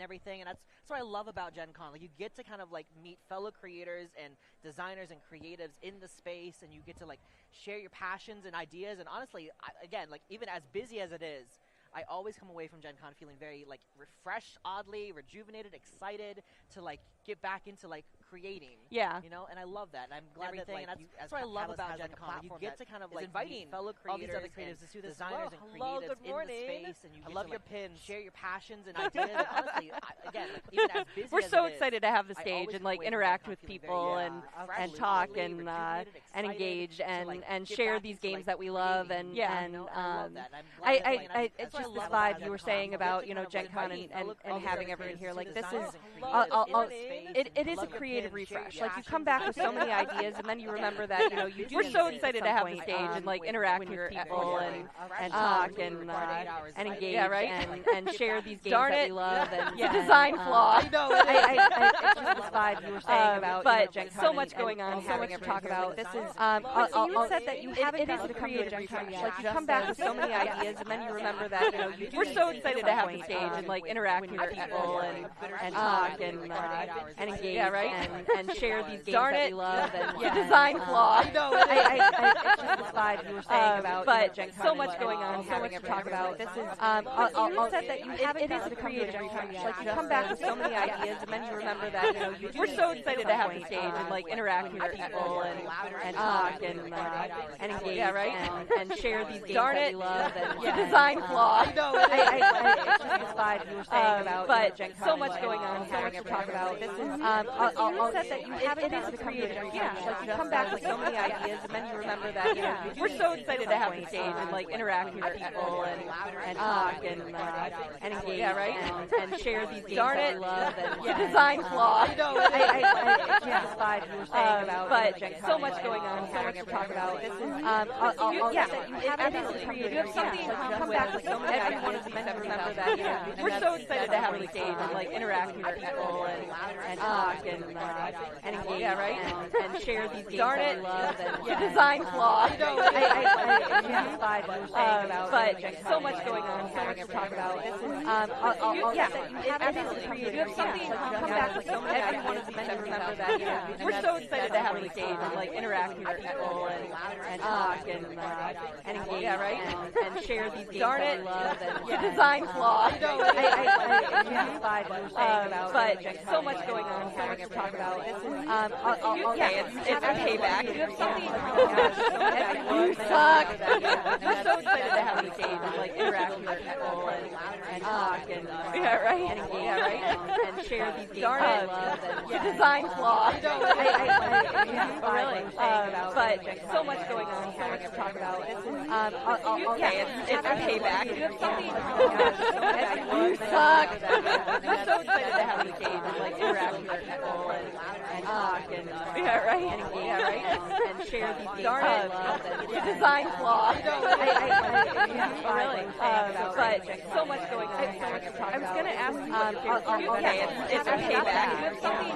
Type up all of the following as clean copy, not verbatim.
everything, and that's what I love about Gen Con. Like, you get to kind of like meet fellow creators and designers and creatives in the space, and you get to like share your passions and ideas. And honestly, again, like even as busy as it is, I always come away from Gen Con feeling very like refreshed, oddly rejuvenated, excited to like get back into like creating. Yeah. You know, and I love that. And I'm glad that like that's what I Catalyst love about has, Gen like, a Con. You platform get that to kind of is like inviting meet fellow all these creators, other creatives to do this as designers well. and Hello, creatives good in the morning. space, and you I get love to your like pins. share your passions and ideas. And honestly, again, like, even as busy We're as so it is, excited to have the I stage always and come like away from interact Gen Con with feeling people very, and fresh, talk oddly and rejuvenated, excited engage to, and like, and get share back these into, games like, that we love creating, and you and know, I love that. I'm glad that, like, it's that's what just I this love about vibe Gen you were Con. saying You about get to you know kind of, Gen like, Con invite and fellow creators having and everyone here creatives like to this is designers and I'll, creatives I'll, in I'll, the space, it and is a love your creative pins, share refresh. your Like you come passions back and with so many ideas. ideas and then you remember that you know you We're do so it excited at to some have point the stage and like interact with people and talk and engage and share these games that we love and design flaw. I know it's just this vibe you were saying about but Gen Con so much and going on, so having much to everyone talk here. about. Like, This this is is so you you said said that you it haven't is gotten a to come to a creative Gen Con refresh. yet. Like, You just come back with as- so many ideas and then you remember that you know you We're so excited to have the point, stage and like interact with people and talk and engage and share these games Darn that it. we love and Design flaw. I know it's just this vibe you were saying about but Gen Con so much and going on, so having much to everyone talk here. about. This is you said that you haven't it is gotten a to come to a creative Gen Con refresh. yet. Like, You just come back as- with so many ideas and then you remember that you know you We're so excited to have the stage and like interact with people and talk and engage and share these games Darn that it. we love and Design flaw. it's just this vibe you were saying about but Gen Con so much and going on, so having much to talk everyone about. here. This This is you said that you haven't it is gotten a to come to a creative Gen Con refresh. yet. Like you come back with so many ideas and then you remember that you know you We're so excited to have the stage and like interact with people and talk and engage and share these games Darn that it. we love and Design flaw. it's just this vibe you were saying about but Gen Con so much and going on, so having much to talk everyone about. here. This This is you yeah, said you it haven't absolutely. gotten to You have something like you come with back with so many every one ideas of and these then you members remember out that there. you know We're so excited to have the stage and like interact with people and talk and engage and share these games Darn that it. we love and Design flaw. it's just this vibe you were saying about but Gen so Con much and going on, so having much to talk everyone about. here. This This is yeah, yeah, you it haven't absolutely. gotten to You have something like you come back with so many every ideas one of and these then you members remember out that there. you know We're so excited to have the stage and like interact with people and talk and engage and share these games Darn that it. we love and Design flaw. it's just this vibe you were saying about but Gen so Con much and going on, so having much to talk everyone about. here. This This is yeah, it's a payback. You have something. You suck. We're so excited to have the stage and like interact with people and talk and engage and share these games Darn that it. we love and Design flaw. really, but so much going on, so much to talk about. This is it's a payback. You have something. You suck. We're so excited to have the stage and like interact with people and talk and engage and share these games Darn that it. we love and Design flaw. really, but so much going on, so much to talk about. I was going to ask you, it's a payback. You have something.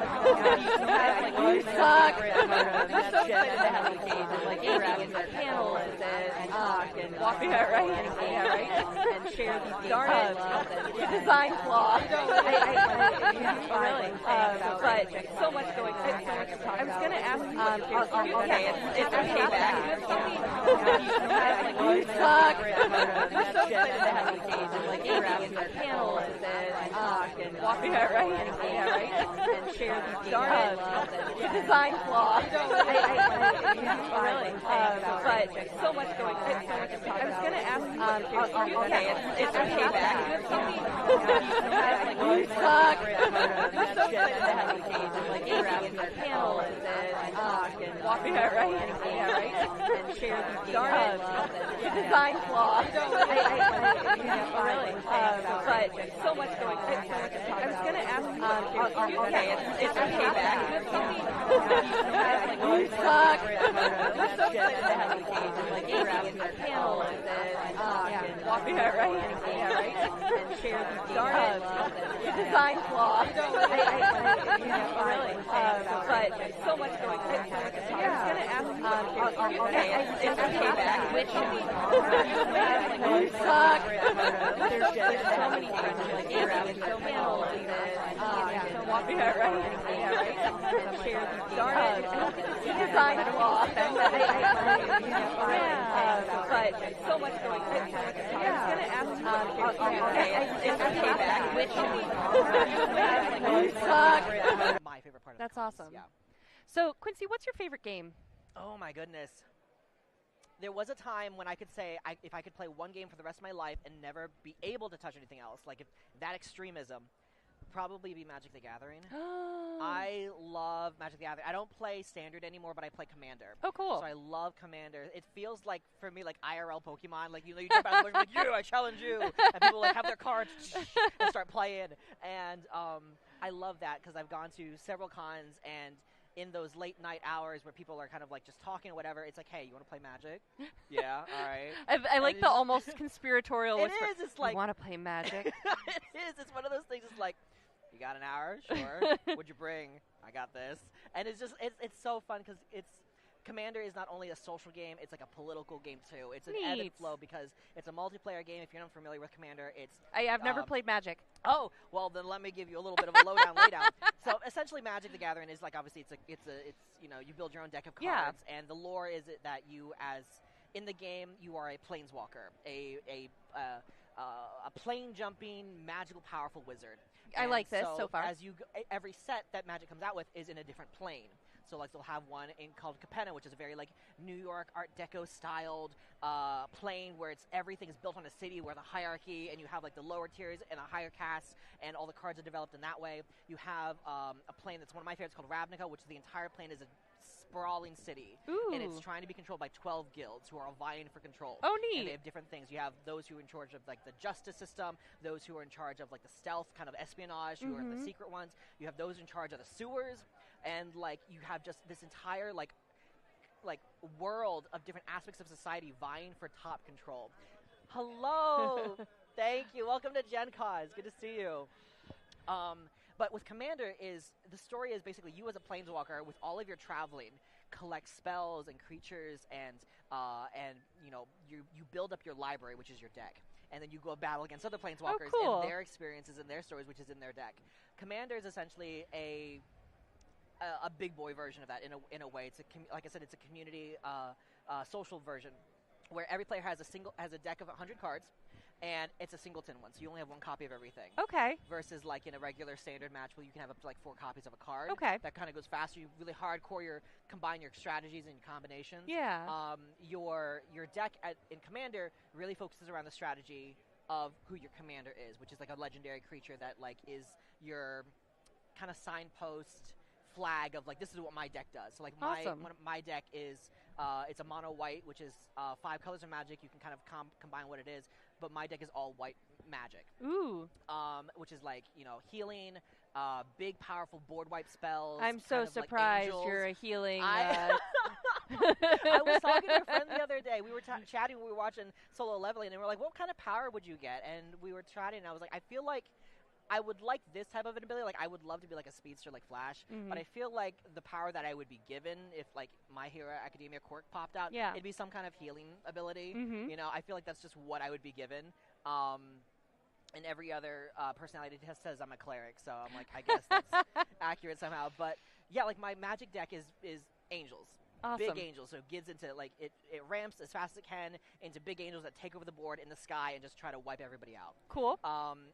You suck. We're so excited to have the stage and like interact with panels and talk and walk and share these Darn games it. that we love and design flaw. really, But so much going on, so much to talk about. I was going to ask you, it's a payback. You have something. You suck. We're so excited to have the stage and like interact with panels and talk and walk and share these games that we love and design flaw. really, But so much going on, so much to talk about. I was going to ask you, it's a payback. You have something. You suck. We're so excited to have the stage and like interact with panels and talk and walk and share these games that we love and design flaw. really, But so much going on, so much to talk about. I was going to ask you, it's a payback. You have something. You suck. We're so excited to have the stage and like interact with panels and talk and walk and share these games that we love and design flaw. really, But so much going on, so much to talk about. I was going to ask it's a payback. Which you suck. there's so many things like interact with panels channels and walk me right. Share these darn it. Design flaw. But so much going on. I was going to ask you, it's payback. Which suck. My favorite part of That's the cons, awesome. Yeah. So, Quincy, what's your favorite game? Oh my goodness. There was a time when I could say if I could play one game for the rest of my life and never be able to touch anything else, like if that extremism, probably be Magic the Gathering. I love Magic the Gathering. I don't play Standard anymore, but I play Commander. Oh, cool. So I love Commander. It feels like, for me, like IRL Pokemon. Like, you jump out and like, I challenge you. And people like have their cards and start playing. And I love that because I've gone to several cons, and in those late night hours where people are kind of like just talking or whatever, it's like, hey, you want to play Magic? Yeah, all right. I like the almost conspiratorial whisper. It is. It's like, you want to play Magic? It is. It's one of those things. It's like, you got an hour? Sure. What'd you bring? I got this. And it's just, it's so fun because Commander is not only a social game, it's like a political game too. It's an ebb and flow because it's a multiplayer game. If you're not familiar with Commander, I've never played Magic. Oh, well then let me give you a little bit of a laydown. So essentially, Magic the Gathering is like, obviously it's you build your own deck of cards, and the lore is that you, as in the game, you are a planeswalker, a plane jumping, magical, powerful wizard. I like this so far. As every set that Magic comes out with is in a different plane. So like they'll have one called Capenna, which is a very like New York Art Deco styled plane where everything is built on a city where the hierarchy, and you have like the lower tiers and a higher caste, and all the cards are developed in that way. You have a plane that's one of my favorites called Ravnica, which the entire plane is a sprawling city. Ooh. And it's trying to be controlled by 12 guilds who are all vying for control. Oh, neat. And they have different things. You have those who are in charge of like the justice system, those who are in charge of like the stealth kind of espionage, who are the secret ones. You have those in charge of the sewers, and like you have just this entire like world of different aspects of society vying for top control. Hello. Thank you. Welcome to Gen Con. It's good to see you. But with Commander, the story is basically you as a planeswalker with all of your traveling collect spells and creatures, and you build up your library, which is your deck, and then you go battle against other planeswalkers and their experiences and their stories, which is in their deck. Commander is essentially a big boy version of that in a way. It's like I said, it's a community social version where every player has a deck of 100 cards. And it's a singleton one, so you only have one copy of everything. Okay. Versus like in a regular standard match where you can have up to like 4 copies of a card. Okay. That kind of goes faster. You really hardcore combine your strategies and your combinations. Yeah. Your deck in Commander really focuses around the strategy of who your commander is, which is like a legendary creature that like is your kind of signpost flag of like, this is what my deck does. So like my deck is it's a mono white, which is 5 colors of magic. You can kind of combine what it is, but my deck is all white magic. Ooh. Which is like, healing, big powerful board wipe spells. I'm so surprised you're a healing. I was talking to a friend the other day. We were chatting. We were watching Solo Leveling, and we were like, "What kind of power would you get?" And we were chatting, and I was like, "I feel like I would like this type of an ability. Like, I would love to be like a speedster like Flash, but I feel like the power that I would be given if like My Hero Academia quirk popped out, it'd be some kind of healing ability. I feel like that's just what I would be given. And every other personality test says I'm a cleric, so I'm like, I guess that's accurate somehow. But yeah, like my magic deck is angels. Awesome. Big angels, so it gets into like it ramps as fast as it can into big angels that take over the board in the sky and just try to wipe everybody out. Cool.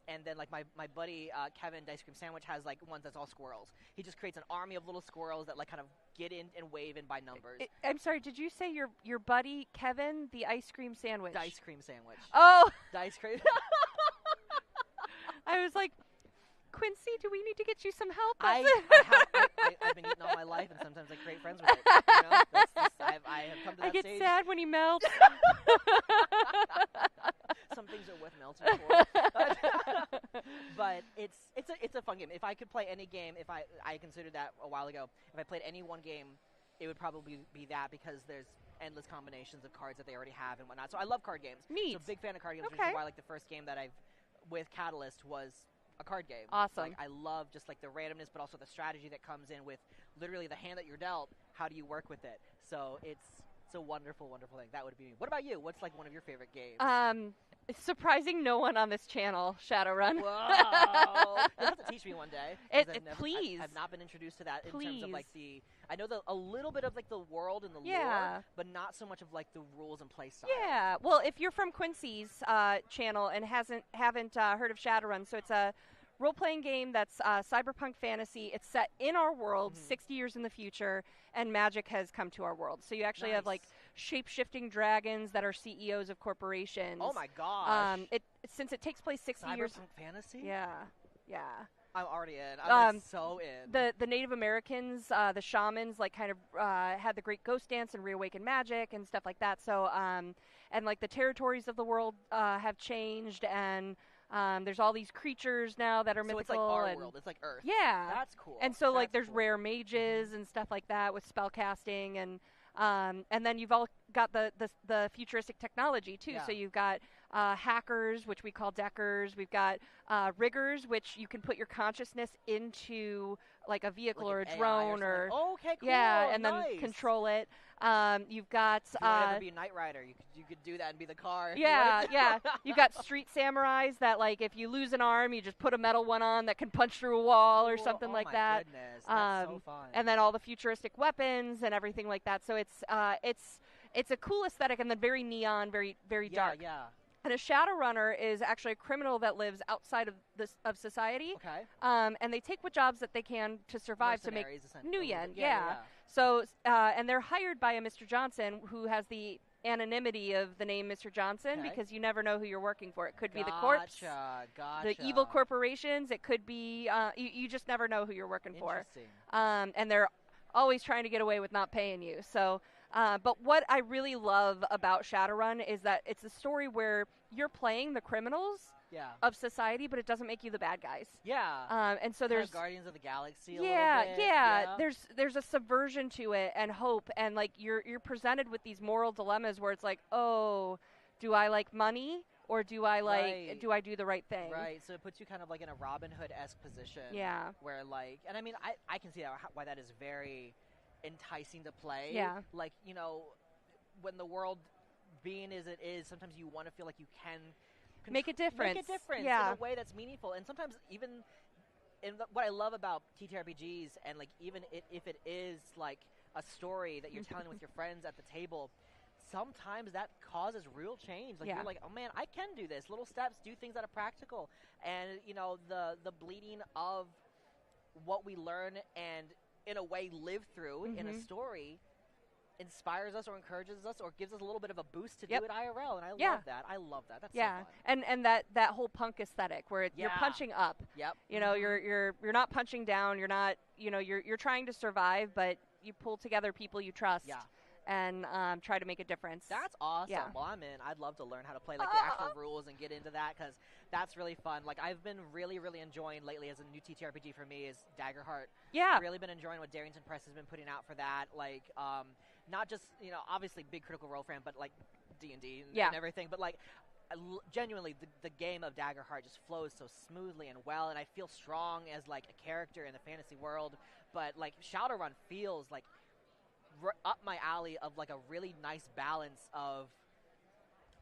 And then like my buddy Kevin Dice Cream Sandwich has like ones that's all squirrels. He just creates an army of little squirrels that like kind of get in and wave in by numbers. I'm sorry, did you say your buddy Kevin the Ice Cream Sandwich? Dice Cream Sandwich. Oh. Dice Cream. I was like, Quincy, do we need to get you some help? I've been eating all my life, and sometimes I create friends with it. I have come to that I get stage. sad when he melts. Some things are worth melting for. But it's a fun game. If I could play any game, I considered that a while ago. If I played any one game, it would probably be that, because there's endless combinations of cards that they already have and whatnot. So I love card games. Neat. So big fan of card games, which is why like the first game that I've with Catalyst was a card game. Awesome. Like, I love just like the randomness, but also the strategy that comes in with literally the hand that you're dealt. How do you work with it? So it's It's a wonderful, wonderful thing. That would be me. What about you? What's like one of your favorite games? Surprising no one on this channel, Shadowrun. Whoa! You'll have to teach me one day. Please. I've not been introduced to that in terms of like I know a little bit of like the world and the lore, but not so much of like the rules and play style. Yeah. Well, if you're from Quincy's channel and haven't heard of Shadowrun, so it's a role-playing game that's cyberpunk fantasy. It's set in our world, 60 years in the future, and magic has come to our world. So you actually have like shape-shifting dragons that are CEOs of corporations. Oh my gosh! Since it takes place 60 years. Cyberpunk fantasy. Yeah. I'm already in. I'm like so in. The Native Americans, the shamans, like kind of had the Great Ghost Dance and reawakened magic and stuff like that. So and like the territories of the world have changed and. There's all these creatures now that are mythical. So it's like our world. It's like Earth. Yeah. That's cool. And so like there's rare mages and stuff like that with spell casting and then you've all got the futuristic technology too. Yeah. So you've got hackers, which we call deckers. We've got riggers, which you can put your consciousness into like a vehicle like or a AI drone or okay, cool. Yeah, and then control it. You've got. If you want to ever be a Knight Rider, you could do that and be the car. Yeah. You've got street samurais that like if you lose an arm, you just put a metal one on that can punch through a wall or something like that. Goodness. That's so fun. And then all the futuristic weapons and everything like that. So it's a cool aesthetic and then very neon, very dark. Yeah. And a Shadowrunner is actually a criminal that lives outside of society. Okay. And they take what jobs that they can to survive to make new yen. Yeah. So and they're hired by a Mr. Johnson who has the anonymity of the name Mr. Johnson because you never know who you're working for. It could be the corpse, the evil corporations. It could be you just never know who you're working for. And they're always trying to get away with not paying you. So. But what I really love about Shadowrun is that it's a story where you're playing the criminals of society, but it doesn't make you the bad guys. Yeah. And so there's Guardians of the Galaxy. Yeah. There's a subversion to it and hope, and like you're presented with these moral dilemmas where it's like, oh, do I like money? Or do I do I do the right thing? Right. So it puts you kind of like in a Robin Hood-esque position. Yeah. Where like, and I mean, I can see why that is very enticing to play. Yeah. Like, you know, when the world being as it is, sometimes you want to feel like you can make a difference. In a way that's meaningful. And sometimes even what I love about TTRPGs and like even if it is like a story that you're telling with your friends at the table, sometimes that causes real change. Like you're like, oh man, I can do this. Little steps, do things that are practical. And you know, the bleeding of what we learn and in a way live through in a story inspires us or encourages us or gives us a little bit of a boost to do it IRL, and I love that. That's so fun. And that whole punk aesthetic where you're punching up. Yep. You know, you're not punching down. You're not. You know, you're trying to survive, but you pull together people you trust. Yeah. And try to make a difference. That's awesome. Yeah. Well, I'm in. I'd love to learn how to play like the actual rules and get into that because that's really fun. Like I've been really, really enjoying lately as a new TTRPG for me is Daggerheart. Yeah. Really been enjoying what Darrington Press has been putting out for that. Like, not just obviously big Critical Role fan, but like D&D and everything. But like, genuinely, the game of Daggerheart just flows so smoothly and well, and I feel strong as like a character in the fantasy world. But like Shadowrun feels like up my alley of like a really nice balance of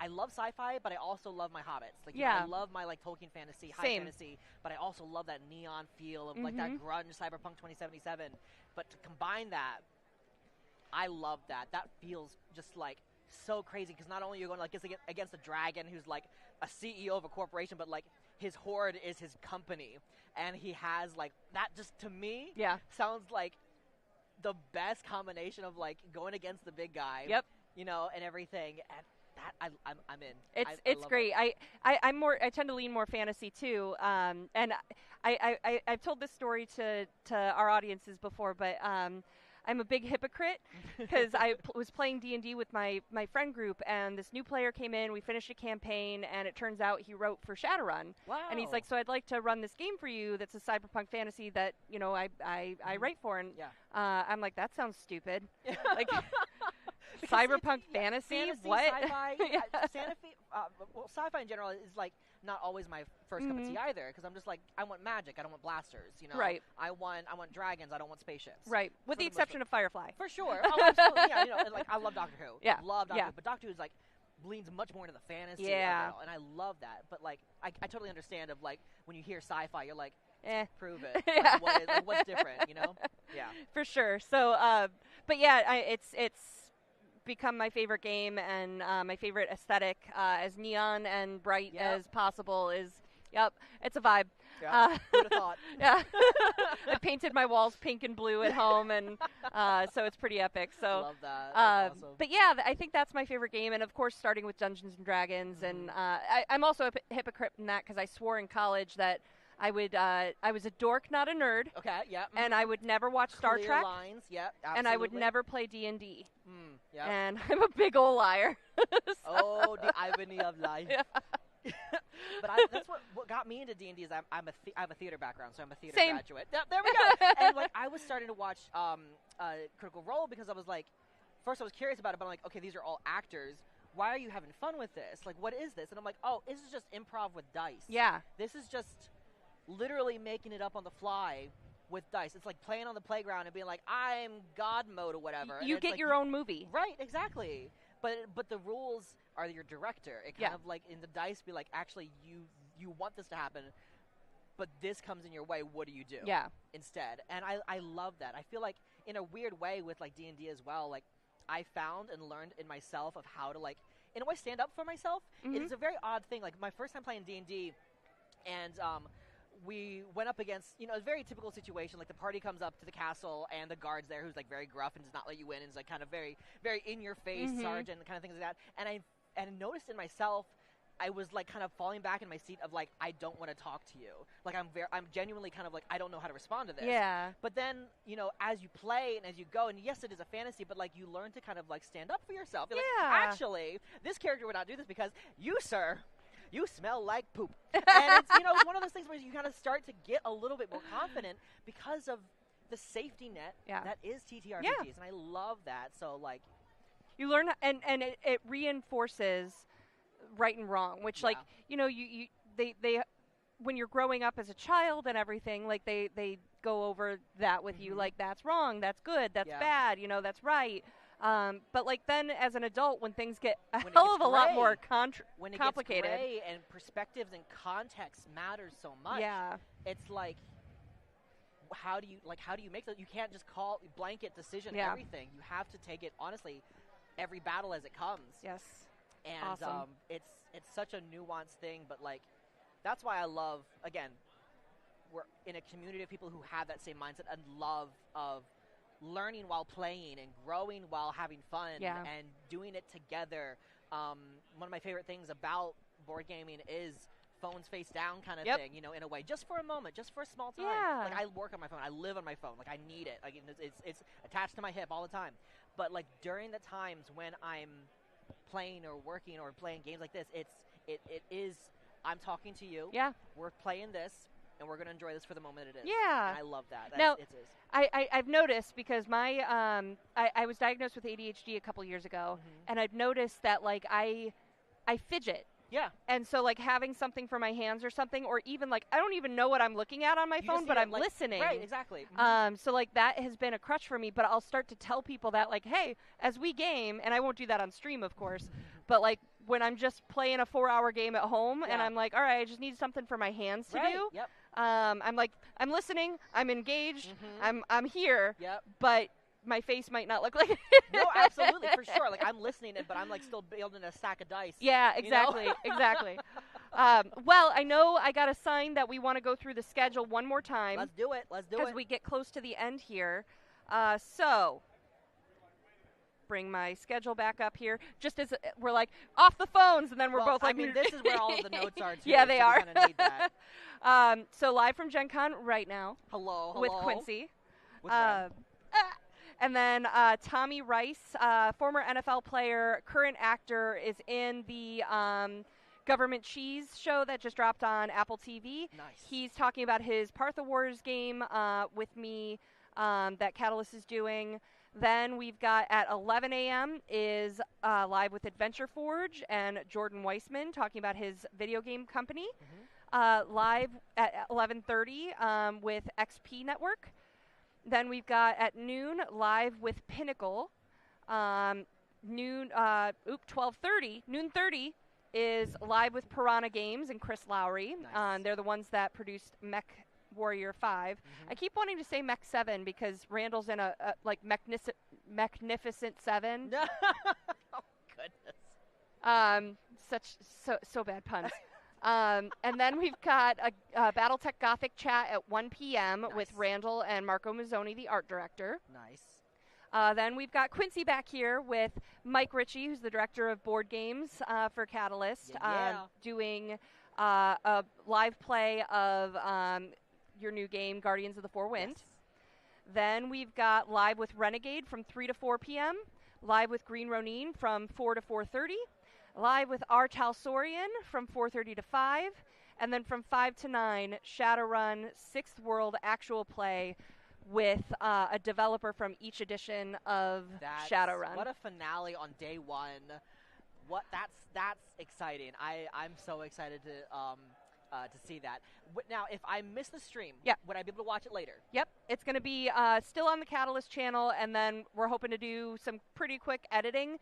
I love sci-fi, but I also love my hobbits. Like I love my like Tolkien fantasy, high fantasy, but I also love that neon feel of like that grunge cyberpunk 2077. But to combine that, I love that. That feels just like so crazy because not only you're going like against a dragon who's like a CEO of a corporation, but like his horde is his company, and he has like that. Just to me, sounds like the best combination of like going against the big guy, and everything, and that I'm in. It's great. I tend to lean more fantasy too, and I've told this story to our audiences before, but I'm a big hypocrite because I was playing D&D with my friend group, and this new player came in. We finished a campaign, and it turns out he wrote for Shadowrun. Wow! And he's like, "So I'd like to run this game for you. That's a cyberpunk fantasy that I write for." And I'm like, "That sounds stupid." Like cyberpunk fantasy? What? Sci-fi, well, sci-fi in general is like not always my first cup of tea either, because I'm just like, I want magic, I don't want blasters, you know. Right. I want dragons, I don't want spaceships. Right. With the exception of Firefly. For sure. Oh, absolutely. Yeah, you know, like I love Doctor Who. Yeah. Love Doctor Who, but Doctor Who is like leans much more into the fantasy of it all, and I love that. But like, I totally understand of like when you hear sci-fi, you're like, prove it. Yeah. Like, what's different, you know? Yeah. For sure. So, but yeah, it's become my favorite game, and my favorite aesthetic, as neon and bright as possible is. Yep, it's a vibe. Yeah. Who'd have thought? Yeah. I painted my walls pink and blue at home, and so it's pretty epic. So love that. That's awesome. But yeah, I think that's my favorite game, and of course, starting with Dungeons and Dragons, and I'm also a hypocrite in that because I swore in college that I was a dork, not a nerd. Okay, yeah. And I would never watch Star Clear Trek. lines, yep, absolutely. And I would never play D&D. Yep. And I'm a big ol' liar. Oh, the irony of life. Yeah. But that's what got me into D&D is I have a theater background, so I'm a theater Same. graduate. Yep, there we go. And like I was starting to watch Critical Role because I was like, first I was curious about it, but I'm like, okay, these are all actors. Why are you having fun with this? Like, what is this? And I'm like, oh, this is just improv with dice. Yeah. This is just literally making it up on the fly with dice. It's like playing on the playground and being like, I'm God mode or whatever. You get like your own movie. Right, exactly. But the rules are your director. It kind of like in the dice be like, actually, you want this to happen, but this comes in your way. What do you do? Yeah. Instead, and I love that. I feel like in a weird way with like D&D as well. Like I found and learned in myself of how to like in a way stand up for myself. It's a very odd thing. Like my first time playing D&D, and we went up against, a very typical situation. Like the party comes up to the castle and the guard's there who's like very gruff and does not let you in and is like kind of very, very in your face sergeant kind of things like that. And I noticed in myself, I was like kind of falling back in my seat of like, I don't want to talk to you. Like I'm genuinely kind of like, I don't know how to respond to this. Yeah. But then, as you play and as you go, and yes, it is a fantasy, but like you learn to kind of like stand up for yourself. You're like, actually, this character would not do this because you, sir, you smell like poop. And it's, one of those things where you kind of start to get a little bit more confident because of the safety net that is TTRPGs. Yeah. And I love that. So, like, you learn, and it reinforces right and wrong, which, like, they when you're growing up as a child and everything, like, they go over that with you, like, that's wrong, that's good, that's bad, that's right. But like then as an adult, when things get a hell of a lot more when it complicated, gets gray and perspectives and context matters so much. Yeah, it's like, how do you make that? You can't just call blanket decision everything. You have to take it honestly, every battle as it comes. Yes, and awesome. It's such a nuanced thing, but like that's why I love, again, we're in a community of people who have that same mindset and love of learning while playing and growing while having fun and doing it together. One of my favorite things about board gaming is phones face down kind of thing, in a way, just for a moment, just for a small time. Yeah. Like I work on my phone, I live on my phone, like I need it. Like it's attached to my hip all the time. But like during the times when I'm playing or working or playing games like this, it is I'm talking to you. Yeah. We're playing this. And we're going to enjoy this for the moment it is. Yeah. And I love that. Now, it is. I've noticed because my I was diagnosed with ADHD a couple years ago, and I've noticed that like I fidget. Yeah. And so like having something for my hands or something, or even like I don't even know what I'm looking at on my phone, but I'm listening. Right, exactly. So like that has been a crutch for me, but I'll start to tell people that like, hey, as we game, and I won't do that on stream, of course, but like when I'm just playing a 4-hour game at home and I'm like, all right, I just need something for my hands to do. Yep. I'm like, I'm listening, I'm engaged, I'm here, but my face might not look like it. No, absolutely, for sure. Like, I'm listening, but I'm, like, still building a stack of dice. Yeah, exactly, exactly. Well, I know I got a sign that we want to go through the schedule one more time. Let's do it. Because we get close to the end here. So, bring my schedule back up here. Just as we're, like, off the phones, and then we're both like... I mean, this is where all of the notes are, too. Yeah, they are. We kind of need that. So, live from Gen Con right now. Hello. With Quincy. With Ren. And then Tommy Rice, former NFL player, current actor, is in the Government Cheese show that just dropped on Apple TV. Nice. He's talking about his Partha Wars game with me that Catalyst is doing. Then we've got at 11 a.m. is Live with Adventure Forge and Jordan Weissman talking about his video game company. Live at 11:30 with XP Network. Then we've got at noon Live with Pinnacle. Noon 12:30 is Live with Piranha Games and Chris Lowry. Nice. They're the ones that produced Mech Warrior 5. I keep wanting to say Mech 7 because Randall's in a like Magnificent 7. Oh goodness. So bad puns. And then we've got a BattleTech Gothic chat at 1 p.m. with Randall and Marco Mazzoni, the art director. Nice. Then we've got Quincy back here with Mike Ritchie, who's the director of board games for Catalyst, doing a live play of your new game, Guardians of the Four Winds. Yes. Then we've got Live with Renegade from 3 to 4 p.m., Live with Green Ronin from 4 to 4:30, Live with R. Talsorian from 4:30 to 5, and then from 5 to 9, Shadowrun 6th World actual play with a developer from each edition of Shadowrun. What a finale on day one. That's exciting. I'm so excited to see that. Now, if I miss the stream, would I be able to watch it later? Yep. It's going to be still on the Catalyst channel, and then we're hoping to do some pretty quick editing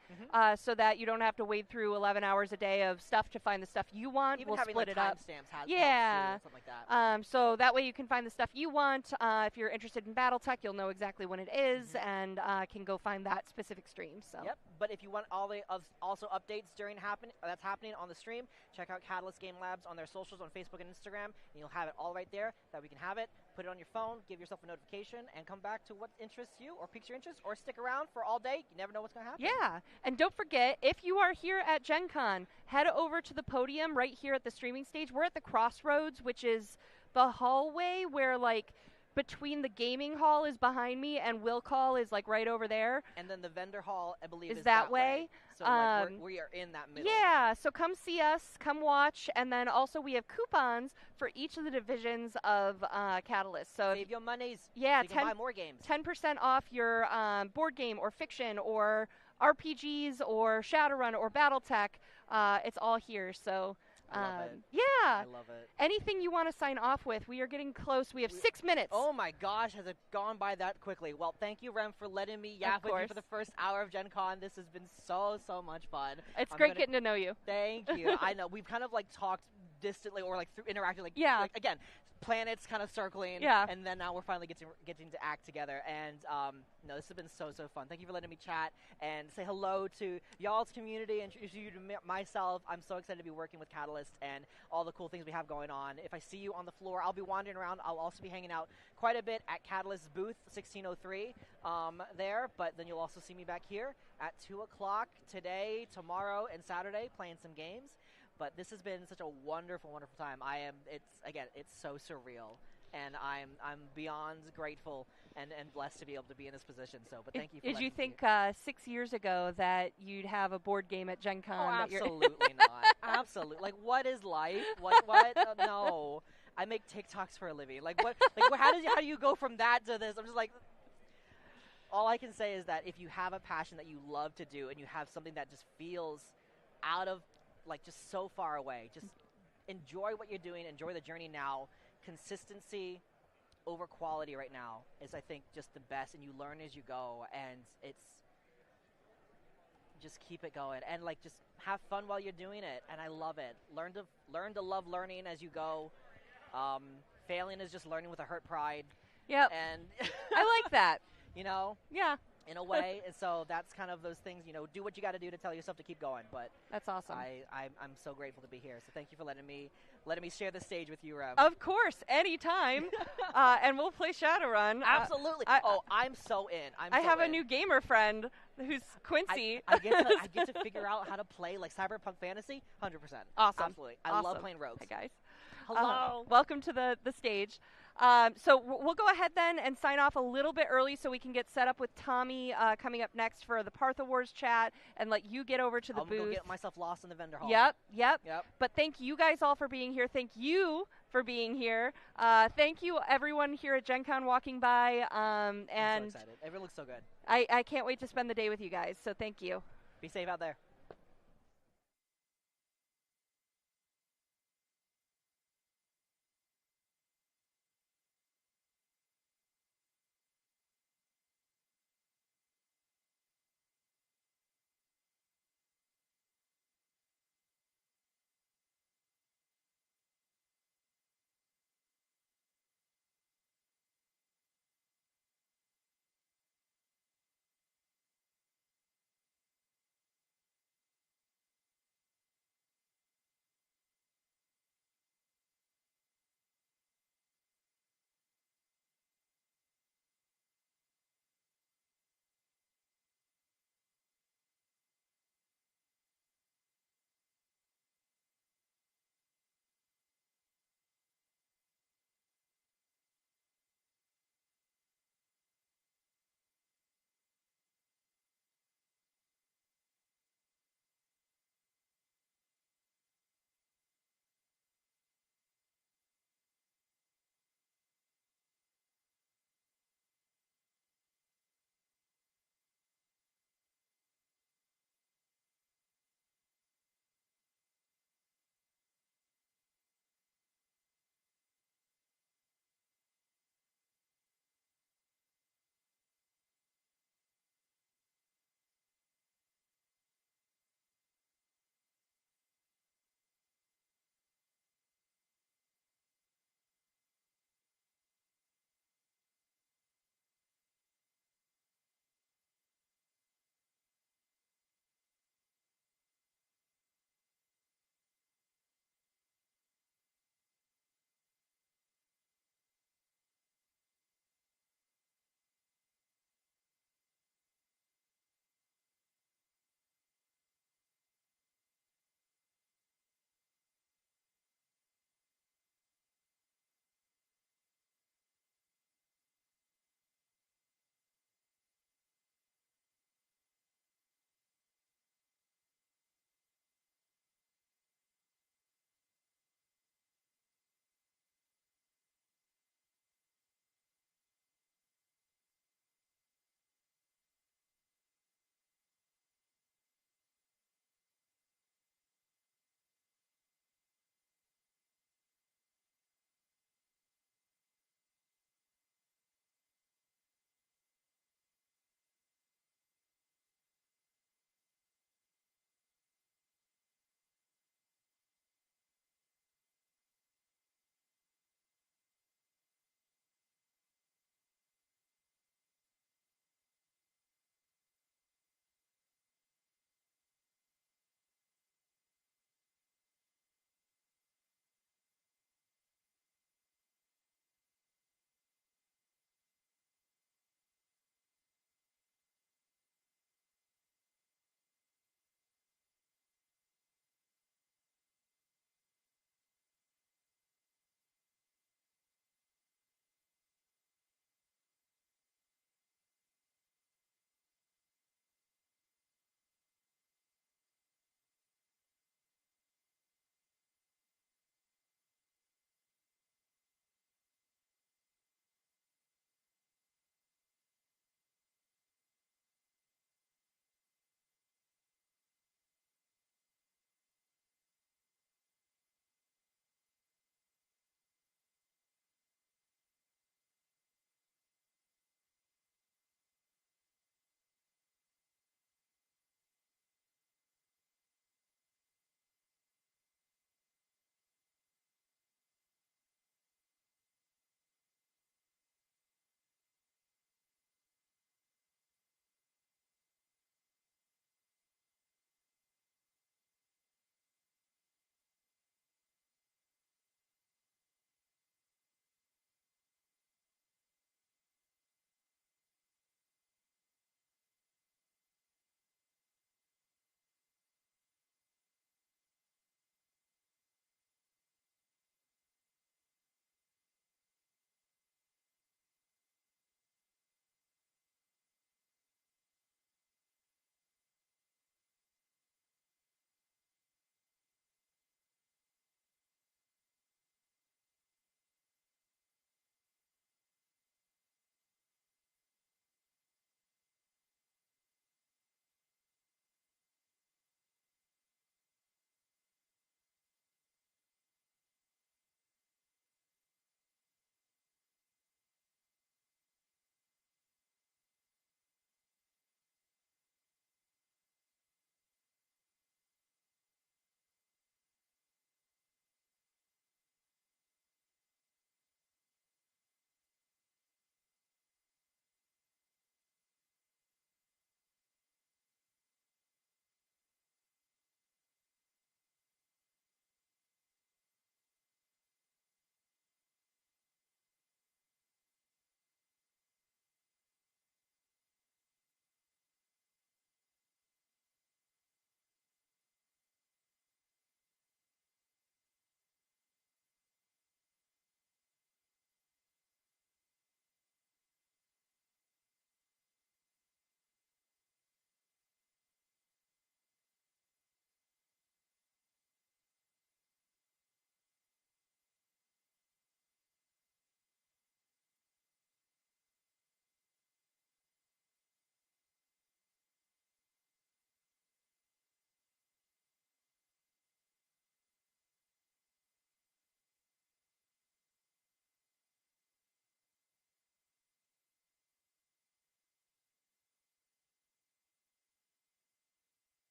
so that you don't have to wade through 11 hours a day of stuff to find the stuff you want. Even we'll having split like it up. Timestamps has something like that. So that way you can find the stuff you want. If you're interested in BattleTech, you'll know exactly when it is and can go find that specific stream. So. Yep. But if you want all the also updates that's happening on the stream, check out Catalyst Game Labs on their socials on Facebook and Instagram, and you'll have it all right there that we can have it. Put it on your phone, give yourself a notification, and come back to what interests you or piques your interest, or stick around for all day. You never know what's going to happen. Yeah, and don't forget, if you are here at Gen Con, head over to the podium right here at the streaming stage. We're at the Crossroads, which is the hallway where, like, between the gaming hall is behind me and Will Call is, like, right over there. And then the vendor hall, I believe, is that way. So like, we are in that middle. Yeah, so come see us, come watch, and then also we have coupons for each of the divisions of Catalyst. So save your monies. Yeah, so you can buy more games. 10% off your board game or fiction or RPGs or Shadowrun or BattleTech. It's all here. So. I love it. Yeah. I love it. Anything you want to sign off with? We are getting close. We have 6 minutes. Oh my gosh, has it gone by that quickly? Well, thank you, Rem, for letting me yap with you for the first hour of Gen Con. This has been so much fun. It's great getting to know you. Thank you. I know we've kind of like talked distantly or like through interacting, like again, planets kind of circling, and then now we're finally getting to act together. And no, this has been so fun. Thank you for letting me chat and say hello to y'all's community and introduce you to myself. I'm so excited to be working with Catalyst and all the cool things we have going on. If I see you on the floor, I'll be wandering around. I'll also be hanging out quite a bit at Catalyst's booth 1603 there, but then you'll also see me back here at 2 o'clock today, tomorrow, and Saturday playing some games. But this has been such a wonderful time. It's so surreal, and I'm beyond grateful and blessed to be able to be in this position. So, but thank you for Did you letting think 6 years ago that you'd have a board game at Gen Con? Oh, absolutely not. Absolutely. Like, what is life? What? No. I make TikToks for a living. Like, what? Like, how do you go from that to this? I'm just like, all I can say is that if you have a passion that you love to do and you have something that just feels out of, like, just so far away, just enjoy what you're doing, enjoy the journey now. Consistency over quality right now is, I think, just the best, and you learn as you go, and it's just keep it going, and like just have fun while you're doing it, and I love it. Learn to love learning as you go. Failing is just learning with a hurt pride. Yep. And I like that. You know? Yeah. In a way, and so that's kind of those things, do what you got to do to tell yourself to keep going. But that's awesome. I'm so grateful to be here. So thank you for letting me share the stage with you, Rem. Of course, anytime. And we'll play Shadowrun. Absolutely. I'm so in. I have a new gamer friend who's Quincy. I get to figure out how to play like Cyberpunk Fantasy. 100%. Awesome. Absolutely. I love playing rogues. Hi guys. Hello. Welcome to the stage. So we'll go ahead then and sign off a little bit early so we can get set up with Tommy coming up next for the Partha Wars chat and let you get over to the booth. I'm going to get myself lost in the vendor hall. Yep. But thank you guys all for being here. Thank you for being here. Thank you everyone here at Gen Con walking by. And I'm so excited. Everyone looks so good. I can't wait to spend the day with you guys. So thank you. Be safe out there.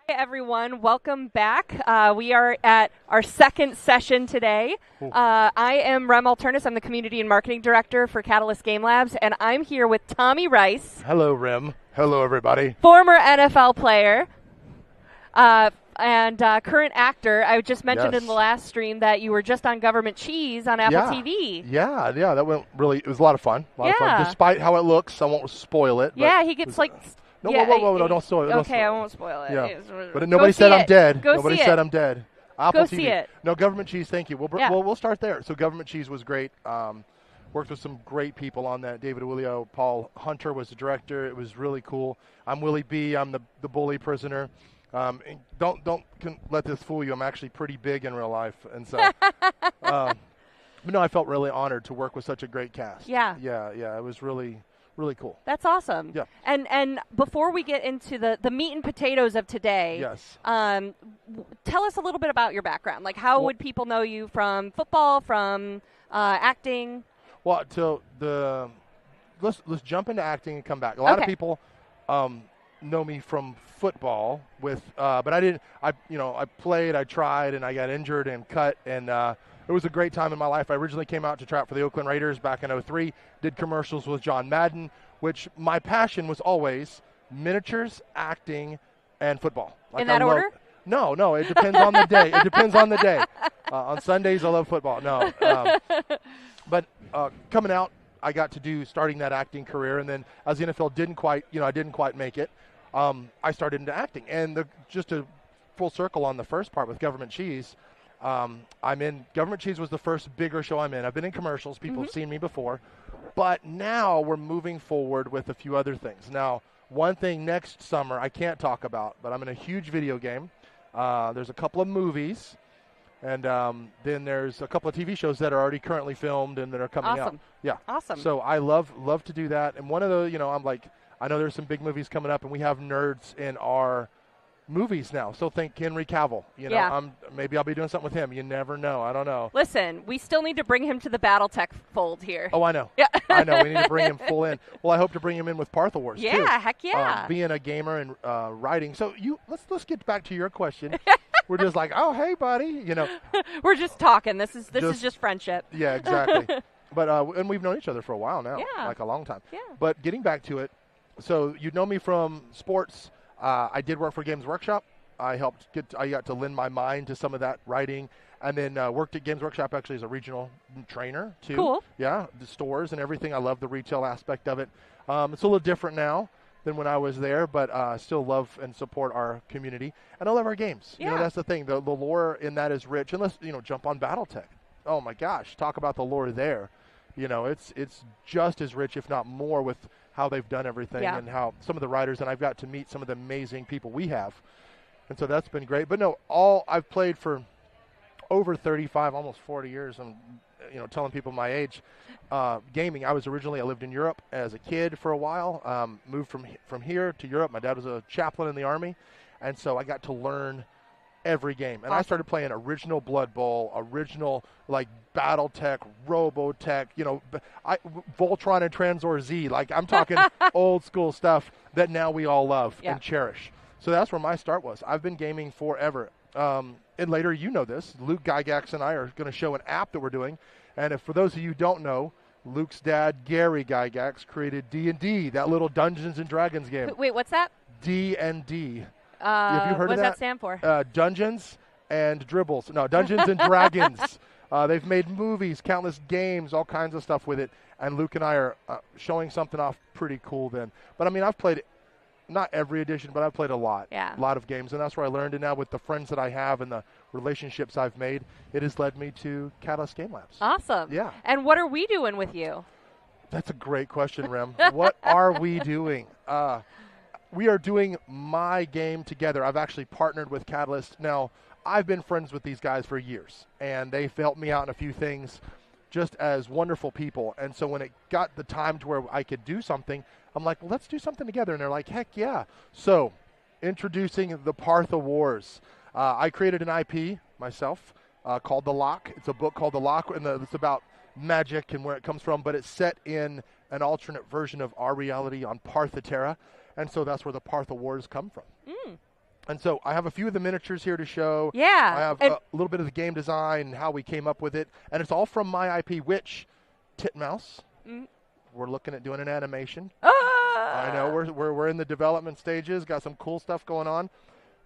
Hey everyone, welcome back. We are at our second session today. I am Rem Alternus. I'm the Community and Marketing Director for Catalyst Game Labs, and I'm here with Tommy Rice. Hello, Rem. Hello, everybody. Former NFL player and current actor. I just mentioned in the last stream that you were just on Government Cheese on Apple TV. Yeah, that went it was a lot of fun. A lot of fun. Despite how it looks, I won't spoil it. Yeah, he gets No, whoa, don't spoil it. Okay, I won't spoil it. Yeah. But nobody said I'm dead. Nobody said I'm dead. Apple TV. See it. No, Government Cheese, thank you. We'll start there. So Government Cheese was great. Worked with some great people on that. David Willio, Paul Hunter was the director. It was really cool. I'm Willie B. I'm the bully prisoner. Don't let this fool you. I'm actually pretty big in real life. And so, but no, I felt really honored to work with such a great cast. Yeah. It was really cool. That's awesome. Yeah. And before we get into the meat and potatoes of today, tell us a little bit about your background. Like, how would people know you from football, from acting? Well, let's jump into acting and come back. A lot of people know me from football but I didn't. I played, I tried, and I got injured and cut, and it was a great time in my life. I originally came out to try out for the Oakland Raiders back in 2003, did commercials with John Madden, which my passion was always miniatures, acting, and football. Like, in that order? No, it depends on the day. It depends on the day. On Sundays, I love football. No. But coming out, I got to starting that acting career, and then as the NFL didn't quite make it, I started into acting. And just a full circle on the first part with Government Cheese, Government Cheese was the first bigger show I'm in. I've been in commercials. People have seen me before. But now we're moving forward with a few other things. Now, one thing next summer I can't talk about, but I'm in a huge video game. There's a couple of movies. And then there's a couple of TV shows that are already currently filmed and that are coming out. Yeah. Awesome. So I love to do that. And one of the, I'm like, I know there's some big movies coming up, and we have nerds in our movies now. So think Henry Cavill. Maybe I'll be doing something with him. You never know. I don't know. Listen, we still need to bring him to the BattleTech fold here. Oh, I know. Yeah. I know. We need to bring him full in. Well, I hope to bring him in with Partha Wars too. Yeah, heck yeah. Being a gamer and writing. So let's get back to your question. We're just like, oh, hey, buddy. We're just talking. This is just friendship. Yeah, exactly. But and we've known each other for a while now, like a long time. Yeah. But getting back to it, so you know me from sports. I did work for Games Workshop. I got to lend my mind to some of that writing, and then worked at Games Workshop actually as a regional trainer too. Cool. Yeah, the stores and everything. I love the retail aspect of it. It's a little different now than when I was there, but still love and support our community, and I love our games. Yeah. That's the thing. The lore in that is rich. And let's jump on BattleTech. Oh my gosh, talk about the lore there. It's just as rich, if not more, with how they've done everything and how some of the writers, and I've got to meet some of the amazing people we have. And so that's been great. But no, I've played for over 35, almost 40 years. I'm, telling people my age. Gaming. I lived in Europe as a kid for a while. Moved from here to Europe. My dad was a chaplain in the Army, and so I got to learn every game. And I started playing original Blood Bowl, original like BattleTech, Robotech, Voltron and Transor Z. Like I'm talking old school stuff that now we all love and cherish. So that's where my start was. I've been gaming forever. And later, this, Luke Gygax and I are going to show an app that we're doing. And for those of you who don't know, Luke's dad, Gary Gygax, created D&D, that little Dungeons & Dragons game. Wait, what's that? D&D. Have you heard of that? What does that stand for? Dungeons and Dribbles. No, Dungeons and Dragons. They've made movies, countless games, all kinds of stuff with it. And Luke and I are showing something off pretty cool then. But, I've played not every edition, but I've played a lot. Yeah. A lot of games, and that's where I learned. And now with the friends that I have and the relationships I've made, it has led me to Catalyst Game Labs. Awesome. Yeah. And what are we doing with you? That's a great question, Rem. What are we doing? We are doing my game together. I've actually partnered with Catalyst. Now, I've been friends with these guys for years, and they've helped me out in a few things just as wonderful people. And so when it got the time to where I could do something, I'm like, well, let's do something together. And they're like, heck yeah. So introducing the Partha Wars. I created an IP myself called The Lock. It's a book called The Lock, and it's about magic and where it comes from, but it's set in an alternate version of our reality on Partha Terra. And so that's where the Partha Wars come from. And so I have a few of the miniatures here to show. Yeah. I have a little bit of the game design and how we came up with it. And it's all from my IP, which, Titmouse, we're looking at doing an animation. I know we're in the development stages, got some cool stuff going on.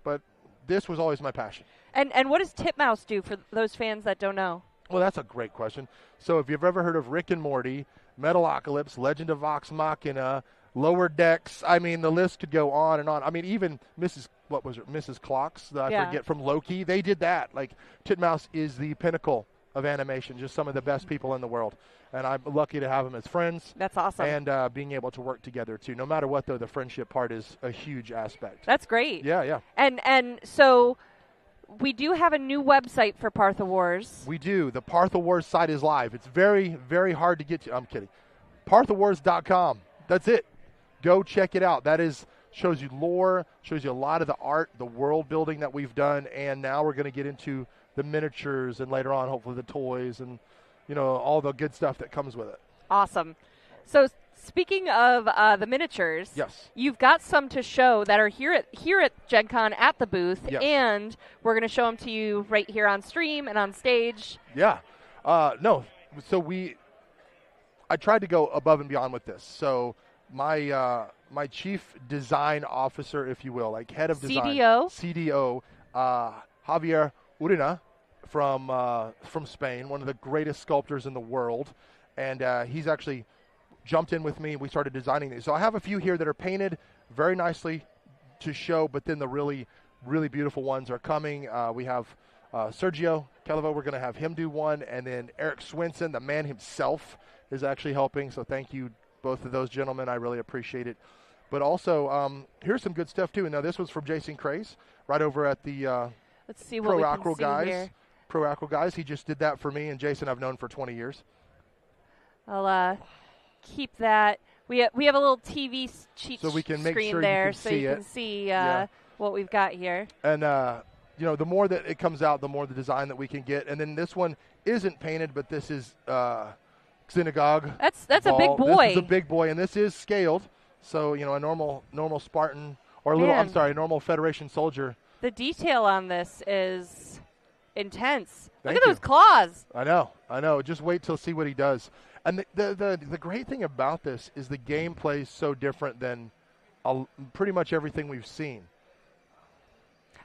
But this was always my passion. And what does Titmouse do for those fans that don't know? Well, that's a great question. So if you've ever heard of Rick and Morty, Metalocalypse, Legend of Vox Machina, Lower Decks, I mean, the list could go on and on. I mean, even Mrs. Clocks, I forget, from Loki, they did that. Like, Titmouse is the pinnacle of animation, just some of the best people in the world. And I'm lucky to have them as friends. That's awesome. And being able to work together, too. No matter what, though, the friendship part is a huge aspect. That's great. Yeah. And so we do have a new website for Partha Wars. We do. The Partha Wars site is live. It's very, very hard to get to. I'm kidding. ParthaWars.com. That's it. Go check it out. That shows you lore, shows you a lot of the art, the world building that we've done, and now we're going to get into the miniatures and later on, hopefully, the toys and, all the good stuff that comes with it. Awesome. So speaking of the miniatures, yes, you've got some to show that are here at Gen Con at the booth, yes, and we're going to show them to you right here on stream and on stage. Yeah. No. So I tried to go above and beyond with this. So my chief design officer, if you will, like head of design, CDO, Javier Urena from Spain, one of the greatest sculptors in the world, and he's actually jumped in with me. We started designing these. So I have a few here that are painted very nicely to show, but then the really, really beautiful ones are coming. We have Sergio Calivo. We're going to have him do one, and then Eric Swinson, the man himself, is actually helping. So thank you, both of those gentlemen. I really appreciate it. But also, here's some good stuff, too. And now this was from Jason Craze, right over at the Let's see what Pro we Acro can see guys. here. Pro Acro guys. He just did that for me, and Jason I've known for 20 years. I'll keep that. We have a little TV cheat so we can make screen sure there, you can so see you it. can see what we've got here. And the more that it comes out, the more the design that we can get. And then this one isn't painted, but this is Synagogue. That's a big boy. This is a big boy, and this is scaled. So a normal Spartan or a normal Federation soldier. The detail on this is intense. Thank Look at you. those claws. I know. Just wait till see what he does. And the great thing about this is the gameplay is so different than pretty much everything we've seen.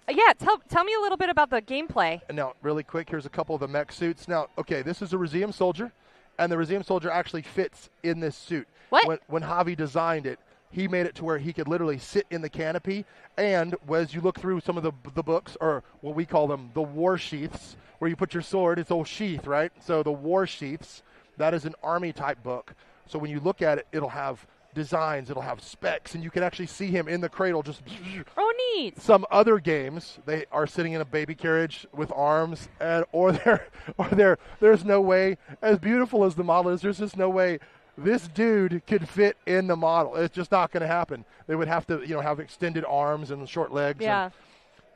Yeah, tell me a little bit about the gameplay. And now, really quick, here's a couple of the mech suits. Now, okay, this is a Reseum soldier, and the Reseum soldier actually fits in this suit. What? When Javi designed it, he made it to where he could literally sit in the canopy, and as you look through some of the books, or what we call them, the war sheaths, where you put your sword, it's old sheath, right? So the war sheaths, that is an army-type book. So when you look at it, it'll have designs, it'll have specs, and you can actually see him in the cradle just... Oh, neat. Some other games, they are sitting in a baby carriage with arms, there's no way, as beautiful as the model is, there's just no way this dude could fit in the model. It's just not going to happen. They would have to, have extended arms and short legs. Yeah. And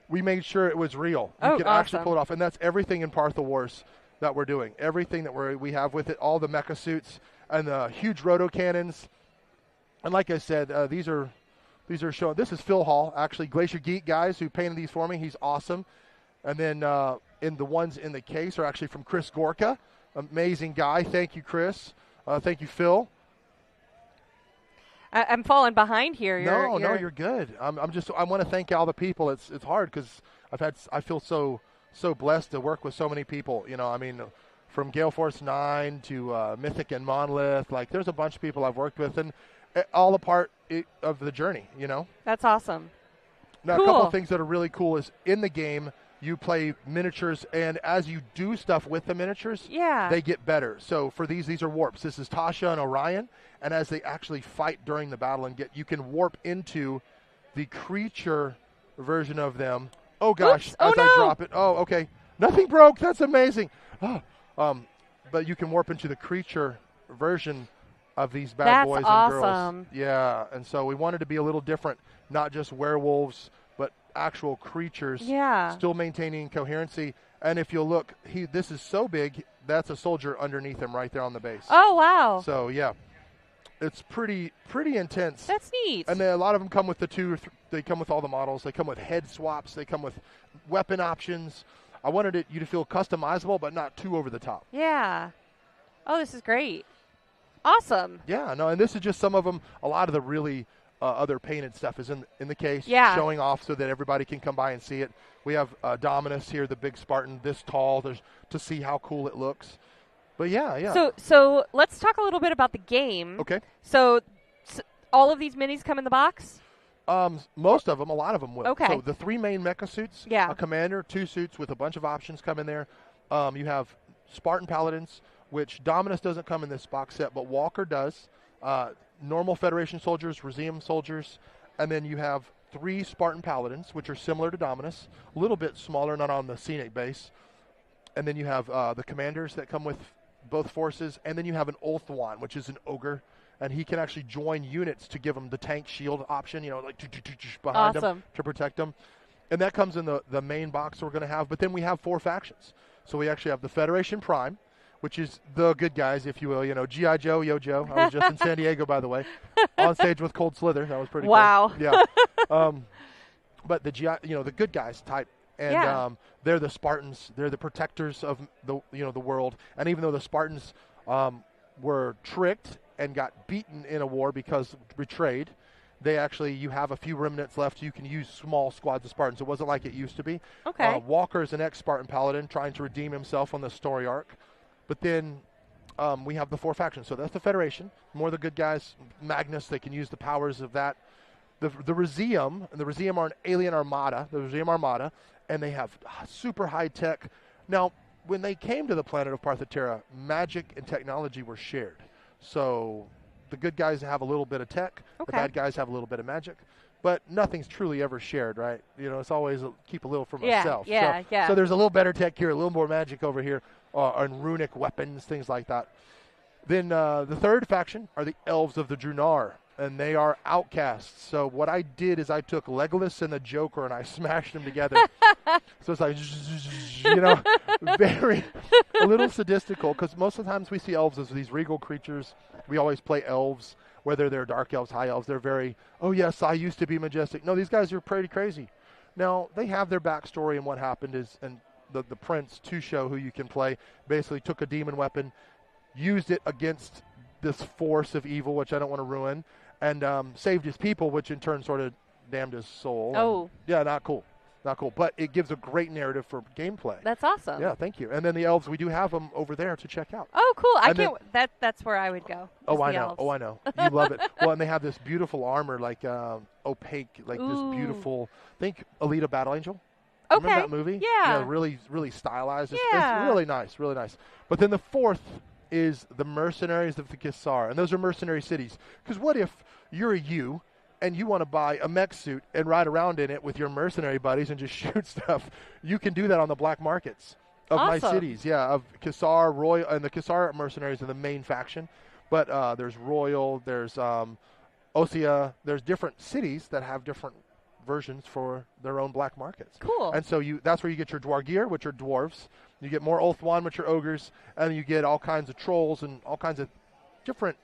we made sure it was real. You could actually pull it off, and that's everything in Partha Wars that we're doing. Everything that we have with it, all the mecha suits and the huge roto cannons. And like I said, these are shown. This is Phil Hall, actually, Glacier Geek guys who painted these for me. He's awesome. And then in the ones in the case are actually from Chris Gorka, amazing guy. Thank you, Chris. Thank you, Phil. I'm falling behind here. No, you're good. I want to thank all the people. It's hard because I feel so blessed to work with so many people. From Gale Force 9 to Mythic and Monolith. Like, there's a bunch of people I've worked with, and all a part of the journey. That's awesome. Now, cool. A couple of things that are really cool is in the game, you play miniatures, and as you do stuff with the miniatures, they get better. So for these are warps. This is Tasha and Orion, and as they actually fight during the battle you can warp into the creature version of them. Oh gosh, Oops. I drop it. Oh, okay. Nothing broke. That's amazing. But you can warp into the creature version of these bad boys and girls. Awesome. Yeah, and so we wanted to be a little different, not just werewolves, but actual creatures, still maintaining coherency. And if you'll look, this is so big, that's a soldier underneath him right there on the base. Oh, wow. So, yeah. It's pretty intense. That's neat. And then a lot of them come with they come with all the models. They come with head swaps. They come with weapon options. I wanted you to feel customizable, but not too over the top. Yeah. Oh, this is great. Awesome. Yeah, no, and this is just some of them. A lot of the really other painted stuff is in the case, showing off so that everybody can come by and see it. We have Dominus here, the big Spartan, this tall, to see how cool it looks. But yeah. So let's talk a little bit about the game. Okay. So all of these minis come in the box? Most of them, a lot of them will. Okay. So the 3 main mecha suits, a commander, 2 suits with a bunch of options come in there. You have Spartan Paladins, which Dominus doesn't come in this box set, but Walker does. Normal Federation soldiers, Reseum soldiers, and then you have 3 Spartan Paladins, which are similar to Dominus, a little bit smaller, not on the scenic base. And then you have the commanders that come with both forces, and then you have an Ulthuan, which is an ogre, and he can actually join units to give them the tank shield option, like behind them to protect them. And that comes in the main box we're going to have. But then we have 4 factions. So we actually have the Federation Prime, which is the good guys, if you will. G.I. Joe, Yo Joe. I was just in San Diego, by the way, on stage with Cold Slither. That was pretty cool. Wow. Yeah. But the the good guys type. And they're the Spartans. They're the protectors of the world. And even though the Spartans were tricked and got beaten in a war because betrayed, you have a few remnants left. You can use small squads of Spartans. It wasn't like it used to be. Okay. Walker is an ex-Spartan Paladin trying to redeem himself on the story arc. But then we have the 4 factions. So that's the Federation. More the good guys. Magnus, they can use the powers of that. The Reseum, and the Reseum are an alien armada, the Reseum Armada, and they have super high tech. Now, when they came to the planet of Parthotera, magic and technology were shared. So the good guys have a little bit of tech, the bad guys have a little bit of magic, but nothing's truly ever shared, right? It's always keep a little for myself. So there's a little better tech here, a little more magic over here, and runic weapons, things like that. Then the 3rd faction are the Elves of the Drunar, and they are outcasts. So what I did is I took Legolas and the Joker and I smashed them together. So it's like, very, a little sadistical, because most of the times we see elves as these regal creatures. We always play elves, whether they're dark elves, high elves. They're very, oh yes, I used to be majestic. No, these guys are pretty crazy. Now, they have their backstory, and what happened is, and the prince, Tusho, who you can play, basically took a demon weapon, used it against this force of evil, which I don't want to ruin, and saved his people, which in turn sort of damned his soul. Oh. Yeah, not cool. Not cool. But it gives a great narrative for gameplay. That's awesome. Yeah, thank you. And then the elves, we do have them over there to check out. Oh, cool. That's where I would go. Oh, I know. Elves. Oh, I know. You love it. Well, and they have this beautiful armor, like opaque, like this beautiful, think Alita Battle Angel. Okay. Remember that movie? Yeah. Really, really stylized. It's really nice, really nice. But then the 4th is the mercenaries of the Kisar, and those are mercenary cities. Because what if you're and you want to buy a mech suit and ride around in it with your mercenary buddies and just shoot stuff? You can do that on the black markets of my cities. Yeah, of Kisar, Royal, and the Kisar mercenaries are the main faction. But there's Royal, there's Osea, there's different cities that have different versions for their own black markets. Cool. And so that's where you get your Dwargir, which are dwarves. You get more Ulthuan, which are ogres, and you get all kinds of trolls and all kinds of different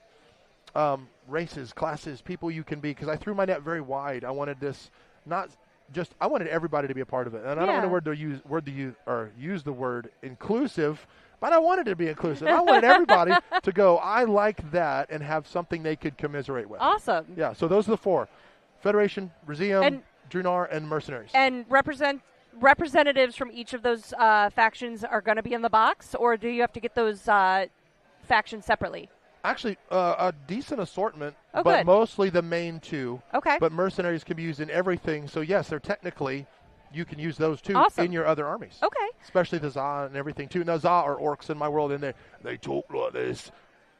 races, classes, people you can be. Because I threw my net very wide. I wanted this I wanted everybody to be a part of it. And I don't want to use the word inclusive, but I wanted it to be inclusive. I wanted everybody to go, I like that, and have something they could commiserate with. Awesome. Yeah, so those are the 4. Federation, Reseum, Drunar, and Mercenaries. And representatives from each of those factions are going to be in the box, or do you have to get those factions separately? Actually, a decent assortment, but good. Mostly the main 2. Okay. But Mercenaries can be used in everything, so yes, they're technically, you can use those too in your other armies. Okay. Especially the Za and everything too. Now, Za are orcs in my world, and they talk like this,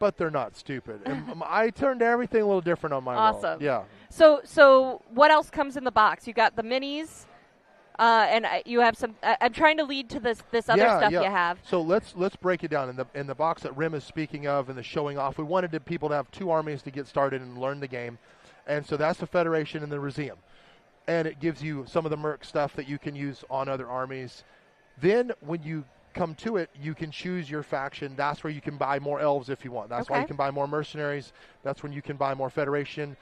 but they're not stupid. And I turned everything a little different on my world. Awesome. Yeah. So what else comes in the box? You got the minis, and you have some. I'm trying to lead to this other stuff you have. So let's break it down in the box that Rim is speaking of and the showing off. We wanted people to have 2 armies to get started and learn the game, and so that's the Federation and the Reseum, and it gives you some of the merc stuff that you can use on other armies. Then when you come to it, you can choose your faction. That's where you can buy more elves if you want. That's why you can buy more mercenaries. That's when you can buy more Federation,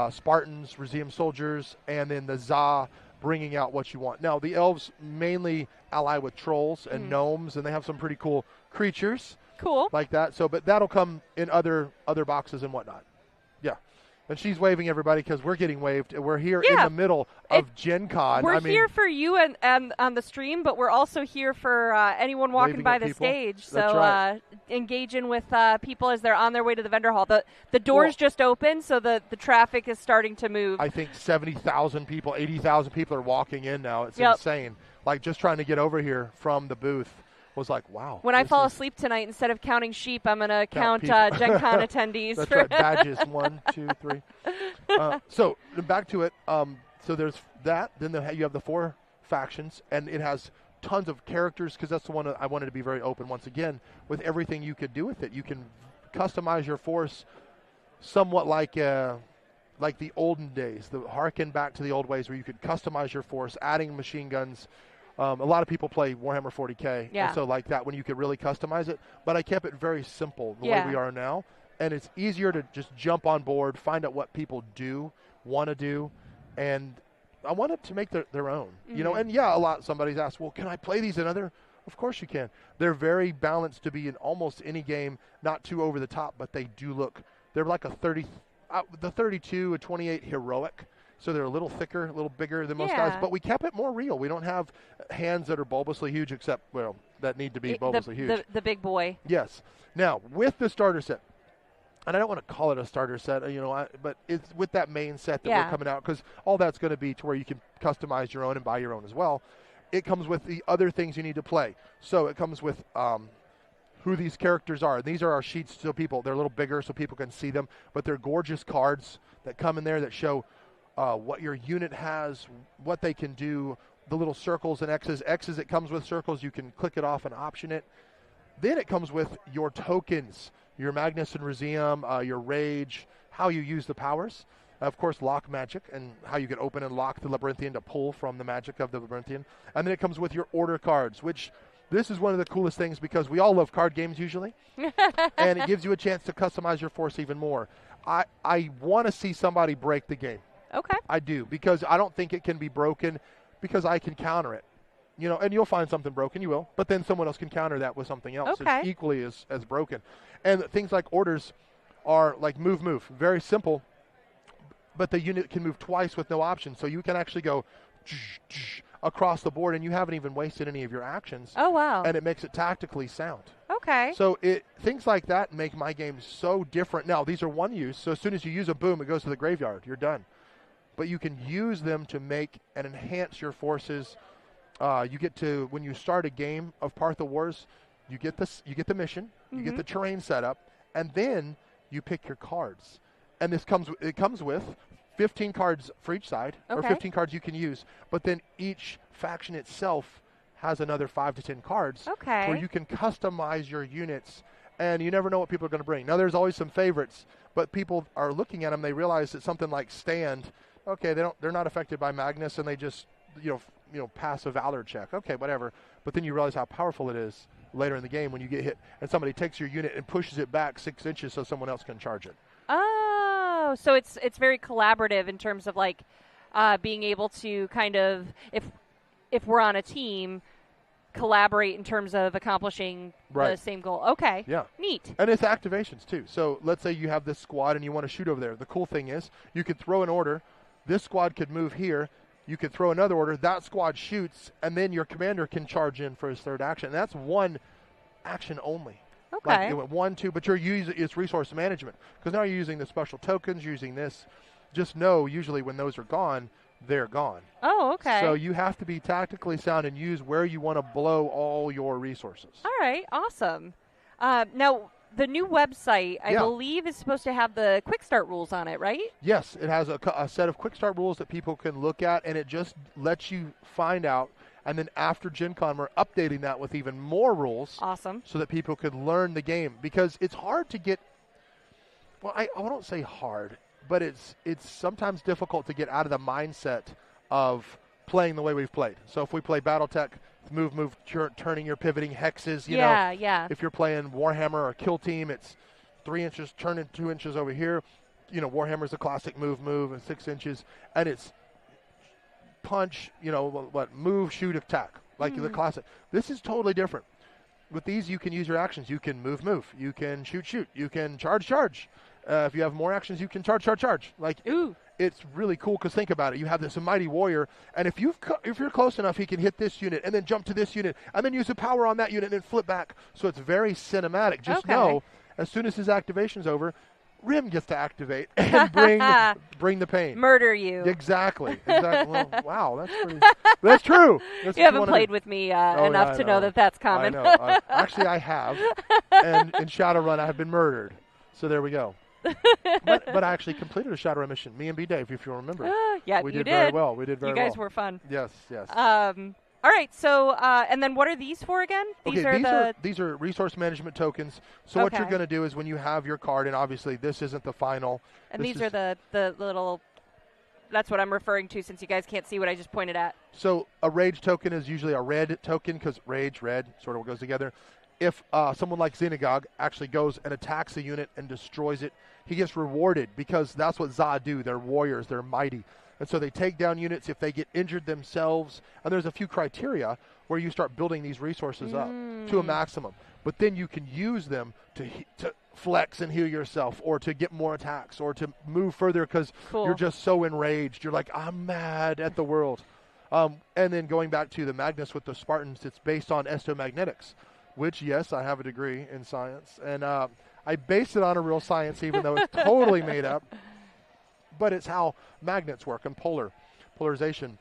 Spartans, Reseum soldiers, and then the Za bringing out what you want. Now, the elves mainly ally with trolls and gnomes, and they have some pretty cool creatures. Cool. Like that. So, but that'll come in other boxes and whatnot. Yeah. And she's waving everybody because we're getting waved. We're here in the middle of Gen Con. We're here for you and on the stream, but we're also here for anyone walking by the stage. So engaging with people as they're on their way to the vendor hall. The doors just opened, so the traffic is starting to move. I think 70,000 people, 80,000 people are walking in now. It's insane. Like just trying to get over here from the booth was like, wow. When I fall asleep tonight, instead of counting sheep, I'm going to count Gen Con attendees. That's right, badges, 1, 2, 3. So back to it. So there's that. Then you have the 4 factions, and it has tons of characters because that's the one I wanted to be very open once again with everything you could do with it. You can customize your force somewhat like the olden days, harken back to the old ways where you could customize your force, adding machine guns. A lot of people play Warhammer 40K, and so like that when you could really customize it. But I kept it very simple the way we are now, and it's easier to just jump on board, find out what people want to do, and I want it to make their own. You know, and somebody's asked, well, can I play these in other? Of course you can. They're very balanced to be in almost any game, not too over the top, but they do look. They're like the 32, a 28 heroic. So they're a little thicker, a little bigger than most guys, but we kept it more real. We don't have hands that are bulbously huge, except, that need to be bulbously huge. The big boy. Yes. Now, with the starter set, and I don't want to call it a starter set, but it's with that main set that we're coming out, because all that's going to be to where you can customize your own and buy your own as well. It comes with the other things you need to play. So it comes with who these characters are. These are our sheets, so they're a little bigger so people can see them, but they're gorgeous cards that come in there that show what your unit has, what they can do, the little circles and X's. X's, it comes with circles. You can click it off and option it. Then it comes with your tokens, your Magnus and Reseum, your Rage, how you use the powers. Of course, lock magic and how you can open and lock the Labyrinthian to pull from the magic of the Labyrinthian. And then it comes with your order cards, which this is one of the coolest things because we all love card games usually. And it gives you a chance to customize your force even more. I want to see somebody break the game. Okay. I do, because I don't think it can be broken because I can counter it. And you'll find something broken, you will, but then someone else can counter that with something else. Okay. It's equally as broken. And things like orders are like move. Very simple, but the unit can move twice with no option. So you can actually go across the board, and you haven't even wasted any of your actions. Oh, wow. And it makes it tactically sound. Okay. So things like that make my game so different. Now, these are one use, so as soon as you use a boom, it goes to the graveyard. You're done. But you can use them to make and enhance your forces. You get to, when you start a game of Partha Wars, you get the mission, you get the terrain set up, and then you pick your cards. And it comes with 15 cards for each side, or 15 cards you can use. But then each faction itself has another 5 to 10 cards where you can customize your units, and you never know what people are going to bring. Now, there's always some favorites, but people are looking at them. They realize that something like Stand, they're not affected by Magnus, and they just pass a Valor check. Okay, whatever. But then you realize how powerful it is later in the game when you get hit and somebody takes your unit and pushes it back 6 inches so someone else can charge it. Oh, so it's very collaborative in terms of like being able to kind of, if we're on a team, collaborate in terms of accomplishing the same goal. Okay. Yeah. Neat. And it's activations too. So let's say you have this squad and you want to shoot over there. The cool thing is you could throw an order. This squad could move here. You could throw another order. That squad shoots, and then your commander can charge in for his third action. And that's one action only. Okay. Like it went 1, 2, but you're using it's resource management because now you're using the special tokens, using this. Just know usually when those are gone, they're gone. Oh, okay. So you have to be tactically sound and use where you want to blow all your resources. All right, awesome. Now, the new website, I believe, is supposed to have the quick start rules on it, right? Yes, it has a set of quick start rules that people can look at, and it just lets you find out. And then after Gen Con, we're updating that with even more rules. Awesome. So that people can learn the game. Because it's hard to get, well, I won't say hard, but it's sometimes difficult to get out of the mindset of playing the way we've played. So if we play BattleTech move, turning your pivoting hexes. You know, if you're playing Warhammer or Kill Team, it's 3 inches, turn it 2 inches over here. You know, Warhammer's a classic move, and 6 inches, and it's punch, move, shoot, attack, like the classic. This is totally different. With these, you can use your actions. You can move, you can shoot, you can charge. If you have more actions, you can charge. Like, it's really cool because think about it. You have this mighty warrior, and if you're close enough, he can hit this unit and then jump to this unit and then use the power on that unit and then flip back. So it's very cinematic. Just know, as soon as his activation's over, Rim gets to activate and bring the pain. Murder you. Exactly. Well, wow, that's true. You haven't played with me enough to know that that's common. I know. Actually, I have. And in Shadowrun, I have been murdered. So there we go. but I actually completed a Shadowrun mission. Me and B-Dave, if you remember. Yeah, we did. Very well. We did very well. You guys were fun. Yes. All right, so and then what are these for again? These are resource management tokens. So what you're going to do is when you have your card, and obviously this isn't the final. And these are the little. That's what I'm referring to, since you guys can't see what I just pointed at. So a rage token is usually a red token because red sort of goes together. If someone like Xenagog actually goes and attacks a unit and destroys it, he gets rewarded because that's what Za do. They're warriors. They're mighty. And so they take down units if they get injured themselves. And there's a few criteria where you start building these resources up to a maximum. But then you can use them to flex and heal yourself, or to get more attacks, or to move further because you're just so enraged. You're like, I'm mad at the world. And then going back to the Magnus with the Spartans, it's based on estomagnetics, which, yes, I have a degree in science. And I based it on a real science, even though it's totally made up. But it's how magnets work and polarization.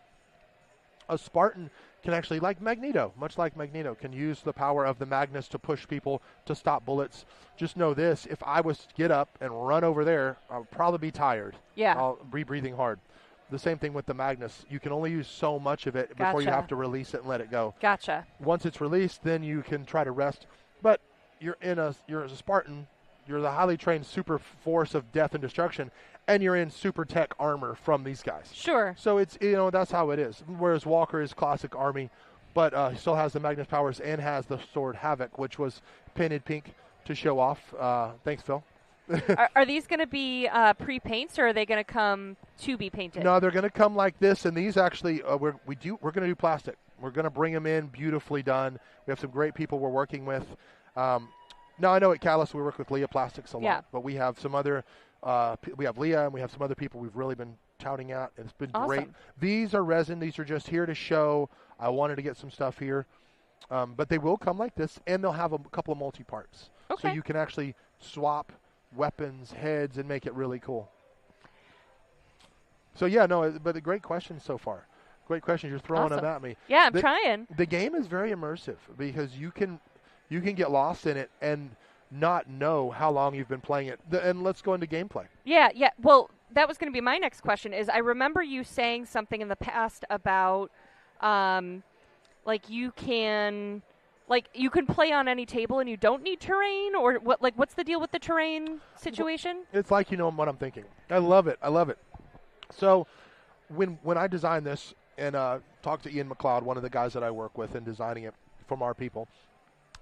A Spartan can actually, much like Magneto, can use the power of the Magnus to push people to stop bullets. Just know this, if I was to get up and run over there, I would probably be tired. Yeah. I'll be breathing hard. The same thing with the Magnus. You can only use so much of it before you have to release it and let it go. Gotcha. Once it's released, then you can try to rest. But you're a Spartan. You're the highly trained super force of death and destruction, and you're in super tech armor from these guys. Sure. So it's, that's how it is. Whereas Walker is classic army, but he still has the Magnus powers and has the sword Havoc, which was painted pink to show off. Thanks, Phil. Are these going to be pre-paints, or are they going to come to be painted? No, they're going to come like this, and these actually we're going to do plastic. We're going to bring them in beautifully done. We have some great people we're working with. Now, I know at Catalyst we work with Leah Plastics a lot, but we have some other, we have Leah and we have some other people we've really been touting out, and it's been great. These are resin. These are just here to show. I wanted to get some stuff here. But they will come like this, and they'll have a couple of multi-parts. Okay. So you can actually swap weapons, heads, and make it really cool. So, but a great question so far. Great questions. You're throwing them at me. Yeah, I'm trying. The game is very immersive because you can get lost in it and not know how long you've been playing it. And let's go into gameplay. Yeah. Well, that was going to be my next question. Is I remember you saying something in the past about, you can play on any table and you don't need terrain, or what? Like, what's the deal with the terrain situation? It's like, what I'm thinking. I love it. So, when I designed this and talked to Ian McLeod, one of the guys that I work with in designing it from our people.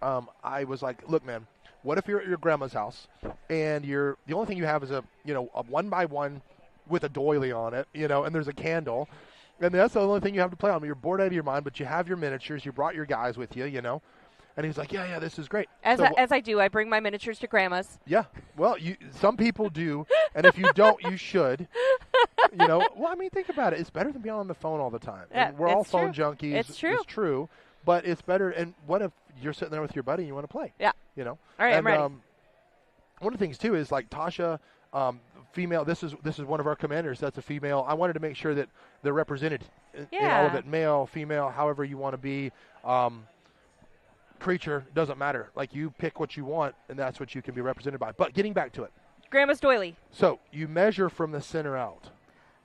I was like, look, man, what if you're at your grandma's house and the only thing you have is a 1x1 with a doily on it, and there's a candle, and that's the only thing you have to play on. You're bored out of your mind, but you have your miniatures. You brought your guys with you, And he's like, yeah, this is great. As I do, I bring my miniatures to grandma's. Yeah. Well, some people do, and if you don't, you should. Well, I mean, think about it. It's better than being on the phone all the time. Yeah, we're all phone junkies. It's true. It's true. But it's better. And what if you're sitting there with your buddy and you want to play? Yeah. All right, I'm ready. One of the things, too, is like Tasha, female. This is one of our commanders. That's a female. I wanted to make sure that they're represented in all of it. Male, female, however you want to be. Creature, doesn't matter. Like, you pick what you want, and that's what you can be represented by. But getting back to it. Grandma's doily. So you measure from the center out.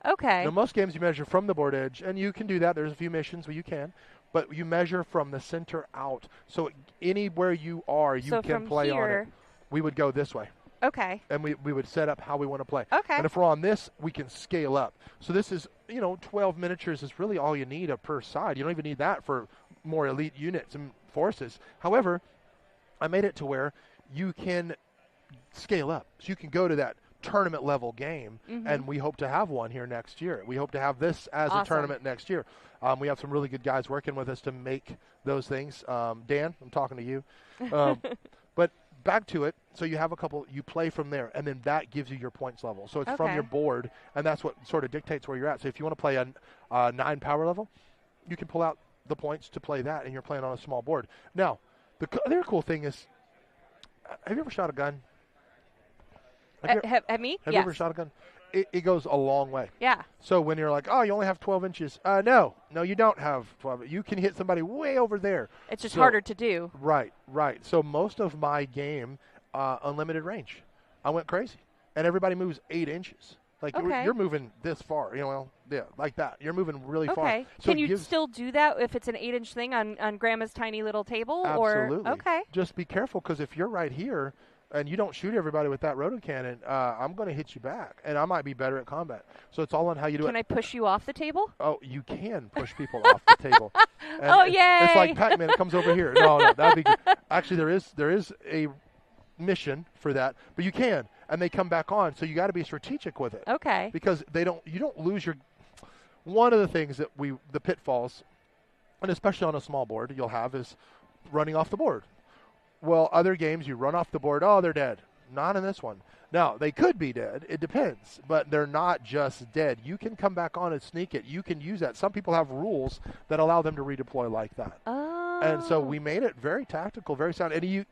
Okay. Now, most games you measure from the board edge, and you can do that. There's a few missions where you can. But you measure from the center out. So anywhere you are, you can play on it. We would go this way. Okay. And we would set up how we want to play. Okay. And if we're on this, we can scale up. So this is, 12 miniatures is really all you need per side. You don't even need that for more elite units and forces. However, I made it to where you can scale up. So you can go to that tournament level game, and we hope to have one here next year. We hope to have this as a tournament next year. We have some really good guys working with us to make those things. Dan, I'm talking to you. But back to it. So you have a couple, you play from there, and then that gives you your points level. So it's from your board, and that's what sort of dictates where you're at. So if you want to play a 9 power level, you can pull out the points to play that, and you're playing on a small board. Now, the other cool thing is, have you ever shot a gun? Have me? Have you ever shot a gun? It goes a long way. Yeah. So when you're like, oh, you only have 12 inches. No, you don't have 12. You can hit somebody way over there. It's just harder to do. Right. So most of my game, unlimited range. I went crazy. And everybody moves 8 inches. Like you're moving this far, like that. You're moving really far. Okay. So can you still do that if it's an 8-inch thing on Grandma's tiny little table? Absolutely. Or okay. Just be careful, because if you're right here and you don't shoot everybody with that rotor cannon, I'm going to hit you back, and I might be better at combat. So it's all on how you do it. Can I push you off the table? Oh, you can push people off the table. And yay! It's like Pac-Man. It comes over here. No, that'd be good. Actually, there is a mission for that, but you can, and they come back on. So you got to be strategic with it. Okay. Because you don't lose your. One of the things that the pitfalls, and especially on a small board, you'll have is running off the board. Well, other games, you run off the board, oh, they're dead. Not in this one. Now, they could be dead. It depends. But they're not just dead. You can come back on and sneak it. You can use that. Some people have rules that allow them to redeploy like that. Oh. And so we made it very tactical, very sound. And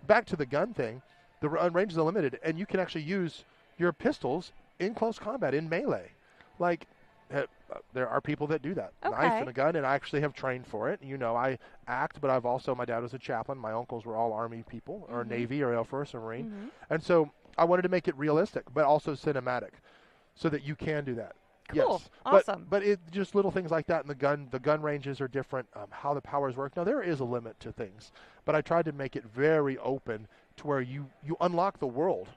back to the gun thing, the range is unlimited, and you can actually use your pistols in close combat, in melee. Like, there are people that do that. Okay. Knife and a gun, and I actually have trained for it. I act, but my dad was a chaplain. My uncles were all Army people, or Navy, or Air Force, or Marine. And so I wanted to make it realistic, but also cinematic, so that you can do that. Cool. Yes. Awesome. But it just little things like that, and the gun ranges are different, how the powers work. Now, there is a limit to things, but I tried to make it very open to where you unlock the world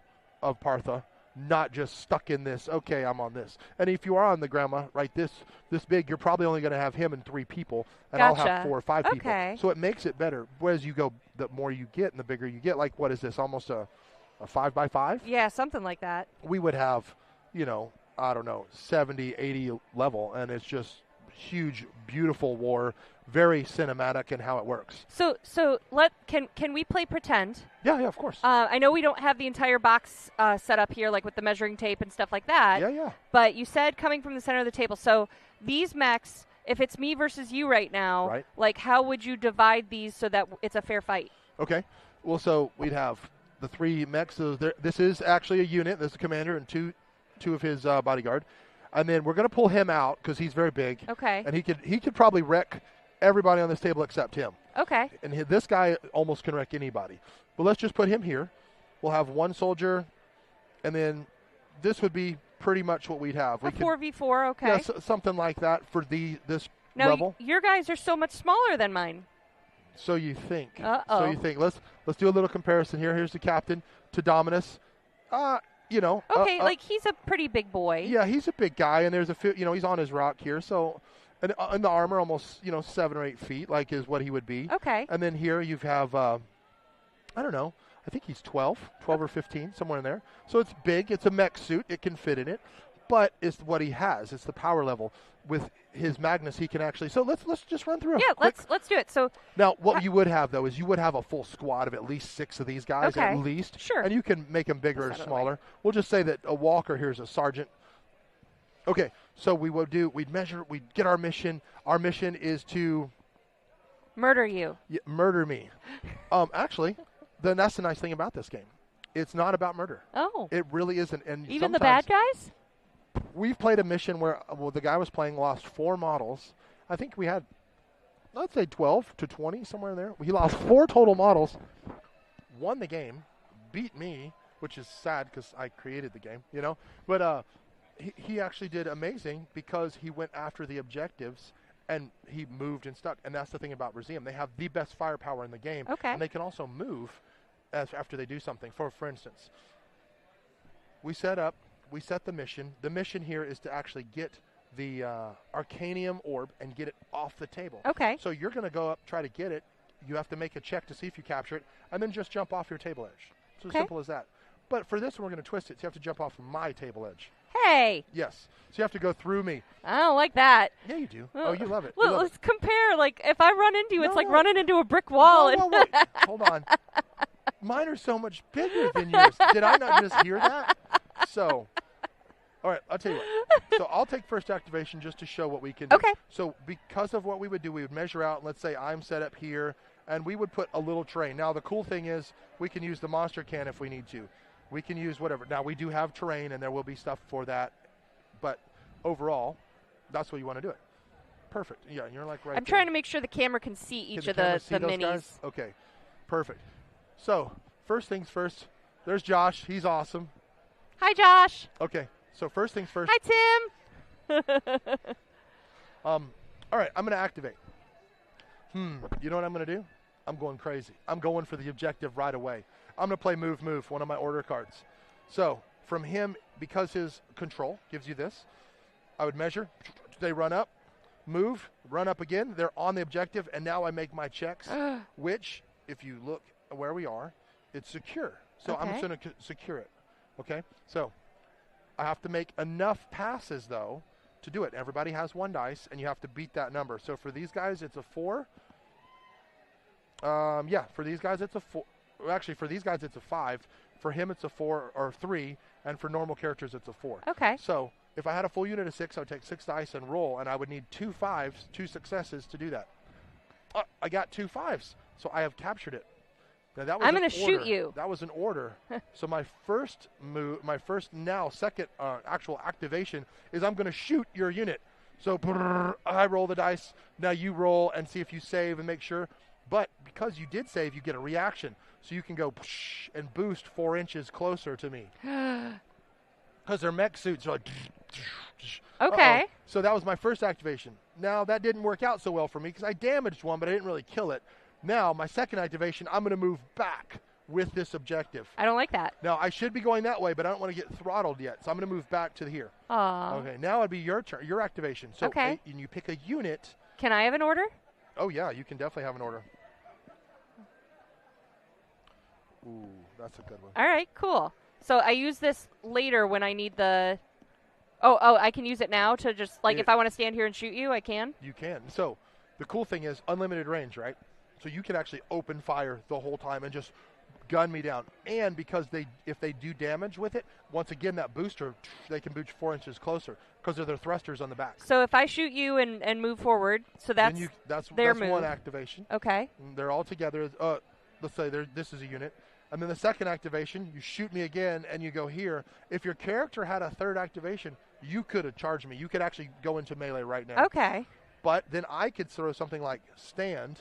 of Partha, not just stuck in this, okay, I'm on this. And if you are on the grandma, right, this big, you're probably only going to have him and 3 people, and Gotcha. I'll have 4 or 5 Okay. people. So it makes it better. Whereas you go, the more you get and the bigger you get, like, what is this, almost a 5x5? Yeah, something like that. We would have, I don't know, 70, 80 level, and it's just huge, beautiful war, very cinematic in how it works. So can we play pretend? Yeah, of course. I know we don't have the entire box set up here, like with the measuring tape and stuff like that. Yeah. But you said coming from the center of the table. So these mechs, if it's me versus you right now, right, like how would you divide these so that it's a fair fight? Okay. Well, so we'd have the 3 mechs. So this is actually a unit. This is a commander and two of his bodyguard. And then we're going to pull him out because he's very big. Okay. And he could probably wreck everybody on this table except him. Okay. And this guy almost can wreck anybody. But let's just put him here. We'll have 1 soldier, and then this would be pretty much what we'd have. 4v4, okay. Yeah, something like that for this now, level. Your guys are so much smaller than mine. So you think. Uh-oh. So you think. Let's do a little comparison here. Here's the captain to Dominus. Okay, like he's a pretty big boy. Yeah, he's a big guy, and there's he's on his rock here. So, and in the armor, almost 7 or 8 feet, like is what he would be. Okay. And then here you have, I don't know, I think he's 12 or 15, somewhere in there. So it's big. It's a mech suit. It can fit in it, but it's what he has. It's the power level. With his Magnus, he can actually. So let's just run through. Yeah, let's do it. So now, what you would have though is you would have a full squad of at least 6 of these guys, okay, at least. Sure. And you can make them bigger or smaller. We'll just say that a walker here is a sergeant. Okay, so we'd measure, we'd get our mission. Our mission is to murder you. Yeah, murder me. Actually, then that's the nice thing about this game. It's not about murder. Oh. It really isn't. And even the bad guys? We've played a mission where the guy was playing lost 4 models. I think we had, let's say 12 to 20, somewhere in there. He lost 4 total models, won the game, beat me, which is sad because I created the game, But he actually did amazing because he went after the objectives and he moved and stuck. And that's the thing about Museum. They have the best firepower in the game. Okay. And they can also move after they do something. For instance, we set the mission. The mission here is to actually get the Arcanium Orb and get it off the table. Okay. So you're going to go up, try to get it. You have to make a check to see if you capture it, and then just jump off your table edge. It's as simple as that. But for this one, we're going to twist it, so you have to jump off my table edge. Hey! Yes. So you have to go through me. I don't like that. Yeah, you do. Oh, you love it. Well, let's compare. Like, if I run into you, it's like running into a brick wall. Wait. Hold on. Mine are so much bigger than yours. Did I not just hear that? So, all right, I'll tell you what. So I'll take first activation just to show what we can do. Okay. So because of what we would do, we would measure out. Let's say I'm set up here, and we would put a little terrain. Now, the cool thing is we can use the monster can if we need to. We can use whatever. Now, we do have terrain, and there will be stuff for that. But overall, that's what you want to do it. Perfect. Yeah, you're like right I'm trying to make sure the camera can see each of the minis. Guys? Okay, perfect. So, first things first, there's Josh. He's awesome. Hi, Josh. Okay, so first things first. Hi, Tim. All right, I'm going to activate. You know what I'm going to do? I'm going crazy. I'm going for the objective right away. I'm going to play Move, one of my order cards. So, from him, because his control gives you this, I would measure. They run up, move, run up again. They're on the objective, and now I make my checks, which, if you look where we are, it's secure. So I'm just going to secure it. Okay? So I have to make enough passes, though, to do it. Everybody has one dice, and you have to beat that number. So for these guys, it's a 4. For these guys, it's a 4. Actually, for these guys, it's a 5. For him, it's a 4 or 3. And for normal characters, it's a 4. Okay. So if I had a full unit of 6, I would take 6 dice and roll, and I would need 2 5s, 2 successes to do that. I got 2 5s, so I have captured it. Now that was I'm going to shoot you. That was an order. So my first move, second actual activation is I'm going to shoot your unit. So I roll the dice. Now you roll and see if you save and make sure. But because you did save, you get a reaction. So you can go and boost 4 inches closer to me. Because their mech suits are like... Okay. So that was my first activation. Now, that didn't work out so well for me because I damaged one, but I didn't really kill it. Now, my second activation, I'm going to move back with this objective. I don't like that. Now, I should be going that way, but I don't want to get throttled yet. So I'm going to move back to here. Aww. Okay, now it'd be your turn, your activation. So and you pick a unit. Can I have an order? Oh, yeah, you can definitely have an order. Ooh, that's a good one. All right, cool. So I use this later when I need the... Oh, I can use it now to just, if I want to stand here and shoot you, I can? You can. So the cool thing is unlimited range, right? So you can actually open fire the whole time and just gun me down. And because if they do damage with it, once again, that booster, they can boost 4 inches closer because of their thrusters on the back. So if I shoot you and move forward, so that's their move. One activation. Okay. And they're all together. Let's say this is a unit. And then the second activation, you shoot me again and you go here. If your character had a third activation, you could have charged me. You could actually go into melee right now. Okay. But then I could throw something like stand,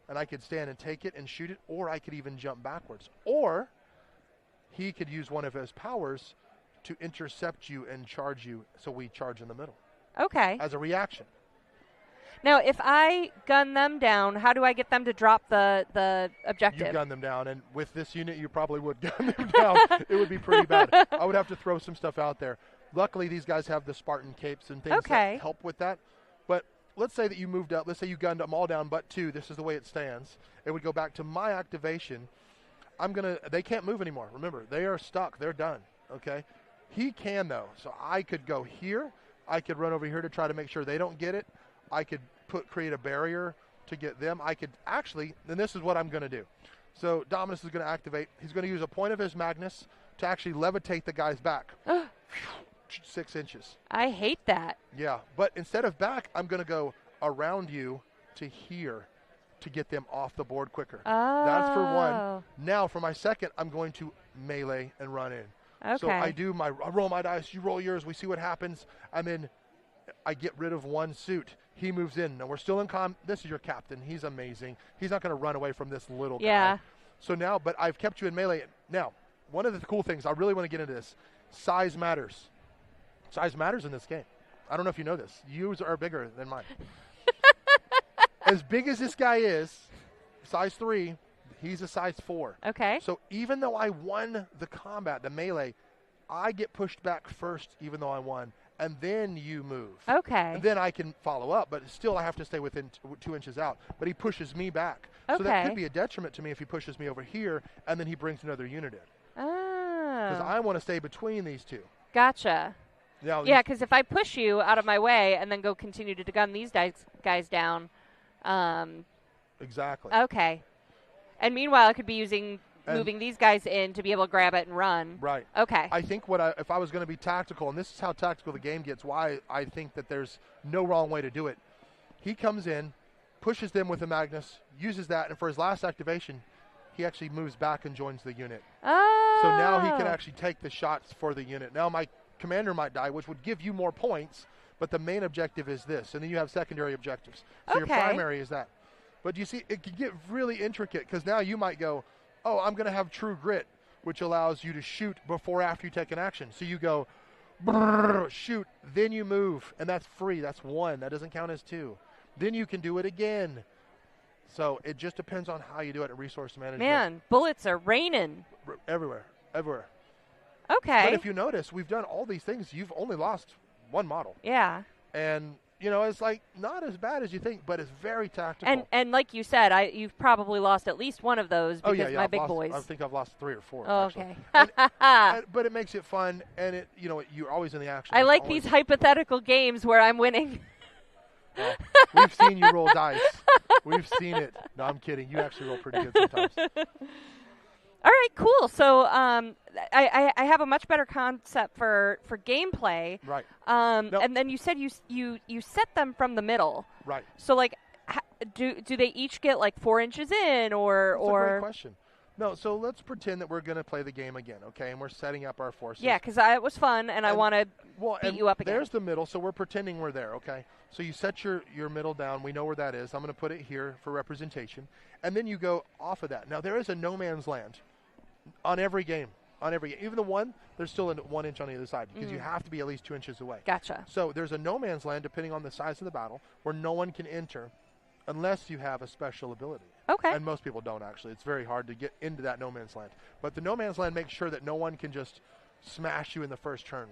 and I could stand and take it and shoot it, or I could even jump backwards. Or he could use one of his powers to intercept you and charge you, so we charge in the middle. Okay. As a reaction. Now, if I gun them down, how do I get them to drop the objective? You gun them down, and with this unit, you probably would gun them down. It would be pretty bad. I would have to throw some stuff out there. Luckily, these guys have the Spartan capes and things that help with that. But let's say that you moved up. Let's say you gunned them all down but 2. This is the way it stands. It would go back to my activation. They can't move anymore. Remember, they are stuck. They're done, okay? He can, though. So I could go here. I could run over here to try to make sure they don't get it. I could create a barrier to get them. I could actually, and this is what I'm going to do. So Dominus is going to activate. He's going to use a point of his Magnus to actually levitate the guys back. 6 inches. I hate that. Yeah, but instead of back, I'm going to go around you to here to get them off the board quicker. Oh. That's for one. Now for my second, I'm going to melee and run in. Okay. So I roll my dice, you roll yours, we see what happens, and then I get rid of one suit. He moves in. Now we're still in this is your captain. He's amazing. He's not going to run away from this little guy. So now, but I've kept you in melee. Now, one of the cool things, I really want to get into this, size matters. Size matters in this game. I don't know if you know this. Yours are bigger than mine. As big as this guy is, size 3, he's a size 4. Okay. So even though I won the combat, the melee, I get pushed back first even though I won. and then you move. Okay. And then I can follow up, but still I have to stay within 2 inches out. But he pushes me back. Okay. So that could be a detriment to me if he pushes me over here, and then he brings another unit in. Oh. Because I want to stay between these two. Gotcha. Now, yeah, because if I push you out of my way and then go continue to gun these guys down. Exactly. Okay. And meanwhile, I could be moving these guys in to be able to grab it and run. Right. Okay. I think if I was going to be tactical, and this is how tactical the game gets, why I think that there's no wrong way to do it. He comes in, pushes them with a Magnus, uses that, and for his last activation, he actually moves back and joins the unit. Oh. So now he can actually take the shots for the unit. Now my commander might die, which would give you more points, but the main objective is this, and then you have secondary objectives. So your primary is that. But you see, it can get really intricate, because now you might go, oh, I'm going to have true grit, which allows you to shoot before after you take an action. So you go, shoot, then you move, and that's free. That's 1. That doesn't count as 2. Then you can do it again. So it just depends on how you do it at resource management. Man, bullets are raining. Everywhere. Okay. But if you notice, we've done all these things. You've only lost 1 model. Yeah. And, it's like not as bad as you think, but it's very tactical. And like you said, you've probably lost at least one of those because my big boys. I think I've lost 3 or 4. Oh, okay. But it makes it fun, and you're always in the action. I like these hypothetical games where I'm winning. Well, we've seen you roll dice. We've seen it. No, I'm kidding. You actually roll pretty good sometimes. All right, cool. So I have a much better concept for gameplay. Right. And then you said you set them from the middle. Right. So like, do they each get like 4 inches in or? That's a great question. No, so let's pretend that we're going to play the game again, okay? And we're setting up our forces. Yeah, because it was fun, and I want to beat you up again. There's the middle, so we're pretending we're there, okay? So you set your middle down. We know where that is. I'm going to put it here for representation. And then you go off of that. Now, there is a no man's land on every game. Even the one, there's still a 1 inch on the other side because you have to be at least 2 inches away. Gotcha. So there's a no man's land, depending on the size of the battle, where no one can enter unless you have a special ability. Okay. And most people don't, actually. It's very hard to get into that no man's land. But the no man's land makes sure that no one can just smash you in the first turn.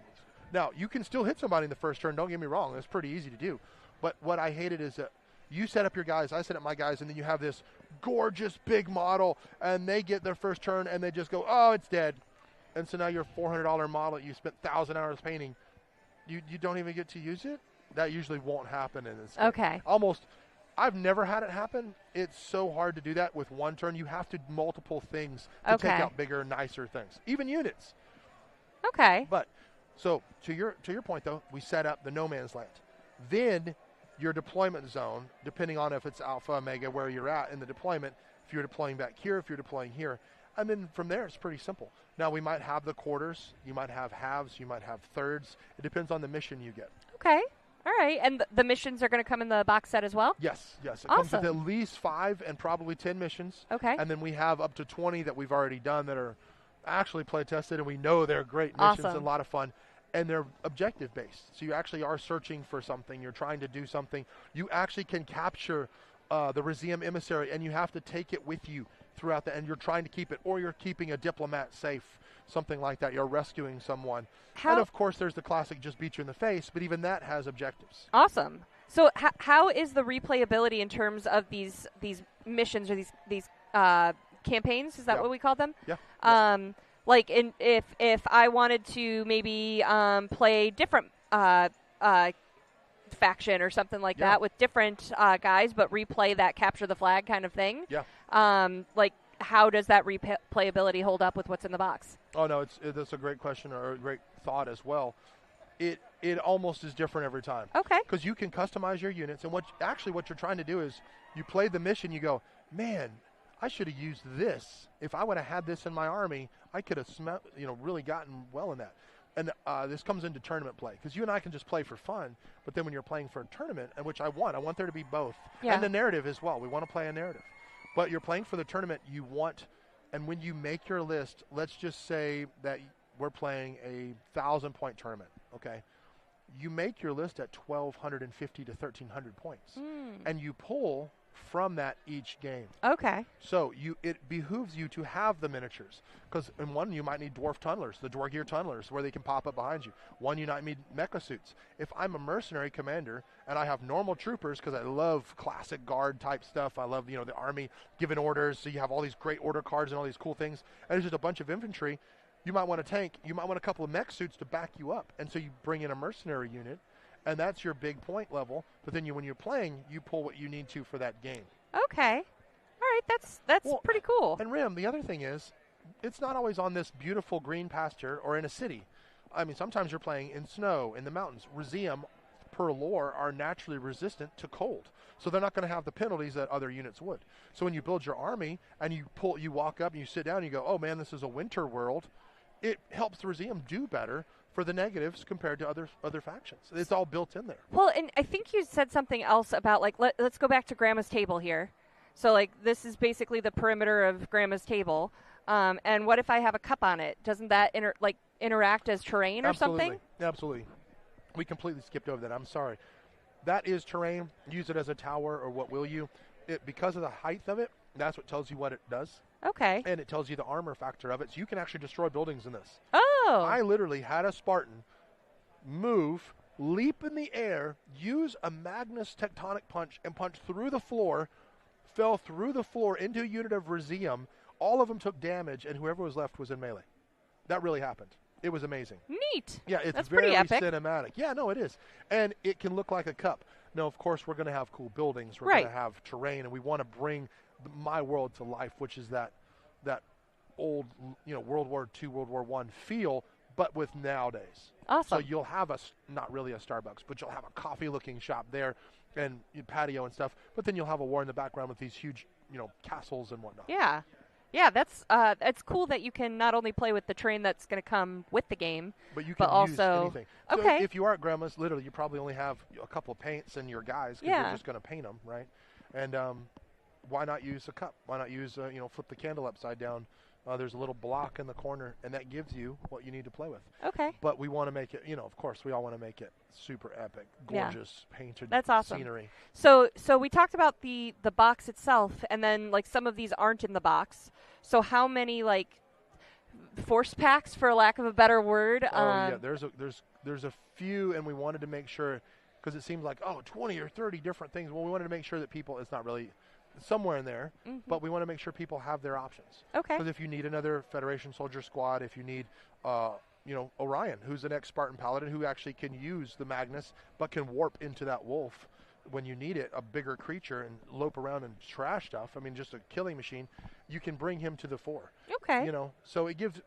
Now, you can still hit somebody in the first turn. Don't get me wrong. It's pretty easy to do. But what I hated is that you set up your guys, I set up my guys, and then you have this gorgeous big model, and they get their first turn, and they just go, oh, it's dead. And so now your $400 model that you spent 1,000 hours painting, you don't even get to use it? That usually won't happen in this game. Okay. I've never had it happen. It's so hard to do that with one turn. You have to do multiple things to take out bigger, nicer things, even units. Okay. But so to your point though, we set up the no man's land. Then your deployment zone, depending on if it's alpha, omega, where you're at in the deployment, if you're deploying back here, if you're deploying here, and then from there it's pretty simple. Now we might have the quarters, you might have halves, you might have thirds. It depends on the mission you get. Okay. All right, and the missions are going to come in the box set as well? Yes. It awesome. comes with at least 5 and probably 10 missions. Okay. And then we have up to 20 that we've already done that are actually play tested, and we know they're great missions and a lot of fun. And they're objective based. So you actually are searching for something. You're trying to do something. You actually can capture the Reseum emissary, and you have to take it with you throughout and you're trying to keep it, or you're keeping a diplomat safe. Something like that. You're rescuing someone. And of course, there's the classic just beat you in the face, but even that has objectives. Awesome. So how is the replayability in terms of these missions or these campaigns? Is that what we call them? Yeah. Like if I wanted to maybe play different faction or something like that with different guys, but replay that capture the flag kind of thing. Yeah. Like, how does that replayability hold up with what's in the box? Oh, no, that's a great question or a great thought as well. It almost is different every time. Okay. Because you can customize your units, and what you're trying to do is you play the mission, you go, man, I should have used this. If I would have had this in my army, I could have really gotten well in that. And this comes into tournament play, because you and I can just play for fun, but then when you're playing for a tournament, and which I want there to be both. Yeah. And the narrative as well. We want to play a narrative. But you're playing for the tournament, and when you make your list, let's just say that we're playing a 1,000-point tournament, okay? You make your list at 1,250 to 1,300 points. And you pull from that each game. Okay. So it behooves you to have the miniatures, because in one you might need dwarf tunnelers, the Dwargear tunnelers, where they can pop up behind you. One you might need mecha suits. If I'm a mercenary commander and I have normal troopers, because I love classic guard type stuff, I love the army giving orders, so you have all these great order cards and all these cool things, and there's just a bunch of infantry. You might want a tank. You might want a couple of mech suits to back you up, and so you bring in a mercenary unit. And that's your big point level. But then when you're playing, you pull what you need to for that game. Okay. All right. That's pretty cool. And Rim, the other thing is, it's not always on this beautiful green pasture or in a city. I mean, sometimes you're playing in snow, in the mountains. Reseum, per lore, are naturally resistant to cold. So they're not going to have the penalties that other units would. So when you build your army and you walk up and you sit down and you go, oh man, this is a winter world, it helps the Reseum do better for the negatives compared to other factions. It's all built in there. Well, and I think you said something else about, like, let's go back to Grandma's table here. So, like, this is basically the perimeter of Grandma's table. And what if I have a cup on it? Doesn't that interact as terrain or something? Absolutely. We completely skipped over that. I'm sorry. That is terrain. Use it as a tower or what will you. Because of the height of it, that's what tells you what it does. Okay. And it tells you the armor factor of it, so you can actually destroy buildings in this. Oh. I literally had a Spartan move, leap in the air, use a Magnus tectonic punch, and punch through the floor, fell through the floor into a unit of Reseum. All of them took damage, and whoever was left was in melee. That really happened. It was amazing. Neat. Yeah, it's That's very pretty epic. cinematic. Yeah, no, it is. And it can look like a cup. Now, of course, we're going to have cool buildings. We're Right. going to have terrain, and we want to bring my world to life, which is that old, World War II, World War I feel, but with nowadays. Awesome. So you'll have not really a Starbucks, but you'll have a coffee-looking shop there and patio and stuff. But then you'll have a war in the background with these huge, castles and whatnot. Yeah. Yeah, that's cool that you can not only play with the terrain that's going to come with the game, but you can use also anything. So okay. if you are at Grandma's, literally, you probably only have a couple of paints and your guys because you're just going to paint them, right? And why not use a cup? Why not use, flip the candle upside down? There's a little block in the corner, and that gives you what you need to play with. Okay. But we want to make it, of course, we all want to make it super epic, gorgeous, painted That's awesome. scenery. So we talked about the box itself, and then, like, some of these aren't in the box. So how many, like, force packs, for lack of a better word? Yeah, there's a few, and we wanted to make sure, because it seems like, 20 or 30 different things. Well, we wanted to make sure that people, it's not really somewhere in there, but we want to make sure people have their options. Okay. Because if you need another Federation soldier squad, if you need, Orion, who's an ex-Spartan paladin who actually can use the Magnus, but can warp into that wolf when you need it, a bigger creature, and lope around and trash stuff. I mean, just a killing machine. You can bring him to the fore. Okay. So it gives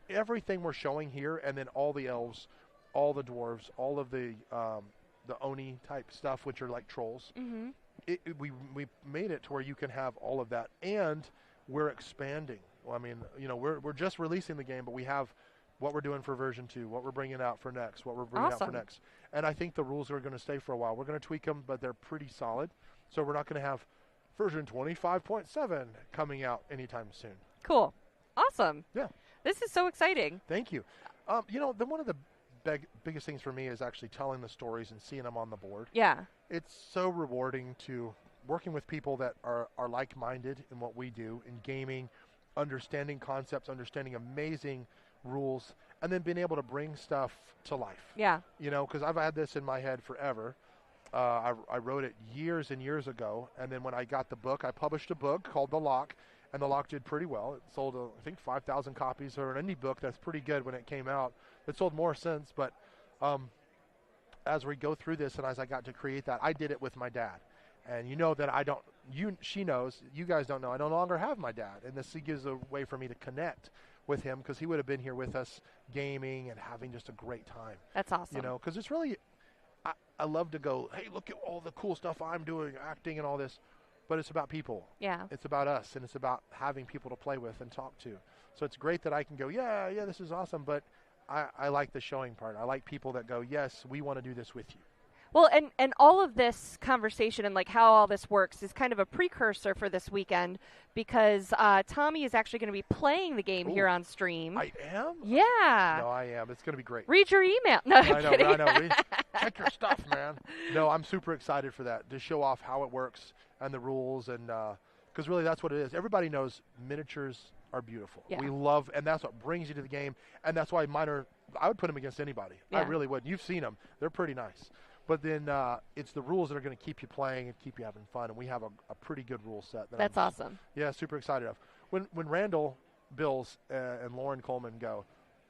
everything we're showing here, and then all the elves, all the dwarves, all of the Oni type stuff, which are like trolls. Mm-hmm. We made it to where you can have all of that, and we're expanding. Well, I mean, we're just releasing the game, but we have what we're doing for version 2, what we're bringing out for next, what we're bringing out for next. And I think the rules are going to stay for a while. We're going to tweak them, but they're pretty solid. So we're not going to have version 25.7 coming out anytime soon. Cool. Awesome. Yeah. This is so exciting. Thank you. One of the biggest things for me is actually telling the stories and seeing them on the board. Yeah. It's so rewarding to working with people that are like-minded in what we do in gaming, understanding concepts, understanding amazing rules, and then being able to bring stuff to life. Yeah. Because I've had this in my head forever. I wrote it years and years ago, and then when I got the book, I published a book called The Lock, and The Lock did pretty well. It sold, I think, 5,000 copies, or an indie book that's pretty good when it came out. It sold more since, but as we go through this and as I got to create that, I did it with my dad. And that she knows, you guys don't know, I no longer have my dad. And this gives a way for me to connect with him, because he would have been here with us gaming and having just a great time. That's awesome. Because it's really, I love to go, hey, look at all the cool stuff I'm doing, acting and all this. But it's about people. Yeah. It's about us, and it's about having people to play with and talk to. So it's great that I can go, yeah, this is awesome, but I like the showing part. I like people that go, yes, we want to do this with you. Well, and all of this conversation and like how all this works is kind of a precursor for this weekend because Tommy is actually going to be playing the game here on stream. I am? Yeah. No, I am. It's going to be great. Read your email. No, I'm kidding. I know. Check your stuff, man. No, I'm super excited for that, to show off how it works and the rules, and because really that's what it is. Everybody knows miniatures are beautiful. Yeah. We love, and that's what brings you to the game, and that's why mine are, I would put them against anybody. Yeah. I really would. You've seen them. They're pretty nice. But then it's the rules that are going to keep you playing and keep you having fun, and we have a pretty good rule set. That's awesome. Yeah, super excited of. When Randall Bills and Lauren Coleman go,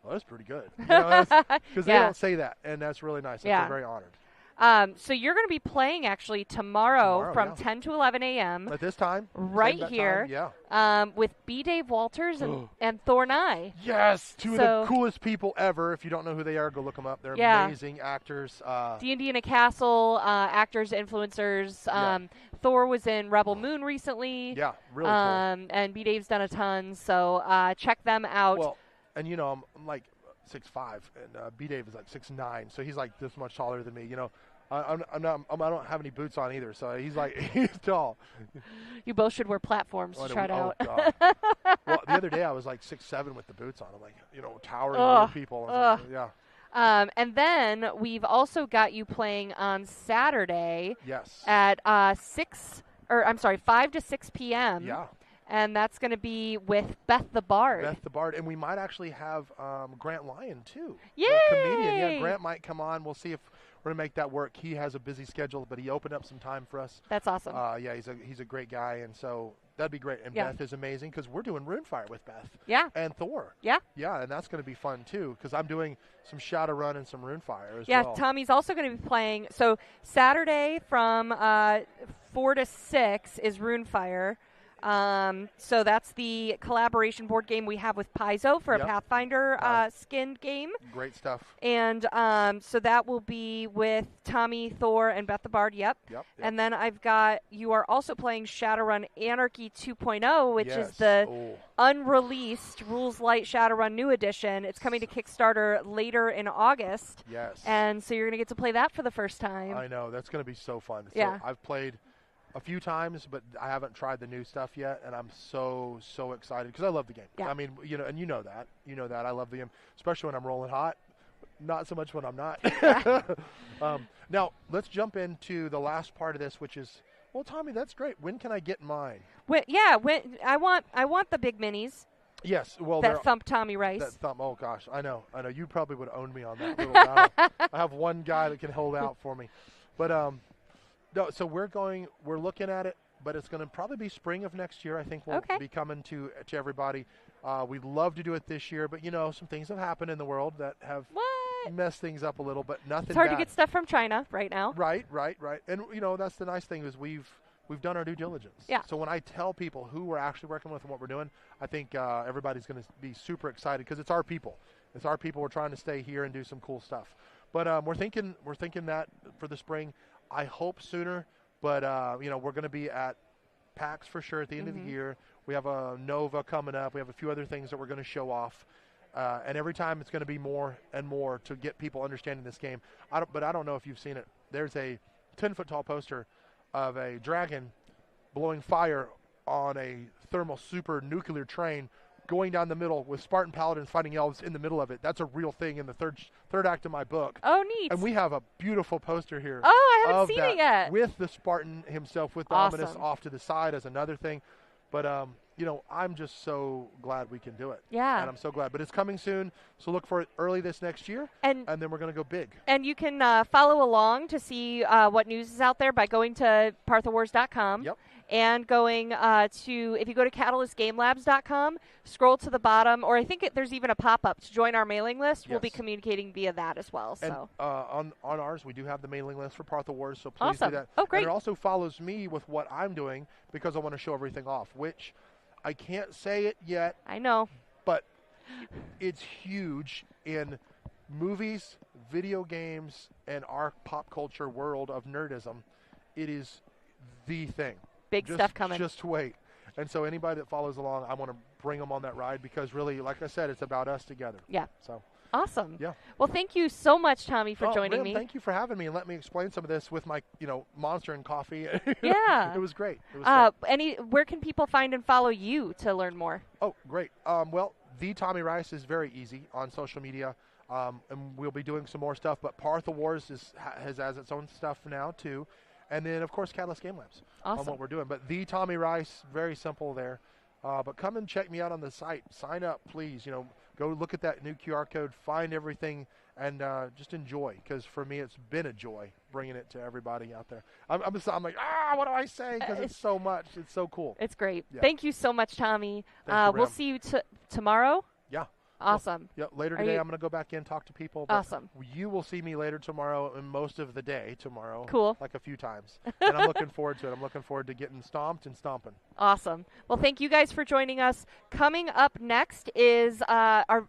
oh, that's pretty good. Because they don't say that, and that's really nice. I feel very honored. So you're going to be playing actually tomorrow from 10 to 11 a.m. At this time? Right here. With B. Dave Walters and Thor Nye. Yes, two of the coolest people ever. If you don't know who they are, go look them up. They're amazing actors. D&D in a Castle, actors, influencers. Thor was in Rebel Moon recently. Yeah, really cool. And B. Dave's done a ton, so check them out. Well, and I'm like 6'5", and B. Dave is like 6'9", so he's like this much taller than me. I don't have any boots on either, so he's tall. You both should wear platforms to try it out. God. Well, the other day I was like 6'7" with the boots on. I'm like, towering over people. Yeah. And then we've also got you playing on Saturday. Yes. At 5 to 6 p.m. Yeah. And that's going to be with Beth the Bard. Beth the Bard. And we might actually have Grant Lyon, too. Yay! The comedian. Yeah, Grant might come on. We'll see if we're going to make that work. He has a busy schedule, but he opened up some time for us. That's awesome. Yeah, he's a great guy, and so that'd be great. And Beth is amazing because we're doing Runefire with Beth. Yeah. And Thor. Yeah. Yeah, and that's going to be fun, too, because I'm doing some Shadowrun and some Runefire as well. Yeah, Tommy's also going to be playing. So Saturday from 4 to 6 is Runefire. So that's the collaboration board game we have with Paizo for a Pathfinder skinned game. Great stuff. And so that will be with Tommy, Thor, and Beth the Bard. Yep. And then you are also playing Shadowrun Anarchy 2.0, which is the unreleased Rules Light Shadowrun New Edition. It's coming to Kickstarter later in August. Yes. And so you're going to get to play that for the first time. I know. That's going to be so fun. Yeah. So I've played a few times, but I haven't tried the new stuff yet, and I'm so excited because I love the game. Yeah. I mean, and you know that I love the game, especially when I'm rolling hot. Not so much when I'm not. Now let's jump into the last part of this, which is, well, Tommy, that's great. When can I get mine? When I want the big minis. Yes, well, that thump Tommy Rice. That thump. Oh gosh, I know. You probably would own me on that little battle. I have one guy that can hold out for me, but no, so we're looking at it, but it's going to probably be spring of next year. I think we'll be coming to everybody. We'd love to do it this year, but some things have happened in the world that have messed things up a little, but nothing. It's hard bad. to get stuff from China right now. Right. And that's the nice thing is we've done our due diligence. Yeah. So when I tell people who we're actually working with and what we're doing, I think everybody's going to be super excited because it's our people. It's our people. We're trying to stay here and do some cool stuff. But we're thinking that for the spring. I hope sooner, but we're going to be at PAX for sure at the end of the year. We have a Nova coming up. We have a few other things that we're going to show off, and every time it's going to be more and more to get people understanding this game. But I don't know if you've seen it. There's a 10-foot tall poster of a dragon blowing fire on a thermal super nuclear train going down the middle with Spartan paladins fighting elves in the middle of it. That's a real thing in the third act of my book. Oh, neat. And we have a beautiful poster here. Oh, I haven't seen it yet. With the Spartan himself, with Dominus off to the side as another thing. But, I'm just so glad we can do it. Yeah. And I'm so glad. But it's coming soon, so look for it early this next year, and then we're going to go big. And you can follow along to see what news is out there by going to parthowars.com. Yep. And going if you go to catalystgamelabs.com, scroll to the bottom, or I think there's even a pop-up to join our mailing list. Yes. We'll be communicating via that as well. So on ours, we do have the mailing list for Parth of Wars, so please do that. Oh, great. And it also follows me with what I'm doing because I want to show everything off, which I can't say it yet. I know. But it's huge in movies, video games, and our pop culture world of nerdism. It is the thing. Big stuff coming. Just wait. And so anybody that follows along, I want to bring them on that ride because really, like I said, it's about us together. Yeah. So Awesome. Yeah. Well, thank you so much, Tommy, for joining me. Thank you for having me and let me explain some of this with my, monster and coffee. Yeah. It was great. It was great. Where can people find and follow you to learn more? Oh, great. Well, the Tommy Rice is very easy on social media, and we'll be doing some more stuff. But Partha Wars has its own stuff now too, and then of course Catalyst Game Labs on what we're doing. But the Tommy Rice, very simple there. But come and check me out on the site. Sign up, please. Go look at that new QR code, find everything, and just enjoy. Because for me, it's been a joy bringing it to everybody out there. I'm like, what do I say? Because it's so much. It's so cool. It's great. Yeah. Thank you so much, Tommy. Thank you, we'll see you tomorrow. Yeah. Awesome. Yeah. Later today, I'm going to go back in, talk to people. Awesome. You will see me later tomorrow and most of the day tomorrow. Cool. Like a few times. And I'm looking forward to it. I'm looking forward to getting stomped and stomping. Awesome. Well, thank you guys for joining us. Coming up next is our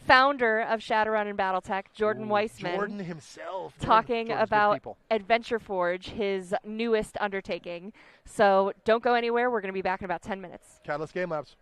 founder of Shadowrun and BattleTech, Jordan Weissman. Jordan himself. Talking about Adventure Forge, his newest undertaking. So don't go anywhere. We're going to be back in about 10 minutes. Catalyst Game Labs.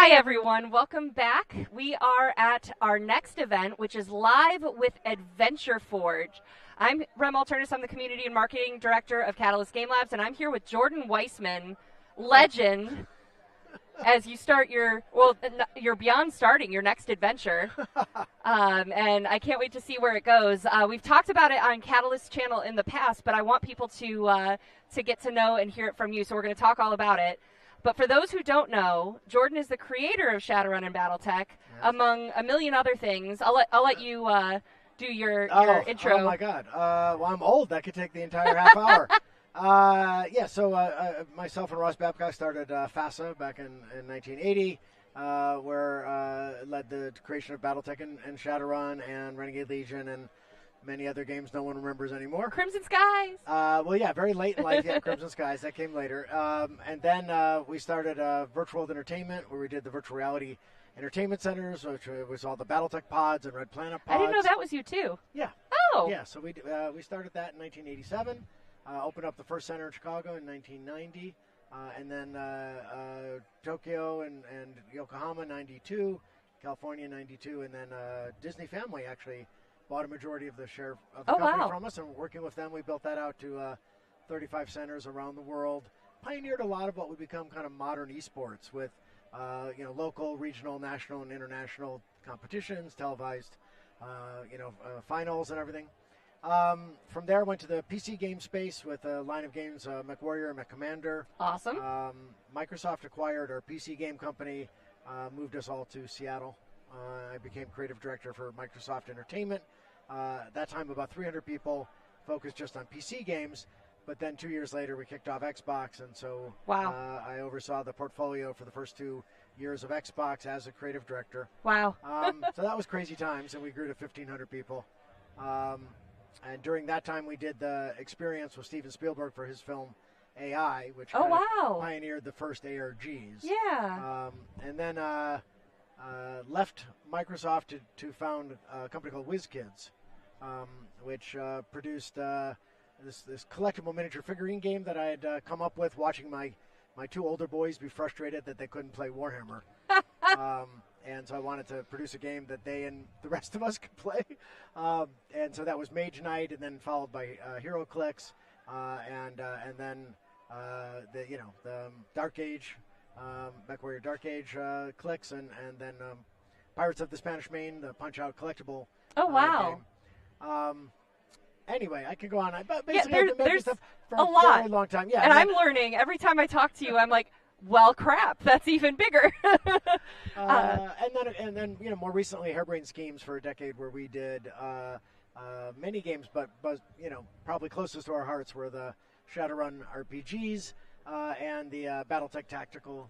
Hi, everyone. Welcome back. We are at our next event, which is Live with Adventure Forge. I'm Rem Alternus. I'm the Community and Marketing Director of Catalyst Game Labs, and I'm here with Jordan Weissman, legend, as you start you're beyond starting your next adventure. And I can't wait to see where it goes. We've talked about it on Catalyst channel in the past, but I want people to get to know and hear it from you, so we're going to talk all about it. But for those who don't know, Jordan is the creator of Shadowrun and BattleTech, among a million other things. I'll let you do your intro. Oh my God! Well, I'm old. That could take the entire half hour. Myself and Ross Babcock started FASA back in 1980, where led the creation of BattleTech and Shadowrun and Renegade Legion and many other games no one remembers anymore. Crimson Skies. Very late in life. Yeah, Crimson Skies. That came later. And then we started Virtual World Entertainment, where we did the virtual reality entertainment centers, which was all the BattleTech pods and Red Planet pods. I didn't know that was you too. Yeah. Oh. Yeah. So we started that in 1987. Opened up the first center in Chicago in 1990, and then Tokyo and Yokohama 92, California 92, and then Disney Family actually bought a majority of the share of the company from us, and working with them, we built that out to 35 centers around the world. Pioneered a lot of what would become kind of modern esports with local, regional, national, and international competitions, televised, finals and everything. From there, went to the PC game space with a line of games, MechWarrior and MechCommander. Awesome. Microsoft acquired our PC game company, moved us all to Seattle. I became creative director for Microsoft Entertainment. That time, about 300 people, focused just on PC games. But then 2 years later, we kicked off Xbox, and so I oversaw the portfolio for the first 2 years of Xbox as a creative director. Wow. So that was crazy times, and we grew to 1,500 people. And during that time, we did the experience with Steven Spielberg for his film AI, which pioneered the first ARGs. Yeah. And then left Microsoft to found a company called WizKids, which produced this collectible miniature figurine game that I had come up with watching my 2 older boys be frustrated that they couldn't play Warhammer. And so I wanted to produce a game that they and the rest of us could play. And so that was Mage Knight, and then followed by Hero Clicks, and then the Dark Age, MechWarrior Dark Age Clicks, and then Pirates of the Spanish Main, the Punch-Out collectible game. Anyway, I can go on. But basically, there's stuff for a lot. very long time. Yeah, and I'm learning every time I talk to you. I'm like, well, crap, that's even bigger. And then more recently, Harebrained Schemes for a decade, where we did many games, but probably closest to our hearts were the Shadowrun RPGs and the BattleTech tactical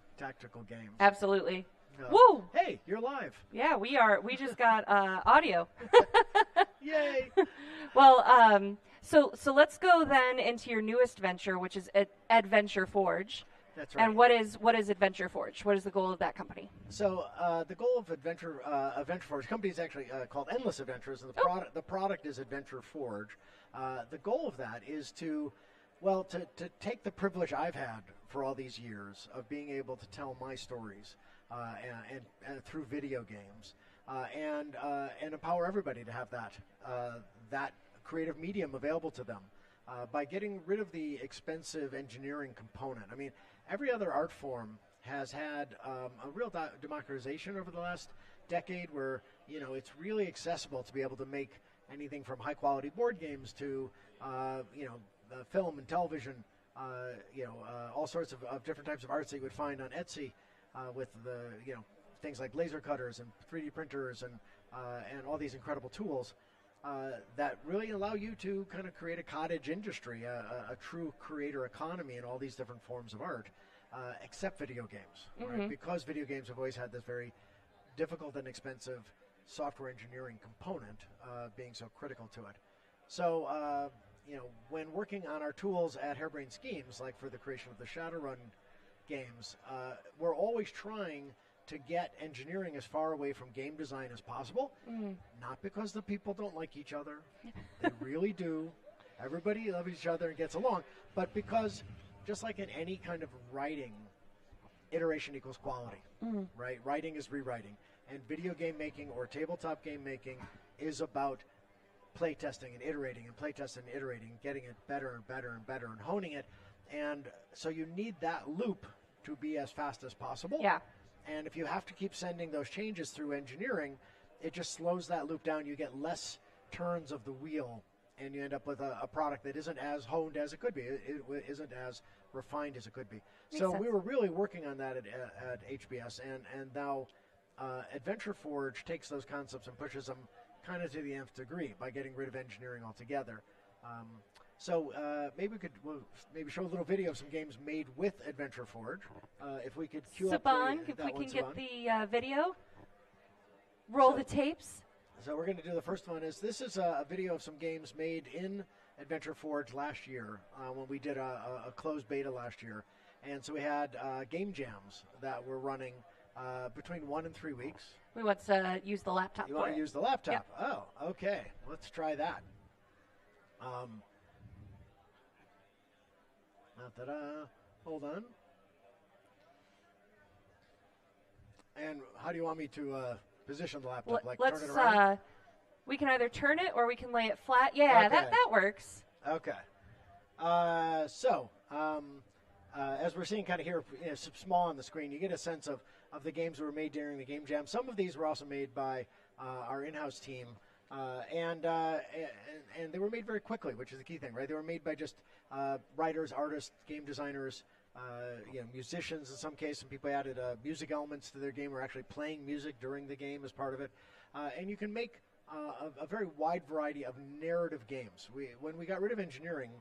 games. Absolutely. Woo! Hey, you're live. Yeah, we are. We just got audio. Yay! Well, so let's go then into your newest venture, which is Adventure Forge. That's right. And what is Adventure Forge? What is the goal of that company? So the goal of Adventure Forge company is actually called Endless Adventures, and the product is Adventure Forge. The goal of that is to take the privilege I've had for all these years of being able to tell my stories and through video games, and empower everybody to have that creative medium available to them by getting rid of the expensive engineering component. I mean, every other art form has had a real democratization over the last decade, where it's really accessible to be able to make anything from high quality board games to film and television, all sorts of different types of arts that you would find on Etsy with the things like laser cutters and 3D printers and all these incredible tools that really allow you to kind of create a cottage industry, a true creator economy in all these different forms of art, except video games, right? Because video games have always had this very difficult and expensive software engineering component being so critical to it. So, when working on our tools at Harebrained Schemes, like for the creation of the Shadowrun games, we're always trying to get engineering as far away from game design as possible. Not because the people don't like each other. They really do. Everybody loves each other and gets along. But because, just like in any kind of writing, iteration equals quality, right? Writing is rewriting. And video game making or tabletop game making is about playtesting and iterating and playtesting and iterating, getting it better and better and better and honing it. And so you need that loop to be as fast as possible. Yeah. And if you have to keep sending those changes through engineering, it just slows that loop down. You get less turns of the wheel, and you end up with a product that isn't as honed as it could be. It isn't as refined as it could be. Makes so sense. we were really working on that at HBS, and now Adventure Forge takes those concepts and pushes them kind of to the nth degree by getting rid of engineering altogether. So maybe we'll maybe show a little video of some games made with Adventure Forge. If we could cue up if we can get the video, roll the tapes. So we're going to do the first one. This is a video of some games made in Adventure Forge last year when we did a closed beta last year. And so we had game jams that were running between 1 and 3 weeks. We want to use the laptop. You want to use the laptop? Yep. Oh, okay. Let's try that. Hold on. And how do you want me to position the laptop? Turn it around? We can either turn it or we can lay it flat. Yeah, Okay. that works. Okay. As we're seeing kind of here, small on the screen, you get a sense of the games that were made during the game jam. Some of these were also made by our in-house team, and they were made very quickly, which is the key thing, right? They were made by just writers, artists, game designers, musicians in some cases. Some people added music elements to their game, or actually playing music during the game as part of it. And you can make a very wide variety of narrative games. When we got rid of engineering,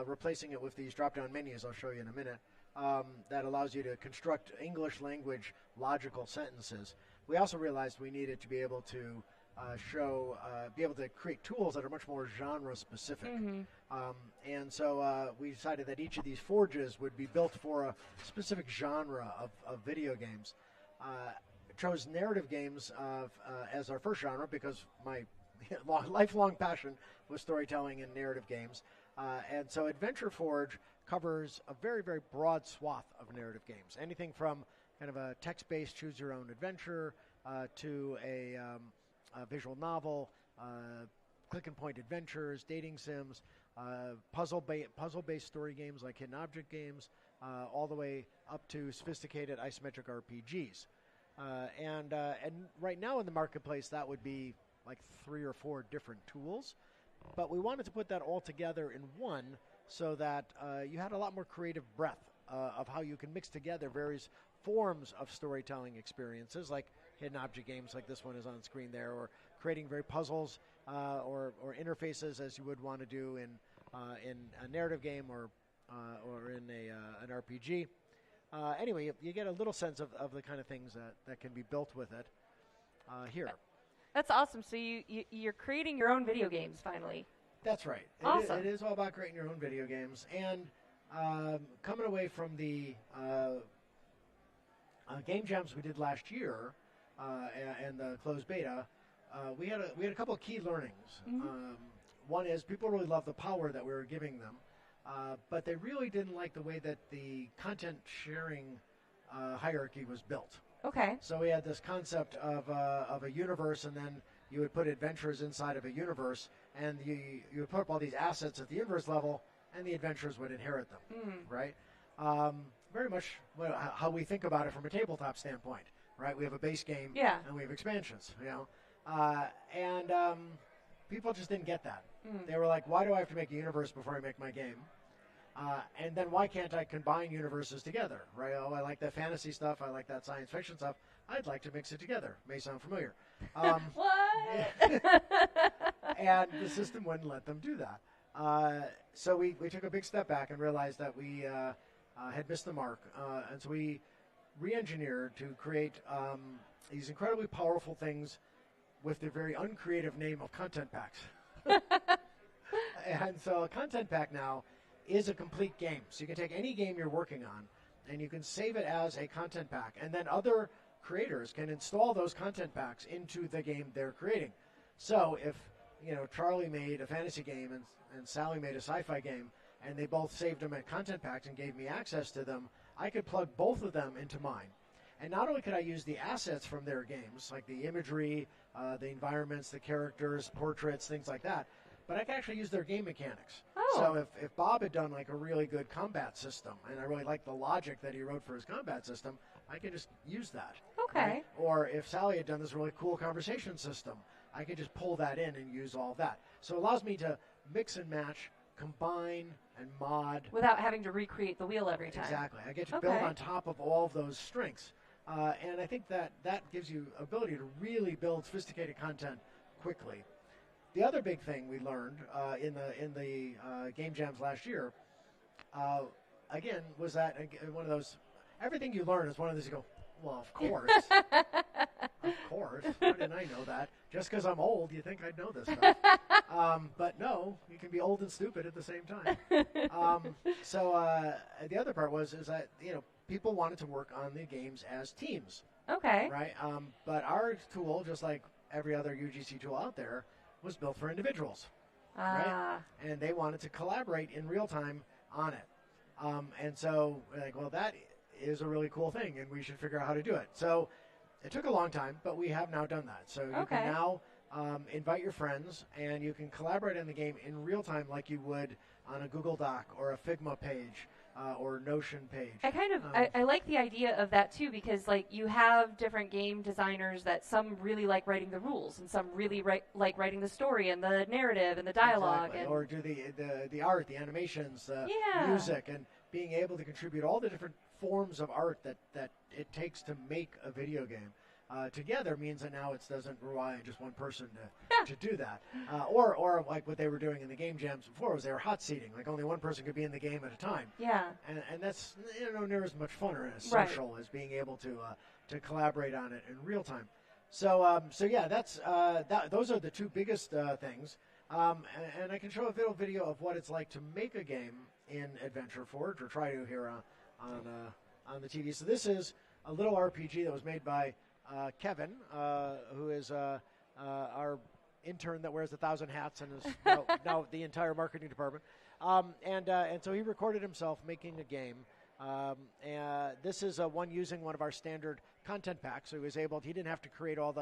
replacing it with these drop-down menus I'll show you in a minute, that allows you to construct English language logical sentences. We also realized we needed to be able to be able to create tools that are much more genre specific. And so we decided that each of these forges would be built for a specific genre of video games. Chose narrative games as our first genre because my lifelong passion was storytelling and narrative games. And so Adventure Forge covers a very, very broad swath of narrative games. Anything from kind of a text-based choose-your-own adventure to a visual novel, click-and-point adventures, dating sims, puzzle-based story games like hidden object games, all the way up to sophisticated isometric RPGs. And right now in the marketplace, that would be like 3 or 4 different tools. But we wanted to put that all together in one so that you had a lot more creative breadth of how you can mix together various forms of storytelling experiences, like hidden object games like this one is on screen there, or creating very puzzles or interfaces as you would want to do in a narrative game or in an RPG. Anyway, you get a little sense of the kind of things that can be built with it here. That's awesome. So you're creating your own video games finally. That's right. Awesome. It is all about creating your own video games. And coming away from the game jams we did last year and the closed beta, we had a couple of key learnings. One is people really love the power that we were giving them. But they really didn't like the way that the content sharing hierarchy was built. Okay. So we had this concept of a universe, and then you would put adventurers inside of a universe, and you would put up all these assets at the universe level, and the adventurers would inherit them, right? Very much how we think about it from a tabletop standpoint, right? We have a base game, and we have expansions, and people just didn't get that. They were like, why do I have to make a universe before I make my game? And then why can't I combine universes together, right? Oh, I like that fantasy stuff. I like that science fiction stuff. I'd like to mix it together. May sound familiar. What? And the system wouldn't let them do that. So we took a big step back and realized that we had missed the mark. And so we re-engineered to create these incredibly powerful things with the very uncreative name of content packs. And so a content pack now is a complete game. So you can take any game you're working on and you can save it as a content pack. And then other creators can install those content packs into the game they're creating. So if Charlie made a fantasy game and Sally made a sci-fi game, and they both saved them at content packs and gave me access to them, I could plug both of them into mine. And not only could I use the assets from their games, like the imagery, the environments, the characters, portraits, things like that, but I could actually use their game mechanics. Oh. So if Bob had done like a really good combat system, and I really liked the logic that he wrote for his combat system, I could just use that. Okay. Right? Or if Sally had done this really cool conversation system, I could just pull that in and use all of that. So it allows me to mix and match, combine, and mod. Without having to recreate the wheel every time. Exactly. I get to build on top of all of those strengths. And I think that gives you ability to really build sophisticated content quickly. The other big thing we learned in the game jams last year, again, was that one of those, everything you learn is one of those you go, well, of course. Of course. How didn't I know that? Just because I'm old, you think I'd know this stuff. But no, you can be old and stupid at the same time. So the other part is that, people wanted to work on the games as teams. Okay. Right? But our tool, just like every other UGC tool out there, was built for individuals. Right? And they wanted to collaborate in real time on it. And so, like, well, that is a really cool thing, and we should figure out how to do it. So it took a long time, but we have now done that. So you can now invite your friends, and you can collaborate on the game in real time like you would on a Google Doc or a Figma page or Notion page. I like the idea of that too, because like you have different game designers that some really like writing the rules, and some really like writing the story and the narrative and the dialogue. Exactly. Or do the art, the animations, the music, and being able to contribute all the different forms of art that it takes to make a video game. Together means that now it doesn't rely on just one person to do that. Or like what they were doing in the game jams before was they were hot seating. Like only one person could be in the game at a time. Yeah. And that's near as much fun or as social as being able to collaborate on it in real time. So yeah, that's those are the two biggest things. And I can show a little video of what it's like to make a game in Adventure Forge, or try to here on the TV. So this is a little RPG that was made by Kevin, who is our intern that wears 1,000 hats and is now the entire marketing department. And so he recorded himself making a game. And this is one using one of our standard content packs. So he didn't have to create all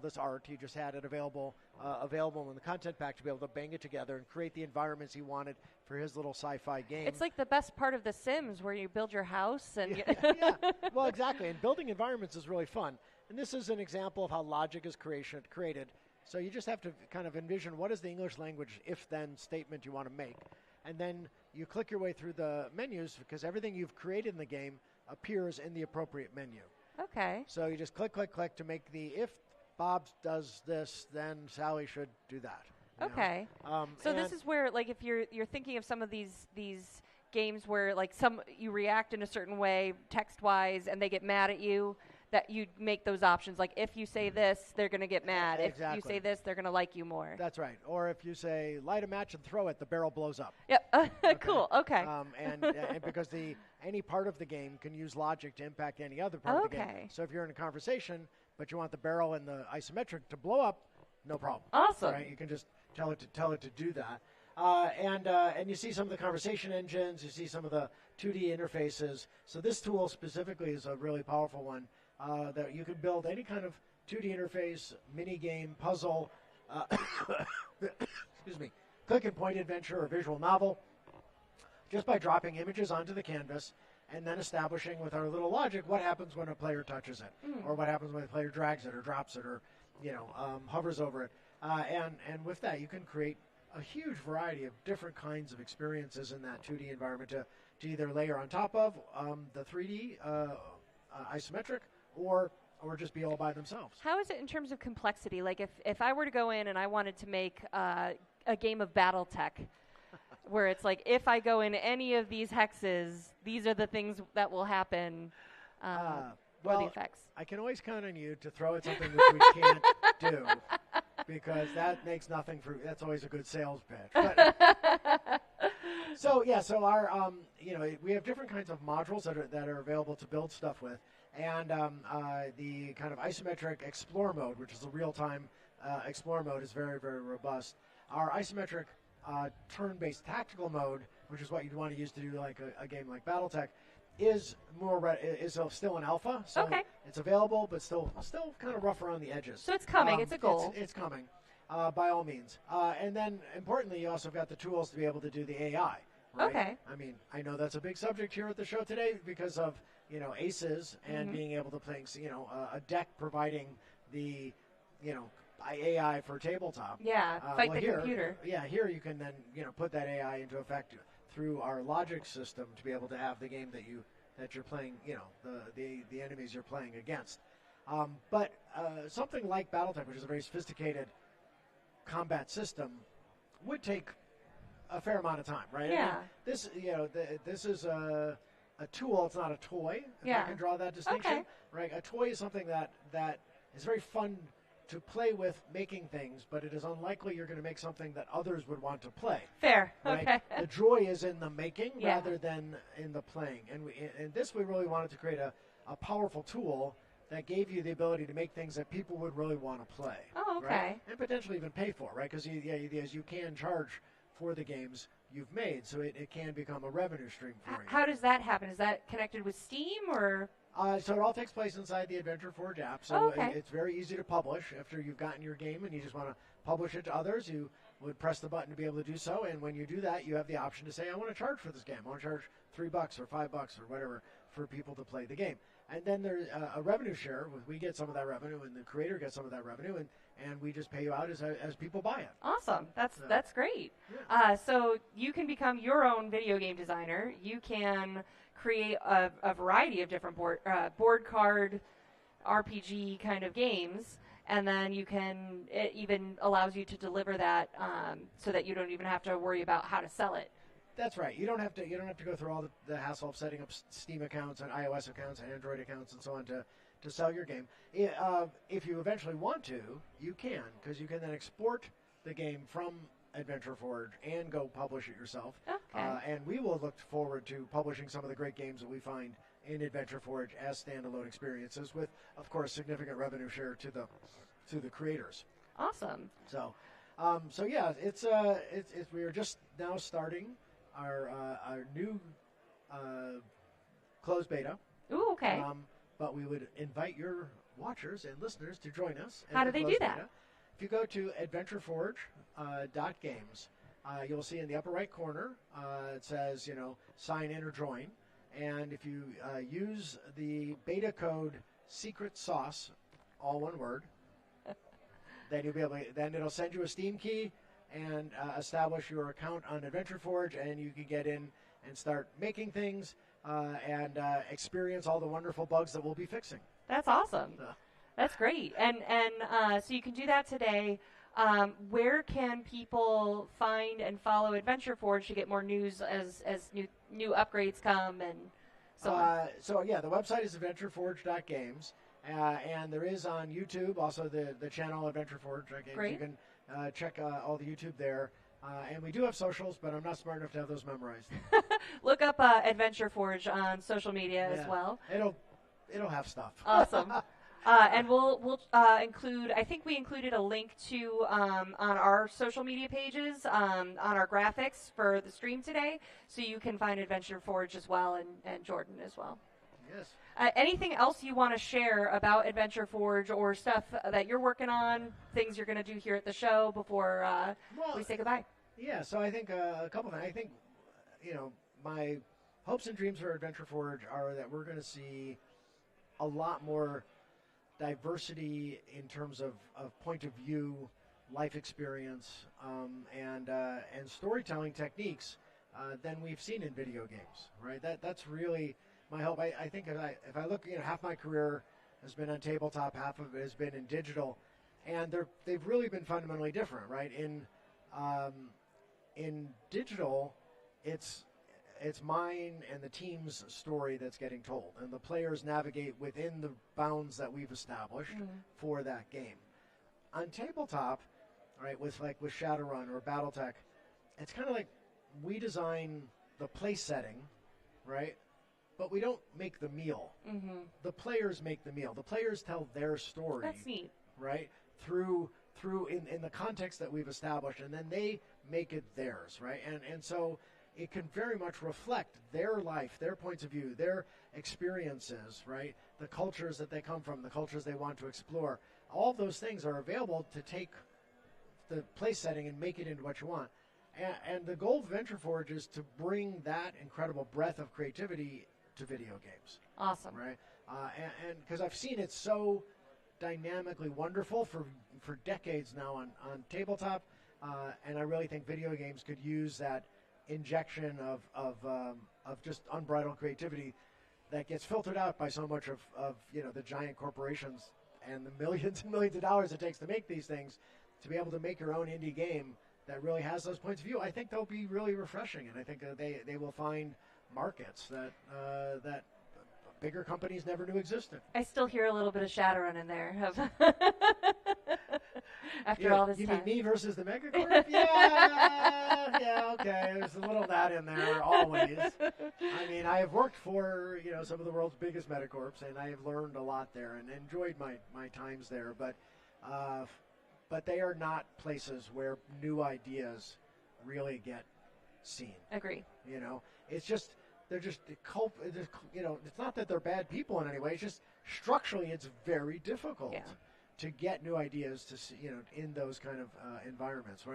this art. He just had it available in the content pack to be able to bang it together and create the environments he wanted for his little sci-fi game. It's like the best part of The Sims, where you build your house and yeah. Well, exactly. And building environments is really fun. And this is an example of how logic is created. So you just have to kind of envision what is the English language if-then statement you want to make. And then you click your way through the menus, because everything you've created in the game appears in the appropriate menu. Okay. So you just click to make the, if Bob does this, then Sally should do that. Okay. So this is where, like, if you're thinking of some of these games where, like, you react in a certain way text-wise and they get mad at you, that you make those options. Like, if you say this, they're going to get mad. Exactly. If you say this, they're going to like you more. That's right. Or if you say, light a match and throw it, the barrel blows up. Yep. Cool. Okay. And because any part of the game can use logic to impact any other part of the game. So if you're in a conversation, but you want the barrel and the isometric to blow up, no problem. Awesome. Right? You can just tell it to do that. And you see some of the conversation engines. You see some of the 2D interfaces. So this tool specifically is a really powerful one. That you can build any kind of 2D interface, mini game, puzzle, excuse me, click and point adventure or visual novel, just by dropping images onto the canvas and then establishing with our little logic what happens when a player touches it, or what happens when a player drags it or drops it or hovers over it. And with that, you can create a huge variety of different kinds of experiences in that 2D environment to either layer on top of the 3D isometric, or just be all by themselves. How is it in terms of complexity? Like if I were to go in and I wanted to make a game of BattleTech, where it's like, if I go in any of these hexes, these are the things that will happen, or the effects. I can always count on you to throw at something which we can't do, because that makes nothing for, that's always a good sales pitch. But, so our, we have different kinds of modules that are available to build stuff with. And the kind of isometric explore mode, which is the real-time explore mode, is very, very robust. Our isometric turn-based tactical mode, which is what you'd want to use to do like a game like BattleTech, is still in alpha, so it's available, but still kind of rough around the edges. So it's coming. It's a goal. It's coming, by all means. And then importantly, you also got the tools to be able to do the AI. Right? Okay. I mean, I know that's a big subject here at the show today because of ACEs and being able to play a deck providing the AI for tabletop. Yeah, fight the computer. Yeah, here you can then put that AI into effect through our logic system to be able to have the game that you're playing, the enemies you're playing against. But something like BattleTech, which is a very sophisticated combat system, would take a fair amount of time, right? Yeah. I mean, this is a tool. It's not a toy. If I can draw that distinction, right? A toy is something that is very fun to play with making things, but it is unlikely you're going to make something that others would want to play. Fair. Right? Okay. The joy is in the making rather than in the playing. And we really wanted to create a powerful tool that gave you the ability to make things that people would really want to play. Oh, okay. Right? And potentially even pay for, right? Because you can charge for the games you've made, so it can become a revenue stream for you. How does that happen? Is that connected with Steam or? So it all takes place inside the Adventure Forge app. So it's very easy to publish. After you've gotten your game and you just want to publish it to others, you would press the button to be able to do so. And when you do that, you have the option to say, I want to charge for this game. I want to charge $3 or $5 or whatever for people to play the game. And then there's a revenue share. We get some of that revenue, and the creator gets some of that revenue, and we just pay you out as people buy it. Awesome. That's great. Yeah. So you can become your own video game designer. You can create a variety of different board card RPG kind of games, and then it even allows you to deliver that so that you don't even have to worry about how to sell it. That's right. You don't have to go through all the hassle of setting up Steam accounts and iOS accounts and Android accounts and so on to sell your game. If you eventually want to, you can, because you can then export the game from Adventure Forge and go publish it yourself. Okay. And we will look forward to publishing some of the great games that we find in Adventure Forge as standalone experiences, with, of course, significant revenue share to the creators. Awesome. So yeah, it's we are just now starting our new closed beta. Ooh, okay. But we would invite your watchers and listeners to join us. How do they do that? Beta. If you go to adventureforge.games, you'll see in the upper right corner it says, sign in or join. And if you use the beta code secret sauce, all one word, then you'll be able. Then it'll send you a Steam key and establish your account on Adventure Forge, and you can get in and start making things and experience all the wonderful bugs that we'll be fixing. That's awesome. That's great. And so you can do that today. Where can people find and follow Adventure Forge to get more news as new upgrades come and so on? So yeah, the website is adventureforge.games, and there is on YouTube also the channel Adventure Forge.games. Great. You can check all the YouTube there. And we do have socials, but I'm not smart enough to have those memorized. Look up Adventure Forge on social media as well. It'll have stuff. Awesome. And we'll include. I think we included a link to on our social media pages on our graphics for the stream today, so you can find Adventure Forge as well, and Jordan as well. Yes. Anything else you want to share about Adventure Forge or stuff that you're working on, things you're going to do here at the show before we say goodbye? Yeah, so I think a couple things. I think, my hopes and dreams for Adventure Forge are that we're going to see a lot more diversity in terms of point of view, life experience, and storytelling techniques than we've seen in video games, right? That's really my hope. I think if I look, half my career has been on tabletop, half of it has been in digital, and they've really been fundamentally different, right? In digital, it's mine and the team's story that's getting told, and the players navigate within the bounds that we've established for that game. On tabletop, right, with Shadowrun or BattleTech, it's kind of like we design the place setting, right? But we don't make the meal. Mm-hmm. The players make the meal. The players tell their story. That's neat, right? Through in the context that we've established, and then they make it theirs, right? And so it can very much reflect their life, their points of view, their experiences, right? The cultures that they come from, the cultures they want to explore. All of those things are available to take the place setting and make it into what you want. And the goal of Adventure Forge is to bring that incredible breadth of creativity to video games. Awesome. Right? And because I've seen it so dynamically wonderful for decades now on tabletop, and I really think video games could use that injection of just unbridled creativity that gets filtered out by so much of the giant corporations and the millions and millions of dollars it takes to make these things. To be able to make your own indie game that really has those points of view, I think they'll be really refreshing, and I think they will find markets that bigger companies never knew existed. I still hear a little bit of Shadowrun in there. After all this you time. mean me versus the Megacorp? yeah, okay. There's a little of that in there always. I mean, I have worked for some of the world's biggest Megacorps, and I have learned a lot there and enjoyed my times there. But they are not places where new ideas really get seen. Agree. It's just they're just it's not that they're bad people in any way. It's just structurally it's very difficult to get new ideas to see, in those kind of environments.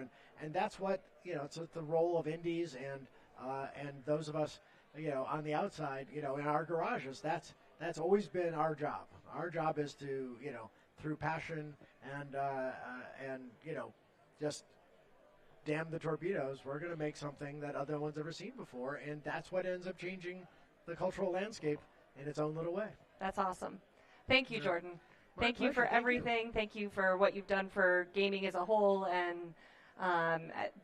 And that's what it's the role of indies and those of us on the outside, in our garages. That's always been our job. Our job is to through passion and just damn the torpedoes, we're going to make something that other one's ever seen before, and that's what ends up changing the cultural landscape in its own little way. That's awesome. Thank you, Jordan. Thank pleasure. You for everything. Thank you for what you've done for gaming as a whole, and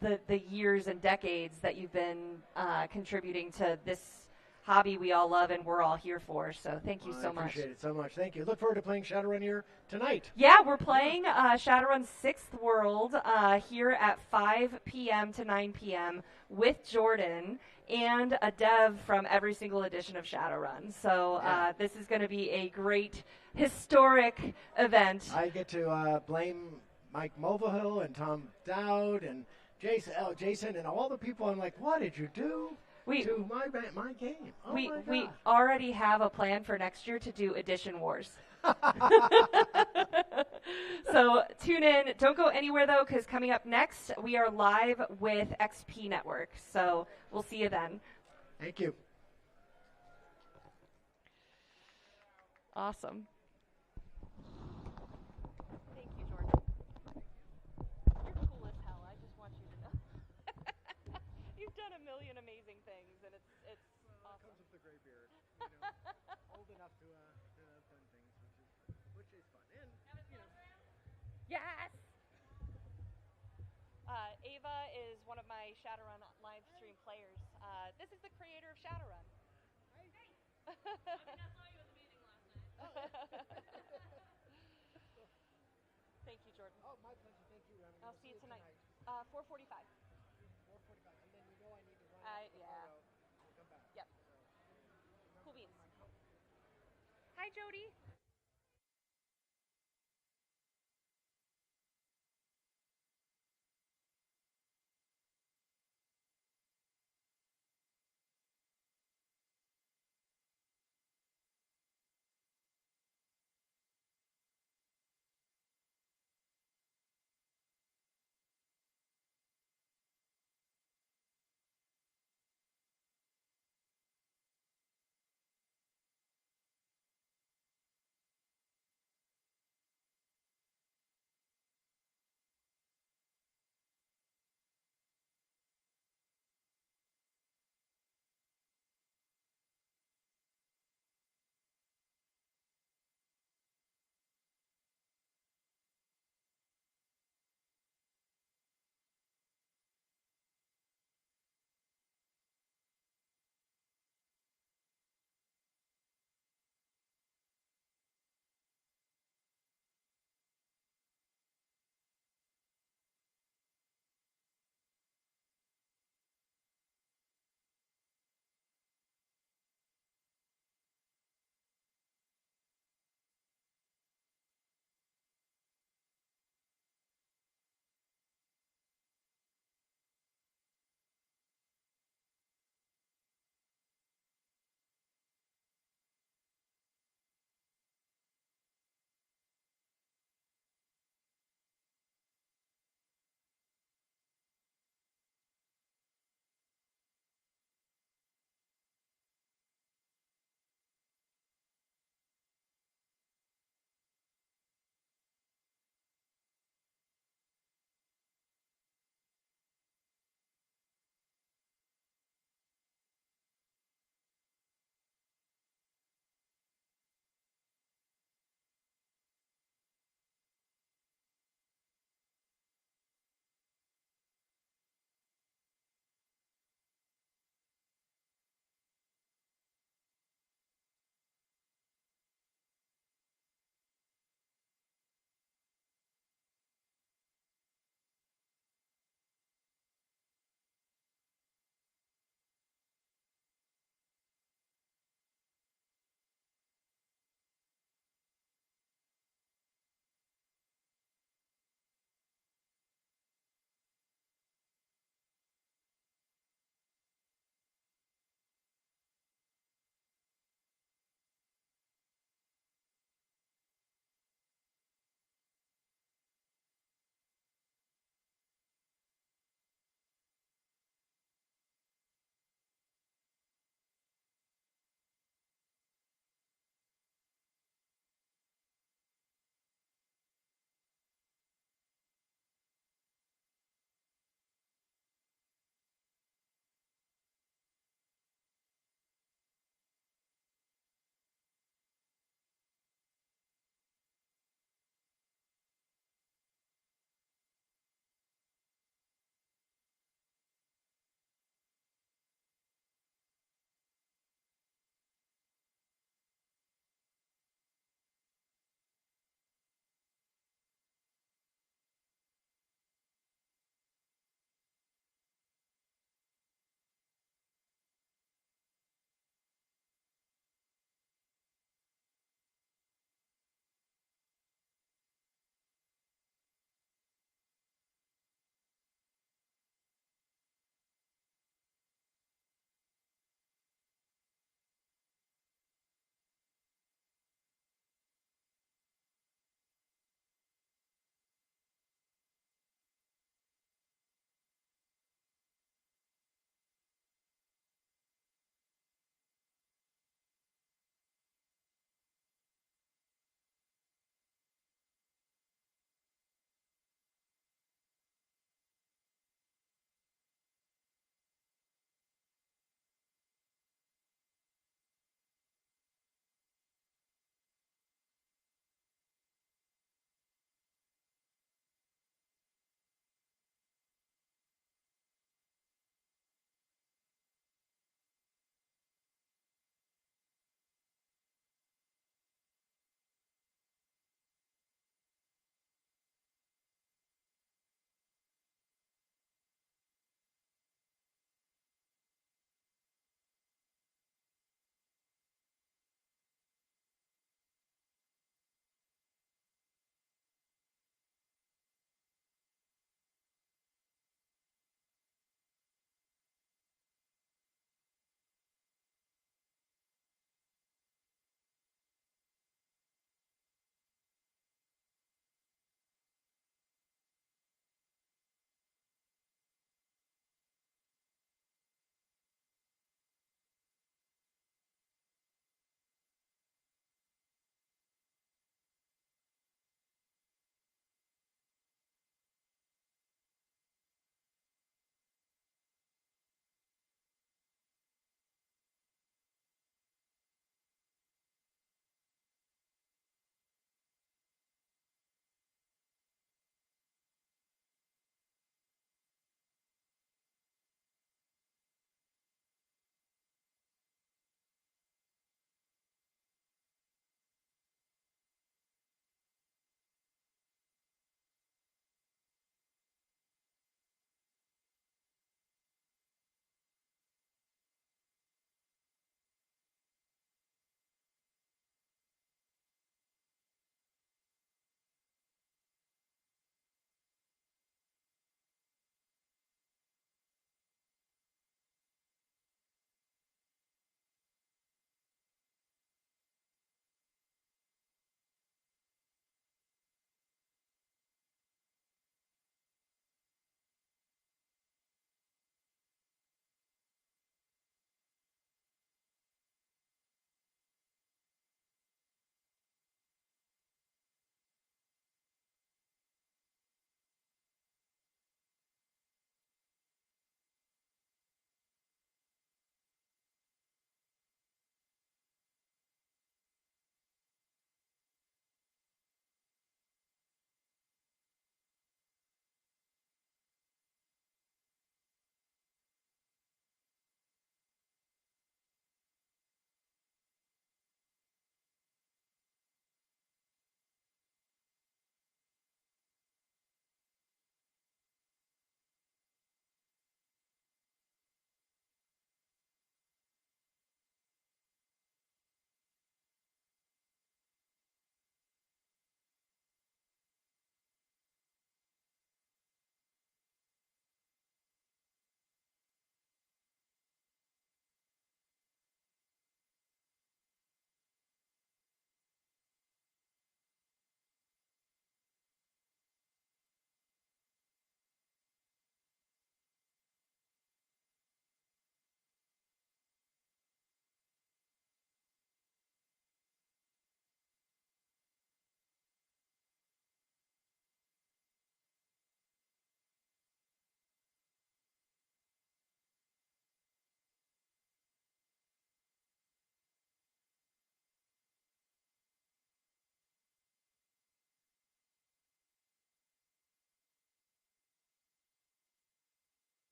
the years and decades that you've been contributing to this hobby we all love and we're all here for. So thank you so much. I appreciate it so much. Thank you. Look forward to playing Shadowrun here tonight. Yeah, we're playing Shadowrun 6th World here at 5 p.m. to 9 p.m. with Jordan and a dev from every single edition of Shadowrun. So this is going to be a great historic event. I get to blame Mike Mulvihill and Tom Dowd and Jason and all the people. I'm like, what did you do? To my game. Oh we already have a plan for next year to do Edition Wars. So tune in. Don't go anywhere, though, because coming up next, we are live with XP Network. So we'll see you then. Thank you. Awesome. Thank you, Jordan. You're cool as hell. I just want you to know. You've done a million amazing things, and it's awesome. Comes with the gray beard. Old enough to have done things, which is fun. And Yes! Ava is one of my Shadowrun live stream players. This is the creator of Shadowrun. Hey! I mean, I saw you at the meeting last night. Thank you, Jordan. Oh, my pleasure. Thank you, Remy. I'll see you tonight. 4:45. 4:45. And then I need to run yeah. I'll come back. Yep. Cool beans. Hi, Jody.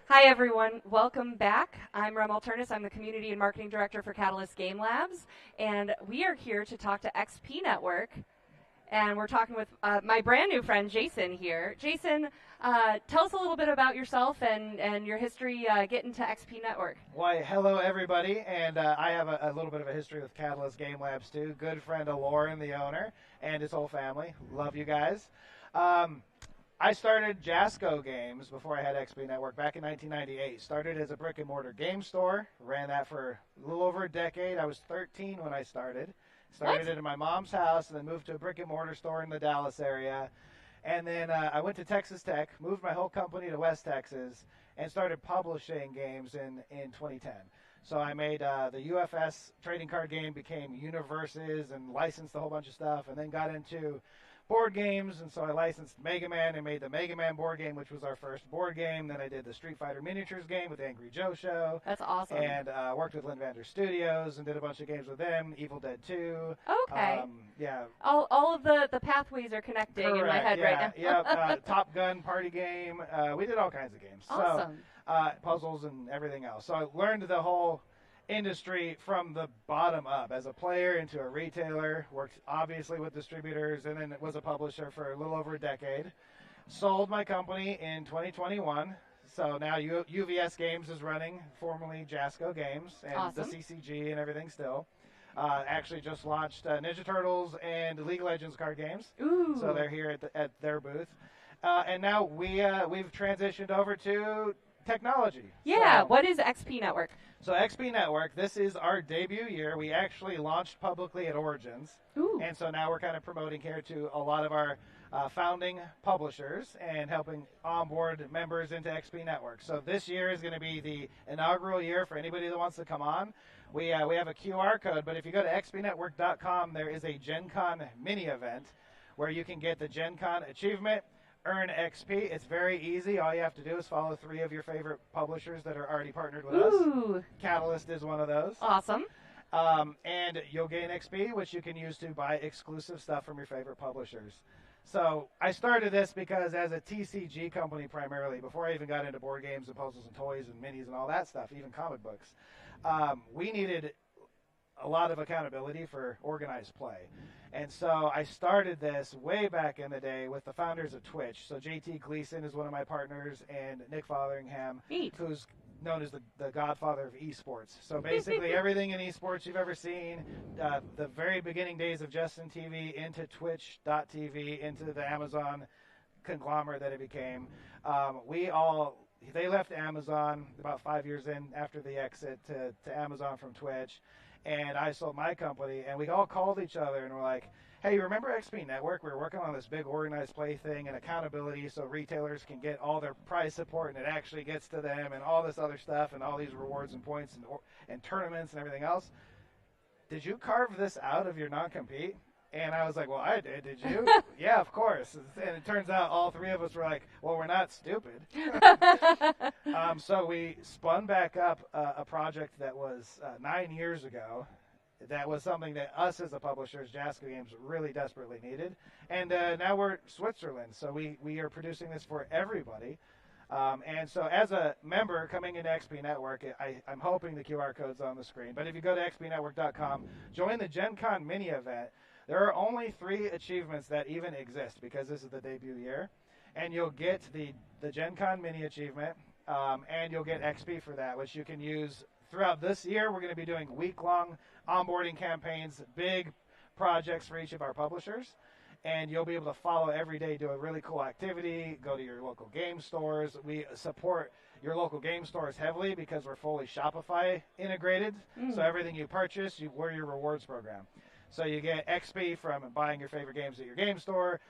Hi, everyone. Welcome back. I'm Remel Turnus. I'm the Community and Marketing Director for Catalyst Game Labs, and we are here to talk to XP Network, and we're talking with my brand new friend, Jason, here. Jason, tell us a little bit about yourself and your history getting to XP Network. Why, hello, everybody, and I have a little bit of a history with Catalyst Game Labs, too. Good friend of Lauren, the owner, and his whole family. Love you guys. I started Jasco Games before I had XP Network back in 1998. Started as a brick-and-mortar game store. Ran that for a little over a decade. I was 13 when I started. Started it in my mom's house and then moved to a brick-and-mortar store in the Dallas area. And then I went to Texas Tech, moved my whole company to West Texas, and started publishing games in 2010. So I made the UFS trading card game, became Universes, and licensed a whole bunch of stuff, and then got into board games, and so I licensed Mega Man and made the Mega Man board game, which was our first board game. Then I did the Street Fighter miniatures game with Angry Joe Show. That's awesome. And worked with Lynn Vander Studios and did a bunch of games with them, Evil Dead 2. Okay. Yeah. All of the pathways are connecting in my head right now. Yeah, Top Gun party game. We did all kinds of games. Awesome. So, puzzles and everything else. So I learned the whole industry from the bottom up as a player into a retailer, worked obviously with distributors, and then was a publisher for a little over a decade. Sold my company in 2021, so now UVS Games is running, formerly Jasco Games, and awesome. The CCG and everything still. Actually just launched Ninja Turtles and League of Legends card games. Ooh. So they're here at their booth. And now we've transitioned over to technology. Yeah, so, what is XP Network? So XP Network, this is our debut year. We actually launched publicly at Origins. Ooh. And so now we're kind of promoting here to a lot of our founding publishers and helping onboard members into XP Network. So this year is going to be the inaugural year for anybody that wants to come on. We have a QR code, but if you go to xpnetwork.com, there is a Gen Con mini event where you can get the Gen Con achievement, earn XP. It's very easy. All you have to do is follow 3 of your favorite publishers that are already partnered with us. Catalyst is one of those. Awesome. And you'll gain XP, which you can use to buy exclusive stuff from your favorite publishers. So I started this because as a TCG company primarily, before I even got into board games and puzzles and toys and minis and all that stuff, even comic books, we needed a lot of accountability for organized play. And so I started this way back in the day with the founders of Twitch. So JT Gleason is one of my partners, and Nick Fotheringham, who's known as the godfather of esports. So basically everything in esports you've ever seen, the very beginning days of Justin TV into Twitch.tv, into the Amazon conglomerate that it became. They left Amazon about 5 years in after the exit to Amazon from Twitch. And I sold my company, and we all called each other and were like, hey, remember XP Network? We were working on this big organized play thing and accountability so retailers can get all their prize support and it actually gets to them and all this other stuff and all these rewards and points and tournaments and everything else. Did you carve this out of your non-compete? And I was like, well, I did. Did you? Yeah, of course. And it turns out all 3 of us were like, well, we're not stupid. So we spun back up a project that was 9 years ago. That was something that us as a publishers, Jasco Games, really desperately needed. And now we're Switzerland. So we are producing this for everybody. And so as a member coming into XP Network, I'm hoping the QR code's on the screen. But if you go to xpnetwork.com, join the Gen Con mini event. There are only 3 achievements that even exist because this is the debut year. And you'll get the Gen Con mini achievement, and you'll get XP for that, which you can use throughout this year. We're going to be doing week-long onboarding campaigns, big projects for each of our publishers. And you'll be able to follow every day, do a really cool activity, go to your local game stores. We support your local game stores heavily because we're fully Shopify integrated. So everything you purchase, we're your rewards program. So you get XP from buying your favorite games at your game store,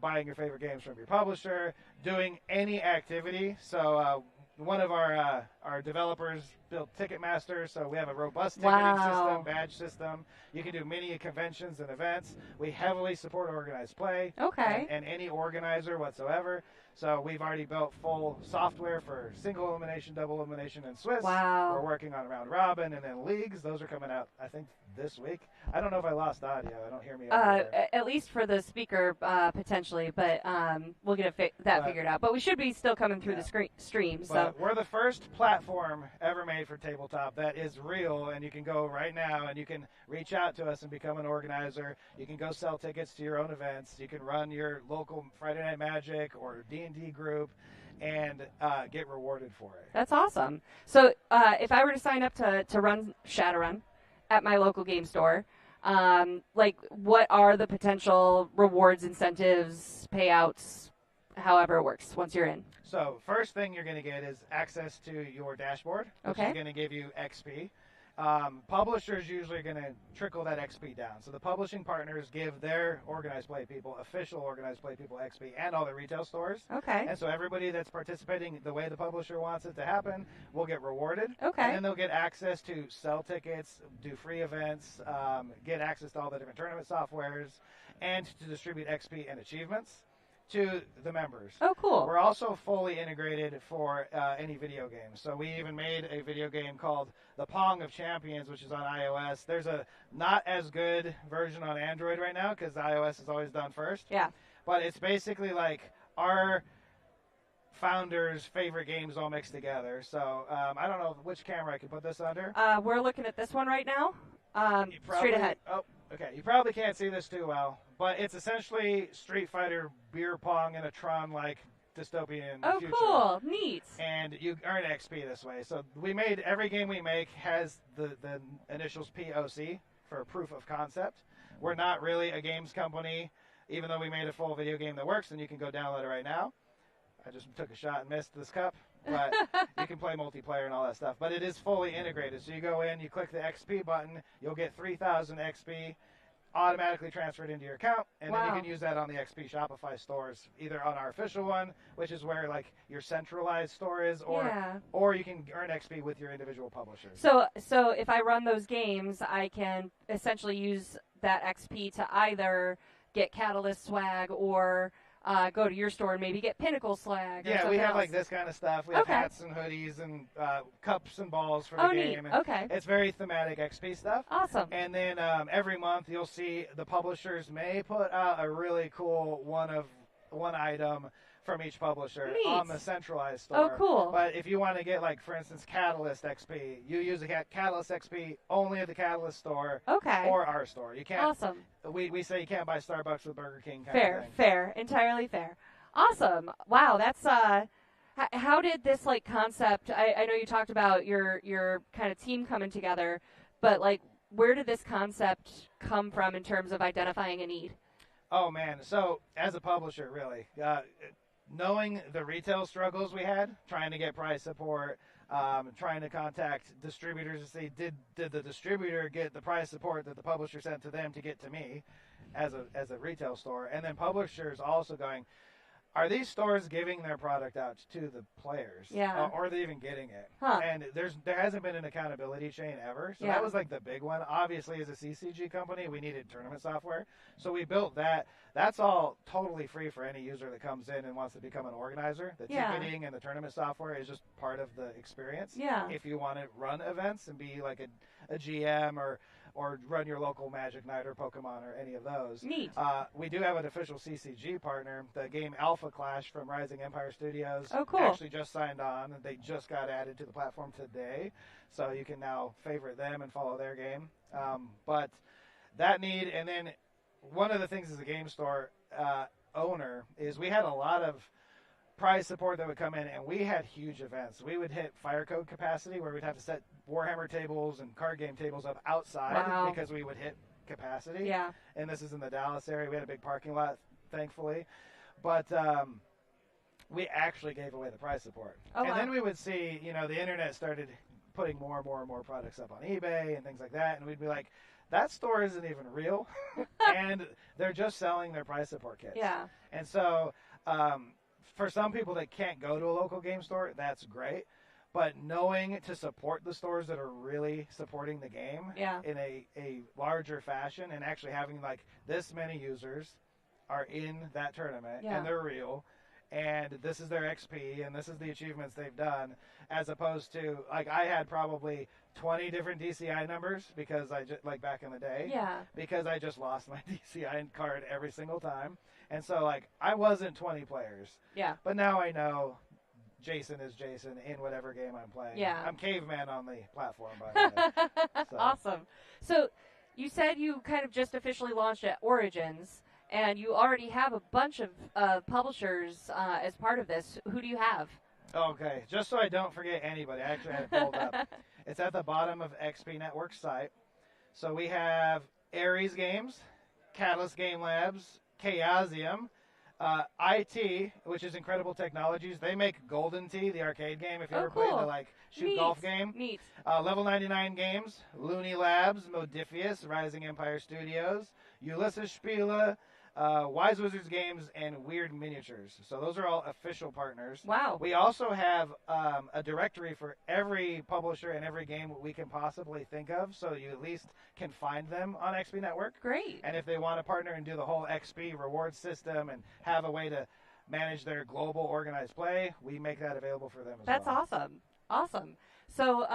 buying your favorite games from your publisher, doing any activity. So one of our our developers built Ticketmaster, so we have a robust ticketing system, badge system. You can do many conventions and events. We heavily support organized play and any organizer whatsoever. So we've already built full software for single elimination, double elimination, and Swiss. Wow. We're working on round robin and then leagues. Those are coming out, I think, this week. I don't know if I lost audio. I don't hear me. At least for the speaker, potentially, but we'll get that figured out. But we should be still coming through the stream. So we're the first platform ever made for tabletop that is real, and you can go right now and you can reach out to us and become an organizer. You can go sell tickets to your own events. You can run your local Friday Night Magic or D&D group and get rewarded for it. That's awesome. So if I were to sign up to run Shadowrun at my local game store, what are the potential rewards, incentives, payouts, however it works once you're in? So first thing you're going to get is access to your dashboard, which is going to give you XP. Publishers usually are going to trickle that XP down. So the publishing partners give their organized play people, official organized play people XP, and all the retail stores. Okay. And so everybody that's participating the way the publisher wants it to happen will get rewarded. Okay. And then they'll get access to sell tickets, do free events, get access to all the different tournament softwares, and to distribute XP and achievements to the members. Oh, cool. We're also fully integrated for any video games. So we even made a video game called The Pong of Champions, which is on iOS. There's a not as good version on Android right now because iOS is always done first. Yeah. But it's basically like our founders' favorite games all mixed together. So I don't know which camera I can put this under. We're looking at this one right now. Straight ahead. Oh, okay. You probably can't see this too well, but it's essentially Street Fighter, beer pong, and a Tron-like dystopian future. Oh, cool. Neat. And you earn XP this way. So every game we make has the initials POC for proof of concept. We're not really a games company, even though we made a full video game that works, and you can go download it right now. I just took a shot and missed this cup, but you can play multiplayer and all that stuff. But it is fully integrated. So you go in, you click the XP button, you'll get 3,000 XP automatically transferred into your account, and then you can use that on the XP Shopify stores, either on our official one, which is where like your centralized store is, or you can earn XP with your individual publishers. So if I run those games, I can essentially use that XP to either get Catalyst swag or go to your store and maybe get Pinnacle swag. Yeah, we have like this kind of stuff. We have hats and hoodies and cups and balls for the game. Neat. Okay. It's very thematic XP stuff. Awesome. And then every month you'll see the publishers may put out a really cool one item from each publisher on the centralized store. Oh, cool. But if you want to get, like, for instance, Catalyst XP, you use the Catalyst XP only at the Catalyst store or our store. You can't. Awesome. We say you can't buy Starbucks with Burger King kind of thing. Fair. Entirely fair. Awesome. Wow, that's how did this like concept, I know you talked about your kind of team coming together, but like where did this concept come from in terms of identifying a need? Oh man, so as a publisher really, knowing the retail struggles we had, trying to get price support, trying to contact distributors to say, did the distributor get the price support that the publisher sent to them to get to me as a retail store? And then publishers also going, are these stores giving their product out to the players? Yeah. Or are they even getting it? Huh. And there hasn't been an accountability chain ever. So that was like the big one. Obviously, as a CCG company, we needed tournament software. So we built that. That's all totally free for any user that comes in and wants to become an organizer. The ticketing and the tournament software is just part of the experience. Yeah. If you want to run events and be like a GM or run your local Magic Night or Pokemon or any of those. Neat. We do have an official CCG partner. The game Alpha Clash from Rising Empire Studios actually just signed on. They just got added to the platform today. So you can now favorite them and follow their game. But that need, and then one of the things as a game store owner is we had a lot of prize support that would come in, and we had huge events. We would hit fire code capacity where we'd have to set Warhammer tables and card game tables up outside because we would hit capacity. Yeah. And this is in the Dallas area. We had a big parking lot, thankfully. But we actually gave away the prize support. Then we would see, the internet started putting more and more products up on eBay and things like that, and we'd be like, that store isn't even real, and they're just selling their prize support kits. Yeah. And so for some people that can't go to a local game store, that's great. But knowing to support the stores that are really supporting the game in a larger fashion, and actually having like this many users are in that tournament and they're real, and this is their XP and this is the achievements they've done, as opposed to like I had probably 20 different DCI numbers because I just like back in the day because I just lost my DCI card every single time, and so like I wasn't 20 players, but now I know Jason is Jason in whatever game I'm playing. I'm caveman on the platform, by the way. So. Awesome. So you said you kind of just officially launched at Origins, and you already have a bunch of publishers as part of this. Who do you have? Okay, just so I don't forget anybody, I actually had it pulled up. It's at the bottom of XP Network's site. So we have Ares Games, Catalyst Game Labs, Chaosium, IT, which is Incredible Technologies. They make Golden Tee, the arcade game, if you ever played the like shoot golf game. Neat. Level 99 Games, Looney Labs, Modifius, Rising Empire Studios, Ulysses Spiele, Wise Wizards Games, and Weird Miniatures. So those are all official partners. Wow. We also have a directory for every publisher and every game we can possibly think of, so you at least can find them on XP Network. Great. And if they want to partner and do the whole XP reward system and have a way to manage their global organized play, we make that available for them as well. That's awesome. Awesome. So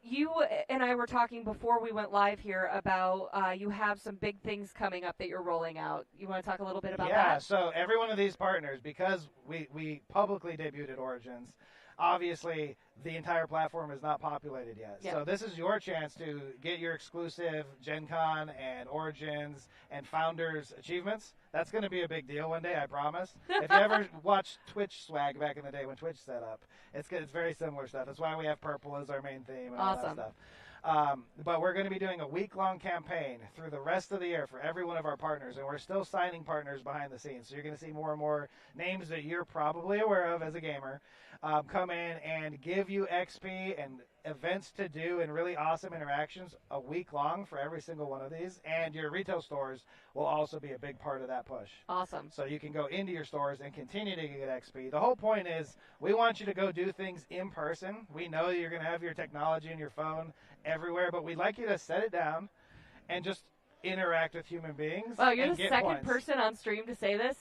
you and I were talking before we went live here about you have some big things coming up that you're rolling out. You want to talk a little bit about that? Yeah, so every one of these partners, because we publicly debuted at Origins, obviously the entire platform is not populated yet. So this is your chance to get your exclusive Gen Con and Origins and Founders achievements. That's going to be a big deal one day, I promise. If you ever watched Twitch swag back in the day when Twitch set up, it's very similar stuff. That's why we have purple as our main theme and all that stuff. But we're going to be doing a week-long campaign through the rest of the year for every one of our partners, and we're still signing partners behind the scenes. So you're going to see more and more names that you're probably aware of as a gamer come in and give you XP and events to do and really awesome interactions a week long for every single one of these. And your retail stores will also be a big part of that push. Awesome. So you can go into your stores and continue to get XP. The whole point is we want you to go do things in person. We know you're going to have your technology and your phone everywhere, but we'd like you to set it down and just interact with human beings. Oh, you're the second person on stream to say this.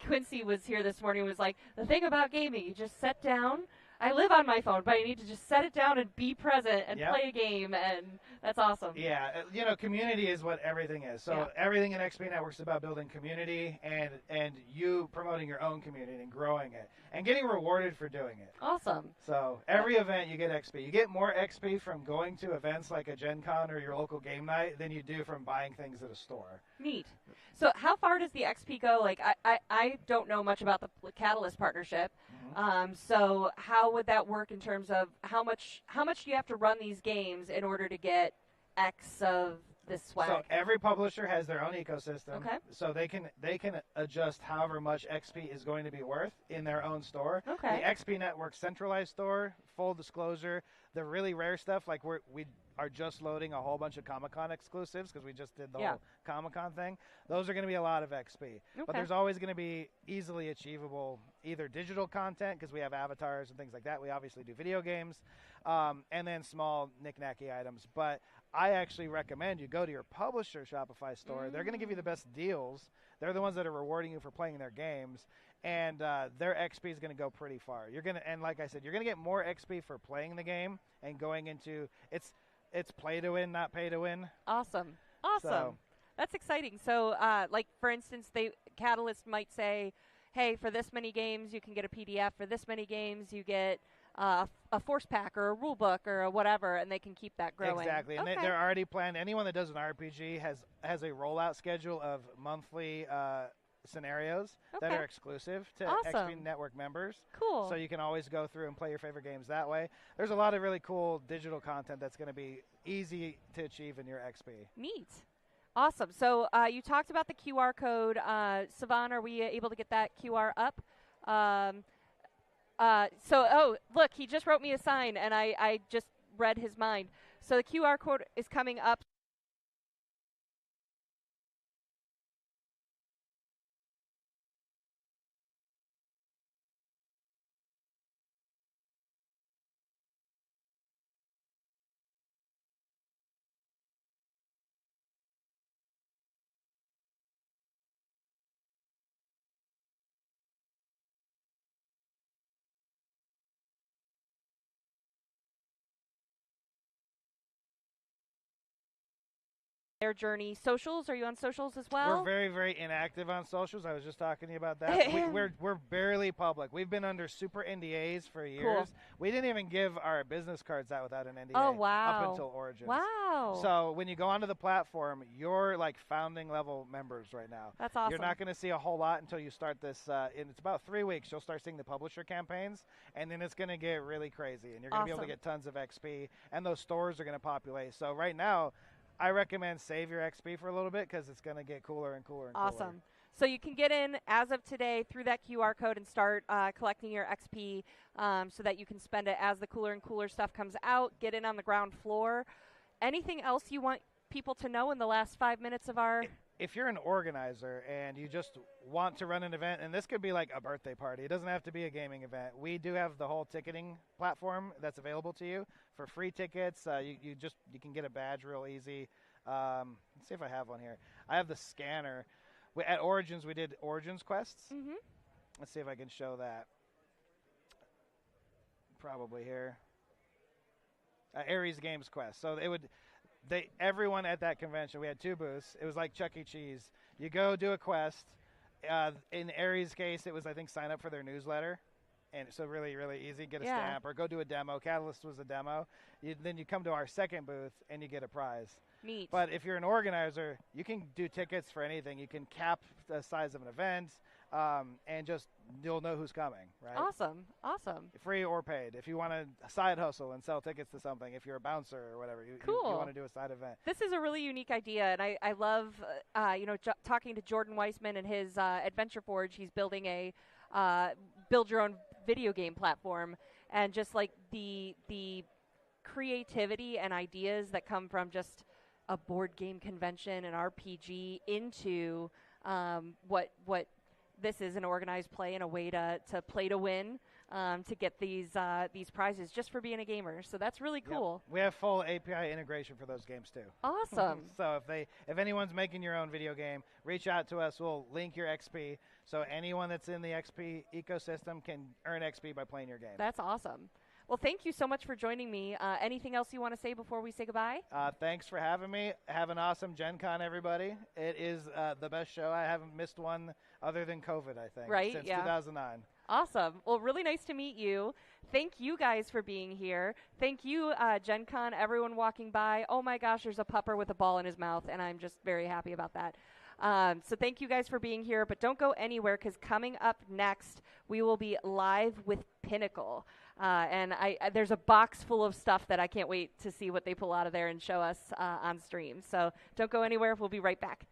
Quincy was here this morning, was like, the thing about gaming, you just sit down. I live on my phone, but I need to just set it down and be present and play a game, and that's awesome. Yeah, community is what everything is. So everything in XP Network is about building community and you promoting your own community and growing it and getting rewarded for doing it. Awesome. So every event you get XP. You get more XP from going to events like a Gen Con or your local game night than you do from buying things at a store. Neat. So how far does the XP go? Like, I don't know much about the Catalyst partnership. So how would that work in terms of how much do you have to run these games in order to get X of this swag? So every publisher has their own ecosystem. Okay. So they can adjust however much XP is going to be worth in their own store. Okay. The XP Network centralized store, full disclosure, the really rare stuff, like we are just loading a whole bunch of Comic-Con exclusives because we just did the whole Comic-Con thing. Those are going to be a lot of XP. Okay. But there's always going to be easily achievable either digital content because we have avatars and things like that. We obviously do video games and then small knick-knacky items. But I actually recommend you go to your publisher Shopify store. They're going to give you the best deals. They're the ones that are rewarding you for playing their games. And their XP is going to go pretty far. And like I said, you're going to get more XP for playing the game and going into it's play to win, not pay to win. Awesome. So, that's exciting. So, like for instance, Catalyst might say, "Hey, for this many games, you can get a PDF. For this many games, you get a force pack or a rule book or a whatever," and they can keep that growing. Exactly, and they're already planned. Anyone that does an RPG has a rollout schedule of monthly scenarios that are exclusive to XP Network members. Cool. So you can always go through and play your favorite games that way. There's a lot of really cool digital content that's going to be easy to achieve in your XP. Neat. Awesome. So you talked about the QR code. Savan, are we able to get that QR up? Look, he just wrote me a sign, and I just read his mind. So the QR code is coming up. their journey. Socials, are you on socials as well? We're very, very inactive on socials. I was just talking to you about that. We're barely public. We've been under super NDAs for years. Cool. We didn't even give our business cards out without an NDA. Oh, wow. Up until Origins. Wow. So when you go onto the platform, you're like founding level members right now. That's awesome. You're not going to see a whole lot until you start this. It's about 3 weeks. You'll start seeing the publisher campaigns, and then it's going to get really crazy, and you're going to be able to get tons of XP, and those stores are going to populate. So right now, I recommend save your XP for a little bit because it's going to get cooler and cooler and cooler. Awesome. So you can get in as of today through that QR code and start collecting your XP so that you can spend it as the cooler and cooler stuff comes out. Get in on the ground floor. Anything else you want people to know in the last 5 minutes of our... If you're an organizer and you just want to run an event, and this could be like a birthday party, it doesn't have to be a gaming event. We do have the whole ticketing platform that's available to you for free tickets. You can get a badge real easy. Let's see if I have one here. I have the scanner. At Origins, we did Origins quests. Mm-hmm. Let's see if I can show that. Probably here. Ares Games Quest. So it would... everyone at that convention, we had 2 booths. It was like Chuck E. Cheese. You go do a quest. In Ares' case, it was, I think, sign up for their newsletter. And so really, really easy. Get a stamp or go do a demo. Catalyst was a demo. Then you come to our second booth, and you get a prize. Neat. But if you're an organizer, you can do tickets for anything. You can cap the size of an event, and just you'll know who's coming, right? Awesome. Free or paid. If you want to side hustle and sell tickets to something, if you're a bouncer or whatever, you want to do a side event. This is a really unique idea, and I love, talking to Jordan Weissman and his Adventure Forge. He's building a build your own video game platform, and just like the creativity and ideas that come from just a board game convention and RPG into what this is, an organized play and a way to play to win, to get these prizes just for being a gamer. So that's really cool. Yep. We have full API integration for those games too. Awesome. So if anyone's making your own video game, reach out to us. We'll link your XP. So anyone that's in the XP ecosystem can earn XP by playing your game. That's awesome. Well, thank you so much for joining me. Anything else you want to say before we say goodbye? Thanks for having me. Have an awesome Gen Con, everybody. It is the best show. I haven't missed one other than COVID, I think, since 2009. Awesome. Well, really nice to meet you. Thank you guys for being here. Thank you, Gen Con, everyone walking by. Oh, my gosh, there's a pupper with a ball in his mouth, and I'm just very happy about that. So thank you guys for being here, but don't go anywhere because coming up next, we will be live with Pinnacle. And there's a box full of stuff that I can't wait to see what they pull out of there and show us on stream. So don't go anywhere. We'll be right back.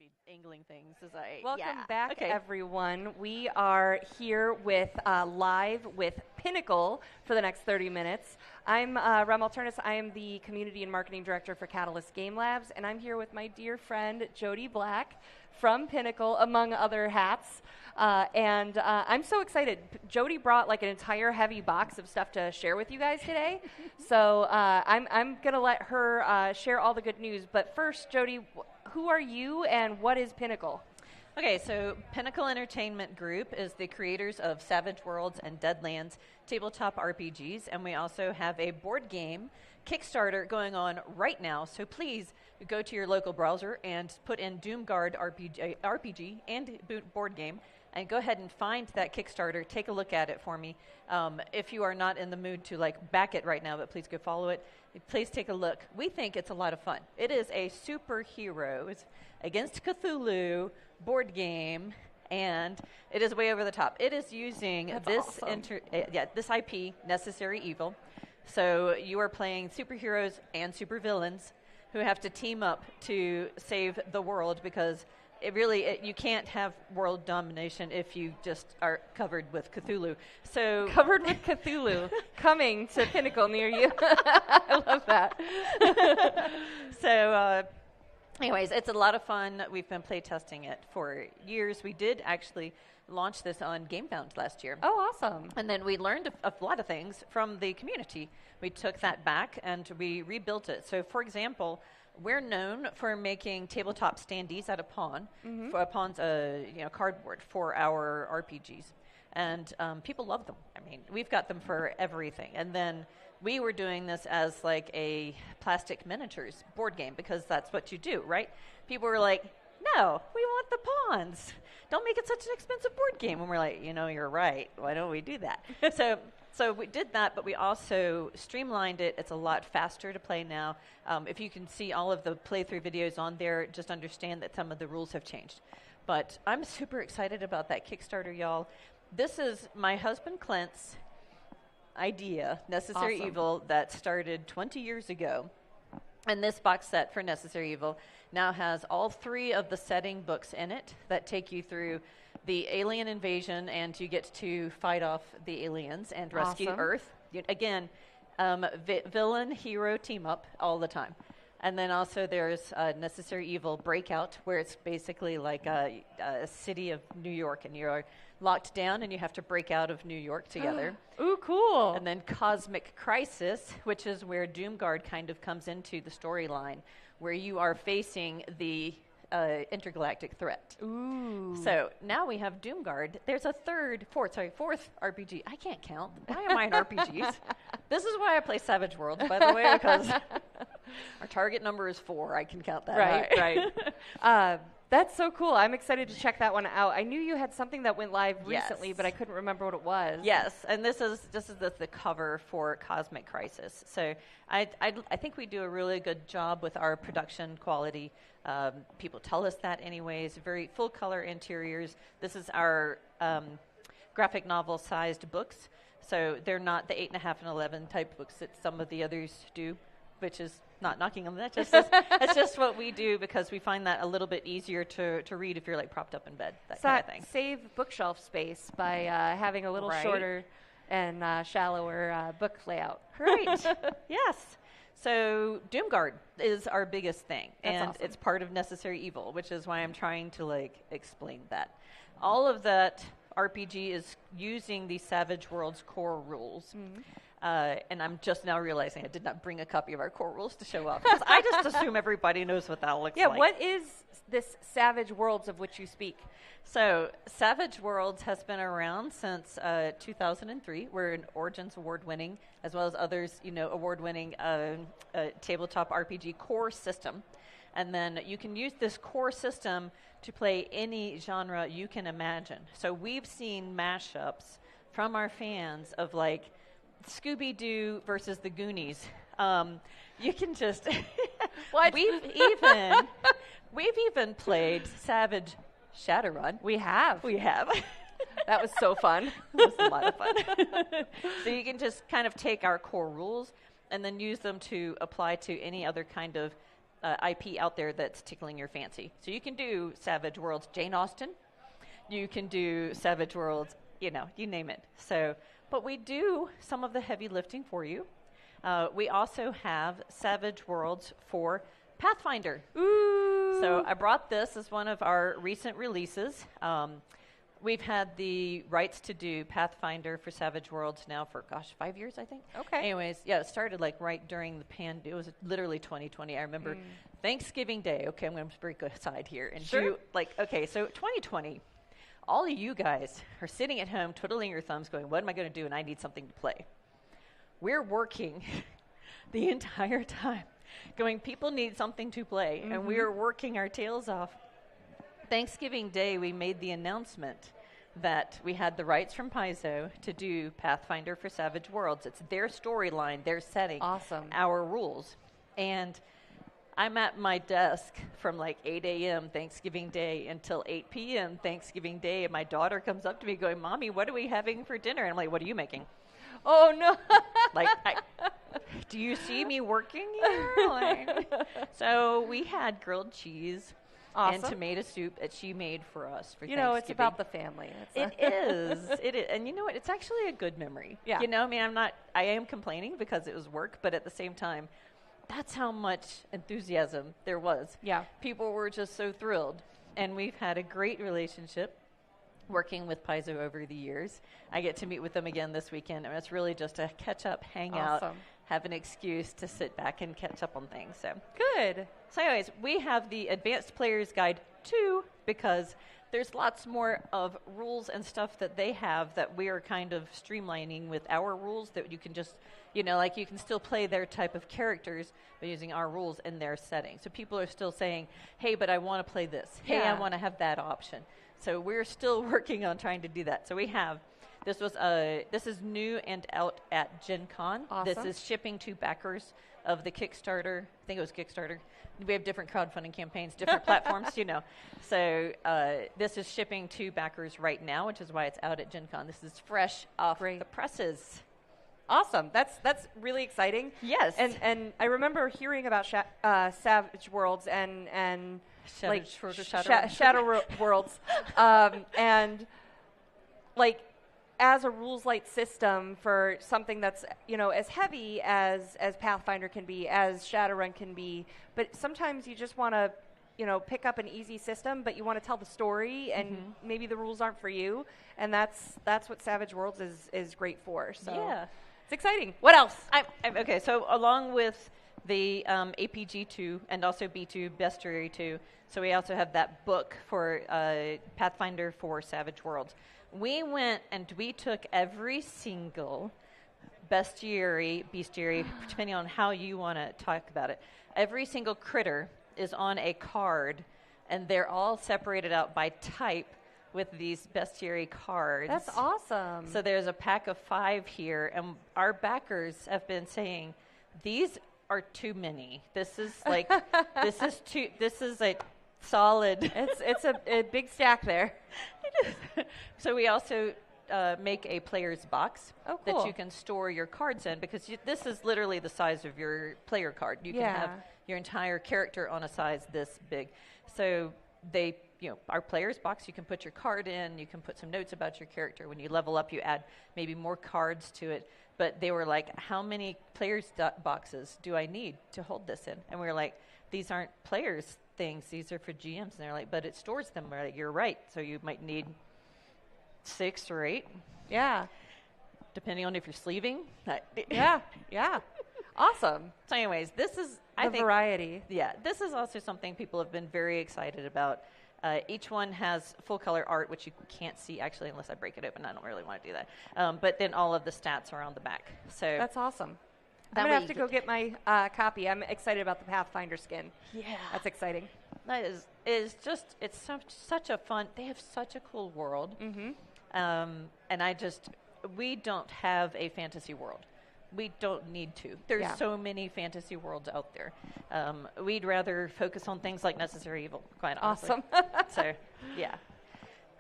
be angling things as I. Welcome back, everyone. We are here with live with Pinnacle for the next 30 minutes. I'm Rem Alternus. I am the Community and Marketing Director for Catalyst Game Labs, and I'm here with my dear friend Jody Black from Pinnacle, among other hats. And I'm so excited. Jody brought like an entire heavy box of stuff to share with you guys today. So I'm going to let her share all the good news. But first, Jody, who are you and what is Pinnacle? Okay, so Pinnacle Entertainment Group is the creators of Savage Worlds and Deadlands tabletop RPGs, and we also have a board game Kickstarter going on right now. So please go to your local browser and put in Doomguard RPG and board game, and go ahead and find that Kickstarter. Take a look at it for me. If you are not in the mood to like back it right now, but please go follow it. Please take a look. We think it's a lot of fun. It is a superheroes against Cthulhu board game, and it is way over the top. It is using this IP, Necessary Evil. So you are playing superheroes and supervillains who have to team up to save the world, because you can't have world domination if you just are covered with Cthulhu. So covered with Cthulhu, coming to Pinnacle near you. I love that. So anyways, it's a lot of fun. We've been play testing it for years. We did actually launch this on GameFound last year. Oh, awesome. And then we learned a lot of things from the community. We took that back and we rebuilt it. So, for example, we're known for making tabletop standees out of pawn, pawn's cardboard for our RPGs. And people love them. I mean, we've got them for everything. And then we were doing this as like a plastic miniatures board game, because that's what you do, right? People were like, no, we want the pawns. Don't make it such an expensive board game. And we're like, you're right. Why don't we do that? So we did that, but we also streamlined it. It's a lot faster to play now. If you can see all of the playthrough videos on there, just understand that some of the rules have changed. But I'm super excited about that Kickstarter, y'all. This is my husband Clint's idea, Necessary Evil, that started 20 years ago. And this box set for Necessary Evil now has all 3 of the setting books in it that take you through the alien invasion, and you get to fight off the aliens and rescue Earth. Again, villain, hero team up all the time. And then also there's Necessary Evil Breakout, where it's basically like a city of New York, and you're locked down and you have to break out of New York together. Ooh, cool. And then Cosmic Crisis, which is where Doomguard kind of comes into the storyline, where you are facing the intergalactic threat. Ooh. So now we have Doomguard. There's a fourth RPG. I can't count. Why am I in RPGs? This is why I play Savage Worlds, by the way, because our target number is 4. I can count that. Right. That's so cool. I'm excited to check that one out. I knew you had something that went live recently, but I couldn't remember what it was. Yes, and this is the cover for Cosmic Crisis. So I think we do a really good job with our production quality. People tell us that anyways. Very full color interiors. This is our graphic novel sized books. So they're not the 8.5 and 11 type books that some of the others do, which is not knocking on that. It's just what we do, because we find that a little bit easier to read if you're like propped up in bed, that kind of thing. Save bookshelf space by having a little shorter and shallower book layout. Right. Yes. So Doomguard is our biggest thing, and it's part of Necessary Evil, which is why I'm trying to explain that. All of that RPG is using the Savage Worlds core rules. And I'm just now realizing I did not bring a copy of our core rules to show off, because I just assume everybody knows what that looks like. Yeah, what is this Savage Worlds of which you speak? So Savage Worlds has been around since 2003. We're an Origins award-winning, as well as others, award-winning tabletop RPG core system. And then you can use this core system to play any genre you can imagine. So we've seen mashups from our fans of Scooby-Doo versus the Goonies. You can just we've even played Savage Shadowrun. We have. That was so fun. It was a lot of fun. So you can just kind of take our core rules and then use them to apply to any other kind of IP out there that's tickling your fancy. So you can do Savage Worlds Jane Austen. You can do Savage Worlds, you name it. So, but we do some of the heavy lifting for you. We also have Savage Worlds for Pathfinder. Ooh. So I brought this as one of our recent releases. We've had the rights to do Pathfinder for Savage Worlds now for, 5 years, I think. Okay. Anyways, yeah, it started like right during the pandemic. It was literally 2020. I remember Thanksgiving Day. Okay, I'm going to break aside here. And sure. So 2020, all of you guys are sitting at home twiddling your thumbs going, what am I going to do? And I need something to play. We're working the entire time going, people need something to play. And we are working our tails off. Thanksgiving Day, we made the announcement that we had the rights from Paizo to do Pathfinder for Savage Worlds. It's their storyline, their setting, awesome, our rules. And I'm at my desk from like 8 a.m. Thanksgiving Day until 8 p.m. Thanksgiving Day, and my daughter comes up to me going, Mommy, what are we having for dinner? And I'm like, what are you making? Oh, no. Do you see me working here? So we had grilled cheese. Awesome. And tomato soup that she made for us for Thanksgiving. It's about the family. It is. It is. And you know what? It's actually a good memory. Yeah. I am complaining because it was work, but at the same time, that's how much enthusiasm there was. Yeah. People were just so thrilled. And we've had a great relationship working with Paizo over the years. I get to meet with them again this weekend, and it's really just a catch up, hang out, have an excuse to sit back and catch up on things. So good. So anyways, we have the Advanced Player's Guide 2 because there's lots more of rules and stuff that they have that we are kind of streamlining with our rules that you can just, you can still play their type of characters by using our rules in their setting. So people are still saying, hey, but I want to play this. Hey, I want to have that option. So we're still working on trying to do that. So we have, this is new and out at Gen Con. Awesome. This is shipping to backers of the Kickstarter. I think it was Kickstarter. We have different crowdfunding campaigns, different platforms, So this is shipping to backers right now, which is why it's out at Gen Con. This is fresh off the presses. Awesome. That's really exciting. Yes. And I remember hearing about Savage Worlds and Shadow Worlds, and as a rules light system for something that's as heavy as Pathfinder can be, as Shadowrun can be, but sometimes you just want to pick up an easy system, but you want to tell the story, and maybe the rules aren't for you, and that's what Savage Worlds is great for. So yeah, it's exciting. What else? Okay, so along with the APG 2 and also B2 Bestiary 2. So we also have that book for Pathfinder for Savage Worlds. We went and we took every single bestiary, depending on how you want to talk about it. Every single critter is on a card, and they're all separated out by type with these bestiary cards. That's awesome. So there's a pack of 5 here, and our backers have been saying, these are too many. This is this is a solid. It's a big stack there. It is. So we also make a player's box that you can store your cards in, because this is literally the size of your player card. You can have your entire character on a size this big. So our player's box, you can put your card in, you can put some notes about your character. When you level up, you add maybe more cards to it. But they were like, how many players' boxes do I need to hold this in? And we were like, these aren't players' things. These are for GMs. And they're like, but it stores them. We're like, you're right. So you might need 6 or 8. Yeah. Depending on if you're sleeving. Yeah. Awesome. So anyways, this is, I think, variety. Yeah. This is also something people have been very excited about. Each one has full color art, which you can't see actually unless I break it open. I don't really want to do that. But then all of the stats are on the back. So that's awesome. I'm going to have to go get my copy. I'm excited about the Pathfinder skin. Yeah. That's exciting. That is just, it's such a fun, they have such a cool world. Mm-hmm. And we don't have a fantasy world. We don't need to. There's so many fantasy worlds out there. We'd rather focus on things like Necessary Evil, quite honestly. Awesome. So, yeah.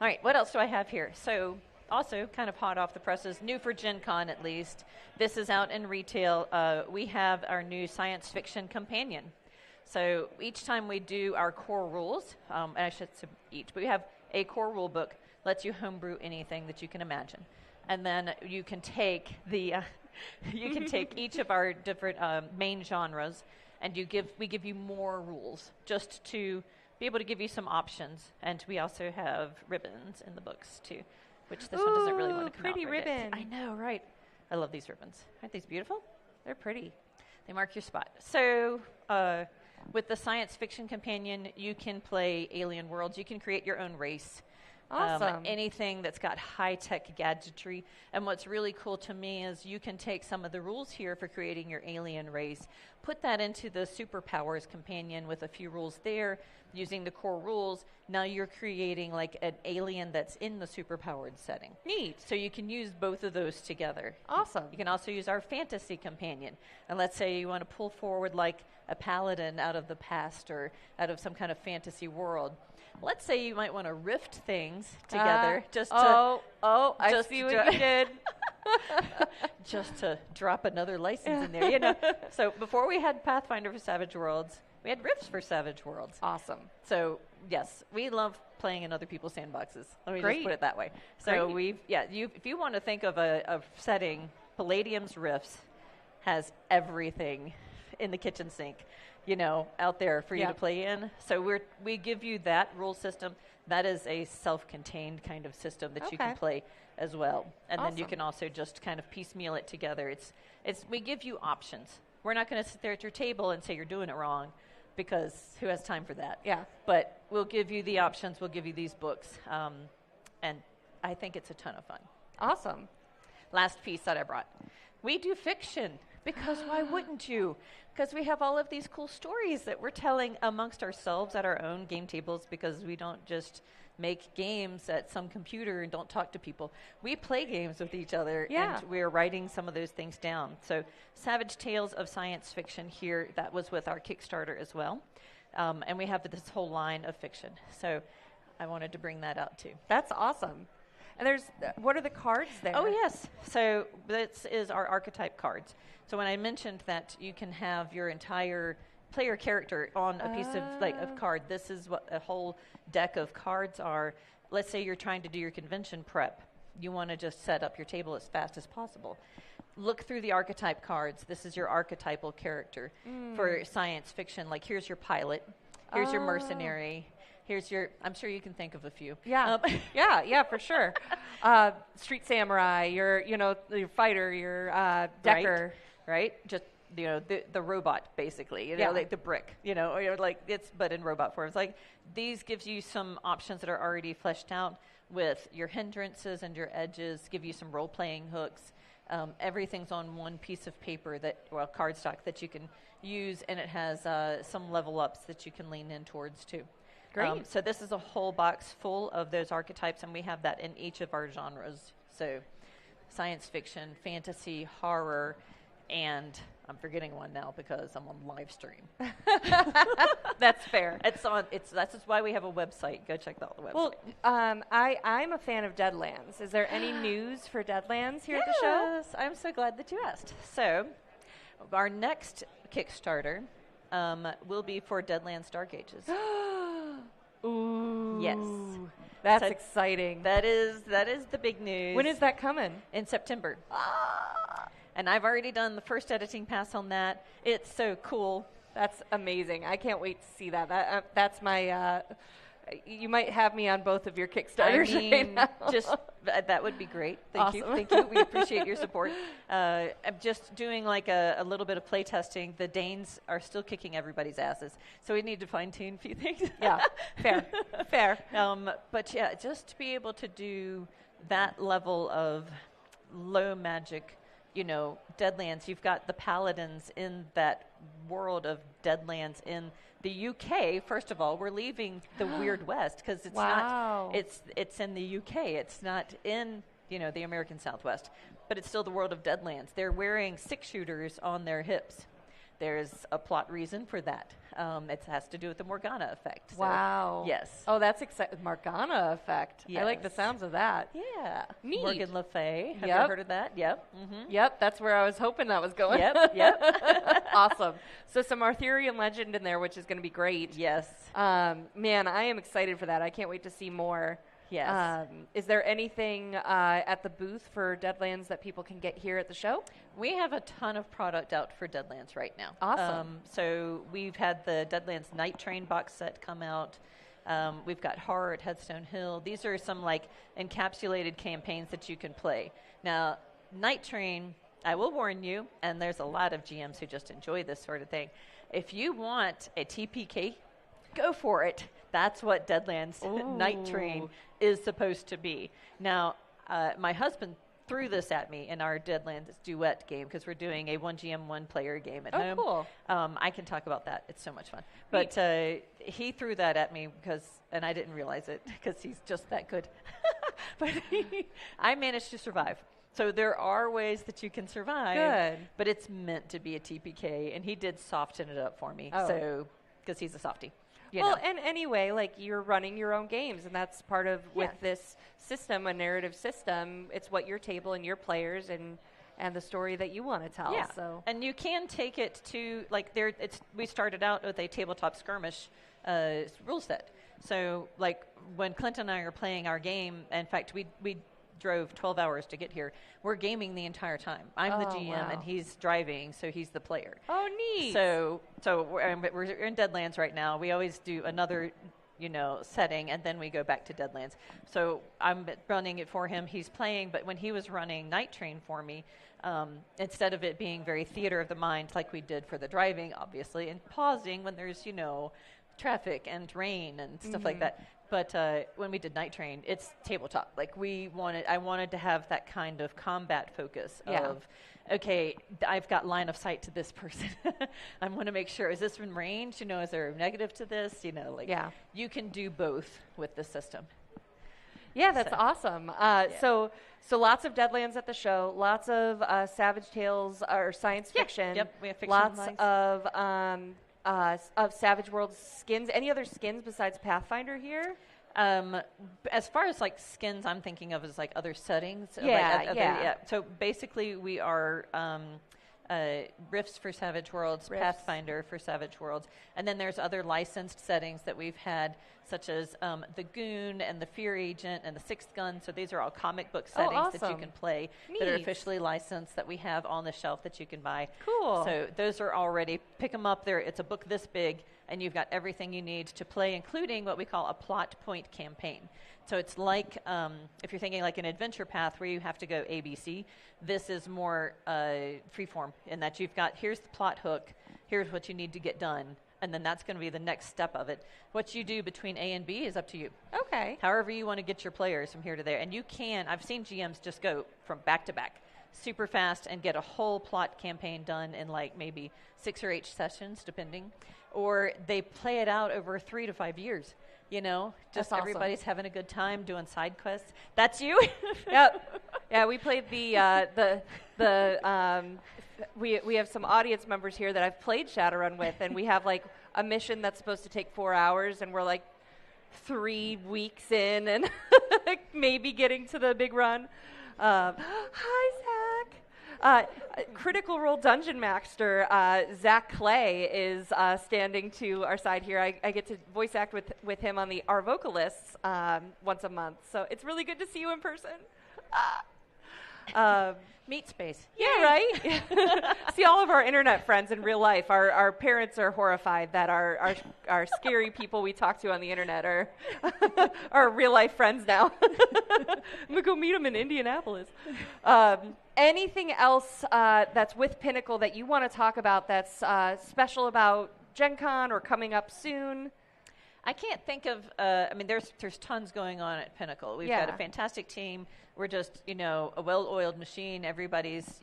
All right, what else do I have here? So, also kind of hot off the presses, new for Gen Con at least. This is out in retail. We have our new science fiction companion. So each time we do our core rules, I should say each, but we have a core rule book, lets you homebrew anything that you can imagine. And then you can take you can take each of our different main genres, and we give you more rules just to be able to give you some options. And we also have ribbons in the books too, which this one doesn't really want to come out. Pretty ribbon. I know, right? I love these ribbons. Aren't these beautiful? They're pretty. They mark your spot. So with the science fiction companion, you can play alien worlds. You can create your own race. Awesome. Anything that's got high-tech gadgetry. And what's really cool to me is you can take some of the rules here for creating your alien race, put that into the superpowers companion with a few rules there, using the core rules. Now you're creating like an alien that's in the superpowered setting. Neat. So you can use both of those together. Awesome. You can also use our fantasy companion. And let's say you want to pull forward like a paladin out of the past or out of some kind of fantasy world. Let's say you might want to rift things together I see what you did. just to drop another license in there, you know. So before we had Pathfinder for Savage Worlds, we had Rifts for Savage Worlds. Awesome. So yes, we love playing in other people's sandboxes. Let me Great. just put it that way. So if you want to think of a setting, Palladium's Rifts has everything in the kitchen sink, you know, out there for you to play in. So we give you that rule system. That is a self-contained kind of system that you can play as well. And then you can also just kind of piecemeal it together. We give you options. We're not going to sit there at your table and say you're doing it wrong, because who has time for that? Yeah. But we'll give you the options. We'll give you these books. And I think it's a ton of fun. Awesome. Last piece that I brought. We do fiction, because why wouldn't you? Because we have all of these cool stories that we're telling amongst ourselves at our own game tables, because we don't just make games at some computer and don't talk to people. We play games with each other, and we're writing some of those things down. So Savage Tales of Science Fiction here, that was with our Kickstarter as well. And we have this whole line of fiction. So I wanted to bring that out too. That's awesome. And what are the cards there? Oh, yes. So this is our archetype cards. So when I mentioned that you can have your entire player character on a piece of card, this is what a whole deck of cards are. Let's say you're trying to do your convention prep. You want to just set up your table as fast as possible. Look through the archetype cards. This is your archetypal character for science fiction. Like, here's your pilot. Here's your mercenary. Here's I'm sure you can think of a few. Yeah, yeah, for sure. Street samurai, your fighter, your decker. Right? Just, the robot, basically, like the brick, or like but in robot form. It's like, these gives you some options that are already fleshed out with your hindrances and your edges, give you some role-playing hooks. Everything's on one piece of paper cardstock that you can use, and it has some level ups that you can lean in towards too. Great. So this is a whole box full of those archetypes, and we have that in each of our genres. So science fiction, fantasy, horror, and I'm forgetting one now because I'm on live stream. That's fair. That's why we have a website. Go check out the website. Well, I'm a fan of Deadlands. Is there any news for Deadlands here at the show? Yes, I'm so glad that you asked. So our next Kickstarter will be for Deadlands Dark Ages. Ooh. Yes. That's exciting. That is the big news. When is that coming? In September. And I've already done the first editing pass on that. It's so cool. That's amazing. I can't wait to see that. That's my. You might have me on both of your Kickstarters. I mean, that would be great. Thank you. We appreciate your support. I'm just doing like a little bit of play testing. The Danes are still kicking everybody's asses, so we need to fine tune a few things. Yeah, fair. But yeah, just to be able to do that level of low magic. Deadlands, you've got the paladins in that world of Deadlands in the UK. First of all, we're leaving the Weird West because it's not. It's in the UK. It's not in the American Southwest, but it's still the world of Deadlands. They're wearing 6-shooters on their hips. there's a plot reason for that. It has to do with the Morgana effect. So, wow. Yes. Oh, that's exciting. Morgana effect. Yes. I like the sounds of that. Yeah. Neat. Morgan Le Fay. Have Yep. you heard of that? Yep. Mm-hmm. Yep, that's where I was hoping that was going. Yep. Awesome. So some Arthurian legend in there, which is going to be great. Yes. Man, I am excited for that. I can't wait to see more. Yes. Is there anything at the booth for Deadlands that people can get here at the show? We have a ton of product out for Deadlands right now. Awesome. So we've had the Deadlands Night Train box set come out. We've got Horror at Headstone Hill. These are some like encapsulated campaigns that you can play. Now, Night Train, I will warn you, and there's a lot of GMs who just enjoy this sort of thing. If you want a TPK, go for it. That's what Deadlands Night Train is supposed to be. Now, my husband threw this at me in our Deadlands duet game because we're doing a 1GM 1-player game at home. Cool. I can talk about that. It's so much fun. But he threw that at me and I didn't realize it because he's just that good. But I managed to survive. So there are ways that you can survive. Good. But it's meant to be a TPK, and he did soften it up for me. Oh. So because he's a softie. Well, and anyway, like you're running your own games, and that's part of with this system, a narrative system. It's what your table and your players and the story that you want to tell. Yeah. So. And you can take it to like there. We started out with a tabletop skirmish rule set. So like when Clint and I are playing our game, in fact, we drove 12 hours to get here. We're gaming the entire time. I'm the GM and he's driving, so he's the player. Oh, neat. So we're in Deadlands right now. We always do another, setting, and then we go back to Deadlands. So I'm running it for him. He's playing, but when he was running Night Train for me, instead of it being very theater of the mind like we did for the driving, obviously, and pausing when there's, traffic and rain and stuff like that. But when we did Night Train, it's tabletop. Like I wanted to have that kind of combat focus of, okay, I've got line of sight to this person. I want to make sure, is this in range? Is there a negative to this? You can do both with the system. Yeah, that's awesome. So lots of Deadlands at the show, lots of Savage Tales or science fiction. Yep, we have fiction. Lots of Savage Worlds skins. Any other skins besides Pathfinder here? As far as like skins, I'm thinking of as like other settings. Yeah. So basically, we are Rifts for Savage Worlds, Pathfinder for Savage Worlds, and then there's other licensed settings that we've had, such as the Goon and the Fear Agent and the Sixth Gun. So these are all comic book settings that you can play that are officially licensed that we have on the shelf that you can buy. Cool. So those are already, pick them up there. It's a book this big, and you've got everything you need to play, including what we call a plot point campaign. So it's like, if you're thinking like an adventure path where you have to go ABC, this is more freeform in that you've got, here's the plot hook, here's what you need to get done, and then that's going to be the next step of it. What you do between A and B is up to you. Okay. However you want to get your players from here to there. And you can, I've seen GMs just go from back to back super fast and get a whole plot campaign done in like maybe 6 or 8 sessions, depending. Or they play it out over 3 to 5 years. Just awesome. Everybody's having a good time doing side quests. That's you. Yep. Yeah, we played we have some audience members here that I've played Shadowrun with, and we have like a mission that's supposed to take 4 hours, and we're like 3 weeks in, and maybe getting to the big run. Hi, Zach. Critical Role Dungeon Master Zach Clay is standing to our side here. I get to voice act with him on our vocalists once a month, so it's really good to see you in person. Meet space. Yeah, right? See all of our internet friends in real life. Our parents are horrified that our scary people we talk to on the internet are our real life friends now. I'm going to go meet them in Indianapolis. Anything else that's with Pinnacle that you want to talk about that's special about Gen Con or coming up soon? I can't think of, there's tons going on at Pinnacle. We've got a fantastic team. We're just, a well-oiled machine. Everybody's,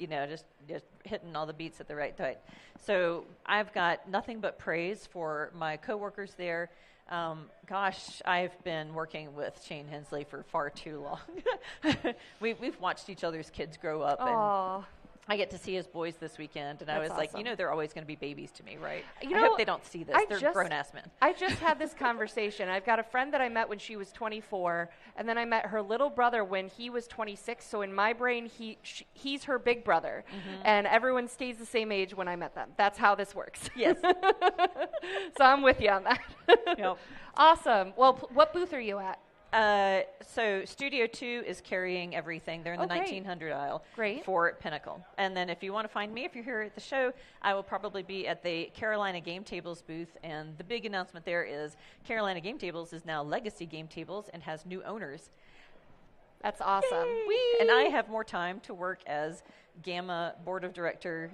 just hitting all the beats at the right time. So I've got nothing but praise for my coworkers there. I've been working with Shane Hensley for far too long. We've watched each other's kids grow up. Aww. I get to see his boys this weekend, and That's I was like, awesome. they're always going to be babies to me, right? You I know, hope they don't see this. They're grown-ass men. I just had this conversation. I've got a friend that I met when she was 24, and then I met her little brother when he was 26. So in my brain, he's her big brother, and everyone stays the same age when I met them. That's how this works. Yes. So I'm with you on that. Yep. Awesome. Well, what booth are you at? So Studio 2 is carrying everything. They're in the 1900 aisle for Pinnacle. And then if you want to find me, if you're here at the show, I will probably be at the Carolina Game Tables booth. And the big announcement there is Carolina Game Tables is now Legacy Game Tables and has new owners. That's awesome. And I have more time to work as Gamma Board of Directors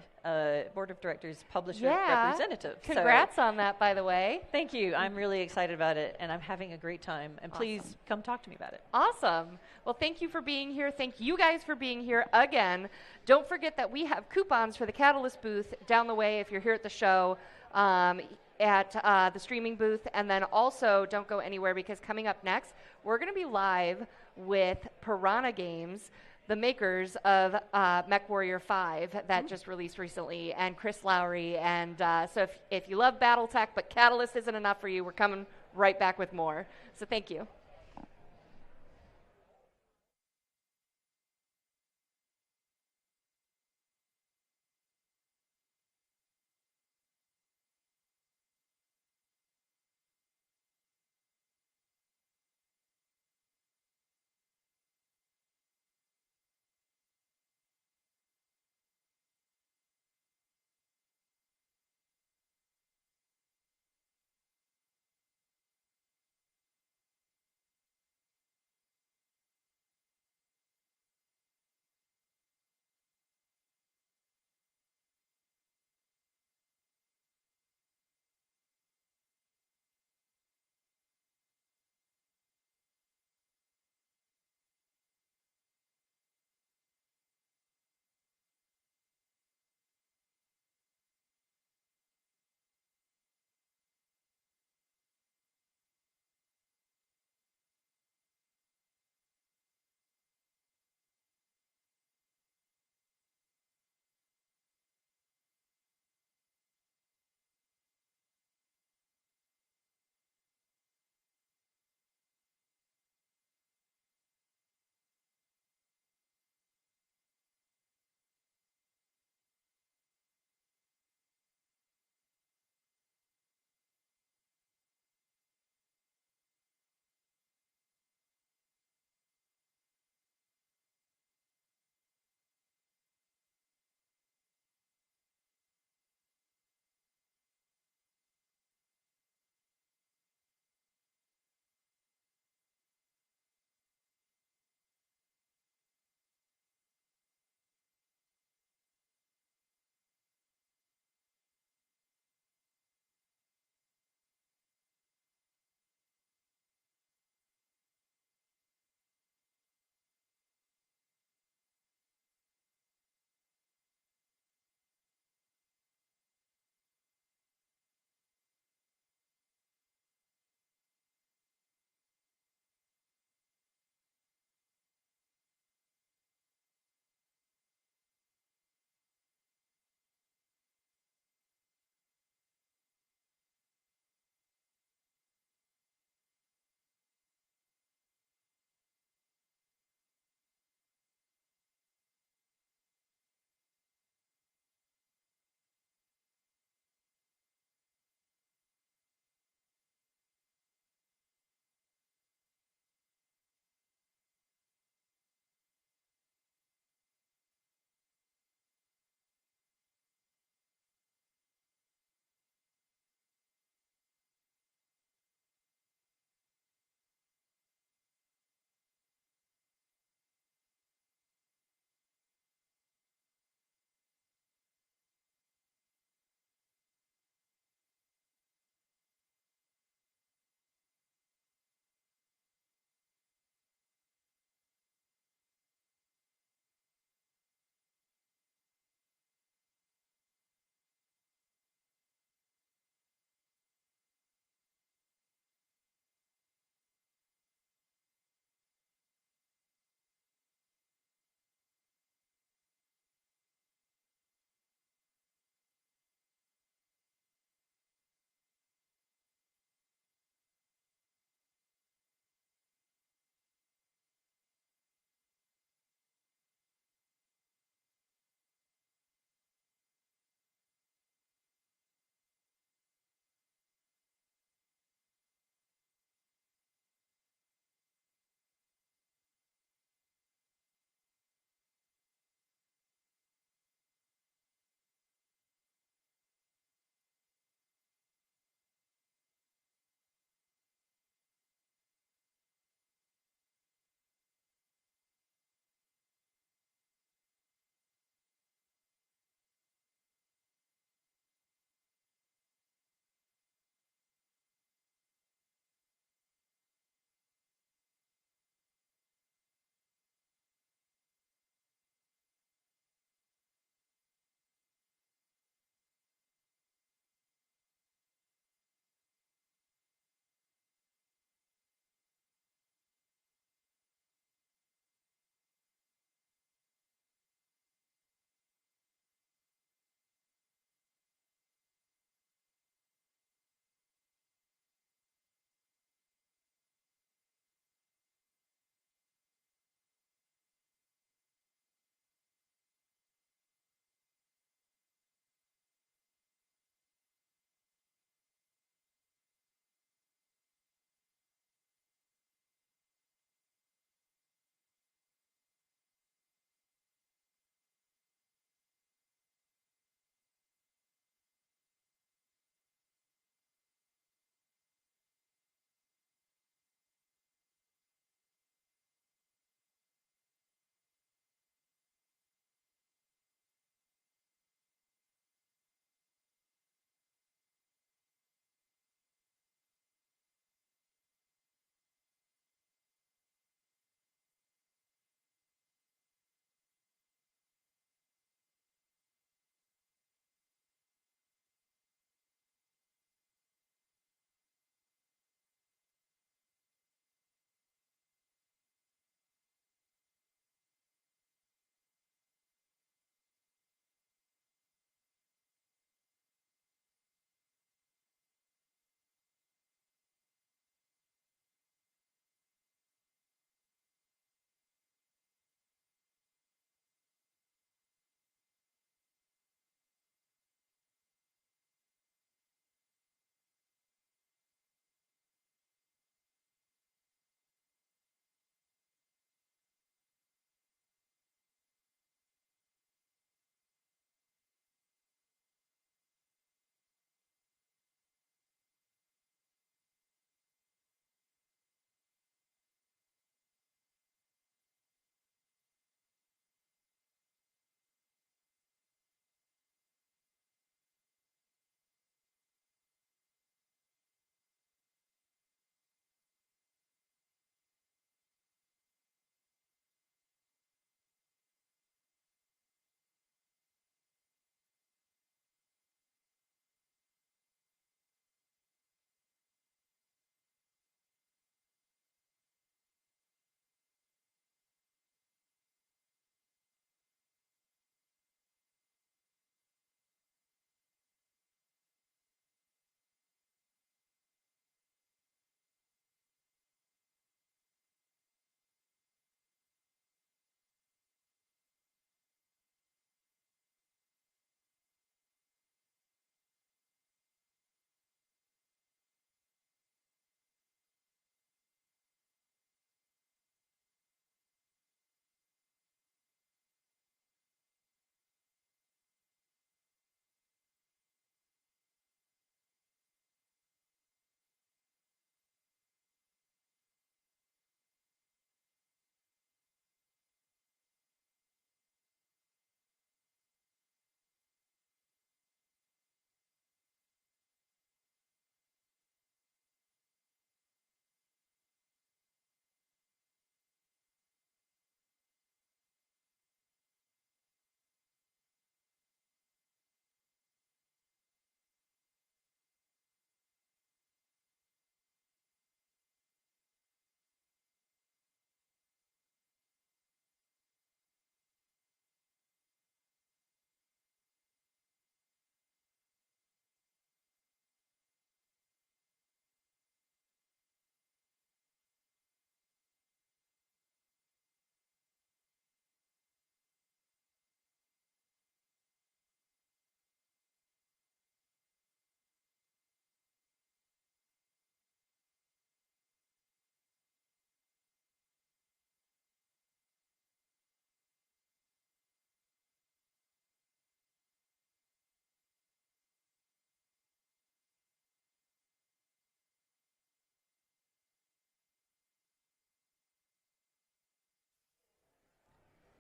Publisher Representative. Congrats on that, by the way. Thank you. I'm really excited about it, and I'm having a great time. And please come talk to me about it. Awesome. Well, thank you for being here. Thank you guys for being here again. Don't forget that we have coupons for the Catalyst booth down the way if you're here at the show. At the streaming booth. And then also, don't go anywhere, because coming up next, we're going to be live with Piranha Games, the makers of MechWarrior 5 that just released recently, and Chris Lowry. And so if you love Battletech but Catalyst isn't enough for you, we're coming right back with more. So thank you.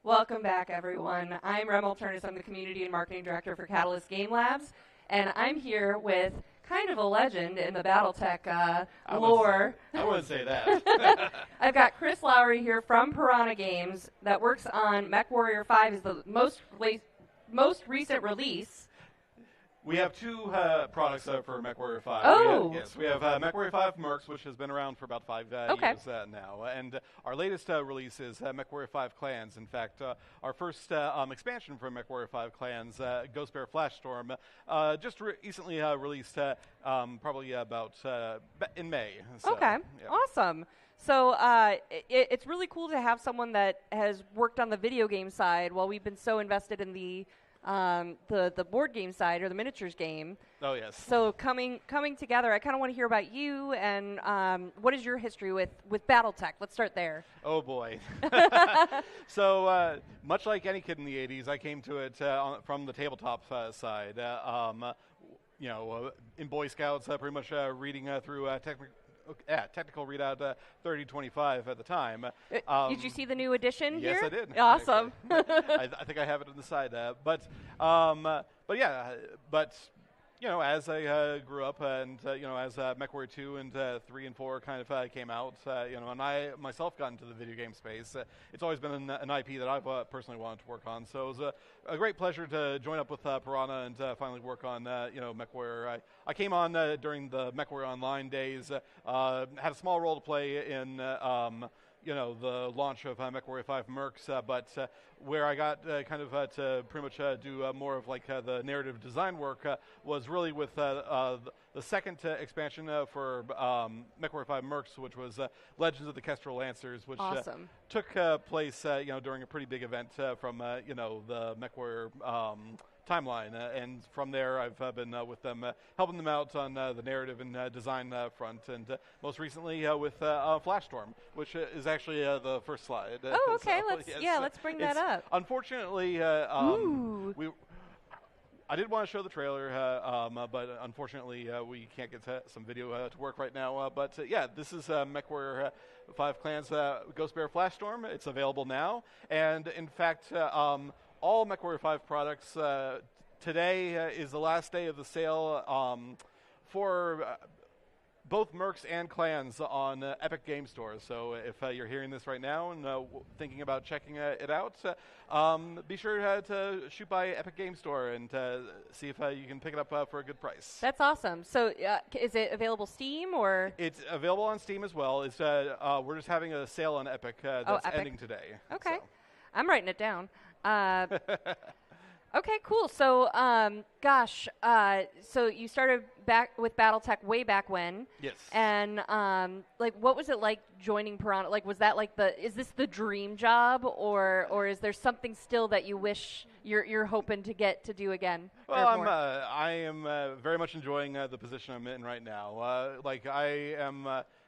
Welcome back, everyone. I'm Rem Alternus. I'm the Community and Marketing Director for Catalyst Game Labs, and I'm here with kind of a legend in the BattleTech lore. I wouldn't say that. I've got Chris Lowry here from Piranha Games that works on MechWarrior 5 is the most recent release. We have two products for MechWarrior 5. Oh! We have MechWarrior 5 Mercs, which has been around for about 5 years now. And our latest release is MechWarrior 5 Clans. In fact, our first expansion from MechWarrior 5 Clans, Ghost Bear Flashstorm, just recently released probably about in May. So, okay, yeah. Awesome. So it's really cool to have someone that has worked on the video game side while we've been so invested in the board game side or the miniatures game. Oh, yes. So coming together, I kind of want to hear about you and what is your history with BattleTech? Let's start there. Oh, boy. So much like any kid in the 80s, I came to it from the tabletop side. In Boy Scouts, pretty much reading through technical readout 3025 at the time. Did you see the new edition yes, here? I did. Awesome. I think I have it on the side. But as I grew up and, as MechWarrior 2 and 3 and 4 kind of came out, and I myself got into the video game space, it's always been an IP that I've personally wanted to work on. So it was a great pleasure to join up with Piranha and finally work on, MechWarrior. I came on during the MechWarrior Online days, had a small role to play in the launch of MechWarrior 5 Mercs, but where I got to pretty much do more of like the narrative design work was really with the second expansion for MechWarrior 5 Mercs, which was Legends of the Kestrel Lancers, which awesome. Took place during a pretty big event from the MechWarrior timeline, and from there I've been with them, helping them out on the narrative and design front, and most recently with Flashstorm, which is actually the first slide. Oh, okay. So, let's bring that up. Unfortunately, I did want to show the trailer, but unfortunately we can't get some video to work right now. But this is MechWarrior 5 Clans Ghost Bear Flashstorm. It's available now, and in fact, all MechWarrior 5 products today is the last day of the sale for both Mercs and Clans on Epic Game Store. So if you're hearing this right now and thinking about checking it out, be sure to shoot by Epic Game Store and see if you can pick it up for a good price. That's awesome. So is it available Steam or? It's available on Steam as well. It's we're just having a sale on Epic that's Epic. ending today. Okay. So. I'm writing it down. Okay, cool. So, so you started back with BattleTech way back when. Yes. And what was it like joining Piranha? Like, was that is this the dream job, or is there something still that you wish you're hoping to get to do again? Well, I am very much enjoying the position I'm in right now. I am.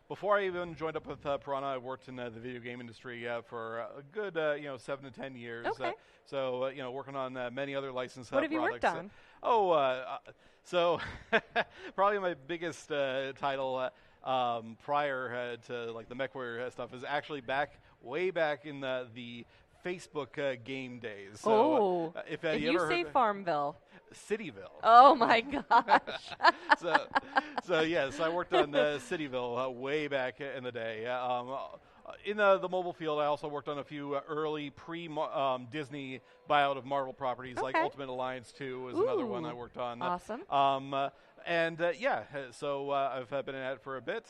Before I even joined up with Piranha, I worked in the video game industry for a good 7 to 10 years. Okay. So working on many other licensed what have products. You worked on? So probably my biggest title prior to like the MechWarrior stuff is actually way back in the Facebook game days. So, if you say Farmville. Cityville. Oh my gosh! so yes, I worked on Cityville way back in the day. In the mobile field, I also worked on a few early pre-Disney buyout of Marvel properties, like Ultimate Alliance 2 was another one I worked on. Awesome. So I've been at it for a bit,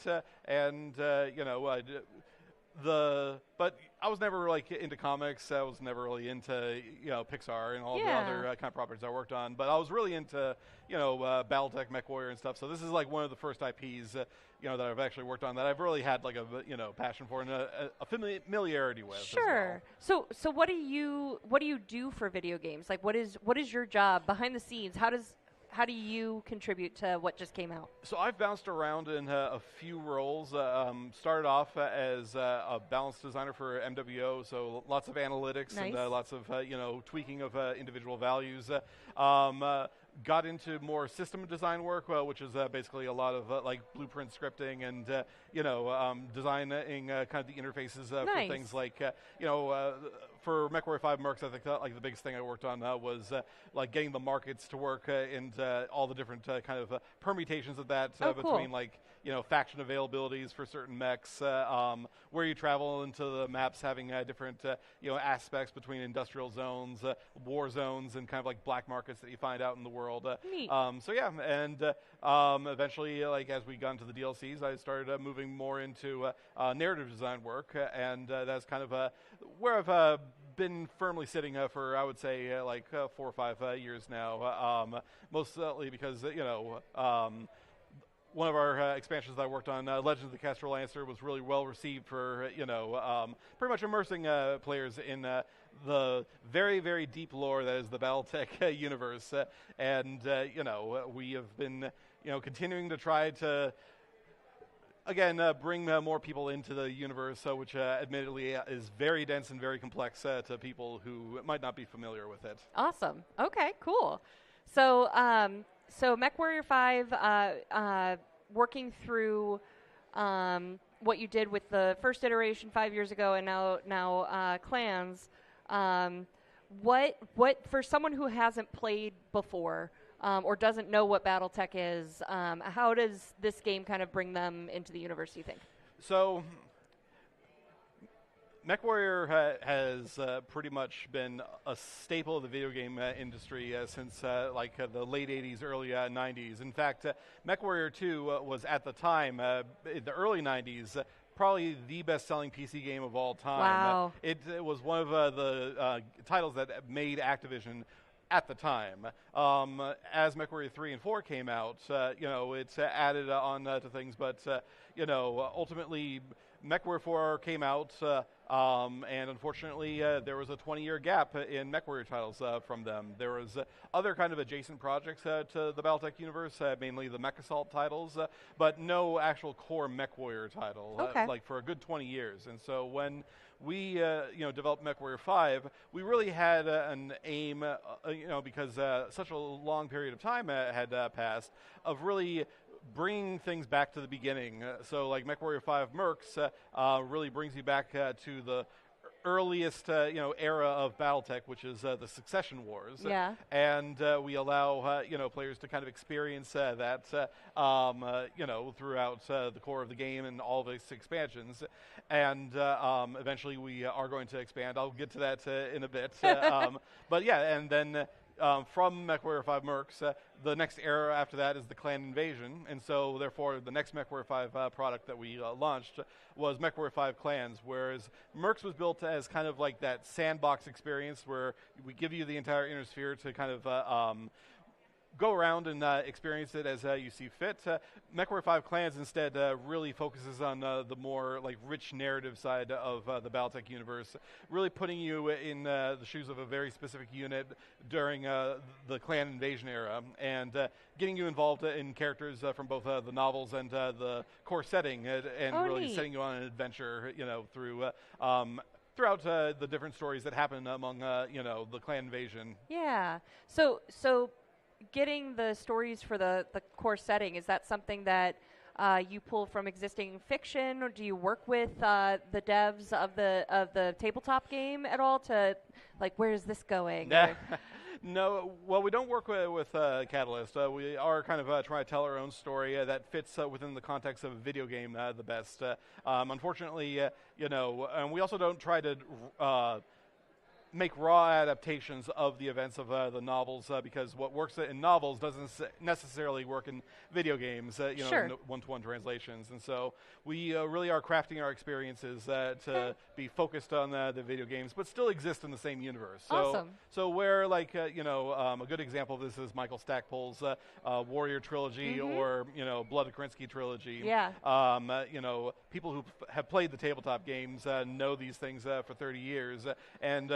but I was never into comics. I was never really into Pixar and all the other kind of properties I worked on. But I was really into BattleTech, MechWarrior, and stuff. So this is like one of the first IPs that I've actually worked on that I've really had like a passion for and a familiarity with. Sure. As well. So what do you do for video games? Like what is your job behind the scenes? How do you contribute to what just came out? So I've bounced around in a few roles. Started off as a balance designer for MWO, so lots of analytics and lots of tweaking of individual values. got into more system design work, which is basically a lot of like blueprint scripting and designing kind of the interfaces for things like for MechWarrior 5 Mercs. I think like the biggest thing I worked on was like getting the markets to work and all the different kind of permutations of that between like faction availabilities for certain mechs, where you travel into the maps, having different aspects between industrial zones, war zones, and kind of like black markets that you find out in the world. Neat. So yeah, and eventually, like as we got into the DLCs, I started moving more into narrative design work, and that's kind of where I've been firmly sitting for, I would say, like 4 or 5 years now. Mostly because one of our expansions that I worked on, Legends of the Castrol Lancer, was really well received for pretty much immersing players in the very, very deep lore that is the BattleTech universe, and we have been continuing to try to again bring more people into the universe, which admittedly is very dense and very complex to people who might not be familiar with it. Awesome. Okay, cool. So MechWarrior 5, working through what you did with the first iteration 5 years ago, and now Clans. What for someone who hasn't played before or doesn't know what BattleTech is, how does this game kind of bring them into the universe, do you think? So MechWarrior has pretty much been a staple of the video game industry since like the late 80s, early 90s. In fact, MechWarrior 2 was at the time, in the early 90s, probably the best-selling PC game of all time. Wow. It was one of the titles that made Activision at the time. As MechWarrior 3 and 4 came out, it's added on to things, but ultimately MechWarrior 4 came out, and unfortunately there was a 20-year gap in MechWarrior titles from them. There was other kind of adjacent projects to the BattleTech universe, mainly the Mech Assault titles, but no actual core MechWarrior title, like for a good 20 years. And so when we developed MechWarrior 5, we really had an aim, because such a long period of time had passed, of really bringing things back to the beginning. So like MechWarrior 5 Mercs really brings you back to the earliest era of BattleTech, which is the Succession Wars. Yeah. And we allow players to kind of experience that throughout the core of the game and all of its expansions. And eventually we are going to expand. I'll get to that in a bit. But yeah, and then from MechWarrior 5 Mercs, the next era after that is the Clan Invasion, and so therefore the next MechWarrior 5 product that we launched was MechWarrior 5 Clans, whereas Mercs was built as kind of like that sandbox experience where we give you the entire inner sphere to kind of go around and experience it as you see fit. MechWarrior 5 Clans instead really focuses on the more like rich narrative side of the BattleTech universe, really putting you in the shoes of a very specific unit during the Clan Invasion era, and getting you involved in characters from both the novels and the core setting, and really neat. setting you on an adventure, through throughout the different stories that happen among the Clan Invasion. Yeah. So getting the stories for the core setting, is that something that you pull from existing fiction, or do you work with the devs of the tabletop game at all to, like, where is this going? No, well, we don't work with Catalyst. We are kind of trying to tell our own story that fits within the context of a video game the best. Unfortunately, and we also don't try to make raw adaptations of the events of the novels, because what works in novels doesn't necessarily work in video games, Sure. in one-to-one translations. And so we really are crafting our experiences to be focused on the video games, but still exist in the same universe. Awesome. So where, like, a good example of this is Michael Stackpole's Warrior trilogy, or, Blood of Kerensky trilogy. Yeah. People who have played the tabletop games know these things for 30 years. And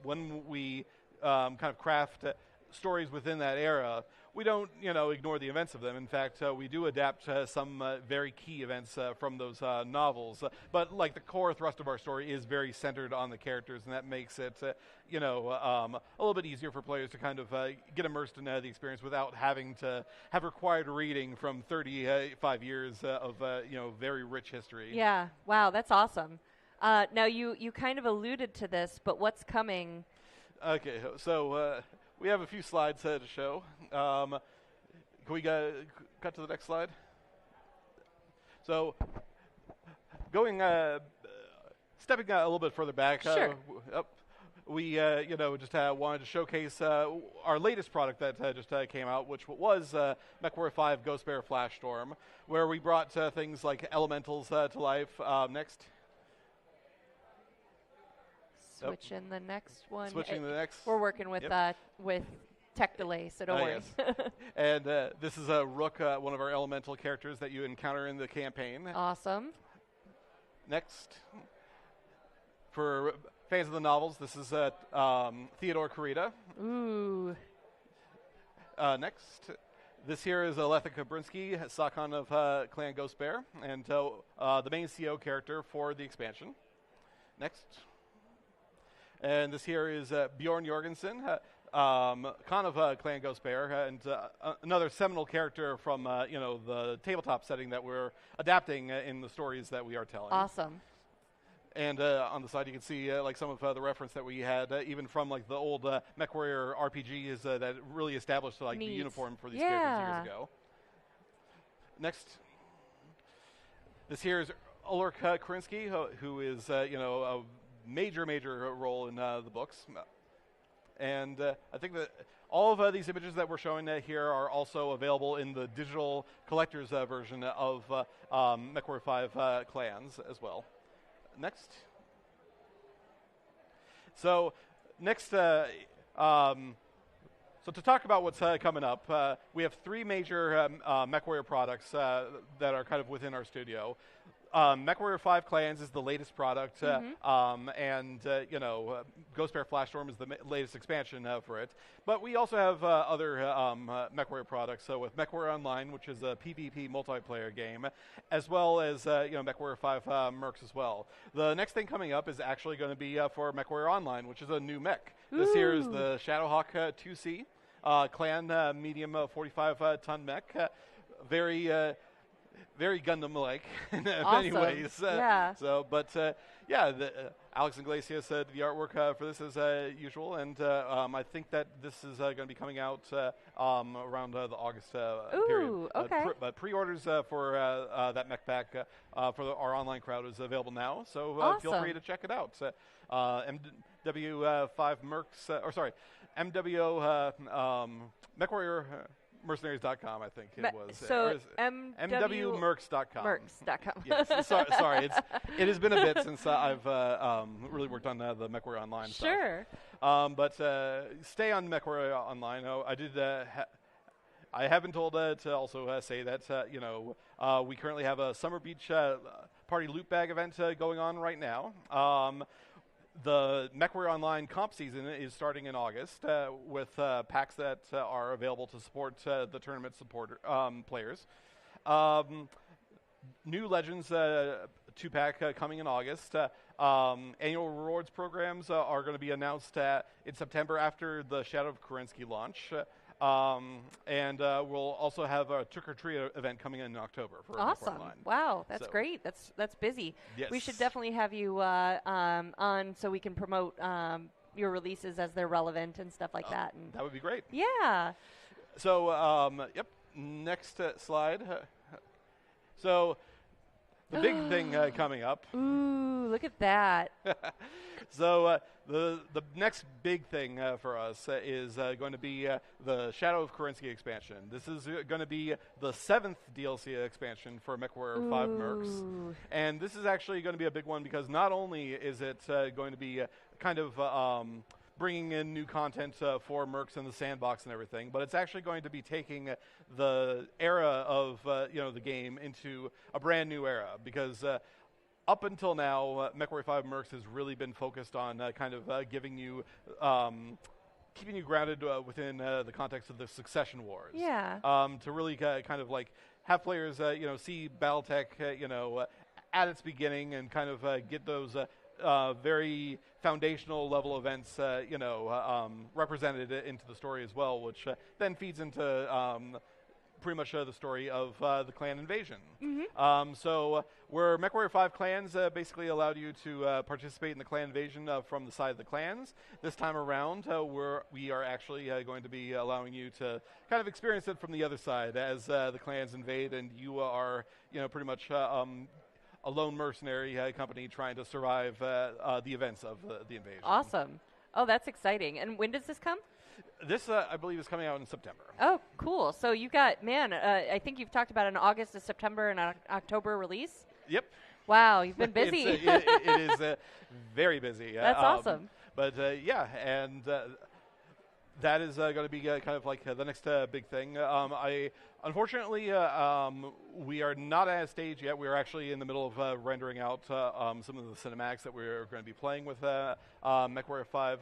when we kind of craft stories within that era, we don't, ignore the events of them. In fact, we do adapt some very key events from those novels. But like the core thrust of our story is very centered on the characters, and that makes it, a little bit easier for players to kind of get immersed in the experience without having to have required reading from 35 years of, very rich history. Yeah. Wow, that's awesome. Now, you kind of alluded to this, but what's coming? Okay, so we have a few slides to show. Can we cut to the next slide? So, stepping a little bit further back. Sure. We, just wanted to showcase our latest product that just came out, which was MechWarrior 5 Ghost Bear Flashstorm, where we brought things like elementals to life. Next. Switching the next one. Switching the next. We're working with tech delay, so don't worry. Yes. And this is Rook, one of our elemental characters that you encounter in the campaign. Awesome. Next. For fans of the novels, this is Theodore Kurita. Ooh. Next. This here is Letha Kabrinsky, Sakon of Clan Ghost Bear, and the main CO character for the expansion. Next. And this here is Bjorn Jorgensen, Khan of Clan Ghost Bear, and another seminal character from the tabletop setting that we're adapting in the stories that we are telling. Awesome. And on the side, you can see like some of the reference that we had, even from like the old MechWarrior RPGs that really established like the uniform for these characters years ago. Next, this here is Ulrich Krinsky, who is a major role in the books. And I think that all of these images that we're showing here are also available in the digital collector's version of MechWarrior 5 Clans as well. Next. So next, so to talk about what's coming up, we have three major MechWarrior products that are kind of within our studio. MechWarrior 5 Clans is the latest product, and Ghost Bear Flashstorm is the latest expansion for it. But we also have other MechWarrior products, so with MechWarrior Online, which is a PvP multiplayer game, as well as MechWarrior 5 Mercs as well. The next thing coming up is actually going to be for MechWarrior Online, which is a new mech. Ooh. This here is the Shadowhawk 2C, Clan medium 45-ton mech. Very Gundam-like in many ways. Yeah. Alex Iglesias did the artwork for this as usual, and I think that this is going to be coming out around the August period. Ooh, okay. But pre-orders for that mech pack for our online crowd is available now, so awesome. feel free to check it out. MW5 Mercs, MWO MechWarrior Mercenaries.com, I think it was. So MWMercs.com. Mercs.com. Yes, sorry. It has been a bit since I've really worked on the MechWarrior Online stuff. Sure. But stay on MechWarrior Online. I have been told to also say that, we currently have a Summer Beach Party Loot Bag event going on right now. The MechWarrior Online comp season is starting in August with packs that are available to support the tournament players. New Legends 2-pack coming in August. Annual rewards programs are going to be announced in September after the Shadow of Kerensky launch. And we'll also have a Trick or Treat event coming in October for awesome. Online. Wow, that's great. That's busy. Yes. We should definitely have you on so we can promote your releases as they're relevant and stuff like that. And that would be great. Yeah. So, next slide. So, the big thing coming up. Ooh, look at that. So the next big thing for us is going to be the Shadow of Kerensky expansion. This is going to be the 7th DLC expansion for MechWarrior 5 Mercs. And this is actually going to be a big one because not only is it going to be kind of bringing in new content for Mercs in the sandbox and everything, but it's actually going to be taking the era of the game into a brand new era because up until now, MechWarrior 5 Mercs has really been focused on kind of giving you keeping you grounded within the context of the succession wars. Yeah. To really kind of like have players, see BattleTech, at its beginning and kind of get those very foundational level events, represented into the story as well, which then feeds into pretty much the story of the clan invasion. So where MechWarrior 5 clans basically allowed you to participate in the clan invasion from the side of the clans, this time around we are actually going to be allowing you to kind of experience it from the other side as the clans invade, and you are pretty much a lone mercenary company trying to survive the events of the invasion. Awesome. Oh, that's exciting. And when does this come? This, I believe, is coming out in September. Oh, cool. So you got, I think you've talked about an August to September and an October release? Yep. Wow, you've been busy. It is very busy. That's awesome. But, and that is going to be kind of like the next big thing. Unfortunately, we are not at a stage yet. We are actually in the middle of rendering out some of the cinematics that we're going to be playing with MechWarrior 5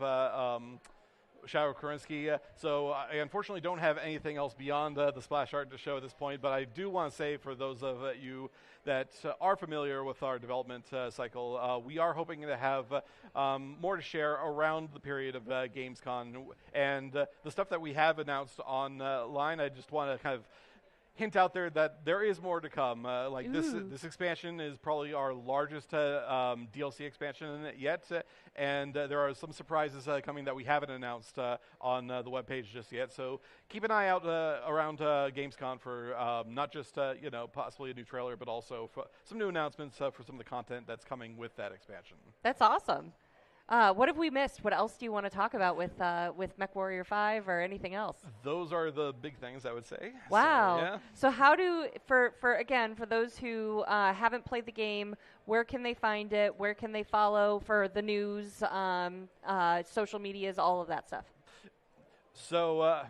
Shadow Kurinsky. So I unfortunately don't have anything else beyond the splash art to show at this point, but I do want to say for those of you that are familiar with our development cycle, we are hoping to have more to share around the period of Gamescom. And the stuff that we have announced online, I just want to kind of hint out there that there is more to come. This expansion is probably our largest DLC expansion yet, and there are some surprises coming that we haven't announced on the webpage just yet. So keep an eye out around Gamescom for not just possibly a new trailer, but also for some new announcements for some of the content that's coming with that expansion. That's awesome. What have we missed? What else do you want to talk about with MechWarrior 5 or anything else? Those are the big things, I would say. Wow. So, yeah. So how do, for those who haven't played the game, where can they find it? Where can they follow for the news, social medias, all of that stuff? So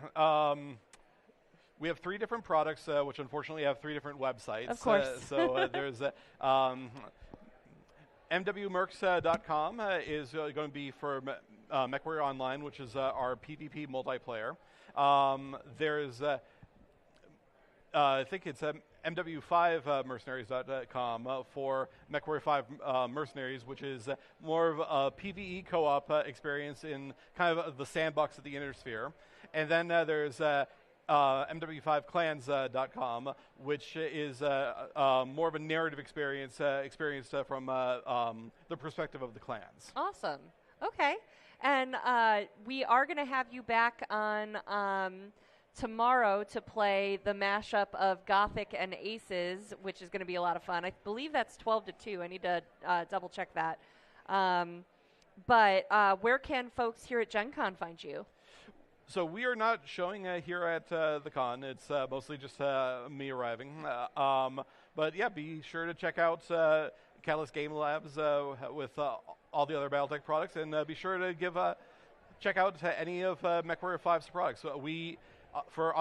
we have 3 different products, which unfortunately have 3 different websites. Of course. There's MWmercs.com is going to be for MechWarrior Online, which is our PvP multiplayer. There's, I think it's MW5mercenaries.com for MechWarrior 5 Mercenaries, which is more of a PvE co-op experience in kind of the sandbox of the Inner Sphere. And then there's MW5clans.com, which is more of a narrative experience from the perspective of the clans. Awesome. Okay. And we are going to have you back on tomorrow to play the mashup of Gothic and Aces, which is going to be a lot of fun. I believe that's 12 to 2. I need to double check that. But where can folks here at Gen Con find you? So we are not showing here at the con. It's mostly just me arriving. But yeah, be sure to check out Catalyst Game Labs with all the other BattleTech products, and be sure to check out any of MechWarrior 5's products. So on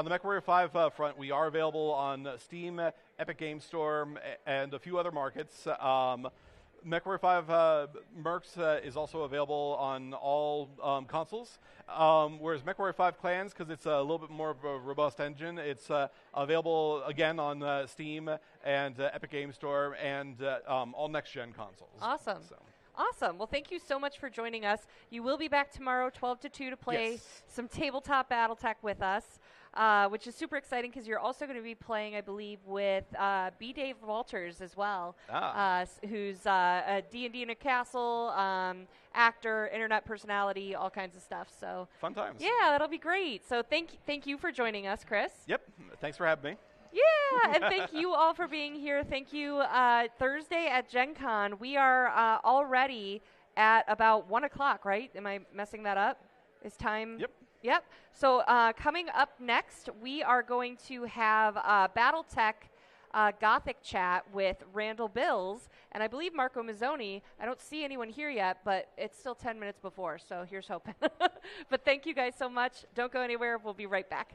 the MechWarrior 5 front, we are available on Steam, Epic Games Store, and a few other markets. MechWarrior 5 Mercs is also available on all consoles, whereas MechWarrior 5 Clans, because it's a little bit more of a robust engine, it's available again on Steam and Epic Games Store and all next-gen consoles. Awesome. Awesome. Well, thank you so much for joining us. You will be back tomorrow, 12 to 2, to play some tabletop BattleTech with us, which is super exciting because you're also going to be playing, I believe, with B. Dave Walters as well, who's a D&D in a Castle, actor, internet personality, all kinds of stuff. So fun times. Yeah, that'll be great. So thank you for joining us, Chris. Yep. Thanks for having me. Yeah, and thank you all for being here. Thank you. Thursday at Gen Con, we are already at about 1 o'clock, right? Am I messing that up? Is time? Yep. So coming up next, we are going to have BattleTech Gothic chat with Randall Bills, and I believe Marco Mazzoni. I don't see anyone here yet, but it's still 10 minutes before, so here's hoping. But thank you guys so much. Don't go anywhere. We'll be right back.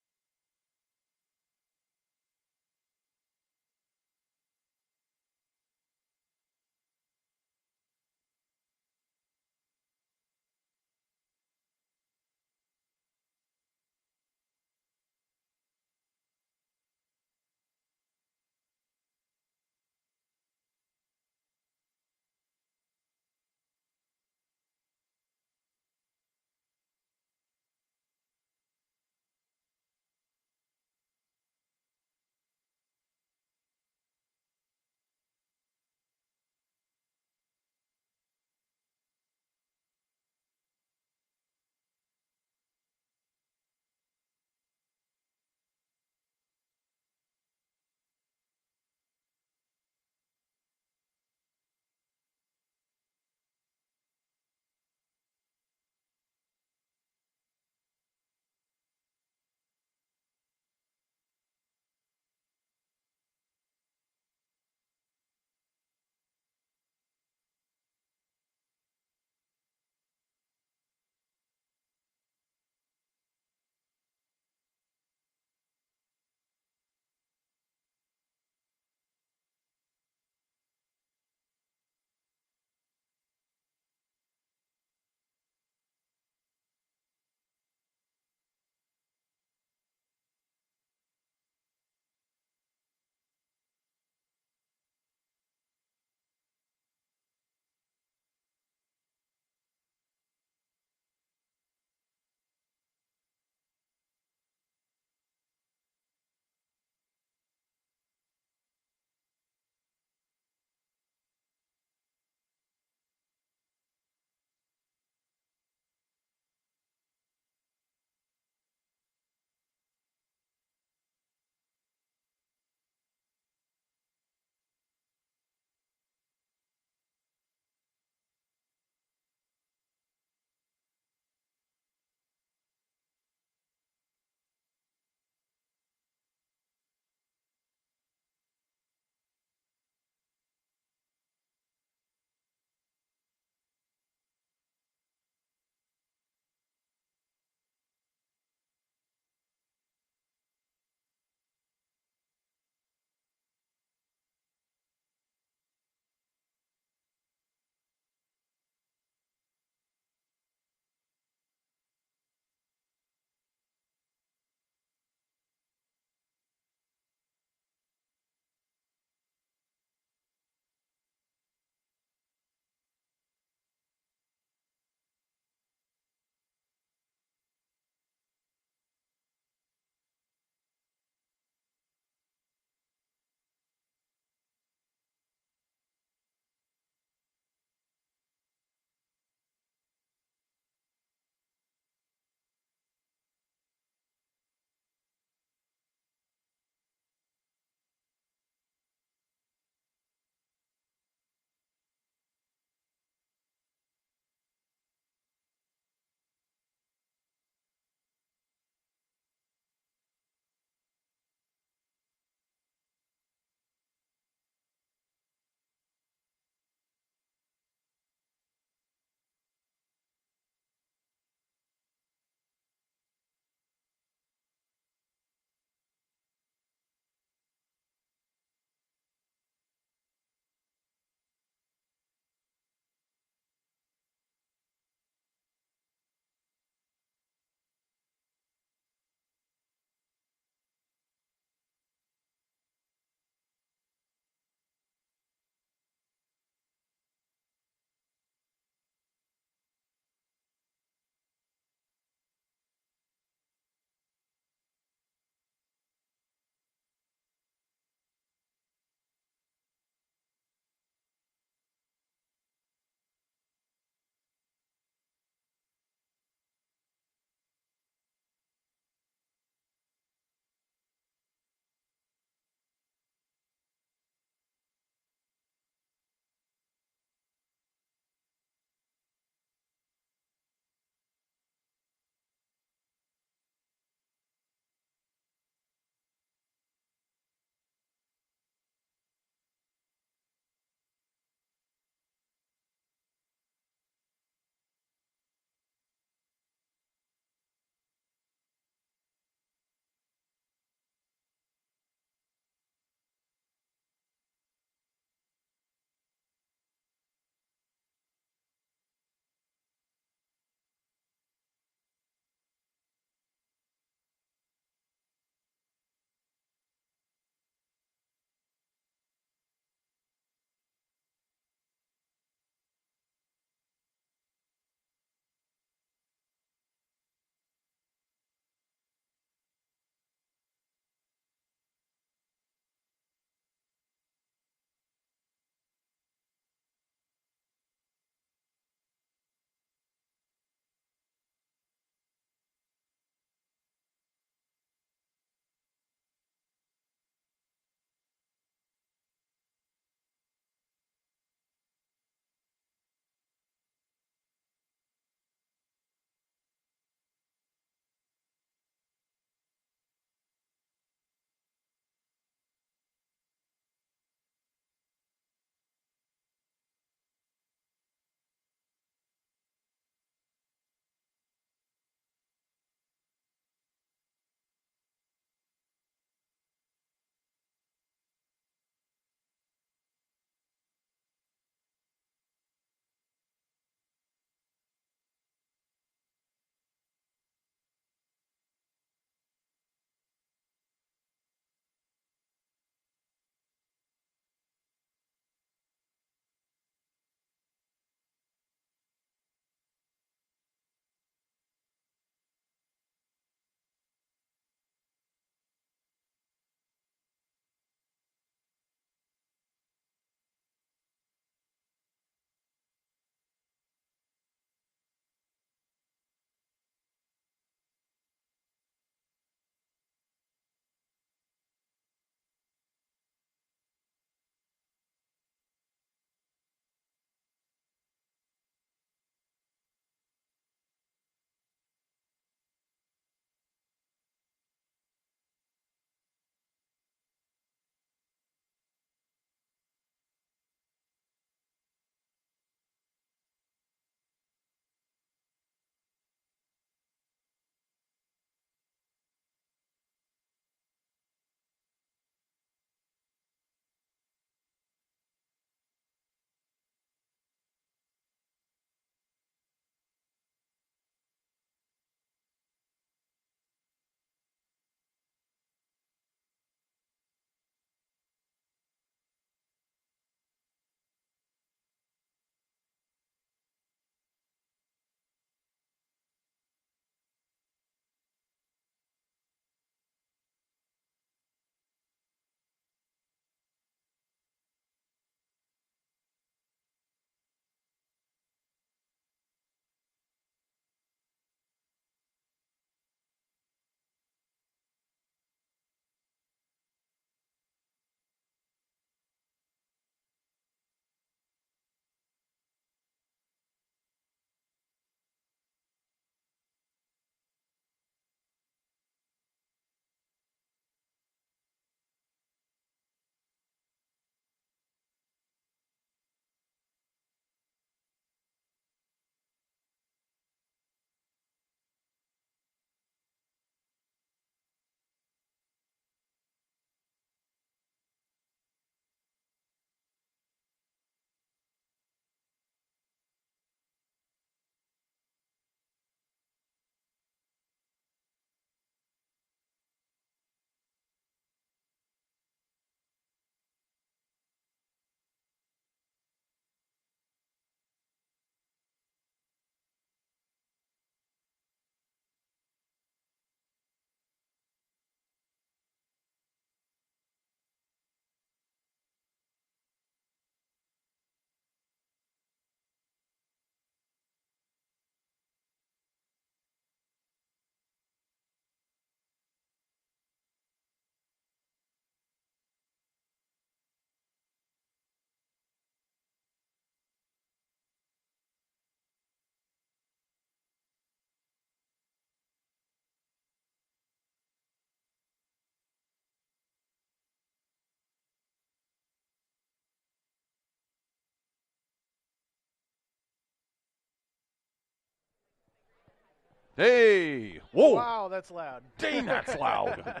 Hey! Whoa! Wow, that's loud. Dang, that's loud.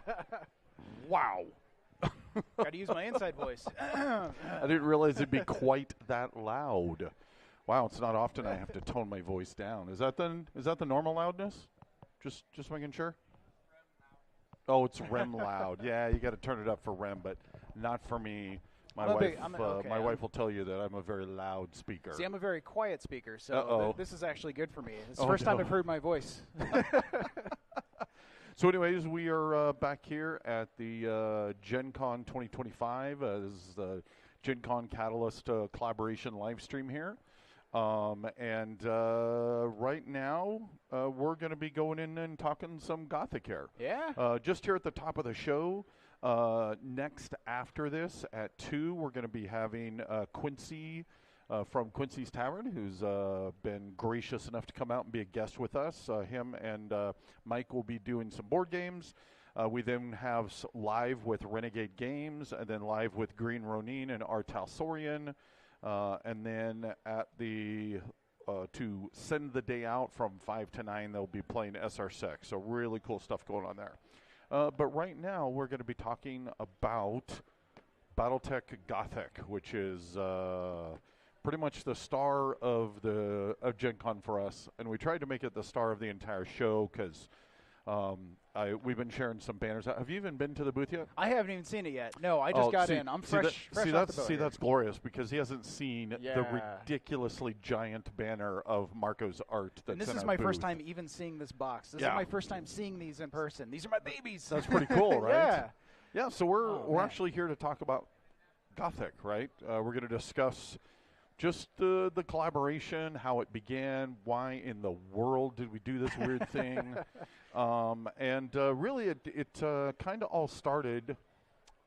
Wow. Got to use my inside voice. I didn't realize it'd be quite that loud. Wow, it's not often I have to tone my voice down. Is that the normal loudness? Just making sure. Oh, it's REM loud. Yeah, you got to turn it up for REM, but not for me. My wife will tell you that I'm a very loud speaker. See, I'm a very quiet speaker, so this is actually good for me. It's the first time I've heard my voice. So anyways, we are back here at the Gen Con 2025. This is the Gen Con Catalyst collaboration live stream here. And right now, we're going to be going in and talking some Gothic here. Yeah. Just here at the top of the show. Next after this at 2, we're going to be having Quincy from Quincy's Tavern, who's been gracious enough to come out and be a guest with us. Him and Mike will be doing some board games. We then have live with Renegade Games, and then live with Green Ronin and Artal Sorian. And then at the to send the day out from 5 to 9, they'll be playing SR6. So really cool stuff going on there. But right now, we're going to be talking about BattleTech Gothic, which is pretty much the star of Gen Con for us. And we tried to make it the star of the entire show because we've been sharing some banners. Have you even been to the booth yet? I haven't even seen it yet. No, I just got in. I'm fresh off the boat. That's glorious because he hasn't seen the ridiculously giant banner of Marco's art that's and this in is our my booth. first time even seeing this box. This is my first time seeing these in person. These are my babies. That's pretty cool, right? Yeah. Yeah, so we're actually here to talk about Gothic, right? We're going to discuss just the collaboration, how it began, why in the world did we do this weird thing, and really it kind of all started,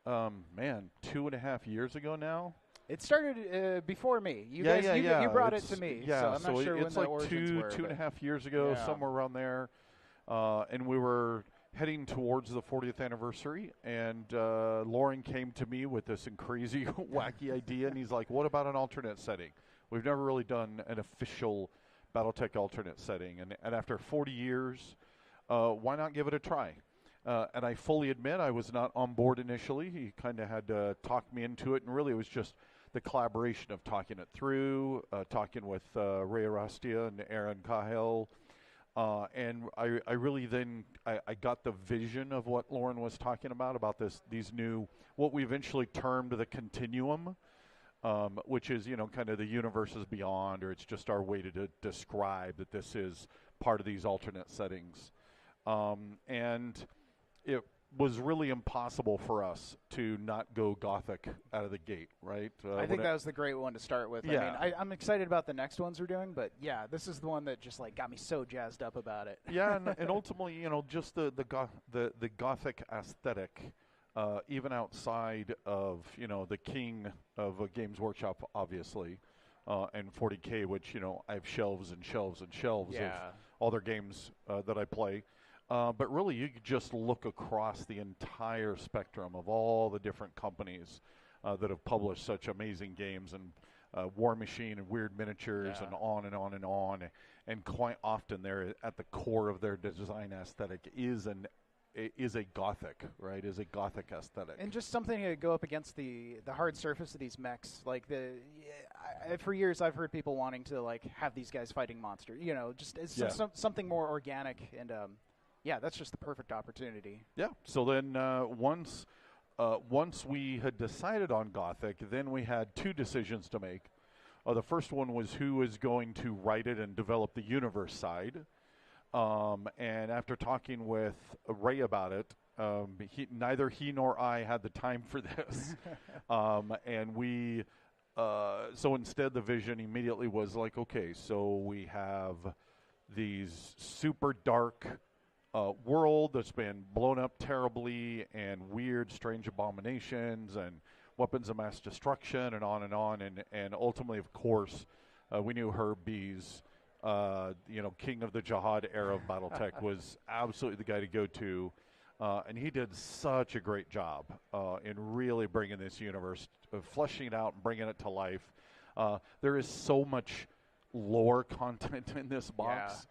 2.5 years ago now. It started before me. You brought it to me. Yeah, so I'm not sure it's when like the origins were. 2.5 years ago, somewhere around there, and we were heading towards the 40th anniversary, and Lauren came to me with this crazy, wacky idea, and he's like, what about an alternate setting? We've never really done an official BattleTech alternate setting, and after 40 years, why not give it a try? And I fully admit I was not on board initially. He kind of had to talk me into it, and really it was just the collaboration of talking it through, talking with Ray Arastia and Aaron Cahill, and I really then I got the vision of what Lauren was talking about these new, what we eventually termed the continuum, which is, kind of the universes beyond, or it's just our way to describe that this is part of these alternate settings. And it was really impossible for us to not go Gothic out of the gate, right? I think that was the great one to start with. Yeah. I mean, I'm excited about the next ones we're doing, but yeah, this is the one that just got me so jazzed up about it. Yeah, and ultimately, just the Gothic aesthetic, even outside of the king of Games Workshop, obviously, and 40K, which I have shelves and shelves and shelves of all their games that I play. But really, you could just look across the entire spectrum of all the different companies that have published such amazing games, and War Machine and Weird Miniatures, and on and on and on. And quite often, they're at the core of their design aesthetic is a Gothic, right? Is a Gothic aesthetic, and just something to go up against the hard surface of these mechs. Like for years, I've heard people wanting to have these guys fighting monsters. Something more organic and. Yeah, that's just the perfect opportunity. Yeah. So then once we had decided on Gothic, then we had two decisions to make. The first one was who was going to write it and develop the universe side. And after talking with Ray about it, neither he nor I had the time for this. And we, so instead the vision immediately was like, okay, so we have these super dark world that's been blown up terribly, and weird, strange abominations, and weapons of mass destruction, and on, and ultimately, of course, we knew Herb B's, king of the Jihad era of BattleTech was absolutely the guy to go to, and he did such a great job in really bringing this universe, fleshing it out and bringing it to life. There is so much lore content in this box.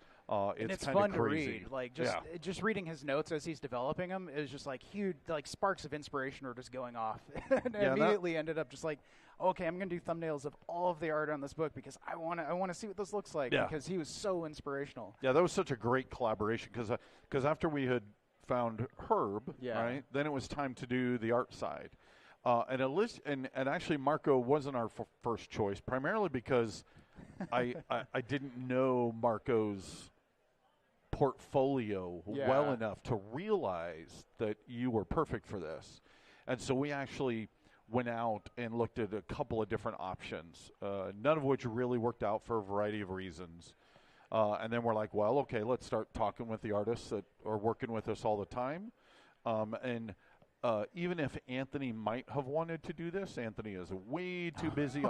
It's fun crazy. to read. Like just reading his notes as he's developing them is just like huge. Like sparks of inspiration are just going off. And I immediately ended up just like, okay, I'm going to do thumbnails of all of the art on this book because I want to see what this looks like because he was so inspirational. Yeah, that was such a great collaboration because after we had found Herb, right, then it was time to do the art side. And actually Marco wasn't our first choice, primarily because I didn't know Marco's portfolio well enough to realize that you were perfect for this. And so we actually went out and looked at a couple of different options, none of which really worked out for a variety of reasons. And then we're like, well, okay, let's start talking with the artists that are working with us all the time. Even if Anthony might have wanted to do this, Anthony is way too busy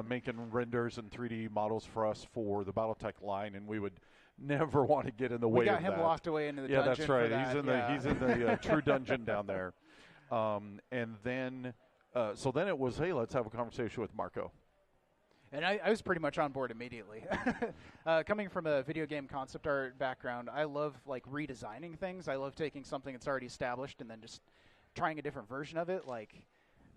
making renders and 3D models for us for the BattleTech line, and we would never want to get in the way of that. We got him locked away into the dungeon. Yeah, that's right. He's in the true dungeon down there. And then, so then it was, hey, let's have a conversation with Marco. And I was pretty much on board immediately. Coming from a video game concept art background, I love like redesigning things. I love taking something that's already established and then just trying a different version of it. Like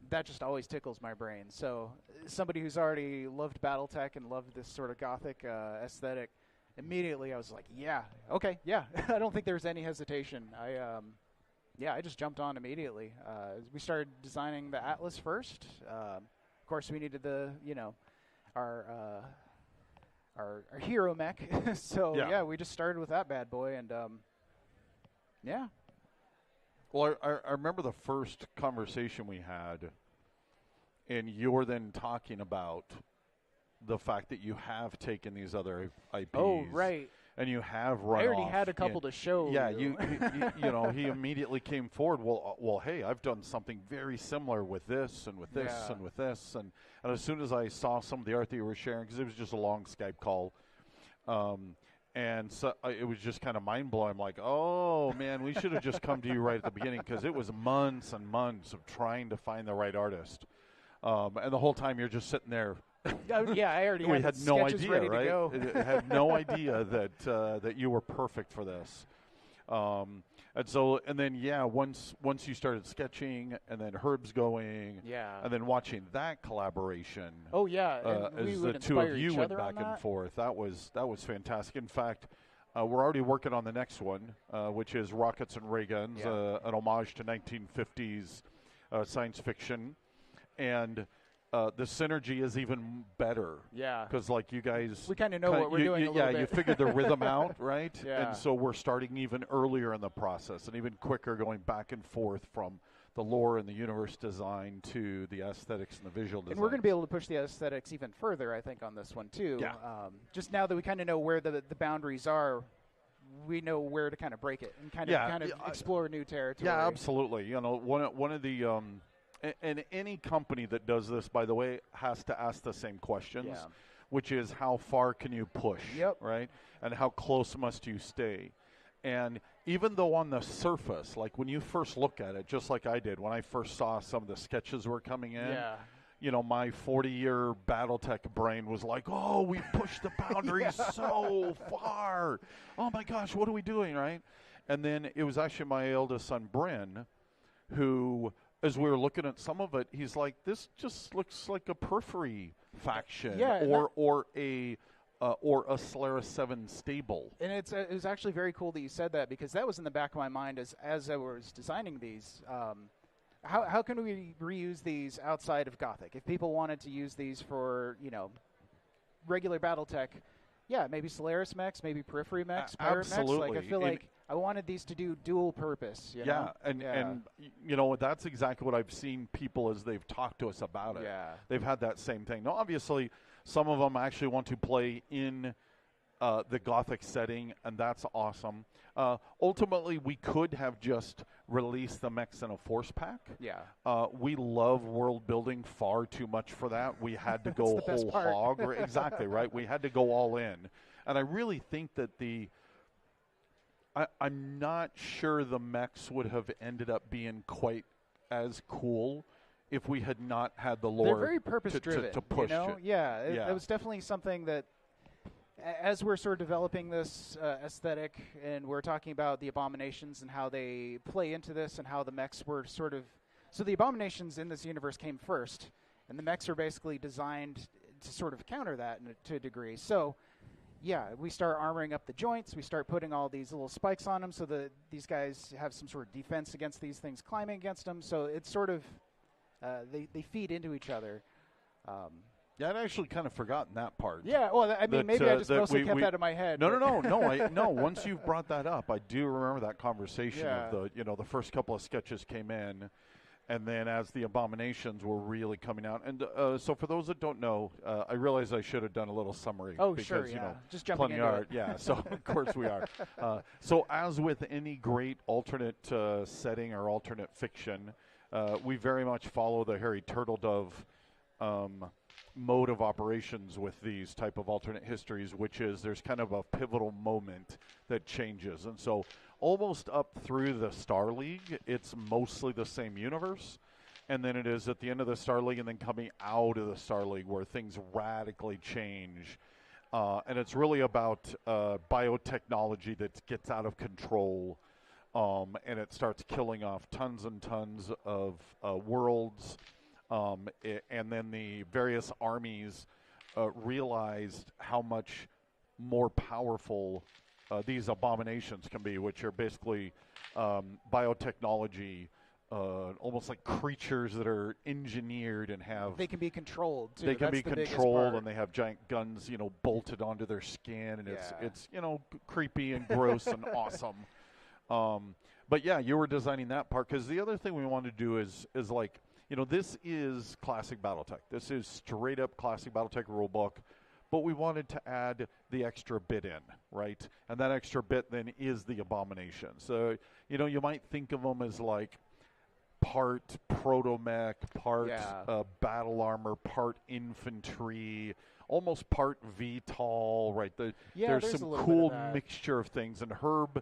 that just always tickles my brain. So somebody who's already loved BattleTech and loved this sort of gothic aesthetic, immediately I was like, yeah, okay, yeah. I don't think there's any hesitation. I just jumped on immediately. We started designing the Atlas first. Of course, we needed our hero mech. So we just started with that bad boy, and Well, I remember the first conversation we had, and you're then talking about the fact that you have taken these other IPs. Oh, right. And you have run I already off. had a couple to show. Yeah, he immediately came forward. Well, hey, I've done something very similar with this and with this and with this, and as soon as I saw some of the art that you were sharing, because it was just a long Skype call, and so it was just kind of mind blowing. I'm like, oh man, we should have just come to you right at the beginning, because it was months and months of trying to find the right artist, and the whole time you're just sitting there. I already we had no idea, ready right? To go. I had no idea that you were perfect for this. And then once you started sketching, and then Herb's going, and then watching that collaboration. Oh yeah, as the two of you went back and forth, that was fantastic. In fact, we're already working on the next one, which is Rockets and Ray Guns, an homage to 1950s science fiction, and. The synergy is even better. Yeah. Because, like, you guys... We kind of know what we're doing a little bit. You figured the rhythm out, right? Yeah. And so we're starting even earlier in the process and even quicker, going back and forth from the lore and the universe design to the aesthetics and the visual design. And we're going to be able to push the aesthetics even further, I think, on this one, too. Yeah. Just now that we kind of know where the boundaries are, we know where to kind of break it and kind of explore new territory. Yeah, absolutely. You know, one of the... And any company that does this, by the way, has to ask the same questions, which is how far can you push, right? And how close must you stay? And even though on the surface, like when you first look at it, just like I did when I first saw some of the sketches were coming in, you know, my 40-year BattleTech brain was like, oh, we pushed the boundaries so far. Oh, my gosh, what are we doing, right? And then it was actually my eldest son, Bryn, who... As we were looking at some of it, he's like, "This just looks like a Periphery faction, or a Solaris 7 stable." And it was actually very cool that you said that, because that was in the back of my mind as I was designing these. How can we reuse these outside of Gothic? If people wanted to use these for regular BattleTech, maybe Solaris mechs, maybe Periphery mechs, Pirate mechs. Like I feel like I wanted these to do dual purpose. You know? And you know, that's exactly what I've seen people as they've talked to us about it. Yeah. They've had that same thing. Now, obviously, some of them actually want to play in the Gothic setting, and that's awesome. Ultimately, we could have just released the mechs in a force pack. Yeah. We love world building far too much for that. We had to go whole hog. Exactly, right? We had to go all in. And I really think that I'm not sure the mechs would have ended up being quite as cool if we had not had the lore. They're very purpose-driven to push it. Yeah, it was definitely something that as we're sort of developing this aesthetic, and we're talking about the abominations and how they play into this, and how the mechs were sort of, so the abominations in this universe came first, and the mechs are basically designed to sort of counter that to a degree. So, yeah, we start armoring up the joints. We start putting all these little spikes on them so that these guys have some sort of defense against these things climbing against them. So it's sort of, they feed into each other. Yeah, I'd actually kind of forgotten that part. Yeah, well, I mean, maybe I just mostly kept that in my head. No. Once you've brought that up, I do remember that conversation of the first couple of sketches came in, and then as the abominations were really coming out. And so for those that don't know, I realize I should have done a little summary. Oh, because, sure, you know, just jumping into art. Yeah, so of course we are. So as with any great alternate setting or alternate fiction, we very much follow the Harry Turtledove mode of operations with these type of alternate histories, which is there's kind of a pivotal moment that changes. And so almost up through the Star League, it's mostly the same universe. And then it is at the end of the Star League and then coming out of the Star League where things radically change. And it's really about biotechnology that gets out of control. And it starts killing off tons and tons of worlds. And then the various armies realized how much more powerful these abominations can be, which are basically biotechnology, almost like creatures that are engineered and have... They can be controlled, too. They can be controlled, and they have giant guns, bolted onto their skin, and it's creepy and gross and awesome. But yeah, you were designing that part, because the other thing we wanted to do is like... this is classic BattleTech. This is straight up classic BattleTech rulebook, but we wanted to add the extra bit in, right? And that extra bit then is the abomination. So, you might think of them as like part proto-mech, part battle armor, part infantry, almost part VTOL, right? There's some cool mixture of things. And Herb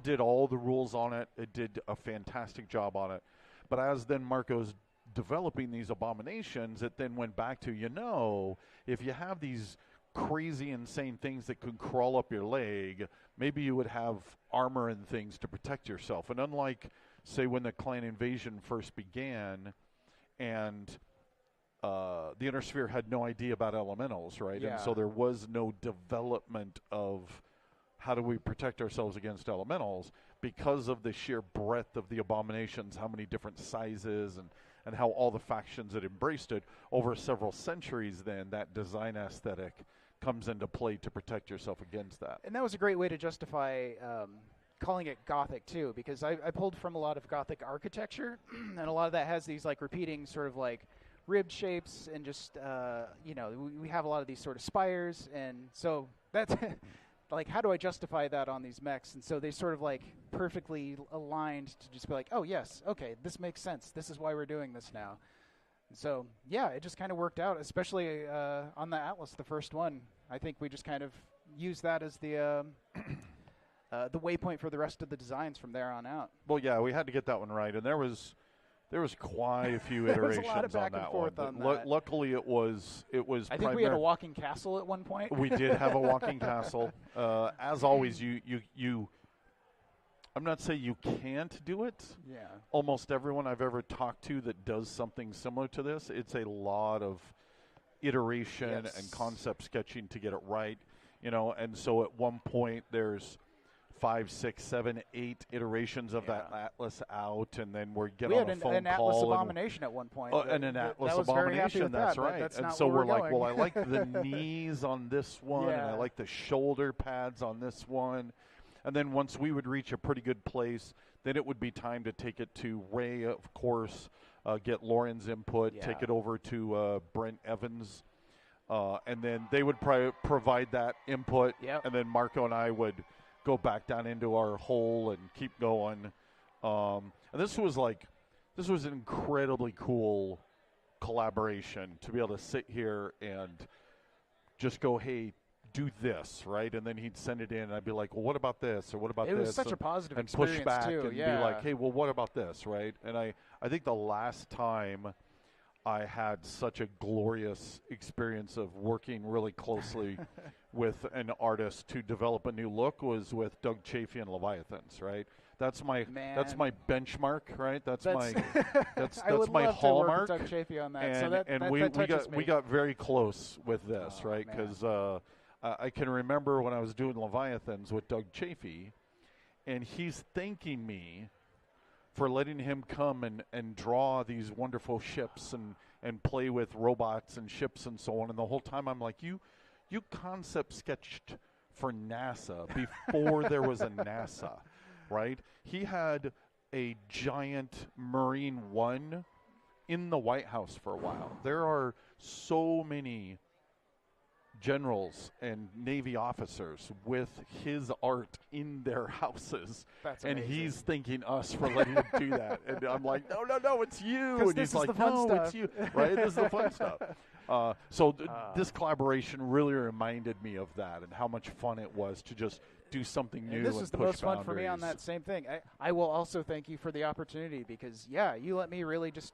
did all the rules on it. It did a fantastic job on it. But as then Marco's developing these abominations, it then went back to, if you have these crazy, insane things that can crawl up your leg, maybe you would have armor and things to protect yourself. And unlike, say, when the clan invasion first began and the Inner Sphere had no idea about elementals, right? Yeah. And so there was no development of how do we protect ourselves against elementals because of the sheer breadth of the abominations, how many different sizes and how all the factions had embraced it over several centuries. Then that design aesthetic comes into play to protect yourself against that. And that was a great way to justify calling it Gothic too, because I pulled from a lot of Gothic architecture, and a lot of that has these like repeating sort of like ribbed shapes, and just we have a lot of these sort of spires, and so that's like, how do I justify that on these mechs? And so they sort of like perfectly aligned to just be like, oh yes, okay, this makes sense. This is why we're doing this now. And so yeah, it just kind of worked out, especially on the Atlas, the first one. I think we just kind of used that as the waypoint for the rest of the designs from there on out. Well, yeah, we had to get that one right, and there was quite a few iterations on that one. Luckily, it was. I think we had a walking castle at one point. We did have a walking castle. As always, you. I'm not saying you can't do it. Yeah. Almost everyone I've ever talked to that does something similar to this, it's a lot of iteration and concept sketching to get it right. And so at one point there's 5, 6, 7, 8 iterations of that Atlas out, and then we get on a phone call. We had an Atlas abomination at one point. And an Atlas abomination, that's right. And so we're like, well, I like the knees on this one, and I like the shoulder pads on this one. And then once we would reach a pretty good place, then it would be time to take it to Ray, of course, get Lauren's input, take it over to Brent Evans, and then they would provide that input, and then Marco and I would go back down into our hole and keep going. And this was an incredibly cool collaboration to be able to sit here and just go, hey, do this, right? And then he'd send it in, and I'd be like, well, what about this? Or what about this? It was such a positive experience, and push back too, and be like, hey, well, what about this, right? And I think the last time I had such a glorious experience of working really closely with an artist to develop a new look was with Doug Chafee and Leviathans, right? That's my benchmark, right? That's my my hallmark. Doug Chafee on that. And so we got very close with this, right? Because I can remember when I was doing Leviathans with Doug Chafee, and he's thanking me for letting him come and draw these wonderful ships and play with robots and ships and so on. And the whole time I'm like, you concept sketched for NASA before there was a NASA, right? He had a giant Marine One in the White House for a while. There are so many generals and Navy officers with his art in their houses. That's and amazing. He's thanking us for letting him do that. And I'm like, no, it's you. And this he's is like, the fun no, stuff. it's you. Right? This is the fun stuff. This collaboration really reminded me of that and how much fun it was to just do something new. And this is the push most fun boundaries. for me on that same thing. I will also thank you for the opportunity because, you let me really just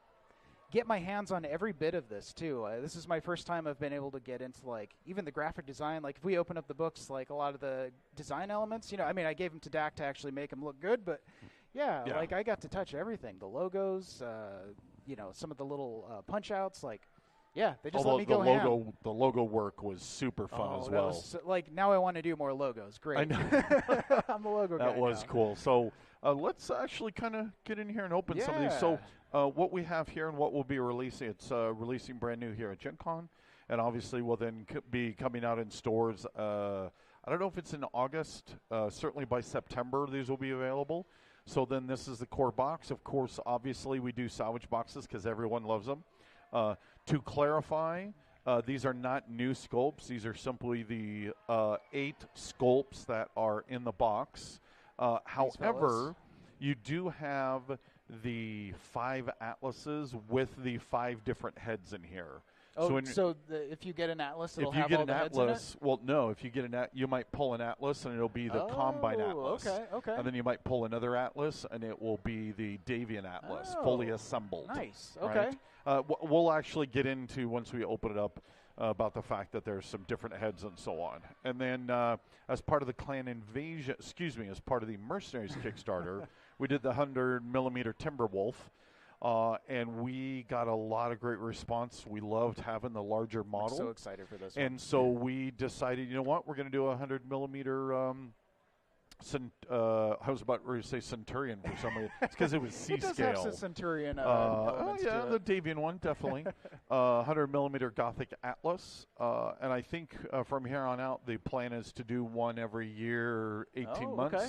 get my hands on every bit of this too. This is my first time I've been able to get into even the graphic design. Like if we open up the books, a lot of the design elements, I gave them to Dak to actually make them look good, but I got to touch everything. The logos, some of the little punch outs, they just let me go ham. The logo work was super fun as well. Was, now I want to do more logos. Great. I know. I'm a logo guy. That was now. cool. So let's actually kind of get in here and open some of these. So what we have here and what we'll be releasing, it's releasing brand new here at Gen Con, and obviously will then be coming out in stores. I don't know if it's in August. Certainly by September these will be available. So then this is the core box. Of course, obviously we do salvage boxes because everyone loves them. To clarify, these are not new sculpts. These are simply the 8 sculpts that are in the box. However, you do have the 5 atlases with the 5 different heads in here. Oh, if you get an atlas, it'll have all the heads in it? Well, no. If you get you might pull an atlas, and it'll be the Combine Atlas. Okay. And then you might pull another atlas, and it will be the Davian Atlas, fully assembled. Nice. Okay. Right? We'll actually get into, once we open it up, about the fact that there's some different heads and so on. And then as part of the Clan Invasion, as part of the Mercenaries Kickstarter, we did the 100mm Timberwolf. And we got a lot of great response. We loved having the larger model. I'm so excited for this one. So we decided, you know what, we're going to do a 100mm. I was about to say Centurion for some reason. It's because it was C it does scale. Have some Centurion elements to the it. Davian one, definitely. 100mm Gothic Atlas. And I think from here on out, the plan is to do one every year, 18 months. Okay.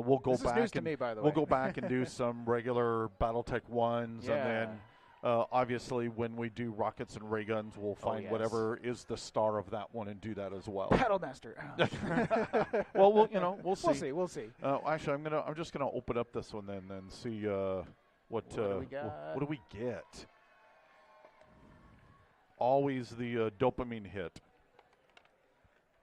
We'll go this back is news to me, by the we'll way. go back and do some regular BattleTech ones, and then obviously when we do rockets and ray guns, we'll find whatever is the star of that one and do that as well. Battlemaster. Well, we'll see. We'll see. Actually, I'm just gonna open up this one then and see what do we got? What do we get? Always the dopamine hit.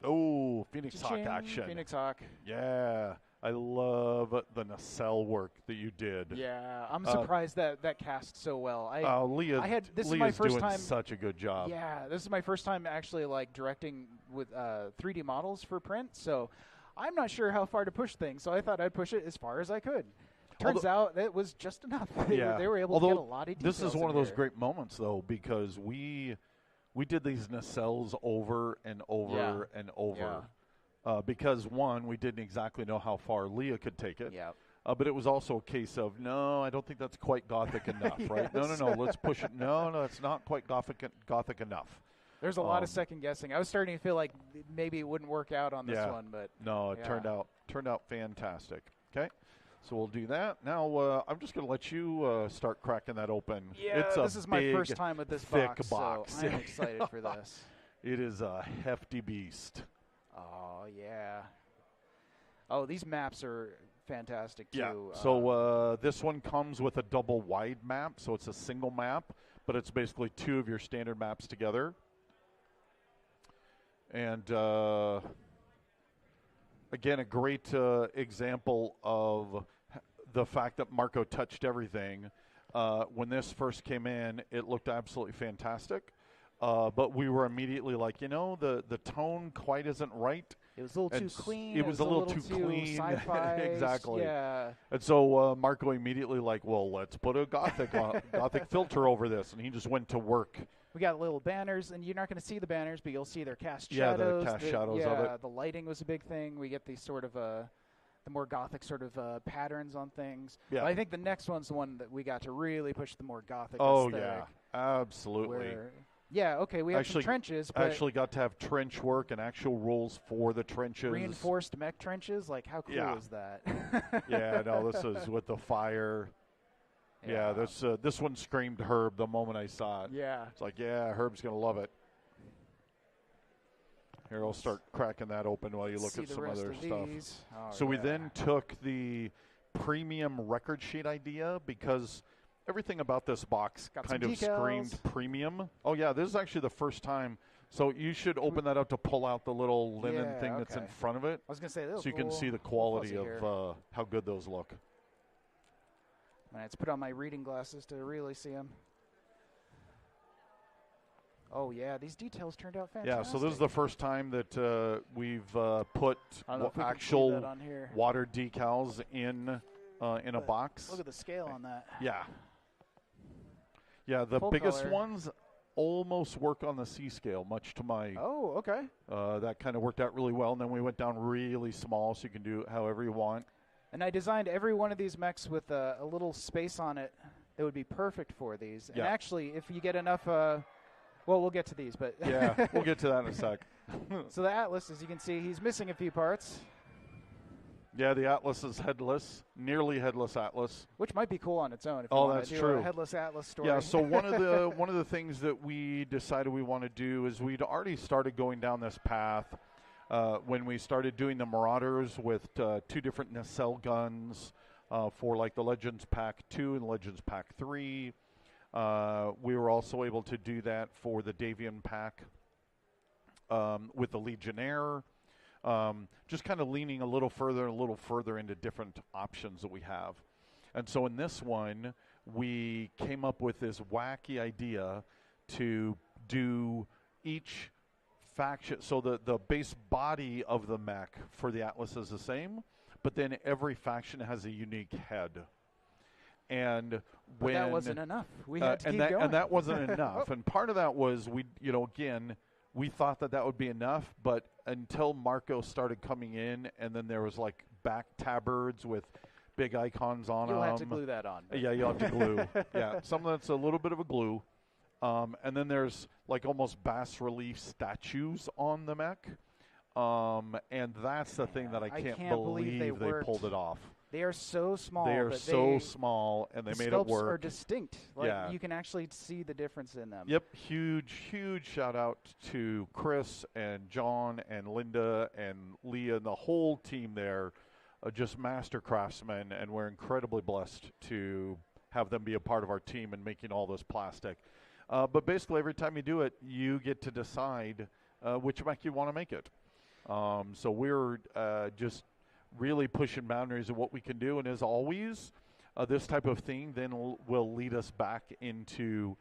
Oh, Phoenix Hawk action. Phoenix Hawk. Yeah. I love the nacelle work that you did. Yeah, I'm surprised that cast so well. Leah's is my first doing time. Such a good job. Yeah, this is my first time actually directing with 3D models for print. So I'm not sure how far to push things. So I thought I'd push it as far as I could. Turns out it was just enough. They were able to get a lot of details. This is one of those great moments though, because we did these nacelles over and over and over. Yeah. Because, one, we didn't exactly know how far Leah could take it. Yeah. But it was also a case of, no, I don't think that's quite Gothic enough, right? No, let's push it. No, it's not quite Gothic enough. There's a lot of second guessing. I was starting to feel like maybe it wouldn't work out on this one, but no, it turned out fantastic. Okay, so we'll do that. Now I'm just going to let you start cracking that open. Yeah, this is my first time with this thick box. So I'm excited for this. It is a hefty beast. Oh, yeah. Oh, these maps are fantastic, too. Yeah. So this one comes with a double wide map, so it's a single map, but it's basically 2 of your standard maps together. And, again, a great example of the fact that Marco touched everything. when this first came in, it looked absolutely fantastic. But we were immediately like, the tone quite isn't right. It was a little too clean. It was a little too clean. Sci-fi. Exactly. Yeah. And so Marco immediately like, well, let's put a gothic filter over this, and he just went to work. We got little banners, and you're not going to see the banners, but you'll see their cast shadows. Yeah, the cast shadows of it. The lighting was a big thing. We get these sort of the more gothic sort of patterns on things. Yeah. But I think the next one's the one that we got to really push the more gothic aesthetic. aesthetic. Yeah, absolutely. Yeah, okay, we have some trenches. But actually got to have trench work and actual rules for the trenches. Reinforced mech trenches? Like, how cool is that? Yeah, no, this is with the fire. Yeah, this one screamed Herb the moment I saw it. Yeah. It's like, yeah, Herb's going to love it. Here, I'll start cracking that open while you look at some other stuff. So we then took the premium record sheet idea because everything about this box kind of screamed premium. Oh, yeah, this is actually the first time. So you should open that up to pull out the little linen thing that's in front of it. I was going to say, so you can see the quality of how good those look. I have to put on my reading glasses to really see them. Oh, yeah, these details turned out fantastic. Yeah, so this is the first time that we've put actual water decals in a box. Look at the scale on that. Yeah. Yeah, the biggest ones almost work on the C scale, much to my... Oh, okay. That kind of worked out really well, and then we went down really small so you can do it however you want. And I designed every one of these mechs with a little space on it that would be perfect for these. And actually, if you get enough... well, we'll get to these, but... Yeah, we'll get to that in a sec. So the Atlas, as you can see, he's missing a few parts. Yeah, the Atlas is headless, nearly headless Atlas, which might be cool on its own. If you want to do a headless Atlas story. Yeah. So one of the things that we decided we want to do is we'd already started going down this path when we started doing the Marauders with 2 different nacelle guns for like the Legends Pack 2 and Legends Pack 3. We were also able to do that for the Davian Pack with the Legionnaire. Just kind of leaning a little further into different options that we have. And so in this one, we came up with this wacky idea to do each faction. So the base body of the mech for the Atlas is the same, but then every faction has a unique head. And when that wasn't enough. We had to keep going. And that wasn't enough. And part of that was we thought that would be enough, but until Marco started coming in, and then there was like back tabards with big icons on them. You'll have to glue that on. Yeah, you'll have to glue. Yeah, something that's a little bit of a glue. And then there's like almost bas relief statues on the mech. And that's the thing that I can't believe they pulled it off. They are so small. They are so small, and they made it work. The sculpts are distinct. Like, you can actually see the difference in them. Yep. Huge shout out to Chris and John and Linda and Leah and the whole team there. Just master craftsmen, and we're incredibly blessed to have them be a part of our team in making all this plastic. But basically, every time you do it, you get to decide which mech you want to make it. So we're just really pushing boundaries of what we can do, and as always, this type of thing then will lead us back into,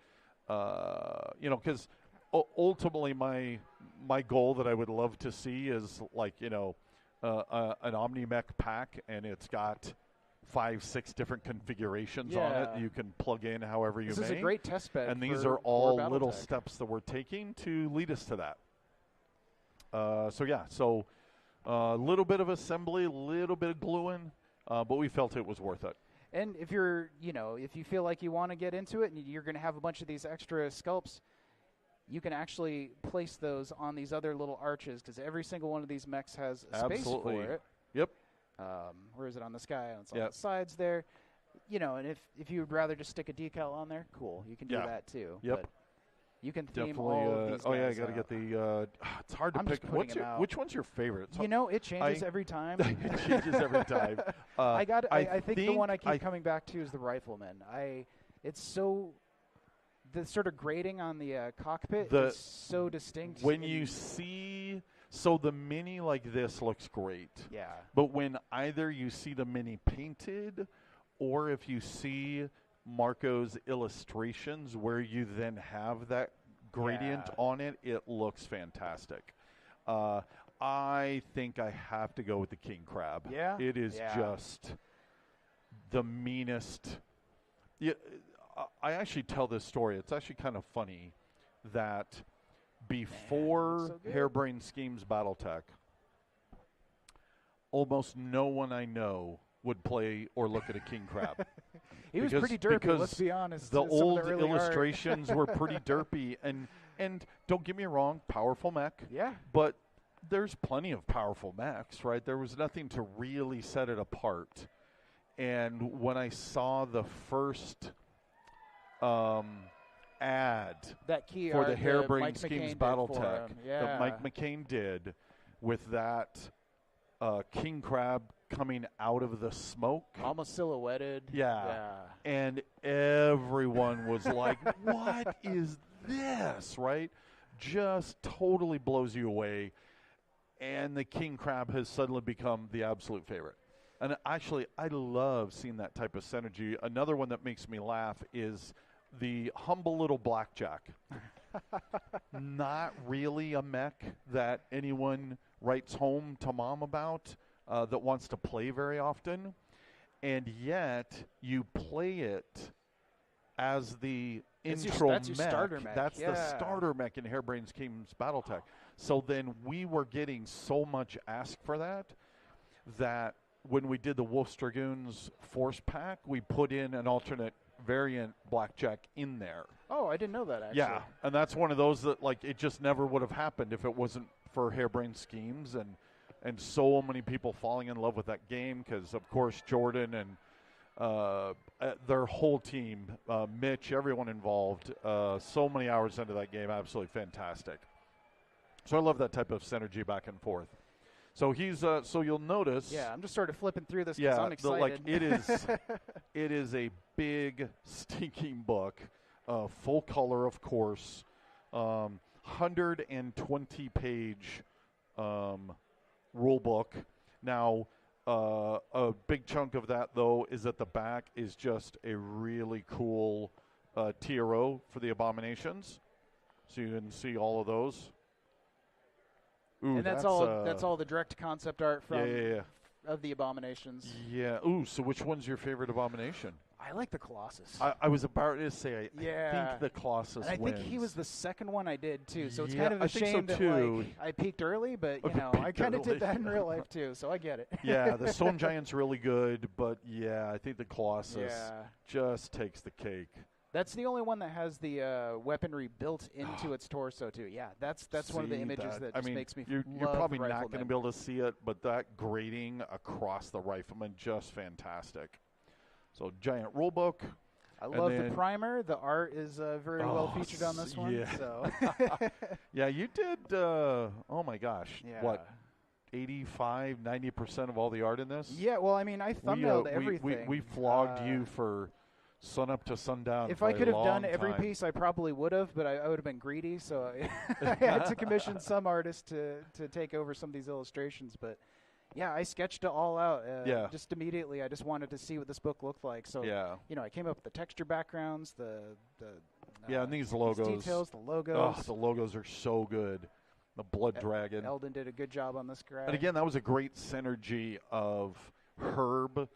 because ultimately my goal that I would love to see is like, an OmniMech pack, and it's got 5-6 different configurations on it that you can plug in however you may. This is a great test bed. And these are all little steps that we're taking to lead us to that. So a little bit of assembly, a little bit of gluing, but we felt it was worth it. And if you're, if you feel like you want to get into it and you're going to have a bunch of these extra sculpts, you can actually place those on these other little arches, because every single one of these mechs has a space for it. Yep. Where is it on the sky? It's on the sides there. And if you would rather just stick a decal on there, cool. You can do that too. Yep. But you can theme all of these guys you got to get the... it's hard to pick. Which one's your favorite? It changes every time. It changes every time. I think the one I keep coming back to is the Rifleman. It's so... The sort of grading on the cockpit is so distinct. When you see... So the Mini like this looks great. Yeah. But when either you see the Mini painted, or if you see Marco's illustrations where you then have that gradient on it, it looks fantastic. I think I have to go with the king crab. Yeah? It is just the meanest. Yeah, I actually tell this story. It's actually kind of funny that before Harebrained Schemes Battletech, almost no one I know would play or look at a king crab. He was pretty derpy, let's be honest. The old illustrations were pretty derpy. And don't get me wrong, powerful mech. Yeah. But there's plenty of powerful mechs, right? There was nothing to really set it apart. And when I saw the first ad that key for the Harebrained Schemes Schemes Battletech that Mike McCain did with that king crab coming out of the smoke. Almost silhouetted. Yeah. And everyone was like, what is this, right? Just totally blows you away. And the king crab has suddenly become the absolute favorite. And actually, I love seeing that type of synergy. Another one that makes me laugh is the humble little blackjack. Not really a mech that anyone writes home to mom about that wants to play very often. And yet, you play it as the intro that's your starter mech. That's the starter mech in Harebrained Schemes Battletech. So then we were getting so much ask for that when we did the Wolf's Dragoons Force Pack, we put in an alternate variant blackjack in there. Oh, I didn't know that, actually. Yeah, and that's one of those that, like, it just never would have happened if it wasn't for Harebrained Schemes and so many people falling in love with that game because, of course, Jordan and their whole team, Mitch, everyone involved, so many hours into that game, absolutely fantastic. So I love that type of synergy back and forth. So he's so you'll notice. Yeah, I'm just sort of flipping through this because I'm excited. It is a big stinking book, full color, of course, 120 page rule book. Now, a big chunk of that though is at the back is just a really cool TRO for the Abominations, so you can see all of those. Ooh, and that's all the direct concept art from of the Abominations. Yeah. Ooh, so which one's your favorite Abomination? I like the Colossus. I was about to say I think the Colossus and I wins. think he was the second one I did too. So it's kind of I a shame so that like I peaked early, but you know I kind of did that in real life too. So I get it. Yeah, the Stone Giant's really good, but yeah, I think the Colossus just takes the cake. That's the only one that has the weaponry built into its torso too. Yeah, that's one of the images that just makes me. You're probably not going to be able to see it, but that grading across the rifleman just fantastic. So giant rulebook. I love the primer. The art is very well featured on this one. Yeah. So. Yeah, you did. Oh my gosh, what? 85, 90% of all the art in this. Yeah, well, I mean, I thumbnailed everything. We flogged you for sun up to sundown. If I could have done every piece, I probably would have, but I would have been greedy, so I had to commission some artists to take over some of these illustrations. But yeah, I sketched it all out. Just immediately, I just wanted to see what this book looked like. So you know, I came up with the texture backgrounds, and these logos, these details, the logos. Oh, the logos are so good. The Blood Dragon. Eldon did a good job on this guy. And again, that was a great synergy of Herb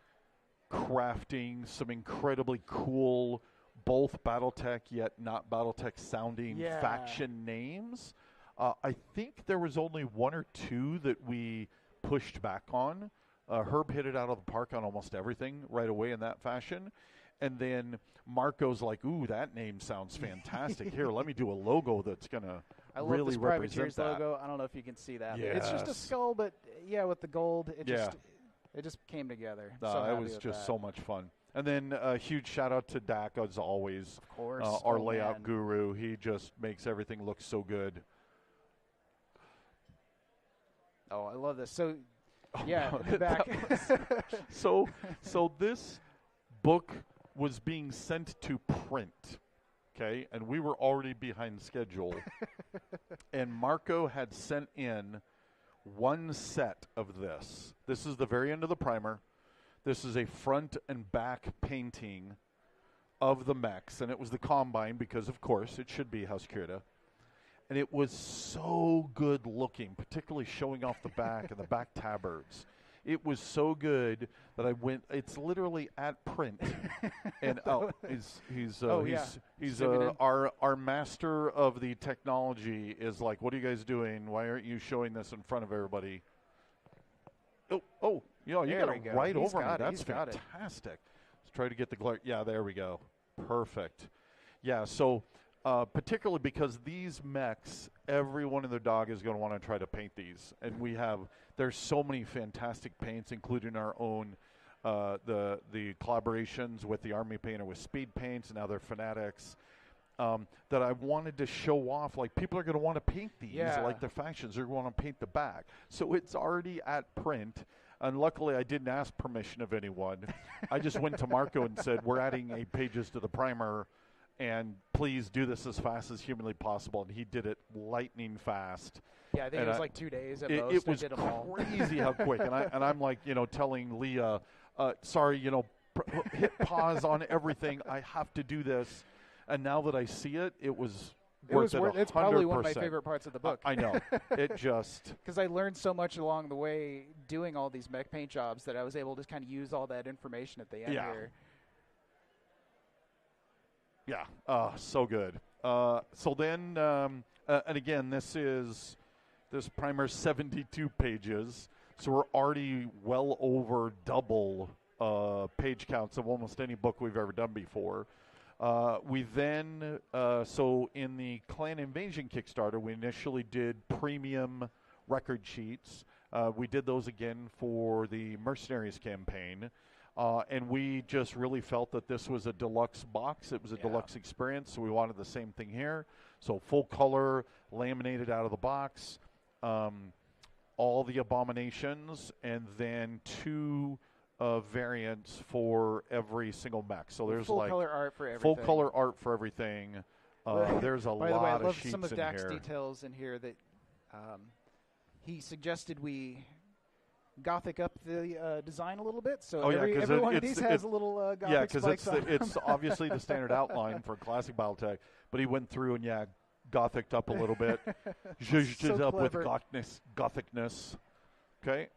crafting some incredibly cool, both BattleTech yet not BattleTech sounding faction names. I think there was only one or two that we pushed back on. Herb hit it out of the park on almost everything right away in that fashion. And then Marco's like, ooh, that name sounds fantastic. Here, let me do a logo that's going to really represent that. Logo. I don't know if you can see that. Yes. It's just a skull, but with the gold, it just came together. It was just so much fun. And then a huge shout out to Dak, as always. Of course. Our layout guru. He just makes everything look so good. Oh, I love this. So, back. So this book was being sent to print, okay? And we were already behind schedule. And Marco had sent in one set of this. This is the very end of the primer. This is a front and back painting of the mechs, and it was the Combine because, of course, it should be House Kurita. And it was so good looking, particularly showing off the back and the back tabards. It was so good that I went. It's literally at print, and he's our master of the technology is like, what are you guys doing? Why aren't you showing this in front of everybody? You got it right over me. That's fantastic. Let's try to get the glare. Yeah, there we go. Perfect. Yeah, so. Particularly because these mechs, everyone and their dog is going to want to try to paint these. And there's so many fantastic paints, including our own, the collaborations with the Army Painter with Speed Paints, and now they're Fanatics, that I wanted to show off. Like, people are going to want to paint these, like the factions. They're going to want to paint the back. So it's already at print. And luckily, I didn't ask permission of anyone. I just went to Marco and said, we're adding 8 pages to the primer, and please do this as fast as humanly possible. And he did it lightning fast. Yeah, I think it was like 2 days at most. It was crazy how quick. And I'm like, telling Leah, sorry, hit pause on everything. I have to do this. And now that I see it, it was worth it. It's probably one of my favorite parts of the book. I know. It just because I learned so much along the way doing all these mech paint jobs that I was able to kind of use all that information at the end here. Yeah, so good. So then, and again, this primer's 72 pages, so we're already well over double page counts of almost any book we've ever done before. We then, so in the Clan Invasion Kickstarter, we initially did premium record sheets. We did those again for the Mercenaries campaign. And we just really felt that this was a deluxe box. It was a deluxe experience, so we wanted the same thing here. So full color, laminated out of the box, all the abominations, and then 2 variants for every single mech. So there's full color art for everything. Full color art for everything. There's a By the lot way, I of love sheets some of in Dak's here. details in here that he suggested we Gothic up the design a little bit, so every one of these has a little Gothic spikes on them. It's obviously the standard outline for classic Battletech, but he went through and Gothicked up a little bit, zhuzhed it up with Gothicness. Okay,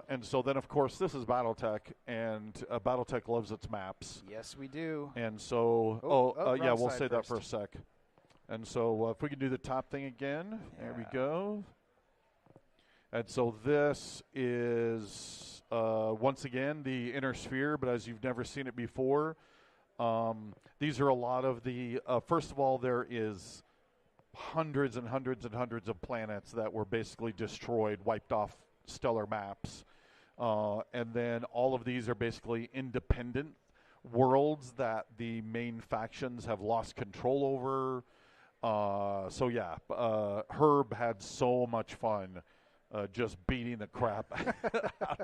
and so then of course this is Battletech, and Battletech loves its maps. Yes, we do. And so, we'll say that for a sec. And so if we can do the top thing again, there we go. And so this is, once again, the inner sphere, but as you've never seen it before, these are a lot of the, first of all, there is hundreds and hundreds and hundreds of planets that were basically destroyed, wiped off stellar maps. And then all of these are basically independent worlds that the main factions have lost control over. Herb had so much fun. Just beating the crap out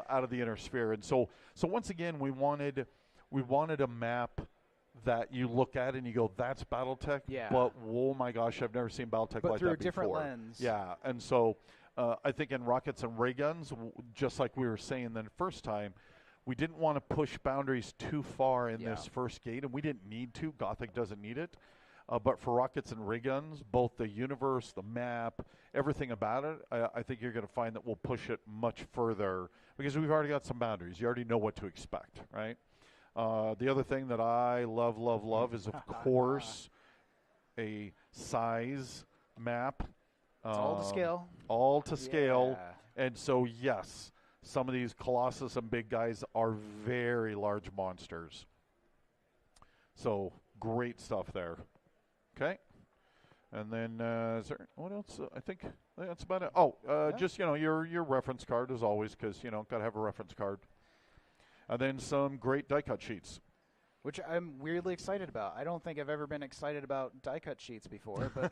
of the inner sphere, and so once again, we wanted a map that you look at and you go, "That's BattleTech." Yeah. But oh my gosh, I've never seen BattleTech like through that a different before. lens. Yeah, and so I think in Rockets and Ray Guns, just like we were saying the first time, we didn't want to push boundaries too far in this first gate, and we didn't need to. Gothic doesn't need it. But for Rockets and Ray Guns, both the universe, the map, everything about it, I think you're going to find that we'll push it much further because we've already got some boundaries. You already know what to expect, right? The other thing that I love is, of course, a size map. It's all to scale. All to scale. And so, yes, some of these Colossus and big guys are very large monsters. So, great stuff there. Okay, and then is there what else? I think that's about it. Just your reference card as always, because got to have a reference card, and then some great die cut sheets, which I'm weirdly excited about. I don't think I've ever been excited about die cut sheets before, but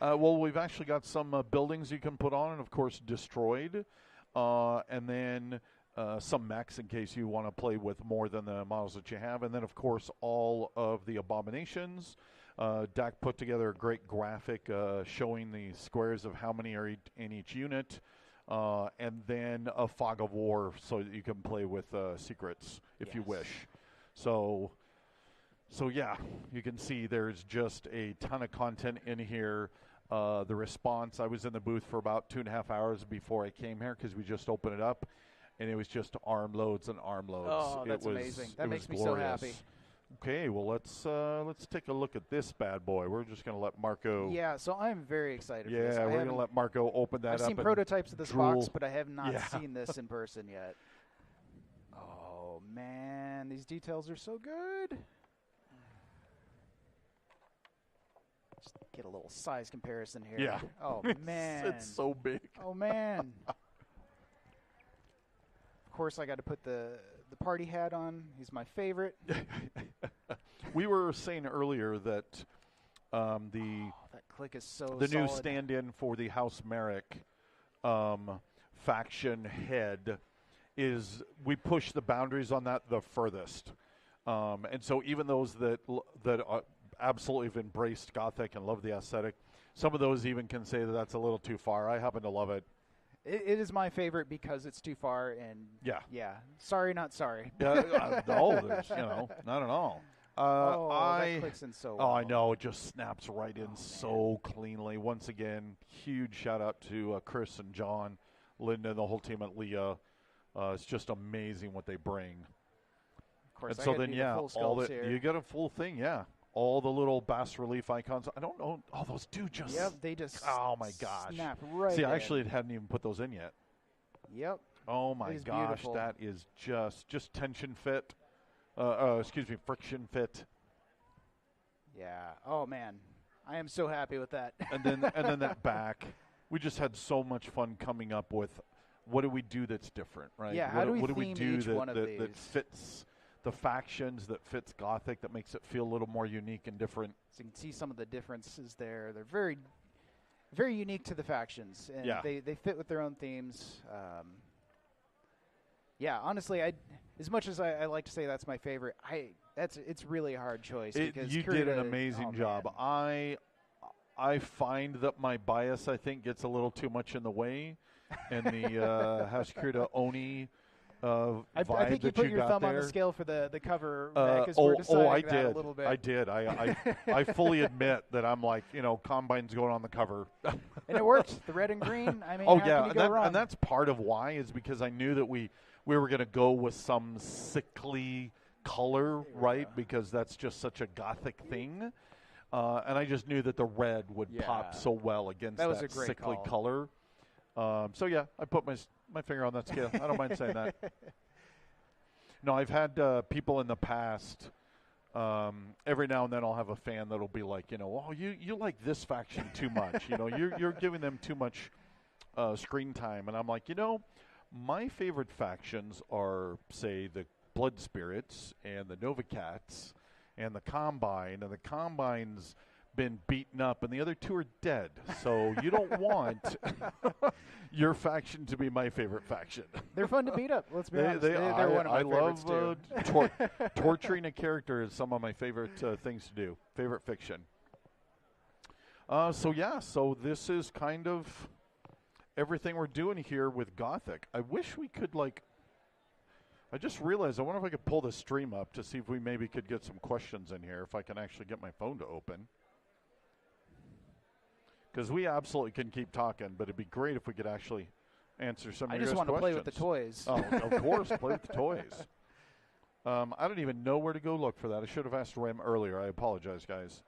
well, we've actually got some buildings you can put on, and of course destroyed, and then. Some mechs in case you want to play with more than the models that you have. And then, of course, all of the abominations. Dak put together a great graphic showing the squares of how many are in each unit. And then a fog of war so that you can play with secrets if you wish. So yeah, you can see there's just a ton of content in here. The response, I was in the booth for about 2.5 hours before I came here because we just opened it up, and it was just armloads and armloads. Oh, that's amazing. That makes me so happy. Okay, well, let's take a look at this bad boy. We're just going to let Marco. Yeah, so I'm very excited for this. Yeah, we're going to let Marco open that up. I've seen prototypes of this drool. box, but I have not seen this in person yet. Oh, man, these details are so good. Just get a little size comparison here. Yeah. Oh, man. It's so big. Oh, man. Of course, I got to put the party hat on. He's my favorite. We were saying earlier that that click is so the solid. new stand-in for the House Merrick faction head is we push the boundaries on that the furthest, and so even those that absolutely have embraced Gothic and love the aesthetic, some of those even can say that that's a little too far. I happen to love it. It is my favorite because it's too far, and yeah. Sorry, not sorry. Yeah, no, there's, not at all. That clicks in so well. Oh, I know. It just snaps right in so cleanly. Once again, huge shout out to Chris and John, Linda, and the whole team at Leah. It's just amazing what they bring. Of course, and so then, you get a full thing, all the little bas relief icons. I don't know. Oh, those do just. Yep, they just. Oh my gosh. Snap right. See, in. I actually hadn't even put those in yet. Yep. Oh my gosh, beautiful. that is just tension fit. Friction fit. Yeah. Oh man, I am so happy with that. And then that back, we just had so much fun coming up with what do we do that's different, right? Yeah. How do we do each one of these? that fits the factions, that fits Gothic, that makes it feel a little more unique and different. So you can see some of the differences there. They're very, very unique to the factions, and they fit with their own themes. Honestly, as much as I like to say that's my favorite, it's really a hard choice. Because you did an amazing job. Man. I find that my bias, I think, gets a little too much in the way, and the Hashikirita Oni I think you put your thumb on the scale for the cover. I did. A little bit. I did. I fully admit that I'm like, Combine's going on the cover. And it worked. The red and green. I mean, and that's part of why is because I knew that we were going to go with some sickly color, right? Because that's just such a Gothic thing. And I just knew that the red would pop so well against that sickly color. I put my finger on that scale. I don't mind saying that. No, I've had people in the past. Every now and then I'll have a fan that'll be like, you like this faction too much. You're giving them too much screen time. And I'm like, my favorite factions are, say, the Blood Spirits and the Nova Cats and the Combine. And the Combine's been beaten up, and the other two are dead. So you don't want your faction to be my favorite faction. They're fun to beat up. Let's be honest. They're one of my favorites too. Torturing a character is some of my favorite things to do. Favorite fiction. So this is kind of everything we're doing here with Gothic. I wish we could I just realized, I wonder if I could pull the stream up to see if we maybe could get some questions in here, if I can actually get my phone to open. Because we absolutely can keep talking, but it'd be great if we could actually answer some of your questions. I just want to play with the toys. Oh, of course, play with the toys. I don't even know where to go look for that. I should have asked Rem earlier. I apologize, guys.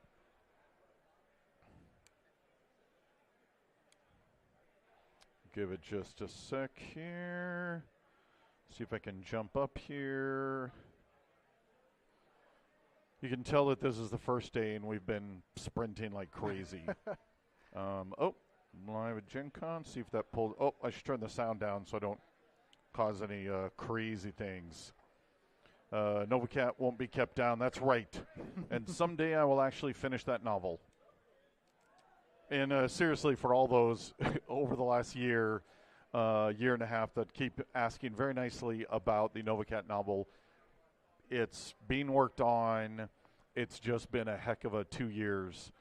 Give it just a sec here. See if I can jump up here. You can tell that this is the first day and we've been sprinting like crazy. Live at Gen Con. See if that pulls. Oh, I should turn the sound down so I don't cause any crazy things. Novacat won't be kept down. That's right. And someday I will actually finish that novel. And seriously, for all those over the last year and a half that keep asking very nicely about the Novacat novel, it's being worked on. It's just been a heck of a 2 years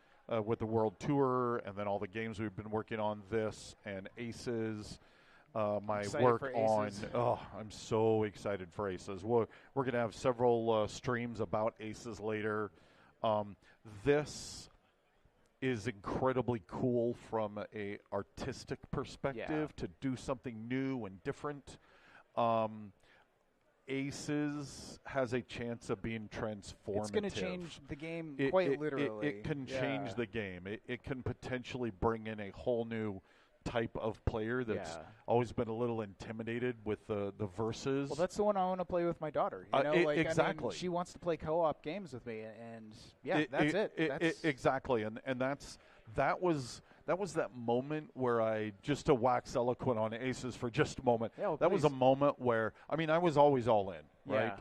with the World Tour and then all the games we've been working on, this and Aces. my work on. Oh, I'm so excited for Aces. We're going to have several streams about Aces later. This is incredibly cool from a artistic perspective to do something new and different. Aces has a chance of being transformative. It's going to change the game quite literally. It can change the game. It can potentially bring in a whole new type of player that's always been a little intimidated with the versus. Well, that's the one I want to play with my daughter. You know, exactly. I mean, she wants to play co-op games with me, and that's it. Exactly, and that was that moment where I, just to wax eloquent on Aces for just a moment, that was a moment where, I mean, I was always all in, right?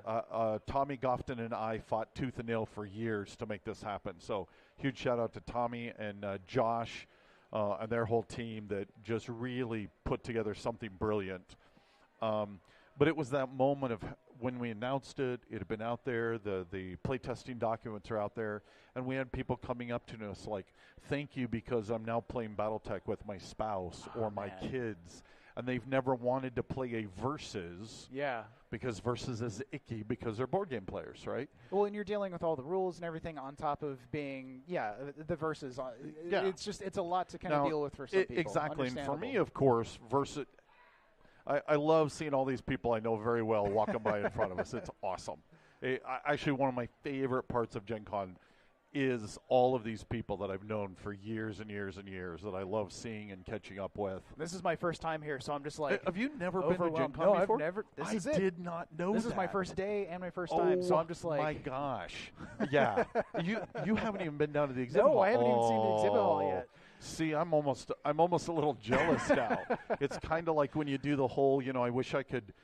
Tommy Gofton and I fought tooth and nail for years to make this happen. So huge shout out to Tommy and Josh and their whole team that just really put together something brilliant. But it was that moment of when we announced it, it had been out there, the playtesting documents are out there, and we had people coming up to us like, thank you, because I'm now playing Battletech with my spouse or my kids, and they've never wanted to play a versus. Because versus is icky because they're board game players, right? Well, and you're dealing with all the rules and everything on top of being, the versus. It's a lot to kind of deal with for some people. Exactly, and for me, of course, versus. I love seeing all these people I know very well walking by in front of us. It's awesome. Actually, one of my favorite parts of Gen Con is all of these people that I've known for years and years and years that I love seeing and catching up with. This is my first time here, so I'm just like, have you never been to Gen Con before? No, I've never. I did not know this is my first day and my first time, so I'm just like, my gosh. Yeah. You haven't even been down to the exhibit hall. No, I haven't even seen the exhibit hall yet. See, I'm almost a little jealous now. It's kind of like when you do the whole, I wish I could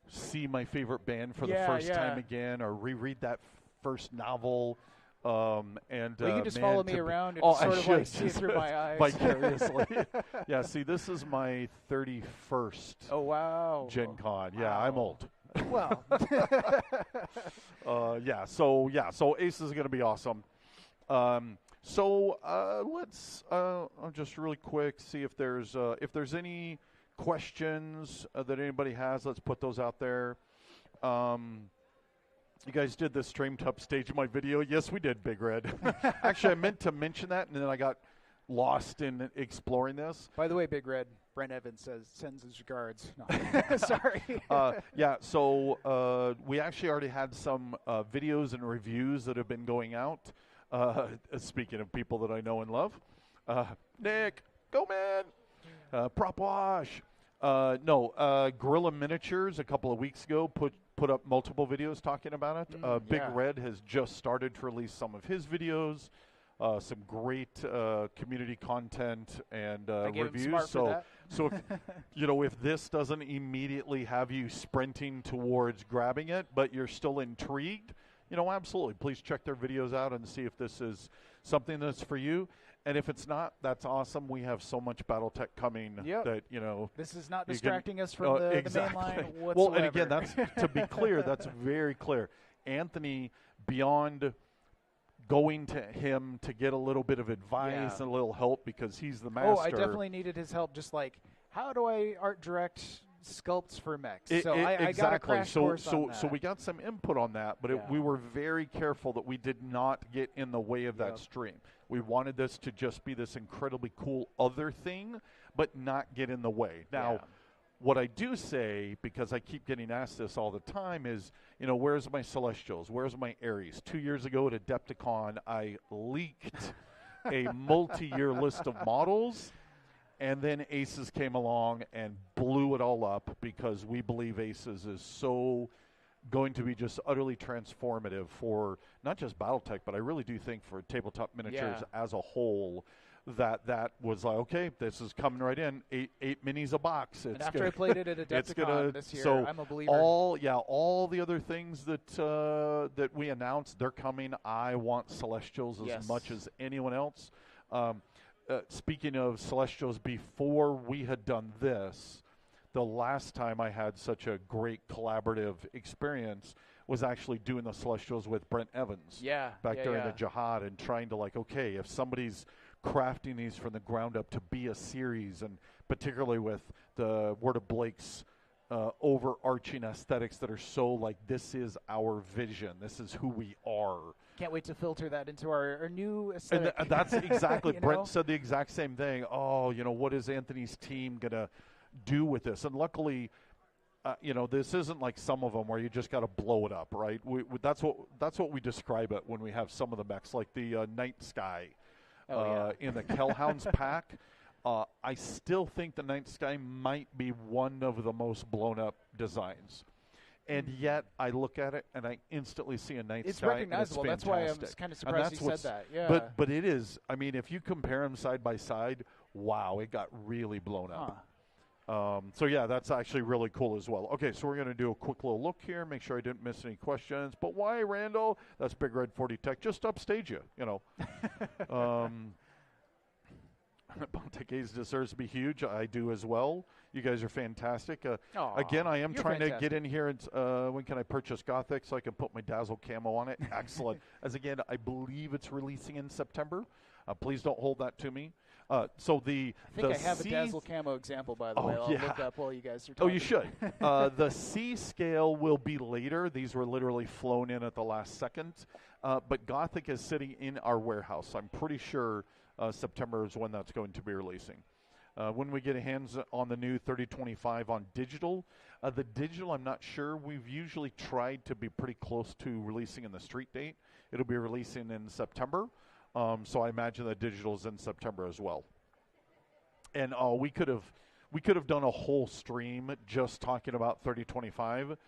see my favorite band for the first time again, or reread that first novel. And you can just follow me around and sort of like see through my eyes vicariously. Yeah, see, this is my 31st. Oh wow, Gen Con. Yeah, I'm old. Well, so Ace is going to be awesome. So let's just really quick see if there's any questions that anybody has. Let's put those out there. You guys did the stream to upstage my video. Yes, we did, Big Red. Actually, I meant to mention that, and then I got lost in exploring this. By the way, Big Red, Brent Evans sends his regards. No. Sorry. So we actually already had some videos and reviews that have been going out. Speaking of people that I know and love, Nick, go man, Prop Wash. Gorilla Miniatures a couple of weeks ago put up multiple videos talking about it. Big Red has just started to release some of his videos, some great community content and reviews. So if this doesn't immediately have you sprinting towards grabbing it, but you're still intrigued, absolutely. Please check their videos out and see if this is something that's for you. And if it's not, that's awesome. We have so much BattleTech coming that, this is not distracting us from the main line whatsoever. Well, and again, that's to be clear, that's very clear. Anthony, beyond going to him to get a little bit of advice and a little help because he's the master. Oh, I definitely needed his help. Just like, how do I art direct sculpts for mechs? I got a crash course on that. So we got some input on that, but we were very careful that we did not get in the way of that stream. We wanted this to just be this incredibly cool other thing, but not get in the way. Now, what I do say, because I keep getting asked this all the time, is, where's my Celestials? Where's my Ares? 2 years ago at Adepticon, I leaked a multi-year list of models. And then Aces came along and blew it all up because we believe Aces is so going to be just utterly transformative for not just BattleTech, but I really do think for tabletop miniatures as a whole. That was like, okay, this is coming right in. Eight minis a box. And after I played it at Adepticon this year, I'm a believer. All the other things that we announced, they're coming. I want Celestials as much as anyone else. Speaking of Celestials, before we had done this, the last time I had such a great collaborative experience was actually doing the Celestials with Brent Evans. Back during the Jihad and trying to okay, if somebody's crafting these from the ground up to be a series, and particularly with the Word of Blake's overarching aesthetics that are so like, this is our vision, this is who we are. Can't wait to filter that into our new aesthetic. And that's exactly, Brent said the exact same thing. Oh, what is Anthony's team going to do with this? And luckily, this isn't like some of them where you just got to blow it up, right? That's what we describe it when we have some of the mechs, like the Night Sky in the Kellhounds pack. I still think the Night Sky might be one of the most blown up designs. And yet, I look at it and I instantly see a Night Sky. It's recognizable. That's why I'm kind of surprised you said that. Yeah. But it is. I mean, if you compare them side by side, wow, it got really blown up. So yeah, that's actually really cool as well. Okay, so we're going to do a quick little look here, make sure I didn't miss any questions. But why, Randall? That's Big Red 40 Tech. Just upstage you, Bonteques deserves to be huge. I do as well. You guys are fantastic. Again, I am trying to get in here. And, when can I purchase Gothic so I can put my Dazzle camo on it? Excellent. As again, I believe it's releasing in September. Please don't hold that to me. I think I have a Dazzle camo example, by the way. I'll look up while you guys are talking. Oh, you should. The C scale will be later. These were literally flown in at the last second. But Gothic is sitting in our warehouse. I'm pretty sure September is when that's going to be releasing. When we get hands on the new 3025 on digital, the digital, I'm not sure. We've usually tried to be pretty close to releasing in the street date. It'll be releasing in September. So I imagine the digital is in September as well. And we could have done a whole stream just talking about 3025.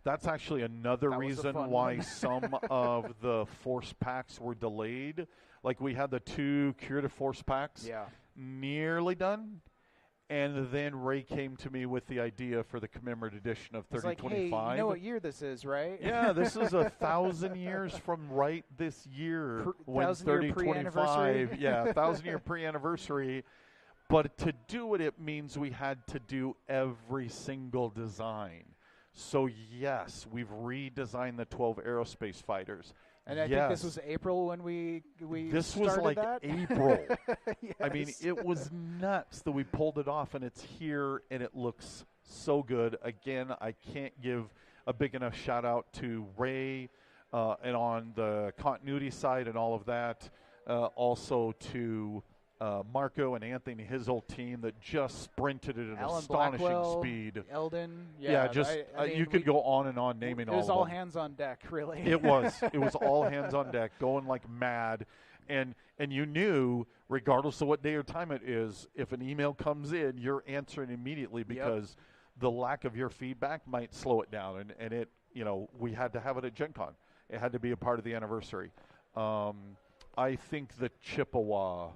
That's actually another reason why some of the force packs were delayed. Like we had the 2 curative force packs nearly done. And then Ray came to me with the idea for the commemorative edition of 3025. Like, hey, you know what year this is, right? Yeah, this is 1,000 years from right this year when 3025. Yeah, 1,000-year pre-anniversary. But to do it, it means we had to do every single design. So yes, we've redesigned the 12 aerospace fighters. And I think this was April when we this started was like that? April. Yes. I mean, it was nuts that we pulled it off, and it's here, and it looks so good. Again, I can't give a big enough shout out to Ray, and on the continuity side and all of that. Also to Marco and Anthony, his whole team that just sprinted at an astonishing speed. Eldon, you could go on and on naming all of them. It was all hands on deck, really. It was. It was all hands on deck, going like mad. And you knew, regardless of what day or time it is, if an email comes in, you're answering immediately because the lack of your feedback might slow it down. And it, we had to have it at Gen Con. It had to be a part of the anniversary. I think the Chippewa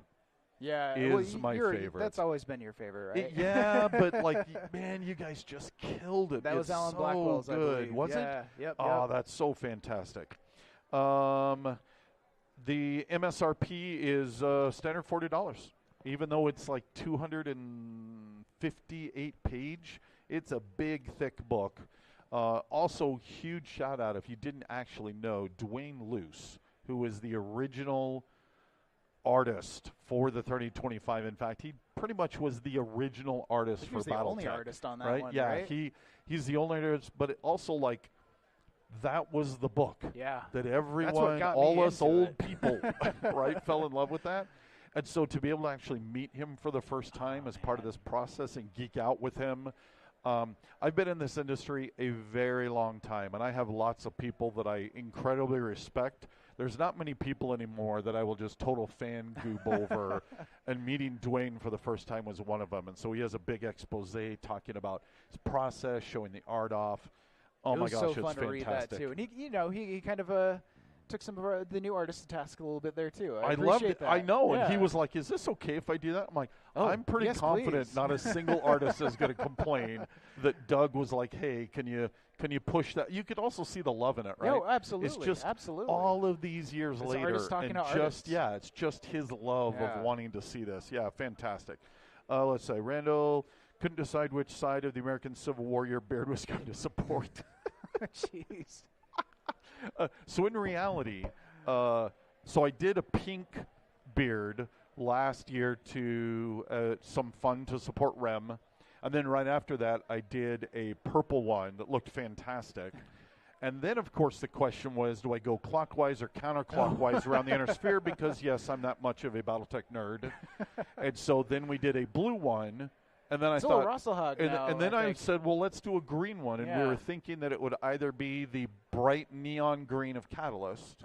is my favorite. That's always been your favorite, right? Yeah, but man, you guys just killed it. That was Alan so Blackwell's, good, I believe. was it? Yep. Oh, that's so fantastic. The MSRP is standard $40, even though it's like 258 page. It's a big, thick book. Also, huge shout out if you didn't actually know, Dwayne Luce, who is the original artist for the 3025. In fact, he pretty much was the original artist for BattleTech. He was the only artist on that right? one, Yeah, right? he's the only artist, but it also that was the book. Yeah. That everyone, all us old people, right, fell in love with that. And so to be able to actually meet him for the first time as part of this process and geek out with him, I've been in this industry a very long time, and I have lots of people that I incredibly respect. There's not many people anymore that I will just total fan goob over, and meeting Dwayne for the first time was one of them. And so he has a big expose talking about his process, showing the art off. Oh my gosh, it's it's fun to read that too. And he kind of took some of the new artists to task a little bit there too. I loved it. That. I know, yeah. And he was like, "Is this okay if I do that?" I'm like, "I'm pretty confident please. Not a single artist is going to complain." That Doug was like, "Hey, can you push that?" You could also see the love in it, right? No, absolutely. It's just absolutely. all of these years it's later, artists talking and to artists. It's just his love of wanting to see this. Yeah, fantastic. Let's say Randall couldn't decide which side of the American Civil War your beard was going to support. Jeez. So in reality, so I did a pink beard last year to some fun to support Rem. And then right after that, I did a purple one that looked fantastic. And then, of course, the question was, do I go clockwise or counterclockwise around the inner sphere? Because, yes, I'm that much of a BattleTech nerd. And so then we did a blue one. And then it's I a thought, Russell hug and then I said, well, let's do a green one. And we were thinking that it would either be the bright neon green of Catalyst,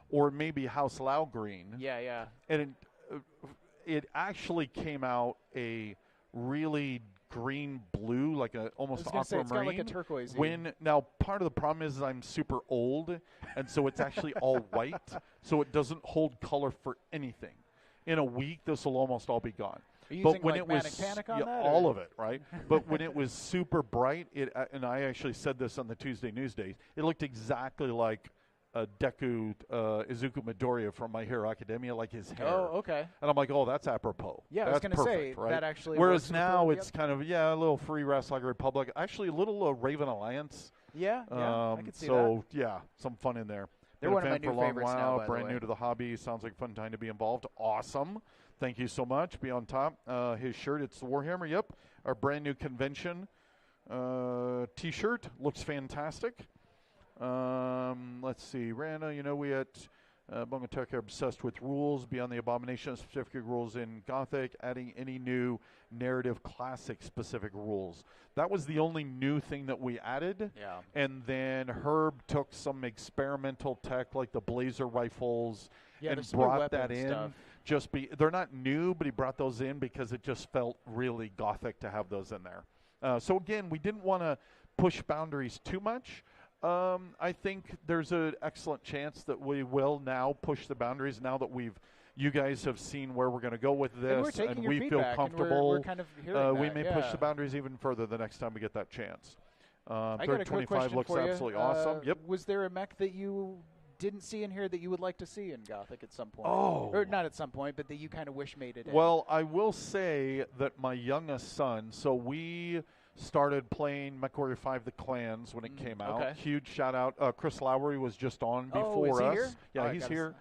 or maybe House Lao green. Yeah. And it actually came out a really green blue, like a almost aquamarine. It's got like a turquoise. Now part of the problem is I'm super old, and so it's actually all white, so it doesn't hold color for anything. In a week, this will almost all be gone. Are you but using, when like, it was Manic Panic on that, all of it, right? But when it was super bright, and I actually said this on the Tuesday Newsday, it looked exactly like Deku Izuku Midoriya from My Hero Academia, like his hair. Oh, okay. And I'm like, oh, that's apropos. Yeah, that's I was going to say right? that actually. Whereas now it's kind of a little Free Wrestling Republic, actually a little Raven Alliance. Yeah, I can see that. So yeah, some fun in there. They're one of my new favorites now, by brand the way. new to the hobby. Sounds like a fun time to be involved. Awesome. Thank you so much. Be on top. His shirt, it's the Warhammer. Yep. Our brand new convention T-shirt. Looks fantastic. Let's see. Rana, we at Bungatech are obsessed with rules beyond the abomination of specific rules in Gothic, adding any new narrative classic specific rules. That was the only new thing that we added. Yeah. And then Herb took some experimental tech like the blazer rifles and brought that in. Stuff. They're not new, but he brought those in because it just felt really Gothic to have those in there. So again, we didn't want to push boundaries too much. I think there's an excellent chance that we will now push the boundaries now that you guys have seen where we're going to go with this, and we feel comfortable. We're kind of hearing we may push the boundaries even further the next time we get that chance. I got a quick 25 question looks for you. absolutely awesome. Yep. Was there a mech that you didn't see in here that you would like to see in Gothic at some point? Oh. Or not at some point, but that you kind of wish made it in? Well, I will say that my youngest son, so we started playing MechWarrior 5 The Clans when it came out. Okay. Huge shout out. Chris Lowry was just on before is he us. Here? Yeah, he's here.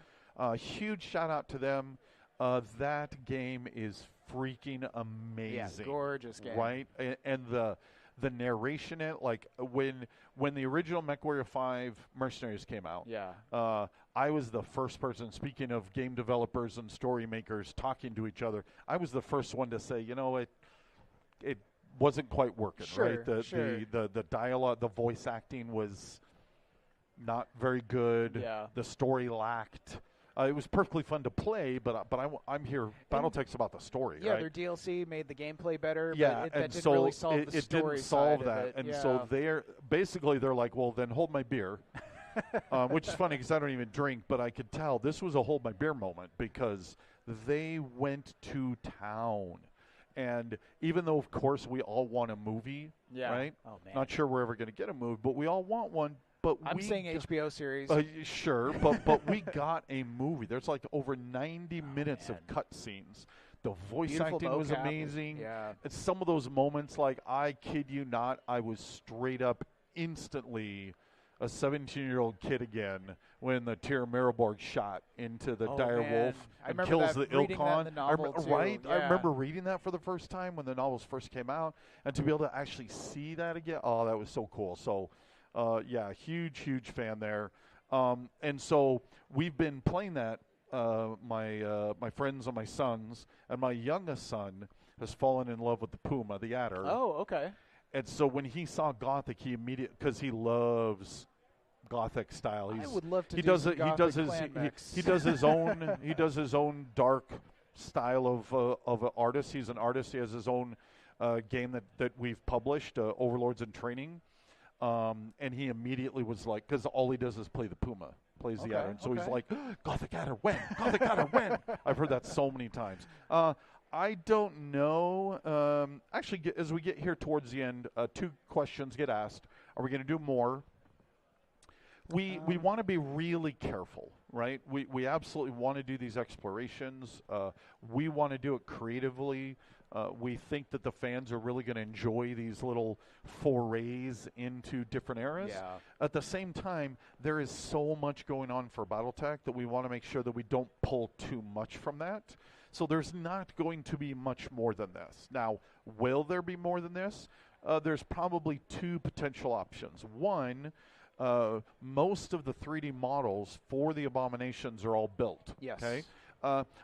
Huge shout out to them. That game is freaking amazing. Yeah, gorgeous game. Right? And the narration in it, like when the original MechWarrior 5 Mercenaries came out, I was the first person, speaking of game developers and story makers talking to each other, I was the first one to say, it wasn't quite working, right? The dialogue, the voice acting was not very good. Yeah. The story lacked. It was perfectly fun to play, but I'm here. BattleTech's about the story, yeah, right? their DLC made the gameplay better. Yeah, but that didn't really solve the story didn't solve side that, of it. and so they're like, well, then hold my beer, which is funny because I don't even drink, but I could tell this was a hold my beer moment because they went to town. And even though, of course, we all want a movie, right? Oh, man. Not sure we're ever going to get a movie, but we all want one. But I'm saying HBO series. Sure, but we got a movie. There's like over 90 minutes of cutscenes. The voice Beautiful acting was mocap. amazing. Yeah. It's some of those moments, like, I kid you not, I was straight up instantly a 17-year-old kid again when the Tyr Miraborg shot into the dire wolf and kills the Ilkon. Right? Yeah. I remember reading that for the first time when the novels first came out, and to be able to actually see that again, oh, that was so cool. So, huge fan there. And so we've been playing that, my friends and my sons, and my youngest son has fallen in love with the Puma, the adder. Oh, okay. And so when he saw Gothic, he immediately, because he loves Gothic style. I would love to he do does some it. Gothic He does his own. He does his own dark style of an artist. He's an artist. He has his own game that we've published, Overlords in Training. And he immediately was like, because all he does is play the Puma, plays the adder, and so he's like, Gothic adder, when? Gothic adder, when? I've heard that so many times. I don't know. Actually, as we get here towards the end, 2 questions get asked. Are we going to do more? We want to be really careful, right? We absolutely want to do these explorations. We want to do it creatively. We think that the fans are really going to enjoy these little forays into different eras. Yeah. At the same time, there is so much going on for BattleTech that we want to make sure that we don't pull too much from that. So there's not going to be much more than this. Now, will there be more than this? There's probably two potential options. One, most of the 3D models for the Abominations are all built. Yes. Okay.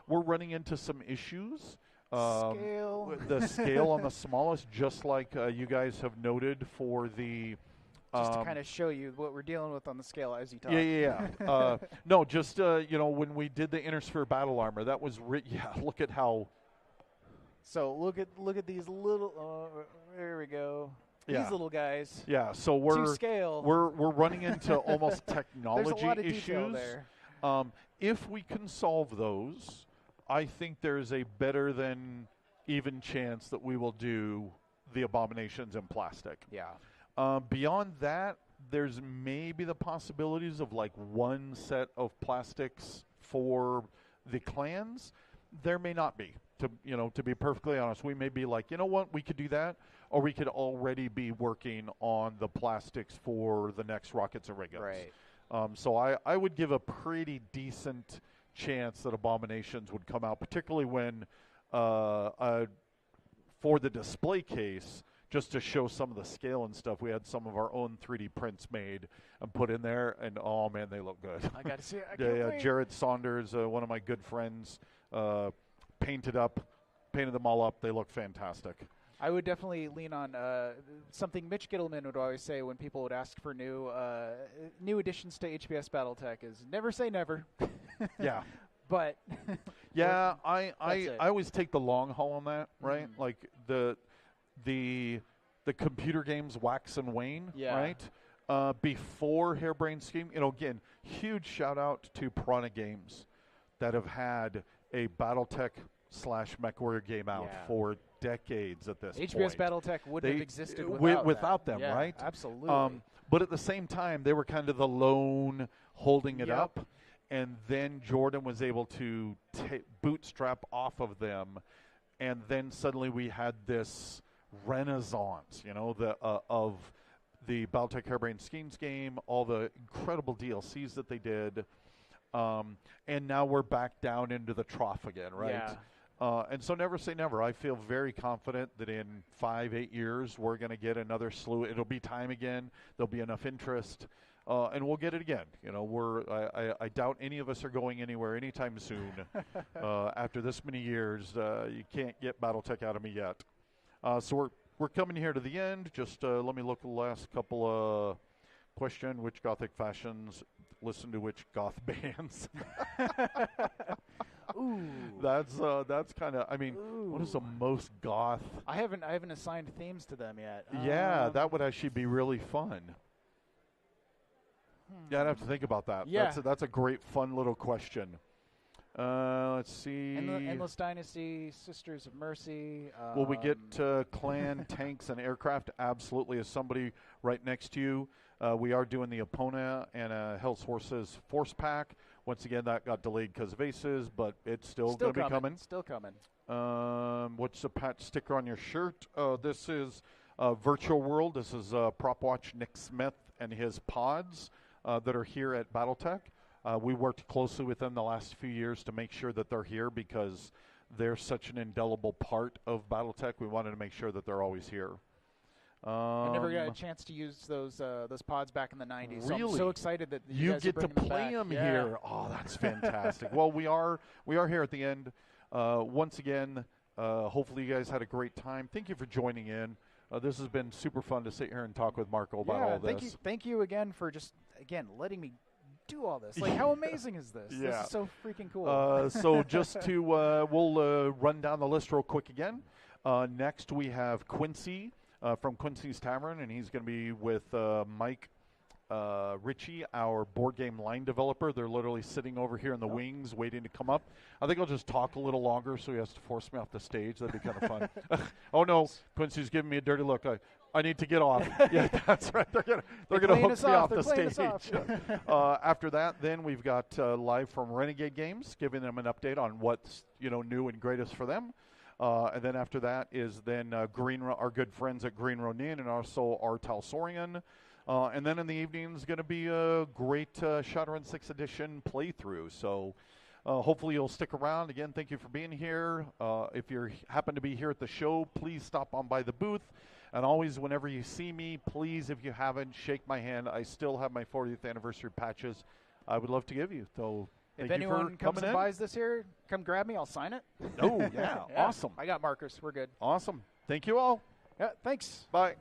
We're running into some issues. Scale. The scale on the smallest, just like you guys have noted for the. Just to kind of show you what we're dealing with on the scale as you talk. Yeah. No, just when we did the Intersphere battle armor, that was look at how. So look at these little. There we go. Yeah. These little guys. Yeah. So we're to scale. We're running into almost technology There's a lot of issues. detail there. If we can solve those, I think there's a better than even chance that we will do the Abominations in plastic. Yeah. Beyond that, there's maybe the possibilities of like one set of plastics for the clans. There may not be. To be perfectly honest, we may be like, you know what, we could do that, or we could already be working on the plastics for the next Rockets and Ray Guns. Right. So I would give a pretty decent chance that Abominations would come out, particularly when for the display case, just to show some of the scale and stuff, we had some of our own 3D prints made and put in there, and oh man, they look good. I got to see it. I can't wait. Jared Saunders, one of my good friends, painted them all up. They look fantastic. I would definitely lean on something Mitch Gittleman would always say when people would ask for new additions to HBS BattleTech is never say never. Yeah. But yeah, I always take the long haul on that, right? Mm-hmm. Like the computer games wax and wane, right? Before Harebrained Scheme, again, huge shout out to Piranha Games that have had a BattleTech / MechWarrior game out for decades at this point. HBS BattleTech wouldn't have existed without them, yeah, right? Absolutely. But at the same time, they were kind of the lone holding it up, and then Jordan was able to bootstrap off of them, and then suddenly we had this renaissance, of the BattleTech Harebrained Schemes game, all the incredible DLCs that they did. And now we're back down into the trough again, right? Yeah. And so never say never. I feel very confident that in 5-8 years we're going to get another slew. It'll be time again. There'll be enough interest, and we'll get it again. I doubt any of us are going anywhere anytime soon. After this many years, you can't get BattleTech out of me yet. So we're coming here to the end. Just let me look at the last couple of question: which Gothic fashions listen to which goth bands? Ooh, that's kind of. I mean, what is the most goth? I haven't assigned themes to them yet. Yeah, that would actually be really fun. Yeah, I'd have to think about that. Yeah, that's a great, fun little question. Let's see. Endless Dynasty, Sisters of Mercy. Will we get clan tanks and aircraft? Absolutely. As somebody right next to you, we are doing the Epona and Hell's Horses Force Pack. Once again, that got delayed because of Aces, but it's still going to be coming. Still coming. What's the patch sticker on your shirt? This is Virtual World. This is Prop Watch Nick Smith and his pods that are here at BattleTech. We worked closely with them the last few years to make sure that they're here because they're such an indelible part of BattleTech. We wanted to make sure that they're always here. I never got a chance to use those pods back in the 90s. Really? So I'm so excited that you guys get are to bringing play them here. Oh, that's fantastic. Well, we are here at the end. Once again, hopefully you guys had a great time. Thank you for joining in. This has been super fun to sit here and talk with Marco about all this. Thank you again for just letting me do all this. Like, how amazing is this? Yeah. This is so freaking cool. So just to we'll run down the list real quick again. Next we have Quincy from Quincy's Tavern, and he's going to be with Mike Ritchie, our board game line developer. They're literally sitting over here in the wings waiting to come up. I think I'll just talk a little longer so he has to force me off the stage. That'd be kind of fun. Oh no, Quincy's giving me a dirty look. I need to get off. Yeah, that's right. They're gonna hook me off the stage. After that, then we've got live from Renegade Games, giving them an update on what's new and greatest for them. And then after that is then our good friends at Green Ronin and also our Talsorian. And then in the evening is going to be a great Shadowrun 6th edition playthrough. So hopefully you'll stick around. Again, thank you for being here. If you happen to be here at the show, please stop on by the booth. And always, whenever you see me, please, if you haven't, shake my hand. I still have my 40th anniversary patches I would love to give you. So if anyone comes and buys this here, come grab me. I'll sign it. Oh, yeah. Awesome. I got markers. We're good. Awesome. Thank you all. Yeah, thanks. Bye.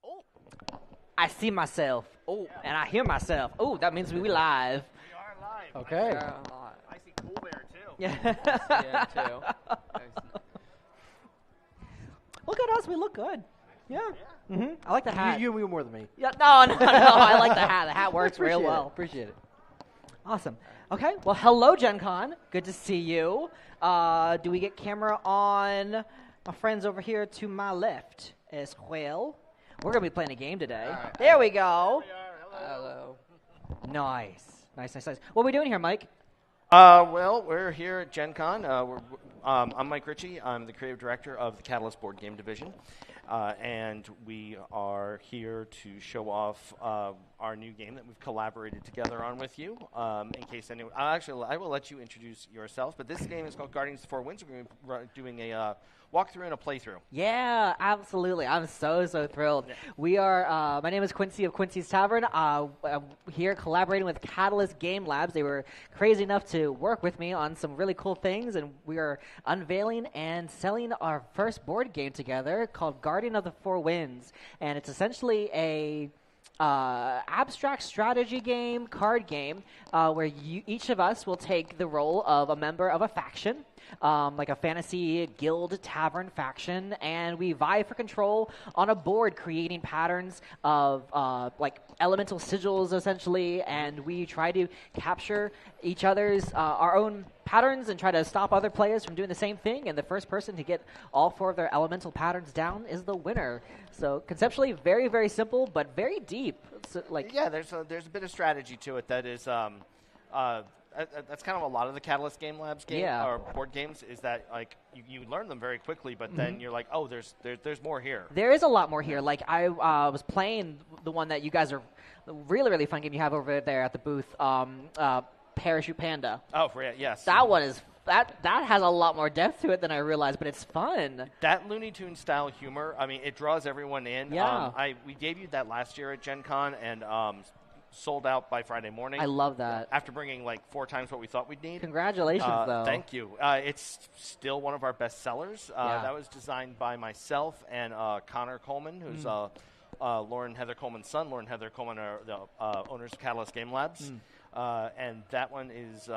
Oh, I see myself. Oh, and I hear myself. Oh, that means we live. We are live. Okay. I see Cool Bear too. Yeah. Yeah, too. Look at us. We look good. Yeah. Mm-hmm. I like the hat. You more than me. Yeah. No. I like the hat. The hat works real well. Appreciate it. Awesome. Okay. Well, hello, Gen Con. Good to see you. Do we get camera on my friends over here to my left as well? We're going to be playing a game today. Right. There we go. Hello. Nice. What are we doing here, Mike? Well, we're here at Gen Con. I'm Mike Ritchie. I'm the creative director of the Catalyst board game division. And we are here to show off our new game that we've collaborated together on with you. In case anyone, I will let you introduce yourself. But this game is called Guardians of the Four Winds. We're going to be doing a walkthrough and a playthrough. Yeah, absolutely. I'm so thrilled. Yeah. We are, my name is Quincy of Quincy's Tavern. I'm here collaborating with Catalyst Game Labs. They were crazy enough to work with me on some really cool things, and we are unveiling and selling our first board game together called Guardian of the Four Winds. And it's essentially a abstract strategy game, card game, where each of us will take the role of a member of a faction. Like a fantasy guild tavern faction, and we vie for control on a board, creating patterns of like elemental sigils, essentially, and we try to capture each other's our own patterns and try to stop other players from doing the same thing, and the first person to get all 4 of their elemental patterns down is the winner. So conceptually very, very simple, but very deep. So, yeah, there's a bit of strategy to it that is that's kind of a lot of the Catalyst Game Labs or board games is that like you learn them very quickly, but then you're like, oh, there's more here. There is a lot more here. Like I was playing the one that you guys are really, really fun game you have over there at the booth, Parachute Panda. Oh, yes. That one is that has a lot more depth to it than I realized, but it's fun. That Looney Tunes style humor, I mean, it draws everyone in. Yeah. We debuted that last year at Gen Con and sold out by Friday morning. I love that. After bringing like 4 times what we thought we'd need. Congratulations, though. Thank you. It's still one of our best sellers. That was designed by myself and Connor Coleman, who's Lauren Heather Coleman's son. Lauren Heather Coleman are the owners of Catalyst Game Labs. And that one is,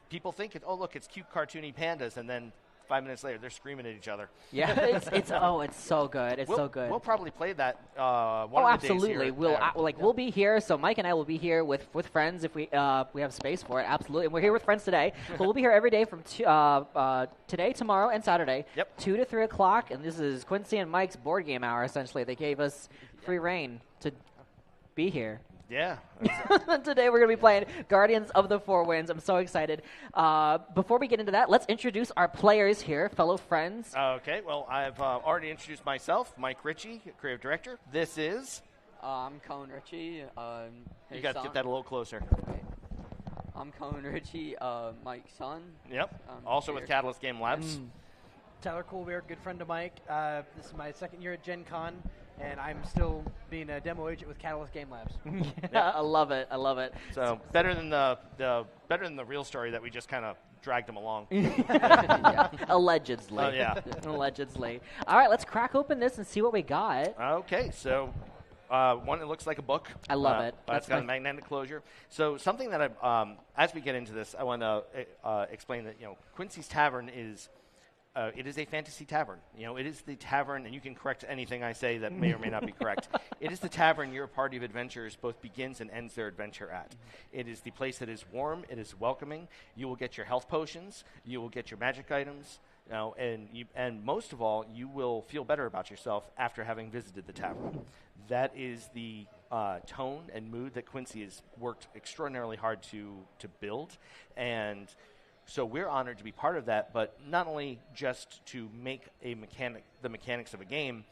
people think, look, it's cute cartoony pandas, and then 5 minutes later, they're screaming at each other. Yeah, it's so good. It's so good. We'll probably play that one of the absolutely. days here. We'll be here. So Mike and I will be here with friends if we have space for it. Absolutely, and we're here with friends today. But we'll be here every day from today, tomorrow, and Saturday. Yep. 2 to 3 o'clock, and this is Quincy and Mike's board game hour. Essentially, they gave us free reign to be here. Yeah. Today we're going to be playing Guardians of the Four Winds. I'm so excited. Before we get into that, let's introduce our players here, fellow friends. Okay, well, I've already introduced myself, Mike Ritchie, creative director. This is... I'm Colin Ritchie. You got to get that a little closer. Okay. I'm Colin Ritchie, Mike's son. Yep, also with Catalyst Game Labs. Tyler Colbert, good friend of Mike. This is my second year at Gen Con, and I'm still being a demo agent with Catalyst Game Labs. Yeah. I love it. So better than the real story that we just kind of dragged him along. Allegedly. Oh, yeah. Allegedly. All right, let's crack open this and see what we got. Okay, so one that looks like a book. I love it. It's got a magnetic closure. So something that as we get into this, I want to explain that Quincy's Tavern is. It is a fantasy tavern. It is the tavern, and you can correct anything I say that may or may not be correct. It is the tavern your party of adventurers both begins and ends their adventure at. It is the place that is warm. It is welcoming. You will get your health potions. You will get your magic items. And most of all, you will feel better about yourself after having visited the tavern. That is the tone and mood that Quincy has worked extraordinarily hard to build, and so we're honored to be part of that, but not only just to make the mechanics of a game,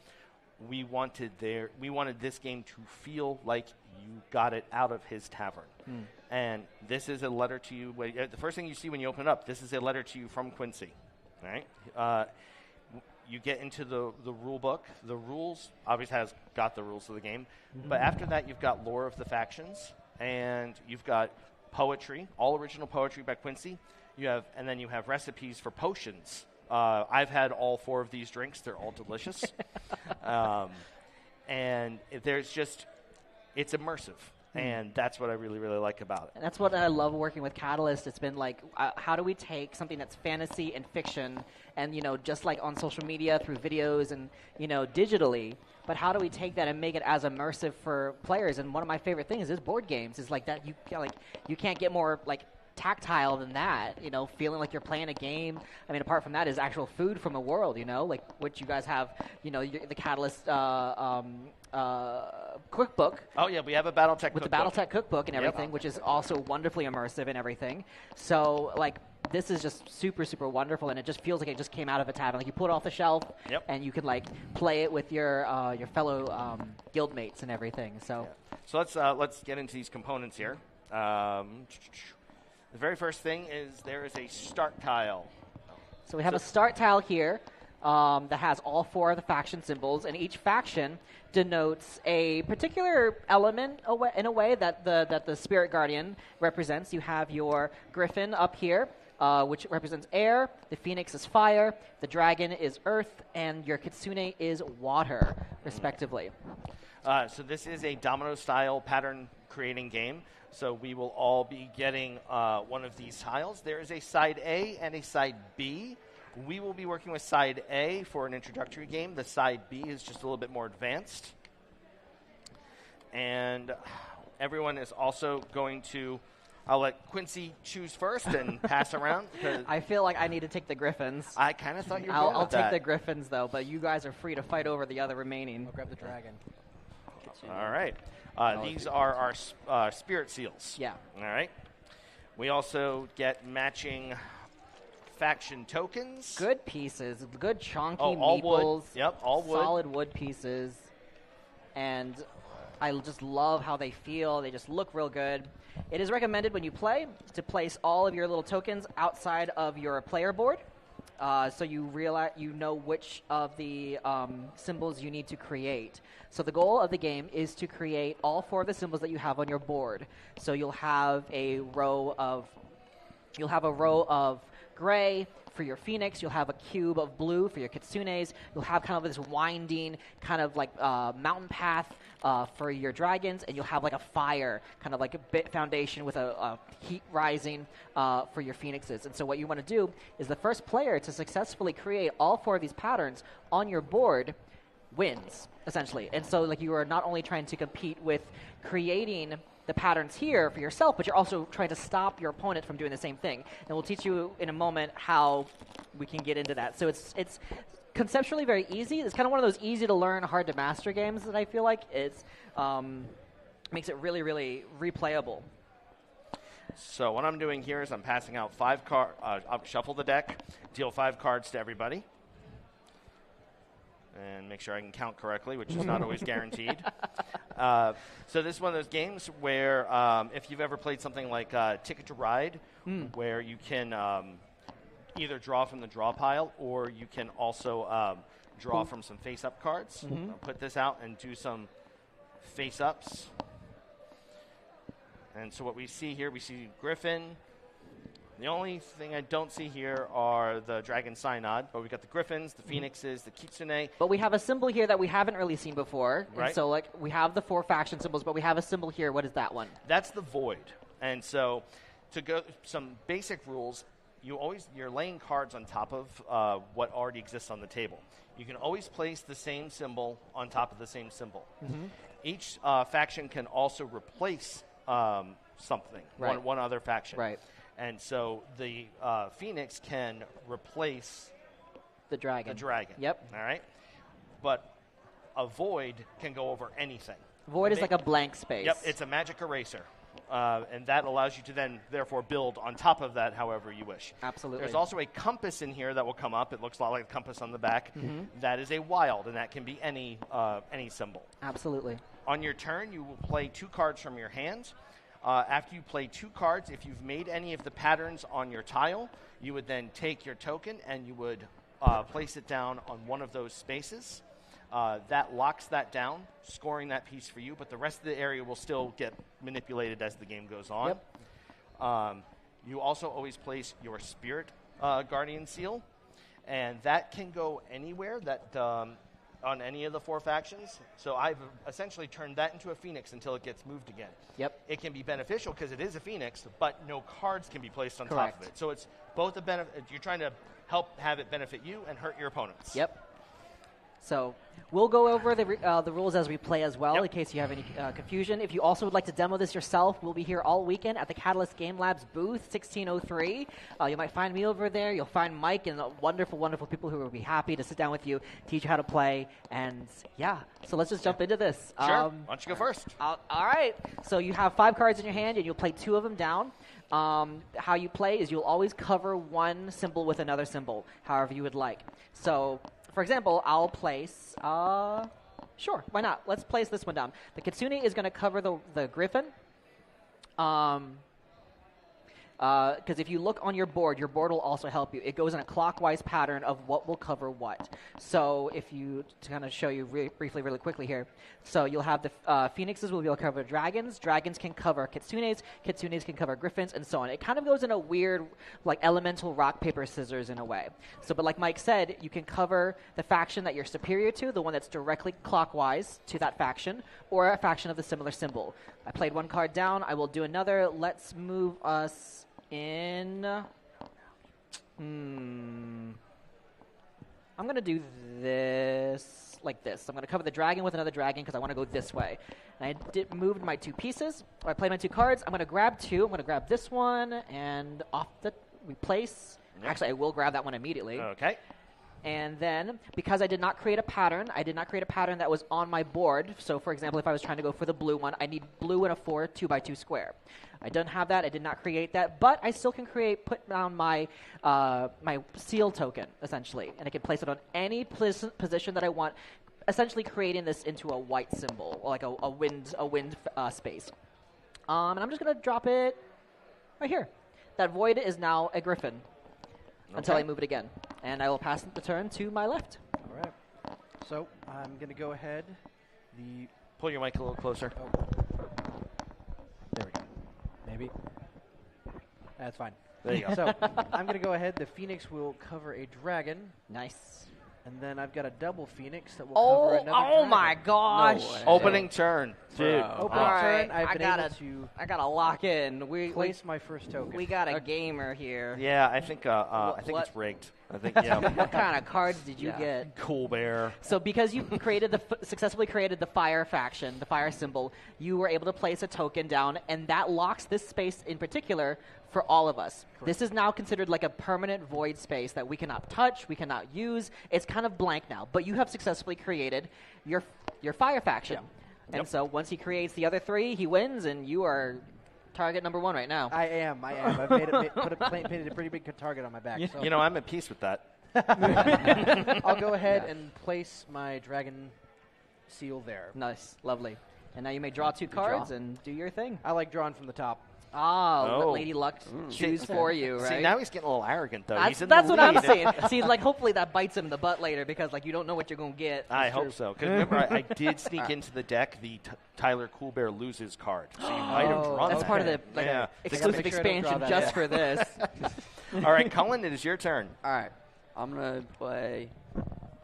we wanted this game to feel like you got it out of his tavern. And this is a letter to you. The first thing you see when you open it up, this is a letter to you from Quincy. All right? You get into the rule book. The rules obviously has got the rules of the game, but after that you've got lore of the factions, and you've got poetry, all original poetry by Quincy. And then you have recipes for potions. I've had all 4 of these drinks. They're all delicious. and it's immersive. And that's what I really, really like about it. And that's what I love working with Catalyst. It's been like, how do we take something that's fantasy and fiction and, just like on social media through videos and, digitally, but how do we take that and make it as immersive for players? And one of my favorite things is board games. Is like that you can't get more like tactile than that, feeling like you're playing a game. I mean, apart from that is actual food from the world, like what you guys have, the Catalyst cookbook. Oh, yeah, we have a BattleTech with the BattleTech cookbook and everything, which is also wonderfully immersive and everything. So, this is just super, super wonderful, and it just feels like it just came out of a tavern. Like, you pull it off the shelf, and you can, play it with your fellow guildmates and everything. So, let's get into these components here. The very first thing is there is a start tile. So we have a start tile here that has all 4 of the faction symbols, and each faction denotes a particular element in a way that the Spirit Guardian represents. You have your Griffin up here, which represents air, the Phoenix is fire, the Dragon is earth, and your Kitsune is water, respectively. So this is a domino-style pattern-creating game. So we will all be getting one of these tiles. There is a side A and a side B. We will be working with side A for an introductory game. The side B is just a little bit more advanced. And everyone is also going to... I'll let Quincy choose first and pass around. I feel like I need to take the Griffins. I kind of thought you were I'll take the Griffins, though, but you guys are free to fight over the other remaining. I'll grab the Dragon. All right. These are our spirit seals. Yeah. All right. We also get matching faction tokens. Good pieces. Good chunky all meeples. Wood. Yep, all wood. Solid wood pieces. And I just love how they feel. They just look real good. It is recommended when you play to place all of your little tokens outside of your player board. So you realize which of the symbols you need to create. So the goal of the game is to create all 4 of the symbols that you have on your board. So you'll have a row of gray for your Phoenix. You'll have a cube of blue for your Kitsunes. You'll have kind of this winding kind of like mountain path for your dragons, and you'll have like a fire, kind of like a bit foundation with a heat rising for your Phoenixes. And so what you want to do is the first player to successfully create all 4 of these patterns on your board wins, essentially. And so you are not only trying to compete with creating the patterns here for yourself, but you're also trying to stop your opponent from doing the same thing. And we'll teach you in a moment how we can get into that. So it's conceptually very easy. It's kind of one of those easy to learn, hard to master games that I feel like it's makes it really, really replayable. So what I'm doing here is I'm passing out 5 cards. I'll shuffle the deck, deal 5 cards to everybody, and make sure I can count correctly, which is not always guaranteed. So this is one of those games where if you've ever played something like Ticket to Ride, where you can either draw from the draw pile or you can also draw from some face-up cards. I'll put this out and do some face-ups. And so what we see here, we see Griffin. The only thing I don't see here are the Dragon Synod, but we've got the Griffins, the Phoenixes, the Kitsune. But we have a symbol here that we haven't really seen before. Right. And so we have the 4 faction symbols, but we have a symbol here. What is that one? That's the Void. And so to go some basic rules, you're laying cards on top of what already exists on the table. You can always place the same symbol on top of the same symbol. Each faction can also replace something, right. one other faction. Right. And so the Phoenix can replace the Dragon. Yep. All right. But a Void can go over anything. Void is like a blank space. Yep. It's a magic eraser. And that allows you to then, therefore, build on top of that however you wish. Absolutely. There's also a compass in here that will come up. It looks a lot like a compass on the back. That is a wild, and that can be any symbol. Absolutely. On your turn, you will play 2 cards from your hand. After you play 2 cards, if you've made any of the patterns on your tile, you would then take your token and you would place it down on one of those spaces. That locks that down, scoring that piece for you, but the rest of the area will still get manipulated as the game goes on. Yep. You also always place your Spirit Guardian seal, and that can go anywhere. That on any of the 4 factions. So I've essentially turned that into a Phoenix until it gets moved again. Yep. It can be beneficial because it is a Phoenix, but no cards can be placed on Correct. top of it. So it's both a benefit. You're trying to help have it benefit you and hurt your opponents. Yep. So we'll go over the rules as we play as well, in case you have any confusion. If you also would like to demo this yourself, we'll be here all weekend at the Catalyst Game Labs booth, 1603. You might find me over there. You'll find Mike and wonderful, wonderful people who will be happy to sit down with you, teach you how to play, and yeah. So let's just jump into this. Sure. Why don't you go first? All right. So you have 5 cards in your hand, and you'll play 2 of them down. How you play is you'll always cover one symbol with another symbol, however you would like. So, for example, I'll place, sure, why not? Let's place this one down. The Kitsune is going to cover the Griffin. Because if you look on your board will also help you. It goes in a clockwise pattern of what will cover what. So if you, to kind of show you briefly, really quickly here, so you'll have the Phoenixes will be able to cover dragons. Dragons can cover Kitsunes. Kitsunes can cover Griffins, and so on. It kind of goes in a weird, like, elemental rock, paper, scissors in a way. So, but like Mike said, you can cover the faction that you're superior to, the one that's directly clockwise to that faction, or a faction of the similar symbol. I played 1 card down. I will do another. Let's move us in. I'm going to do this like this. I'm going to cover the dragon with another dragon because I want to go this way. And I moved my 2 pieces. I played my 2 cards. I'm going to grab 2. I'm going to grab this one and replace. Yep. Actually, I will grab that one immediately. Okay. And then, because I did not create a pattern that was on my board. So, for example, if I was trying to go for the blue one, I need blue in a 4 2x2 square. I don't have that. I did not create that, but I still can put down my my seal token, essentially, and I can place it on any position that I want, essentially creating this into a white symbol, or like a wind space. And I'm just going to drop it right here. That void is now a griffin. Until I move it again. And I will pass the turn to my left. All right. So I'm going to go ahead. Pull your mic a little closer. Oh. There we go. Maybe. That's fine. There you go. So I'm going to go ahead. The Phoenix will cover a dragon. Nice. And then I've got a double Phoenix that will cover another dragon. Oh my gosh. No opening turn. Dude. Opening turn, I've been able to I gotta lock in. place my first token. We got a gamer here. Yeah, I think it's rigged. I think, yeah. What kind of cards did you get? Cool Bear. So because you successfully created the fire faction, the fire symbol, you were able to place a token down, and that locks this space in particular for all of us. Correct. This is now considered like a permanent void space that we cannot touch, we cannot use. It's kind of blank now, but you have successfully created your fire faction. Yeah. And so once he creates the other 3, he wins, and you are target number 1 right now. I am. I've painted a pretty big target on my back. So. You know, I'm at peace with that. I'll go ahead and place my dragon seal there. Nice. Lovely. And now you may draw 2 cards and do your thing. I like drawing from the top. Let Lady Luck choose for you, right? See, now he's getting a little arrogant, though. That's what I'm saying. See, like, hopefully that bites him in the butt later because, like, you don't know what you're going to get. I hope so. Because remember, I did sneak into the deck the Tyler Cool Bear loses card. So you might have drawn that's part of the exclusive expansion just for this. All right, Cullen, it is your turn. All right. I'm going to play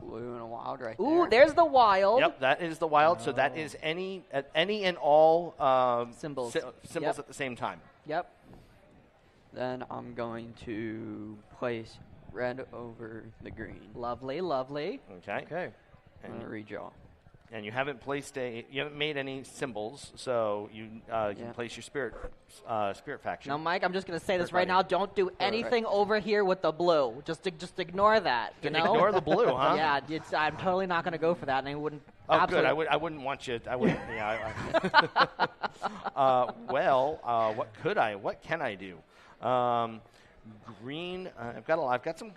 blue and a wild right there. Ooh, there's the wild. Yep, that is the wild. So that is any and all symbols at the same time. Yep. Then I'm going to place red over the green. Lovely, lovely. Okay. I'm going to redraw. And you haven't made any symbols, so you can place your spirit faction. Now, Mike, I'm just going to say this right now. Don't do anything over here with the blue. Just ignore that. You know? Ignore the blue, huh? Yeah, I'm totally not going to go for that, and I wouldn't. Oh, good. I wouldn't want you. I wouldn't. What can I do? Green. I've got some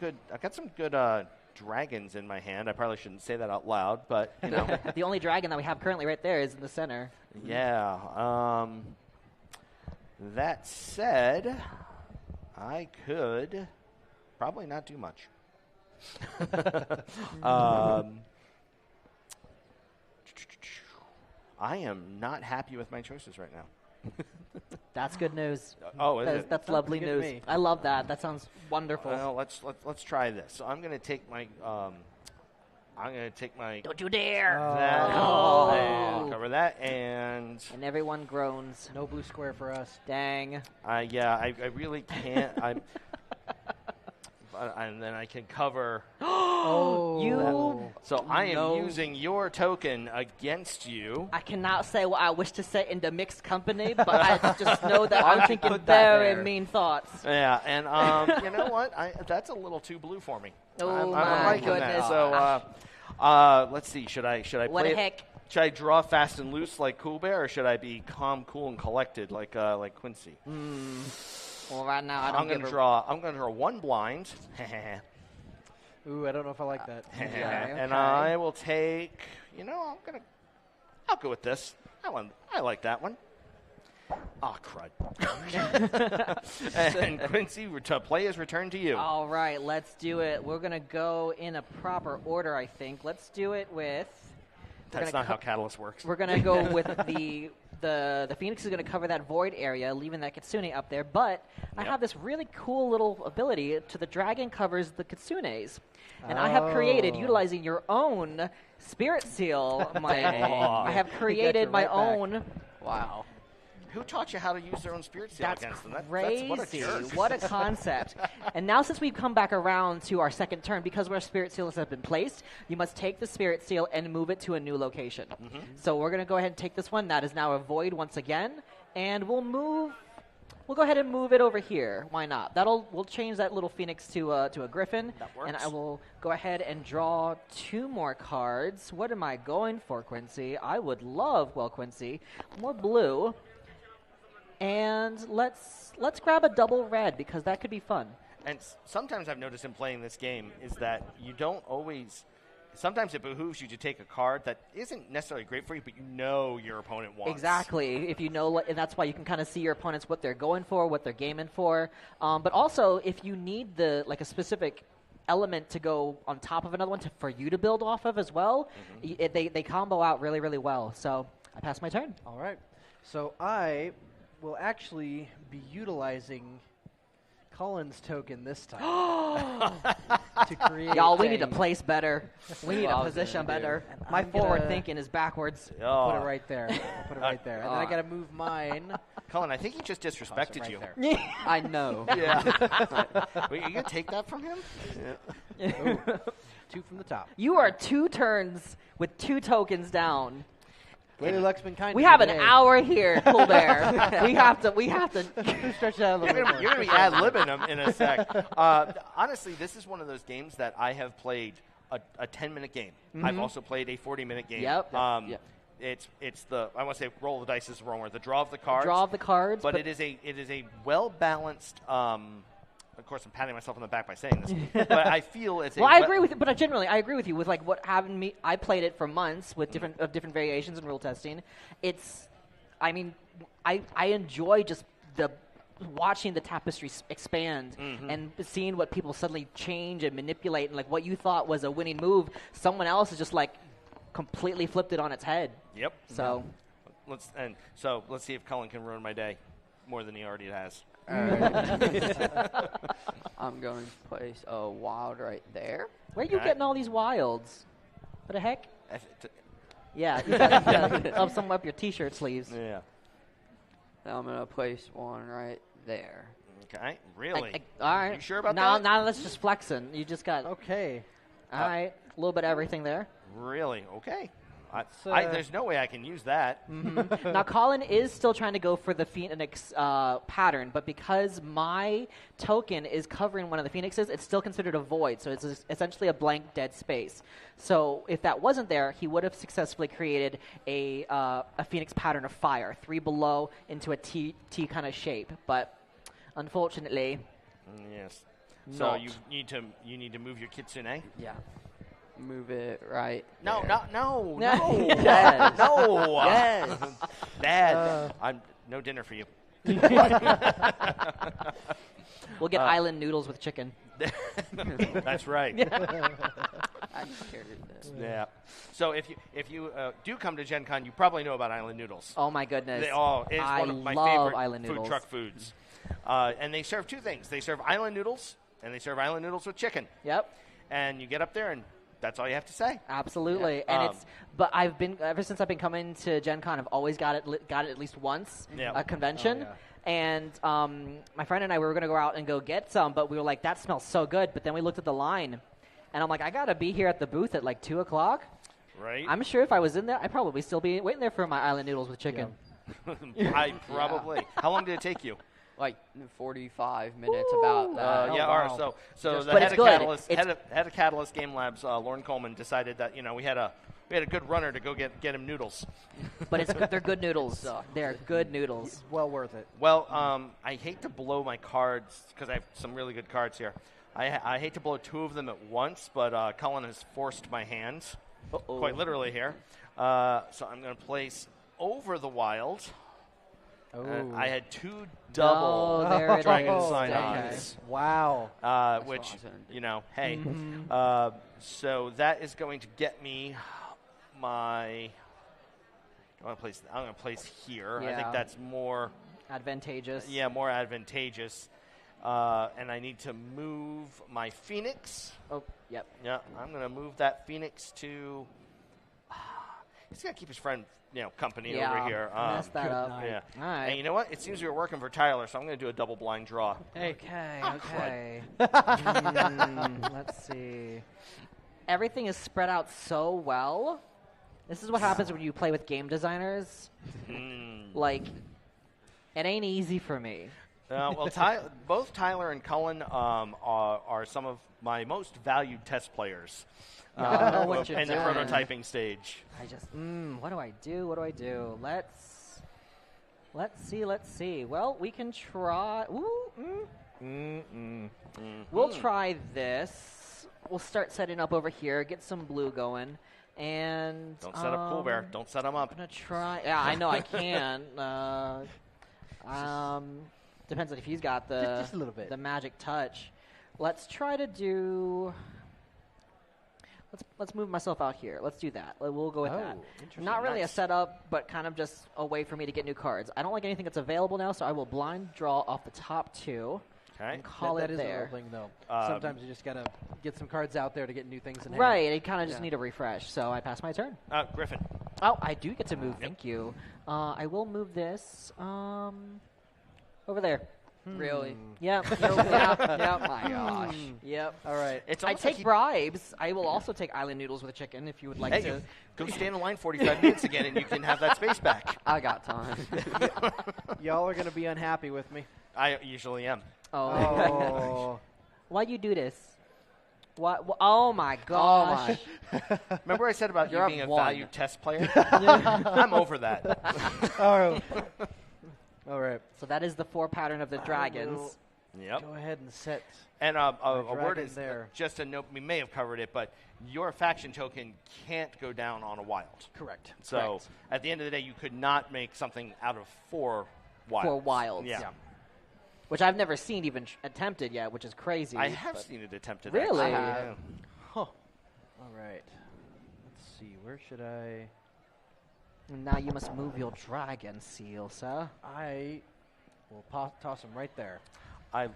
good dragons in my hand. I probably shouldn't say that out loud, but you know. The only dragon that we have currently right there is in the center. Yeah. That said, I could probably not do much. I am not happy with my choices right now. That's good news. That's lovely news. I love that. That sounds wonderful. Well, let's try this. So I'm going to take my I'm going to take my... Don't you dare! Cover that, and everyone groans. No blue square for us. Dang. I really can't. And then I can cover... So I am using your token against you. I cannot say what I wish to say in the mixed company, but I just know that I'm thinking very mean thoughts. Yeah, and you know what? That's a little too blue for me. Oh, I'm my goodness. That. So let's see. Should I what play the heck? Should I draw fast and loose like Cool Bear, or should I be calm, cool, and collected like Quincy? Well, right now I'm going to draw one blind. Ooh, I don't know if I like that. And I will take. I'll go with this. I like that one. Oh, crud. And Quincy, players return to you. All right, let's do it. We're going to go in a proper order, I think. Let's do it with... That's not how Catalyst works. We're going to go with the Phoenix is going to cover that void area, leaving that Kitsune up there. But I have this really cool little ability to the dragon covers the Kitsunes. And I have created, utilizing your own Spirit Seal, I have created my own... Wow. Who taught you how to use their own Spirit Seal against them? Crazy. What a jerk. What a concept. And now since we've come back around to our second turn, because our Spirit Seals have been placed, you must take the Spirit Seal and move it to a new location. So we're going to go ahead and take this one. That is now a void once again. And we'll go ahead and move it over here. Why not? We'll change that little Phoenix to a Griffin. That works. And I will go ahead and draw 2 more cards. What am I going for, Quincy? I would love, Quincy, more blue. And let's grab a double red, because that could be fun. And sometimes I've noticed in playing this game is that you don't always... Sometimes it behooves you to take a card that isn't necessarily great for you, but you know your opponent wants. Exactly. If you know, and that's why you can kind of see your opponents, what they're going for, what they're gaming for. But also, if you need a specific element to go on top of another one for you to build off of as well, they combo out really, really well. So I pass my turn. All right. So I will actually be utilizing Colin's token this time to create. Y'all, we need to place better. We need to position better. My forward thinking is backwards. I'll put it right there. I'll put it right there. And then I got to move mine. Colin, I think he just disrespected you. I know. Yeah. Wait, are you going to take that from him? Yeah. 2 from the top. You are 2 turns with 2 tokens down. Lady Luck's been kind. We have an hour here, Cool Bear. we have to stretch it out a little bit. You're going to be ad-libbing them in a sec. Honestly, this is one of those games that I have played a 10-minute game. I've also played a 40-minute game. Yep. It's the, I want to say roll of the dice is the wrong word, the draw of the cards. Draw of the cards. But it is a well-balanced. Of course, I'm patting myself on the back by saying this, but I feel it's. I agree with you. But generally, I agree with you with what having me. I played it for months with different variations and rule testing. I enjoy just watching the tapestry expand and seeing what people suddenly change and manipulate, and what you thought was a winning move, someone else is just completely flipped it on its head. Yep. So let's see if Cullen can ruin my day more than he already has. All right. I'm going to place a wild right there. Where are you getting all these wilds? What the heck? Yeah, you gotta sum up your T-shirt sleeves. Yeah. Now I'm going to place one right there. Okay, really? All right. You sure about that? Now that's just flexing. You just got... Okay. All right. A little bit of everything there. Really? Okay. There's no way I can use that. Now, Colin is still trying to go for the Phoenix pattern, but because my token is covering one of the Phoenixes, it's still considered a void, so it's essentially a blank dead space. So if that wasn't there, he would have successfully created a Phoenix pattern of fire, 3 below into a T kind of shape. But unfortunately, yes. So you need to move your Kitsune. Yeah. Move it right. No. Yes. No. Yes. Dad, I'm no dinner for you. We'll get island noodles with chicken. That's right. I'm scared of this. Yeah. So if you do come to Gen Con, you probably know about island noodles. Oh my goodness. It's one of my love favorite island food noodles. truck foods. And they serve 2 things. They serve island noodles, and they serve island noodles with chicken. Yep. And you get up there, and that's all you have to say. Absolutely, and but I've been ever since I've been coming to Gen Con, I've always got it at least once a convention. And my friend and I, we were going to go out and go get some, but we were like, that smells so good. But then we looked at the line, and I'm like, I got to be here at the booth at like 2 o'clock. Right. I'm sure if I was in there, I'd probably still be waiting there for my island noodles with chicken. I probably. How long did it take you? Like 45 minutes, about that. All right. So the head of Catalyst Game Labs, Lauren Coleman, decided that we had a good runner to go get him noodles. But they're good noodles. They're good noodles. Well worth it. Well, I hate to blow my cards because I have some really good cards here. I hate to blow 2 of them at once, but Cullen has forced my hand, quite literally here. So I'm going to place over the Wild. I had 2 double Dragon Sign-Ons. Wow. Which, hey. So that is going to get me my... I'm going to place here. Yeah. I think that's more... advantageous. Yeah, more advantageous. And I need to move my Phoenix. Oh, yep. Yeah, I'm going to move that Phoenix to... He's got to keep his friend... company over here. Mess that up. Yeah. All right. And you know what? It seems we were working for Tyler, so I'm going to do a double blind draw. Okay. Let's see. Everything is spread out so well. This is what happens when you play with game designers. Like, it ain't easy for me. Well, both Tyler and Cullen are some of my most valued test players. In the prototyping stage. I just, what do I do? Let's see. Well, we can try. We'll try this. We'll start setting up over here, get some blue going, and don't set up Cool Bear. Don't set him up. I'm gonna try. Yeah, I know I can. Depends on if he's got just a little bit. the magic touch. Let's try to do. Let's move myself out here. Let's do that. We'll go with that. Not really a setup, but kind of just a way for me to get new cards. I don't like anything that's available now, so I will blind draw off the top 2 and call it there. That is a little thing, though. Sometimes you just got to get some cards out there to get new things in hand. Right. You kind of just need a refresh, so I pass my turn. Griffin. Oh, I do get to move. Thank you. I will move this over there. Really? Yep. Yep. My gosh. Yep. All right. I take bribes. I will also take island noodles with chicken if you would like to. Go stand in line 45 minutes again, and you can have that space back. I got time. Y'all are going to be unhappy with me. I usually am. Oh. Why'd you do this? What? Oh, my gosh. Remember I said about you being a valued test player? I'm over that. All right. So that is the 4 pattern of the dragons. Yep. Go ahead and set. And a word is there. Just a note. We may have covered it, but your faction token can't go down on a wild. Correct. So at the end of the day, you could not make something out of 4 wilds. 4 wilds. Yeah. Which I've never seen even attempted yet, which is crazy. I have seen it attempted. Really? Actually. Huh. All right. Let's see. Where should I? Now you must move your dragon seal, sir. I will toss him right there. I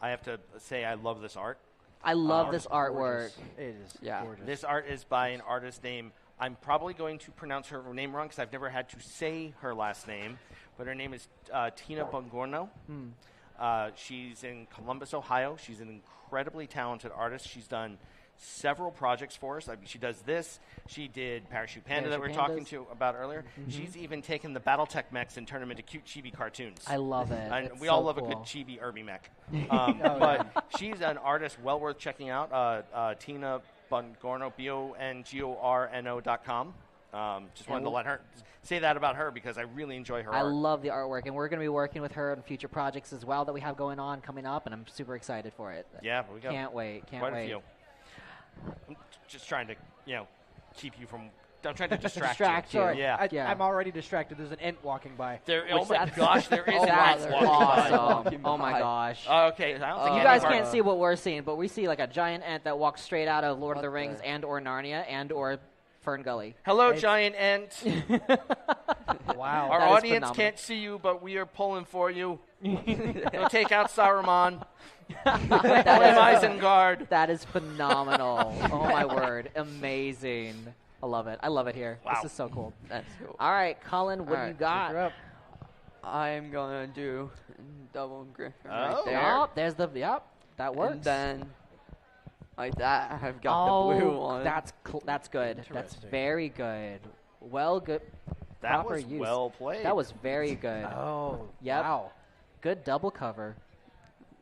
have to say I love this art. I love this artwork. It is gorgeous. This art is by an artist named, I'm probably going to pronounce her name wrong because I've never had to say her last name, but her name is Tina Bongorno. She's in Columbus, Ohio. She's an incredibly talented artist. She's done several projects for us. She does this. She did Parachute Panda that we were talking about earlier. She's even taken the BattleTech mechs and turned them into cute chibi cartoons. I love it. And it's we all so love cool. a good chibi Irby mech. But she's an artist well worth checking out. Tina Bongorno, BONGORNO.com. Just wanted to let her say that about her because I really enjoy her art. I love the artwork, and we're going to be working with her on future projects as well that we have going on coming up, and I'm super excited for it. Yeah, we got Can't wait. quite a few. I'm just trying to, keep you from. I'm trying to distract you. Sorry. Yeah. I'm already distracted. There's an ant walking by. Oh my gosh, there is an That's ant walking awesome. Oh my gosh. Okay, I don't think you guys can't see what we're seeing, but we see like a giant ant that walks straight out of Lord of the Rings and or Narnia and or Fern Gully. Hello, giant ant. Wow. Our That is audience phenomenal. can't see you, but we are pulling for you. Go take out Saruman. Isengard. That is phenomenal. Oh my word, amazing. I love it. I love it here. Wow. This is so cool. That's cool. All right, Colin, what do you Alright, got? I'm gonna do double griffin Oh. right there. Yep, there's the that works. And then like that, I've got the blue one. That's good. That's Interesting. very good. Well, good. That proper was use. well played. That was very good. Oh, Yep. wow. Good double cover.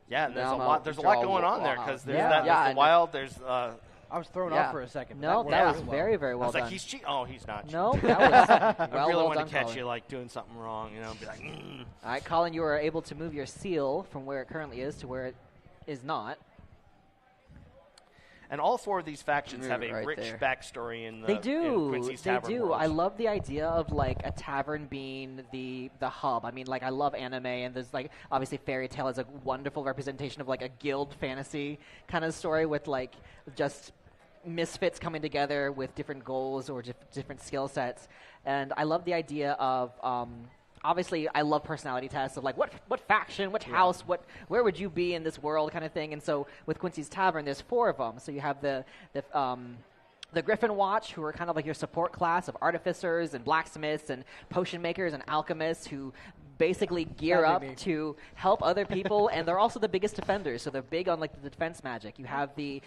Yeah, and there's Now a I'm lot. out There's a to lot draw going on there wild. because there's Yeah. that. Yeah, There's the and- wild. There's. I was thrown Yeah. off for a second. but No, that that worked was well. very, very I well was like, done. he's cheating. Oh, he's not. No, that was I well, really well wanted done, to catch Colin. you like doing something wrong, and be like, All right, Colin, you were able to move your seal from where it currently is to where it is not. And all four of these factions have a Right rich there. backstory in the They in do. Quincy's They Tavern do. world. I love the idea of like a tavern being the hub. I mean, like I love anime, and there's like obviously fairy tale is a wonderful representation of like a guild fantasy kind of story with like just misfits coming together with different goals or different skill sets. And I love the idea of. Obviously, I love personality tests of like what faction, which house, where would you be in this world kind of thing. And so with Quincy's Tavern, there's 4 of them. So you have the Griffin Watch, who are kind of like your support class of artificers and blacksmiths and potion makers and alchemists who basically gear That'd up be me. to help other people, and they're also the biggest defenders, so they're big on like the defense magic. You have the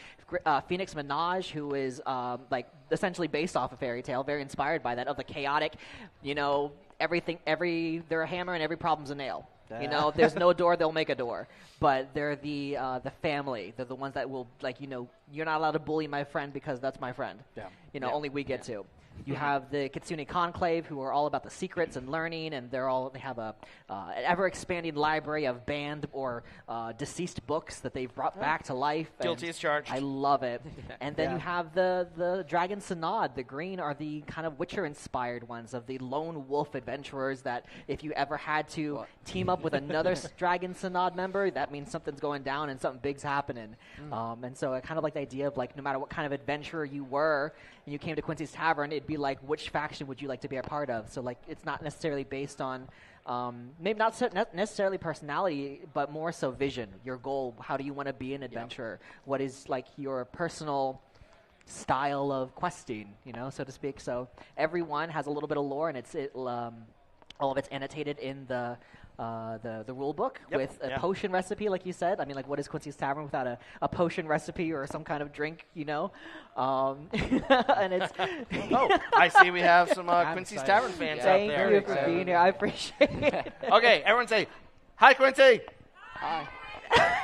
Phoenix Menage, who is like essentially based off of fairy tale, very inspired by that, of the chaotic, they're a hammer and every problem's a nail. There's no door, they'll make a door. But they're the family. They're the ones that will, you're not allowed to bully my friend because that's my friend. Yeah. Only we get to. You have the Kitsune Conclave, who are all about the secrets and learning, and they have an ever-expanding library of banned or deceased books that they've brought back to life. Guilty as charged. I love it. And then you have the Dragon Synod. The green are the kind of Witcher-inspired ones of the lone wolf adventurers that if you ever had to team up with another Dragon Synod member, that means something's going down and something big's happening. And so I kind of like the idea of like no matter what kind of adventurer you were and you came to Quincy's Tavern, it'd be like, which faction would you like to be a part of? So like it's not necessarily based on maybe not necessarily personality, but more so vision, your goal. How do you want to be an adventurer? What is like your personal style of questing, so to speak. So everyone has a little bit of lore, and all of it's annotated in the rule book with a potion recipe, like you said. I mean, like, what is Quincy's Tavern without a potion recipe or some kind of drink, And it's I see we have some Quincy's Tavern fans out Thank there. you for being here. I appreciate it. Okay, everyone say, hi, Quincy. Hi.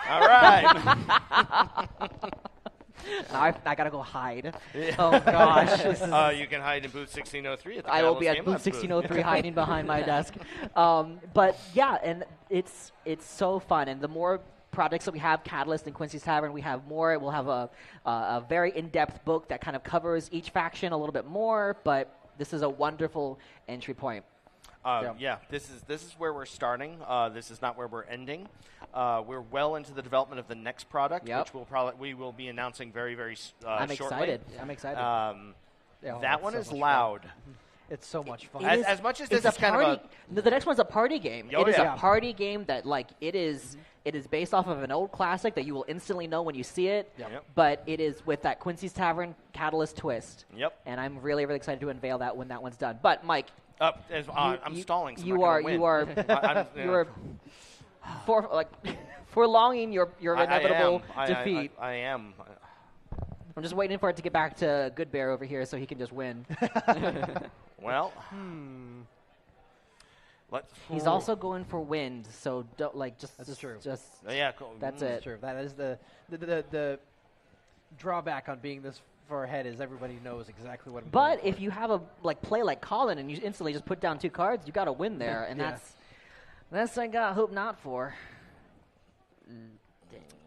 All right. Now I gotta go hide. Oh gosh. You can hide in booth 1603 at the I will be Catalyst at Game booth Labs 1603 hiding behind my desk. But yeah, and it's so fun. And the more projects that we have, Catalyst and Quincy's Tavern, we have more. We'll have a very in-depth book that kind of covers each faction a little bit more. But this is a wonderful entry point. Yeah, this is where we're starting. This is not where we're ending. We're well into the development of the next product, which we will be announcing very, very I'm shortly. excited. I'm excited. That one is loud. It's so much fun. As much as this is kind of the next one's a party game. Oh, it is yeah. a party game that it is based off of an old classic that you will instantly know when you see it. Yep. But it is with that Quincy's Tavern Catalyst twist. Yep. And I'm really, really excited to unveil that when that one's done. But Mike, I'm stalling. So you I'm are prolonging your inevitable defeat. I am. I'm just waiting for it to get back to Good Bear over here so he can just win. Well, He's also going for wind, so don't That's true. Just cool. That's That's it. true. That is the drawback on being this far ahead is everybody knows exactly what. But if you have a play like Colin and you instantly just put down 2 cards, you got to win there, and that's I got hope not for.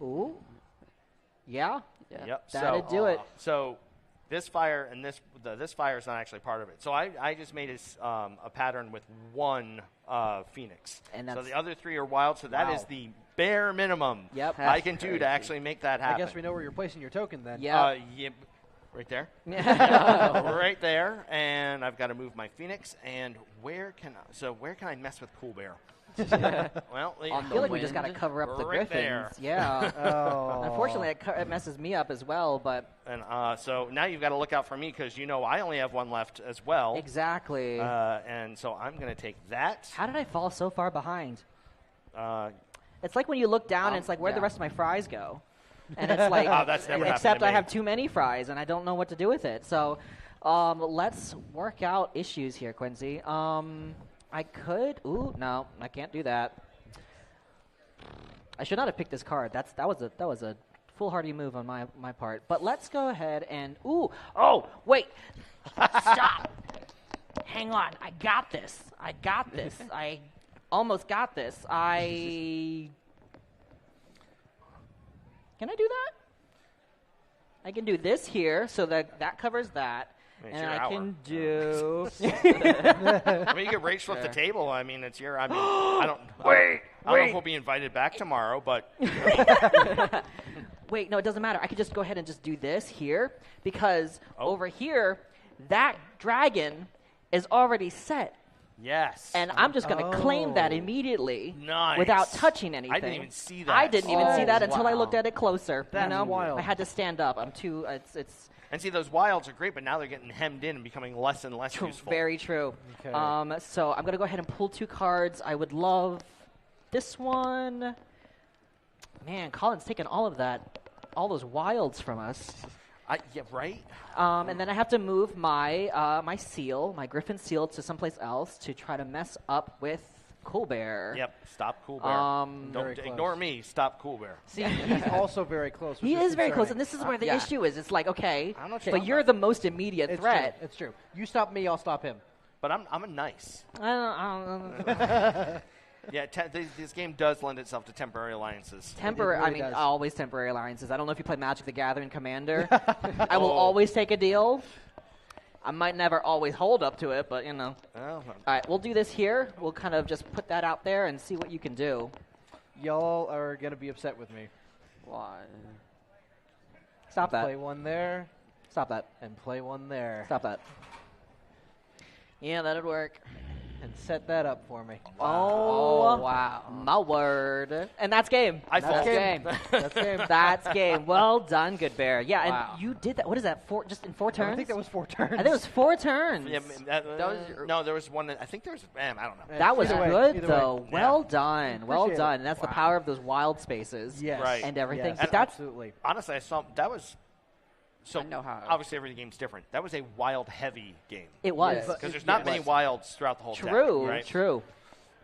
Ooh, yeah. Yep. That'd do it. So this fire and this fire is not actually part of it. So I just made a pattern with 1 Phoenix. And so that's, the other 3 are wild. So that is the bare minimum I can do to actually make that happen. I guess we know where you're placing your token then. Yeah. Right there. Right there. And and I've got to move my Phoenix. And where can I mess with Cool Bear? Well, I feel like we just got to cover up the right Griffins. there. Yeah. Unfortunately, it messes me up as well. But so now you've got to look out for me because I only have one left as well. Exactly. And so I'm going to take that. How did I fall so far behind? It's like when you look down and it's like, where'd the rest of my fries go? And it's like, that's never except to me. I have too many fries and I don't know what to do with it. So let's work out issues here, Quincy. I could. Ooh, no, I can't do that. I should not have picked this card. That was a foolhardy move on my part. But let's go ahead and wait, stop. Hang on, I got this. I almost got this. Can I do that? I can do this here, so that covers that. It's and your I hour. can do. I mean, you can race flip the table. I mean, it's your. I mean, I don't know if we'll be invited back tomorrow, but. Wait, no, it doesn't matter. I could just go ahead and just do this here because over here, that dragon is already set. Yes. And I'm just going to claim that immediately Nice. without touching anything. I didn't even see that. I didn't even see that until I wow. looked at it closer. That's wild. I had to stand up. I'm too. It's And see, those wilds are great, but now they're getting hemmed in and becoming less and less useful. very true. Okay. So I'm going to go ahead and pull 2 cards. I would love this one. Man, Colin's taking all those wilds from us. Yeah, right? And then I have to move my my seal, my Griffin seal, to someplace else to try to mess up with Cool Bear. Yep, stop Cool Bear. Very Don't close. ignore me, stop Cool Bear. See, he's also very close. He which is very close, concerning. and this is where the yeah. issue is. It's like, okay, I don't know what you're but talking you're about. the most immediate It's threat. True. It's true. You stop me, I'll stop him. But I'm a nice. I don't Yeah, this game does lend itself to temporary alliances. Temporary. really I mean, does. always temporary alliances. I don't know if you play Magic the Gathering Commander. I will always take a deal. I might never always hold up to it, but Well, All right, we'll do this here. We'll kind of just put that out there and see what you can do. Y'all are going to be upset with me. Why? Stop that. Play one there Stop that. and play one there. Stop that. Yeah, that'd work. And set that up for me. Oh, wow. My word. And that's game. I fall. game. That's game. That's game. Well done, Good Bear. Yeah, Wow. and you did that. What is that? Just in 4 turns? I think that was 4 turns. I think it was 4 turns. Yeah, no, there was one. I think there was. I don't know. That was Either way, good, either though. way. Well done. Well Appreciate done. it. And that's the power of those wild spaces Yes. Right. and everything. Yes, But that's absolutely. Honestly, I saw that was. So I know how. obviously every game's different. That was a wild heavy game it was. Yes. because there's not many wilds throughout the whole deck, True, right? true.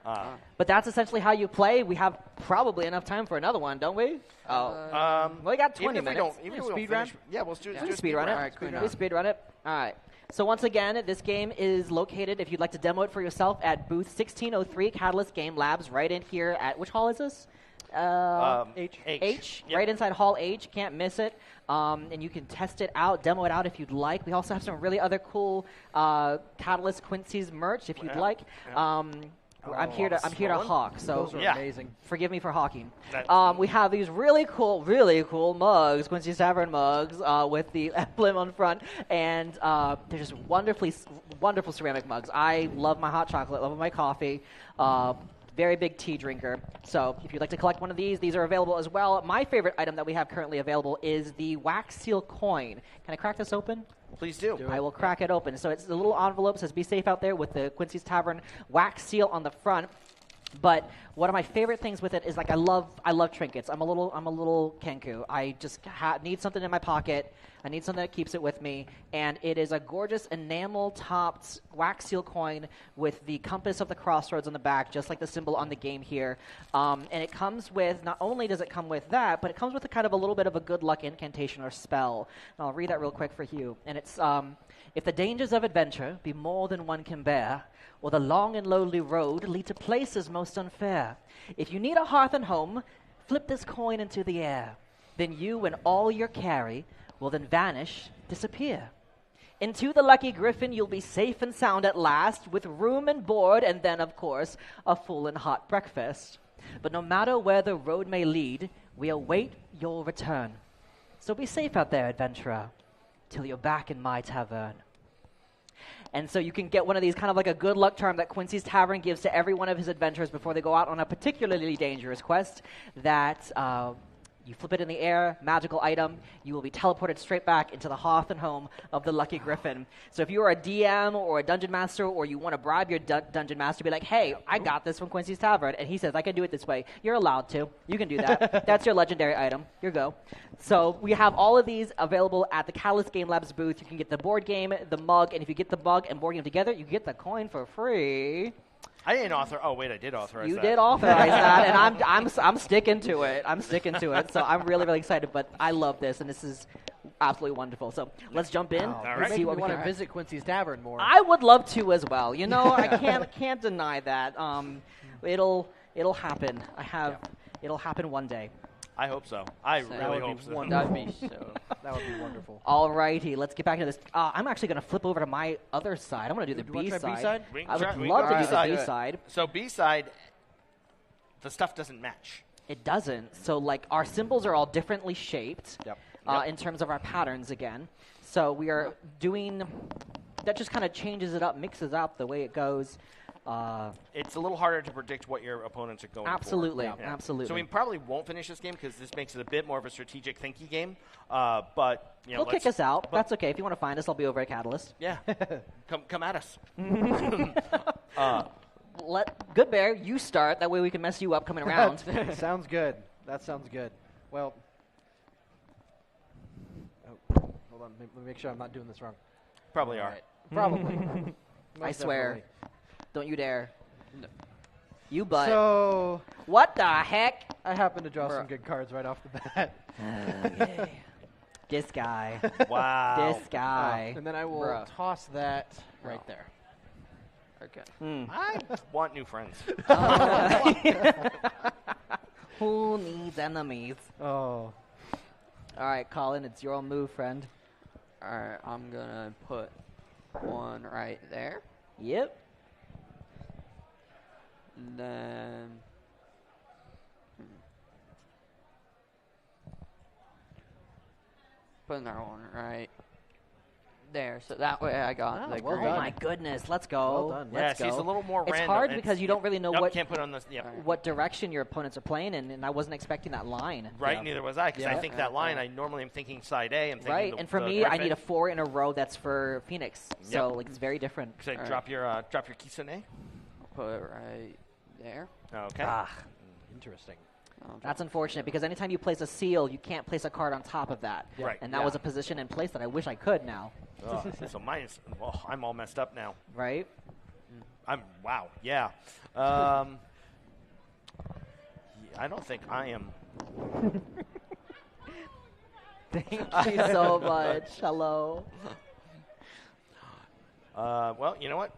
But that's essentially how you play. We have probably enough time for another one, don't we? Well, we got 20 even if minutes. we don't Speed finish, run? yeah, we'll do We speed run it. All right, We speed run it. All right. So once again, this game is located, if you'd like to demo it for yourself, at booth 1603 Catalyst Game Labs, right in here at, which hall is this? H. Yep. Right inside Hall H. Can't miss it. And you can test it out, demo it out if you'd like. We also have some really other cool Catalyst Quincy's merch if you'd like. I'm here to hawk. So Those are Yeah. amazing. forgive me for hawking. That's- We have these really cool mugs, Quincy's Tavern mugs, with the emblem on front, and they're just wonderful ceramic mugs. I love my hot chocolate, love my coffee. Very big tea drinker. So if you'd like to collect one of these are available as well. My favorite item that we have currently available is the wax seal coin. Can I crack this open? Please do. I will crack it open. So it's a little envelope, says "Be safe out there" with the Quincy's Tavern wax seal on the front. But one of my favorite things with it is like I love trinkets. I'm a little Kenku. I just need something in my pocket. I need something that keeps it with me. And it is a gorgeous enamel-topped wax seal coin with the compass of the crossroads on the back, just like the symbol on the game here. And it comes with, not only does it come with that, but it comes with a kind of a little bit of a good luck incantation or spell. And I'll read that real quick for Hugh. And it's, if the dangers of adventure be more than one can bear, or the long and lonely road lead to places most unfair, if you need a hearth and home, flip this coin into the air. Then you and all your carry will then vanish, disappear. Into the lucky griffin you'll be safe and sound at last, with room and board, and then, of course, a full and hot breakfast. But no matter where the road may lead, we await your return. So be safe out there, adventurer, till you're back in my tavern. And so you can get one of these kind of like a good luck charm that Quincy's Tavern gives to every one of his adventurers before they go out on a particularly dangerous quest that you flip it in the air, magical item, you will be teleported straight back into the hearth and home of the Lucky Griffin. So if you are a DM or a dungeon master or you want to bribe your dungeon master, be like, hey, I got this from Quincy's Tavern, and he says, I can do it this way. You're allowed to. You can do that. That's your legendary item. Your go. So we have all of these available at the Catalyst Game Labs booth. You can get the board game, the mug, and if you get the mug and board game together, you get the coin for free. I didn't authorize. Oh wait, I did authorize. You that. did authorize that, and I'm sticking to it. I'm sticking to it. So I'm really excited. But I love this, and this is absolutely wonderful. So let's jump in. All and right. see what we want can to visit Quincy's Tavern more. I would love to as well. You know, I can't deny that. It'll happen. It'll happen one day. I hope so. I really hope so. That'd be that would be wonderful. All righty, let's get back into this. I'm actually going to flip over to my other side. I'm going to do the B-side. I would love to do the B-side. So B-side, the stuff doesn't match. It doesn't. So, like, our symbols are all differently shaped in terms of our patterns again. So we are doing – that just kind of changes it up, mixes up the way it goes. It's a little harder to predict what your opponents are going for. Absolutely. So we probably won't finish this game because this makes it a bit more of a strategic thinky game. But you know, they'll kick us out. That's okay. If you want to find us, I'll be over at Catalyst. Yeah, come at us. Let Good Bear, you start. That way we can mess you up coming around. Sounds good. That sounds good. Well, hold on. Let me make sure I'm not doing this wrong. Probably are. Right. Probably. I swear. Definitely. Don't you dare. No. You butt. So, what the heck? I happen to draw some good cards right off the bat. Okay. This guy. Wow. This guy. And then I will toss that right there. Okay. I want new friends. Who needs enemies? Oh. All right, Colin, it's your move, friend. All right, I'm going to put one right there. Yep. And then put another one right there. So that way I got the well green. done. Oh my goodness, let's go. Well done. Let's Yeah, go. she's a little more it's random. hard because you don't really know Can't put on this. Yep. what direction your opponents are playing in, and I wasn't expecting that line. Right, Yeah. neither was I, because I think that line, I normally am thinking side A. I'm thinking Right, and for me, I Griffin. need a 4 in a row that's for Phoenix. So like it's very different. So drop your Kisune. Put it right there. Okay. Interesting. That's unfortunate because anytime you place a seal, you can't place a card on top of that. Right. And that was a position in place that I wish I could now. So mine is. Well, I'm all messed up now. Right? Wow. Yeah. I don't think I am. Thank you so much. Hello. Well, you know what?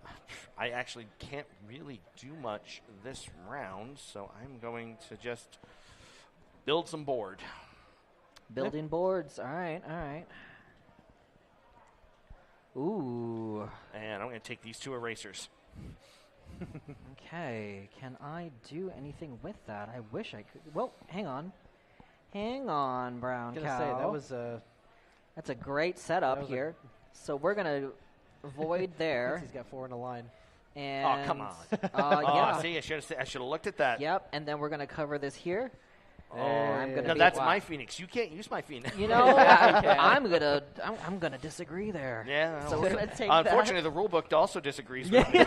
I actually can't really do much this round, so I'm going to just build some board. Building boards. All right. Ooh. And I'm going to take these 2 erasers. Okay. Can I do anything with that? I wish I could. Well, hang on. Brown I was cow. gonna say that was That's a great setup here. So we're gonna void there. He's got 4 in a line. And come on. yeah. See, I should have looked at that. Yep. And then we're gonna cover this here. I'm gonna No, be- that's wow. my Phoenix. You can't use my Phoenix. You know, I'm gonna disagree there. Yeah. So we're gonna take Unfortunately, the rule book also disagrees with me.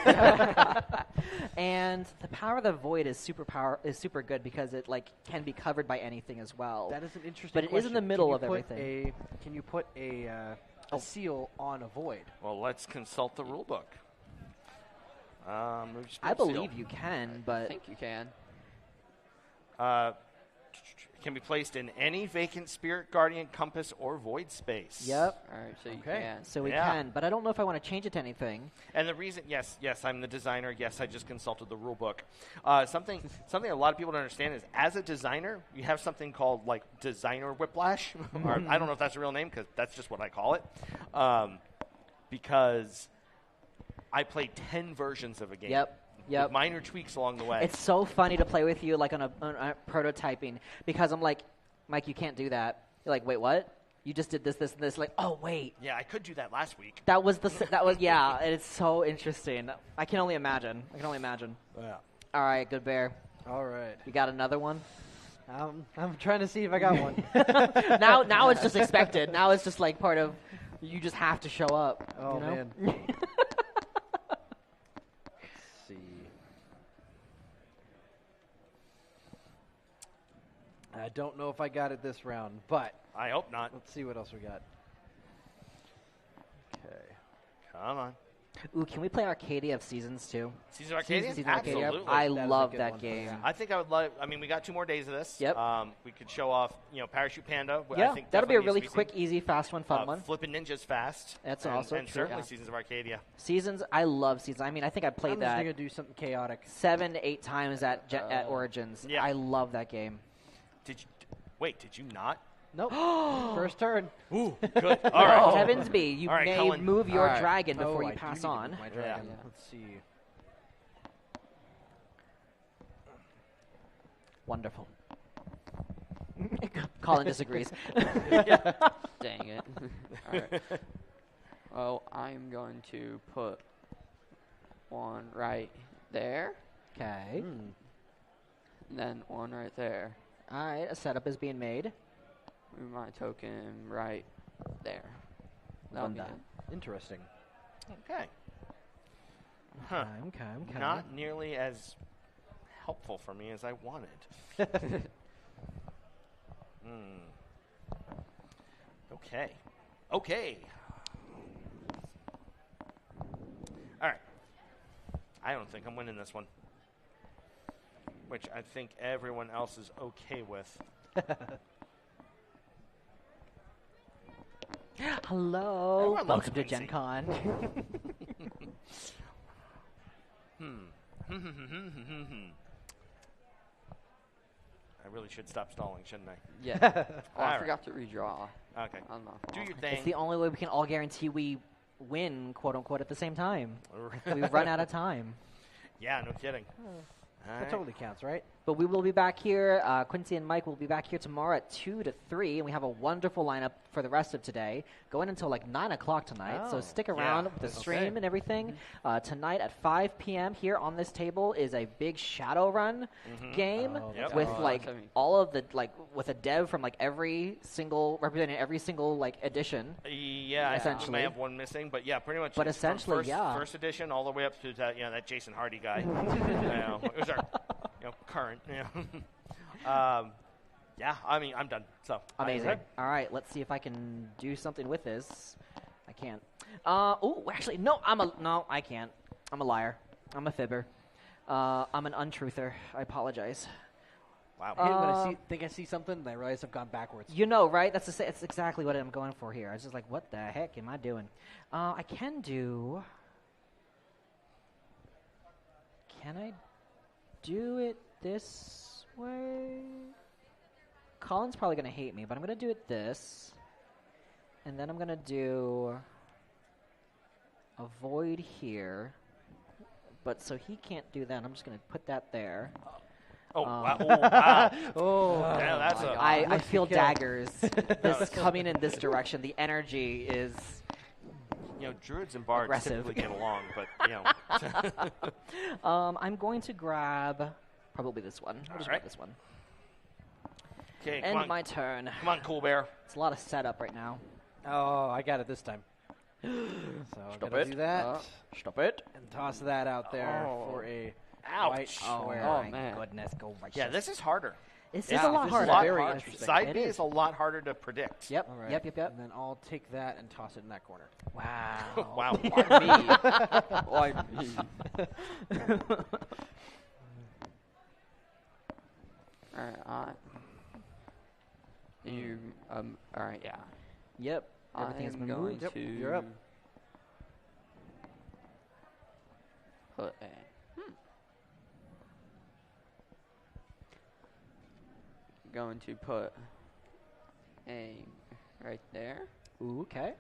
And the power of the void is super good because it like can be covered by anything as well. That is an interesting But it is in the question. middle Can you of put everything. Can you put a seal on a void? Well, let's consult the rule book. I believe you can, I but think you can. Can be placed in any vacant spirit, guardian, compass, or void space. Yep. All right, so you Okay. can. So we Yeah. can, but I don't know if I want to change it to anything. And the reason, yes, I'm the designer. Yes, I just consulted the rule book. Something a lot of people don't understand is, as a designer, you have something called like designer whiplash. Or I don't know if that's a real name because that's just what I call it. Because I played 10 versions of a game. Yep. With minor tweaks along the way. It's so funny to play with you like on a prototyping because I'm like, Mike, you can't do that. You're like, wait, what? you just did this, this, and this. Like, oh wait, Yeah, I could do that last week. that was yeah. And it's so interesting. I can only imagine. Yeah. All right, Good Bear. All right. You got another one? I'm trying to see if I got one. now it's just expected. Now it's just like part of. You just have to show up. Oh, you know? man. Let's see. I don't know if I got it this round, but I hope not. let's see what else we got. Okay. Come on. Ooh, can we play Arcadia of Seasons too? Seasons of Arcadia? Seasons of Arcadia. Absolutely. I That is a love good that one. game. Yeah. I think I would love. I mean, we got 2 more days of this. Yep. We could show off, Parachute Panda. Yeah, I think that'll be a definitely really needs to quick, easy, fast one, fun seen. one. Flippin' Ninjas fast. That's and, also and true. certainly Yeah. Seasons of Arcadia. Seasons, I love Seasons. I mean, I think I played I'm just that going to do something chaotic. 7 to 8 times at Origins. Yeah. I love that game. Did you not? Nope. First turn. Ooh, good. All right. Heavens be, you All right, may Cullen. move your All right. dragon Oh, before you I do pass need to on. move my dragon. Yeah. Let's see. Wonderful. Colin disagrees. Dang it. All right. Well, I'm going to put one right there, Okay. and then one right there. All right, a setup is being made. Move my token right there. That'll be Wanda. it. Interesting. Okay. Huh. Okay. Not nearly as helpful for me as I wanted. Okay. All right. I don't think I'm winning this one. Which I think everyone else is okay with. Hello. Everyone loves Welcome to Quincy. Gen Con. I really should stop stalling, shouldn't I? Yeah. Oh, All I right. forgot to redraw. Okay. I'm not Do your It's thing. the only way we can all guarantee we win, quote unquote, at the same time. We run out of time. Yeah, no kidding. All That right. totally counts, right? But we will be back here. Quincy and Mike will be back here tomorrow at 2 to 3, and we have a wonderful lineup for the rest of today, going until like 9 o'clock tonight. So Oh. stick around Yeah. with the stream Okay. and everything. Tonight at 5 p.m. here on this table is a big Shadowrun game Oh, Yep. with Oh, like that's all of the with a dev from like representing every single like edition. Yeah, I think we Essentially. may have one missing, but yeah, pretty much. But it's from essentially, first, yeah. first edition all the way up to that, that Jason Hardy guy. It was our, current. Yeah, I mean, I'm done. So Amazing. Okay. All right, let's see if I can do something with this. I can't. Oh, actually, no. I can't. I'm a liar. I'm a fibber. I'm an untruther. I apologize. Wow. I hate when I think I see something and I realize I've gone backwards. You know, right? That's exactly what I'm going for here. I was just like, what the heck am I doing? I can do. Can I do it this way? Colin's probably going to hate me, but I'm going to do it this. And then I'm going to do a void here. But so he can't do that. I'm just going to put that there. Oh, wow. Oh, wow. Oh, Yeah, that's a. I feel kill. daggers. This coming in this direction. The energy is Druids and bards aggressive. typically get along, but I'm going to grab probably this one. I'll just Alright. grab this one. Okay, End come on, my turn. come on, Cool Bear. It's a lot of setup right now. Oh, I got it this time. So I'm Stop gonna it. do that Stop it. and toss that out there Oh. for a Ouch. white square. Oh, Oh, man. goodness, go right. Yeah, this is harder. This is Yeah, a lot this harder. is a lot Very harder. interesting. Side It B is. is a lot harder to predict. Yep. All right. Yep. And then I'll take that and toss it in that corner. Wow. Wow. Why me? Alright, you, alright, yeah. Yep. Everything has I'm been going moved. to You're up. put a going to put a right there, Ooh, okay.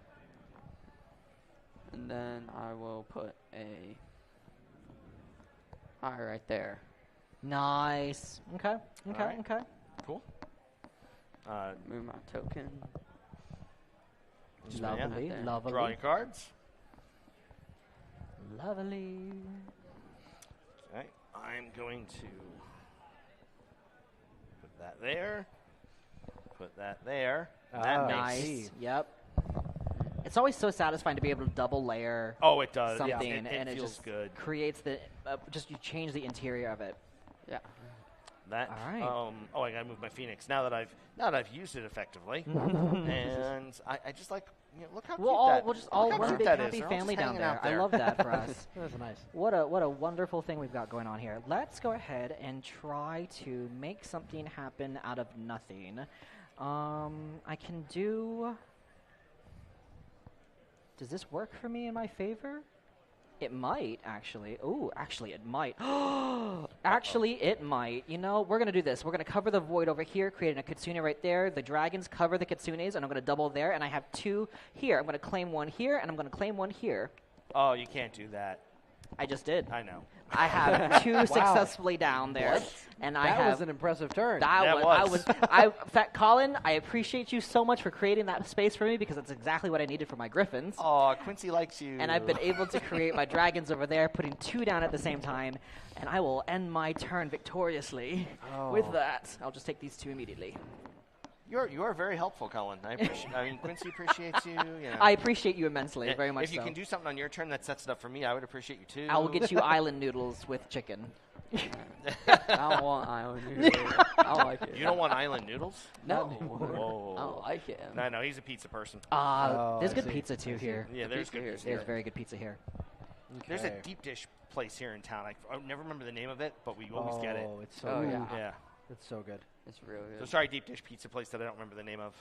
and then I will put a eye right there. Nice. Okay. Okay. Alright. Okay. Cool. Move my token. Lovely, lovely. Draw your cards. Lovely. Okay, I'm going to put that there. Put that there. That nice. Yep. It's always so satisfying to be able to double layer. Oh, it does. Something, it and it feels just good. Creates the you change the interior of it. Yeah. That. All right. I gotta move my Phoenix now that I've used it effectively, and I just like look how cute that. We'll just all one big happy is. family down there. I love that for us. That's nice. What a wonderful thing we've got going on here. Let's go ahead and try to make something happen out of nothing. I can do. Does this work for me in my favor? It might, actually. Oh, actually, it might. Actually, it might. You know, we're going to do this. We're going to cover the void over here, creating a Kitsune right there. The dragons cover the Kitsunes, and I'm going to double there, and I have 2 here. I'm going to claim 1 here, and I'm going to claim 1 here. Oh, you can't do that. I just did. I know. I have 2 successfully down there, and that was an impressive turn. In fact, Colin, I appreciate you so much for creating that space for me because that's exactly what I needed for my griffins. Oh, Quincy likes you. And I've been able to create my dragons over there, putting 2 down at the same time, and I will end my turn victoriously with that. I'll just take these 2 immediately. You are very helpful, Colin. Quincy appreciates you. I appreciate you immensely, very much. If you can do something on your turn that sets it up for me, I would appreciate you too. I will get you island noodles with chicken. I don't want island noodles. I don't like it. You don't want island noodles? No. Whoa. I don't like it. No, he's a pizza person. There's good pizza too here. Yeah, there's good pizza here. There's very good pizza here. Okay. There's a deep dish place here in town. I never remember the name of it, but we always get it. It's so good. Yeah. It's so good. It's really good. So sorry, deep dish pizza place that I don't remember the name of.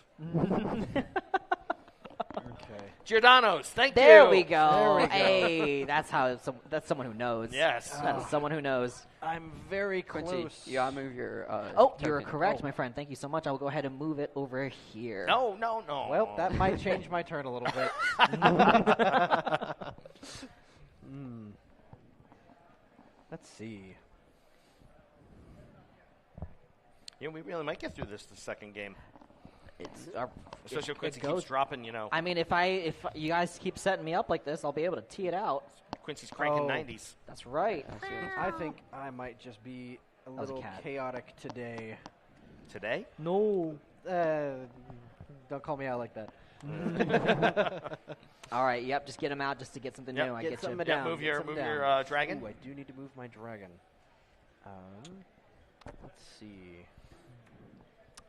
Okay. Giordano's, thank you. There we go. Hey, that's someone who knows. Yes. That's someone who knows. I'm very close. Quincy, you gotta move your you're correct, my friend. Thank you so much. I will go ahead and move it over here. No. Well, that might change my turn a little bit. Let's see. Yeah, we really might get through the second game. Especially if Quincy goes. keeps dropping, I mean, if you guys keep setting me up like this, I'll be able to tee it out. Quincy's cranking 90s. That's right. I think I might just be a little chaotic today. Today? No. Don't call me out like that. All right, yep, just get him out just to get something new. I get you. Down, move your dragon. Ooh, I do need to move my dragon. Let's see.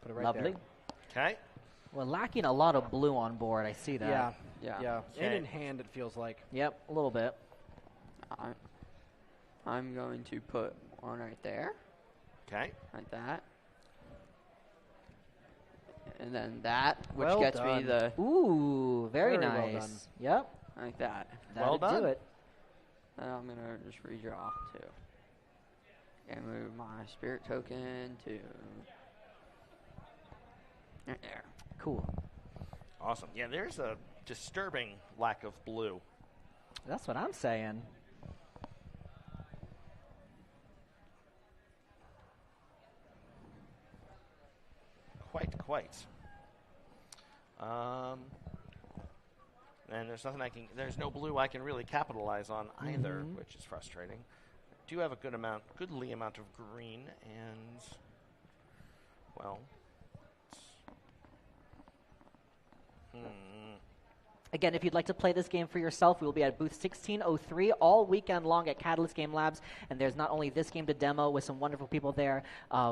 Put it right Lovely. there. Okay. We're lacking a lot of blue on board. I see that. Yeah. Okay. And in hand, it feels like. Yep, a little bit. I'm going to put 1 right there. Okay. Like that. And then that, which Well gets done. me the... Ooh, very Well nice. done. Yep. Like that. Well That'd done. do it. And I'm going to just redraw, too. And move my spirit token to... Right there. Cool. Awesome. Yeah, there's a disturbing lack of blue. That's what I'm saying. Quite. And there's no blue I can really capitalize on either, which is frustrating. I do have a goodly amount of green, and well, Again, if you'd like to play this game for yourself, we will be at booth 1603 all weekend long at Catalyst Game Labs. And there's not only this game to demo with some wonderful people there,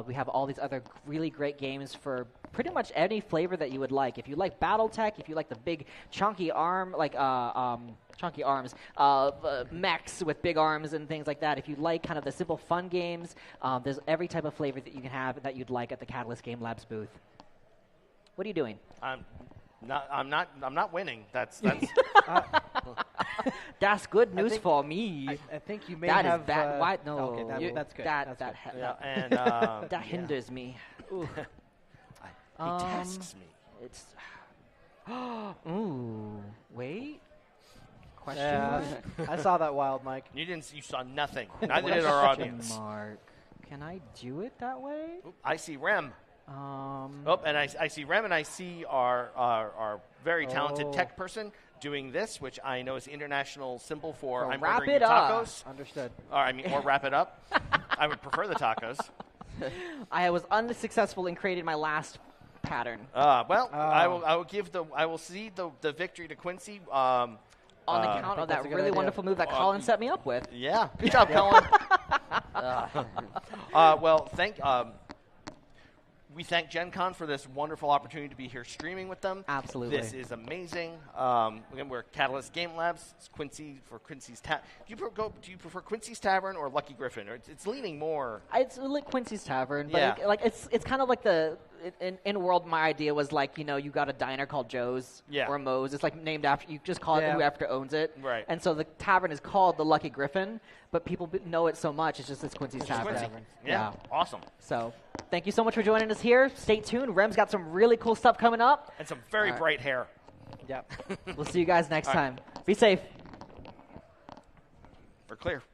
we have all these other really great games for pretty much any flavor that you would like. If you like BattleTech, if you like the big chunky arm, like chunky arms, mechs with big arms and things like that. If you like kind of the simple fun games, there's every type of flavor that you can have that you'd like at the Catalyst Game Labs booth. What are you doing? I'm not winning. That's That's good news for me. I think you may that have. Is bad. Why? No, okay, that's good. That that hinders me. He tasks me. It's. Ooh. Wait. Question mark. I saw that wild, Mike. You saw nothing. Neither did our audience. Mark. Can I do it that way? Oop, I see Rem. Oh, and I see Rem, and I see our very talented tech person doing this, which I know is the international symbol for I'm wrap ordering it you up. tacos. Understood. Or wrap it up. I would prefer the tacos. I was unsuccessful in creating my last pattern. I will cede the victory to Quincy. On account of that really wonderful move that Colin set me up with. Yeah, good job, Colin. Well, we thank Gen Con for this wonderful opportunity to be here streaming with them. Absolutely. This is amazing. Again, we're Catalyst Game Labs. It's Quincy for Quincy's Tavern. Do you prefer Quincy's Tavern or Lucky Griffin? Or it's leaning more. It's like Quincy's Tavern, but Yeah. it's kind of like the in World. My idea was like you got a diner called Joe's or Moe's. It's like named after you just call it whoever owns it. Right. And so the tavern is called the Lucky Griffin, but people know it so much it's Quincy's Tavern. Quincy. Yeah. Awesome. So thank you so much for joining us here. Stay tuned. Rem's got some really cool stuff coming up and some very bright hair. Yeah. We'll see you guys next time. Be safe. We're clear.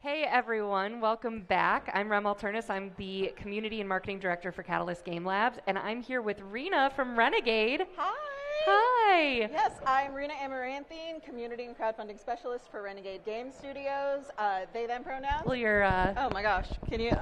Hey everyone, welcome back. I'm Rem Alternus. I'm the Community and Marketing Director for Catalyst Game Labs, and I'm here with Rena from Renegade. Hi. Hi. Yes, I'm Rena Amaranthine, Community and Crowdfunding Specialist for Renegade Game Studios. They, them pronouns. Well, you're... Oh my gosh, can you...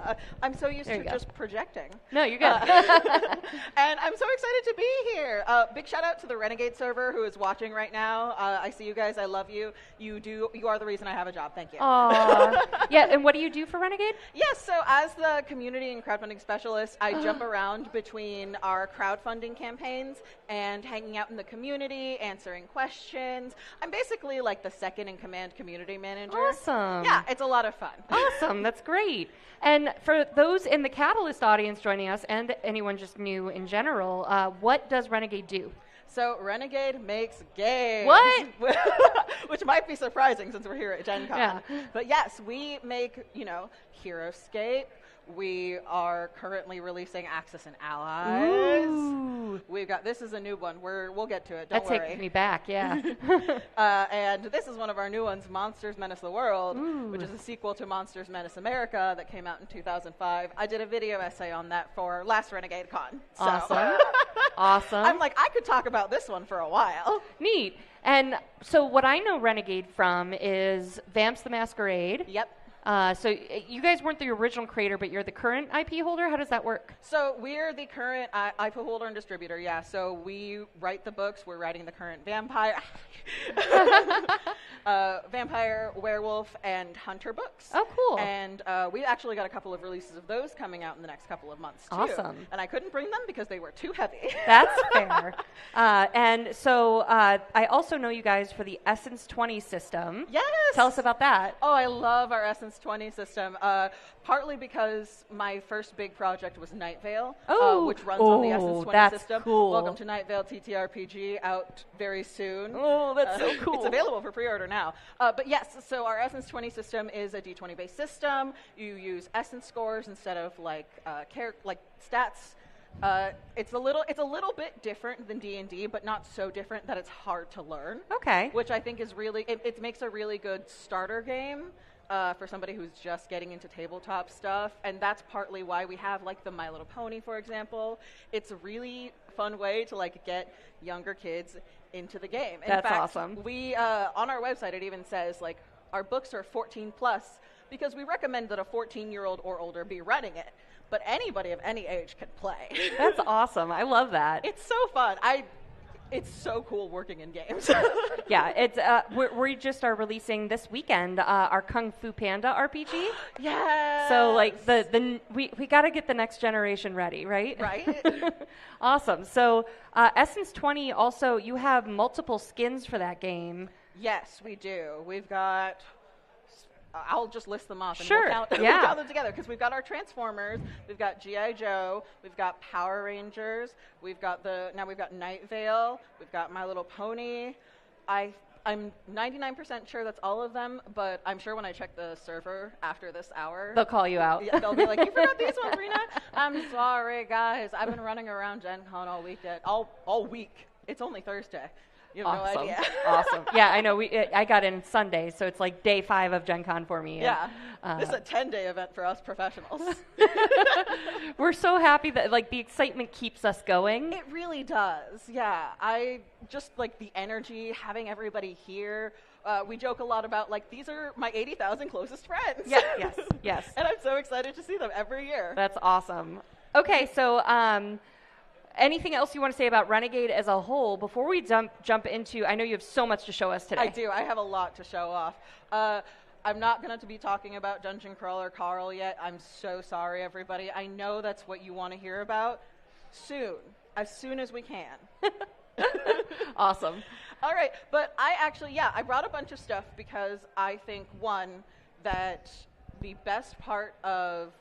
I'm so used to just projecting. No, you're good. And I'm so excited to be here. Big shout out to the Renegade server who is watching right now. I see you guys. I love you. You are the reason I have a job. Thank you. Aww. Yeah, and what do you do for Renegade? Yes, so as the Community and Crowdfunding Specialist, I jump around between our crowdfunding campaigns and hanging out in the community, answering questions. I'm basically like the second in command community manager. Awesome. Yeah, it's a lot of fun. Awesome, that's great. And for those in the Catalyst audience joining us and anyone just new in general, what does Renegade do? So Renegade makes games. What? Which might be surprising since we're here at Gen Con. Yeah. But yes, we make, HeroScape. We are currently releasing Axis and Allies. Ooh. We've got, this is a new one. We'll get to it, don't worry. That takes me back, yeah. And this is one of our new ones, Monsters Menace the World, which is a sequel to Monsters Menace America that came out in 2005. I did a video essay on that for last Renegade Con. So. Awesome. Awesome. I'm like, I could talk about this one for a while. Neat. And so what I know Renegade from is Vamps the Masquerade. Yep. So you guys weren't the original creator, but you're the current IP holder? How does that work? So we're the current IP holder and distributor, yeah. So we write the books. We're writing the current Vampire, Vampire, Werewolf, and Hunter books. Oh, cool. And we actually got a couple of releases of those coming out in the next couple of months, too. Awesome. And I couldn't bring them because they were too heavy. That's fair. And so I also know you guys for the Essence 20 system. Yes! Tell us about that. Oh, I love our Essence 20 system, partly because my first big project was Night Vale, which runs on the Essence 20 system. Cool. Welcome to Night Vale TTRPG, out very soon. Oh, that's so cool. It's available for pre-order now. But yes, so our Essence 20 system is a D20 based system. You use Essence scores instead of like stats. It's a little bit different than D&D, but not so different that it's hard to learn. Okay. Which I think is really it makes a really good starter game. For somebody who's just getting into tabletop stuff, and that's partly why we have like the My Little Pony, for example. It's a really fun way to like get younger kids into the game. In fact, awesome. We on our website it even says like our books are 14 plus because we recommend that a 14-year-old or older be running it, but anybody of any age can play. That's awesome. I love that. It's so fun. It's so cool working in games. Yeah, it's we just are releasing this weekend our Kung Fu Panda RPG. Yes. So like we got to get the next generation ready, right? Right. Awesome. So Essence 20 also, you have multiple skins for that game. Yes, we do. We've got. I'll just list them off and sure. we'll count them together because we've got our Transformers, we've got G.I. Joe, we've got Power Rangers, we've got Night Vale, we've got My Little Pony. I'm 99% sure that's all of them, but I'm sure when I check the server after this hour, they'll call you out. They'll be like, "You forgot these ones, Rena." I'm sorry, guys. I've been running around Gen Con all week. It's only Thursday. You have awesome. no idea. Awesome. Yeah, I know. I got in Sunday, so it's like day 5 of Gen Con for me. Yeah. This is a 10-day event for us professionals. We're so happy that like the excitement keeps us going. It really does. Yeah. I just like the energy, having everybody here. We joke a lot about like these are my 80,000 closest friends. Yes. And I'm so excited to see them every year. That's awesome. Okay, so anything else you want to say about Renegade as a whole before we jump into, I know you have so much to show us today. I do. I have a lot to show off. I'm not going to be talking about Dungeon Crawler Carl yet. I'm so sorry, everybody. I know that's what you want to hear about. Soon. As soon as we can. Awesome. All right. But I brought a bunch of stuff because I think, one, that the best part of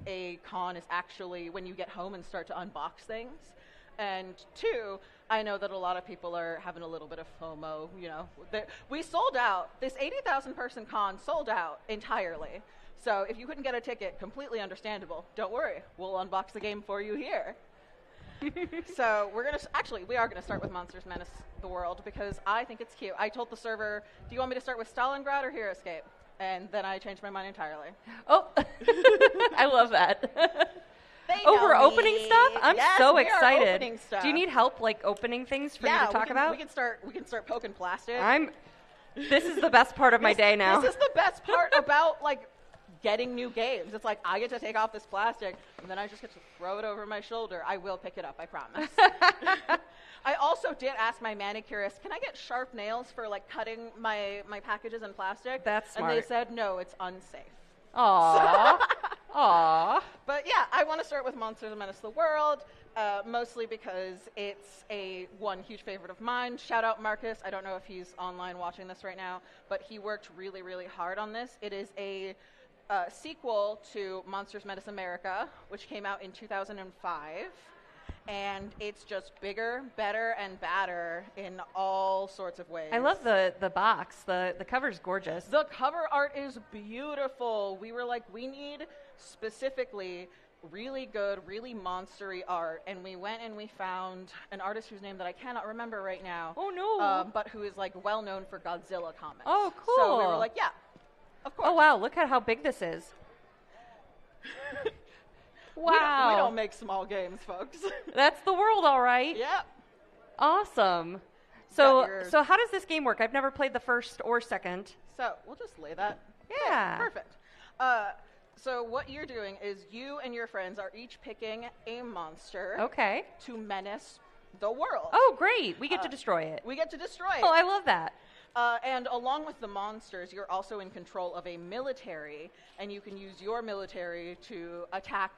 a con is actually when you get home and start to unbox things. And 2, I know that a lot of people are having a little bit of FOMO. We sold out. This 80,000 person con sold out entirely. So if you couldn't get a ticket, completely understandable. Don't worry. We'll unbox the game for you here. So we are gonna start with Monsters Menace the World because I think it's cute. I told the server, do you want me to start with Stalingrad or HeroScape? And then I changed my mind entirely. Oh, I love that. Over opening stuff? I'm so excited. Opening stuff. Do you need help like opening things for you to talk about? We can start poking plastic. This is the best part of my day now. This is the best part about like getting new games. It's like I get to take off this plastic and then I just get to throw it over my shoulder. I will pick it up, I promise. I also did ask my manicurist, can I get sharp nails for like cutting my packages in plastic? That's smart. And they said, no, it's unsafe. Aww. Aww. But yeah, I want to start with Monsters and Menace the World, mostly because it's one huge favorite of mine. Shout out Marcus. I don't know if he's online watching this right now, but he worked really, really hard on this. It is a sequel to Monsters Menace America, which came out in 2005. And it's just bigger, better, and badder in all sorts of ways. I love the box. The cover's gorgeous. The cover art is beautiful. We were like, we need specifically really good, really monstery art. And we went and we found an artist whose name that I cannot remember right now. Oh, no. But who is like well known for Godzilla comics. Oh, cool. So we were like, yeah, of course. Oh, wow. Look at how big this is. Wow. We don't make small games, folks. That's the world, all right. Yeah. Awesome. So how does this game work? I've never played the first or second. So we'll just lay that. Yeah. Perfect. So what you're doing is you and your friends are each picking a monster. Okay. To menace the world. Oh, great. We get to destroy it. We get to destroy it. Oh, I love that. And along with the monsters, you're also in control of a military, and you can use your military to attack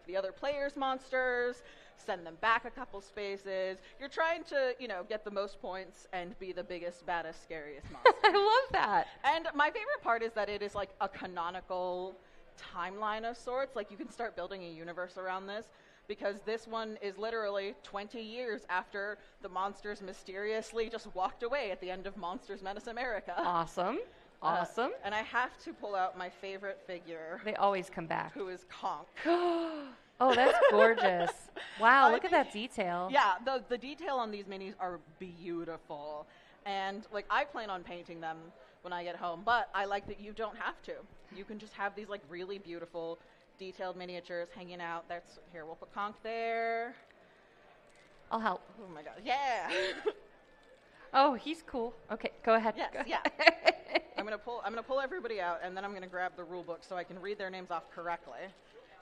the other players' monsters, send them back a couple spaces. You're trying to, get the most points and be the biggest, baddest, scariest monster. I love that. And my favorite part is that it is like a canonical timeline of sorts. Like you can start building a universe around this. Because this one is literally 20 years after the monsters mysteriously just walked away at the end of Monsters Menace America. Awesome. Awesome. And I have to pull out my favorite figure. They always come back. Who is Conk. Oh, that's gorgeous. Wow, look at that detail. Yeah, the detail on these minis are beautiful. And I plan on painting them when I get home, but I like that you don't have to. You can just have these really beautiful detailed miniatures hanging out. Here, we'll put Conk there. I'll help. Oh my god. Yeah. Oh, he's cool. Okay, go ahead. Yes, yeah. I'm gonna pull everybody out, and then I'm gonna grab the rule book so I can read their names off correctly.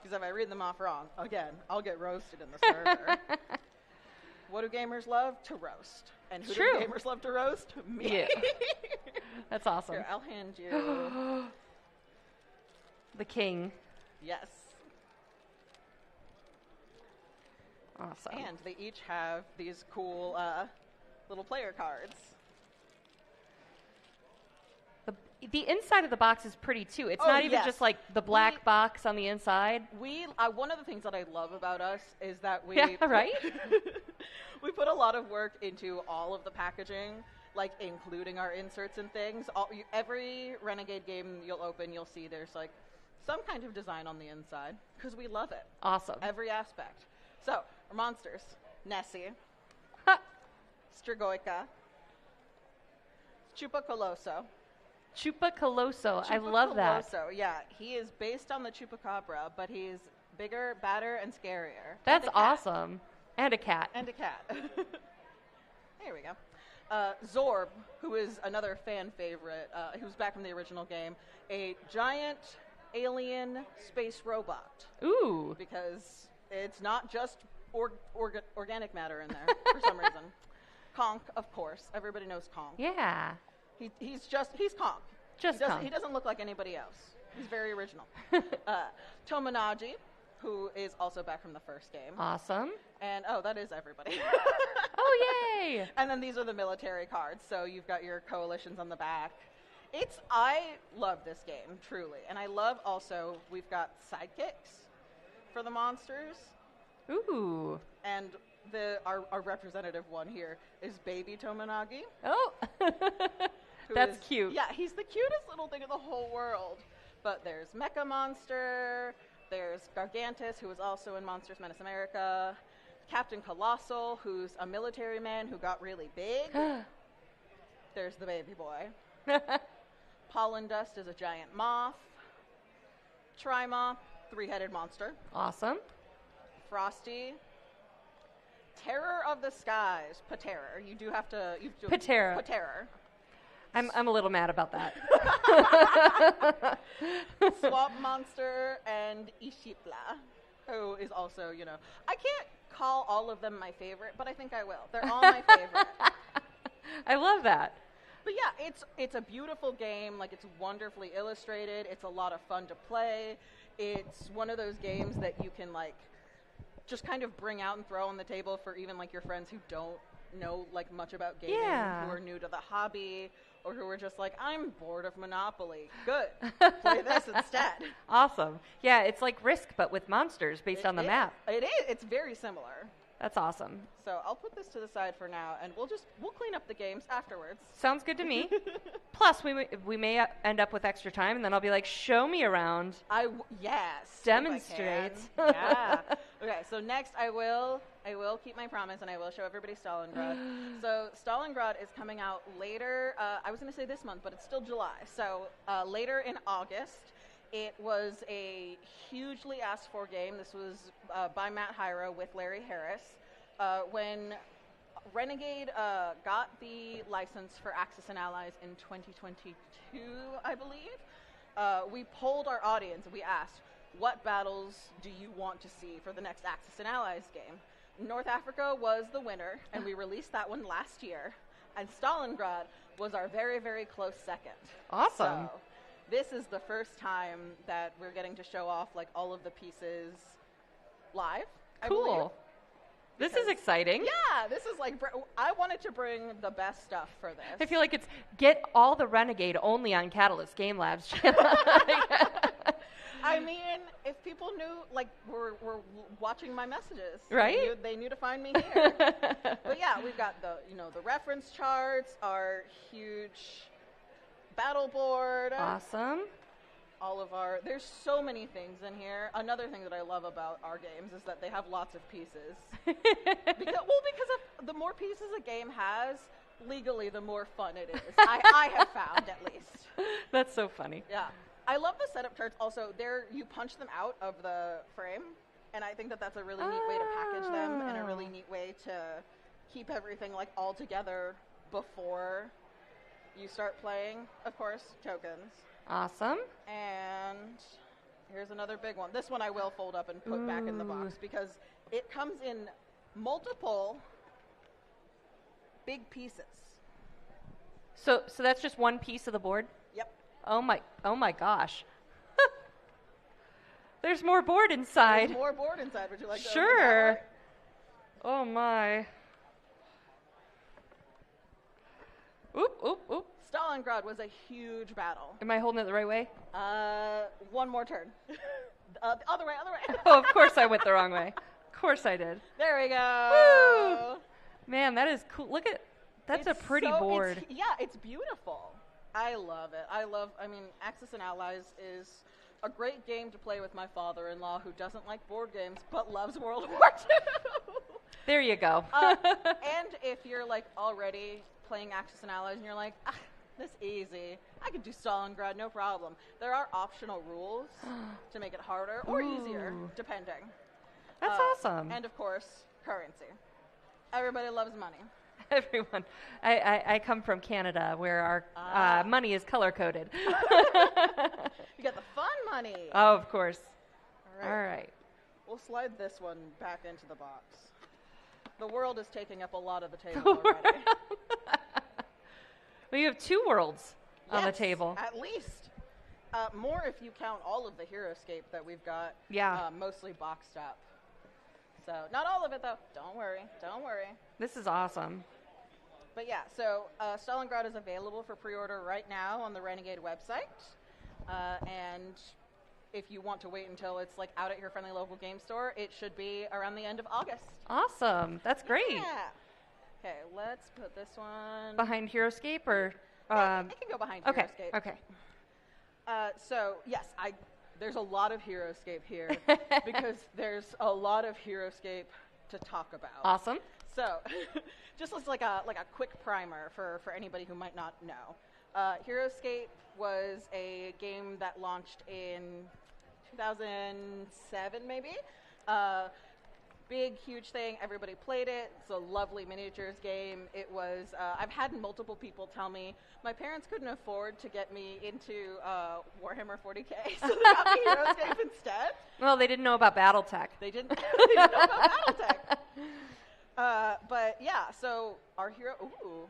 Because if I read them off wrong, again, I'll get roasted in the server. What do gamers love? To roast. And who do gamers love to roast? Me. Yeah. That's awesome. Here, I'll hand you the king. Yes. Awesome. And they each have these cool little player cards. The inside of the box is pretty too. It's not even just like the black box on the inside. One of the things that I love about us is that we right? we put a lot of work into all of the packaging, including our inserts and things. Every Renegade game you'll open, you'll see there's some kind of design on the inside because we love it. Awesome. Every aspect. So, our monsters: Nessie, Strigoi, Chupacoloso. Chupacoloso. I love that. Yeah, he is based on the Chupacabra, but he's bigger, badder, and scarier. That's awesome. And a cat. And a cat. There we go. Zorb, who is another fan favorite, who's back from the original game, a giant alien space robot. Ooh. Because it's not just organic matter in there for some reason. Conk, of course. Everybody knows Conk. Yeah. He's Conk. Conk. He doesn't look like anybody else. He's very original. Tomonaji, who is also back from the first game. Awesome. And, that is everybody. Oh, yay! And then these are the military cards. So you've got your coalitions on the back. I love this game, truly. And I love also, we've got sidekicks for the monsters. Ooh. And our representative one here is Baby Tomonagi. Oh. That's cute. Yeah, he's the cutest little thing in the whole world. But there's Mecha Monster, there's Gargantus, who is also in Monsters Menace America, Captain Colossal, who's a military man who got really big. There's the baby boy. Pollen Dust is a giant moth. Trima, 3-headed monster. Awesome. Frosty. Terror of the Skies, Paterror. You do have to... Paterror. Paterror. I'm a little mad about that. Swamp Monster and Ishipla, who is also, I can't call all of them my favorite, but I think I will. They're all my favorite. I love that. But yeah, it's a beautiful game. Like, it's wonderfully illustrated. It's a lot of fun to play. It's one of those games that you can, like, just kind of bring out and throw on the table for even, like, your friends who don't know, like, much about gaming, who are new to the hobby, or who are just like, I'm bored of Monopoly. Good. Play this instead. Awesome. Yeah, it's like Risk, but with monsters based on the map. It is. It's very similar. That's awesome. So I'll put this to the side for now, and we'll clean up the games afterwards. Sounds good to me. Plus, we may end up with extra time, and then I'll be like, show me around. Yes. Demonstrate. Yeah. Okay, so next I will keep my promise, and I will show everybody Stalingrad. So Stalingrad is coming out later. I was going to say this month, but it's still July. So later in August. It was a hugely asked for game. This was by Matt Hyra with Larry Harris. When Renegade got the license for Axis and Allies in 2022, I believe, we polled our audience and we asked, what battles do you want to see for the next Axis and Allies game? North Africa was the winner, and we released that one last year. And Stalingrad was our very, very close second. Awesome. So, this is the first time that we're getting to show off like all of the pieces live. Cool. This is exciting. Yeah, this is like, I wanted to bring the best stuff for this. I feel like it's get all the Renegade only on Catalyst Game Labs channel. I mean, if people knew, like, were watching my messages, right? They knew to find me here. But yeah, we've got the reference charts, our huge battle board. Awesome. All of there's so many things in here. Another thing that I love about our games is that they have lots of pieces. because of the more pieces a game has, legally, the more fun it is. I have found, at least. That's so funny. Yeah. I love the setup charts. Also, you punch them out of the frame, and I think that that's a really neat way to package them and a really neat way to keep everything, like, all together before you start playing. Of course, tokens. Awesome. And here's another big one. This one I will fold up and put back in the box because it comes in multiple big pieces. So that's just one piece of the board? Yep. Oh my gosh. There's more board inside. There's more board inside. Would you like to open Sure. that? Oh my. Oop. Stalingrad was a huge battle. Am I holding it the right way? One more turn. The other way. Oh, of course I went the wrong way. Of course I did. There we go. Woo! Man, that is cool. Look at that's a pretty board. It's beautiful. I love it. I mean, Axis and Allies is a great game to play with my father-in-law who doesn't like board games but loves World War II. There you go. And if you're like already playing Axis and Allies and you're like, this easy, I could do Stalingrad, no problem. There are optional rules to make it harder or easier, depending. That's awesome. And of course, currency. Everybody loves money. Everyone. I come from Canada where our money is color-coded. You got the fun money. Oh, of course. All right. All right. We'll slide this one back into the box. The world is taking up a lot of the table already. Well, you have two worlds on the table. At least. More if you count all of the HeroScape that we've got. Yeah. Mostly boxed up. So, not all of it, though. Don't worry. This is awesome. But yeah, so Stalingrad is available for pre-order right now on the Renegade website. And if you want to wait until it's like out at your friendly local game store, it should be around the end of August. Awesome. That's great. Yeah. Okay, let's put this one behind HeroScape, or it can go behind HeroScape. Okay. So yes, there's a lot of HeroScape here because there's a lot of HeroScape to talk about. Awesome. So, just as like a quick primer for anybody who might not know. HeroScape was a game that launched in 2007, maybe. Big, huge thing. Everybody played it. It's a lovely miniatures game. It was. I've had multiple people tell me my parents couldn't afford to get me into Warhammer 40K, so they got me HeroScape instead. Well, they didn't know about BattleTech. They didn't know about BattleTech. But yeah, so our hero. Ooh,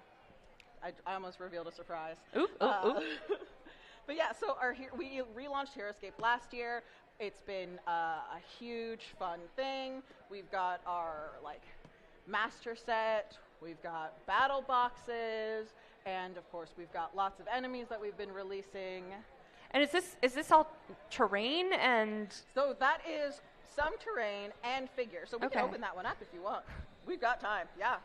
I almost revealed a surprise. Ooh. But yeah, so we relaunched HeroScape last year. It's been a huge, fun thing. We've got our master set. We've got battle boxes, and of course, we've got lots of enemies that we've been releasing. And is this all terrain and? So that is some terrain and figures. So we can open that one up if you want. We've got time. Yeah.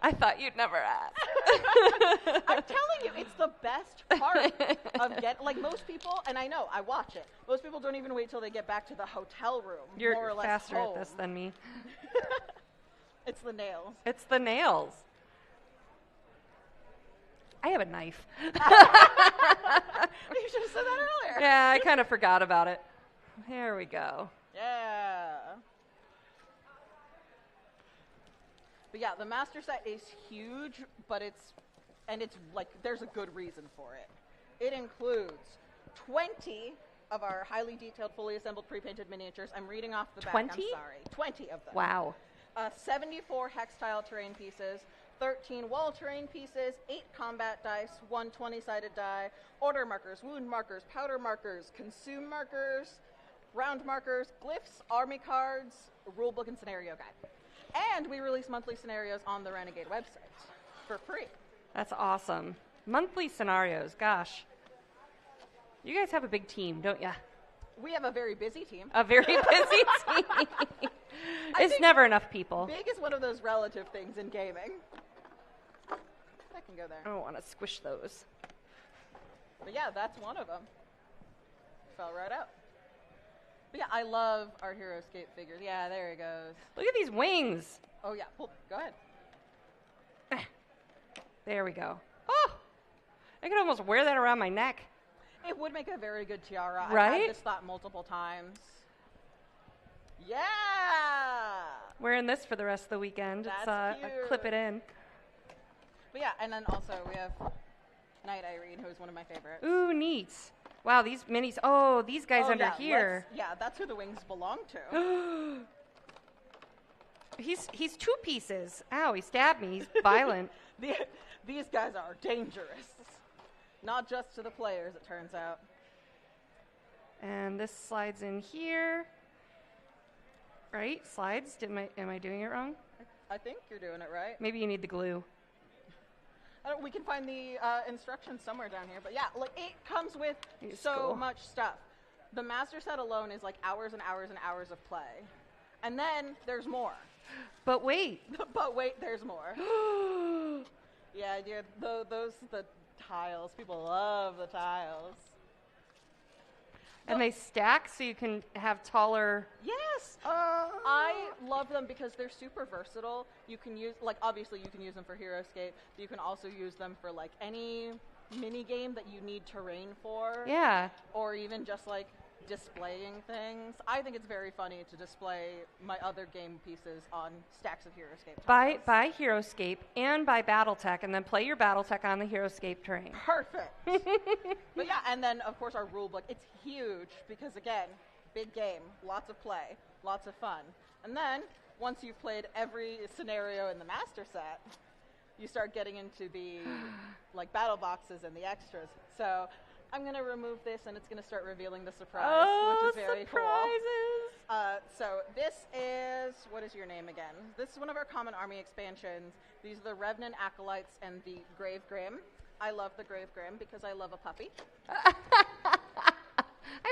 I thought you'd never ask. I'm telling you, it's the best part of most people, and I know, I watch it. Most people don't even wait till they get back to the hotel room. You're more or less faster home. at this than me. It's the nails. It's the nails. I have a knife. You should have said that earlier. Yeah, I kind of forgot about it. There we go. Yeah. But yeah, the master set is huge, but there's a good reason for it. It includes 20 of our highly detailed, fully assembled, pre-painted miniatures. I'm reading off the back. 20? I'm sorry. 20 of them. Wow. 74 hex tile terrain pieces, 13 wall terrain pieces, 8 combat dice, 1 20-sided die, order markers, wound markers, powder markers, consume markers, round markers, glyphs, army cards, rulebook, and scenario guide. And we release monthly scenarios on the Renegade website for free. That's awesome. Monthly scenarios, gosh. You guys have a big team, don't you? We have a very busy team. A very busy team. It's never enough people. Big is one of those relative things in gaming. That can go there. I don't want to squish those. But yeah, that's one of them. Fell right out. But yeah, I love our HeroScape figures. Yeah, there he goes. Look at these wings. Oh yeah, well, go ahead. There we go. Oh, I could almost wear that around my neck. It would make a very good tiara. Right? I've had this thought multiple times. Yeah! Wearing this for the rest of the weekend. That's cute. Clip it in. But yeah, and then also we have Night Irene, who's one of my favorites. Ooh, neat. Wow, these minis. Oh, these guys under here. Yeah, that's who the wings belong to. He's 2 pieces. Ow, he stabbed me. He's violent. These guys are dangerous. Not just to the players, it turns out. And this slides in here. Right? Slides? Am I doing it wrong? I think you're doing it right. Maybe you need the glue. We can find the instructions somewhere down here. But yeah, it comes with so much stuff. The master set alone is hours and hours and hours of play. And then there's more. But wait. But wait, there's more. Yeah, dude, the tiles. People love the tiles. And they stack so you can have taller. Yes! I love them because they're super versatile. You can use, obviously you can use them for HeroScape, but you can also use them for, any mini game that you need terrain for. Yeah. Or even just, displaying things. I think it's very funny to display my other game pieces on stacks of HeroScape tiles. Buy HeroScape and buy BattleTech, and then play your BattleTech on the HeroScape terrain. Perfect. But yeah, and then of course our rulebook. It's huge because again, big game, lots of play, lots of fun. And then once you've played every scenario in the master set, you start getting into the battle boxes and the extras. So I'm going to remove this, and it's going to start revealing the surprise, which is very cool. So this is, what is your name again? This is one of our common army expansions. These are the Revenant Acolytes and the Grave Grim. I love the Grave Grim because I love a puppy. I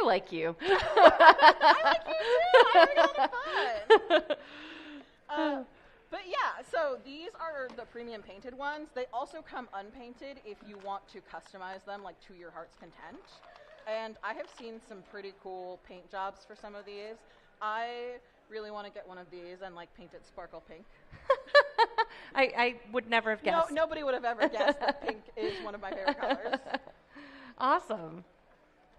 like you. I like you too. I think a lot of fun. But yeah, so these are the premium painted ones. They also come unpainted if you want to customize them to your heart's content. And I have seen some pretty cool paint jobs for some of these. I really want to get one of these and paint it sparkle pink. I would never have guessed. No, nobody would have ever guessed that pink is one of my favorite colors. Awesome.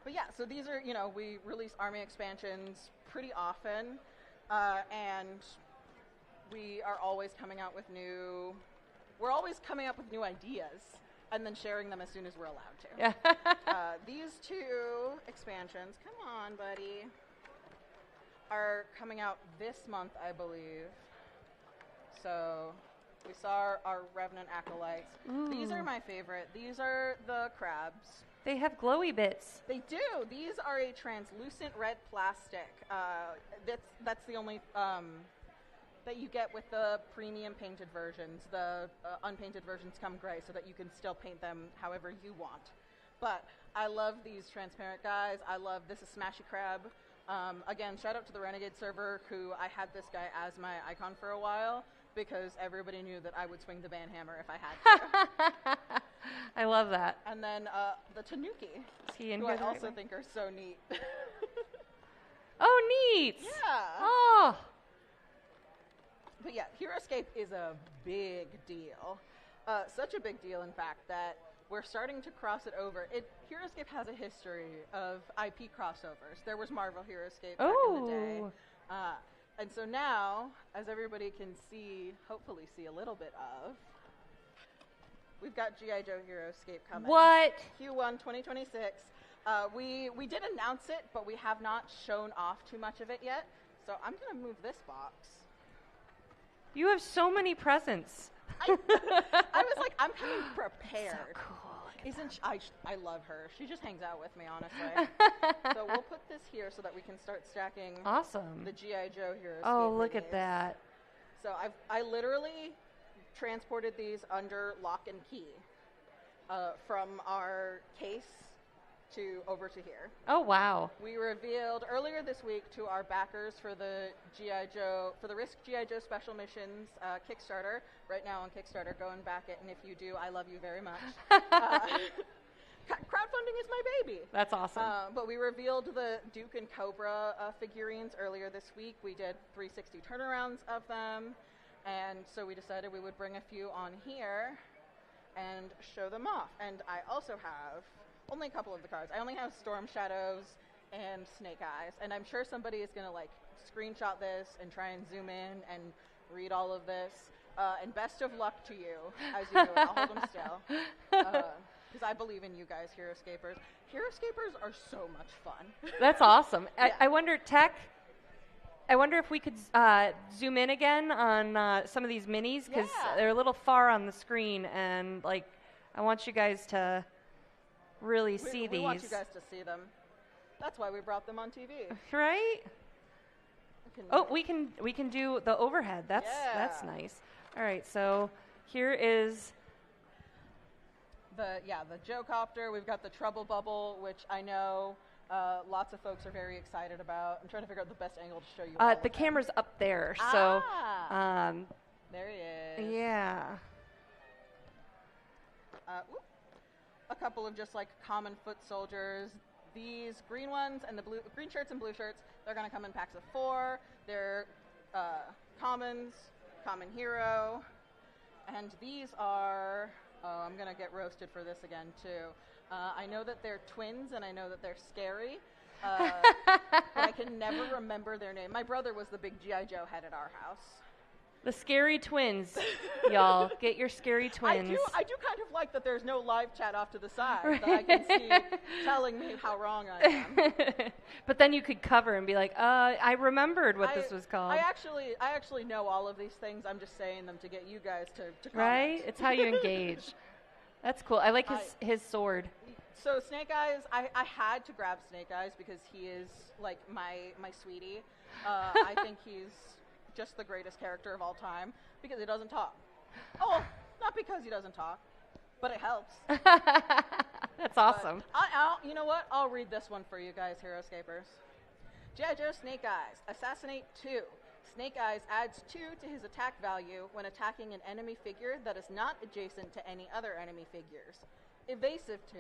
But yeah, so these are, we release army expansions pretty often, and we are always coming out with new ideas and then sharing them as soon as we're allowed to. Yeah. These two expansions, come on, buddy, are coming out this month, I believe. So we saw our Revenant Acolytes. Ooh. These are my favorite. These are the crabs. They have glowy bits. They do. These are a translucent red plastic. That's the only that you get with the premium painted versions. The unpainted versions come gray so that you can still paint them however you want. But I love these transparent guys. This is Smashy Crab. Again, shout out to the Renegade server, who I had this guy as my icon for a while because everybody knew that I would swing the banhammer if I had to. I love that. And then the Tanuki, who I also think are so neat. Oh, neat. Yeah. Oh. But yeah, HeroScape is a big deal. Such a big deal, in fact, that we're starting to cross it over. HeroScape has a history of IP crossovers. There was Marvel HeroScape back in the day. And so now, as everybody can hopefully see a little bit of, we've got G.I. Joe HeroScape coming. What? Q1 2026. We did announce it, but we have not shown off too much of it yet. So I'm going to move this box. You have so many presents. I was like, I'm coming prepared. So cool. I love her. She just hangs out with me, honestly. So we'll put this here so that we can start stacking awesome. The G.I. Joe HeroScape. Oh, look at that. So I literally transported these under lock and key from our case over to here. Oh, wow. We revealed earlier this week to our backers for the Risk G.I. Joe Special Missions Kickstarter, right now on Kickstarter, go and back it, and if you do, I love you very much. Crowdfunding is my baby. That's awesome. But we revealed the Duke and Cobra figurines earlier this week. We did 360 turnarounds of them, and so we decided we would bring a few on here and show them off. And I also have only a couple of the cards. I only have Storm Shadows and Snake Eyes, and I'm sure somebody is going to screenshot this and try and zoom in and read all of this. And best of luck to you as you do it. I'll hold them still. Because I believe in you guys, HeroScapers. HeroScapers are so much fun. That's awesome. Yeah. I wonder, I wonder if we could zoom in again on some of these minis, because they're a little far on the screen, and I want you guys to really see these. We want you guys to see them. That's why we brought them on TV. Right? We can do the overhead. That's nice. All right, so here is the Joe Copter. We've got the Trouble Bubble, which I know lots of folks are very excited about. I'm trying to figure out the best angle to show you. The camera's up there, so there he is. Yeah. A couple of just common foot soldiers. These green ones and the green shirts and blue shirts, they're going to come in packs of 4. They're commons, common hero, and these are. Oh, I'm going to get roasted for this again too. I know that they're twins and I know that they're scary, but I can never remember their name. My brother was the big G.I. Joe head at our house. The scary twins, y'all. Get your scary twins. I do kind of like that there's no live chat off to the side that I can see telling me how wrong I am. But then you could cover and be like, I remembered what this was called. I actually know all of these things. I'm just saying them to get you guys to comment. Right? It's how you engage. That's cool. I like his sword. So Snake Eyes, I had to grab Snake Eyes because he is my sweetie. I think he's just the greatest character of all time because he doesn't talk. Oh, not because he doesn't talk, but it helps. That's awesome. You know what? I'll read this one for you guys, HeroScapers. G.I. Joe Snake Eyes. Assassinate 2. Snake Eyes adds 2 to his attack value when attacking an enemy figure that is not adjacent to any other enemy figures. Evasive 2.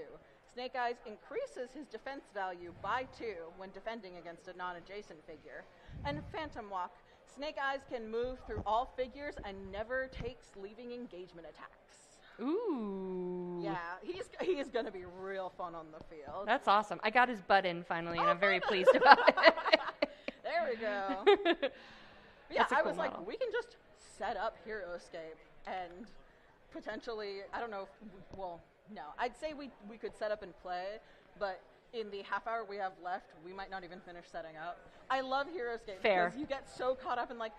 Snake Eyes increases his defense value by 2 when defending against a non-adjacent figure. And Phantom Walk. Snake Eyes can move through all figures and never takes leaving engagement attacks. Ooh. Yeah, he's going to be real fun on the field. That's awesome. I got his butt in finally, and I'm very pleased about it. There we go. Yeah, That's a I cool was model. like, we can just set up HeroScape and potentially, I don't know if, well, no. I'd say we could set up and play, but in the half hour we have left, we might not even finish setting up. I love HeroScape Fair. because you get so caught up in like,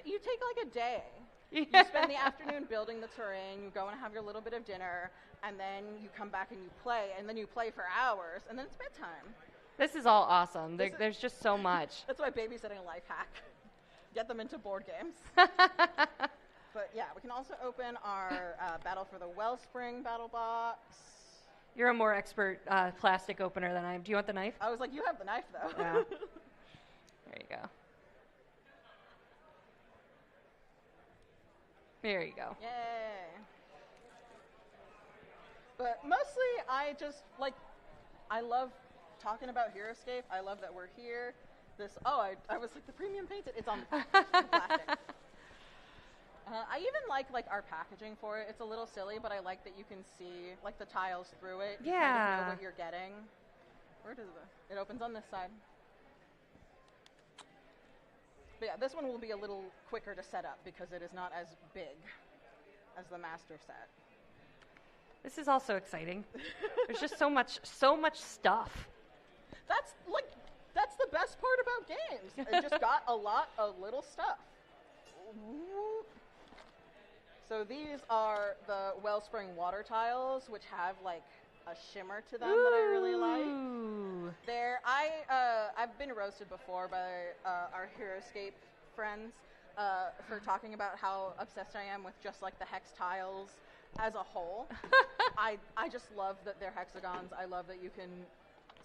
you take like a day. Yeah. You spend the afternoon building the terrain, you go and have your little bit of dinner, and then you come back and you play, and then you play for hours, and then it's bedtime. This is all awesome. There's just so much. That's why babysitting a life hack. Get them into board games. But yeah, we can also open our Battle for the Wellspring battle box. You're a more expert plastic opener than I am. Do you want the knife? I was like, you have the knife though. Yeah. There you go. There you go. Yay. But mostly I just like, I love talking about HeroScape. I love that we're here. I was like, the premium painted. It's on the plastic. I even like our packaging for it. It's a little silly, but I like that you can see like the tiles through it. You kind of know what you're getting. Where does it opens on this side. But yeah, this one will be a little quicker to set up because it is not as big as the master set. This is also exciting. There's just so much stuff. That's the best part about games. It just got a lot of little stuff. So these are the Wellspring water tiles, which have like a shimmer to them that I really like. I've been roasted before by our HeroScape friends for talking about how obsessed I am with just like the hex tiles as a whole. I just love that they're hexagons. I love that you can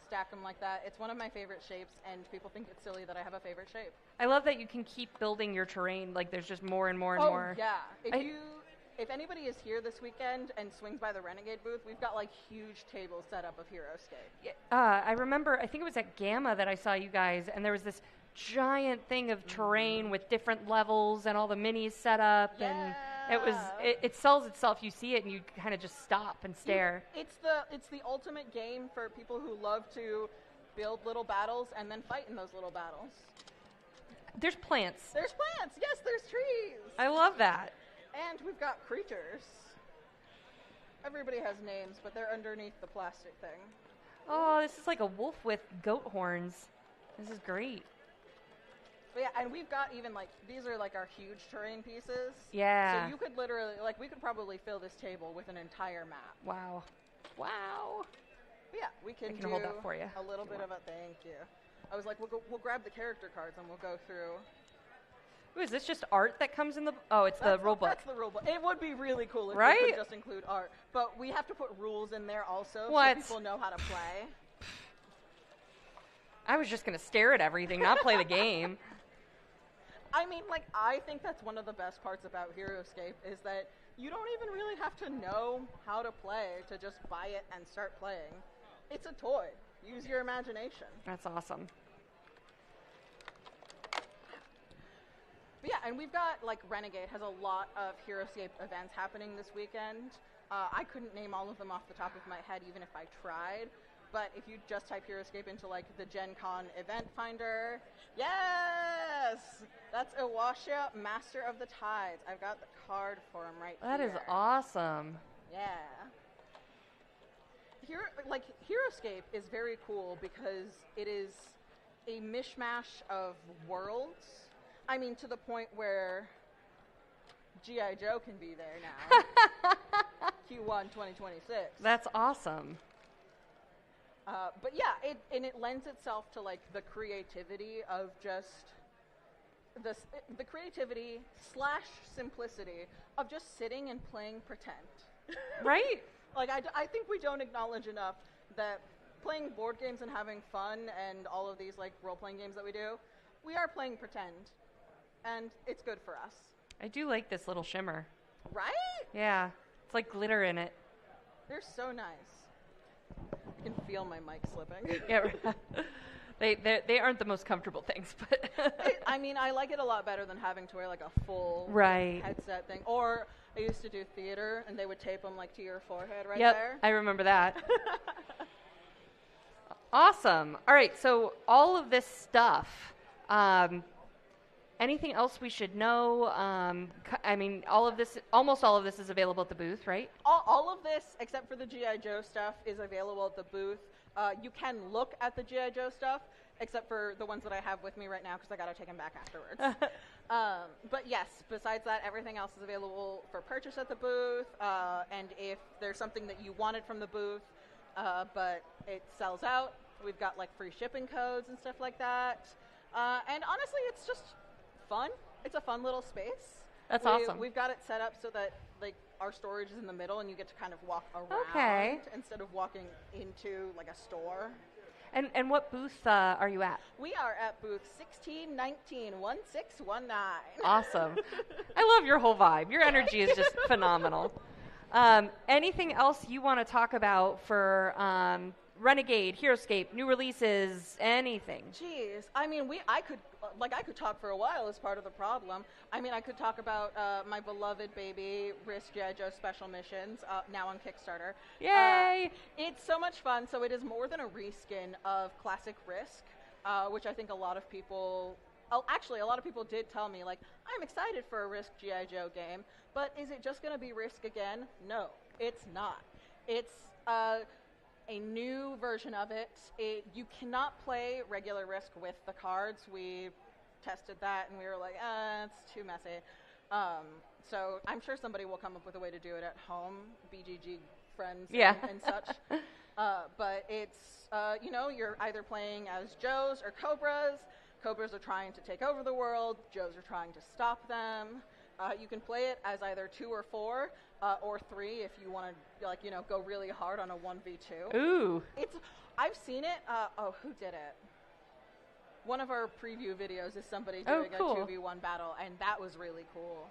stack them like that. It's one of my favorite shapes, and people think it's silly that I have a favorite shape. I love that you can keep building your terrain. Like there's just more and more and more. Yeah. If anybody is here this weekend and swings by the Renegade booth, we've got like huge tables set up of HeroScape. I remember, I think it was at Gamma that I saw you guys, and there was this giant thing of terrain with different levels and all the minis set up, and it sells itself. You see it and you kind of just stop and stare. It's the ultimate game for people who love to build little battles and then fight in those little battles. There's plants. There's plants. Yes, there's trees. I love that. And we've got creatures. Everybody has names, but they're underneath the plastic thing. Oh, this is like a wolf with goat horns. This is great. But yeah, and we've got even like, these are like our huge terrain pieces. Yeah. So you could literally, like we could probably fill this table with an entire map. Wow. But yeah, we can do hold that for you a little bit of a thank you. I was like, we'll grab the character cards and we'll go through. Ooh, is this just art that comes in the... Oh, it's the rule book. That's the rule book. It would be really cool if we could just include art. But we have to put rules in there also so people know how to play. I was just going to stare at everything, not play the game. I mean, like, I think that's one of the best parts about HeroScape is that you don't even really have to know how to play to just buy it and start playing. It's a toy. Use your imagination. That's awesome. But yeah, and we've got, like, Renegade has a lot of HeroScape events happening this weekend. I couldn't name all of them off the top of my head, even if I tried. But if you just type HeroScape into, like, the Gen Con event finder, yes! That's Iwasha, Master of the Tides. I've got the card for him right here. That is awesome. Yeah. HeroScape is very cool because it is a mishmash of worlds. I mean, to the point where G.I. Joe can be there now. Q1 2026. That's awesome. But yeah, it lends itself to like the creativity of just the creativity / simplicity of just sitting and playing pretend. Right? Like I think we don't acknowledge enough that playing board games and having fun and all of these like role-playing games that we do, we are playing pretend. And it's good for us. I do like this little shimmer. Right? Yeah. It's like glitter in it. They're so nice. I can feel my mic slipping. Yeah. They aren't the most comfortable things, but I mean, I like it a lot better than having to wear like a full headset thing. Or I used to do theater, and they would tape them like to your forehead right there. I remember that. Awesome. All right, so all of this stuff. Anything else we should know? I mean, almost all of this is available at the booth, right? All of this, except for the G.I. Joe stuff, is available at the booth. You can look at the G.I. Joe stuff, except for the ones that I have with me right now, because I got to take them back afterwards. But yes, besides that, everything else is available for purchase at the booth. And if there's something that you wanted from the booth, but it sells out, we've got like free shipping codes and stuff like that. And honestly, it's just fun. It's a fun little space. That's awesome. We've got it set up so that like our storage is in the middle, and you get to kind of walk around instead of walking into like a store. And what booth are you at? We are at booth 1619 1619. Awesome. I love your whole vibe. Your energy is just phenomenal. Anything else you want to talk about for Renegade, Heroescape, new releases, anything? Jeez, I mean, I could talk for a while as part of the problem. I mean, I could talk about my beloved baby Risk G.I. Joe Special Missions, now on Kickstarter. Yay! It's so much fun. So it is more than a reskin of classic Risk, which I think a lot of people did tell me, like, I'm excited for a Risk G.I. Joe game, but is it just going to be Risk again? No, it's not. It's a new version of it. You cannot play regular Risk with the cards. We tested that, and we were like, it's too messy. So I'm sure somebody will come up with a way to do it at home, BGG friends and such. But it's, you're either playing as Joes or Cobras. Cobras are trying to take over the world. Joes are trying to stop them. You can play it as either 2 or 4, or 3 if you want to, go really hard on a 1v2. Ooh. I've seen it. Who did it? One of our preview videos is somebody doing a 2v1 battle, and that was really cool.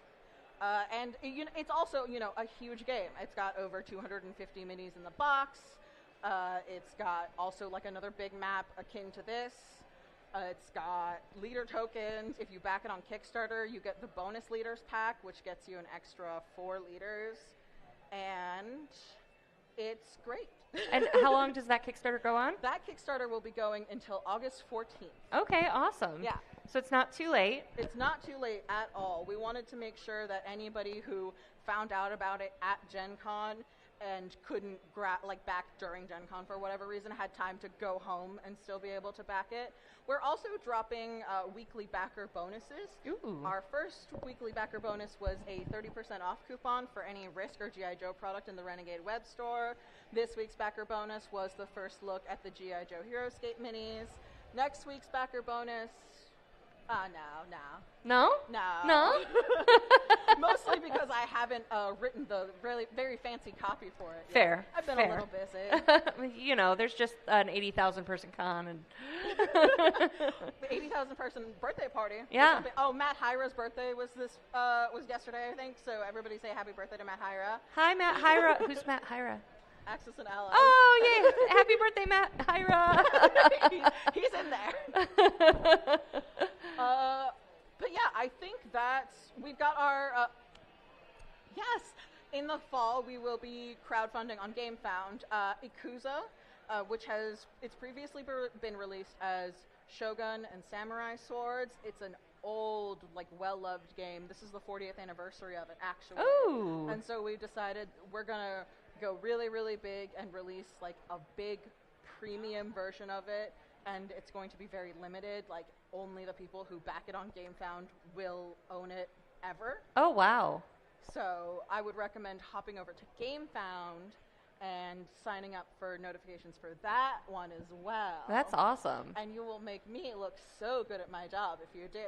And it's also, a huge game. It's got over 250 minis in the box. It's got also like another big map akin to this. It's got leader tokens. If you back it on Kickstarter, you get the bonus leaders pack, which gets you an extra 4 leaders. And it's great. And how long does that Kickstarter go on? That Kickstarter will be going until August 14th. Okay, awesome. Yeah. So it's not too late. It's not too late at all. We wanted to make sure that anybody who found out about it at Gen Con and couldn't back during Gen Con for whatever reason, had time to go home and still be able to back it. We're also dropping weekly backer bonuses. Ooh. Our first weekly backer bonus was a 30% off coupon for any Risk or G.I. Joe product in the Renegade web store. This week's backer bonus was the first look at the G.I. Joe Heroescape minis. Next week's backer bonus... No? No? Mostly because I haven't written the really very fancy copy for it yet. Fair. I've been a little busy. There's just an 80,000 person con and the 80,000 person birthday party. Yeah. Oh, Matt Hyra's birthday was yesterday, I think. So everybody say happy birthday to Matt Hyra. Hi, Matt Hyra. Who's Matt Hyra? Axis and Allies. Oh, yay. Happy birthday, Matt Hyra. He's in there. But yeah, I think that we've got our, yes, in the fall we will be crowdfunding on GameFound, Ikuza, which it's previously been released as Shogun and Samurai Swords. It's an old, well-loved game. This is the 40th anniversary of it, actually. Ooh. And so we decided we're going to go really, really big and release, a big premium version of it. And it's going to be very limited. Only the people who back it on GameFound will own it ever. Oh, wow. So I would recommend hopping over to GameFound and signing up for notifications for that one as well. That's awesome. And you will make me look so good at my job if you do.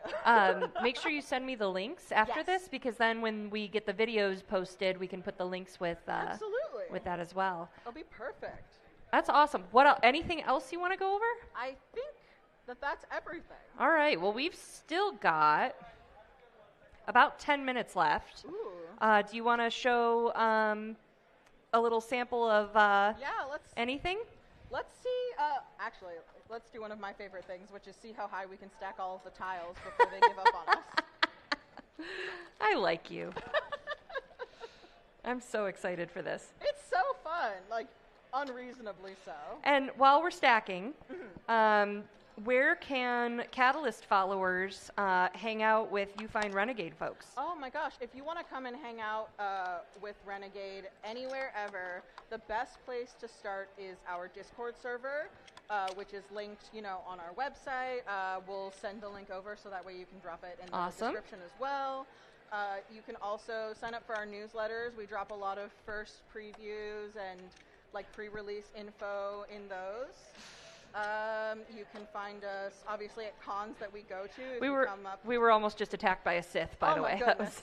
Make sure you send me the links after this, because then when we get the videos posted, we can put the links with Absolutely. With that as well. It'll be perfect. That's awesome. What anything else you want to go over? I think that's everything. All right. Well, we've still got about 10 minutes left. Ooh. Do you want to show a little sample of let's anything? Let's see. Actually, let's do one of my favorite things, which is see how high we can stack all of the tiles before they give up on us. I like you. I'm so excited for this. It's so fun, like unreasonably so. And while we're stacking, where can Catalyst followers hang out with You Find Renegade folks? Oh my gosh, if you want to come and hang out with Renegade anywhere ever, the best place to start is our Discord server, which is linked, on our website. We'll send the link over so that way you can drop it in the description as well. You can also sign up for our newsletters. We drop a lot of first previews and pre-release info in those. You can find us obviously at cons that we go to. We were almost just attacked by a Sith, by the way. Goodness.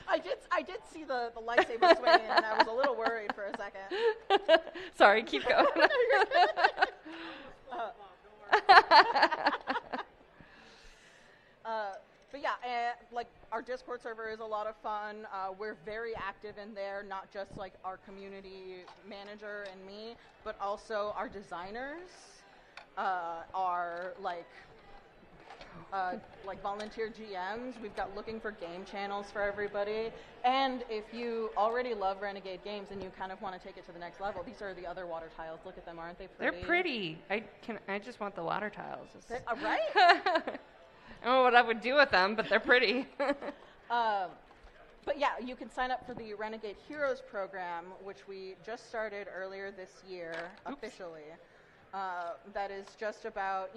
I did see the lightsaber swing and I was a little worried for a second. Sorry, keep going. But yeah, our Discord server is a lot of fun. We're very active in there, not just our community manager and me, but also our designers, our volunteer GMs. We've got looking for game channels for everybody. And if you already love Renegade games and you kind of want to take it to the next level, these are the other water tiles. Look at them, aren't they pretty? They're pretty. I just want the water tiles. Right? I don't know what I would do with them, but they're pretty. But yeah, you can sign up for the Renegade Heroes program, which we just started earlier this year, officially. That is just about,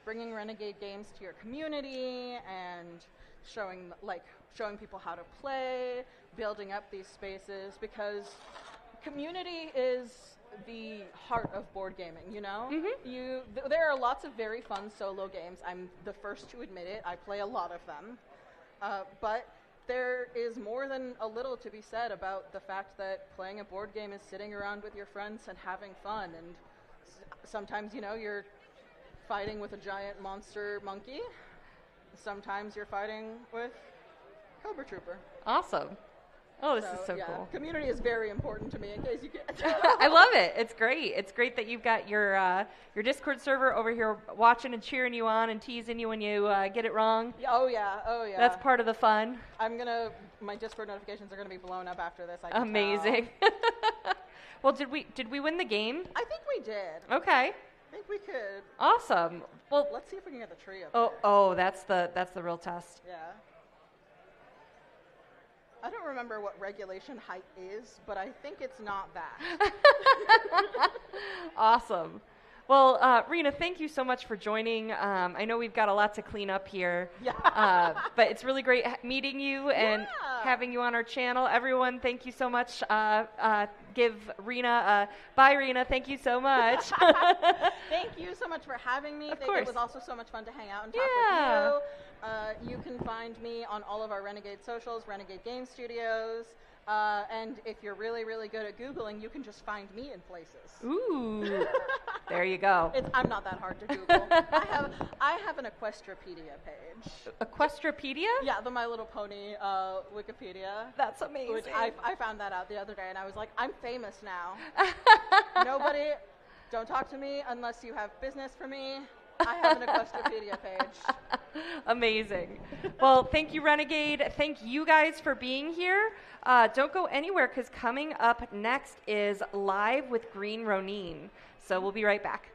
bringing Renegade games to your community and showing people how to play, building up these spaces, because community is the heart of board gaming, there are lots of very fun solo games. I'm the first to admit it. I play a lot of them. But there is more than a little to be said about the fact that playing a board game is sitting around with your friends and having fun. And sometimes, you're fighting with a giant monster monkey. Sometimes you're fighting with Cobra Trooper. Awesome. Oh, this is so cool. Community is very important to me, in case you can't. I love it. It's great. It's great that you've got your Discord server over here watching and cheering you on and teasing you when you get it wrong. Oh yeah. That's part of the fun. My Discord notifications are gonna be blown up after this. Amazing. Well, did we win the game? I think we did. Okay. I think we could. Awesome. Well, let's see if we can get the tree up there. Oh, that's the real test. Yeah. I don't remember what regulation height is, but I think it's not that. Awesome. Well, Rena, thank you so much for joining. I know we've got a lot to clean up here, but it's really great meeting you and having you on our channel. Everyone, thank you so much. Give Rena bye, Rena. Thank you so much. Thank you so much for having me. Of course. It was also so much fun to hang out and talk with you. You can find me on all of our Renegade socials, Renegade Game Studios. And if you're really, really good at Googling, you can just find me in places. Ooh, there you go. I'm not that hard to Google. I have an Equestrapedia page. Equestrapedia? Yeah, the My Little Pony Wikipedia. That's amazing. Which I found that out the other day, and I was like, I'm famous now. Don't talk to me unless you have business for me. I have an Equestrapedia page. Amazing. Well, thank you, Renegade. Thank you guys for being here. Don't go anywhere, because coming up next is Live with Green Ronin. So we'll be right back.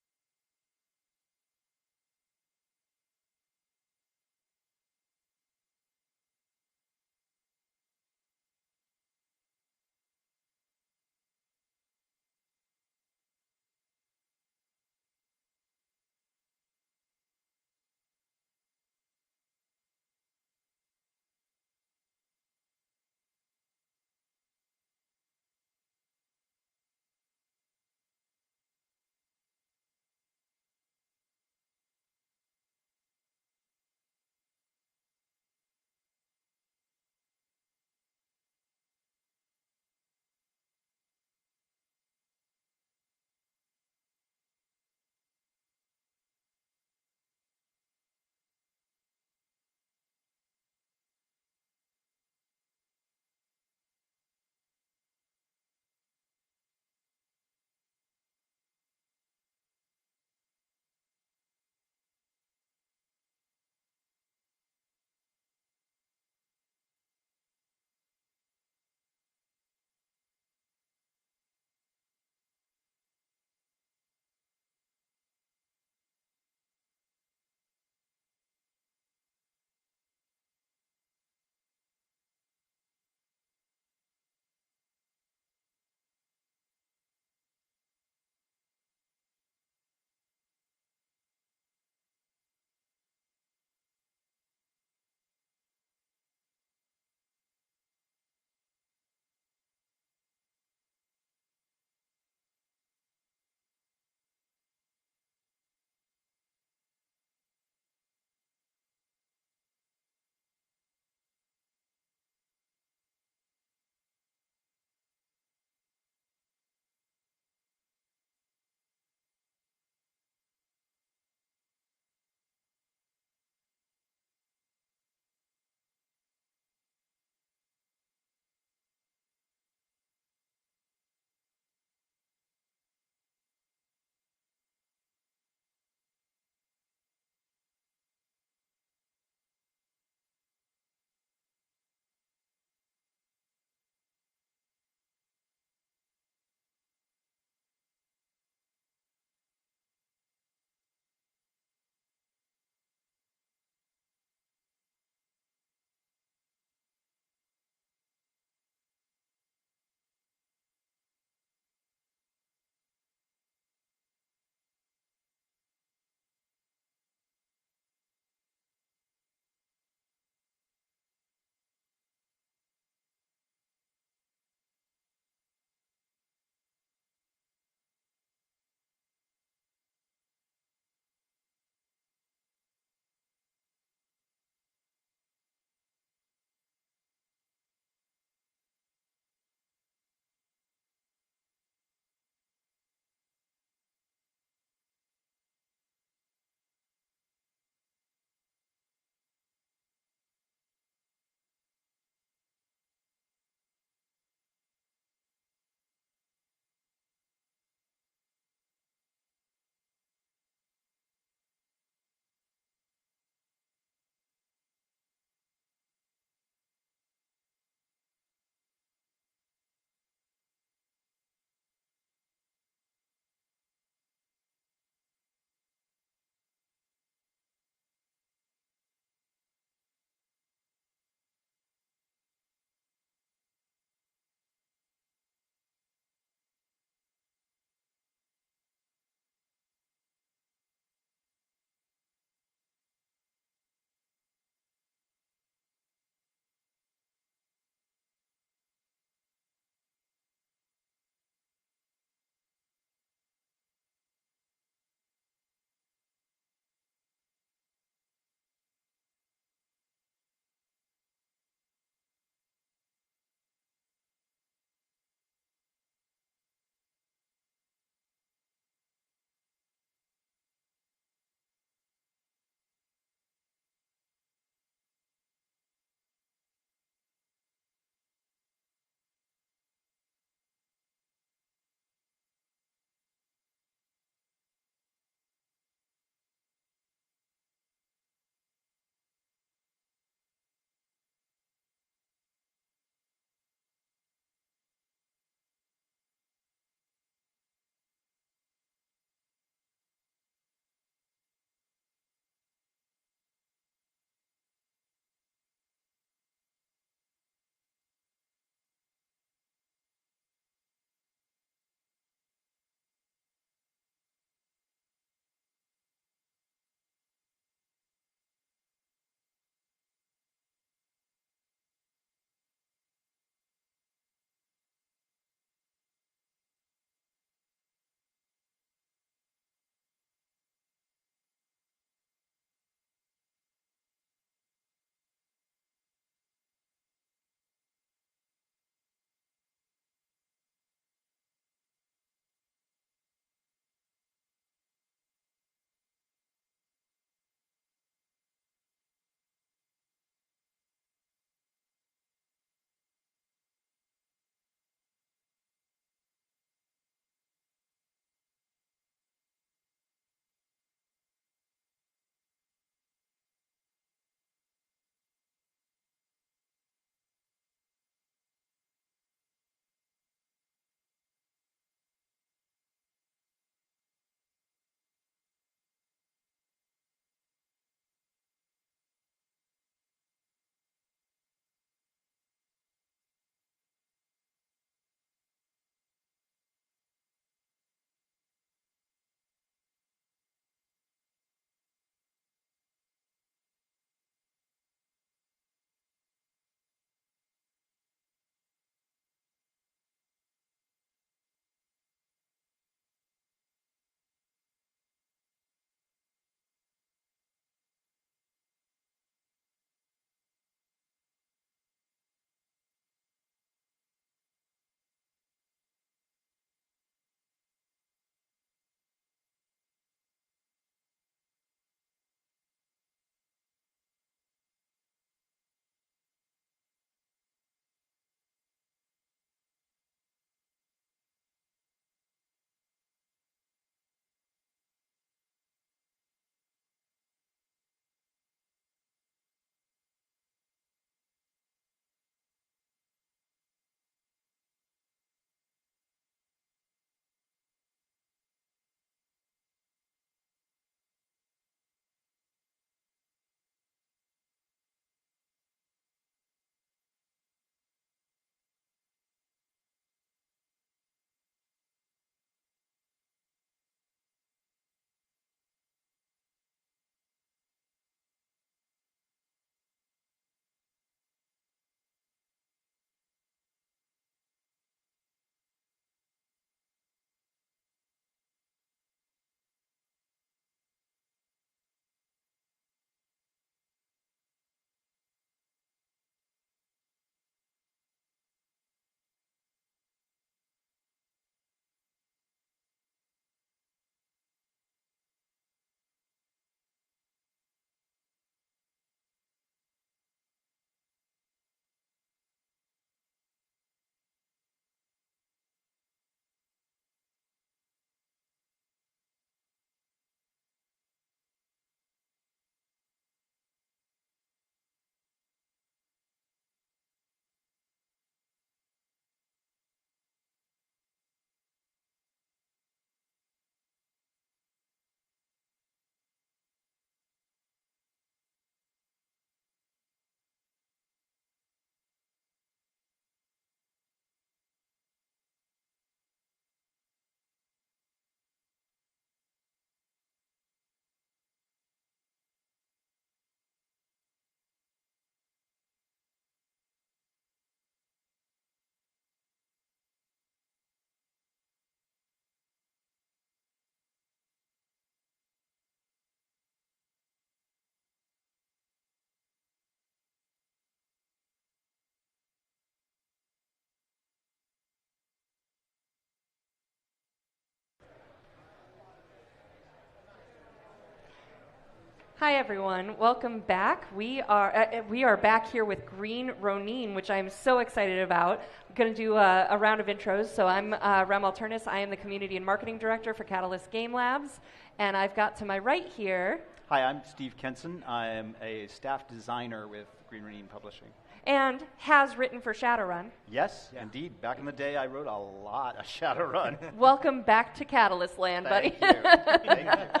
Hi everyone, welcome back. We are back here with Green Ronin, which I'm so excited about. I'm going to do a round of intros. So I'm Rem Alternus. I am the Community and Marketing Director for Catalyst Game Labs, and I've got to my right here. Hi, I'm Steve Kenson. I am a staff designer with Green Ronin Publishing. And has written for Shadowrun. Yes, indeed. Back in the day, I wrote a lot of Shadowrun. Welcome back to Catalyst Land, buddy. Thank you. Thank you.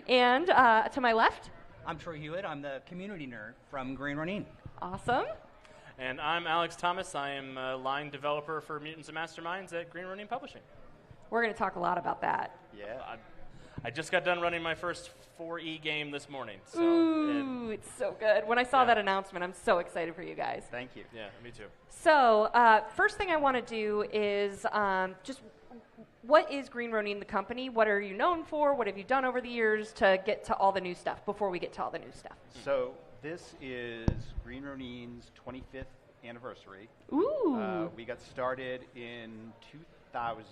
And to my left? I'm Troy Hewitt. I'm the community nerd from Green Ronin. Awesome. And I'm Alex Thomas. I am a line developer for Mutants and Masterminds at Green Ronin Publishing. We're going to talk a lot about that. Yeah. I just got done running my first 4E game this morning. So Ooh, it's so good. When I saw that announcement, I'm so excited for you guys. Thank you. Yeah, me too. So first thing I want to do is just what is Green Ronin the company? What are you known for? What have you done over the years to get to all the new stuff before we get to all the new stuff? So this is Green Ronin's 25th anniversary. Ooh. We got started in 2000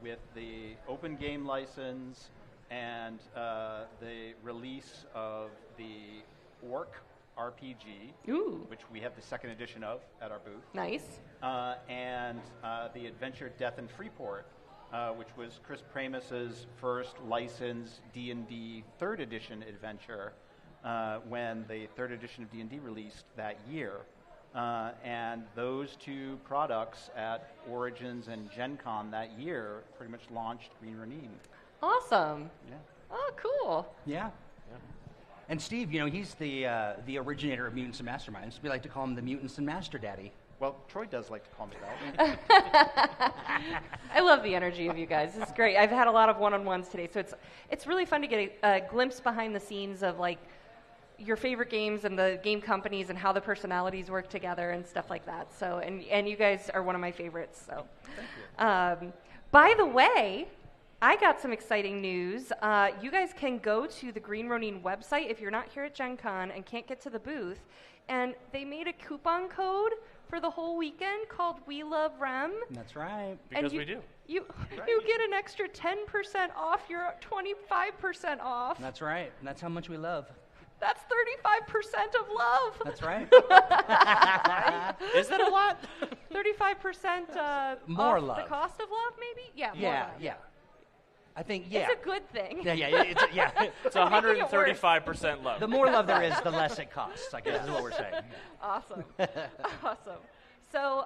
with the open game license and the release of the Orc RPG, which we have the second edition of at our booth. Nice. And the Adventure Death in Freeport, which was Chris Pramus's first licensed D&D third edition adventure when the third edition of D&D released that year. And those two products at Origins and Gen Con that year pretty much launched Green Ronin. Awesome. Yeah. Oh, cool. Yeah. And Steve, you know, he's the originator of Mutants and Masterminds. We like to call him the Mutants and Master Daddy. Well, Troy does like to call me that. I love the energy of you guys. It's great. I've had a lot of one-on-ones today, so it's really fun to get a glimpse behind the scenes of like your favorite games and the game companies and how the personalities work together and stuff like that. So, and you guys are one of my favorites. So, thank you. By the way, I got some exciting news. You guys can go to the Green Ronin website if you're not here at Gen Con and can't get to the booth. And they made a coupon code for the whole weekend called We Love Rem. That's right. Because we do. You get an extra 10% off your 25% off. That's right. And that's how much we love. That's 35% of love. That's right. Is that a lot? 35% more off love. The cost of love, maybe? Yeah, more yeah, love. Yeah. I think, yeah. It's a good thing. It's 135% love. The more love there is, the less it costs, I guess is what we're saying. Awesome. Awesome. So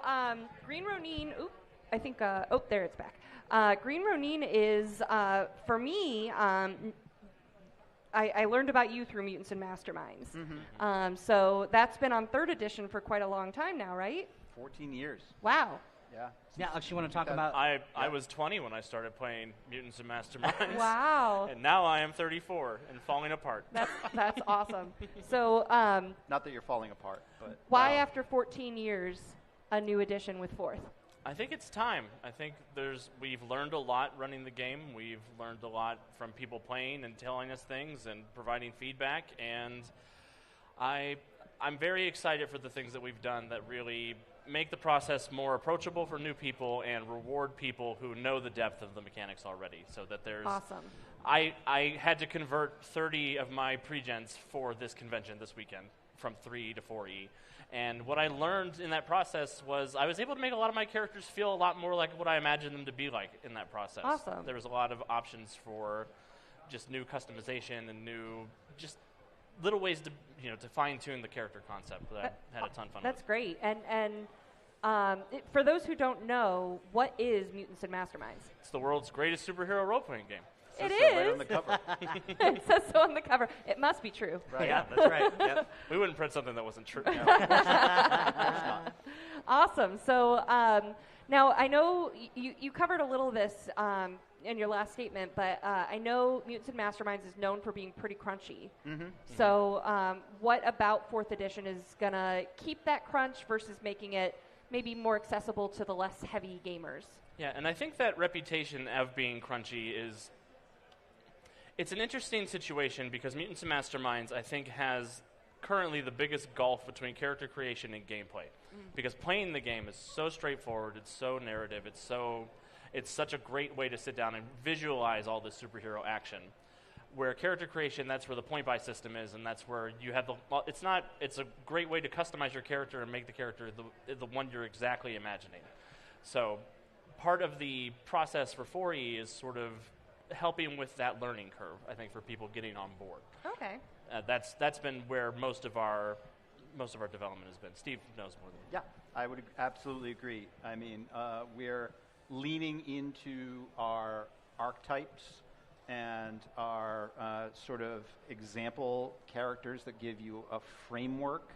Green Ronin, I think, there it's back. Green Ronin is, for me, I learned about you through Mutants and Masterminds. Mm-hmm. So that's been on third edition for quite a long time now, right? 14 years. Wow. Yeah. Yeah, Alex, you want to talk about... I was 20 when I started playing Mutants and Masterminds. Wow. And now I am 34 and falling apart. That's awesome. So... not that you're falling apart, but... Why, after 14 years, a new edition with fourth? I think it's time. I think we've learned a lot running the game. We've learned a lot from people playing and telling us things and providing feedback. And I'm very excited for the things that we've done that really make the process more approachable for new people and reward people who know the depth of the mechanics already. So that there's... Awesome. I had to convert 30 of my pre-gens for this convention this weekend from 3 to 4E. And what I learned in that process was I was able to make a lot of my characters feel a lot more like what I imagined them to be like in that process. Awesome. There was a lot of options for just new customization and new just little ways to fine-tune the character concept that I had a ton of fun with. That's great. And for those who don't know, what is Mutants and Masterminds? It's the world's greatest superhero role-playing game. It is. is. Right on the cover. It says so on the cover. It must be true. Right. Yeah, that's right. Yep. We wouldn't print something that wasn't true. Awesome. So now I know you covered a little of this in your last statement, but I know Mutants and Masterminds is known for being pretty crunchy. Mm-hmm. So what about 4th edition is going to keep that crunch versus making it maybe more accessible to the less heavy gamers? Yeah, and I think that reputation of being crunchy it's an interesting situation because Mutants and Masterminds, I think, has currently the biggest gulf between character creation and gameplay. Because playing the game is so straightforward, it's so narrative, it's such a great way to sit down and visualize all this superhero action. where character creation, that's where the point buy system is, and that's where you have it's a great way to customize your character and make the character the one you're exactly imagining. So part of the process for 4E is sort of helping with that learning curve, I think, for people getting on board. Okay. That's been where most of our development has been. Steve knows more than me. Yeah, I would absolutely agree. I mean, we're leaning into our archetypes and our sort of example characters that give you a framework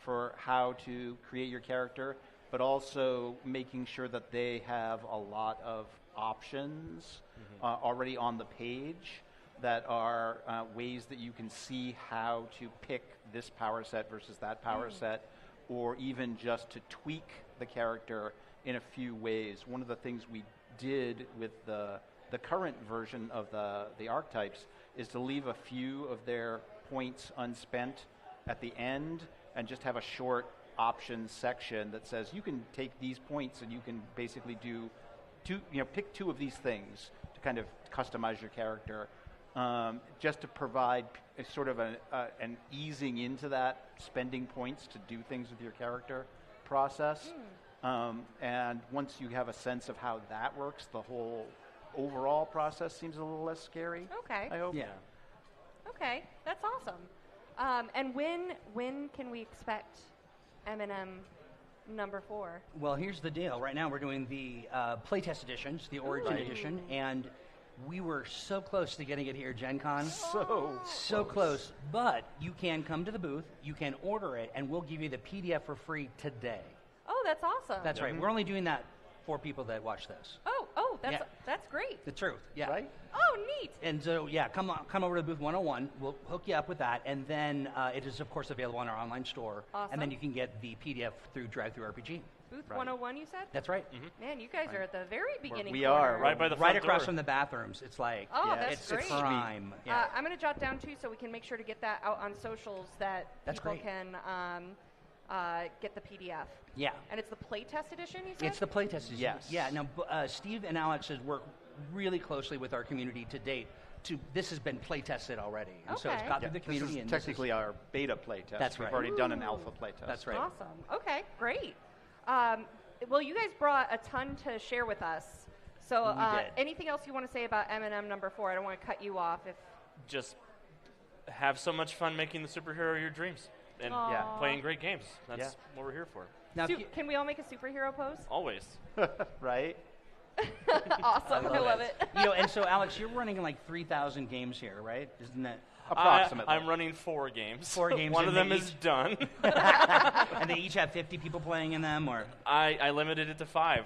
for how to create your character, but also making sure that they have a lot of options already on the page that are ways that you can see how to pick this power set versus that power set, or even just to tweak the character in a few ways. One of the things we did with the current version of the archetypes is to leave a few of their points unspent at the end and just have a short options section that says you can take these points and you can basically do pick two of these things to kind of customize your character, just to provide a sort of an easing into that spending points to do things with your character process. And once you have a sense of how that works, the whole overall process seems a little less scary. Okay. I hope. Yeah. Okay, that's awesome. And when can we expect M&M number 4? Well, here's the deal. Right now we're doing the playtest editions, the Origin edition, and we were so close to getting it here at Gen Con. So close. But you can come to the booth, you can order it, and we'll give you the PDF for free today. Oh, that's awesome. That's right. We're only doing that for people that watch this. Oh, that's great. The truth, yeah. Right? Oh, neat. And so, yeah, come over to booth 101. We'll hook you up with that, and then it is, of course, available on our online store. Awesome. And then you can get the PDF through Drive-Thru RPG. Booth 101, you said? That's right. Man, you guys are at the very beginning. We corner. are right by the right front across door. from the bathrooms. It's like that's it's great. prime. Yeah. I'm going to jot down too, so we can make sure to get that out on socials that That's people great. can get the PDF. Yeah. And it's the playtest edition, you said? It's the playtest edition. Yes. Yeah. Now, Steve and Alex has worked really closely with our community to date. This has been play tested already, and so it's got through the community. This is and technically our beta play test. That's right. We've already done an alpha play test. That's right. Awesome. Okay, great. Well, you guys brought a ton to share with us. So We did. anything else you want to say about M&M number 4? I don't want to cut you off. Just have so much fun making the superhero of your dreams and playing great games. That's what we're here for. Now, can we all make a superhero pose? Always. Right? Awesome. I love it. And so Alex, you're running like 3,000 games here, right? Isn't that approximately? I'm running 4 games. 4 games. One of them is done. And they each have 50 people playing in them, or I limited it to 5.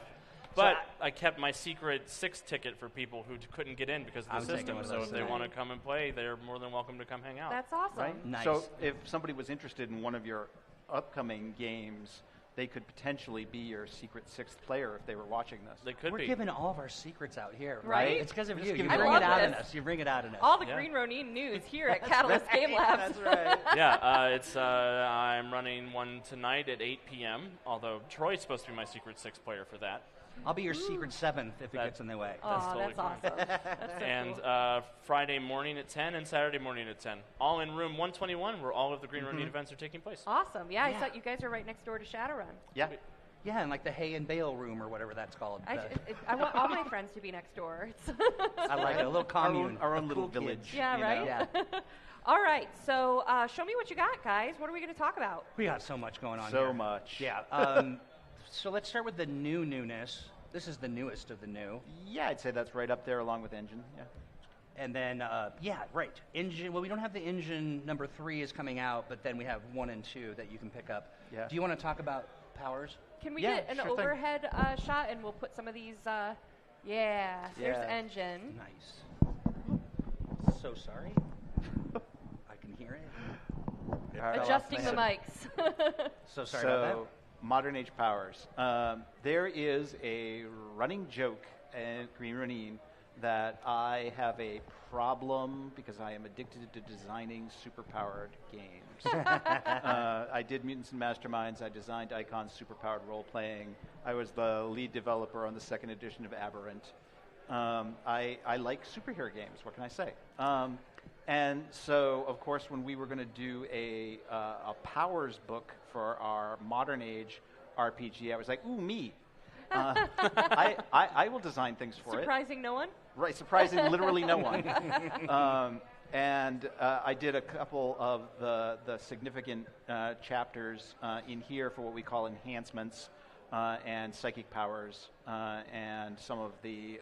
But I kept my secret 6 ticket for people who couldn't get in because of the system. So if they want to come and play, they're more than welcome to come hang out. That's awesome. Right? Nice. So if somebody was interested in one of your upcoming games, they could potentially be your secret 6th player if they were watching this. They could we're be. giving all of our secrets out here, Right? It's because of you. You I bring love it out in this. us. You bring it out in us. All the Green Ronin news here at Catalyst Game Labs. That's right. Yeah, I'm running one tonight at 8 p.m., although Troy's supposed to be my secret 6th player for that. I'll be your secret 7th if it gets in the way. That's totally that's fine. awesome. That's so And cool. Friday morning at 10 and Saturday morning at 10. All in room 121 where all of the Green Ronin events are taking place. Awesome. Yeah, I saw you guys are right next door to Shadowrun. Yeah. Yeah, and like the hay and bale room or whatever that's called. I want all my friends to be next door. I like it. A little commune. Our own little village. Yeah, right? Yeah. All right, so show me what you got, guys. What are we going to talk about? We got so much going on So here. much. Yeah. So let's start with the newness. This is the newest of the new. Yeah, I'd say that's right up there along with Engine. Yeah. And then, right. Engine. Well, we don't have the Engine number 3 is coming out, but then we have 1 and 2 that you can pick up. Yeah. Do you want to talk about powers? Can we Yeah, get an sure thing. overhead shot and we'll put some of these, there's Engine. Nice. So sorry. I can hear it. Adjusting the mics. So sorry about that. Modern Age Powers. There is a running joke at Green Ronin that I have a problem because I am addicted to designing superpowered games. I did Mutants and Masterminds. I designed Icon's superpowered role-playing. I was the lead developer on the 2nd edition of Aberrant. I like superhero games. What can I say? And so, of course, when we were going to do a powers book for our modern age RPG, I was like, ooh, me. I will design things for it. Surprising no one? Right, surprising literally no one. And I did a couple of the significant chapters in here for what we call enhancements and psychic powers and some of the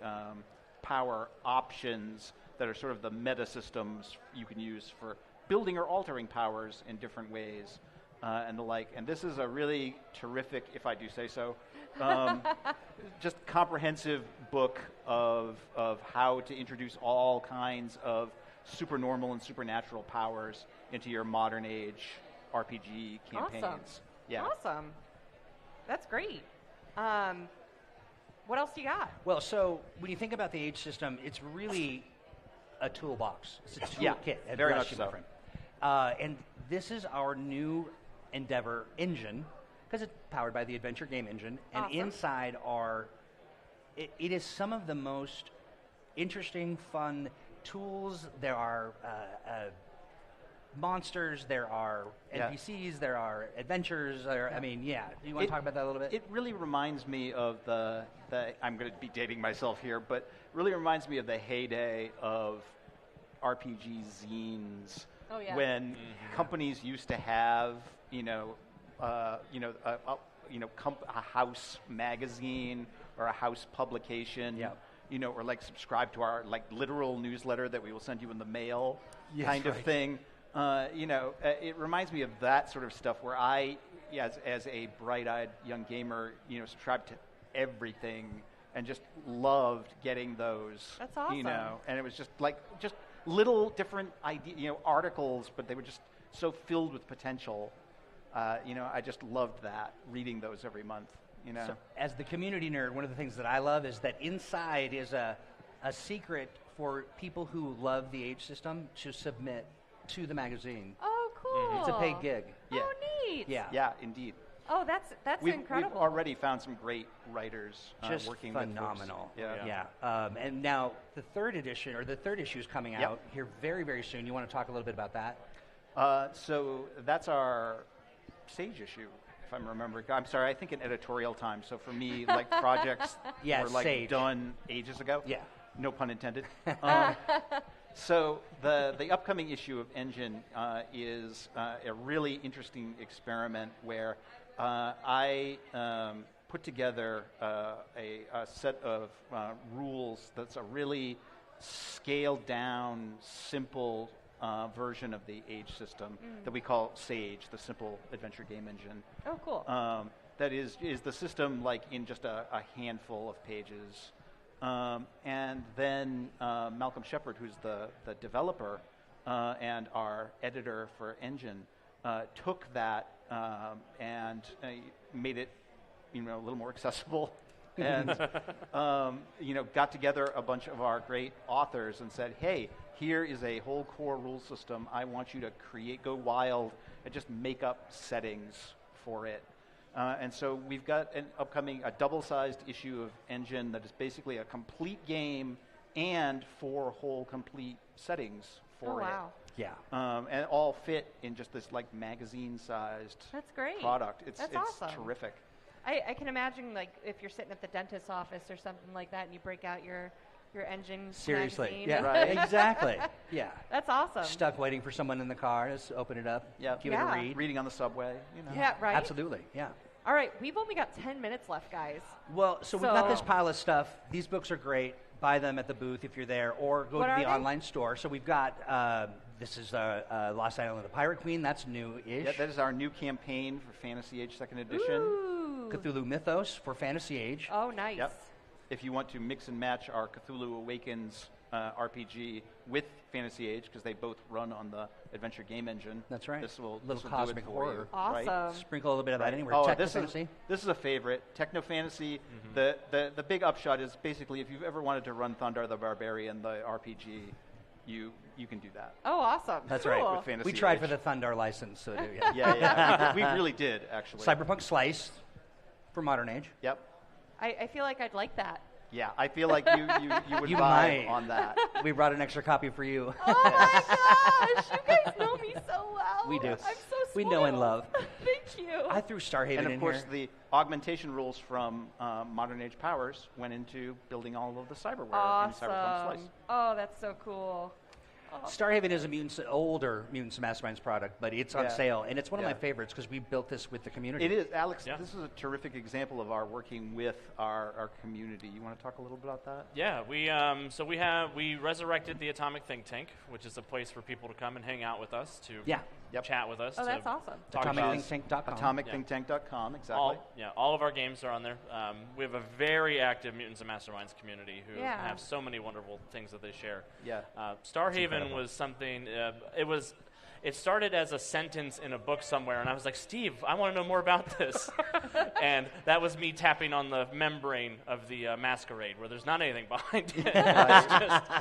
power options that are sort of the meta systems you can use for building or altering powers in different ways and the like. And this is a really terrific, if I do say so, just comprehensive book of how to introduce all kinds of supernormal and supernatural powers into your modern age RPG campaigns. Awesome. Yeah. Awesome. That's great. What else do you got? Well, so when you think about the age system, it's really a toolbox. It's a toolkit. Yeah, very much so. And this is our new Endeavor engine, because it's powered by the Adventure Game Engine. And awesome. inside it is some of the most interesting, fun tools. There are monsters, there are NPCs, there are adventures. I mean, do you want to talk about that a little bit? It really reminds me of the I'm going to be dating myself here, but really reminds me of the heyday of RPG zines. Oh, yeah. When companies used to have, a house magazine or a house publication, or like subscribe to our like literal newsletter that we will send you in the mail kind of thing. It reminds me of that sort of stuff where I, as a bright-eyed young gamer, subscribed to everything and just loved getting those. That's awesome. And it was just little different articles, but they were just so filled with potential. I just loved that, reading those every month. So, as the community nerd, one of the things that I love is that inside is a secret for people who love the age system to submit to the magazine. Oh, cool. It's a paid gig. Yeah. Oh, neat. Yeah, indeed. Oh, that's incredible. We've already found some great writers just working phenomenal. with folks. Yeah. And now the third edition, or the third issue is coming out here very, very soon. You want to talk a little bit about that? So that's our Sage issue, if I'm remembering. I'm sorry, I think in editorial time. So for me, like projects were like Sage. done ages ago. Yeah. No pun intended. So the upcoming issue of Engine is a really interesting experiment where I put together a set of rules that's a really scaled down, simple version of the age system that we call Sage, the Simple Adventure Game Engine. Oh, cool. That is the system like in just a handful of pages. And then Malcolm Shepard, who's the developer and our editor for Engine, took that and made it a little more accessible and got together a bunch of our great authors and said, hey, here is a whole core rule system. I want you to go wild and just make up settings for it. And so we've got a double-sized issue of Engine that is basically a complete game and 4 whole complete settings for it. Yeah. And all fit in just this like magazine-sized That's great. product. It's awesome. Terrific. I can imagine like if you're sitting at the dentist's office or something like that and you break out your Engine Seriously. magazine. Yeah. Right. Exactly. Yeah. That's awesome. Stuck waiting for someone in the car. Just open it up. Yeah. Give it a read. Reading on the subway. Yeah, right. Absolutely. Yeah. All right, we've only got 10 minutes left, guys. Well, so we've got this pile of stuff. These books are great. Buy them at the booth if you're there, or go to the online store. So we've got, this is Lost Island of the Pirate Queen. That's new-ish. Yeah, that is our new campaign for Fantasy Age 2nd Edition. Ooh. Cthulhu Mythos for Fantasy Age. Oh, nice. Yep. If you want to mix and match our Cthulhu Awakens RPG with Fantasy Age, because they both run on the Adventure Game Engine. That's right. This will little do cosmic it for horror. you, Awesome. right? Sprinkle a little bit of that anywhere. Oh, Techno this fantasy. This is a favorite. Techno fantasy. The big upshot is basically if you've ever wanted to run Thundar the Barbarian, the RPG, you can do that. Oh, awesome. That's cool. right. With Fantasy We tried Age. for the Thundar license. So yeah. We really did, actually. Cyberpunk Slice for Modern Age. Yep. I feel like I'd like that. Yeah, I feel like you would You vibe might. on that. We brought an extra copy for you. Oh my gosh, you guys know me so well. We do. I'm so spoiled. We know and love. Thank you. I threw Starhaven And in of course, here. the augmentation rules from Modern Age Powers went into building all of the cyberware in Cyberpunk Slice. Oh, that's so cool. Starhaven is a older Mutants and Masterminds product, but it's on sale, and it's one of my Yeah. favorites because we built this with the community. It is, Alex. Yeah. This is a terrific example of our working with our community. You want to talk a little bit about that? Yeah, we resurrected the Atomic Think Tank, which is a place for people to come and hang out with us to chat with us. Oh, to that's awesome. talk about AtomicThinkTank.com. AtomicThinkTank.com, exactly. all of our games are on there. We have a very active Mutants and Masterminds community who have so many wonderful things that they share. Yeah. Starhaven was something. It started as a sentence in a book somewhere, and I was like, Steve, I want to know more about this. And that was me tapping on the membrane of the masquerade, where there's not anything behind it.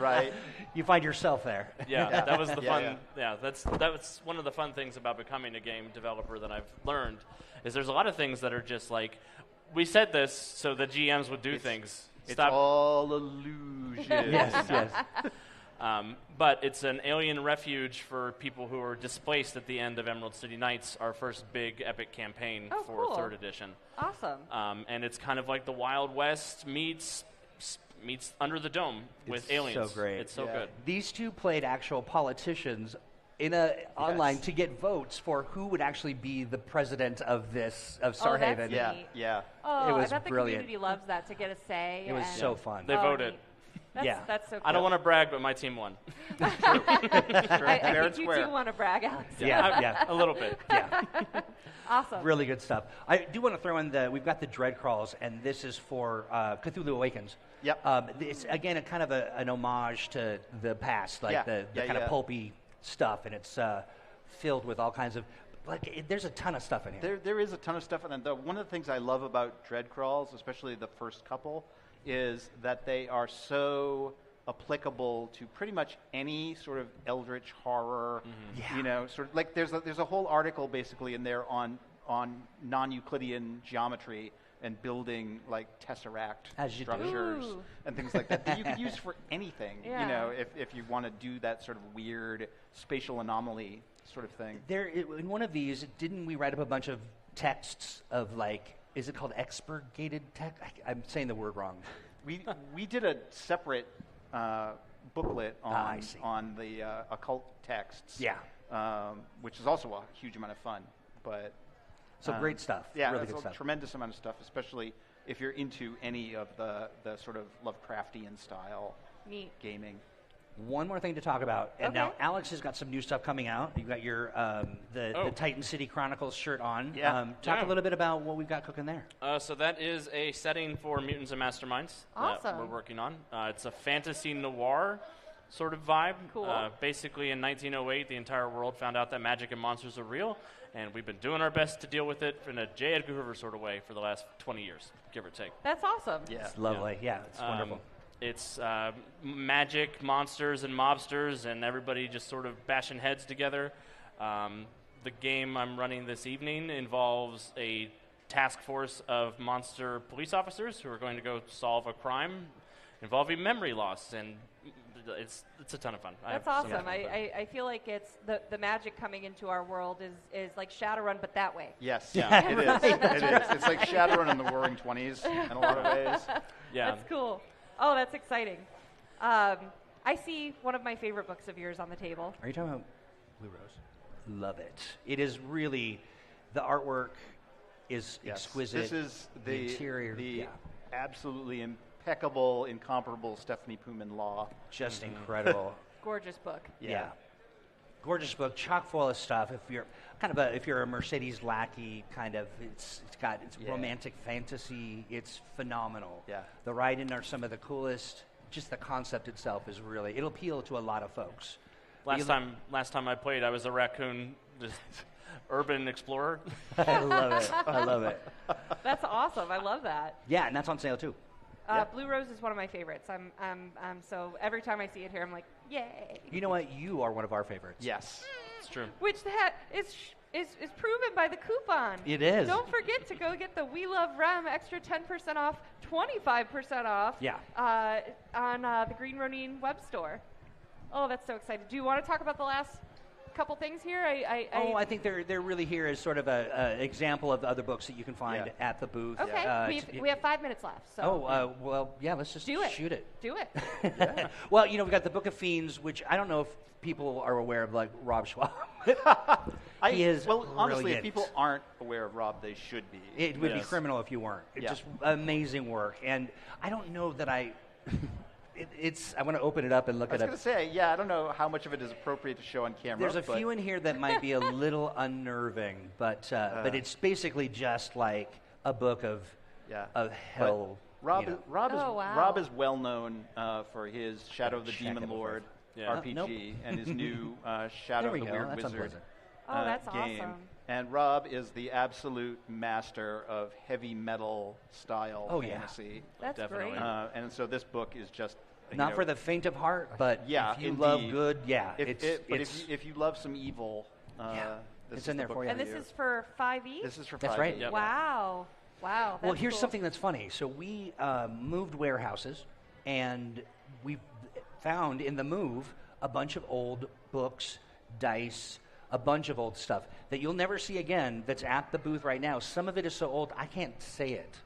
Right. You find yourself there. Yeah, that was the fun. Yeah, that's one of the fun things about becoming a game developer that I've learned is there's a lot of things that are just like, we said this so the GMs would do things. It's all illusion. Yes. But it's an alien refuge for people who are displaced at the end of Emerald City Nights, our first big epic campaign for cool. 3rd edition. Awesome. And it's kind of like the Wild West meets Under the Dome with aliens. So great. It's so good. These two played actual politicians online to get votes for who would actually be the president of Starhaven. That's neat. Yeah. Oh, It was I bet the brilliant. community loves that, to get a say. It was so fun. They voted. Neat. That's so cool. I don't want to brag, but my team won. I think you do want to brag, Alex. Yeah. A little bit. Yeah. Awesome. Really good stuff. I do want to throw in we've got the Dread Crawls, and this is for Cthulhu Awakens. Yep. It's, again, kind of an homage to the past, like the kind of pulpy stuff, and it's filled with all kinds of, there's a ton of stuff in here. There is a ton of stuff, and one of the things I love about Dread Crawls, especially the first couple, is that they are so applicable to pretty much any sort of eldritch horror. You know, sort of like there's a whole article basically in there on non-Euclidean geometry and building like tesseract structures and things like that you could use for anything. You know, if you want to do that sort of weird spatial anomaly sort of thing. In one of these, didn't we write up a bunch of texts of is it called expurgated text? I'm saying the word wrong. We did a separate booklet on the occult texts. Yeah. Which is also a huge amount of fun. But great stuff. Yeah, really it's good a stuff. tremendous amount of stuff, especially if you're into any of the sort of Lovecraftian style gaming. One more thing to talk about, and now Alex has got some new stuff coming out. You've got your the Titan City Chronicles shirt on. Talk a little bit about what we've got cooking there. So that is a setting for Mutants and Masterminds that we're working on. It's a fantasy noir sort of vibe. Cool. Basically, in 1908, the entire world found out that magic and monsters are real, and we've been doing our best to deal with it in a J. Edgar Hoover sort of way for the last 20 years, give or take. That's awesome. Yeah. It's lovely. Yeah, it's wonderful. It's magic, monsters, and mobsters, and everybody just sort of bashing heads together. The game I'm running this evening involves a task force of monster police officers who are going to go solve a crime involving memory loss, and it's a ton of fun. That's awesome. I feel like it's the magic coming into our world is like Shadowrun, but that way. Yes, yeah, it is. It is. It's like Shadowrun in the Roaring 20s in a lot of ways. Yeah, that's cool. Oh, that's exciting. I see one of my favorite books of yours on the table. Are you talking about Blue Rose? Love it. It is really, the artwork is exquisite. This is the interior. Absolutely impeccable, incomparable Stephanie Puman Law. Just incredible. Gorgeous book. Yeah. Gorgeous book, chock full of stuff. If you're a Mercedes lackey, it's romantic fantasy. It's phenomenal. Yeah. The writing are some of the coolest. Just the concept itself is it'll appeal to a lot of folks. Last time I played, I was a raccoon, just urban explorer. I love it. That's awesome. I love that. Yeah, and that's on sale too. Blue Rose is one of my favorites. So every time I see it here, I'm like, yay. You know what? You are one of our favorites. Yes, it's true. Which is proven by the coupon. It is. Don't forget to go get the We Love Rem extra 10% off, 25% off on the Green Ronin web store. Oh, that's so exciting. Do you want to talk about the last couple things here? I think they're really here as sort of an example of the other books that you can find at the booth. Okay, we have 5 minutes left. So. Let's just shoot it. Do it. Well, we've got the Book of Fiends, which I don't know if people are aware of, like Rob Schwab. He is honestly, brilliant. if people aren't aware of Rob, they should be. It would be criminal if you weren't. It's just amazing work, and I don't know that I want to open it up and look at it. I was going to say, I don't know how much of it is appropriate to show on camera. There's a few in here that might be a little unnerving, but it's basically just like a book of hell. Rob is well known for his Shadow of the Demon Lord RPG and his new Shadow of the Weird Wizard game. Awesome. And Rob is the absolute master of heavy metal style fantasy. That's definitely great. And so this book is just not for the faint of heart, but if you love good, if you love some evil, it's in there for you. And this is for 5e? This is for 5e. That's right. Yep. Wow. That's well, here's cool. something that's funny. So we moved warehouses, and we found in the move a bunch of old books, dice, a bunch of old stuff that you'll never see again that's at the booth right now. Some of it is so old, I can't say it.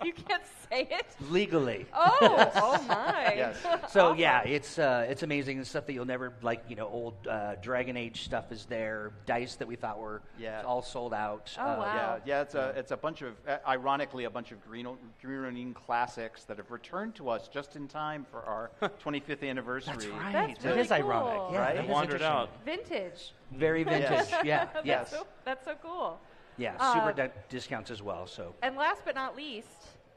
You can't say it? Legally. Oh my. Yes. So awesome. it's amazing stuff that you'll never old Dragon Age stuff is there. Dice that we thought were all sold out. Oh wow. It's a bunch of ironically a bunch of Green Ronin classics that have returned to us just in time for our 25th anniversary. That's right. That's really it is ironic. cool. Yeah, Right. it It is wandered out. Vintage. Very vintage. Yes. That's so cool. Yeah, super discounts as well. So. And last but not least,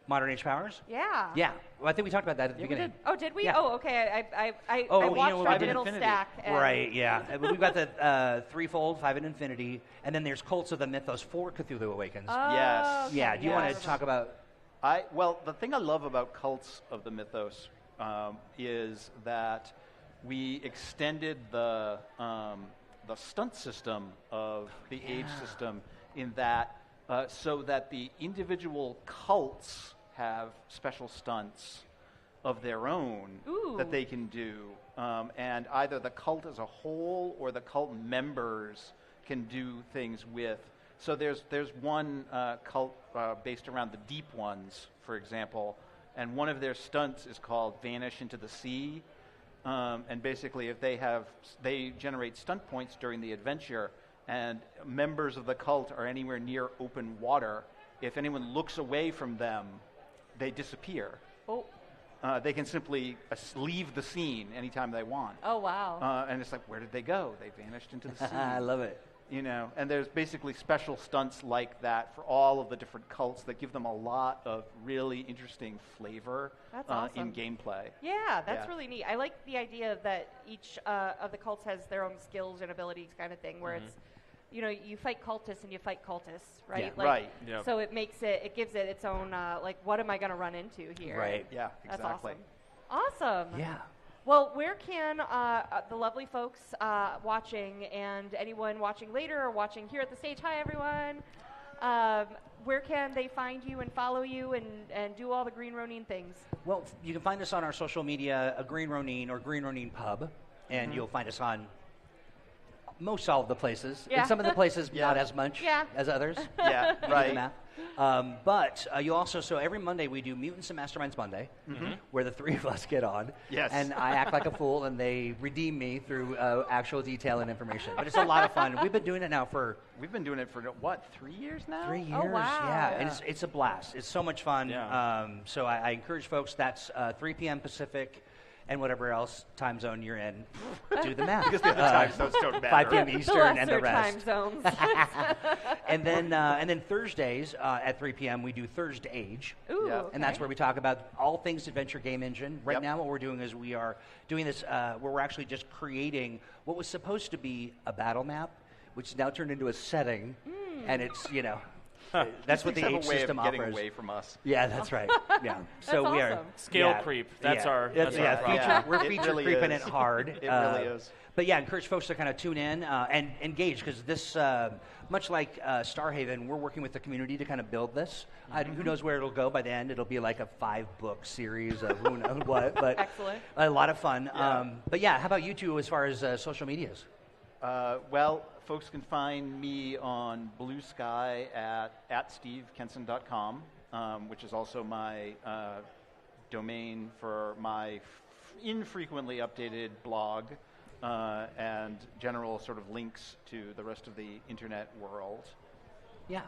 Modern Age Powers? Yeah. Yeah. Well, I think we talked about that at the beginning. Oh, did we? Yeah. Oh, okay. I watched our middle stack. Right, yeah. We've got the threefold, 5 in Infinity, and then there's Cults of the Mythos for Cthulhu Awakens. Oh, Yes. okay. Yeah, do you want to talk about... The thing I love about Cults of the Mythos is that we extended the stunt system of the age system in that so that the individual cults have special stunts of their own that they can do, and either the cult as a whole or the cult members can do things with. So there's one cult based around the Deep Ones, for example, and one of their stunts is called Vanish into the Sea. And basically, if they generate stunt points during the adventure, and members of the cult are anywhere near open water, if anyone looks away from them, they disappear. Oh. They can simply leave the scene anytime they want. Oh, wow. And it's like, where did they go? They vanished into the sea. I love it. And there's basically special stunts like that for all of the different cults that give them a lot of really interesting flavor in gameplay. Yeah, that's really neat. I like the idea that each of the cults has their own skills and abilities kind of thing, where it's, you fight cultists and you fight cultists, right? Yeah. Right. Yep. So it gives it its own, what am I going to run into here? Right. Yeah, exactly. That's awesome. Yeah. Well, where can the lovely folks watching and anyone watching later or watching here at the stage, hi everyone, where can they find you and follow you and do all the Green Ronin things? Well, you can find us on our social media, Green Ronin or Green Ronin Pub, and you'll find us on most all of the places. Yeah. In some of the places, not as much as others. Yeah, right. But you also, so every Monday we do Mutants and Masterminds Monday, where the three of us get on. Yes. And I act like a fool, and they redeem me through actual detail and information. But it's a lot of fun. We've been doing it now for... We've been doing it for, 3 years now? 3 years, Oh, wow. yeah. And it's a blast. It's so much fun. Yeah. So I encourage folks, that's 3 p.m. Pacific, and whatever else time zone you're in, do the math. Because the other time zones don't matter. 5 p.m. Eastern and the time rest. zones. and then Thursdays at 3 p.m. we do Thursday Age. Ooh, Yeah. okay. And that's where we talk about all things adventure game engine. Right now what we're doing is we are doing this where we're actually just creating what was supposed to be a battle map, which is now turned into a setting. And it's, That's what the have H a way system of getting offers. away from us. Yeah, that's right. Yeah. So we awesome. are Scale creep. That's our. That's our problem. feature, we're It feature really creeping is. it hard. It really is. But yeah, encourage folks to kind of tune in and engage because this, much like Starhaven, we're working with the community to kind of build this. Who knows where it'll go by the end? It'll be like a 5-book series of who knows what. But excellent. A lot of fun. Yeah. But yeah, how about you two as far as social medias? Well, folks can find me on Blue Sky at stevekenson.com, which is also my domain for my infrequently updated blog and general sort of links to the rest of the internet world. Yeah.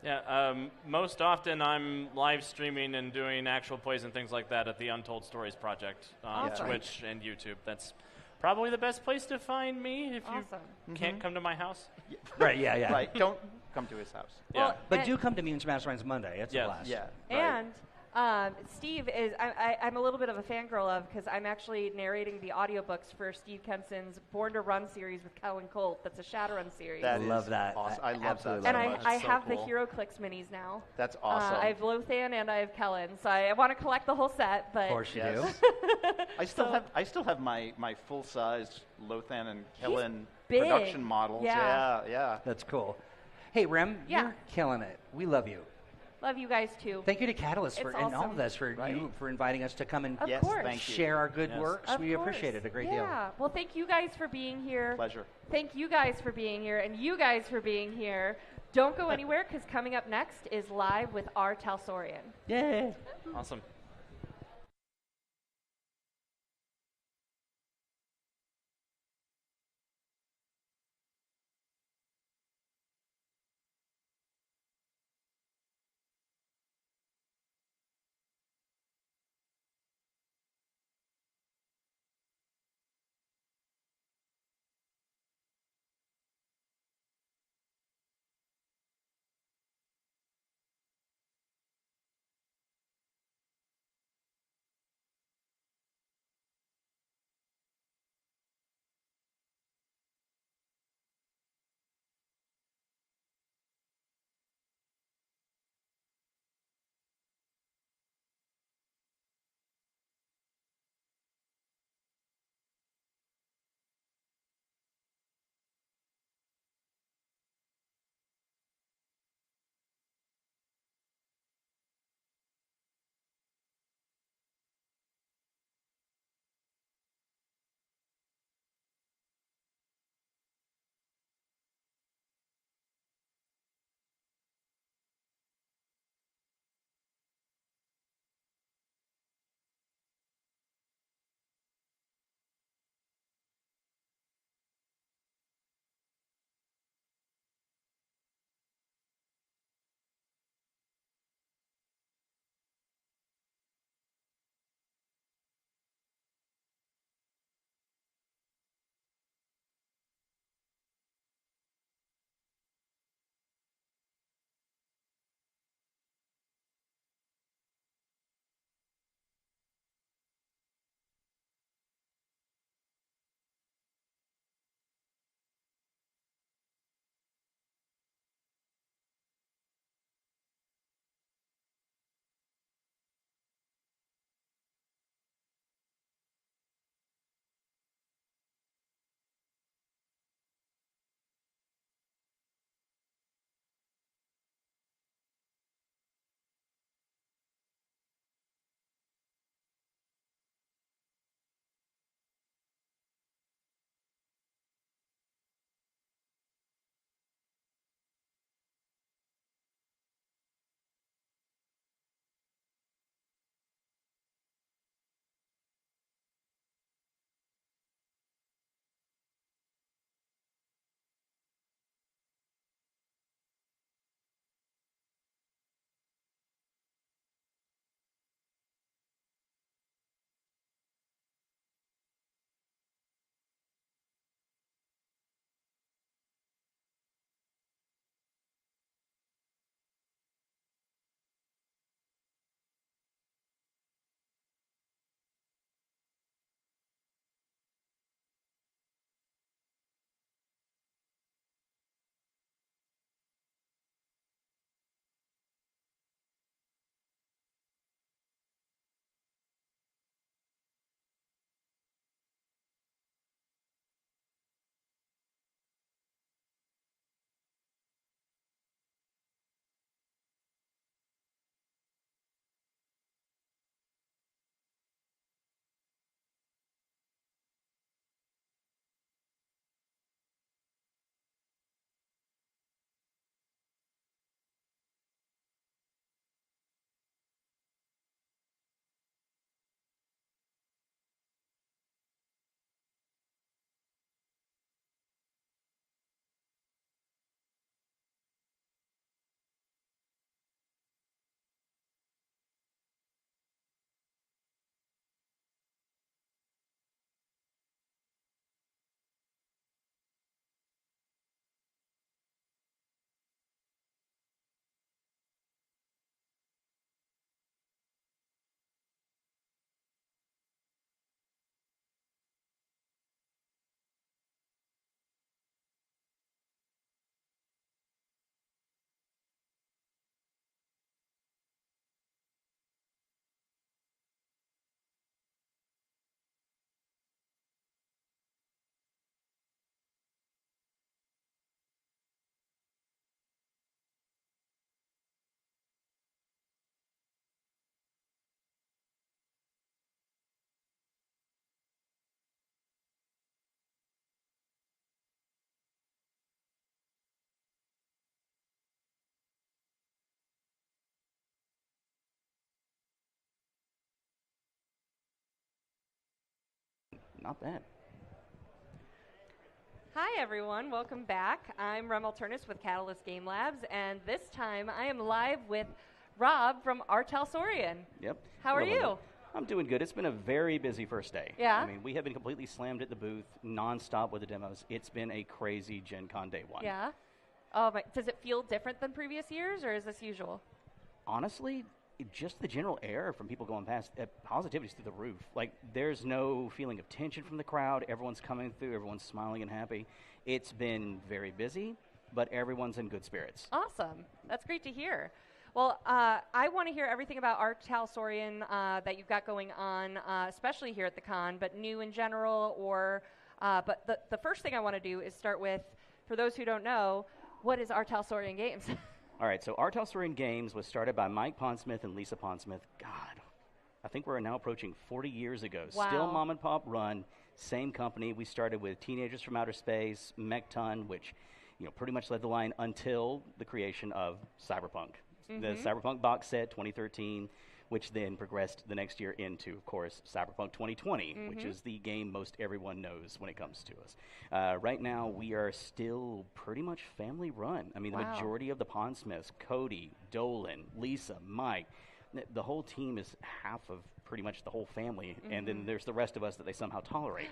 Yeah, most often I'm live streaming and doing actual plays and things like that at the Untold Stories Project on Twitch and YouTube. That's probably the best place to find me if you can't come to my house. Right, yeah. Right, don't come to his house. Yeah. But do come to Mutants Masterminds Monday. It's a blast. Yeah. And Steve is, I'm a little bit of a fangirl of because I'm actually narrating the audiobooks for Steve Kenson's Born to Run series with Kellen Colt. That's a Shadowrun series. I love that. Awesome. I love that. And so much. I have the HeroClix minis now. That's awesome. I have Lothan and I have Kellen, so I want to collect the whole set. But Of course you do. I still have my full-sized Lothan and Kellen big. production models. Yeah. That's cool. Hey, Rem, you're killing it. We love you. Love you guys too. Thank you to Catalyst It's and all awesome. of us for inviting us to come and Of course. share our good works. Of We course. appreciate it a great deal. Yeah. Well, thank you guys for being here. Pleasure. Thank you guys for being here, and you guys for being here. Don't go anywhere because coming up next is Live with R. Talsorian. Yay. Awesome. not bad. Hi, everyone. Welcome back. I'm Remel Turnus with Catalyst Game Labs, and this time I am live with Rob from Artalsorian. Yep. How are you? I'm doing good. It's been a very busy first day. Yeah? I mean, we have been completely slammed at the booth, nonstop with the demos. It's been a crazy Gen Con day one. Yeah? Oh, my. Does it feel different than previous years, or is this usual? Honestly, just the general air from people going past, positivity's through the roof. Like, there's no feeling of tension from the crowd. Everyone's coming through. Everyone's smiling and happy. It's been very busy, but everyone's in good spirits. Awesome. That's great to hear. Well, I want to hear everything about Artalsorian that you've got going on, especially here at the con, but new in general. But the first thing I want to do is start with, for those who don't know, what is Artalsorian Games? All right, so Artalsorian Games was started by Mike Pondsmith and Lisa Pondsmith. God, I think we're now approaching 40 years ago. Wow. Still mom and pop run, same company. We started with Teenagers from Outer Space, Mechton, which pretty much led the line until the creation of Cyberpunk. Mm-hmm. The Cyberpunk box set 2013, which then progressed the next year into, of course, Cyberpunk 2020, Mm-hmm. which is the game most everyone knows when it comes to us. Right now, we are still pretty much family run. I mean, Wow. the majority of the Pondsmiths, Cody, Dolan, Lisa, Mike, the whole team is half of pretty much the whole family, and then there's the rest of us that they somehow tolerate.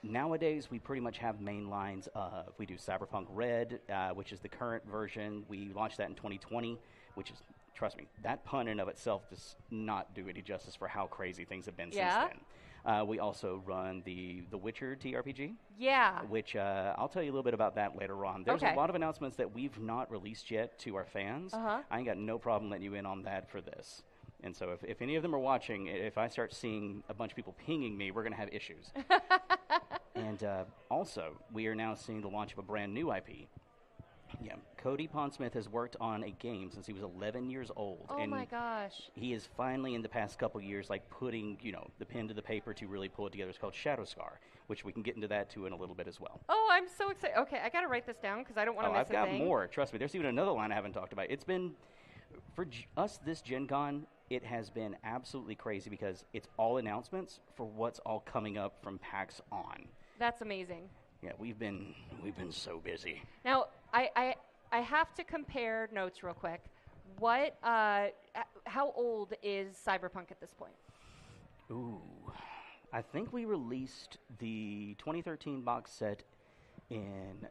Nowadays, we pretty much have main lines of, we do Cyberpunk Red, which is the current version. We launched that in 2020, which is, trust me, that pun in of itself does not do any justice for how crazy things have been since then. We also run the Witcher TRPG. Yeah. Which I'll tell you a little bit about that later on. There's a lot of announcements that we've not released yet to our fans. I ain't got no problem letting you in on that for this. And so if any of them are watching, if I start seeing a bunch of people pinging me, we're going to have issues. And also, we are now seeing the launch of a brand new IP. Yeah, Cody Pondsmith has worked on a game since he was 11 years old. Oh, and my gosh. he is finally, in the past couple years, like putting, the pen to the paper to really pull it together. It's called Shadow Scar, which we can get into that, too, in a little bit as well. Oh, I'm so excited. Okay, I got to write this down because I don't want to miss I've got a thing. more. Trust me. There's even another line I haven't talked about. It's been, for us, this Gen Con, it has been absolutely crazy because it's all announcements for what's all coming up from PAX on. That's amazing. Yeah, we've been so busy. Now, I have to compare notes real quick. What? How old is Cyberpunk at this point? Ooh, I think we released the 2013 box set in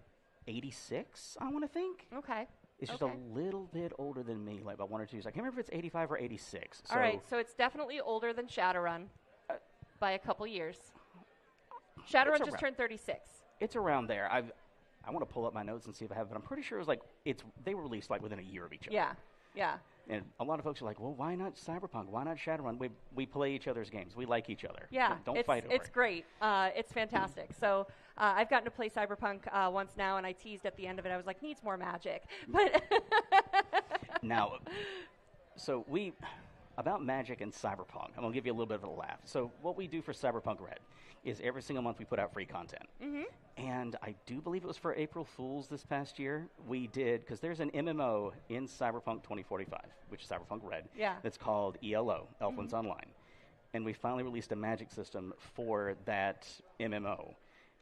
'86. I want to think. Okay. It's just a little bit older than me, like about 1 or 2 years. I can't remember if it's 85 or 86. All right, so it's definitely older than Shadowrun by a couple years. Shadowrun just turned 36. It's around there. I want to pull up my notes and see if I have it, but I'm pretty sure it was like they were released like within a year of each other. Yeah, yeah. And a lot of folks are like, well, why not Cyberpunk? Why not Shadowrun? We play each other's games. We like each other. Yeah, Don't fight over it's it. great. It's fantastic. So I've gotten to play Cyberpunk once now, and I teased at the end of it. I was like, needs more magic. But now, so about magic and Cyberpunk, I'm going to give you a little bit of a laugh. So what we do for Cyberpunk Red is every single month we put out free content. Mm-hmm. And I do believe it was for April Fool's this past year. We did, because there's an MMO in Cyberpunk 2045, which is Cyberpunk Red, that's called ELO, Elflands Online. And we finally released a magic system for that MMO.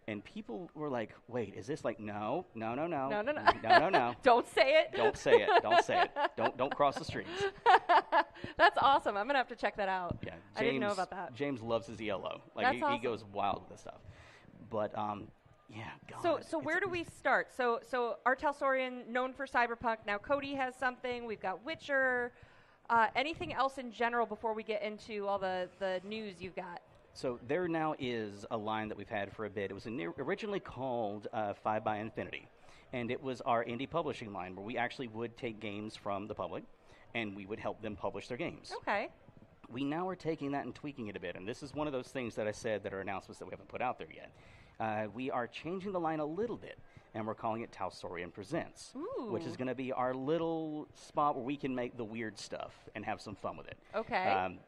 And people were like, wait, is this like, no. No. Don't say it. Don't say it. Don't cross the streams. That's awesome. I'm going to have to check that out. Yeah, I didn't know about that. James loves his ELO. Like, That's awesome. He goes wild with this stuff. But, yeah, God. So where do we start? So Artalsorian, known for Cyberpunk. Now Cody has something. We've got Witcher. Anything else in general before we get into all the news you've got? So there now is a line that we've had for a bit. It was originally called 5 by Infinity, and it was our indie publishing line where we actually would take games from the public, and we would help them publish their games. Okay. We now are taking that and tweaking it a bit, and this is one of those things that I said that are announcements that we haven't put out there yet. We are changing the line a little bit, and we're calling it Talsorian Presents, which is going to be our little spot where we can make the weird stuff and have some fun with it. Okay.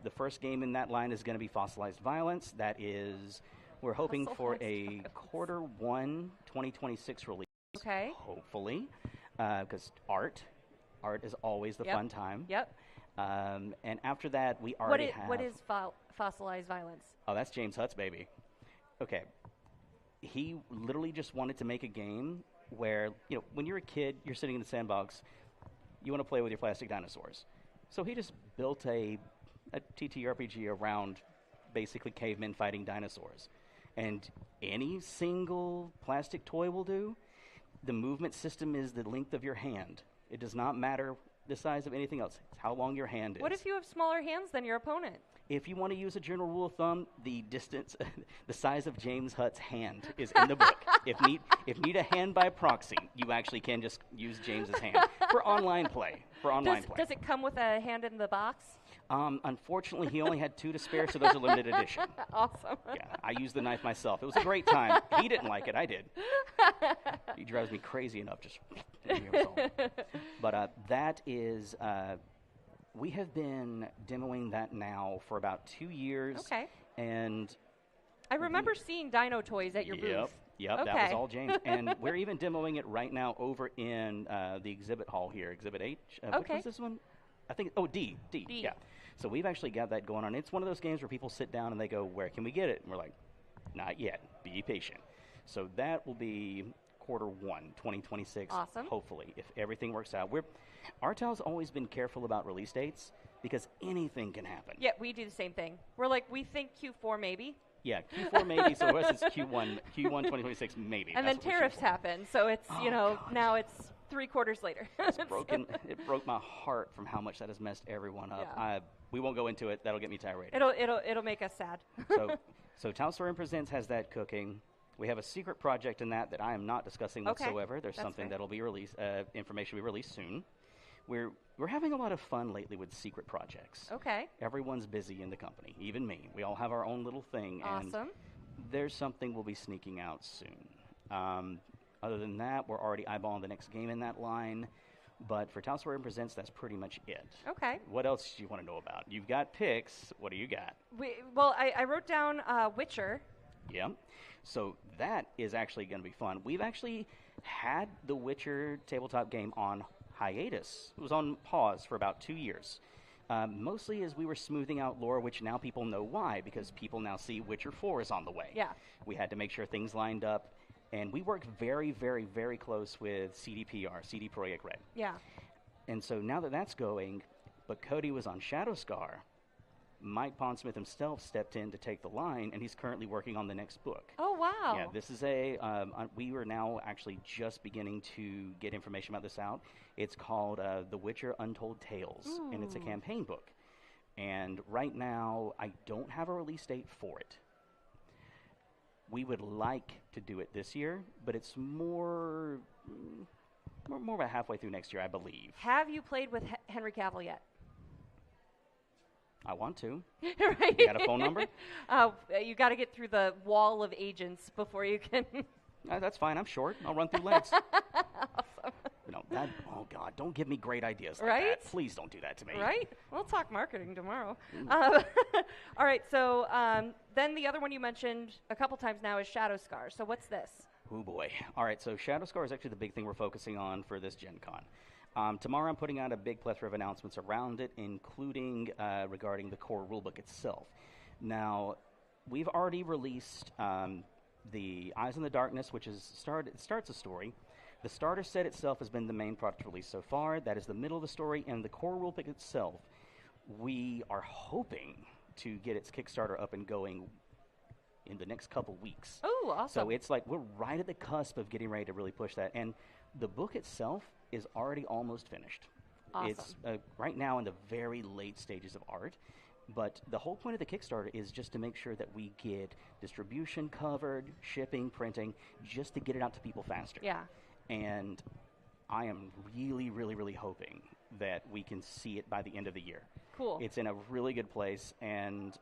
The first game in that line is going to be Fossilized Violence. That is, we're hoping for a Q1 2026 release. Okay. Hopefully, because art is always the fun time. Yep. And after that, we already have... What is fossilized violence? Oh, that's James Hutt's baby. Okay. He literally just wanted to make a game where, when you're a kid, you're sitting in the sandbox, you want to play with your plastic dinosaurs. So he just built a TTRPG around basically cavemen fighting dinosaurs. And any single plastic toy will do. The movement system is the length of your hand. It does not matter the size of anything else. It's how long your hand is. What if you have smaller hands than your opponent? If you want to use a general rule of thumb, the distance, the size of James Hutt's hand is in the book. If need a hand by proxy, you actually can just use James's hand for online play. Does it come with a hand in the box? Unfortunately, he only had 2 to spare, so those are limited edition. Awesome. Yeah, I used the knife myself. It was a great time. He didn't like it. I did. He drives me crazy enough just. But that is. We have been demoing that now for about 2 years. Okay. And I remember seeing dino toys at your booth. Yep, okay. That was all James. And we're even demoing it right now over in the exhibit hall here, Exhibit H. Which was this one? I think, D. Yeah. So we've actually got that going on. It's one of those games where people sit down and they go, where can we get it? And we're like, not yet. Be patient. So that will be Q1 2026. Awesome. Hopefully, if everything works out. Artel's always been careful about release dates because anything can happen. Yeah, we do the same thing. We're like, we think Q4 maybe. Yeah, Q4 maybe, so us it's Q1 2026 maybe. And then tariffs happen, so it's, now it's 3 quarters later. It broke my heart from how much that has messed everyone up. Yeah. We won't go into it. That'll get me tirade. It'll make us sad. So Shadowrun Presents has that cooking. We have a secret project in that I am not discussing whatsoever. There's something that'll be released, information will be released soon. We're having a lot of fun lately with secret projects. Okay. Everyone's busy in the company, even me. We all have our own little thing. Awesome. And there's something we'll be sneaking out soon. Other than that, we're already eyeballing the next game in that line. But for Shadowrun Presents, that's pretty much it. Okay. What else do you want to know about? You've got picks. What do you got? I wrote down Witcher. Yeah. So that is actually going to be fun. We've actually had the Witcher tabletop game on hiatus. It was on pause for about 2 years. Mostly as we were smoothing out lore, which now people know why, because people now see Witcher 4 is on the way. Yeah. We had to make sure things lined up. And we work very, very, very close with CDPR, CD Projekt Red. Yeah. And so now that that's going, but Cody was on Shadowscar, Mike Pondsmith himself stepped in to take the line, and he's currently working on the next book. Oh, wow. Yeah, this is we are now actually just beginning to get information about this out. It's called The Witcher Untold Tales, and it's a campaign book. And right now, I don't have a release date for it. We would like to do it this year, but it's more about halfway through next year, I believe. Have you played with Henry Cavill yet? I want to. Right. You got a phone number? You got to get through the wall of agents before you can. That's fine. I'm short. I'll run through legs. Awesome. Oh, God, don't give me great ideas like right? that. Please don't do that to me. Right? We'll talk marketing tomorrow. All right, so then the other one you mentioned a couple times now is Shadowscar. So what's this? Oh, boy. All right, so Shadowscar is actually the big thing we're focusing on for this Gen Con. Tomorrow I'm putting out a big plethora of announcements around it, including regarding the core rulebook itself. Now, we've already released the Eyes in the Darkness, which starts a story. The starter set itself has been the main product release so far. That is the middle of the story, and the core rulebook itself, we are hoping to get its Kickstarter up and going in the next couple weeks. Oh, awesome. So it's like we're right at the cusp of getting ready to really push that. And the book itself is already almost finished. Awesome. It's right now in the very late stages of art. But the whole point of the Kickstarter is just to make sure that we get distribution covered, shipping, printing, just to get it out to people faster. Yeah. And I am really, really, really hoping that we can see it by the end of the year. Cool. It's in a really good place, and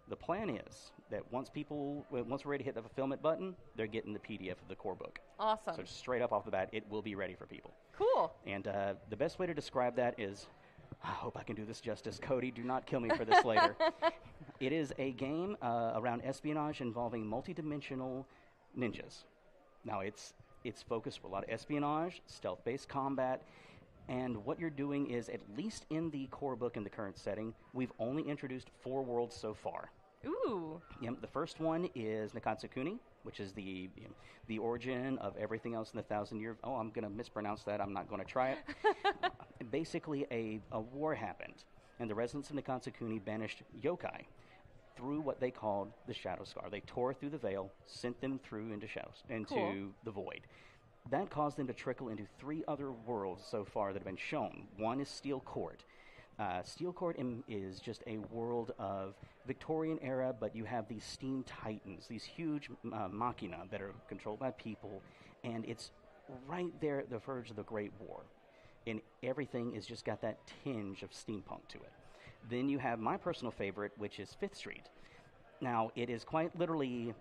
the plan is that once we're ready to hit the fulfillment button, they're getting the PDF of the core book. Awesome. So straight up off the bat, it will be ready for people. Cool. And the best way to describe that is, I hope I can do this justice. Cody, do not kill me for this later. It is a game around espionage involving multidimensional ninjas. Now, it's focused for a lot of espionage, stealth-based combat. And what you're doing is, at least in the core book in the current setting, we've only introduced 4 worlds so far. Ooh. Yep, the first one is Nakatsukuni, which is the the origin of everything else in the 1,000-year... Oh, I'm going to mispronounce that. I'm not going to try it. Basically, a war happened, and the residents of Nakatsukuni banished yokai through what they called the Shadow Scar. They tore through the veil, sent them through into the void. That caused them to trickle into 3 other worlds so far that have been shown. One is Steel Court. Steel Court is just a world of Victorian era, but you have these steam titans, these huge machina that are controlled by people, and it's right there at the verge of the Great War. And everything has just got that tinge of steampunk to it. Then you have my personal favorite, which is 5th Street. Now, it is quite literally,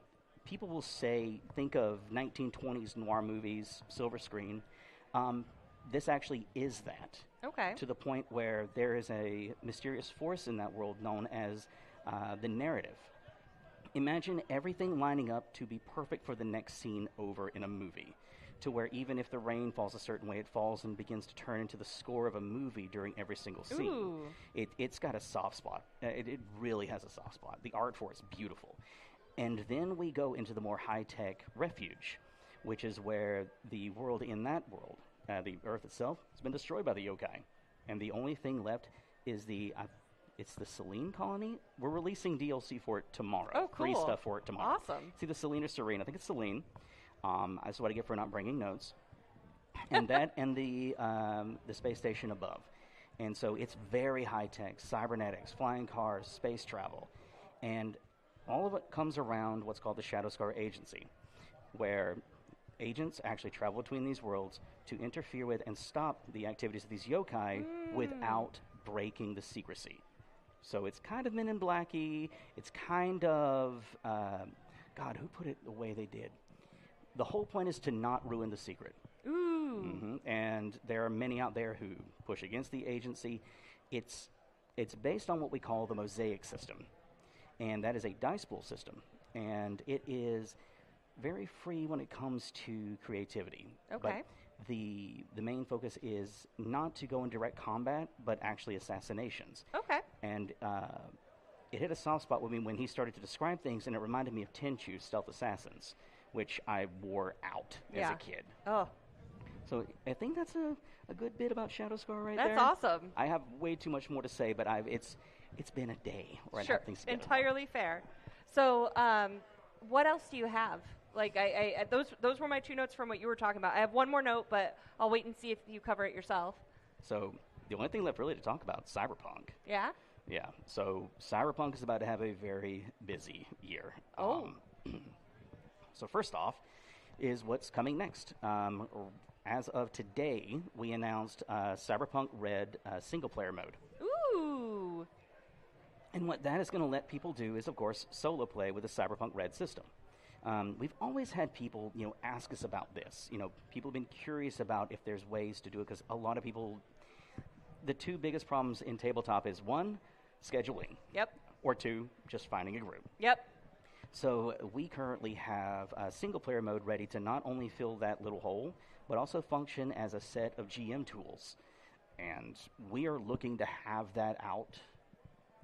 people will say, think of 1920s noir movies, silver screen. This actually is that. Okay. To the point where there is a mysterious force in that world known as the narrative. Imagine everything lining up to be perfect for the next scene over in a movie, to where even if the rain falls a certain way, it falls and begins to turn into the score of a movie during every single scene. Ooh. It's got a soft spot. It really has a soft spot. The art for it's beautiful. And then we go into the more high-tech Refuge, which is where the world in that world, the Earth itself, has been destroyed by the yokai. And the only thing left is it's the Selene colony. We're releasing DLC for it tomorrow. Oh, cool. Free stuff for it tomorrow. Awesome. It's either Selene or Serene. I think it's Selene. That's what I get for not bringing notes. And that and the space station above. And so it's very high-tech, cybernetics, flying cars, space travel. And all of it comes around what's called the Shadow Scar Agency, where agents actually travel between these worlds to interfere with and stop the activities of these yokai without breaking the secrecy. So it's kind of Men in Black-y. It's kind of... God, who put it the way they did? The whole point is to not ruin the secret. Ooh. Mm-hmm. And there are many out there who push against the agency. It's based on what we call the Mosaic system. And that is a dice pool system. And it is very free when it comes to creativity. Okay. But the main focus is not to go in direct combat, but actually assassinations. Okay. And it hit a soft spot with me when he started to describe things, and it reminded me of Tenchu Stealth Assassins, which I wore out as a kid. Oh. So I think that's a good bit about Shadow Scar right there. That's awesome. I have way too much more to say, but it's been a day where I have things together. Entirely fair. So what else do you have? Like those were my 2 notes from what you were talking about. I have one more note, but I'll wait and see if you cover it yourself. So the only thing left really to talk about is Cyberpunk. Yeah? Yeah. So Cyberpunk is about to have a very busy year. Oh. So first off is what's coming next. As of today, we announced Cyberpunk Red single-player mode. Ooh. And what that is going to let people do is, of course, solo play with the Cyberpunk Red system. We've always had people, ask us about this. People have been curious about if there's ways to do it, because a lot of people, the 2 biggest problems in tabletop is 1, scheduling. Yep. Or 2, just finding a group. Yep. So we currently have a single-player mode ready to not only fill that little hole, but also function as a set of GM tools. And we are looking to have that out,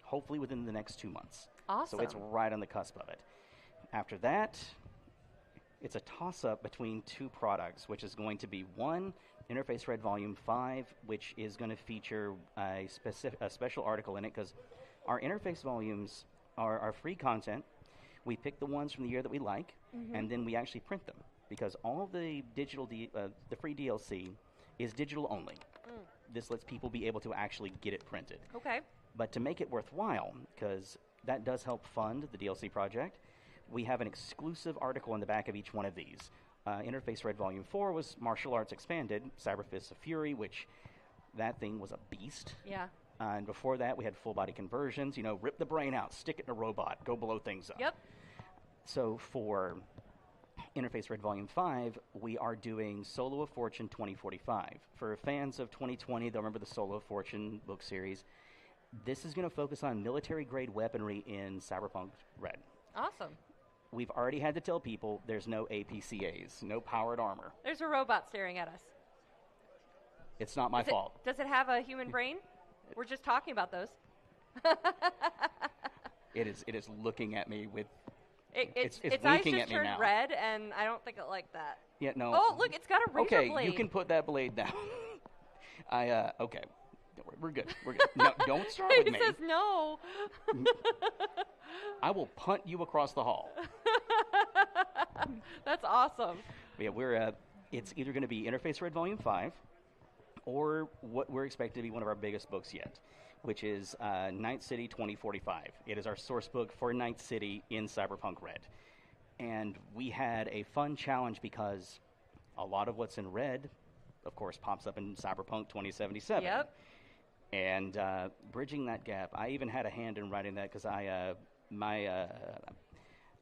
hopefully within the next 2 months. Awesome. So it's right on the cusp of it. After that, it's a toss-up between 2 products, which is going to be 1, Interface Red Volume 5, which is going to feature a special article in it, because our Interface volumes are free content. We pick the ones from the year that we like, and then we actually print them, because all of the digital, the free DLC is digital only. This lets people be able to actually get it printed. Okay. But to make it worthwhile, because that does help fund the DLC project, we have an exclusive article in the back of each one of these. Interface Red Volume 4 was Martial Arts Expanded, Cyber Fists of Fury, which that thing was a beast. Yeah. And before that, we had full body conversions, rip the brain out, stick it in a robot, go blow things up. Yep. So for Interface Red Volume 5, we are doing Solo of Fortune 2045. For fans of 2020, they'll remember the Solo of Fortune book series. This is going to focus on military-grade weaponry in Cyberpunk Red. Awesome. We've already had to tell people there's no APCAs, no powered armor. There's a robot staring at us. It's not my fault. Does it have a human brain? We're just talking about those. It is looking at me with. Its winking eyes just at me turned now. red, and I don't think it liked that. Yeah, no. Oh, look, it's got a razor okay, blade. you can put that blade down. Okay. We're good. We're good. No, don't start with me. He says no. I will punt you across the hall. That's awesome. Yeah, it's either going to be Interface Red Volume 5 or what we're expecting to be one of our biggest books yet, which is Night City 2045. It is our source book for Night City in Cyberpunk Red. And we had a fun challenge because a lot of what's in Red, of course, pops up in Cyberpunk 2077. Yep. And bridging that gap, I even had a hand in writing that because I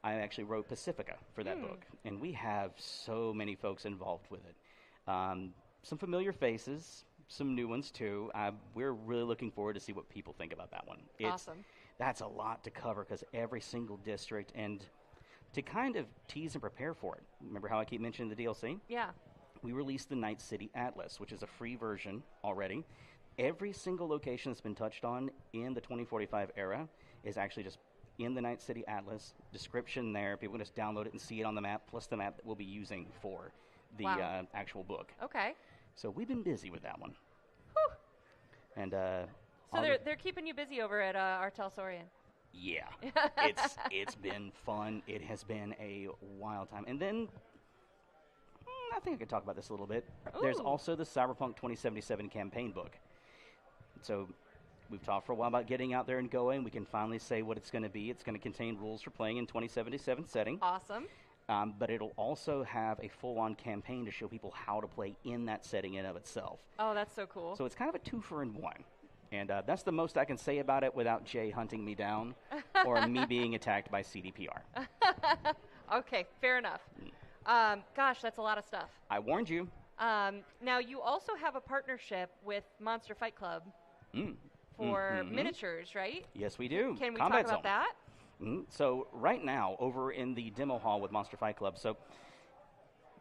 actually wrote Pacifica for that book. And we have so many folks involved with it. Some familiar faces, some new ones too. We're really looking forward to see what people think about that one. Awesome. That's a lot to cover because every single district, and to kind of tease and prepare for it. Remember how I keep mentioning the DLC? Yeah. We released the Night City Atlas, which is a free version already. Every single location that's been touched on in the 2045 era is actually just in the Night City Atlas. Description there. People can just download it and see it on the map, plus the map that we'll be using for the actual book. Okay. So we've been busy with that one. Whew. And so they're keeping you busy over at Artel Saurian. Yeah. It's been fun. It has been a wild time. And then I think I could talk about this a little bit. Ooh. There's also the Cyberpunk 2077 campaign book. So we've talked for a while about getting out there and going. We can finally say what it's going to be. It's going to contain rules for playing in 2077 setting. Awesome. But it'll also have a full-on campaign to show people how to play in that setting in and of itself. Oh, that's so cool. So it's kind of a 2-for-1. And that's the most I can say about it without Jay hunting me down or me being attacked by CDPR. Okay, fair enough. Gosh, that's a lot of stuff. I warned you. Now, you also have a partnership with Monster Fight Club for miniatures, right? Yes, we do. Can we Combat talk about Zone. that? So right now, over in the demo hall with Monster Fight Club, so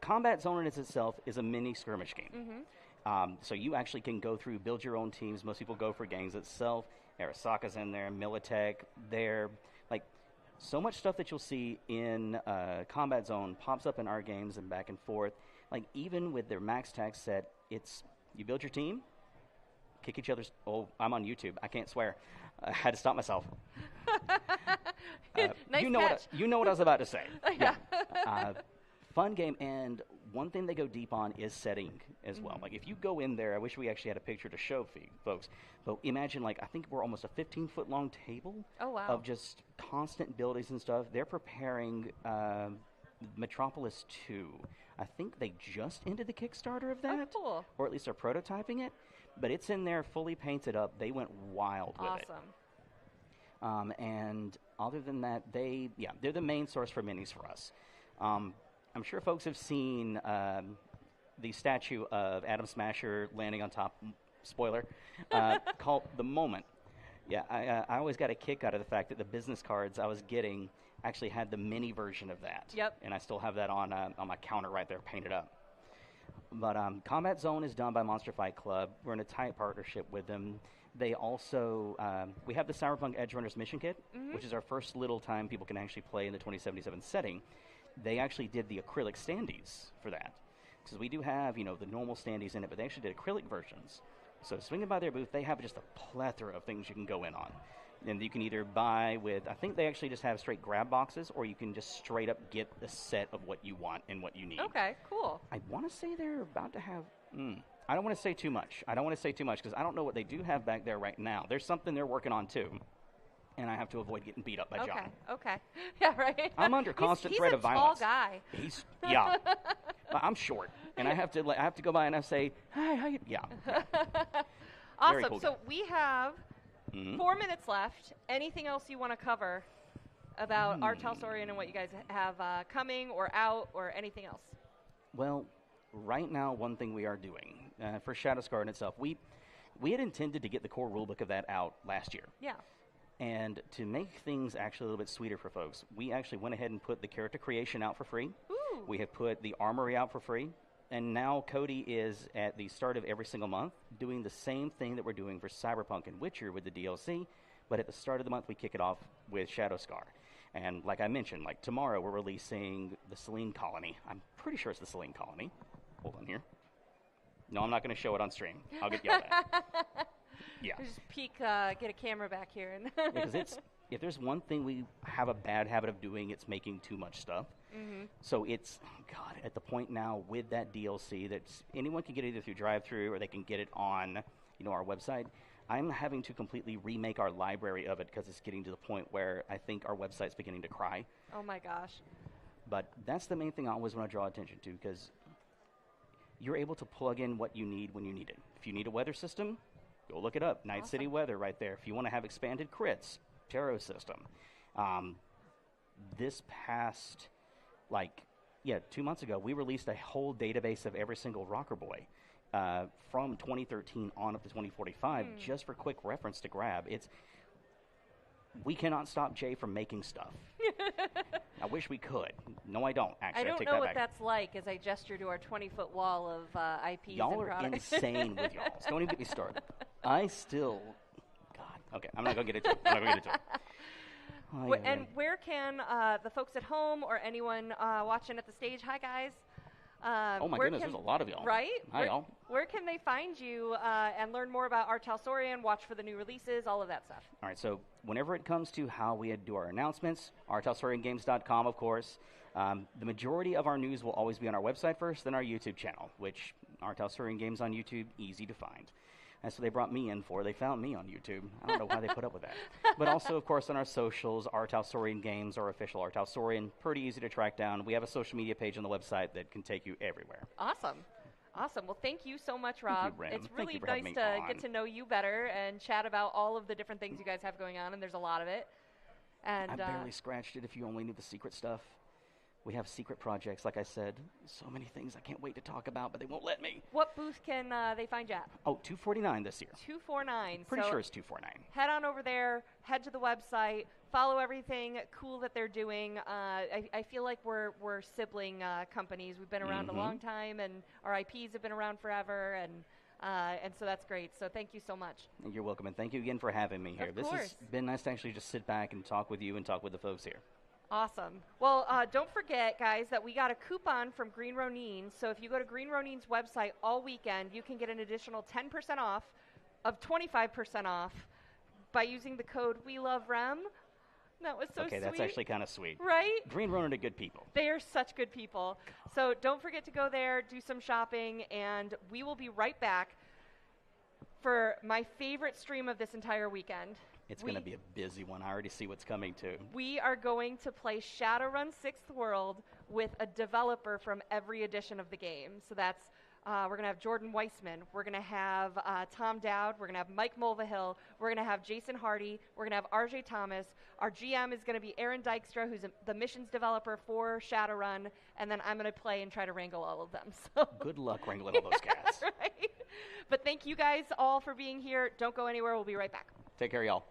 Combat Zone in itself is a mini skirmish game. So you actually can go through, build your own teams. Most people go for gangs itself. Arasaka's in there, Militech, there. Like, so much stuff that you'll see in Combat Zone pops up in our games and back and forth. Like, even with their max tax set, it's, you build your team, kick each other's, oh, I'm on YouTube. I can't swear. I had to stop myself. Nice you know catch. you know what I was about to say. Yeah. Fun game, and one thing they go deep on is setting as well. Like, if you go in there, I wish we actually had a picture to show folks, but imagine, like, I think we're almost a 15-foot long table of just constant buildings and stuff. They're preparing Metropolis 2. I think they just ended the Kickstarter of that, or at least are prototyping it, but it's in there fully painted up. They went wild with it. Awesome. And other than that, they're the main source for minis for us. I'm sure folks have seen the statue of Adam Smasher landing on top, spoiler, called The Moment. Yeah, I always got a kick out of the fact that the business cards I was getting actually had the mini version of that. Yep. And I still have that on my counter right there painted up. But Combat Zone is done by Monster Fight Club. We're in a tight partnership with them. They also, we have the Cyberpunk Edge Runners Mission Kit, which is our first little time people can actually play in the 2077 setting. They actually did the acrylic standees for that. Because we do have, the normal standees in it, but they actually did acrylic versions. So swinging by their booth, they have just a plethora of things you can go in on. And you can either buy with, I think they actually just have straight grab boxes, or you can just straight up get a set of what you want and what you need. Okay, cool. I want to say they're about to have, I don't want to say too much. Because I don't know what they do have back there right now. There's something they're working on too. And I have to avoid getting beat up by John. Okay. Yeah, right. I'm under constant threat of violence. He's a tall guy. Yeah. I'm short, and I have to go by and I say, "Hi, how you?" Yeah. Awesome. Cool so guy. we have 4 minutes left. Anything else you want to cover about Artel Saurian and what you guys have coming or out, or anything else? Well, right now, one thing we are doing for Shadowscar in itself, we had intended to get the core rulebook of that out last year. Yeah. And to make things actually a little bit sweeter for folks, we actually went ahead and put the character creation out for free. Ooh. We have put the armory out for free. And now Cody is at the start of every single month doing the same thing that we're doing for Cyberpunk and Witcher with the DLC, but at the start of the month we kick it off with Shadow Scar. And like I mentioned, like tomorrow we're releasing the Selene Colony. I'm pretty sure it's the Selene Colony. Hold on here. No, I'm not going to show it on stream. I'll get yelled at. Yeah. Just peek, get a camera back here. Because if there's one thing we have a bad habit of doing, it's making too much stuff. Mm-hmm. So it's, God, at the point now with that DLC that anyone can get it either through drive-thru or they can get it on, our website. I'm having to completely remake our library of it because it's getting to the point where I think our website's beginning to cry. Oh my gosh. But that's the main thing I always want to draw attention to, because you're able to plug in what you need when you need it. If you need a weather system, go look it up. Night City Weather right there. If you want to have expanded crits, Tarot system. This past, 2 months ago, we released a whole database of every single Rocker Boy. From 2013 on up to 2045, just for quick reference to grab. We cannot stop Jay from making stuff. I wish we could. No, I don't, actually. I don't take know that what back. that's like as I gesture to our 20-foot wall of IPs Y'all and are products. insane with y'all. Don't even get me started. I still... God. Okay, I'm not going to get into it. Oh, yeah, and where can the folks at home or anyone watching at the stage, hi guys, oh my goodness, there's a lot of y'all. Right? Hi, y'all. Where can they find you and learn more about Art Talsorian, watch for the new releases, all of that stuff? All right, so whenever it comes to how we do our announcements, artalsoriangames.com, of course. The majority of our news will always be on our website first, then our YouTube channel, which Art Talsorian Games on YouTube, easy to find. That's what they brought me in for. They found me on YouTube. I don't know why they put up with that. But also, of course, on our socials, Art Talsorian Games, our official Art Talsorian, pretty easy to track down. We have a social media page on the website that can take you everywhere. Awesome. Well, thank you so much, Rob. Thank you, it's really for nice having me to on. get to know you better and chat about all of the different things you guys have going on, and there's a lot of it. And I barely scratched it if you only knew the secret stuff. We have secret projects, like I said. So many things I can't wait to talk about, but they won't let me. What booth can they find you at? Oh, 249 this year. 249. Pretty sure it's 249. Head on over there, head to the website, follow everything cool that they're doing. I feel like we're sibling companies. We've been around a long time, and our IPs have been around forever, and so that's great. So thank you so much. You're welcome, and thank you again for having me here. This has been nice to actually just sit back and talk with you and talk with the folks here. Awesome. Well, don't forget, guys, that we got a coupon from Green Ronin's. So if you go to Green Ronin's website all weekend, you can get an additional 10% off of 25% off by using the code WeLoveRem. That was so sweet. Okay, that's actually kind of sweet. Right? Green Ronin are good people. They are such good people. So don't forget to go there, do some shopping, and we will be right back for my favorite stream of this entire weekend. It's going to be a busy one. I already see what's coming, too. We are going to play Shadowrun 6th World with a developer from every edition of the game. So that's, we're going to have Jordan Weissman. We're going to have Tom Dowd. We're going to have Mike Mulvihill. We're going to have Jason Hardy. We're going to have RJ Thomas. Our GM is going to be Aaron Dykstra, who's the missions developer for Shadowrun. And then I'm going to play and try to wrangle all of them. So good luck wrangling all those cats. Right? But thank you guys all for being here. Don't go anywhere. We'll be right back. Take care, y'all.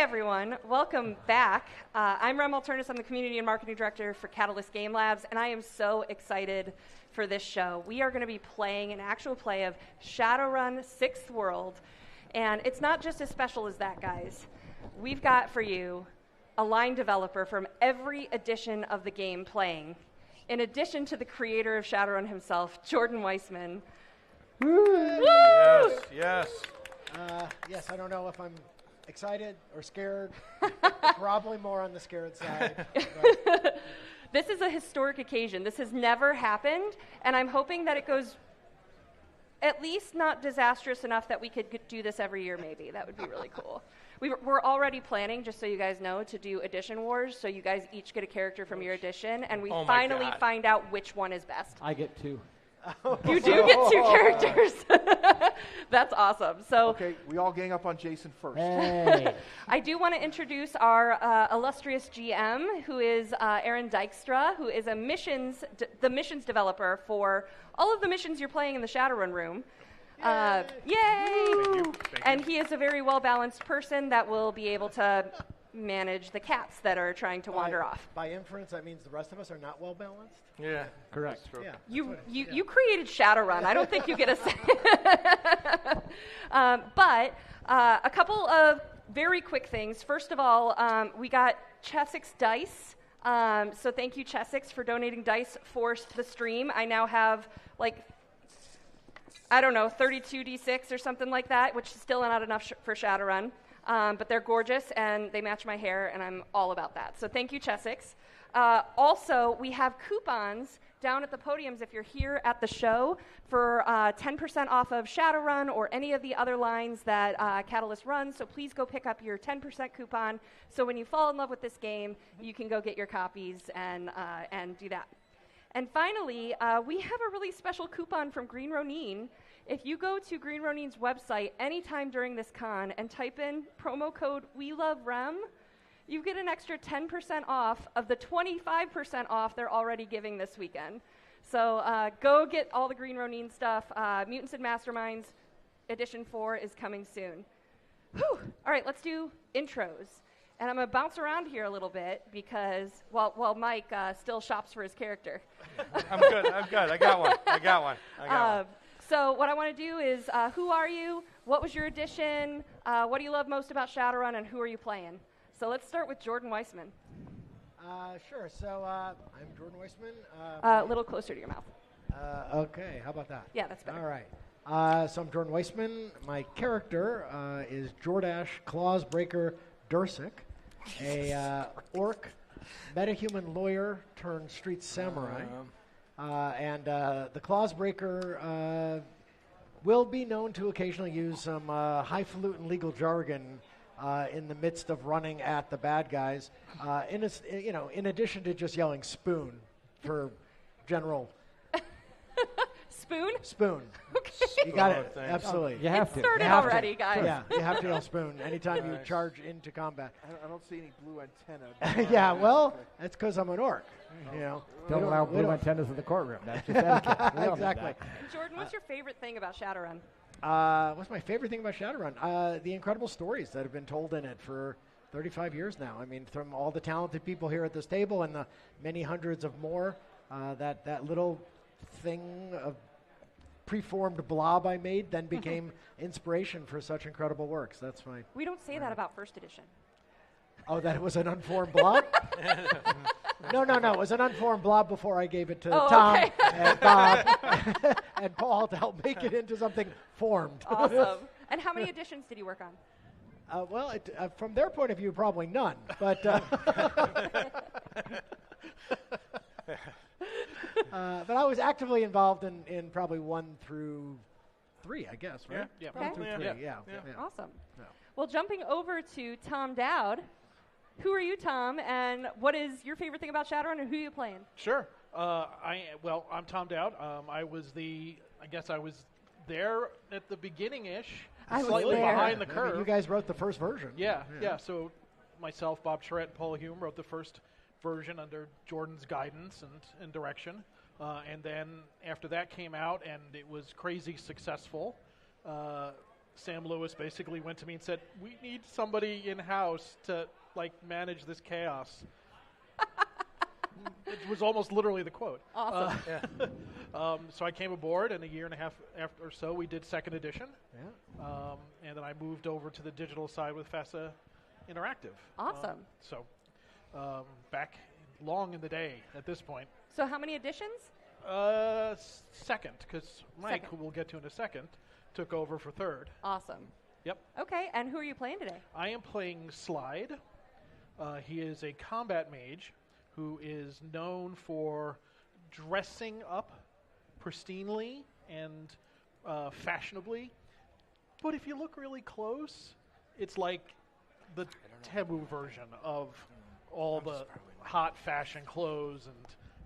everyone. Welcome back. I'm Rem Alternus. I'm the Community and Marketing Director for Catalyst Game Labs, and I am so excited for this show. We are going to be playing an actual play of Shadowrun 6th World, and it's not just as special as that, guys. We've got for you a line developer from every edition of the game playing, in addition to the creator of Shadowrun himself, Jordan Weissman. Woo! Yes, yes. Yes, I don't know if I'm excited or scared. Probably more on the scared side. This is a historic occasion. This has never happened, and I'm hoping that it goes at least not disastrous enough that we could do this every year, maybe. That would be really cool. We're already planning, just so you guys know, to do edition wars, so you guys each get a character from your edition, and we finally find out which one is best. I get 2. You do get 2 characters. That's awesome. So okay, we all gang up on Jason first. Hey. I do want to introduce our illustrious GM, who is Aaron Dykstra, who is the missions developer for all of the missions you're playing in the Shadowrun room. Yay! Thank you. And he is a very well-balanced person that will be able to manage the cats that are trying to wander off. By inference, that means the rest of us are not well balanced? Yeah, correct. Yeah, you created Shadowrun. I don't think you get a say. But a couple of very quick things. First of all, we got Chessex Dice. So thank you, Chessex, for donating dice for the stream. I now have, 32 D6 or something like that, which is still not enough for Shadowrun. But they're gorgeous, and they match my hair, and I'm all about that. So thank you, Chessex. Also, we have coupons down at the podiums if you're here at the show for 10% off of Shadowrun or any of the other lines that Catalyst runs. So please go pick up your 10% coupon. So when you fall in love with this game, you can go get your copies and do that. And finally, we have a really special coupon from Green Ronin. If you go to Green Ronin's website anytime during this con and type in promo code WeLoveRem, you get an extra 10% off of the 25% off they're already giving this weekend. So go get all the Green Ronin stuff. Mutants and Masterminds Edition 4 is coming soon. Whew. All right, let's do intros. And I'm going to bounce around here a little bit because while Mike still shops for his character. I'm good. I got one. So what I want to do is, who are you? What was your edition? What do you love most about Shadowrun, and who are you playing? So let's start with Jordan Weissman. Sure. So I'm Jordan Weissman. A little closer to your mouth. Okay. How about that? Yeah, that's better. All right. So I'm Jordan Weissman. My character is Jordash Clawsbreaker Dursic, a orc metahuman lawyer turned street samurai. And the Clawsbreaker will be known to occasionally use some highfalutin legal jargon in the midst of running at the bad guys. In addition to just yelling "spoon" for general. Spoon? Spoon. Okay. You got it. Absolutely. You have it to. started already, guys. Yeah, you have to yell "spoon" anytime you charge into combat. I don't see any blue antenna. Yeah, well, that's because I'm an orc. You know, Don't allow blue antennas in the courtroom. That's just etiquette. Exactly. Jordan, what's your favorite thing about Shadowrun? What's my favorite thing about Shadowrun? The incredible stories that have been told in it for 35 years now. I mean, from all the talented people here at this table and the many hundreds of more, that little thing of preformed blob I made then became inspiration for such incredible works. That's my... We don't say that about first edition. Oh, that it was an unformed blob? No. It was an unformed blob before I gave it to Tom and Bob and Paul to help make it into something formed. Awesome. And how many editions did you work on? Well, from their point of view, probably none. But but I was actively involved in probably 1 through 3, I guess, right? Yeah. 1 through 3, yeah. Awesome. Yeah. Well, jumping over to Tom Dowd. Who are you, Tom, and what is your favorite thing about Shadowrun, and who are you playing? Sure. I'm Tom Dowd. I was there at the beginning-ish, slightly behind the curve. You guys wrote the first version. Yeah. So myself, Bob Charette, and Paul Hume wrote the first version under Jordan's guidance and direction. And then after that came out and it was crazy successful, Sam Lewis basically went to me and said, "We need somebody in-house to manage this chaos." It was almost literally the quote. Awesome. So I came aboard, and a year and a half after or so, we did second edition. Yeah. And then I moved over to the digital side with FASA Interactive. Awesome. Back long in the day at this point. So how many editions? Second, because Mike, who we'll get to in a second, took over for third. Awesome. Yep. Okay, and who are you playing today? I am playing Slide. He is a combat mage who is known for dressing up pristinely and fashionably. But if you look really close, it's like the Tebu version of all the hot fashion clothes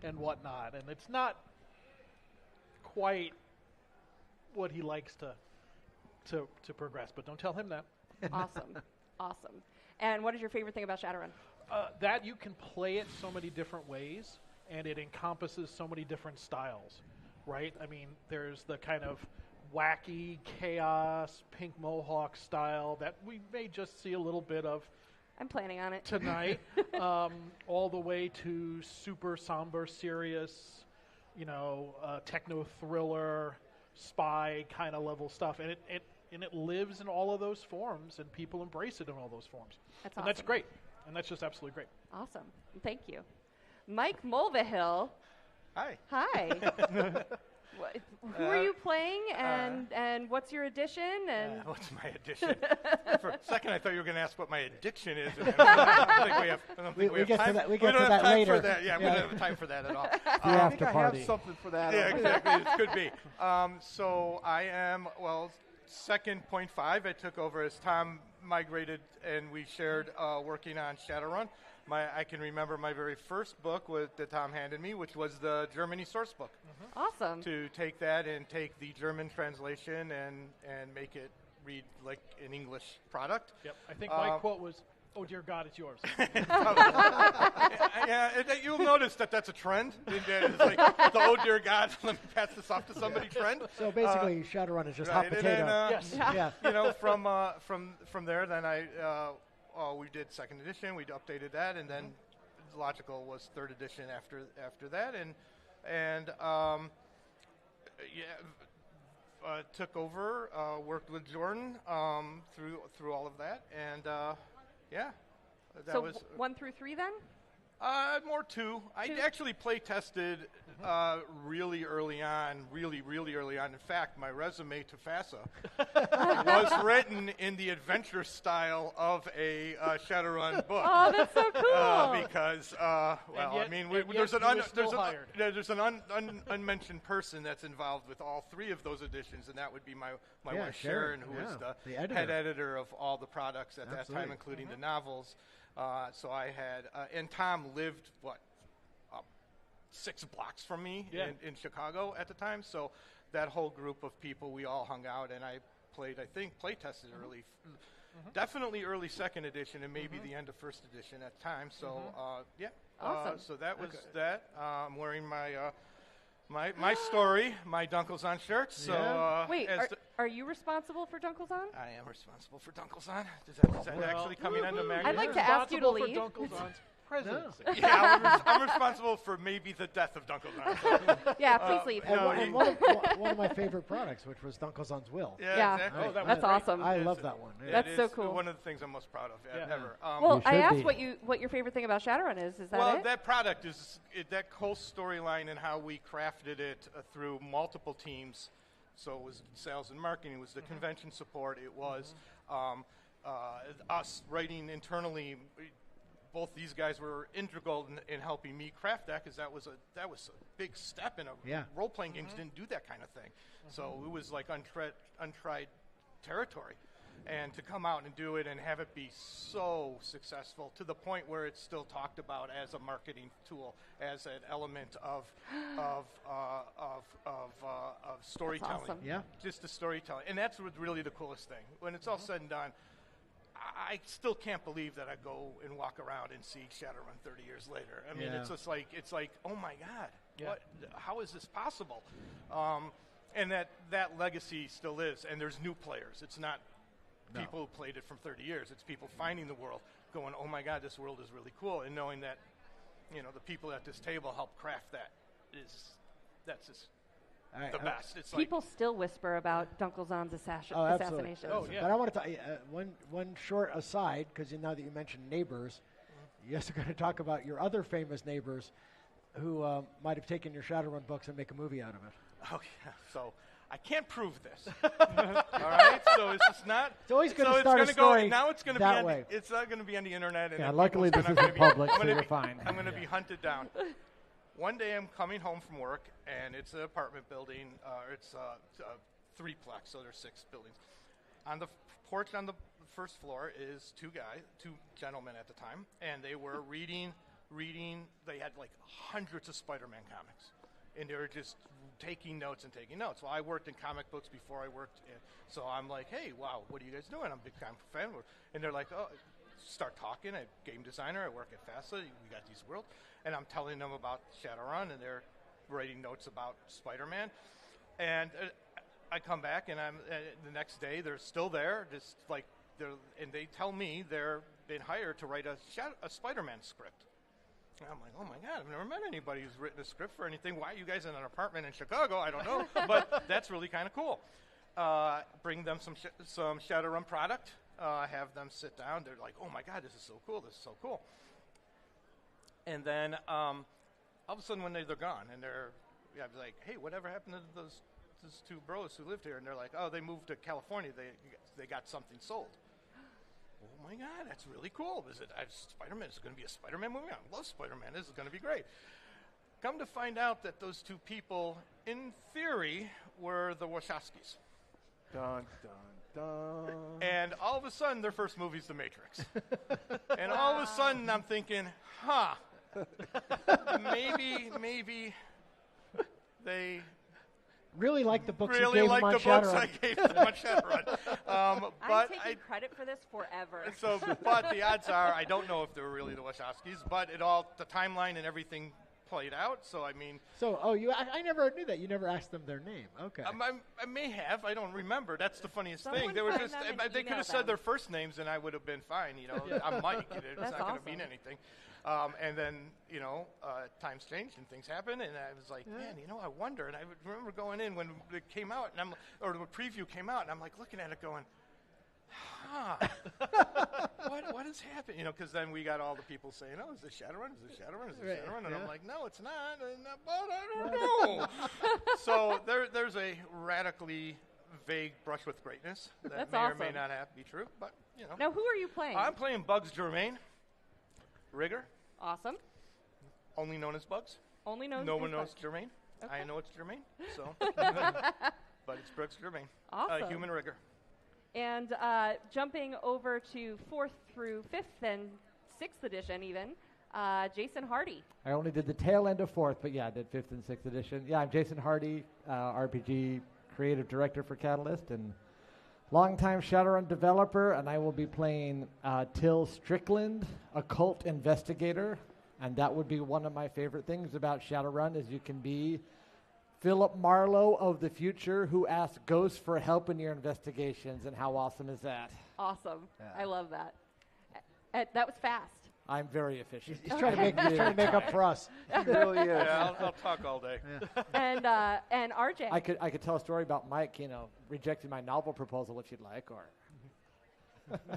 and whatnot. And it's not quite what he likes to progress. But don't tell him that. Awesome. And what is your favorite thing about Shadowrun? That you can play it so many different ways, and it encompasses so many different styles, right? I mean, there's the kind of wacky chaos pink mohawk style that we may just see a little bit of. I'm planning on it tonight. All the way to super somber, serious, techno thriller, spy kind of level stuff, and it lives in all of those forms, and people embrace it in all those forms. That's and awesome. That's great. And that's just absolutely great. Awesome. Thank you. Mike Mulvihill. Hi. Who are you playing, and what's your addiction? And what's my addiction? For a second, I thought you were going to ask what my addiction is. And I don't think we have time. We don't have time for that. Yeah, we don't have time for that at all. I think I have something for that. Yeah, exactly. It could be. So I am, second 0.5. I took over as Tom migrated, and we shared working on Shadowrun. I can remember my very first book that Tom handed me, which was the Germany source book. Mm-hmm. Awesome. To take that and take the German translation and make it read like an English product. Yep. I think my quote was, "Oh dear God, it's yours." You'll notice that's a trend. It's like the "Oh dear God, let me pass this off to somebody" trend. So basically, Shadowrun is just hot potato. Yes. Yeah. From there, then we did second edition. We updated that, and then logical was third edition after that, and took over, worked with Jordan through all of that, and that was 1 through 3 then. More 2. I actually play tested really early on, really early on. In fact, my resume to FASA was written in the adventure style of a Shadowrun book. Oh, that's so cool! Because, there's an unmentioned person that's involved with all 3 of those editions, and that would be my wife Sharon, who is the head editor of all the products at that time, including the novels. So I had, and Tom lived, 6 blocks from me in Chicago at the time. So that whole group of people, we all hung out, and I play tested early, definitely early second edition, and maybe the end of first edition at the time. So, Awesome. So that was that. I'm wearing my story, my Dunkelzahn shirt. So wait, are you responsible for Dunkelzahn? I am responsible for Dunkelzahn. Is that actually coming under magazine? I'd like to ask you to leave. Dunkelzahn's presidency. Yeah, I'm responsible for maybe the death of Dunkelzahn. Yeah, please leave. And one of my favorite products, which was Dunkelzahn's Will. Yeah, exactly. Oh, that's awesome. I love that one. Yeah. That's so cool. One of the things I'm most proud of ever. Well, I asked what your favorite thing about Shadowrun is. Is that well, it? that product is that whole storyline and how we crafted it through multiple teams. So it was sales and marketing. It was the convention support. It was us writing internally. Both these guys were integral in helping me craft that, because that was a big step in a role-playing games didn't do that kind of thing. So it was like untried territory, and to come out and do it and have it be so successful to the point where it's still talked about as a marketing tool, as an element of storytelling. That's awesome. Yeah, just the storytelling, and that's really the coolest thing. When it's all said and done, I still can't believe that I go and walk around and see Shadowrun 30 years later. I mean, it's just like, oh my God, how is this possible? And that legacy still is, and there's new players. It's not people who played it from 30 years. It's people finding the world, going, oh my God, this world is really cool, and knowing that, the people at this table helped craft that. That's just the best. It's people still whisper about Dunkelzahn's assassination. Oh, yeah. But I want to talk one short aside, because now that you mentioned neighbors, you guys are going to talk about your other famous neighbors who might have taken your Shadowrun books and make a movie out of it. Oh, yeah. So I can't prove this. All right? So it's just not. It's always going to start a story now it's going to that be way. It's not going to be on the internet. And luckily this isn't public, so you're fine. I'm going to be hunted down. One day I'm coming home from work, and it's an apartment building. It's a threeplex, so there's 6 buildings. On the porch on the first floor is two gentlemen at the time, and they were reading. They had like hundreds of Spider-Man comics, and they were just taking notes. Well, I worked in comic books before I worked so I'm like, hey, wow, what are you guys doing? I'm a big comic fan. And they're like, oh, start talking. I'm a game designer. I work at FASA. We got these worlds. And I'm telling them about Shadowrun, and they're writing notes about Spider-Man. And I come back, and I'm the next day they're still there, and they tell me they're been hired to write a Spider-Man script. And I'm like, oh my God, I've never met anybody who's written a script for anything. Why are you guys in an apartment in Chicago? I don't know, but that's really kind of cool. Bring them some Shadowrun product. Have them sit down. They're like, oh my God, this is so cool. This is so cool. And then all of a sudden, one day they're gone, and I was like, hey, whatever happened to those 2 bros who lived here? And they're like, oh, they moved to California. They got something sold. Oh my God, that's really cool. Spider-Man? Is it going to be a Spider-Man movie? I love Spider-Man. This is going to be great. Come to find out that those 2 people, in theory, were the Wachowskis. Dun, dun, dun. And all of a sudden, their first movie's The Matrix. And all of a sudden, I'm thinking, maybe they really like the books really you gave like them on the Shadowrun. books I gave them on Shadowrun. I'm taking credit for this forever. But the odds are, I don't know if they were really the Wachowskis, but the timeline and everything played out. So I mean, I never knew that. You never asked them their name. Okay. I may have. I don't remember. That's the funniest thing. They were just. They could have said their first names, and I would have been fine. I'm Mike. It's not going to mean anything. And then, times changed and things happened, and I was like, man, I wonder. And I remember going in when it came out, or the preview came out, and I'm like looking at it going, what is happening? Because then we got all the people saying, oh, is this Shadowrun? Is this Shadowrun? Is this Shadowrun? And I'm like, no, it's not. But I don't know. So there's a radically vague brush with greatness that may or may not have to be true, but Now, who are you playing? I'm playing Bugs Germain, Rigger. Awesome. Only known as Bugs. Only known. No one knows Bugs. Germain. Okay. I know it's Germain, so. But it's Bugs Germain. Awesome. Human Rigger. And jumping over to 4th through 5th and 6th edition, even Jason Hardy. I only did the tail end of 4th, but I did 5th and 6th edition. Yeah, I'm Jason Hardy, RPG creative director for Catalyst and longtime Shadowrun developer, and I will be playing Till Strickland, a cult investigator, and that would be one of my favorite things about Shadowrun is you can be Philip Marlowe of the future who asks ghosts for help in your investigations, and how awesome is that? Awesome. Yeah. I love that. That was fast. I'm very efficient. He's trying to make up for us. He really is. Yeah, I'll talk all day. Yeah. And RJ. I could tell a story about Mike, rejecting my novel proposal if you'd like, or.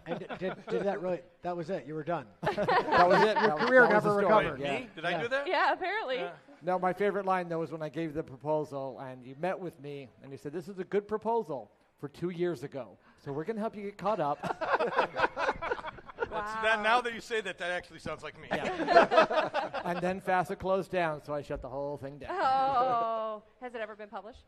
And did that really? That was it. You were done. That was it. Your career never recovered. Yeah. Me? Did I do that? Yeah, apparently. Yeah. No, my favorite line though was when I gave the proposal and you met with me and you said, "This is a good proposal for 2 years ago, so we're going to help you get caught up." Wow. Now that you say that, that actually sounds like me. Yeah. And then FASA closed down, so I shut the whole thing down. Oh, has it ever been published?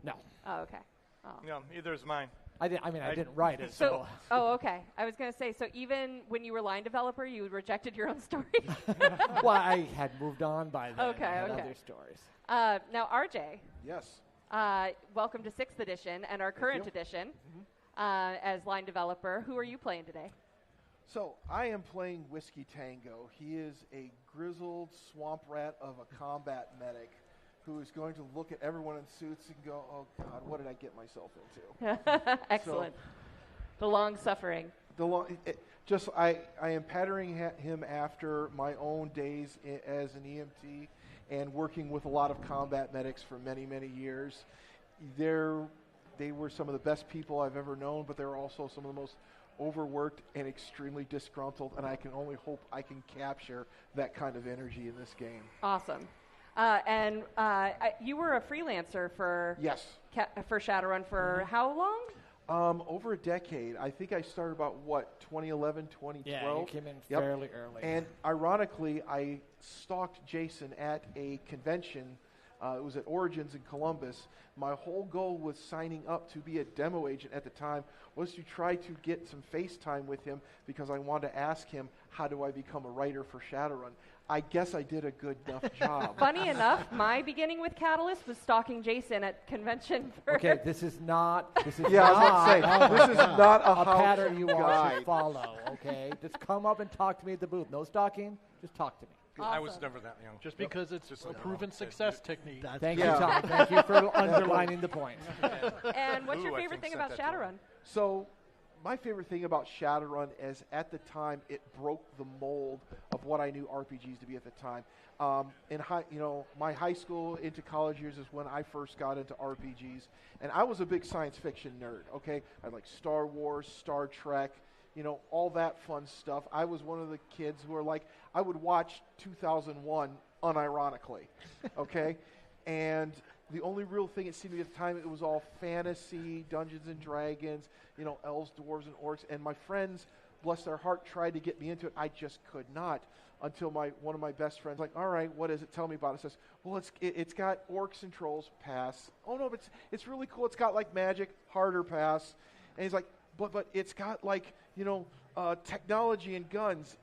No. Oh, okay. Oh. No, either is mine. I didn't write it. So. Oh, okay. I was going to say, so even when you were line developer, you rejected your own story? Well, I had moved on by then. Okay, I had okay. other stories. Now, RJ. Yes. Welcome to 6th edition and our current edition as line developer. Who are you playing today? So I am playing Whiskey Tango. He is a grizzled swamp rat of a combat medic who is going to look at everyone in suits and go, "Oh God, what did I get myself into?" Excellent. The long suffering. I am patterning him after my own days as an EMT and working with a lot of combat medics for many, many years. They were some of the best people I've ever known, but they were also some of the most overworked and extremely disgruntled, and I can only hope I can capture that kind of energy in this game. Awesome. And you were a freelancer for for Shadowrun for how long? Over a decade. I think I started about, 2011, 2012? Yeah, you came in fairly early. And ironically, I stalked Jason at a convention. It was at Origins in Columbus. My whole goal was signing up to be a demo agent at the time, was to try to get some FaceTime with him because I wanted to ask him, how do I become a writer for Shadowrun? I guess I did a good enough job. Funny enough, my beginning with Catalyst was stalking Jason at convention. Okay, this is not. This is not a pattern you want to follow. Okay, just come up and talk to me at the booth. No stalking. Just talk to me. Awesome. I was never that young. Just because it's just a proven success technique. Thank you, Tom. Thank you for underlining the point. And what's your favorite thing about Shadowrun? So, my favorite thing about Shadowrun is at the time it broke the mold of what I knew RPGs to be at the time. My high school into college years is when I first got into RPGs, and I was a big science fiction nerd. Okay, I like Star Wars, Star Trek, all that fun stuff. I was one of the kids who were like, I would watch 2001 unironically. Okay, and the only real thing it seemed to be at the time, it was all fantasy, Dungeons and Dragons, elves, dwarves, and orcs. And my friends, bless their heart, tried to get me into it. I just could not until one of my best friends, like, all right, what is it? Tell me about it. Says, well, it's got orcs and trolls, pass. Oh no, but it's really cool. It's got like magic, harder, pass. And he's like, but it's got like technology and guns.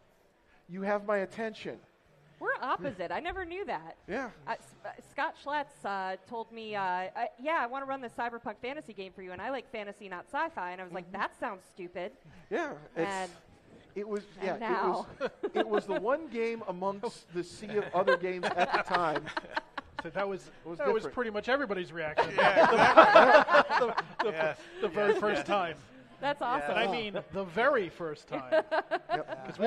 You have my attention. We're opposite. I never knew that. Yeah. Scott Schlatz told me, I want to run this cyberpunk fantasy game for you, and I like fantasy, not sci-fi. And I was like, that sounds stupid. Yeah. It was the one game amongst the sea of other games at the time. So that was pretty much everybody's reaction. The very first time. That's awesome. And I mean, the very first time. Because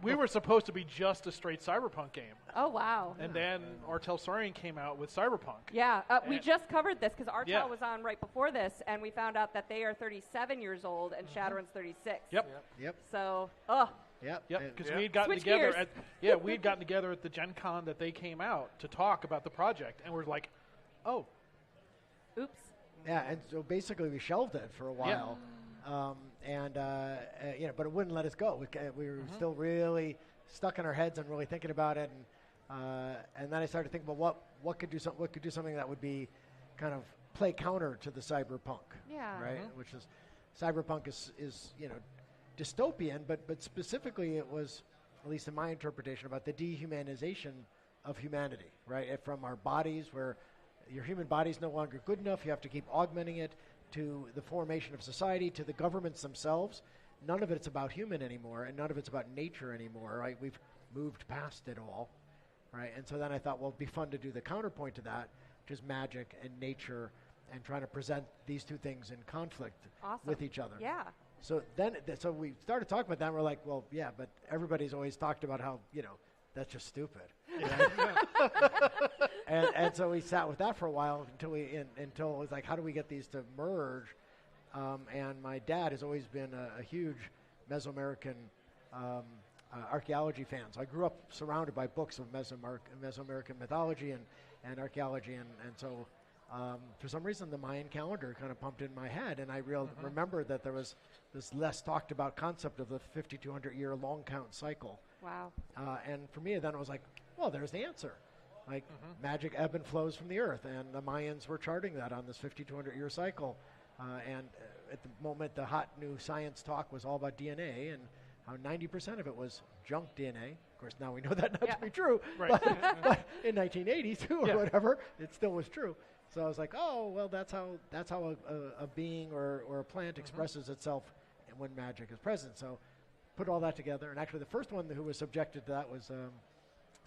we were supposed to be just a straight cyberpunk game. Oh, wow. And then Artel Saurian came out with Cyberpunk. Yeah, we just covered this because Artel was on right before this, and we found out that they are 37 years old and Shadowrun's 36. Yep. So, Yep. Because we had gotten together we'd gotten together at the Gen Con that they came out to talk about the project, and we're like, oh. Oops. Yeah, and so basically we shelved it for a while. But it wouldn't let us go. We were still really stuck in our heads and really thinking about it, and then I started thinking about what could do something that would be kind of play counter to the cyberpunk. Yeah. Right. Which is cyberpunk is dystopian, but specifically it was, at least in my interpretation, about the dehumanization of humanity. Right, from our bodies, where your human body is no longer good enough. You have to keep augmenting it. To the formation of society, to the governments themselves. None of it's about human anymore, and none of it's about nature anymore, right? We've moved past it all, right? And so then I thought, well, it'd be fun to do the counterpoint to that, which is magic and nature, and trying to present these two things in conflict with each other. Yeah. So then, so we started talking about that, and we're like, well, yeah, but everybody's always talked about how, that's just stupid. And so we sat with that for a while until it was like, how do we get these to merge? And my dad has always been a huge Mesoamerican archaeology fan. So I grew up surrounded by books of Mesoamerican mythology and archaeology. And so for some reason, the Mayan calendar kind of pumped in my head. And I remember that there was this less talked about concept of the 5,200-year long count cycle. Wow. And for me, then it was like, well, there's the answer. Like, magic ebb and flows from the earth, and the Mayans were charting that on this 5,200-year cycle. And at the moment, the hot new science talk was all about DNA, and how 90% of it was junk DNA. Of course, now we know that not to be true, right. but in 1982 or whatever, it still was true. So I was like, oh, well, that's how a being or a plant expresses itself when magic is present. So put all that together, and actually the first one who was subjected to that was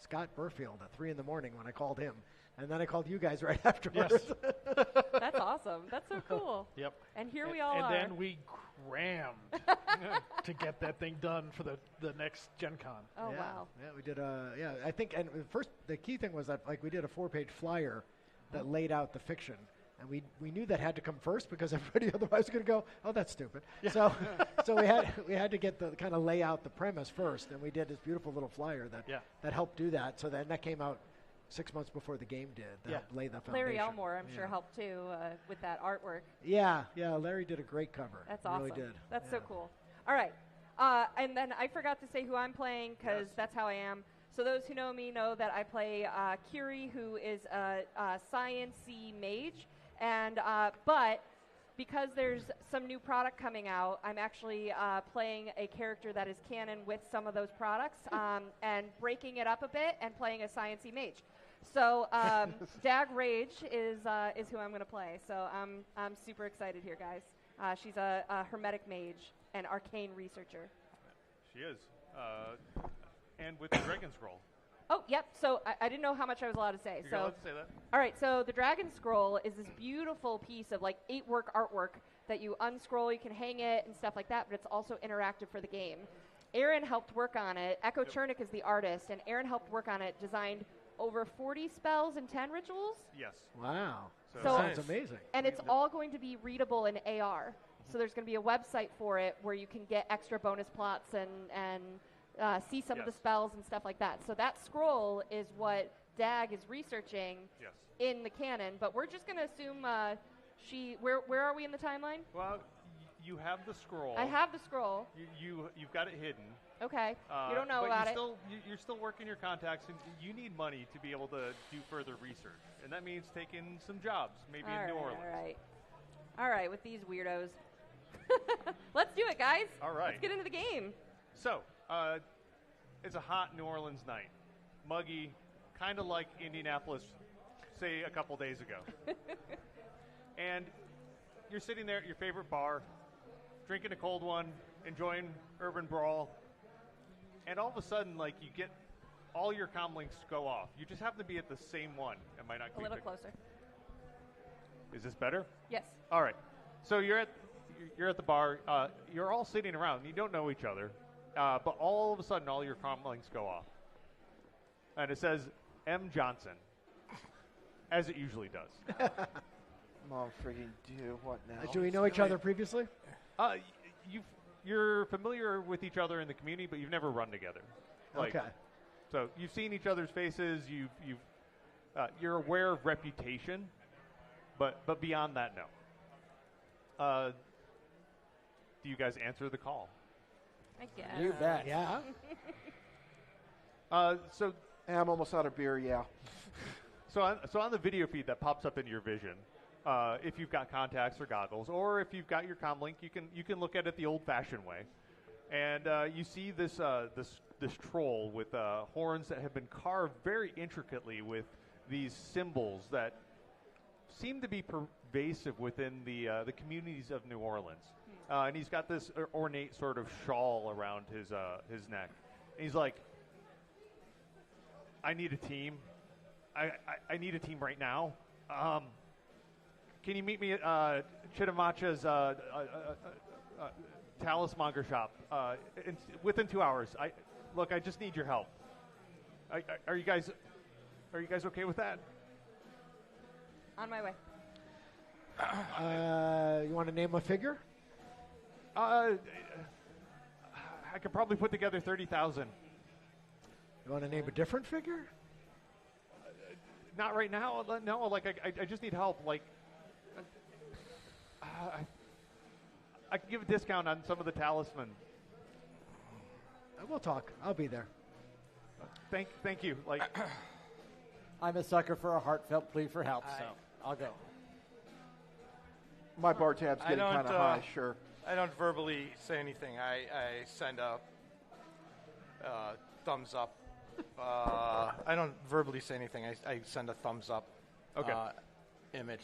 Scott Burfield at 3 a.m. when I called him. And then I called you guys right afterwards. Yes. That's awesome. That's so cool. Yep. And here we all are. are. And then we crammed to get that thing done for the next Gen Con. Oh, wow. Yeah, we did I think, and first, the key thing was that, like, we did a 4-page flyer that laid out the fiction. And we knew that had to come first because everybody otherwise was going to go, oh, that's stupid. Yeah. So we had to get the kind of lay out the premise first, and we did this beautiful little flyer that helped do that. So then that came out 6 months before the game did. That helped lay the foundation. Larry Elmore, I'm sure, helped too with that artwork. Yeah, Larry did a great cover. That's he awesome. Really did. That's so cool. All right, and then I forgot to say who I'm playing because that's how I am. So those who know me know that I play Kiri, who is a science-y mage. And but because there's some new product coming out, I'm actually playing a character that is canon with some of those products and breaking it up a bit and playing a sciencey mage. So Dag Rage is who I'm going to play. So I'm super excited here, guys. She's a hermetic mage and arcane researcher. She is, and with the Dragon Scroll. Oh, yep. So I didn't know how much I was allowed to say. You're allowed to say that. All right. So the Dragon Scroll is this beautiful piece of like 8-work artwork that you unscroll, you can hang it and stuff like that, but it's also interactive for the game. Aaron helped work on it. Echo Chernick is the artist, and Aaron helped work on it, designed over 40 spells and 10 rituals. Yes. Wow. So sounds amazing. And it's all going to be readable in AR. So there's going to be a website for it where you can get extra bonus plots and see some of the spells and stuff like that. So that scroll is what Dag is researching in the canon, but we're just going to assume where are we in the timeline? Well, you have the scroll. I have the scroll. You've got it hidden. Okay. You don't know about it. You're still working your contacts, and you need money to be able to do further research. And that means taking some jobs, maybe in New Orleans. All right, with these weirdos. Let's do it, guys. All right. Let's get into the game. So, it's a hot New Orleans night. Muggy, kind of like Indianapolis, say, a couple days ago. And you're sitting there at your favorite bar, drinking a cold one, enjoying Urban Brawl, and all of a sudden, like, you get all your comlinks go off. You just happen to be at the same one. Am I not a little closer? Is this better? Yes. All right. So you're at the bar. You're all sitting around. You don't know each other, but all of a sudden, all your comlinks go off, and it says M. Johnson, as it usually does. Oh, friggin' do what now? Do we know each other previously? You're familiar with each other in the community, but you've never run together. Like, okay. So you've seen each other's faces. You're aware of reputation, but beyond that, no. Do you guys answer the call? I guess. You bet. Yeah. So I'm almost out of beer. Yeah. So on the video feed that pops up in your vision, if you've got contacts or goggles, or if you've got your comlink, you can look at it the old-fashioned way, and you see this troll with horns that have been carved very intricately with these symbols that seem to be pervasive within the communities of New Orleans. And he's got this ornate sort of shawl around his neck. And he's like, I need a team. I need a team right now. Can you meet me at Chitamacha's Talismonger shop within 2 hours? I just need your help. Are you guys okay with that? On my way. You want to name a figure? I could probably put together 30,000. You want to name a different figure? Not right now. No, like I just need help. Like, I can give a discount on some of the talisman. We'll talk. I'll be there. Thank you. Like, I'm a sucker for a heartfelt plea for help, so I'll go. My bar tab's getting kind of high. Sure. I don't verbally say anything. I send a thumbs up. I don't verbally say anything. I send a thumbs up image,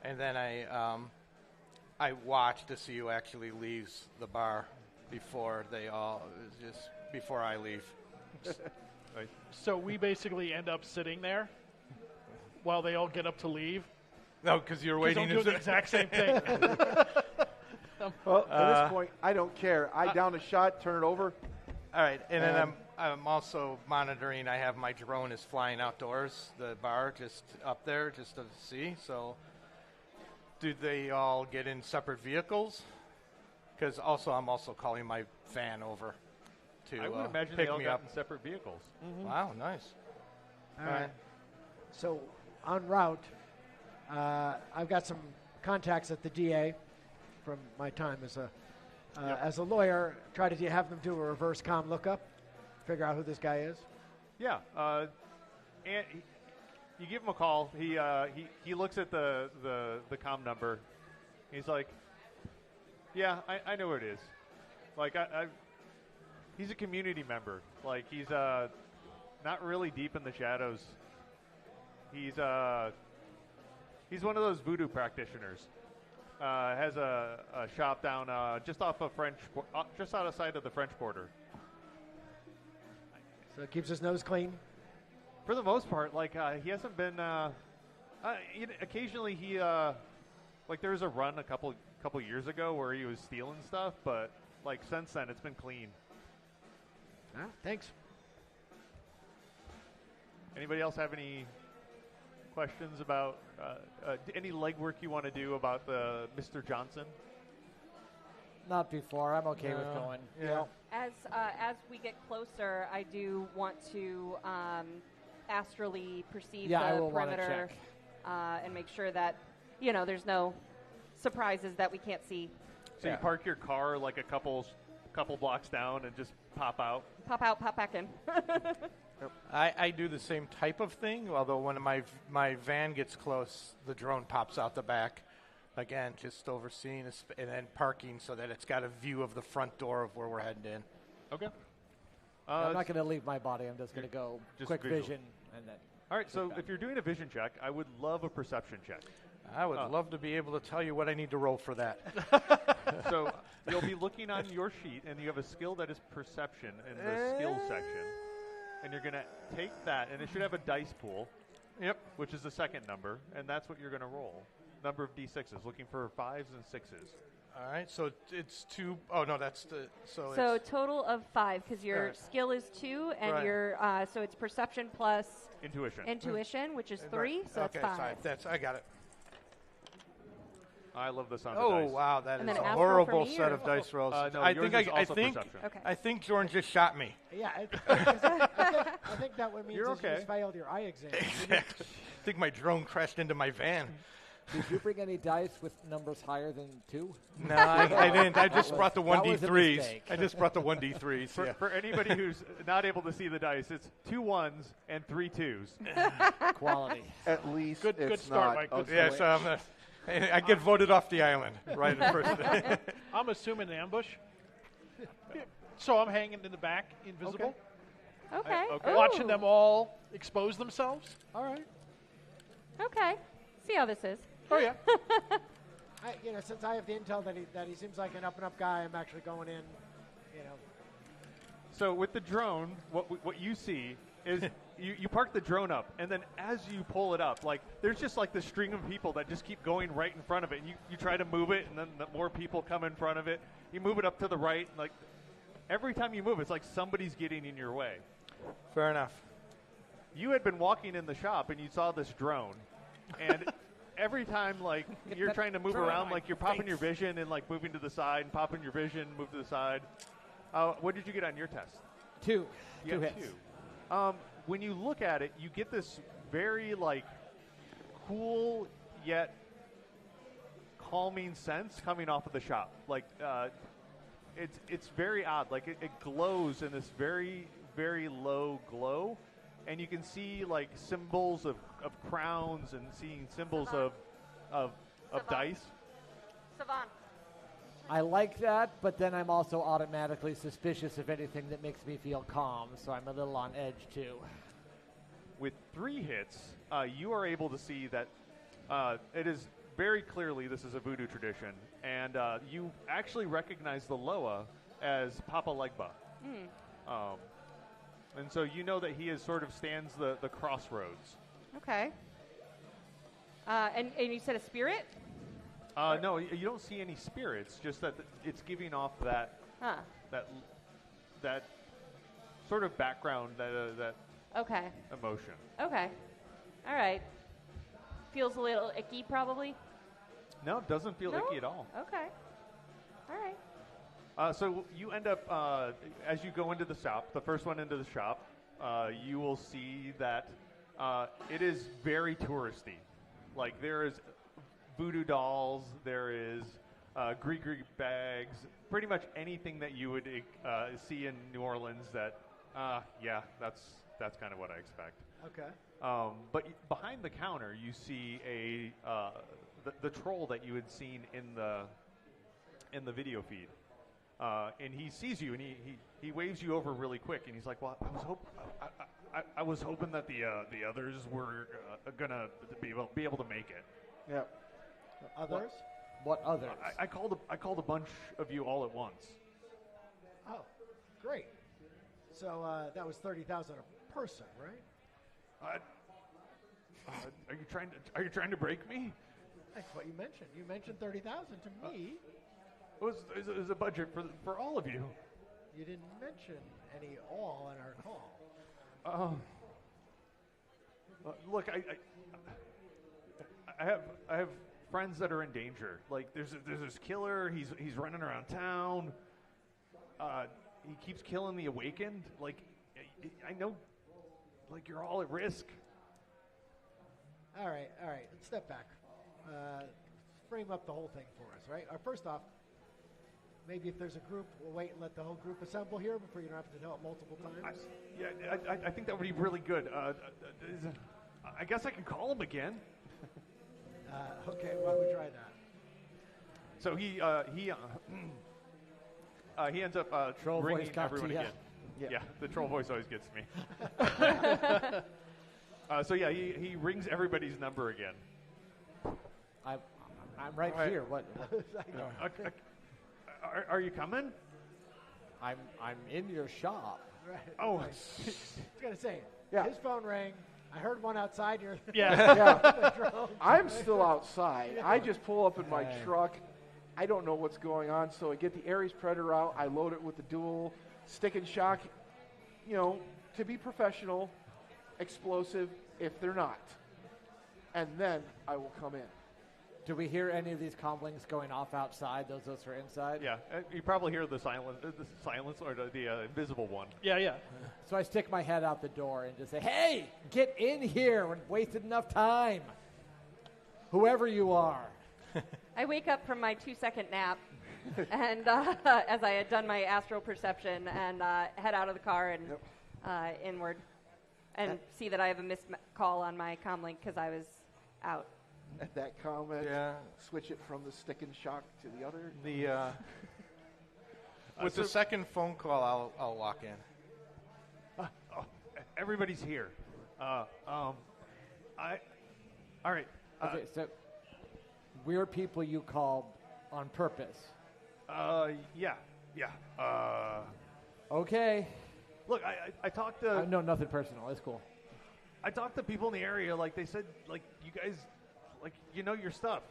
and then I watch to see who actually leaves the bar before I leave. So we basically end up sitting there, while they all get up to leave. No, because you're waiting. I'm doing the exact same thing. Well, at this point, I don't care. I down a shot, turn it over. All right, and then I'm also monitoring. I have my drone is flying outdoors, the bar just up there, just to see. So, do they all get in separate vehicles? Because I'm also calling my van over to I would imagine pick they all me got up. in separate vehicles. Mm-hmm. Wow, nice. All right. So, en route, I've got some contacts at the DA from my time as a lawyer. Try to have them do a reverse comm lookup, figure out who this guy is. Yeah, and you give him a call. He looks at the comm number. He's like, "Yeah, I know who it is. Like, he's a community member. Like, he's not really deep in the shadows. He's one of those voodoo practitioners. Has a shop down just off of just outside of the French border. So it keeps his nose clean. For the most part, like he hasn't been. Occasionally, he like there was a run a couple years ago where he was stealing stuff, but like since then, it's been clean. Ah, thanks. Anybody else have any questions about any legwork you want to do about the Mr. Johnson? Not before. I'm okay with going. Yeah. As we get closer, I do want to astrally perceive I the will wanna perimeter and make sure that there's no surprises that we can't see. So you park your car like a couple blocks down and just pop out. Pop out, pop back in. I do the same type of thing, although when my van gets close, the drone pops out the back. Again, just overseeing and then parking so that it's got a view of the front door of where we're heading in. Okay. I'm not going to leave my body. I'm just going to go quick visual. vision and then. All right. So if you're doing a vision check, I would love a perception check. I would love to be able to tell you what I need to roll for that. So you'll be looking on your sheet, and you have a skill that is perception in the skills section. And you're going to take that, and it should have a dice pool. Yep. Which is the second number, and that's what you're going to roll. Number of D6s, looking for 5s and 6s. All right, so it's 2. Oh, no, that's the. So total of 5, because your skill is 2, and your so it's perception plus intuition, which is 3, so okay, that's 5. I got it. I love the sound of dice. Oh, wow, that and is then a horrible set of dice rolls. No, I think Jordan just shot me. Yeah, I think that what means You're is you okay. just failed your eye exam. Exactly. I think my drone crashed into my van. Did you bring any dice with numbers higher than 2? No, I didn't. I just brought the that was a 1d3s. mistake. I just brought the 1d3s. For anybody who's not able to see the dice, it's 2 1s and 3 2s. Quality. At least Good it's start, not. Mike. Good Yes, I get voted off the island right at first. I'm assuming an ambush. So I'm hanging in the back, invisible. Okay. Watching them all expose themselves. All right. Okay. See how this is. Oh, yeah. Since I have the intel that he seems like an up-and-up guy, I'm actually going in, So with the drone, what you see is you park the drone up, and then as you pull it up, like there's just like this string of people that just keep going right in front of it. And you try to move it, and then more people come in front of it. You move it up to the right, and like every time you move, it's like somebody's getting in your way. Fair enough. You had been walking in the shop, and you saw this drone, and every time like you're trying to move around, like you're popping your vision and like moving to the side, and popping your vision, move to the side. What did you get on your test? 2. You 2 got hits. 2. When you look at it, you get this very like cool yet calming sense coming off of the shop. Like it's very odd. Like it glows in this very, very low glow, and you can see like symbols of crowns and seeing symbols of dice. Savant. I like that, but then I'm also automatically suspicious of anything that makes me feel calm, so I'm a little on edge too. With 3 hits, you are able to see that it is very clearly this is a voodoo tradition, and you actually recognize the Loa as Papa Legba. And so you know that he is sort of stands the crossroads. Okay. And you said a spirit? No, you don't see any spirits. Just that it's giving off that that sort of background, that okay emotion. Okay, all right. Feels a little icky, probably. No, it doesn't feel icky at all. Okay, all right. So you end up, as you go into the shop, the first one into the shop, you will see that it is very touristy. Like, there is voodoo dolls, there is Greek bags, pretty much anything that you would see in New Orleans that, that's kind of what I expect. Okay. But behind the counter, you see the troll that you had seen in the video feed. And he sees you, and he waves you over really quick, and he's like, "Well, I was hoping that the others were gonna be able to make it." Yeah. Others? What others? I called a bunch of you all at once. Oh, great. So that was 30,000 a person, right? Are you trying to break me? That's what you mentioned. You mentioned 30,000 to me. It was a budget for all of you. You didn't mention any all in our call. Look, I have friends that are in danger. Like, there's this killer. He's running around town. He keeps killing the Awakened. Like, I know, like, you're all at risk. All right. Let's step back. Frame up the whole thing for us, right? First off, maybe if there's a group, we'll wait and let the whole group assemble here before you don't have to tell it multiple times. I think that would be really good. I guess I can call him again. Okay, why don't we try that? So he ends up troll ringing voice got everyone to ya. again. Yeah, the troll voice always gets me. So yeah, he rings everybody's number again. I'm right here. What? Are you coming? I'm in your shop. Right. Oh, I was gonna say, Yeah. his phone rang. I heard one outside. Yeah. I'm still outside. I just pull up in my truck. I don't know what's going on, so I get the Ares Predator out. I load it with the dual stick and shock. You know, to be professional, explosive if they're not, and then I will come in. Do we hear any of these comlinks going off outside? Those are inside. Yeah, you probably hear the silence or the invisible one. Yeah. So I stick my head out the door and just say, "Hey, get in here! We've wasted enough time. Whoever you are." I wake up from my 2-second nap, and as I had done my astral perception, and head out of the car and inward, and see that I have a missed call on my comlink because I was out. At that comment, switch it from the stick and shock to the other. With the second phone call, I'll walk in. Everybody's here. All right. Okay, so we're people you call on purpose. Yeah. Okay. Look, I talked to. No, nothing personal. It's cool. I talked to people in the area. Like, they said, like, you guys, like, you know your stuff.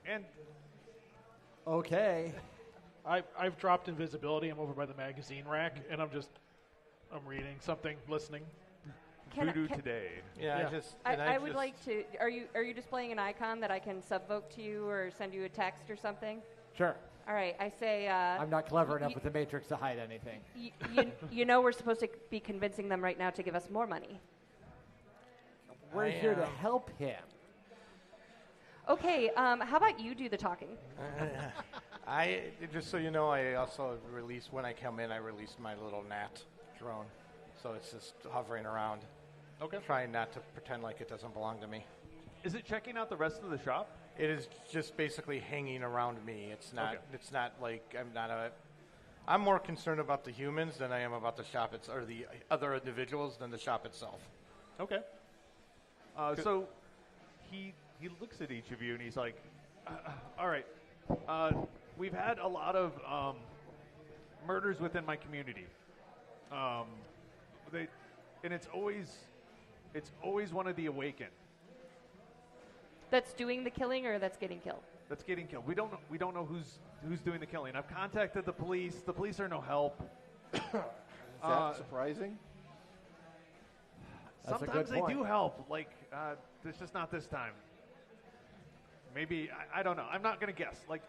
And. Okay. I've dropped invisibility. I'm over by the magazine rack, and I'm reading something, listening. Voodoo today. Yeah. I would like to. Are you displaying an icon that I can subvoke to you or send you a text or something? Sure. All right. I say. I'm not clever enough with the Matrix to hide anything. You know we're supposed to be convincing them right now to give us more money. We're here to help him. Okay. How about you do the talking? Just so you know, I also released, when I come in, I released my little gnat drone. So it's just hovering around. Okay. Trying not to pretend like it doesn't belong to me. Is it checking out the rest of the shop? It is just basically hanging around me. It's not. Okay. It's not like I'm more concerned about the humans than I am about the shop or the other individuals than the shop itself. Okay. So he looks at each of you and he's like, "All right, we've had a lot of murders within my community. And it's always one of the Awakened. That's doing the killing or that's getting killed? That's getting killed. We don't know who's doing the killing. I've contacted the police. The police are no help. Is that surprising? Sometimes they do help. Like, it's just not this time. Maybe I don't know. I'm not gonna guess. Like,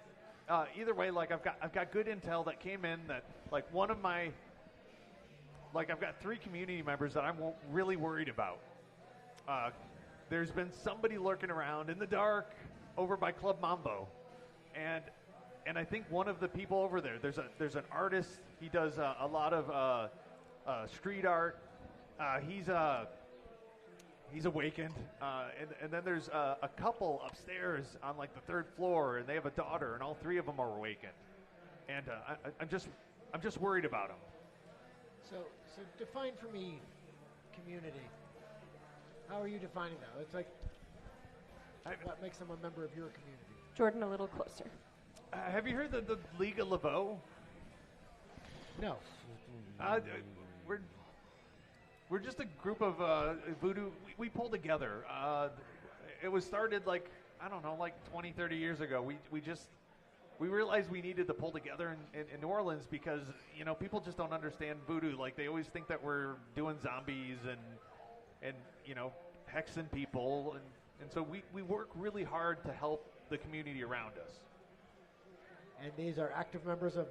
either way, like I've got good intel that came in that like one of my I've got 3 community members that I'm really worried about. There's been somebody lurking around in the dark over by Club Mambo, and I think one of the people over there's an artist. He does a lot of street art. He's awakened, and then there's a couple upstairs on like the 3rd floor, and they have a daughter, and all 3 of them are awakened, and I'm just worried about them. So define for me community. How are you defining that? It's like what makes them a member of your community? Jordan, a little closer. Have you heard the League of Laveau? No. We're just a group of voodoo. We pull together. It was started like 20, 30 years ago. We realized we needed to pull together in New Orleans because people just don't understand voodoo. Like they always think that we're doing zombies and hexing people, and so we work really hard to help the community around us. And these are active members of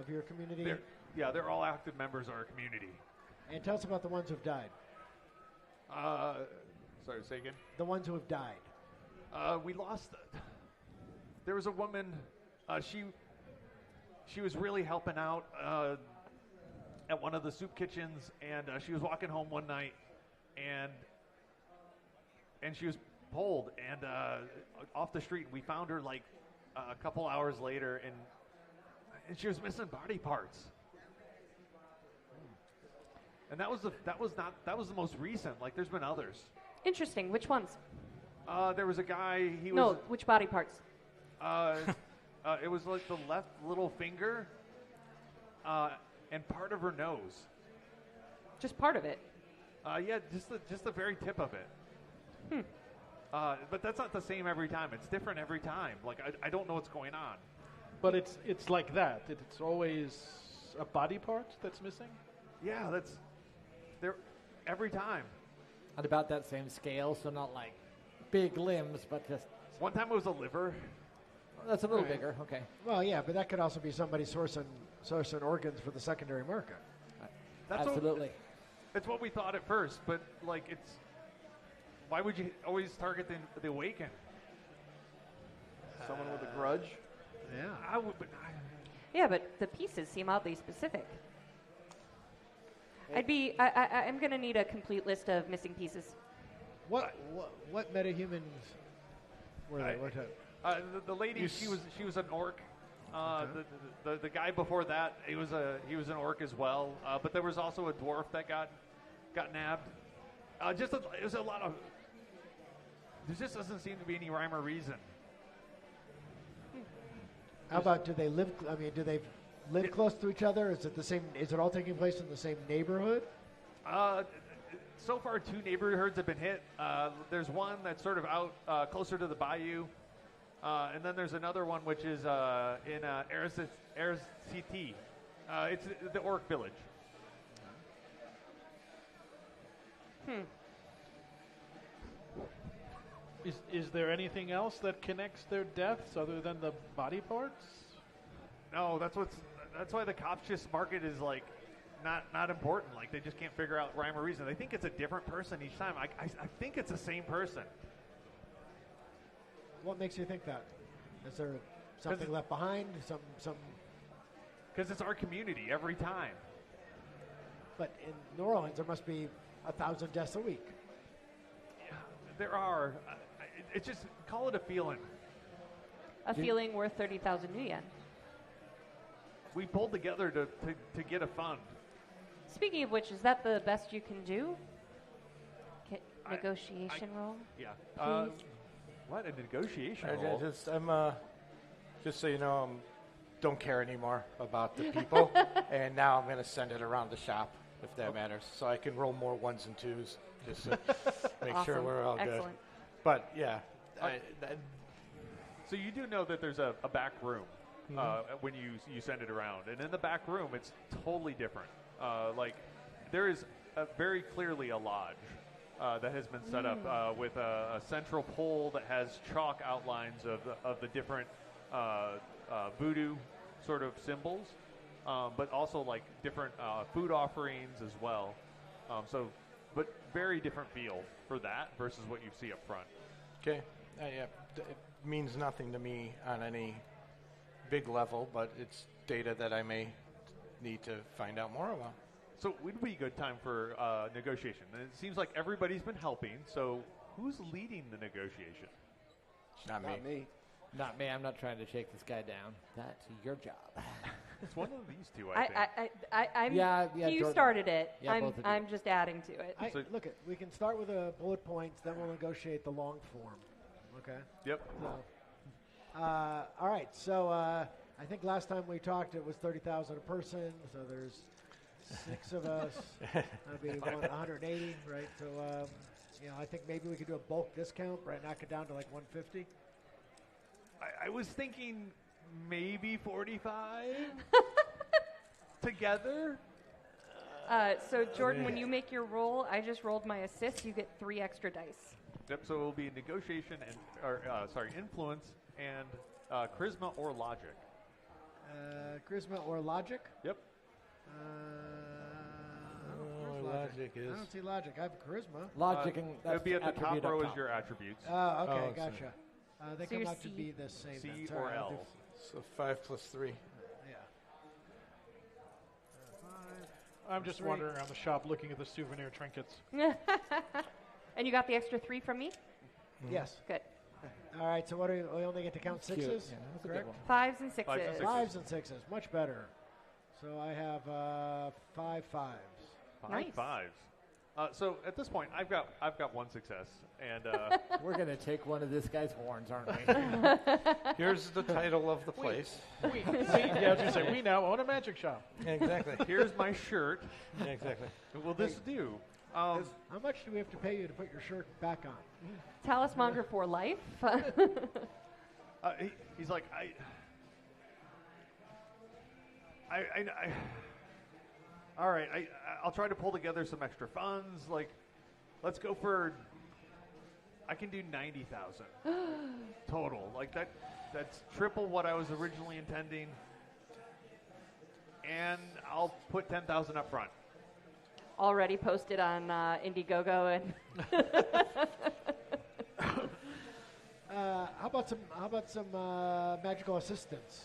your community? They're all active members of our community. And tell us about the ones who've died. Sorry, say again? The ones who have died. We lost. There was a woman. She was really helping out at one of the soup kitchens, and she was walking home one night, and she was pulled and off the street. We found her like a couple hours later, and she was missing body parts. And that was the most recent. Like, there's been others. Interesting. Which ones? There was a guy. Which body parts? It was like the left little finger, and part of her nose. Just part of it. Yeah, just the very tip of it. But that's not the same every time. It's different every time. Like I don't know what's going on. But it's like that. It's always a body part that's missing. Yeah, that's there every time. At about that same scale, so not like big limbs, but just. One time it was a liver. That's a little bigger. Okay. Well, yeah, but that could also be somebody sourcing organs for the secondary market. Absolutely. It's what we thought at first, but like it's. Why would you always target the awakened? Someone with a grudge. Yeah. Yeah, but the pieces seem oddly specific. I'm going to need a complete list of missing pieces. What metahumans were they? What type? The lady, she was an orc. The guy before that, he was an orc as well. But there was also a dwarf that got nabbed. It was a lot of. There just doesn't seem to be any rhyme or reason. How about do they live? I mean, do they live close to each other? Is it the same? Is it all taking place in the same neighborhood? So far, 2 neighborhoods have been hit. There's one that's sort of out closer to the bayou, and then there's another one which is in Erzcity. It's the orc village. Is there anything else that connects their deaths other than the body parts? No, that's why the cops just mark it as like not important. Like they just can't figure out rhyme or reason. They think it's a different person each time. I think it's the same person. What makes you think that? Is there something left behind? Some? Because it's our community every time. But in New Orleans, there must be 1,000 deaths a week. Yeah, there are. It's just call it a feeling. A feeling worth 30,000 new yen. We pulled together to get a fund. Speaking of which, is that the best you can do? Negotiation roll? Yeah. What, a negotiation roll? Just so you know, don't care anymore about the people, and now I'm going to send it around the shop, if that matters, so I can roll more 1s and 2s, just to make sure we're all good. Excellent. But yeah, So you do know that there's a back room when you send it around, and in the back room it's totally different. Like there is very clearly a lodge that has been set up with a central pole that has chalk outlines of the different voodoo sort of symbols, but also like different food offerings as well. But very different feel for that versus what you see up front. Okay. Yeah. It means nothing to me on any big level, but it's data that I may need to find out more about. So it would be a good time for negotiation. And it seems like everybody's been helping. So who's leading the negotiation? Not me. Not me. I'm not trying to shake this guy down. That's your job. It's one of these two, I think. I'm yeah, you Jordan. started it. Yeah, both of you. I'm just adding to it. Look, we can start with the bullet points, then we'll negotiate the long form. Okay? Yep. So, all right. So I think last time we talked, it was 30,000 a person. So there's 6 of us. That'd be 180, right? So, I think maybe we could do a bulk discount, right? Knock it down to like 150. I was thinking maybe 45 together. So Jordan, when you make your roll, I just rolled my assist. You get 3 extra dice. Yep. So it will be negotiation and influence and charisma or logic. Charisma or logic? Yep. Logic is. I don't see logic. I have charisma. Logic and it would be at the top attribute row up as top. your attributes. Okay, gotcha. They So come you're out to C. be the same. C then. or Sorry, I'll L. do So 5 plus 3. Yeah. I'm just wandering around the shop looking at the souvenir trinkets. And you got the extra 3 from me? Yes. Good. All right. So what do we only get to count Cute. sixes? Yeah, that's a good correct. one. 5s and 6s. 5s and 6s. 5s and 6s. Much better. So I have 5 5s. Nice. 5s. So at this point, I've got 1 success, and We're going to take one of this guy's horns, aren't we? Here's the title of the place. Yeah, I was going to say, we now own a magic shop. Exactly. here's my shirt. Yeah, exactly. Will this do? How much do we have to pay you to put your shirt back on? Talismonger for life. He's like, all right, I'll try to pull together some extra funds. Like, let's go for. I can do 90,000 total. Like that's triple what I was originally intending, and I'll put 10,000 up front. Already posted on Indiegogo and. How about some magical assistance?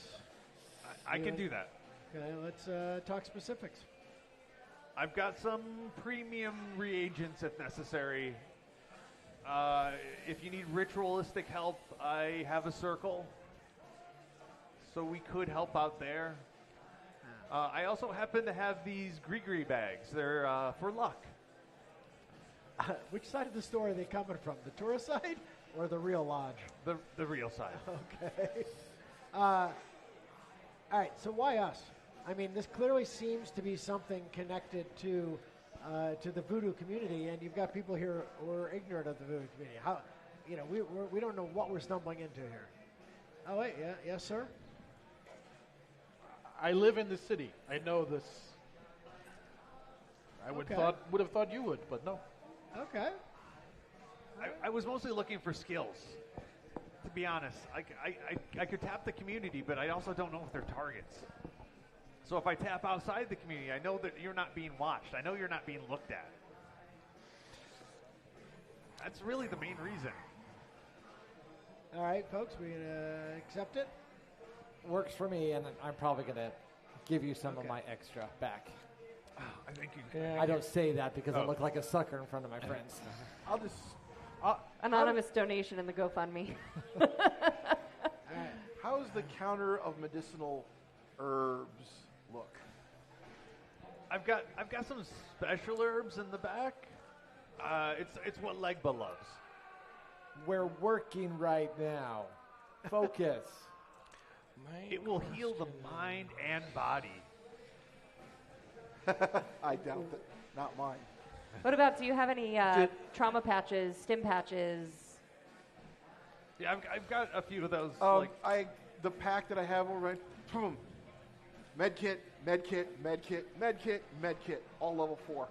I can do that. Okay, let's talk specifics. I've got some premium reagents if necessary. If you need ritualistic help, I have a circle. So we could help out there. I also happen to have these Gree bags. They're for luck. Which side of the store are they coming from? The tourist side or the real lodge? The real side. Okay. All right, so why us? I mean, this clearly seems to be something connected to the voodoo community, and you've got people here who are ignorant of the voodoo community. How, we don't know what we're stumbling into here. Oh wait, yes, sir. I live in the city. I know this. I would have thought you would, but no. Okay. I was mostly looking for skills. To be honest, I could tap the community, but I also don't know if they're targets. So if I tap outside the community, I know that you're not being watched. I know you're not being looked at. That's really the main reason. All right, folks, we gonna accept it. Works for me, and I'm probably going to give you some of my extra back. I think you. I don't say that because I look like a sucker in front of my friends. I'll just. Anonymous donation in the GoFundMe. How's the counter of medicinal herbs look? I've got some special herbs in the back. It's what Legba loves. We're working right now. Focus. It will heal the mind and body. I doubt that. Not mine. What about, do you have any trauma patches, stim patches? Yeah, I've got a few of those. The pack that I have over right, boom, med kit, all level 4.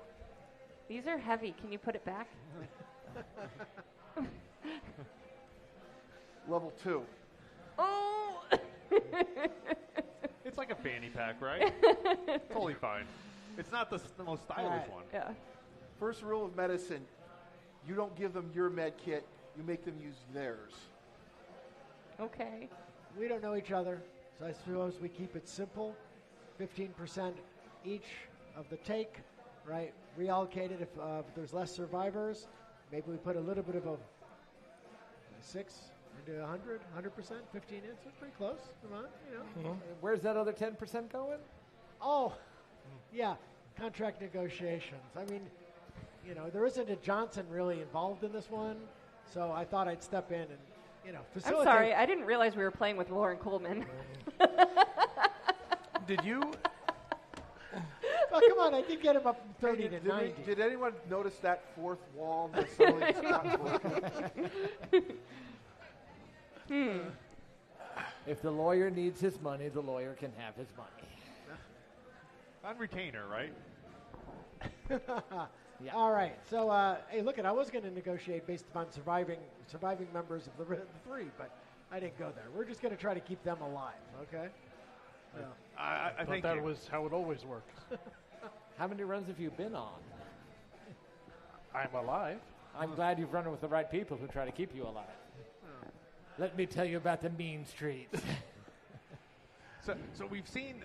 These are heavy. Can you put it back? Level 2. Oh! It's like a fanny pack, right? Totally fine. It's not the most stylish one. Yeah. First rule of medicine, you don't give them your med kit, you make them use theirs. Okay. We don't know each other, so I suppose we keep it simple. 15% each of the take, right? Reallocated if there's less survivors. Maybe we put a little bit of a 6 into 100, 100%, 15 in. So pretty close. Come on, you know. Where's that other 10% going? Oh, yeah, contract negotiations. I mean, you know, there isn't a Johnson really involved in this one, so I thought I'd step in and, you know, facilitate. I'm sorry, I didn't realize we were playing with Lauren Coleman. Did you? Oh, come on, I did get him up from 30 to 90. Did anyone notice that fourth wall that suddenly just got broken? If the lawyer needs his money, the lawyer can have his money. On retainer, right? Yeah. All right. So, hey, look, I was going to negotiate based upon surviving members of the 3, but I didn't go there. We're just going to try to keep them alive. Okay. Yeah. I think that was how it always works. How many runs have you been on? I'm alive. I'm glad you've run with the right people who try to keep you alive. Let me tell you about the mean streets. So we've seen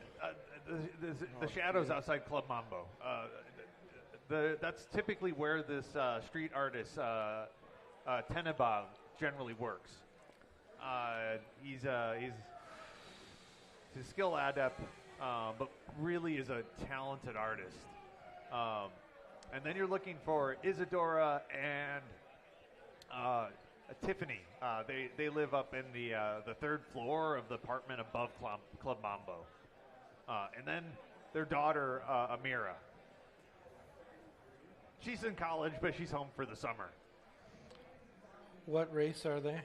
the shadows outside Club Mambo. That's typically where this street artist Teneba generally works. He's a skill adept, but really is a talented artist. And then you're looking for Isadora and Tiffany. They live up in the 3rd floor of the apartment above Club Mambo. And then their daughter, Amira. She's in college, but she's home for the summer. What race are they?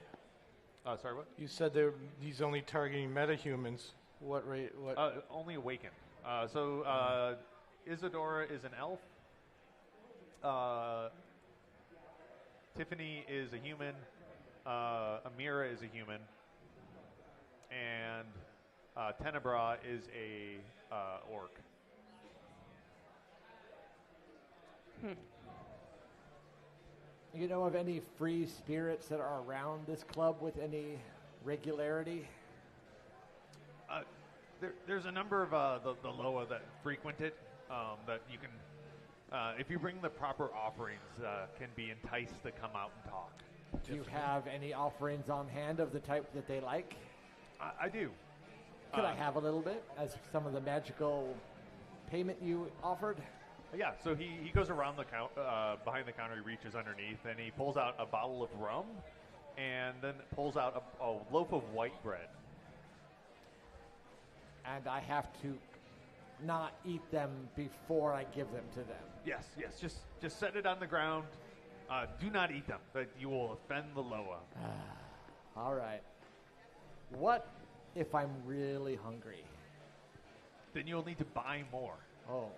Sorry, what? You said he's only targeting metahumans. What rate? What? Only Awakened. Isadora is an elf. Tiffany is a human. Amira is a human. And Tenebra is a orc. You know of any free spirits that are around this club with any regularity? There's a number of the Loa that frequent it that you can, if you bring the proper offerings, can be enticed to come out and talk. Do you have any offerings on hand of the type that they like? I do. Could I have a little bit as some of the magical payment you offered? Yeah, so he goes around the behind the counter, he reaches underneath, and he pulls out a bottle of rum, and then pulls out a loaf of white bread. And I have to not eat them before I give them to them. Yes, just set it on the ground. Do not eat them, but you will offend the Loa. All right. What if I'm really hungry? Then you'll need to buy more. Oh.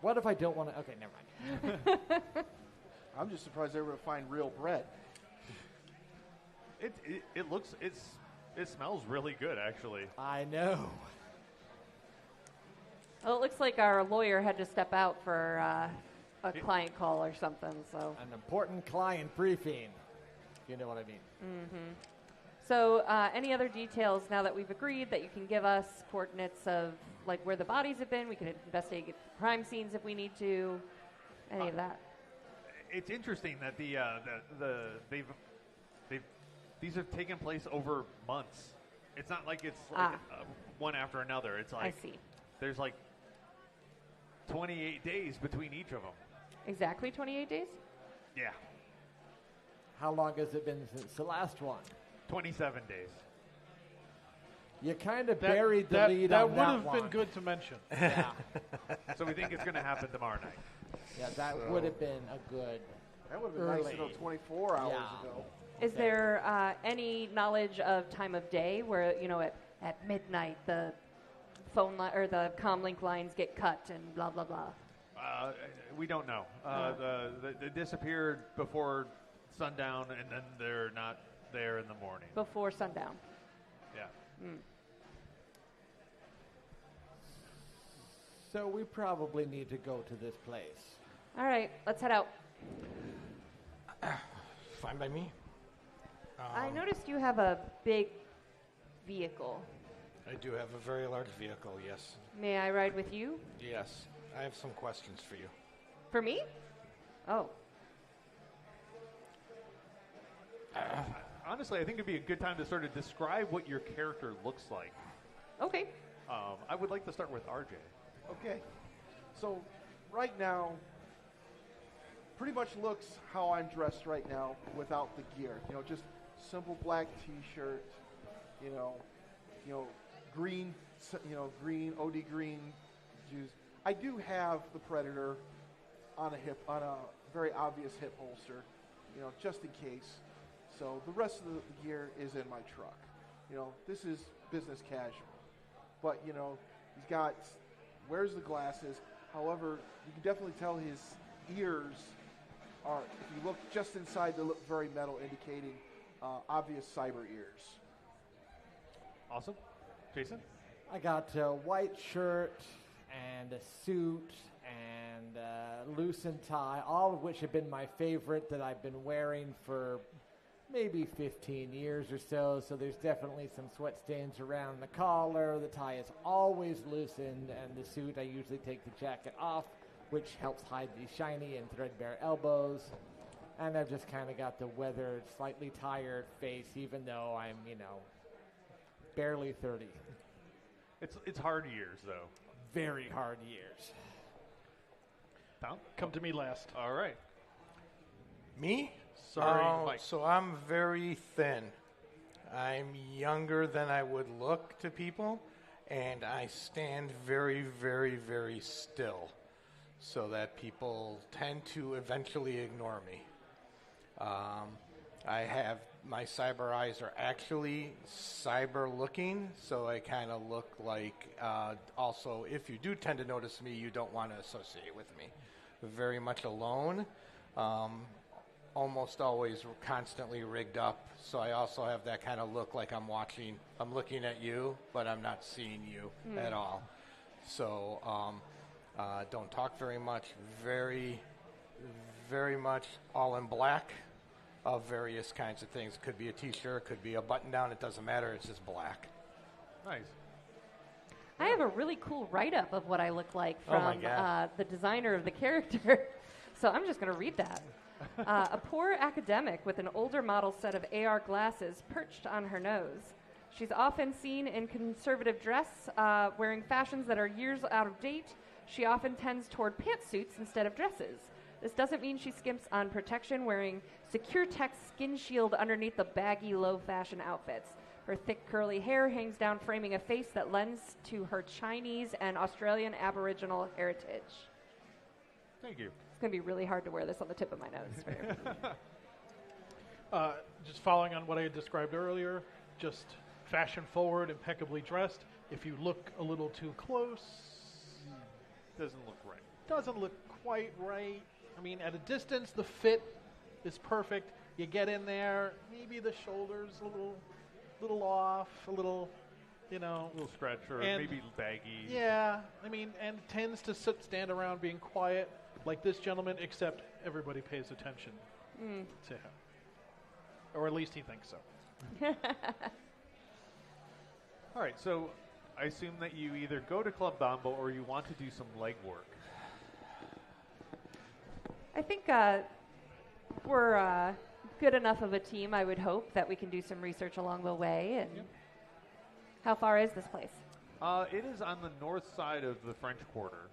What if I don't want to? Okay, never mind. I'm just surprised they were able to find real bread. It smells really good, actually. I know. Well, it looks like our lawyer had to step out for a client call or something. So an important client briefing. You know what I mean. Mm-hmm. So, any other details now that we've agreed that you can give us coordinates of like where the bodies have been? We can investigate crime scenes if we need to. Any of that. It's interesting that these have taken place over months. It's not like it's like one after another. It's like I see. There's like 28 days between each of them. Exactly 28 days? Yeah. How long has it been since the last one? 27 days. You kind of buried the lead on that one. That would have been good to mention. Yeah. So we think it's going to happen tomorrow night. Yeah, that would have been a good That would have been nice to know 24 hours ago. Is there any knowledge of time of day where, at midnight the phone or the comlink lines get cut and blah, blah, blah? We don't know. They disappeared before sundown, and then they're not there in the morning. Before sundown. Yeah. Mm. So we probably need to go to this place. All right, let's head out. Fine by me. I noticed you have a big vehicle. I do have a very large vehicle, yes. May I ride with you? Yes. I have some questions for you. For me? Oh. Honestly, I think it'd be a good time to sort of describe what your character looks like. Okay. I would like to start with RJ. Okay. So right now, pretty much looks how I'm dressed right now without the gear. Just simple black T-shirt, green, OD green shoes. I do have the Predator on a very obvious hip holster, just in case. So the rest of the gear is in my truck. This is business casual. But, wears the glasses. However, you can definitely tell his ears are, if you look just inside, they look very metal, indicating obvious cyber ears. Awesome. Jason? I got a white shirt and a suit and a loosened tie, all of which have been my favorite that I've been wearing for maybe 15 years or so. So there's definitely some sweat stains around the collar. The tie is always loosened, and the suit, I usually take the jacket off, which helps hide the shiny and threadbare elbows. And I've just kind of got the weathered, slightly tired face, even though I'm, barely 30. It's hard years, though. Very hard years. Tom? Come to me last. All right. Me? Sorry, Mike. So I'm very thin. I'm younger than I would look to people, and I stand very, very, very still so that people tend to eventually ignore me. My cyber eyes are actually cyber looking, so I kind of look like, also, if you do tend to notice me, you don't want to associate with me. Very much alone. Almost always constantly rigged up, so I also have that kind of look like I'm looking at you, but I'm not seeing you at all. So don't talk very much, very, very much all in black of various kinds of things. Could be a t-shirt, could be a button down, it doesn't matter, it's just black. Nice. I have a really cool write-up of what I look like from the designer of the character, so I'm just going to read that. A poor academic with an older model set of AR glasses perched on her nose. She's often seen in conservative dress, wearing fashions that are years out of date. She often tends toward pantsuits instead of dresses. This doesn't mean she skimps on protection, wearing Secure Tech skin shield underneath the baggy, low-fashion outfits. Her thick, curly hair hangs down, framing a face that lends to her Chinese and Australian Aboriginal heritage. Thank you. It's going to be really hard to wear this on the tip of my nose. Just following on what I had described earlier, just fashion forward, impeccably dressed. If you look a little too close, doesn't look right. Doesn't look quite right. I mean, at a distance, the fit is perfect. You get in there, maybe the shoulders a little off, a little, a little scratch or maybe baggy. Yeah, I mean, and tends to stand around being quiet like this gentleman, except everybody pays attention to him. Or at least he thinks so. All right, so I assume that you either go to Club Bombo or you want to do some legwork. I think we're good enough of a team, I would hope, that we can do some research along the way. And how far is this place? It is on the north side of the French Quarter.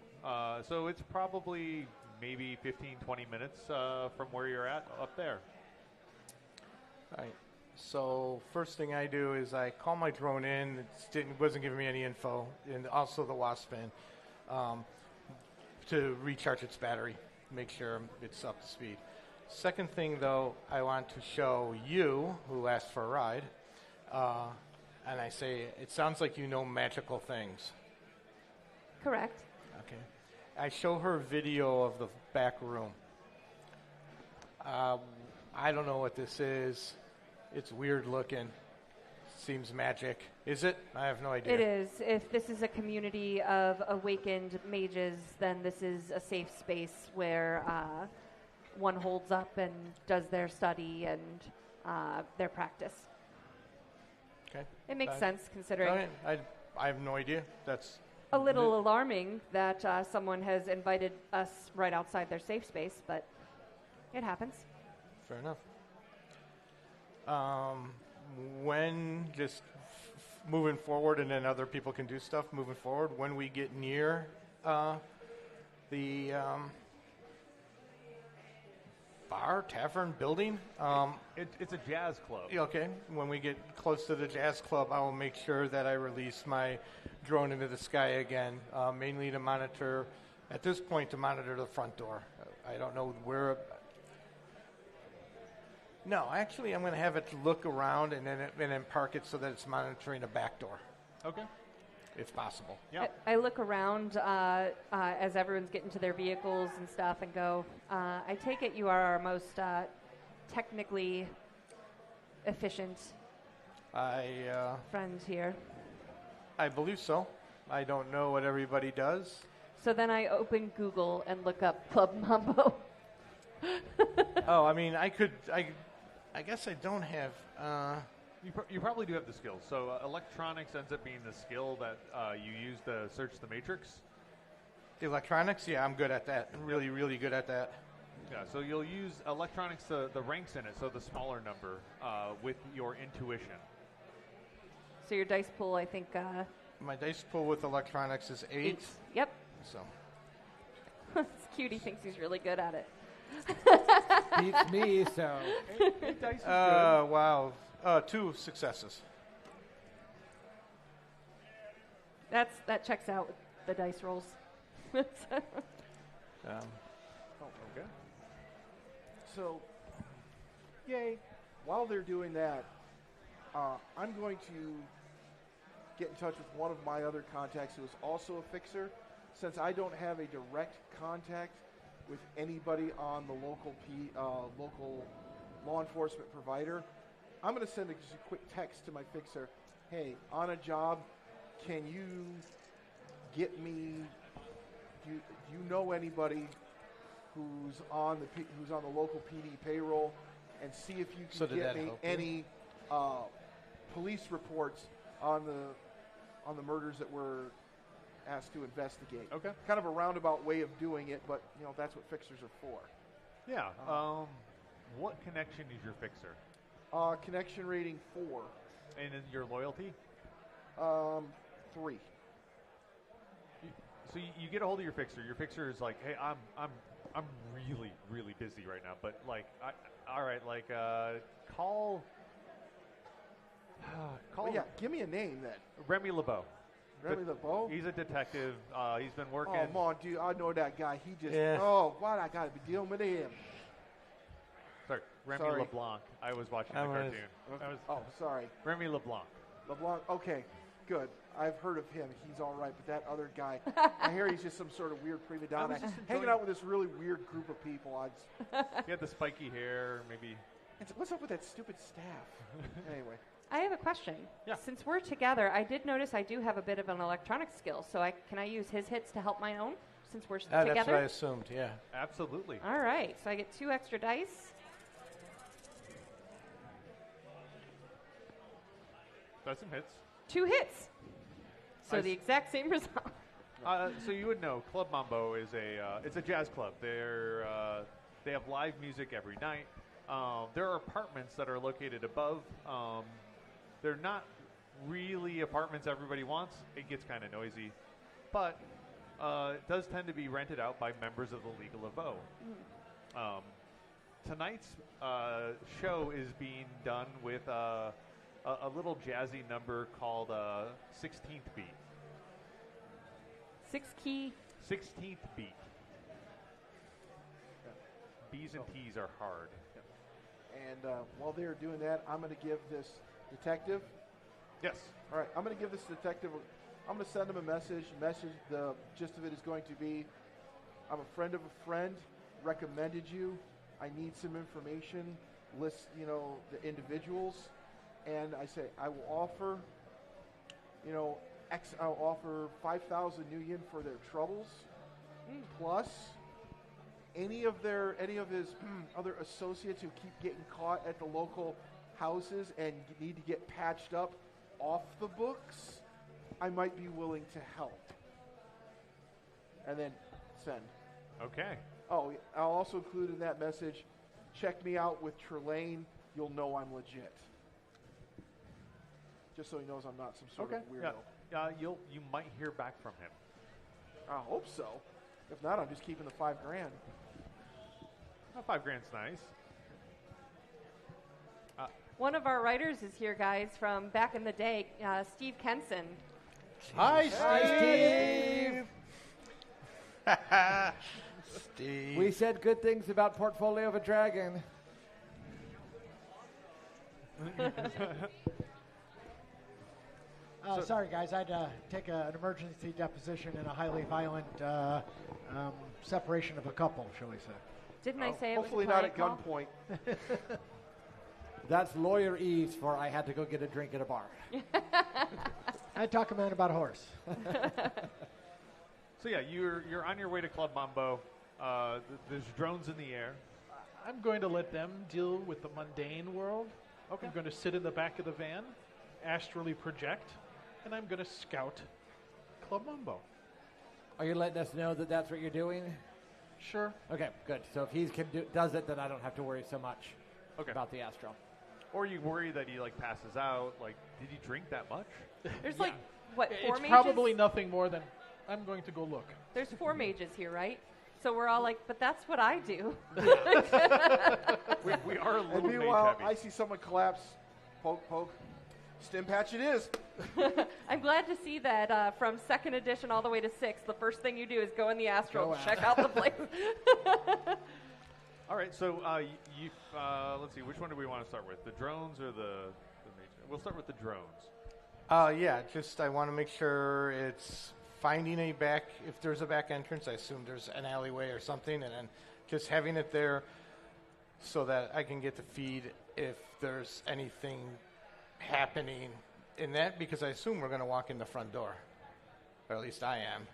So it's probably maybe 15, 20 minutes from where you're at up there. All right. So first thing I do is I call my drone in. It wasn't giving me any info, and also the Wasp fan, to recharge its battery, make sure it's up to speed. Second thing, though, I want to show you, who asked for a ride, and I say, it sounds like you know magical things. Correct. Okay. I show her video of the back room. I don't know what this is. It's weird looking. Seems magic. Is it? I have no idea. It is. If this is a community of awakened mages, then this is a safe space where one holds up and does their study and their practice. Okay. It makes sense considering. I have no idea. That's a little alarming that someone has invited us right outside their safe space, but it happens. Fair enough. When just moving forward, and then other people can do stuff moving forward, when we get near the bar, tavern, building. It's a jazz club. Okay. When we get close to the jazz club, I will make sure that I release my drone into the sky again, mainly to monitor, at this point, to monitor the front door. I don't know where. No, actually, I'm going to have it look around and then park it so that it's monitoring the back door. Okay. If possible. Yeah. I look around as everyone's getting to their vehicles and stuff and go, I take it you are our most technically efficient friend here. I believe so. I don't know what everybody does. So then I open Google and look up Club Mambo. I mean, I guess I don't have. You probably do have the skills. So electronics ends up being the skill that you use to search the matrix. Electronics, yeah, I'm good at that. Really, really good at that. Yeah, so you'll use electronics, the ranks in it, so the smaller number, with your intuition. So your dice pool, I think. My dice pool with electronics is 8. Yep. So. It's cute. He thinks he's really good at it. Beats me, so. 8 dice is good. Wow. 2 successes. That checks out with the dice rolls. Okay. So, yay. While they're doing that, I'm going to get in touch with one of my other contacts who is also a fixer. Since I don't have a direct contact with anybody on the local law enforcement provider, I'm going to send just a quick text to my fixer. Hey, on a job, can you get me? Do you know anybody who's on the local PD payroll, and see if you can get me any police reports on the murders that we're asked to investigate. Okay. Kind of a roundabout way of doing it, but that's what fixers are for. Yeah. What connection is your fixer? Connection rating 4. And then your loyalty? 3. So you get a hold of your fixer. Your fixer is like, hey, I'm really, really busy right now, but all right, call. Well, yeah, give me a name then. Remy LeBeau. Remy LeBeau? He's a detective. He's been working. Oh, come on, dude. I know that guy. He just, why I got to be dealing with him? Sorry, Remy LeBlanc. I was watching the cartoon. Sorry. Remy LeBlanc. LeBlanc, okay, good. I've heard of him. He's all right, but that other guy, I hear he's just some sort of weird prima donna hanging out with this really weird group of people. He had the spiky hair, maybe. What's up with that stupid staff? Anyway. I have a question. Yeah. Since we're together, I did notice I do have a bit of an electronic skill, so can I use his hits to help my own since we're together? That's what I assumed, yeah. Absolutely. All right, so I get 2 extra dice. That's some hits. 2 hits. So the exact same result. So you would know, Club Mambo is it's a jazz club. They have live music every night. There are apartments that are located above. They're not really apartments everybody wants. It gets kind of noisy, but it does tend to be rented out by members of the League of LeBeau. Tonight's show is being done with a little jazzy number called 16th Beat. 6-key? 16th Beat. B's and T's are hard. And while they're doing that, I'm going to give this detective. Yes. All right. I'm going to give this detective. I'm going to send him a message. The gist of it is going to be, I'm a friend of a friend. Recommended you. I need some information. List, the individuals, and I say I will offer, I'll offer 5,000 new yen for their troubles, plus any of his other associates who keep getting caught at the local houses and need to get patched up off the books. I might be willing to help. And then send. Okay. Oh, I'll also include in that message, check me out with Trelane. You'll know I'm legit. Just so he knows I'm not some sort of weirdo. Yeah. You might hear back from him. I hope so. If not, I'm just keeping the $5,000. $5,000's nice. One of our writers is here, guys, from back in the day, Steve Kenson. Hi, Steve. Steve. We said good things about Portfolio of a Dragon. Sorry, guys. I had to take an emergency deposition in a highly violent separation of a couple, shall we say. Didn't I say it was hopefully not at gunpoint. That's lawyer ease for I had to go get a drink at a bar. I talk a man about a horse. So yeah, you're on your way to Club Mambo. There's drones in the air. I'm going to let them deal with the mundane world. Okay. I'm going to sit in the back of the van, astrally project, and I'm going to scout Club Mambo. Are you letting us know that that's what you're doing? Sure. Okay, good. So if he does it, then I don't have to worry so much about the astro. Or you worry that he passes out. Did he drink that much? There's what, 4 it's mages? Probably nothing more than I'm going to go look. There's 4 mages here, right? So we're all like, but that's what I do. we are a little And meanwhile, I see someone collapse. Poke, poke. Stim patch it is. I'm glad to see that from 2nd edition all the way to 6th, the first thing you do is go in the astral, check out the place. All right, so let's see, which one do we want to start with? The drones or the mage? We'll start with the drones. Yeah, just I want to make sure it's finding if there's a back entrance, I assume there's an alleyway or something, and then just having it there so that I can get the feed if there's anything happening in that, because I assume we're going to walk in the front door, or at least I am.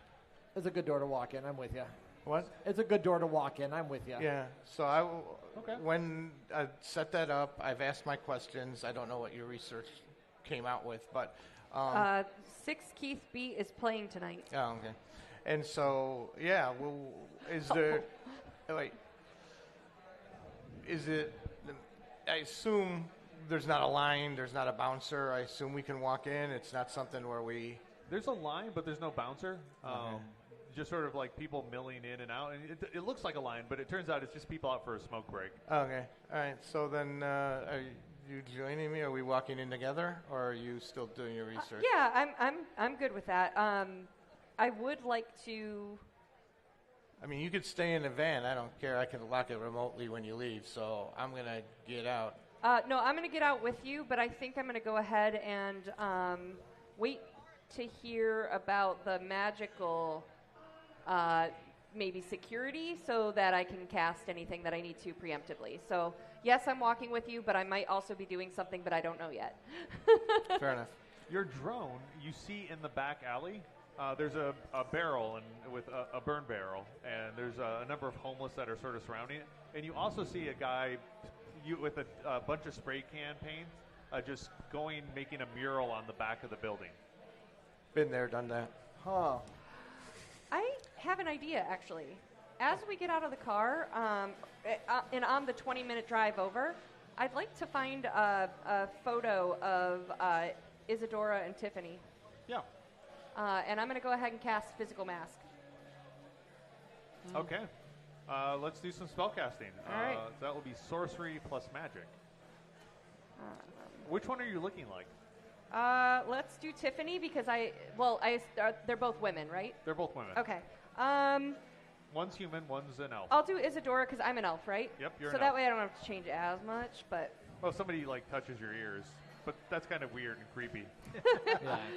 It's a good door to walk in. I'm with you. What? It's a good door to walk in. I'm with you. Yeah. So when I set that up, I've asked my questions. I don't know what your research came out with, but 6 Keith B is playing tonight. Oh, okay. And so, is there? Wait. Is it? I assume there's not a line. There's not a bouncer. I assume we can walk in. It's not something where we. There's a line, but there's no bouncer. Just sort of like people milling in and out. And it looks like a line, but it turns out it's just people out for a smoke break. Okay. All right. So then, are you joining me? Are we walking in together, or are you still doing your research? Yeah, I'm good with that. I would like to. I mean, you could stay in the van. I don't care. I can lock it remotely when you leave. So I'm gonna get out. No, I'm going to get out with you, but I think I'm going to go ahead and wait to hear about the magical maybe security so that I can cast anything that I need to preemptively. So, yes, I'm walking with you, but I might also be doing something, but I don't know yet. Fair enough. Your drone, you see in the back alley, there's a barrel with a burn barrel, and there's a number of homeless that are sort of surrounding it. And you also see a guy with a bunch of spray can paint, just making a mural on the back of the building. Been there, done that. Huh. I have an idea, actually. As we get out of the car, and on the 20-minute drive over, I'd like to find a photo of Isadora and Tiffany. Yeah. And I'm going to go ahead and cast Physical Mask. Okay. Let's do some spellcasting. All right. That will be sorcery plus magic. Which one are you looking like? Let's do Tiffany because they're both women, right? They're both women. Okay. One's human, one's an elf. I'll do Isadora because I'm an elf, right? Yep, you're so an that elf. way I don't have to change as much, but... Well, somebody, like, touches your ears. But that's kind of weird and creepy.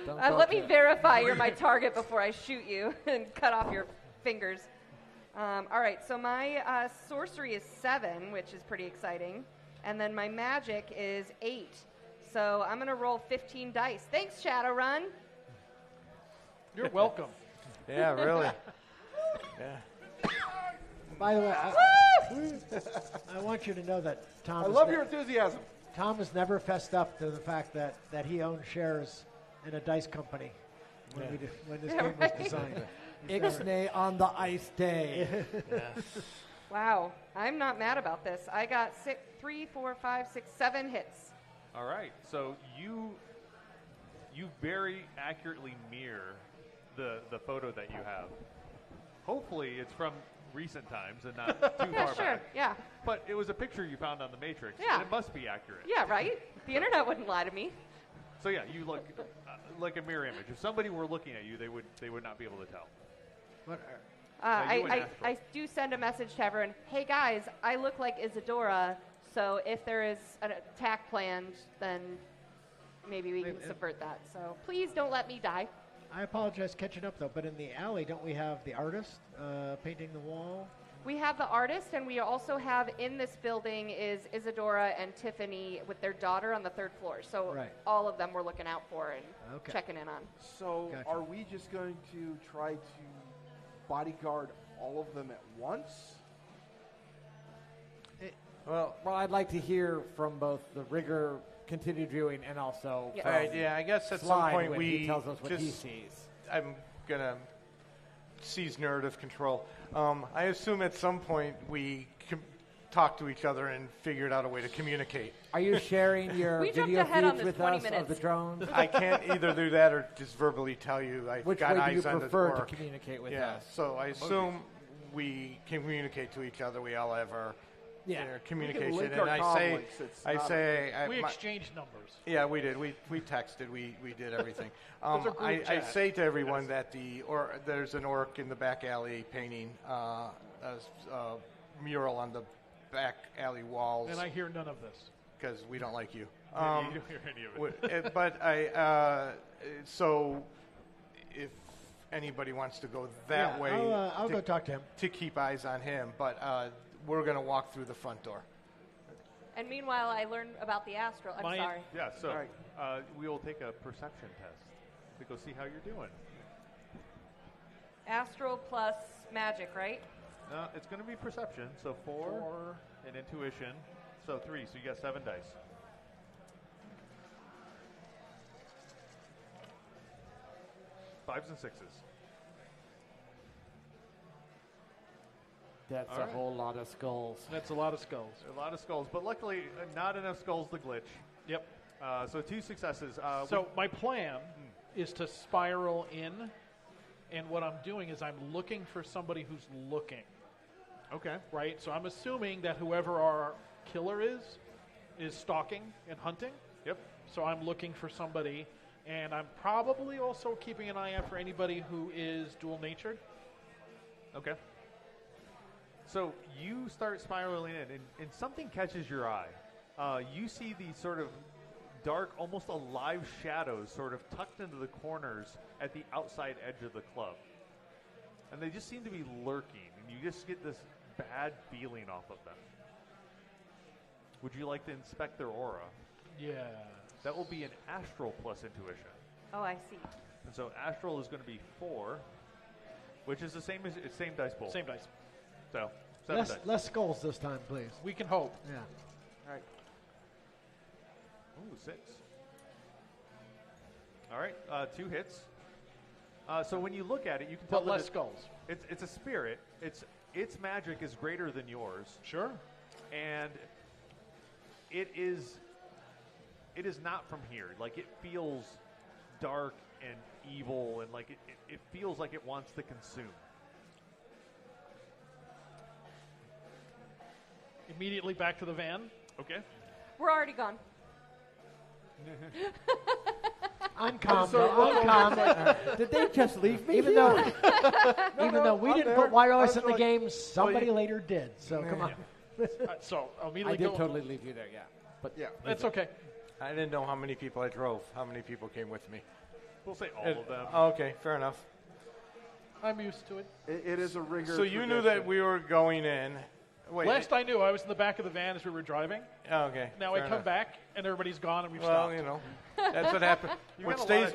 Let me verify you're my target before I shoot you and cut off your fingers. All right, so my sorcery is 7, which is pretty exciting. And then my magic is 8. So I'm going to roll 15 dice. Thanks, Shadowrun. You're welcome. Yeah, really. Yeah. By the way, I want you to know that Tom. I love your enthusiasm. Tom has never fessed up to the fact that he owns shares in a dice company when this game was designed. Ixnay on the ice day. Wow, I'm not mad about this. I got 3, 4, 5, 6, 7 hits. All right, so you very accurately mirror the photo that you have. Hopefully, it's from recent times and not too far back. Yeah. But it was a picture you found on the Matrix. Yeah. And it must be accurate. Yeah, right? The internet wouldn't lie to me. So yeah, you look like a mirror image. If somebody were looking at you, they would not be able to tell. What? I do send a message to everyone. Hey guys, I look like Isadora. So if there is an attack planned, then maybe we can subvert that. So please don't let me die. I apologize catching up, though, but in the alley, don't we have the artist painting the wall? We have the artist, and we also have in this building is Isadora and Tiffany with their daughter on the 3rd floor. So all of them we're looking out for and checking in on. So are we just going to try to bodyguard all of them at once? Well, I'd like to hear from both the rigger continued viewing and also All right, I guess at some point he tells us what he just, sees. I'm going to seize narrative control. I assume at some point we talked to each other and figured out a way to communicate. Are you sharing your video feeds with us of the drones? I can't either do that or just verbally tell you I've Which got way eyes do you on the prefer orc. to communicate with yeah, us? so I assume we can communicate to each other. We all have our communication, and I say, we exchanged numbers. Yeah, we did. We texted. We did everything. I say to everyone that there's an orc in the back alley painting a mural on the back alley walls. And I hear none of this because we don't like you. You don't hear any of it. But so if anybody wants to go that way, I'll go talk to him to keep eyes on him. But we're going to walk through the front door. And meanwhile, I learned about the astral. I'm sorry. Yeah, so we will take a perception test to go see how you're doing. Astral plus magic, right? No, it's going to be perception. So 4 and intuition. So 3. So you got 7 dice. Fives and 6s. That's a whole lot of skulls. That's a lot of skulls. A lot of skulls, but luckily not enough skulls to glitch. Yep. So 2 successes. So my plan is to spiral in, and what I'm doing is I'm looking for somebody who's looking. Okay. Right? So I'm assuming that whoever our killer is stalking and hunting. Yep. So I'm looking for somebody, and I'm probably also keeping an eye out for anybody who is dual-natured. Okay. So you start spiraling in, and something catches your eye. You see these sort of dark, almost alive shadows sort of tucked into the corners at the outside edge of the club. And they just seem to be lurking, and you just get this bad feeling off of them. Would you like to inspect their aura? Yeah. That will be an astral plus intuition. Oh, I see. And so astral is going to be 4, which is the same dice pool. Same dice. So 7 dice. Less skulls this time, please. We can hope. Yeah. All right. Ooh, 6. All right, 2 hits. So when you look at it, you can tell But less skulls. It's a spirit. Its magic is greater than yours. Sure. And it is not from here. Like, it feels dark and evil, and like it feels like it wants to consume. Immediately back to the van. Okay. We're already gone. uncom. Did they just leave me? Even though we didn't put wireless in the game, somebody later did. So come on. So I'll I immediately did go. totally leave you there, yeah. But Yeah, That's okay. I didn't know how many people I drove. How many people came with me? We'll say all of them. Okay, fair enough. I'm used to it. It is a rigor. So you knew that we were going in. Wait. Last I knew, I was in the back of the van as we were driving. Okay. Now I come back and everybody's gone and we've Well, stopped. you know, that's what happens.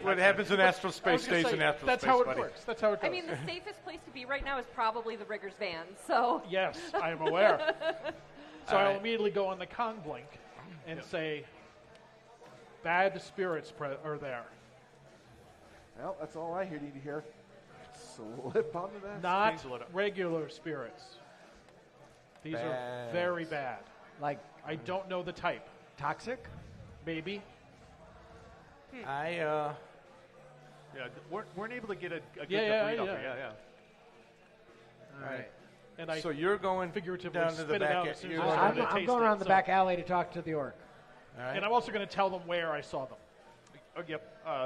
What happens in astral space stays in astral that's space. how it buddy. works. That's how it goes. I mean, the safest place to be right now is probably the Riggers van. So yes, I am aware. So All I'll right. immediately go on the con blink and say, bad spirits are there. Well, that's all I need to hear. Slip onto that. Not regular spirits. These are very bad. Like, I don't know the type. Toxic? Maybe. Yeah, weren't able to get a good Yeah. read off it. Yeah. All right. And I So you're going figuratively down to the spit it out back. as soon You're as going I to started to I'm taste going it, around the so- back alley to talk to the orc. All right. And I'm also going to tell them where I saw them. Oh, yep.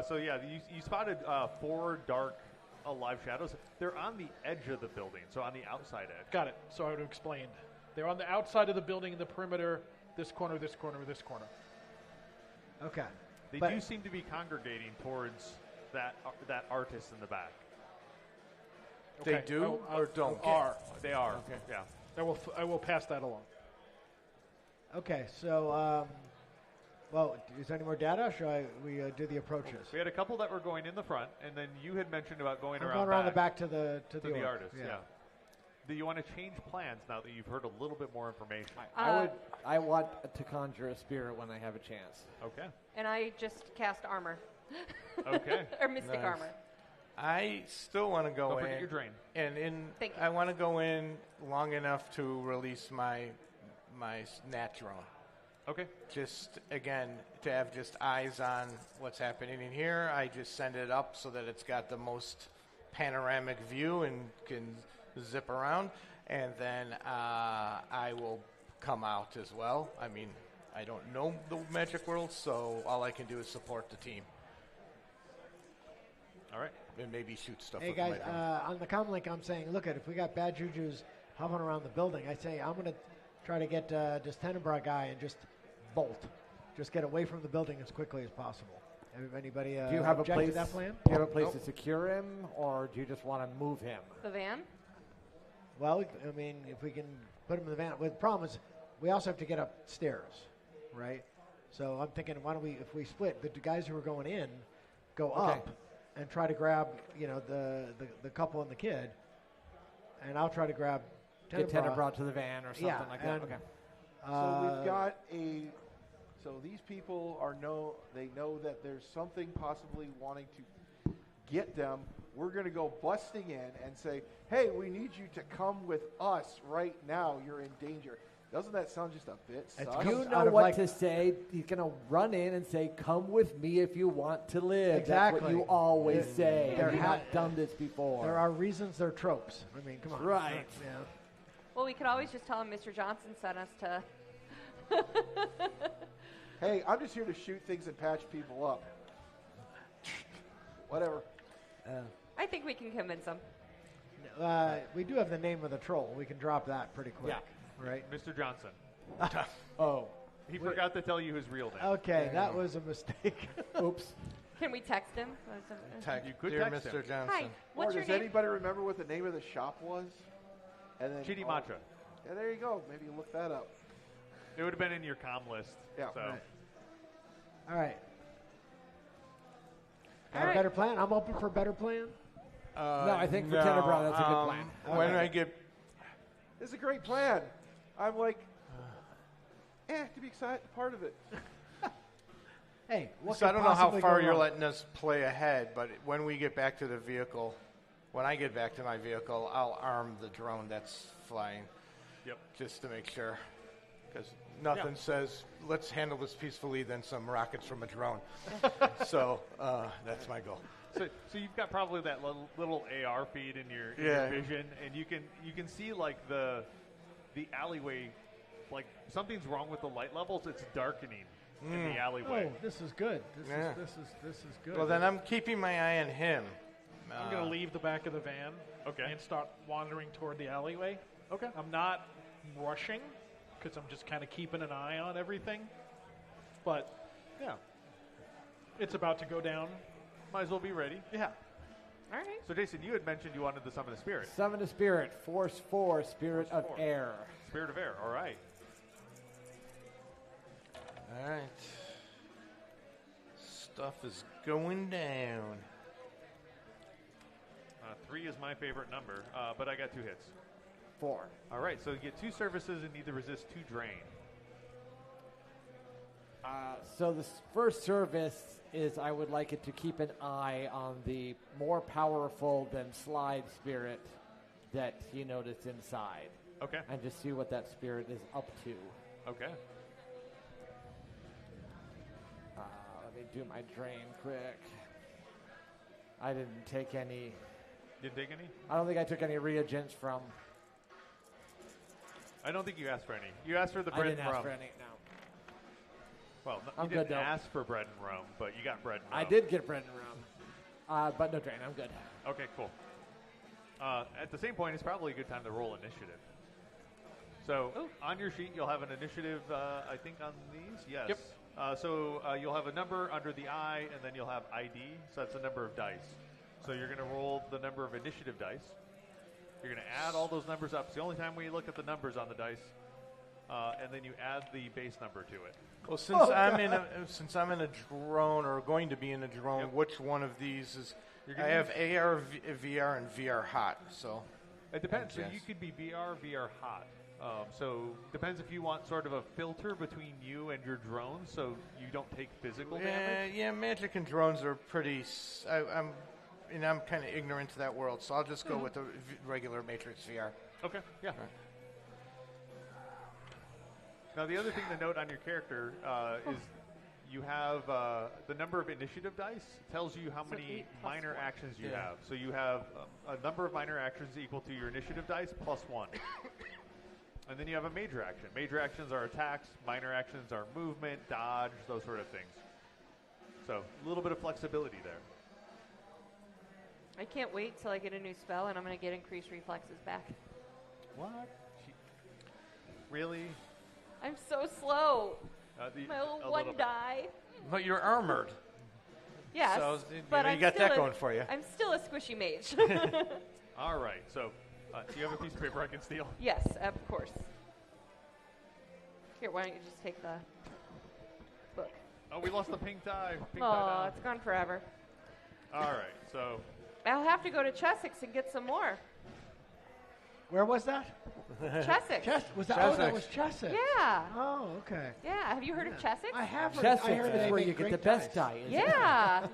So yeah, you spotted 4 dark, alive shadows. They're on the edge of the building, so on the outside edge. Got it. So I would have explained. They're on the outside of the building in the perimeter, this corner, this corner, this corner. Okay. They do seem to be congregating towards that artist in the back. They Okay. do or don't? They are. Okay. Yeah. I will pass that along. Okay, so, well, is there any more data? Or should we do the approaches? We had a couple that were going in the front, and then you had mentioned about going I'm around. going around the back to the orc. artist. Yeah. Do you want to change plans now that you've heard a little bit more information? I want to conjure a spirit when I have a chance. Okay. and I just cast armor. Okay. Or mystic Nice. armor. I still want to go Don't in. forget your drain. And Thank you. I want to go in long enough to release my nat drone. Okay. Just again to have just eyes on what's happening in here. I just send it up so that it's got the most panoramic view and can zip around, and then I will come out as well. I mean, I don't know the magic world, so all I can do is support the team. All right. And maybe shoot stuff. Hey with guys, my drone. on the comlink, I'm saying, look at if we got bad jujus hovering around the building, I say I'm going to try to get this Tenebra guy and just bolt, just get away from the building as quickly as possible. Anybody Do you have a object place? to that plan? Do you have a place to secure him, or do you just want to move him? The van? Well, I mean, if we can put him in the van. Well, the problem is we also have to get upstairs, right? So I'm thinking, why don't we, if we split, the guys who are going in go up and try to grab, the couple and the kid, and I'll try to grab Get Tenebra to the van or something like that. Okay. So we've got So these people they know that there's something possibly wanting to get them. We're going to go busting in and say, hey, we need you to come with us right now. You're in danger. Doesn't that sound just a bit sus? You know what to say. He's going to run in and say, come with me if you want to live. Exactly. That's what you always say. There You've not done this before. There are reasons they're tropes. I mean, come on. Right. Yeah. Well, we could always just tell him Mr. Johnson sent us to. Hey, I'm just here to shoot things and patch people up. Whatever. I think we can convince him. We do have the name of the troll. We can drop that pretty quick. Right? Mr. Johnson. Oh. He forgot to tell you his real name. Okay, that was a mistake. Oops. Can we text him? You could Dear text Mr. him. Johnson. Hi. What's Or your does name? anybody remember what the name of the shop was? And then Chidi Macha. Yeah, there you go. Maybe look that up. It would have been in your comm list. Yeah. So. Right. All right. All Got right. a better plan? I'm open for a better plan. No, I think for Tenebra, that's a good plan. When I get This is a great plan. I'm like, to be excited, part of it. Hey, what So I could don't know how possibly far go you're wrong? letting us play ahead, but when we get back to the vehicle, when I get back to my vehicle, I'll arm the drone that's flying. Yep. Just to make sure. Because nothing says, let's handle this peacefully than some rockets from a drone. So that's my goal. So you've got probably that little AR feed in your vision, and you can see like the alleyway, like something's wrong with the light levels. It's darkening in the alleyway. Oh, this is good. This is good. Well, then I'm keeping my eye on him. I'm going to leave the back of the van and start wandering toward the alleyway. Okay. I'm not rushing because I'm just kind of keeping an eye on everything. But, yeah, it's about to go down. Might as well be ready. Yeah. All right. So, Jason, you had mentioned you wanted to summon a spirit. Summon a spirit. Force 4, Spirit of Air. Spirit of Air, all right. All right. Stuff is going down. 3 is my favorite number, but I got 2 hits. 4. All right, so you get 2 services and need to resist 2 drain. So the first service is I would like it to keep an eye on the more powerful than slide spirit that you notice inside. Okay. And just see what that spirit is up to. Okay. Let me do my drain quick. I didn't take any. Didn't take any? I don't think I took any reagents from. I don't think you asked for any. You asked for the bread I didn't and rum. ask for any, no. Well, I'm you didn't good, though. ask for bread and rum, but you got bread and rum. I did get bread and rum. But no drain. I'm good. Okay, cool. At the same point, it's probably a good time to roll initiative. So on your sheet, you'll have an initiative, I think, on these. Yes. Yep. So you'll have a number under the I, and then you'll have ID. So that's the number of dice. So you're going to roll the number of initiative dice. You're going to add all those numbers up. It's the only time we look at the numbers on the dice, and then you add the base number to it. Well, since I'm in a drone or going to be in a drone, which one of these is? I have AR, VR, and VR hot. So it depends. So you could be VR hot. So depends if you want sort of a filter between you and your drone, so you don't take physical damage. Yeah, magic and drones are pretty. I'm kind of ignorant to that world, so I'll just go with the regular Matrix VR. Okay. Yeah. Right. Now, the other thing to note on your character is you have the number of initiative dice tells you how many minor actions you have. So you have a number of minor actions equal to your initiative dice plus 1. And then you have a major action. Major actions are attacks. Minor actions are movement, dodge, those sort of things. So a little bit of flexibility there. I can't wait till I get a new spell and I'm going to get increased reflexes back. What? Really? I'm so slow. My little one bit. die. But you're armored. Yes, so, but you got that going for you. I'm still a squishy mage. All right. So, do you have a piece of paper I can steal? Yes, of course. Here, why don't you just take the book? Oh, we lost the pink tie. Oh, it's gone forever. All right. So. I'll have to go to Chessex and get some more. Where was that? Chessex. Was that? Oh, that was Chessex. Yeah. Oh, okay. Yeah. Have you heard of Chessex? I have heard. Chessex I heard is where you get the best die. Yeah.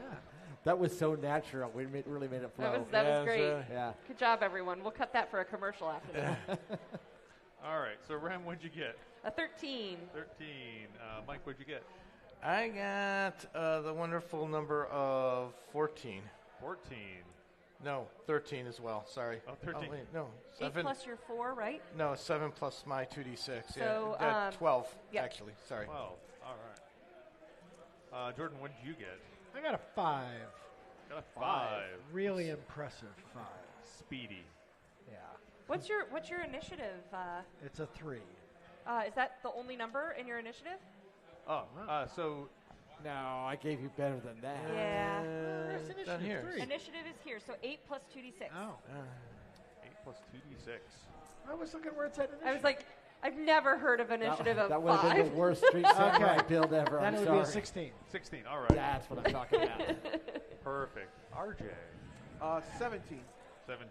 That was so natural. We really made it flow. That was great. Yeah. Good job, everyone. We'll cut that for a commercial after this. All right. So, Ram, what'd you get? A 13. 13. Mike, what'd you get? I got the wonderful number of 14. 14. No, 13 as well. Sorry. Oh, 13. Oh, wait, no. 8 plus your 4, right? No, 7 plus my 2d6. So, yeah, 12, yep. actually. Sorry. 12. All right. Jordan, what did you get? I got a 5. Got a 5. Really impressive 5. Speedy. Yeah. What's your initiative? It's a 3. Is that the only number in your initiative? Oh, so. No, I gave you better than that. Yeah. Where's initiative? here. 3. Initiative is here, so 8 plus 2d6. Oh. 8 plus 2d6. I was looking where it said initiative. I was like, I've never heard of initiative of 5. That would have been the worst Street Samurai build ever. Then I'm it sorry. would be a 16. 16. All right. That's what I'm talking about. Perfect. RJ. 17. 17.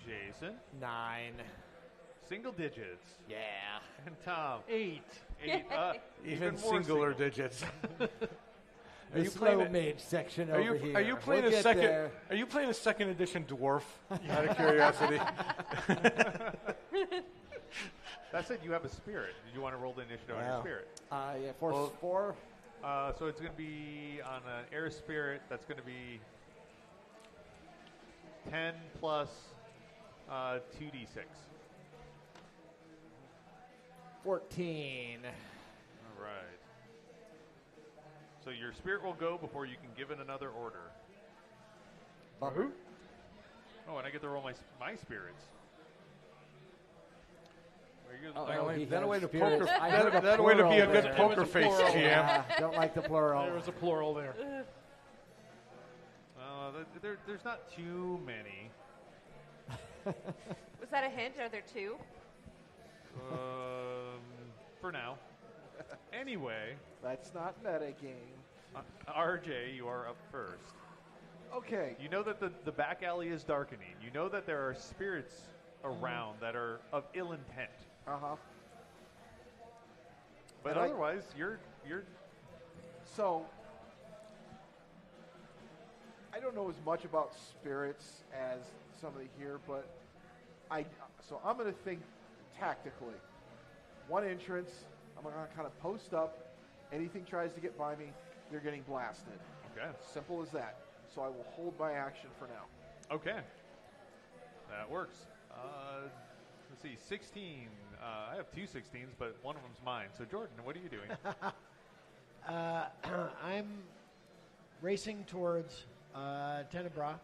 Jason. 9. Single digits. Yeah. And Tom. 8. 8. Even more singular digits. Are you slow mage section over here. Are you playing a second? There. Are you playing a second edition dwarf? Out of curiosity. That said, you have a spirit. Did you want to roll the initiative on your spirit? Yeah, force 4. So it's going to be on an air spirit. That's going to be 10 plus 2d6. 14. All right. So your spirit will go before you can give it another order. Who? Oh, and I get to roll my spirits. That way to be a good poker face, GM. Yeah, don't like the plural. There was a plural there. There's not too many. Was that a hint? Are there two? For now. Anyway. That's not metagame. RJ, you are up first. Okay. You know that the back alley is darkening. You know that there are spirits around that are of ill intent. Uh-huh. But otherwise, you're... So, I don't know as much about spirits as somebody here, but so I'm going to think tactically. One entrance, I'm going to kind of post up. Anything tries to get by me, they're getting blasted. Okay. Simple as that. So I will hold my action for now. Okay. That works. Let's see, 16. I have two 16s, but one of them's mine. So Jordan, what are you doing? I'm racing towards Tenebra.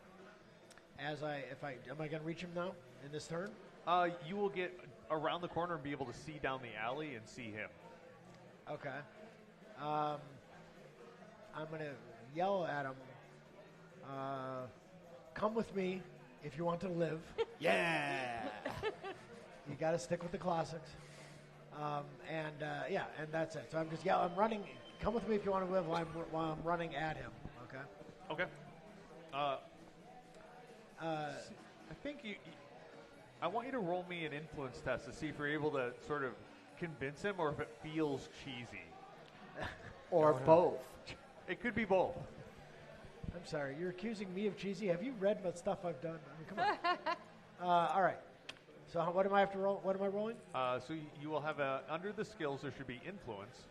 Am I going to reach him now in this turn? You will get around the corner and be able to see down the alley and see him. Okay. I'm going to yell at him. Come with me if you want to live. Yeah. You got to stick with the classics. And that's it. So I'm just yelling. I'm running. Come with me if you want to live while I'm running at him. Okay. Okay. I think I want you to roll me an influence test to see if you're able to sort of convince him or if it feels cheesy. Or both. It could be both. I'm sorry. You're accusing me of cheesy? Have you read the stuff I've done? I mean, come on. All right. So what am I have to roll? What am I rolling? So you will have under the skills there should be influence,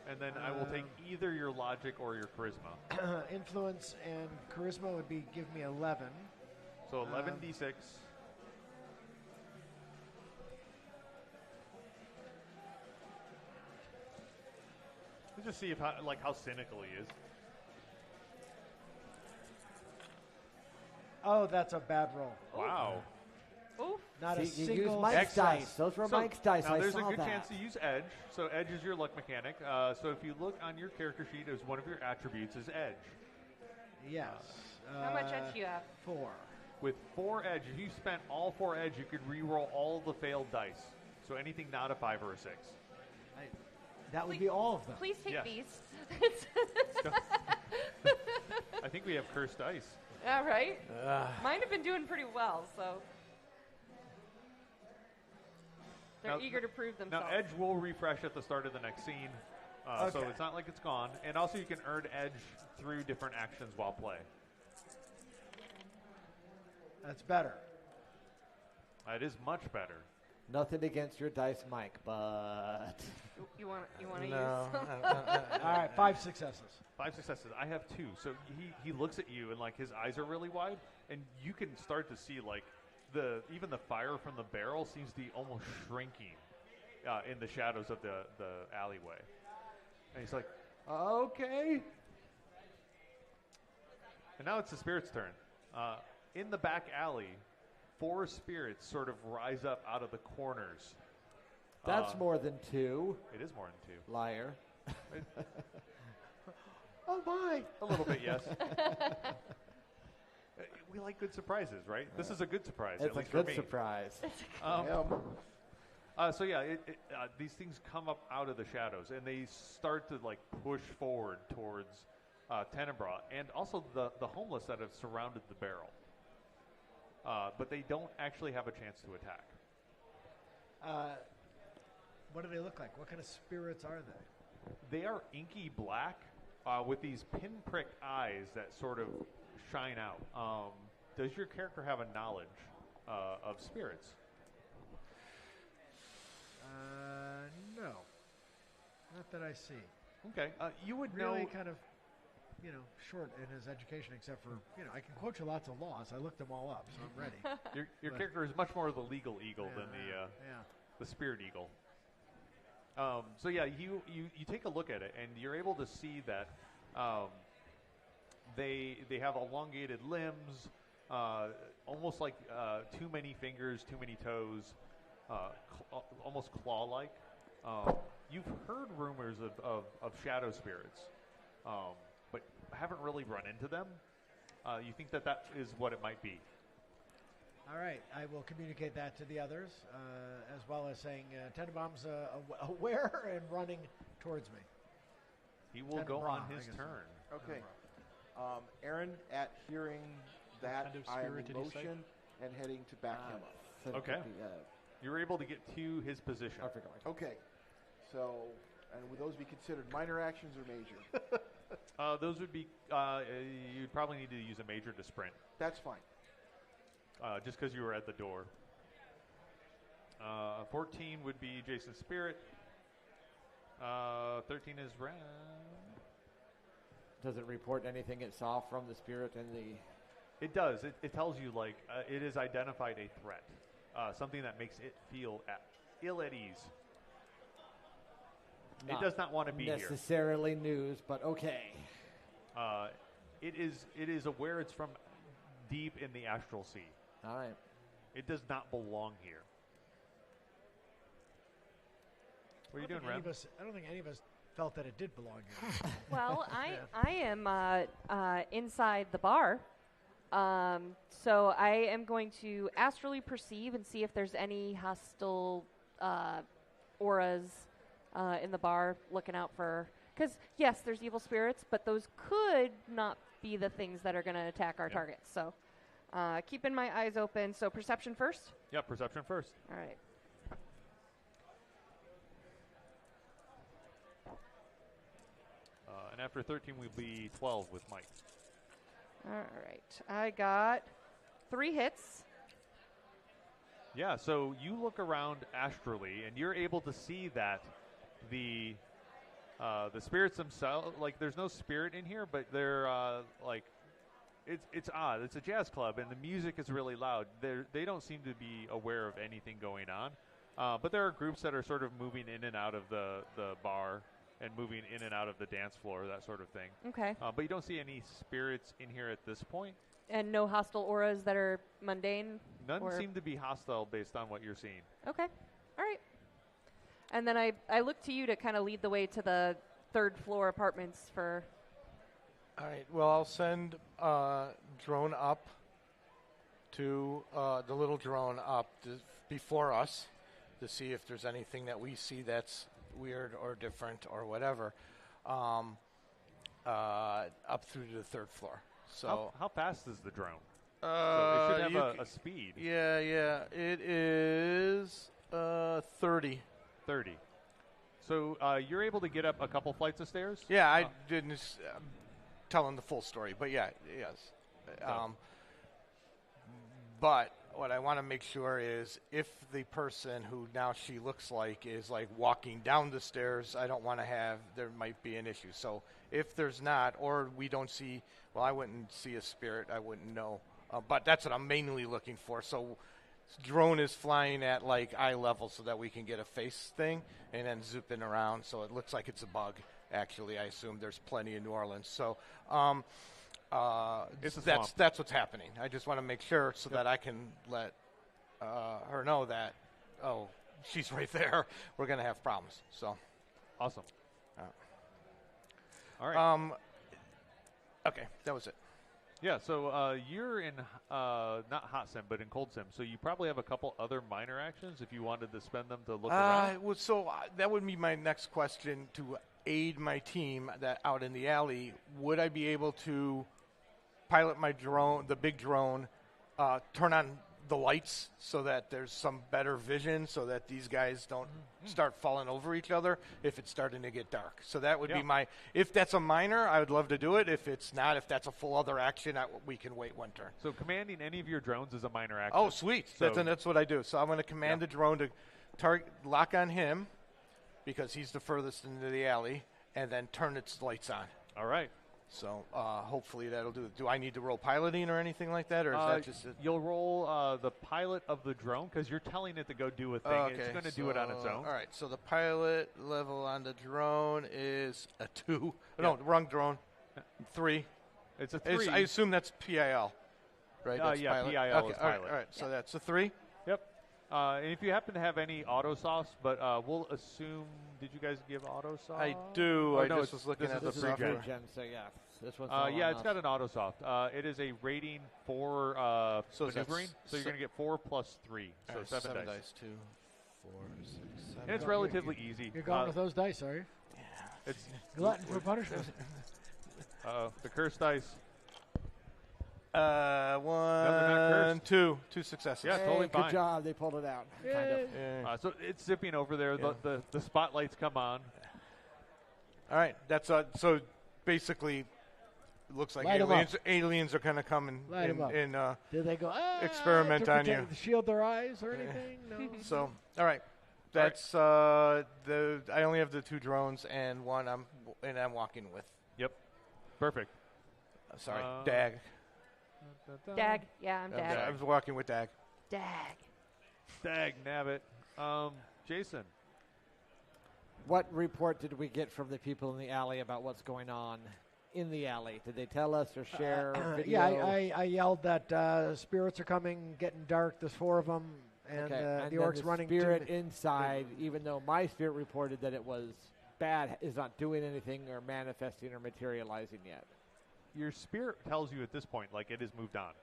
and then I will take either your logic or your charisma. Influence and charisma would give me 11. So 11d6. Let's just see how cynical he is. Oh, that's a bad roll. Wow. Oof. Not a You single. used Mike's dice. Those were Mike's dice. Now I there's a saw good that. chance to use edge. So edge is your luck mechanic. So if you look on your character sheet, as one of your attributes is edge. Yes. How much edge do you have? 4. With 4 edge, if you spent all 4 edge, you could re-roll all the failed dice. So anything not a 5 or a 6. That would be all of them. Please take Yes. these. I think we have cursed dice. All right. Mine have been doing pretty well, so they're eager to prove themselves. Now, edge will refresh at the start of the next scene, so it's not like it's gone. And also, you can earn edge through different actions while play. That's better. It is much better. Nothing against your dice, Mike, but you want to No. use? All right, 5 successes. 5 successes. I have 2. So he looks at you and his eyes are really wide, and you can start to see even the fire from the barrel seems to be almost shrinking in the shadows of the alleyway. And he's like, okay. And now it's the spirit's turn. In the back alley, 4 spirits sort of rise up out of the corners. that's more than 2. It is more than 2. Liar. Oh my! A little bit, yes. We like good surprises, right? This is a good surprise. It's at a least good for me. surprise. So yeah, these things come up out of the shadows, and they start to push forward towards Tenebra, and also the homeless that have surrounded the barrel. But they don't actually have a chance to attack. What do they look like? What kind of spirits are they? They are inky black with these pinprick eyes that sort of shine out. Does your character have a knowledge of spirits? No. Not that I see. Okay. You would really know... kind of, short in his education, except for, I can quote you lots of laws. I looked them all up, so I'm ready. Your character is much more of the legal eagle than the spirit eagle. So yeah, you take a look at it, and you're able to see that They have elongated limbs, almost like too many fingers, too many toes, almost claw-like. You've heard rumors of shadow spirits, but haven't really run into them. You think that is what it might be? All right, I will communicate that to the others, as well as saying Tenenbaum's aware and running towards me. He will go on his turn. Okay. Aaron, at hearing that, I am in motion and heading to back him up. Okay. You're able to get to his position. Okay. So, and would those be considered minor actions or major? Those would be, you'd probably need to use a major to sprint. That's fine. Just because you were at the door. 14 would be Jason's spirit. 13 is Ren. Does it report anything it saw from the spirit in the... It does. It tells you, like, it has identified a threat. Something that makes it feel ill at ease. It does not want to be here. Necessarily news, but okay. It is aware it's from deep in the astral sea. All right. It does not belong here. What are you doing, Ren? I don't think any of us felt that it did belong here. Well, I am inside the bar. So I am going to astrally perceive and see if there's any hostile auras in the bar looking out for... Because, yes, there's evil spirits, but those could not be the things that are going to attack our targets. So keeping my eyes open. So perception first? Yeah, perception first. All right. And after 13, we'll be 12 with Mike. All right. I got 3 hits. Yeah, so you look around astrally, and you're able to see that the spirits themselves, like, there's no spirit in here, but they're like, it's odd. It's a jazz club, and the music is really loud. They don't seem to be aware of anything going on, but there are groups that are sort of moving in and out of the bar and moving in and out of the dance floor, that sort of thing. Okay. But you don't see any spirits in here at this point. And no hostile auras that are mundane? None seem to be hostile based on what you're seeing. Okay. All right. And then I look to you to kind of lead the way to the 3rd floor apartments for... All right. Well, I'll send drone up to the little drone up before us to see if there's anything that we see that's weird or different or whatever, up through to the 3rd floor. So how fast is the drone? So it should have a speed. Yeah. It is 30. 30. So you're able to get up a couple flights of stairs? Yeah, I didn't tell him the full story, but yes. But what I want to make sure is if the person who now she looks like is like walking down the stairs, I don't want to there might be an issue. So if there's not, or we don't see, well, I wouldn't see a spirit, I wouldn't know. But that's what I'm mainly looking for. So drone is flying at like eye level so that we can get a face thing and then zooping around. So it looks like it's a bug. Actually, I assume there's plenty in New Orleans. So that's what's happening. I just want to make sure so that I can let her know that, oh, she's right there. We're going to have problems. So awesome. All right. Okay, that was it. Yeah, so you're in not hot sim, but in cold sim. So you probably have a couple other minor actions if you wanted to spend them to look around. Well, so that would be my next question to aid my team that out in the alley. Would I be able to pilot my drone, the big drone, turn on the lights so that there's some better vision so that these guys don't start falling over each other if it's starting to get dark? So that would be if that's a minor, I would love to do it. If it's not, if that's a full other action, we can wait one turn. So commanding any of your drones is a minor action. Oh, sweet. So that's what I do. So I'm going to command the drone to lock on him because he's the furthest into the alley and then turn its lights on. All right. So hopefully that'll do it. Do I need to roll piloting or anything like that, or is that just you'll roll the pilot of the drone because you're telling it to go do a thing. Okay, it's going to do it on its own. All right. So the pilot level on the drone is a 2. Yeah. No, wrong drone. 3. It's a 3. I assume that's PIL, right? That's yeah, pilot. PIL Okay, is pilot. All right, so that's a 3. Yep. And if you happen to have any auto softs, but we'll assume, did you guys give auto soft? I do. Oh, I no, just was looking at the This is gen, so yeah. This one's yeah, it's got an auto soft. It is a rating for maneuvering, so you're going to get 4 plus 3, so right, 7 dice. 2, 4, 6, 7. And it's relatively easy. You're going with those dice, are you? Yeah. It's glutton for punishment. The cursed dice. 1, 2 successes. Yeah, totally fine. Good job. They pulled it out. Kind of. Yeah. So it's zipping over there. Yeah. The spotlights come on. All right. That's so basically, it looks like aliens are going to come and did they go experiment on you? Shield their eyes or anything? No. So all right. That's I only have the 2 drones and one I'm walking with. Yep. Perfect. Sorry, Dag. Dag. Yeah, I'm Dag. I was walking with Dag. Dag nabbit. Jason. What report did we get from the people in the alley about what's going on in the alley? Did they tell us or share video? Yeah, I yelled that spirits are coming, getting dark. There's 4 of them, and the orcs running. Spirit inside, even though my spirit reported that it was bad, is not doing anything or manifesting or materializing yet. Your spirit tells you at this point, like, it has moved on.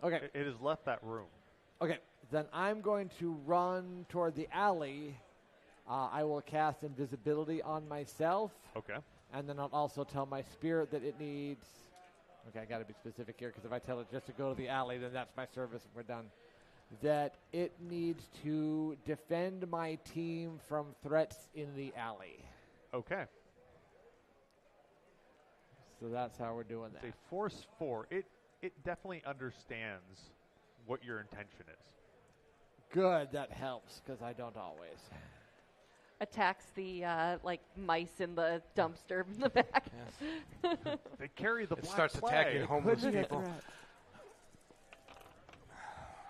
Okay. It has left that room. Okay, then I'm going to run toward the alley. I will cast invisibility on myself. Okay. And then I'll also tell my spirit that it needs... Okay, I got to be specific here, because if I tell it just to go to the alley, then that's my service and we're done. That it needs to defend my team from threats in the alley. Okay. So that's how we're doing that. It's a force 4. It definitely understands what your intention is. Good, that helps, because I don't always. Attacks the mice in the dumpster in the back. Yes. They carry the black starts flag. attacking homeless people.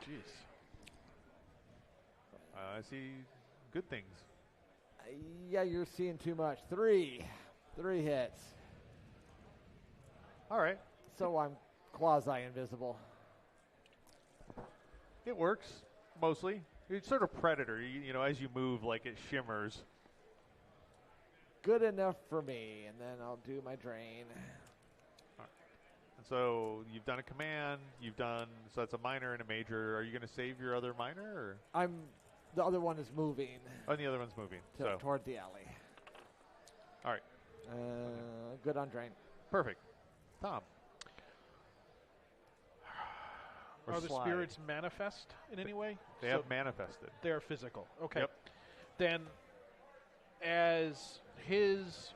Jeez. I see good things. Yeah, you're seeing too much. 3 hits. All right. So I'm quasi-invisible. It works, mostly. It's sort of Predator. You know, as you move, like, it shimmers. Good enough for me, and then I'll do my drain. All right. And so you've done a command. So that's a minor and a major. Are you going to save your other minor? Or? The other one is moving. Oh, and the other one's moving. Toward the alley. All right. Good on drain. Perfect. Tom. Are the spirits manifest in any way? They have manifested. They're physical. Okay. Yep. Then, as his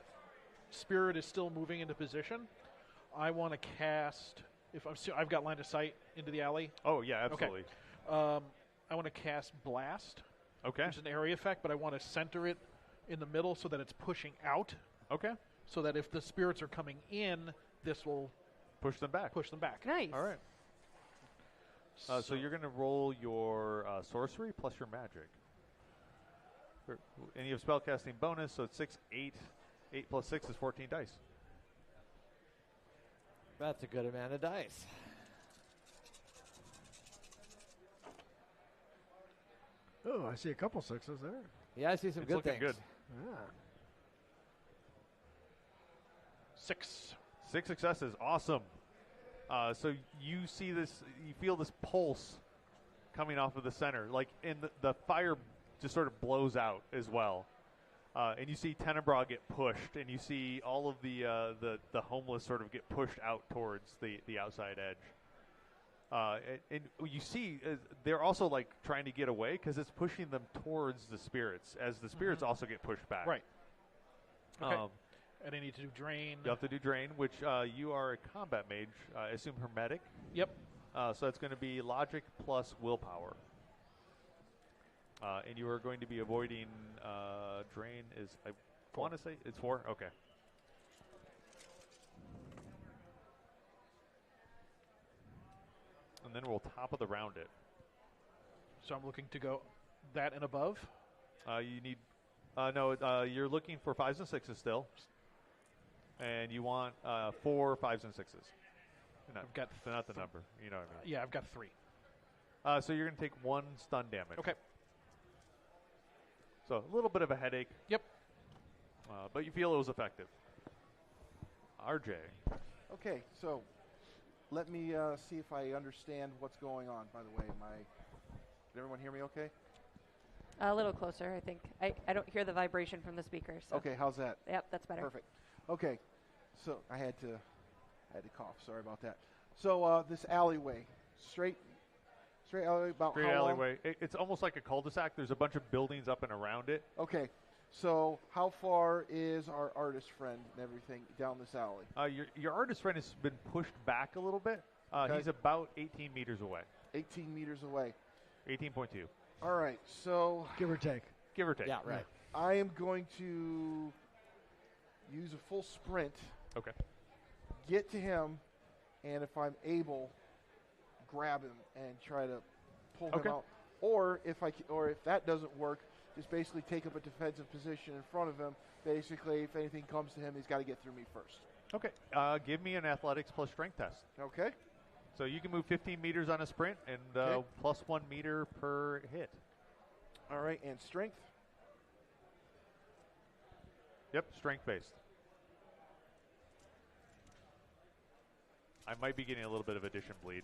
spirit is still moving into position, I want to cast. I've got line of sight into the alley. Oh yeah, absolutely. Okay. I want to cast Blast. Okay. Which is an area effect, but I want to center it in the middle so that it's pushing out. Okay. So that if the spirits are coming in, this will push them back. Nice. All right. So you're going to roll your sorcery plus your magic. And you have spellcasting bonus, so it's 6, 8. 8 plus 6 is 14 dice. That's a good amount of dice. Oh, I see a couple 6s there. Yeah, I see some good things. Good. Yeah. 6. 6 successes. Awesome. So you see this, you feel this pulse coming off of the center, like in the fire just sort of blows out as well. And you see Tenebra get pushed, and you see all of the homeless sort of get pushed out towards the outside edge. And you see they're also like trying to get away because it's pushing them towards the spirits as the spirits also get pushed back. Right. Okay. And I need to do drain. You have to do drain, which you are a combat mage. I assume hermetic. Yep. So it's going to be logic plus willpower. And you are going to be avoiding drain is, I want to say, it's 4? Okay. And then we'll top of the round it. So I'm looking to go that and above? You need, you're looking for 5s and 6s still. and you want 4, 5s, and 6s. I've got not the number. You know what I mean? Yeah, I've got 3. So you're going to take 1 stun damage. Okay. So a little bit of a headache. Yep. But you feel it was effective. RJ. Okay, so let me see if I understand what's going on. By the way, did everyone hear me okay? A little closer, I think. I don't hear the vibration from the speaker. So. Okay, how's that? Yep, that's better. Perfect. Okay, so I had to cough. Sorry about that. So this alleyway, straight alleyway. About Straight how alleyway. long? It's almost like a cul-de-sac. There's a bunch of buildings up and around it. Okay, so how far is our artist friend and everything down this alley? Your artist friend has been pushed back a little bit. Okay. He's about 18 meters away. 18 meters away. 18.2. All right, so give or take. Give or take. Yeah, right. I am going to use a full sprint. Okay. Get to him, and if I'm able, grab him and try to pull him out. Or if that doesn't work, just basically take up a defensive position in front of him. Basically, if anything comes to him, he's got to get through me first. Okay. Give me an athletics plus strength test. Okay. So you can move 15 meters on a sprint and plus 1 meter per hit. All right, and strength? Yep, strength-based. I might be getting a little bit of addition bleed.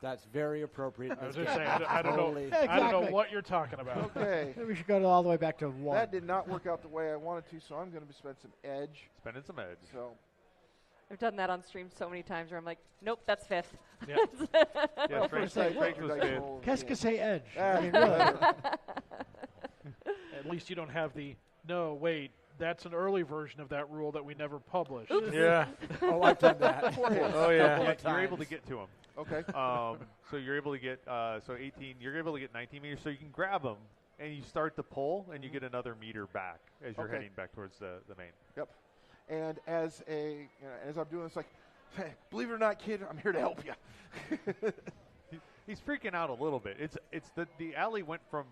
That's very appropriate. I was going to say, I don't know. Exactly. I don't know what you're talking about. Okay. We should go all the way back to 1. That did not work out the way I wanted to, so I'm going to spend some edge. Spending some edge. So I've done that on stream so many times where I'm like, nope, that's 5th. Yeah. Yeah, strength was good. Qu'est-ce que c'est edge? Ah, I mean, really. At least you don't have the, no, wait, that's an early version of that rule that we never published. Oops. Yeah. Oh, I've done that. Oh, yeah. You're able to get to him. Okay. So you're able to get, 18, you're able to get 19 meters, so you can grab him, and you start to pull, and you get another meter back as you're heading back towards the main. Yep. And as I'm doing this, like, hey, believe it or not, kid, I'm here to help you. He's freaking out a little bit. It's the alley went from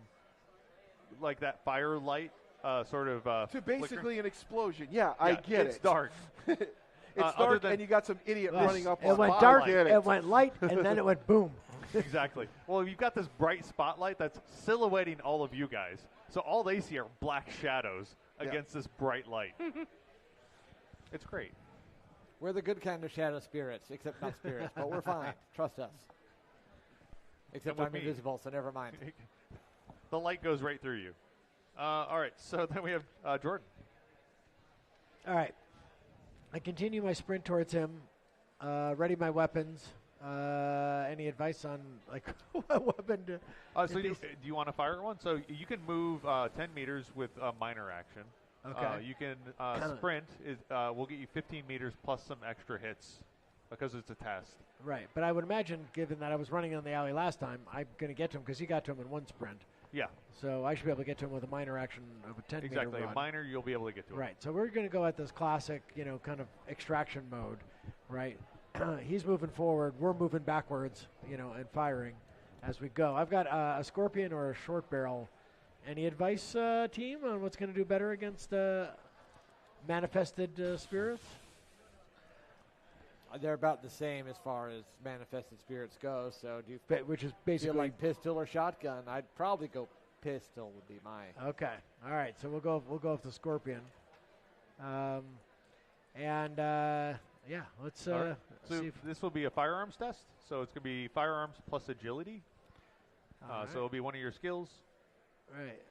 like that firelight sort of to basically flickering. An explosion. Yeah, I get it's it. dark. It's dark, and you got some idiot running up on it. Went dark, it went light, and then it went boom. Exactly. Well, you've got this bright spotlight that's silhouetting all of you guys. So all they see are black shadows against this bright light. It's great. We're the good kind of shadow spirits, except not spirits, but we're fine. Trust us. Except I'm invisible, so never mind. The light goes right through you. All right, so then we have Jordan. All right. I continue my sprint towards him, ready my weapons. Any advice on like what weapon to? So do you want to fire one? So you can move 10 meters with a minor action. Okay. You can sprint. Will get you 15 meters plus some extra hits because it's a test. Right, but I would imagine, given that I was running on the alley last time, I'm going to get to him because he got to him in one sprint. Yeah. So I should be able to get to him with a minor action of a 10 exactly. meter run. A minor, you'll be able to get to him. Right. So we're going to go at this classic, kind of extraction mode, right? He's moving forward, we're moving backwards, and firing as we go. I've got a scorpion or a short barrel. Any advice, team, on what's going to do better against manifested spirits? They're about the same as far as manifested spirits go. So do you which is basically feel like pistol or shotgun? I'd probably go pistol. Would be my okay. All right, so we'll go with the scorpion. Yeah, let's right. So see if this will be a firearms test. So it's going to be firearms plus agility. Right. So it'll be one of your skills. Right.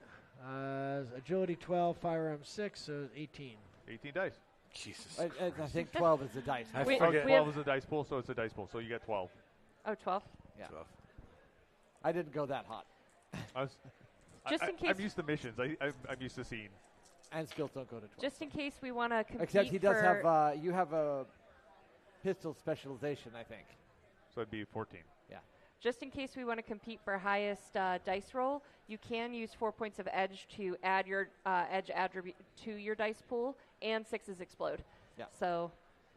Agility 12, firearms 6, so 18. 18 dice. Jesus. I think 12 is the dice. I forget. 12 is a dice pool, so it's a dice pool. So you get 12. Oh, 12? Yeah. 12. I didn't go that hot. Just in case. I'm used to missions. I'm used to seeing. And skills don't go to 12. Just in case we want to compete. Except he does have. You have a pistol specialization, I think. So it'd be 14. Yeah. Just in case we want to compete for highest dice roll, you can use 4 points of edge to add your edge attribute to your dice pool, and 6s explode. Yeah. So,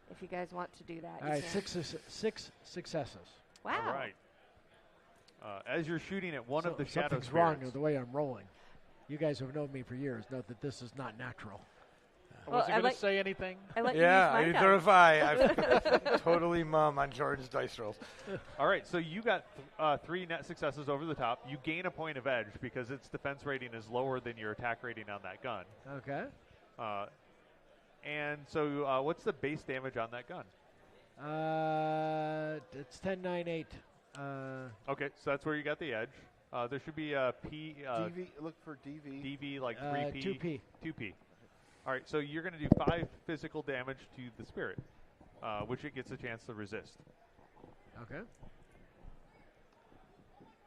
if you guys want to do that, all right, 6 successes. Wow. All right. As you're shooting at one of the shadow something's spirits. wrong with the way I'm rolling. You guys who have known me for years know that this is not natural. Was he going to say anything? Yeah, neither have I. I've totally mum on Jordan's dice rolls. All right, so you got 3 net successes over the top. You gain a point of edge because its defense rating is lower than your attack rating on that gun. Okay. And so what's the base damage on that gun? It's 10, 9, 8. Okay, so that's where you got the edge. There should be a P. DV, look for DV. DV, like 3P. 2P. 2P. All right, so you're going to do 5 physical damage to the spirit, which it gets a chance to resist. Okay.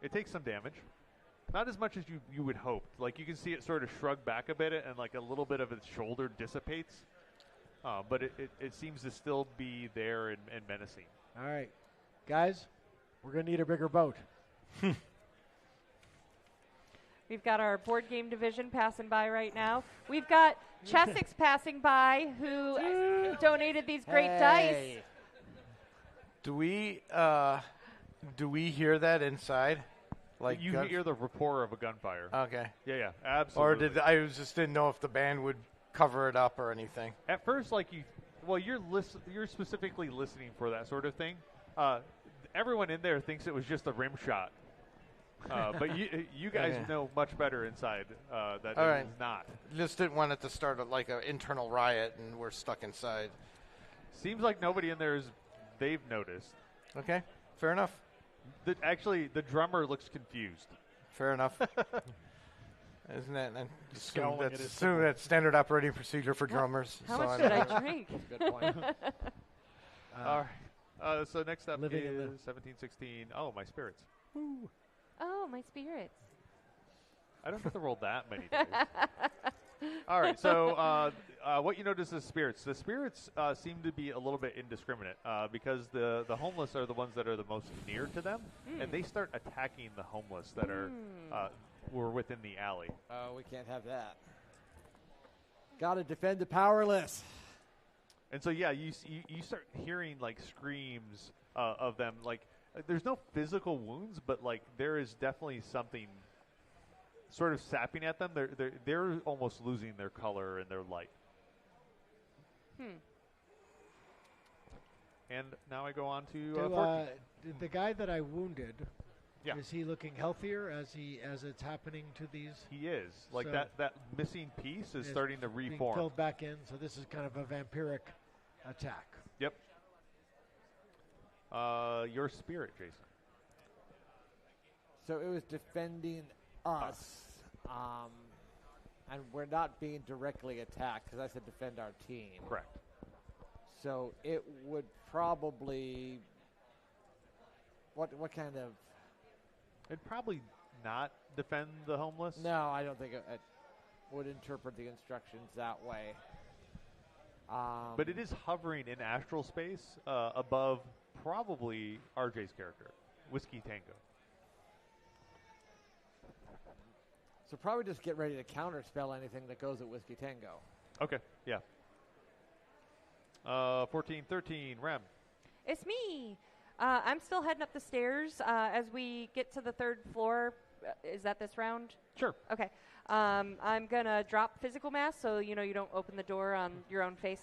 It takes some damage. Not as much as you would hope. Like, you can see it sort of shrug back a bit, and like a little bit of its shoulder dissipates. But it seems to still be there and menacing. All right. Guys, we're going to need a bigger boat. We've got our board game division passing by right now. We've got Chessex passing by, who donated these great dice. Do we hear that inside? Like you hear the rapport of a gunfire. Okay. Yeah, absolutely. Or I just didn't know if the band would cover it up or anything. At first, you're specifically listening for that sort of thing. Everyone in there thinks it was just a rim shot. But you guys know much better inside that it is not. Just didn't want it to start like an internal riot, and we're stuck inside. Seems like nobody in there they've noticed. Okay, fair enough. Actually, the drummer looks confused. Fair enough. Isn't that? Assume that's standard operating procedure for drummers. How much did I drink? Good point. All right. So next up is 1716. Oh, my spirits. Woo. Oh, my spirits. I don't have to roll that many days. All right, so what you notice is spirits. The spirits seem to be a little bit indiscriminate because the homeless are the ones that are the most near to them, and they start attacking the homeless that were within the alley. Oh, we can't have that. Got to defend the powerless. And so, yeah, you start hearing, like, screams of them, like, there's no physical wounds, but like there is definitely something sort of sapping at them. They're almost losing their color and their light. And now I go on to the guy that I wounded. Yeah. Is he looking healthier as it's happening to these? He is. Like so that missing piece is starting to reform. Being filled back in. So this is kind of a vampiric attack. Yep. Your spirit, Jason. So it was defending us, and we're not being directly attacked because I said defend our team. Correct. So it would probably what kind of? It'd probably not defend the homeless. No, I don't think it would interpret the instructions that way. But it is hovering in astral space above probably RJ's character, Whiskey Tango. So probably just get ready to counterspell anything that goes at Whiskey Tango. Okay, yeah. 1413, Rem. It's me. I'm still heading up the stairs as we get to the 3rd floor. Is that this round? Sure. Okay. I'm going to drop physical mass so you don't open the door on your own face.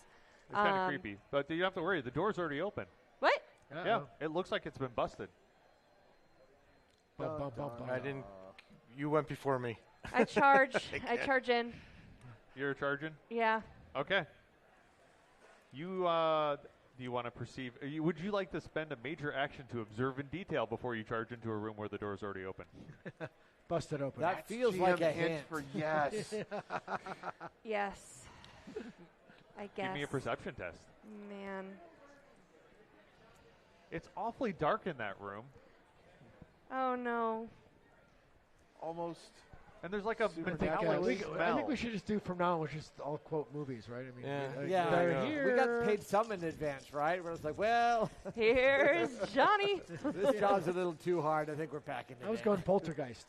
It's kind of creepy. But you don't have to worry. The door's already open. What? Uh-oh. Yeah, it looks like it's been busted. I didn't. You went before me. I charge. I charge in. You're charging? Yeah. Okay. Do you want to perceive? Would you like to spend a major action to observe in detail before you charge into a room where the door's already open? Busted open. That feels like a hint. For yes. Yes. I guess. Give me a perception test. Man. It's awfully dark in that room. Oh, no. Almost. And there's like a metallic smell. I think we should just do from now on, we'll just all quote movies, right? I mean, yeah. Here. We got paid some in advance, right? We're just like, well, here's Johnny. This job's a little too hard. I think we're packing it. I was going Poltergeist.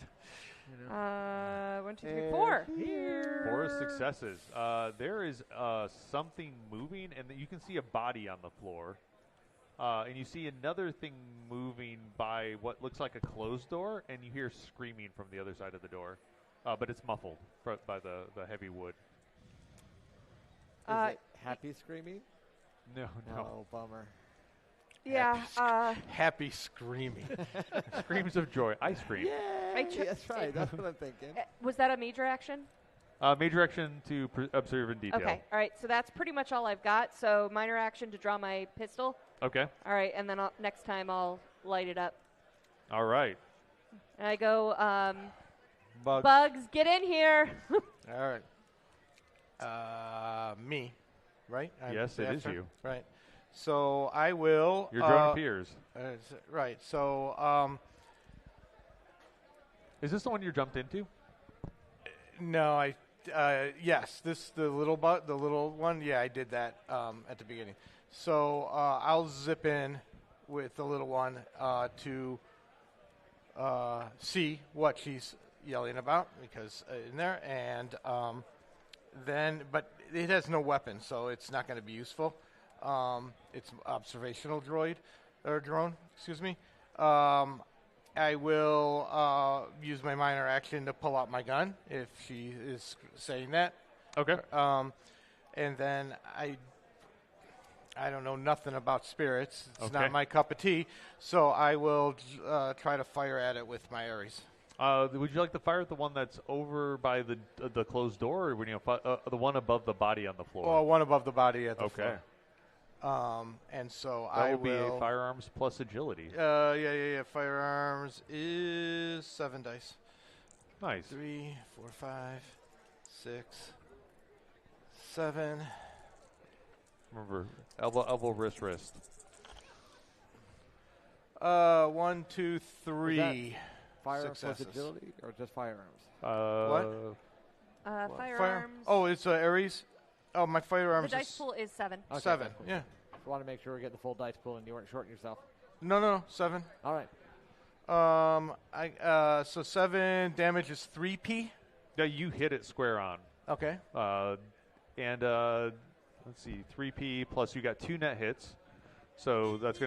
1, 2, 3, 4. Here. 4 successes. There is something moving, and you can see a body on the floor. And you see another thing moving by what looks like a closed door, and you hear screaming from the other side of the door. But it's muffled by the heavy wood. Is it happy screaming? No. Oh, bummer. Yeah. Happy screaming. Screams of joy. I scream. Yay! That's right. That's what I'm thinking. Was that a major action? Major action to observe in detail. Okay. All right. So that's pretty much all I've got. So minor action to draw my pistol. Okay. All right. And then next time I'll light it up. All right. And I go, Bugs, get in here. All right. Me, right? Yes, it is you. Right. So I will. Your drone appears. Right. So. Is this the one you jumped into? No, yes, the little one. Yeah, I did that at the beginning. So I'll zip in with the little one to see what she's yelling about because in there, and but it has no weapon, so it's not going to be useful. It's observational drone. Excuse me. I will use my minor action to pull out my gun if she is saying that. Okay. And then I don't know nothing about spirits. It's Okay. not my cup of tea. So I will try to fire at it with my Ares. Would you like to fire at the one that's over by the closed door, or the one above the body on the floor? Or one above the body at the floor. Okay. And so that I will be a firearms plus agility. Yeah. Firearms is 7 dice. Nice. 3, 4, 5, 6, 7. Remember, elbow, wrist. 1, 2, 3. Firearms plus successes. agility, or just firearms? What? Firearms. Oh, it's Ares. Oh, my The firearms dice is pool is 7. Okay, 7. cool. Yeah. I want to make sure we get the full dice pool and you weren't shorting yourself. No, 7. All right. So 7 damage is 3p. Yeah, you hit it square on. Okay. And let's see, 3p plus you got 2 net hits, so it's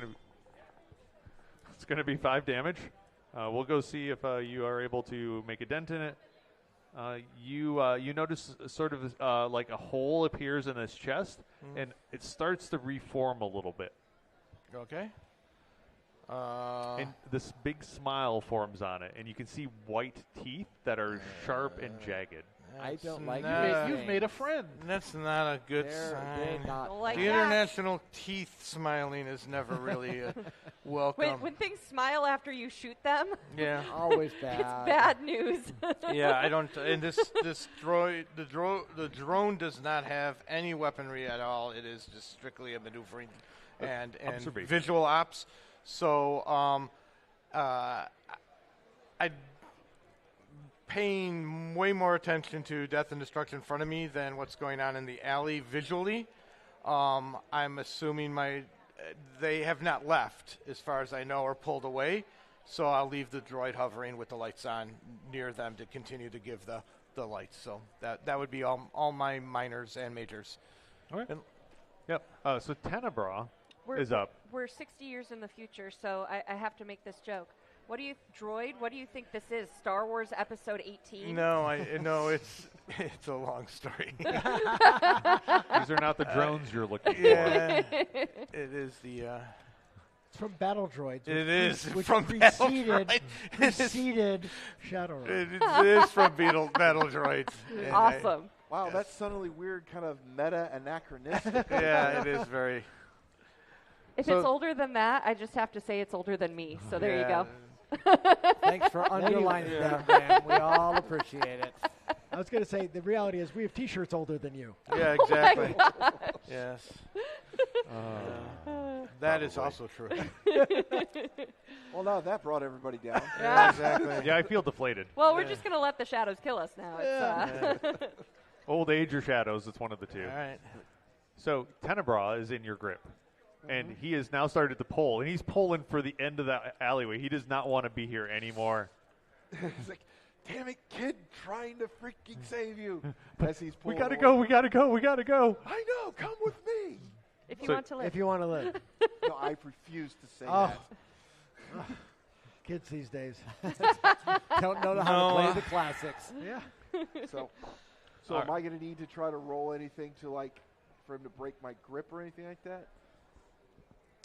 going to be 5 damage. We'll go see if you are able to make a dent in it. You notice sort of like a hole appears in his chest, and it starts to reform a little bit. Okay. And this big smile forms on it, and you can see white teeth that are sharp and jagged. I don't like You've made a friend. That's not a good sign. not like the international teeth smiling is never really welcome. When things smile after you shoot them, Yeah. Always bad. it's bad news. Yeah, I don't. And this droid, the drone does not have any weaponry at all. It is just strictly a maneuvering and observation. visual ops. So, I paying way more attention to death and destruction in front of me than what's going on in the alley visually. I'm assuming they have not left, as far as I know, or pulled away. So I'll leave the droid hovering with the lights on near them to continue to give the lights. So that would be all my minors and majors. All right. Yep. So Tenebra is up. We're 60 years in the future, so I have to make this joke. What do you think this is? Star Wars Episode 18? No, it's a long story. These are not the drones you're looking for. Yeah, it is the. It's from Battle Droids. It is which from preceded, Battle Droids. preceded Shadowrun. It is from Battle Droids. And awesome. Wow, that's suddenly weird, kind of meta anachronistic. Yeah, it is very. If it's older than that, I just have to say it's older than me. So there you go. Thanks for underlining that, Graham. We all appreciate it. I was going to say, the reality is we have T-shirts older than you. Yeah, exactly. Yes. That is also true. Well, now that brought everybody down. Yeah, exactly. Yeah, I feel deflated. Well, we're just going to let the shadows kill us now. Old age or shadows, it's one of the two. All right. So Tenebra is in your grip. And he has now started to pull, and he's pulling for the end of that alleyway. He does not want to be here anymore. He's like, damn it, kid, trying to freaking save you. As he's We pulling gotta away. go, we gotta go, we gotta go. I know, come with me. If you want to live. If you want to live. No, I refuse to say Oh. that. Kids these days. Don't know how to play the classics. Yeah. So am I going to need to try to roll anything to, like, for him to break my grip or anything like that?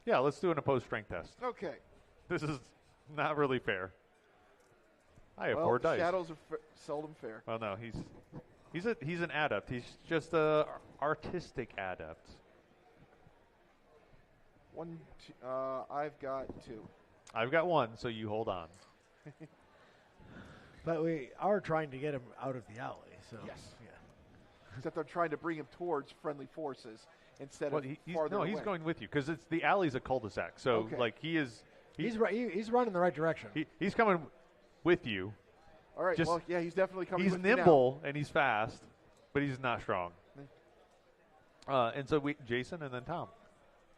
Yeah, let's do an opposed strength test. Okay. This is not really fair. I have well, 4 dice. Shadows are seldom fair. Well, no, he's an adept. He's just a artistic adept. I've got 2. I've got 1, so you hold on. But we are trying to get him out of the alley. So yes. Yeah. Except they're trying to bring him towards friendly forces instead of farther away. He's going with you because the alley's a cul-de-sac. So like he's running the right direction. He's coming with you. All right. Well, yeah, he's definitely coming. He's with nimble me now. And he's fast, but he's not strong. And so Jason and then Tom.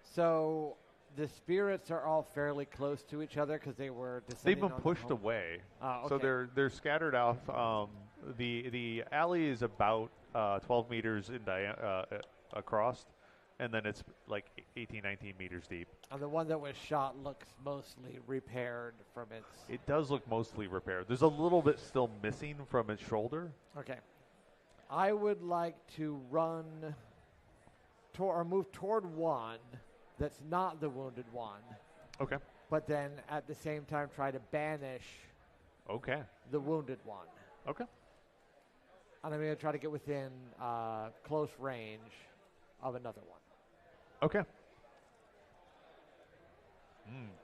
So the spirits are all fairly close to each other because they were They've been pushed away. Oh, okay. So they're scattered off. The alley is about 12 meters in across, and then it's like 18, 19 meters deep. And the one that was shot looks mostly repaired from its... It does look mostly repaired. There's a little bit still missing from its shoulder. Okay. I would like to run or move toward one that's not the wounded one. Okay. But then at the same time try to banish the wounded one. Okay. And I'm going to try to get within close range of another one. Okay.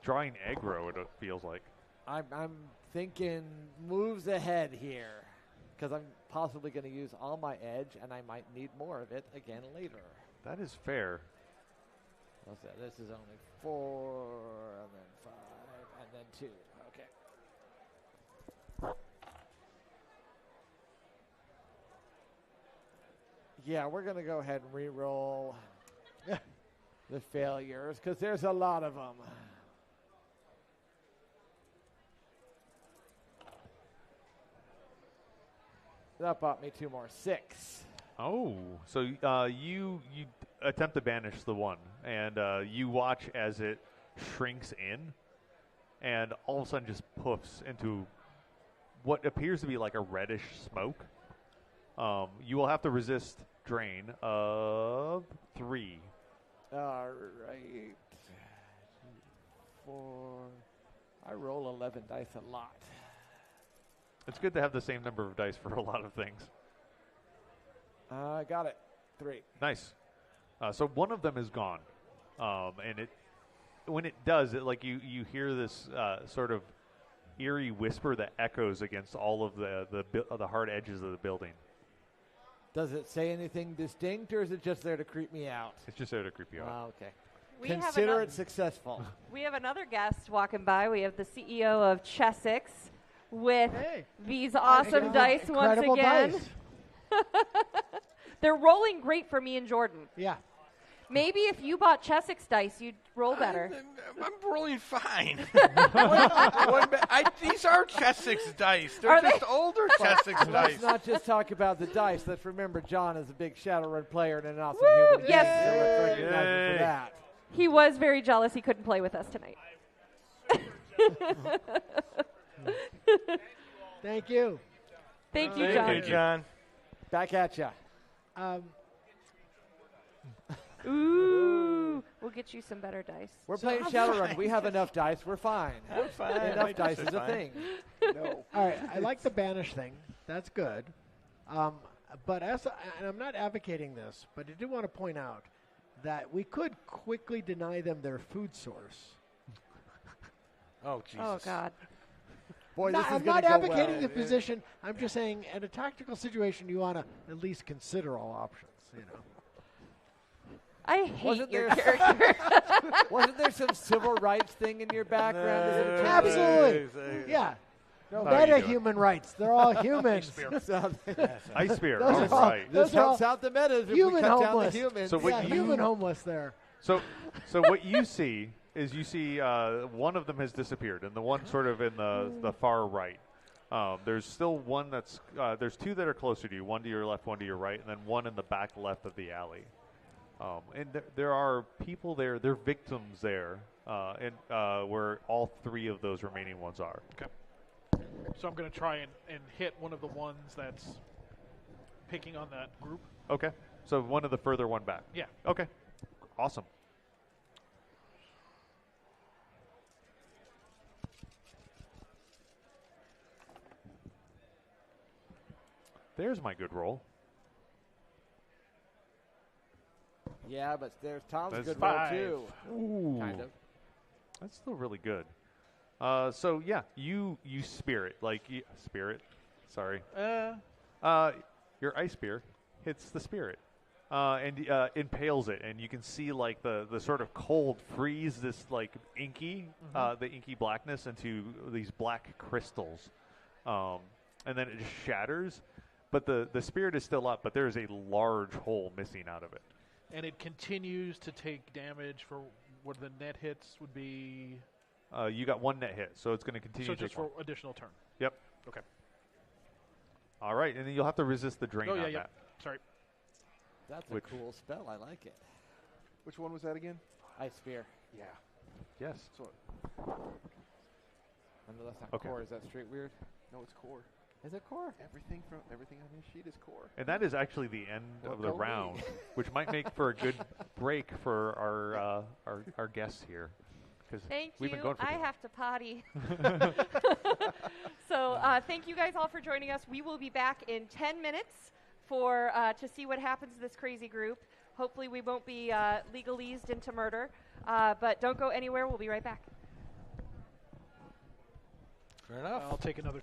Drawing aggro, it feels like. I'm thinking moves ahead here because I'm possibly going to use all my edge, and I might need more of it again later. That is fair. What's that? This is only 4, and then 5, and then 2. Okay. Yeah, we're going to go ahead and re-roll the failures because there's a lot of them. That bought me 2 more. 6. Oh, so you attempt to banish the one, and you watch as it shrinks in, and all of a sudden just poofs into what appears to be like a reddish smoke. You will have to resist drain of 3. All right. 4. I roll 11 dice a lot. It's good to have the same number of dice for a lot of things. I got it. 3. Nice. So one of them is gone, and when it does, it like you hear this sort of eerie whisper that echoes against all of the hard edges of the building. Does it say anything distinct, or is it just there to creep me out? It's just there to creep you out. Okay. Consider it successful. We have another guest walking by. We have the CEO of Chessex with these awesome dice once again. Dice. They're rolling great for me and Jordan. Yeah. Maybe if you bought Chessex dice, you'd roll better. I'm rolling fine. These are Chessex dice. They're Are just they? older Chessex dice. Let's not just talk about the dice. Let's remember John is a big Shadowrun player and an awesome Woo! human being. Yes. So let's recognize him for that. He was very jealous he couldn't play with us tonight. Thank you. Thank you, John. Thank you, John. Back at ya. Ooh. We'll get you some better dice. We're playing Shadowrun. We have enough dice. We're fine. We're fine. Enough dice is a thing. No. All right. I like the banish thing. That's good. But and I'm not advocating this, but I do want to point out that we could quickly deny them their food source. Oh, Jesus. Oh, God. Boy, I'm not advocating the position. I'm just saying, in a tactical situation, you want to at least consider all options. You know. I hate your character. Wasn't there some civil rights thing in your background? Absolutely. Yeah. No, meta-human rights. They're all humans. Ice spear. Those All are right. This helps out the metas if we human cut homeless. down the humans. So what human homeless there. So what you see is one of them has disappeared, and the one sort of in the far right. There's still one that's there's 2 that are closer to you, one to your left, one to your right, and then one in the back left of the alley. And there are people there, there are victims there, where all 3 of those remaining ones are. Okay. So I'm going to try and hit one of the ones that's picking on that group. Okay. So one of the further one back. Yeah. Okay. Awesome. There's my good roll. Yeah, but there's Tom's That's good 5. roll too. Ooh. Kind of. That's still really good. So yeah, you spirit spirit. Sorry. Your ice spear hits the spirit and impales it, and you can see like the sort of cold freeze this like inky the inky blackness into these black crystals, and then it just shatters. But the spirit is still up, but there is a large hole missing out of it. And it continues to take damage for what the net hits would be. You got 1 net hit, so it's going to continue. So to just take for one. additional turn. Yep. Okay. All right, and then you'll have to resist the drain on that. Sorry. That's a cool spell. I like it. Which one was that again? Ice Spear. Yeah. Yes. So, I know that's not core. Is that straight weird? No, it's core. Is it core? Everything on this sheet is core. And that is actually the end of the round, which might make for a good break for our guests here. Thank we've you. Been going for I too have to potty. So thank you guys all for joining us. We will be back in 10 minutes for to see what happens to this crazy group. Hopefully we won't be legalized into murder. But don't go anywhere. We'll be right back. Fair enough. I'll take another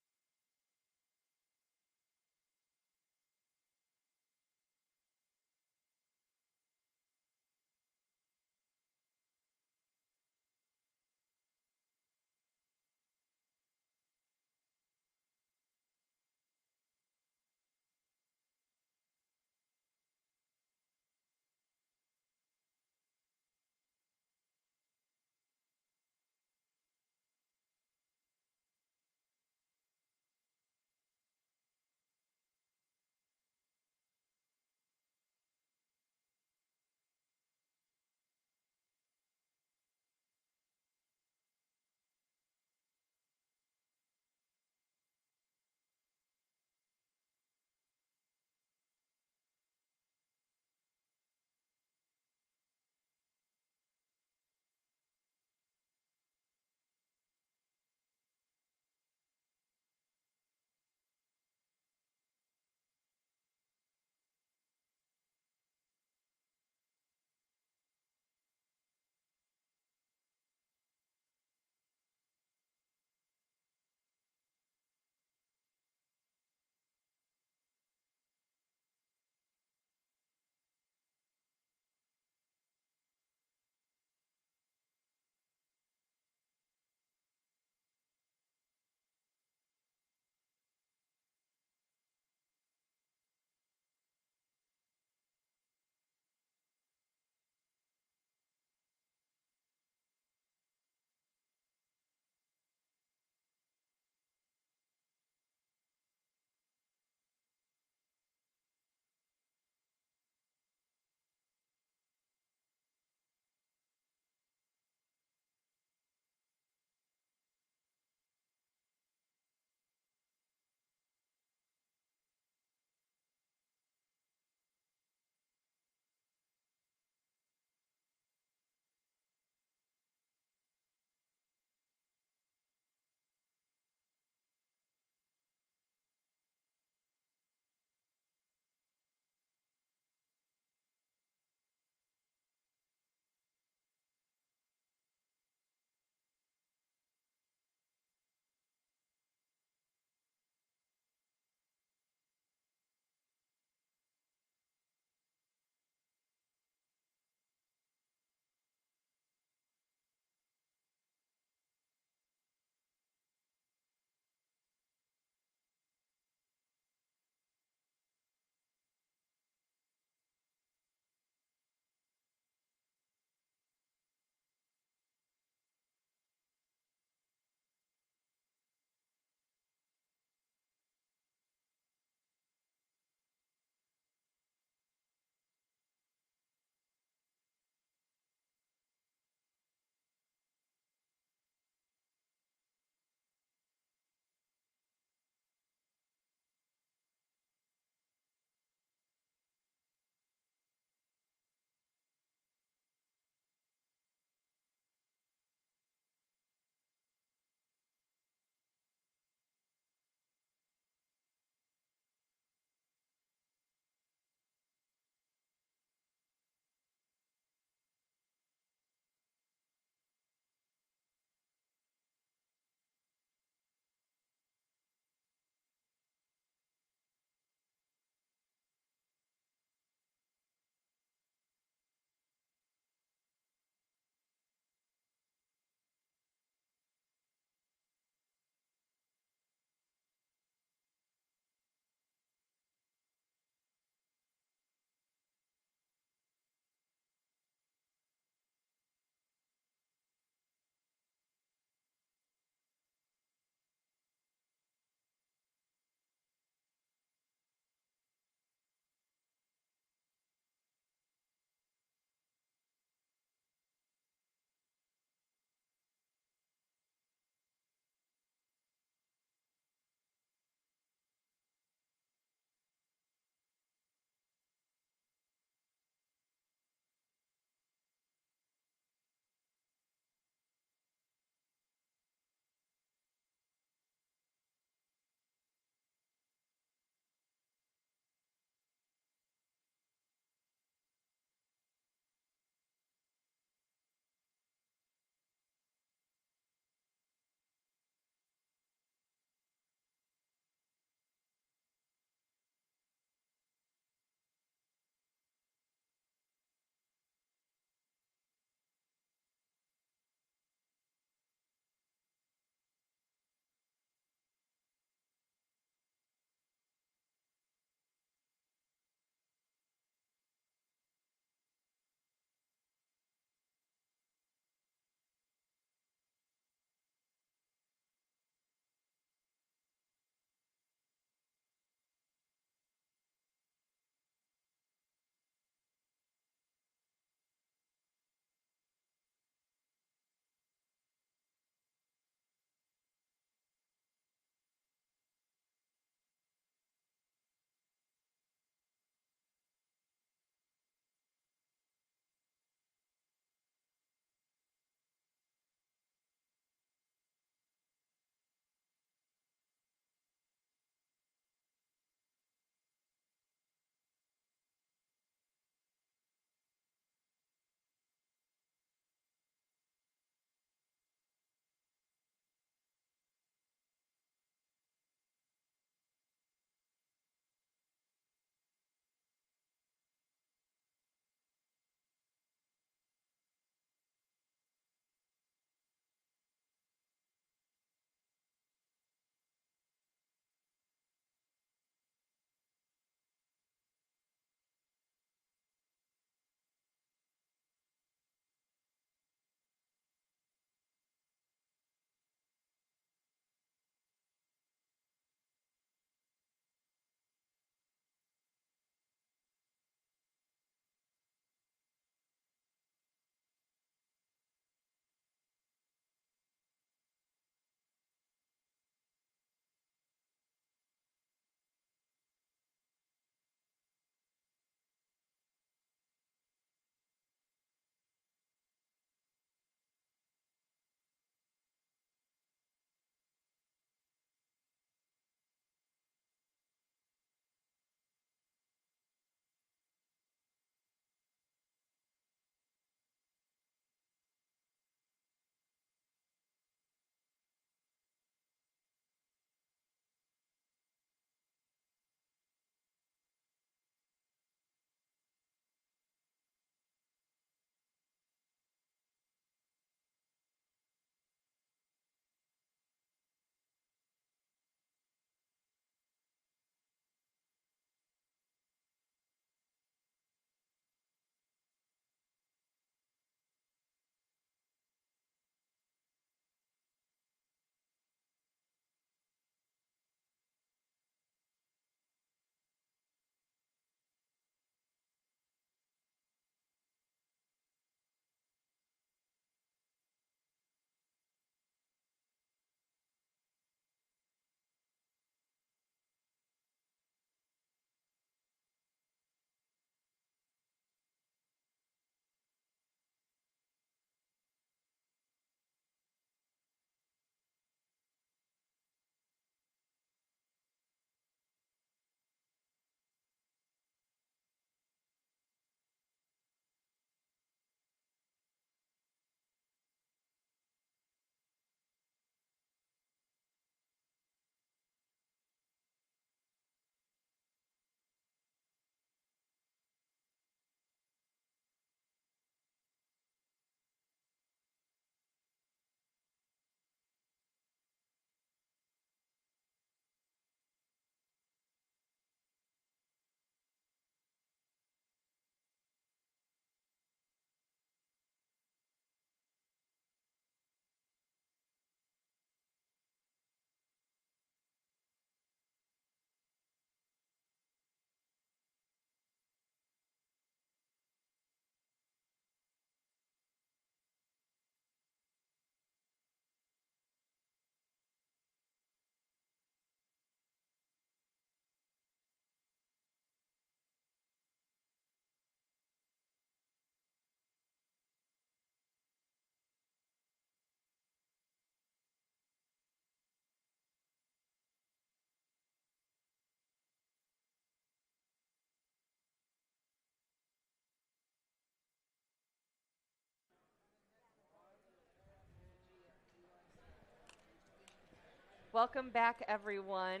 Welcome back, everyone.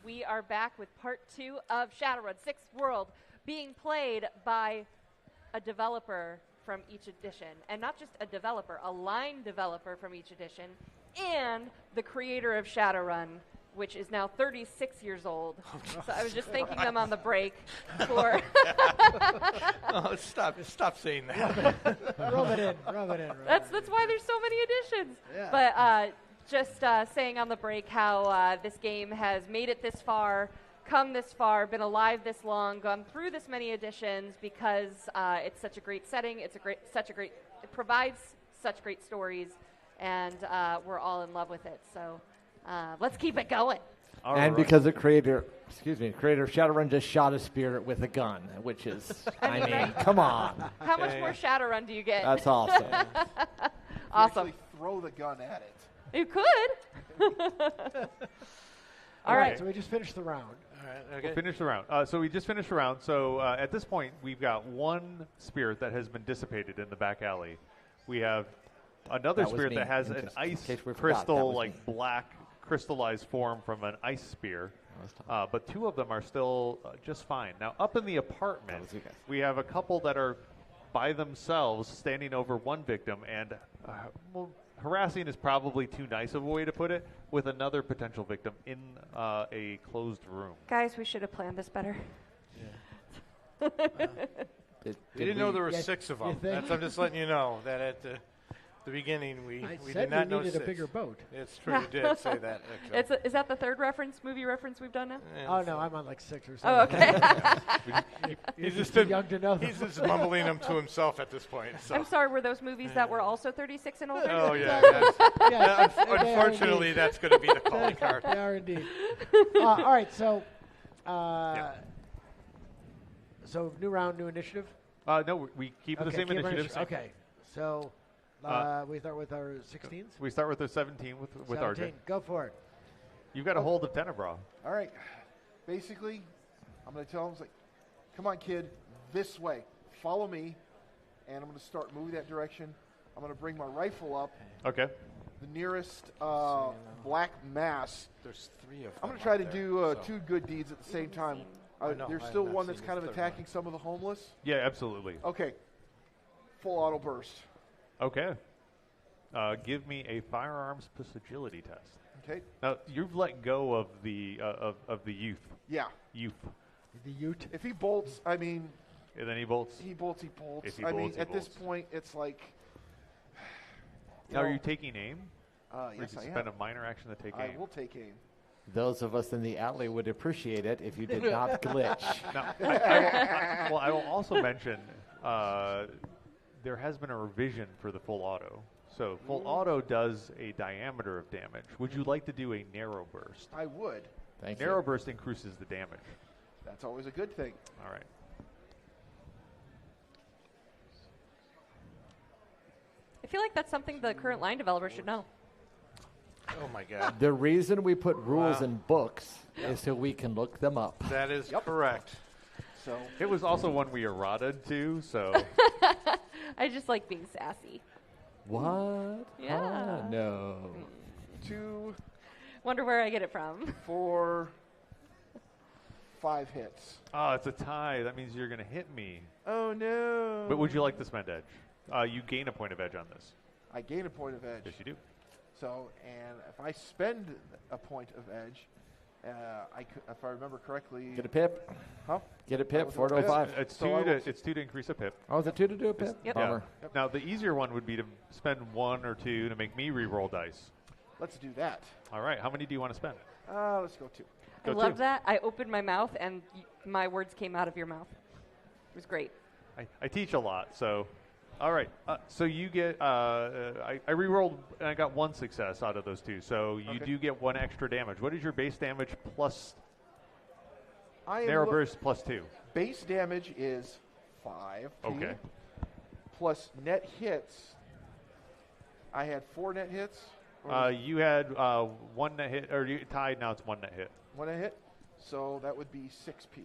We are back with part 2 of Shadowrun 6th World, being played by a developer from each edition. And not just a developer, a line developer from each edition, and the creator of Shadowrun, which is now 36 years old. So I was just thanking them on the break for... Stop saying that. Rub it in. That's why there's so many editions. Yeah. But just saying on the break how this game has made it this far, come this far, been alive this long, gone through this many editions because it's such a great setting. It provides such great stories, and we're all in love with it. So let's keep it going. Because the creator of Shadowrun just shot a spirit with a gun, which is, I mean, come on. How much more Shadowrun do you get? That's awesome. Awesome. You actually throw the gun at it. You could. All right. So we just finished the round. All right. Okay. We'll finish the round. So we just finished the round. So at this point, we've got one spirit that has been dissipated in the back alley. We have another spirit that has an ice crystal, like black crystallized form from an ice spear. But two of them are still just fine. Now, up in the apartment, we have a couple that are by themselves standing over one victim, and harassing is probably too nice of a way to put it, with another potential victim in a closed room. Guys, we should have planned this better. You didn't know there were 6 of them. I'm just letting you know that at the beginning we did not know 6. Needed a bigger boat. It's true, you did say that. Is that the third movie reference we've done now? Oh, no, I'm on like 6 or 7. Oh, okay. He's just too young to know. He's just mumbling them to himself at this point. So. I'm sorry, were those movies that were also 36 and older? Oh, yeah. Unfortunately, that's going to be the calling card. They are indeed. All right, so new round, new initiative? No, we keep the same initiative. Okay, so we start with our 16s? We start with our 17 with 17. RJ. Go for it. You've got a hold of Tenebra. All right. Basically, I'm going to tell him, like, come on, kid, this way. Follow me, and I'm going to start moving that direction. I'm going to bring my rifle up. Okay. The nearest black mass. There's 3 of them. I'm going to try to do 2 good deeds at the same time. There's still one that's kind of attacking some of the homeless. Yeah, absolutely. Okay. Full auto burst. Okay. Give me a firearms plus agility test. Okay. Now you've let go of the youth. Yeah. Youth. The Ute. If he bolts, I mean. And then he bolts. He bolts. If he I bolts, mean, at this point, it's like. Now, are you taking aim? Yes, I am. Spend a minor action to take aim. I will take aim. Those of us in the alley would appreciate it if you did not glitch. Now, I will also mention there has been a revision for the full auto. So full auto does a diameter of damage. Would you like to do a narrow burst? I would. Thank you. Narrow burst increases the damage. That's always a good thing. All right. I feel like that's something the current line developer should know. Oh, my God. The reason we put rules in books is so we can look them up. That is correct. So it was also one we errated too, so. I just like being sassy. What? Yeah. No. 2. Wonder where I get it from. 4. 5 hits. Oh, it's a tie. That means you're going to hit me. Oh, no. But would you like to spend edge? You gain a point of edge on this. I gain a point of edge. Yes, you do. So, and if I spend a point of edge, if I remember correctly. Get a pip. Huh? Get a pip, 4 to 5. It's 2 to increase a pip. Oh, is it 2 to do a pip? Yep. Bummer. Yeah. Now, the easier one would be to spend 1 or 2 to make me re-roll dice. Let's do that. All right. How many do you want to spend? Let's go 2. I love that. I opened my mouth and my words came out of your mouth. It was great. I teach a lot, so. All right. So you get. I re-rolled and I got 1 success out of those 2. So you do get 1 extra damage. What is your base damage plus? Narrow burst plus 2. Base damage is 5. Okay. Plus net hits. I had 4 net hits. You had 1 net hit, or you tied. Now it's 1 net hit. 1 net hit. So that would be 6p.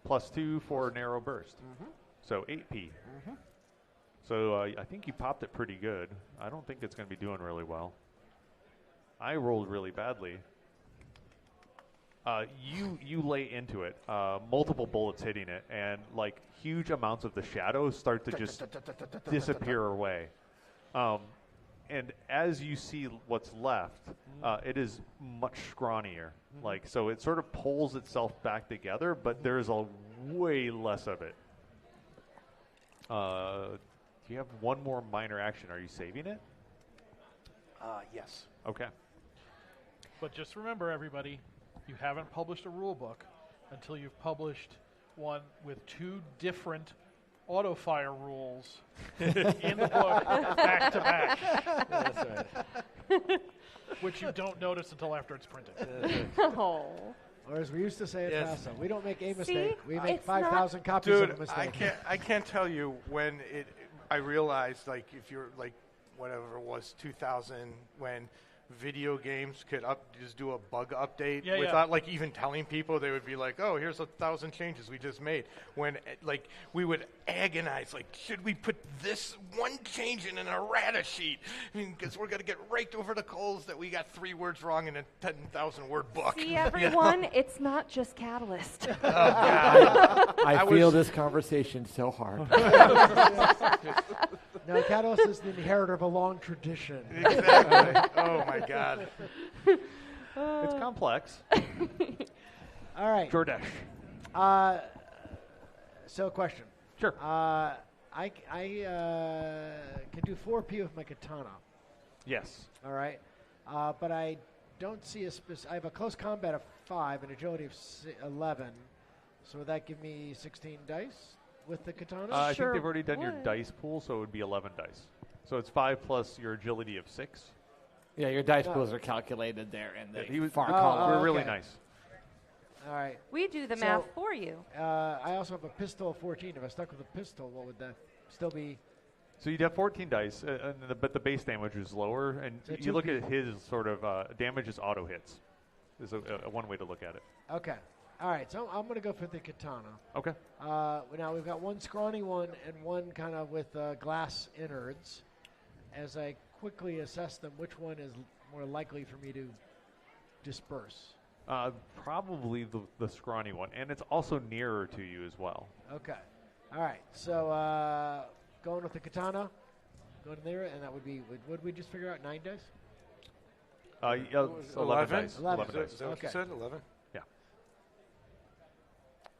Plus 2 for narrow burst. Mm-hmm. So 8p. Mm-hmm. So I think you popped it pretty good. I don't think it's going to be doing really well. I rolled really badly. you lay into it, multiple bullets hitting it, and like huge amounts of the shadows start to just disappear away. And as you see what's left, it is much scrawnier. Like, so it sort of pulls itself back together, but there's a way less of it. You have one more minor action. Are you saving it? Yes. Okay. But just remember, everybody, you haven't published a rule book until you've published one with 2 different auto-fire rules in the book back to back. That's right. Which you don't notice until after it's printed. Oh. Or as we used to say at Yes. NASA, we don't make a See? mistake. We make It's 5,000 copies Dude, of a mistake. I can't tell you when I realized, like, if you're like whatever it was, 2000, when video games could just do a bug update without like even telling people. They would be like, oh, here's 1,000 changes we just made. When like we would agonize, like, should we put this one change in an errata sheet? I mean, because we're going to get raked over the coals that we got 3 words wrong in a 10,000 word book. See, everyone, it's not just Catalyst. Oh, God. I feel this conversation so hard. No, Catalyst is the inheritor of a long tradition. Exactly. Oh, my God. It's complex. All right. Jordash. So, question. Sure. I can do 4P with my katana. Yes. All right. But I don't see I have a close combat of 5 and agility of 11. So would that give me 16 dice with the katana? I think they've already done your dice pool, so it would be 11 dice. So it's 5 plus your agility of 6. Yeah, your dice pools are calculated there, and they we're really nice. All right. We do the math for you. I also have a pistol of 14. If I stuck with a pistol, what would that still be? So you'd have 14 dice, but the base damage is lower. And So you look 2P. at his sort of damage is auto hits. Is one way to look at it. Okay. All right. So I'm going to go for the katana. Okay. Now we've got one scrawny one and one kind of with glass innards. As I quickly assess them, which one is more likely for me to disperse? Probably the scrawny one, and it's also nearer to you as well. Okay. All right. So going with the katana, going there, and that would be. Would we just figure out 9 dice? 11 dice. 11 dice. Is that what you said? 11? Yeah.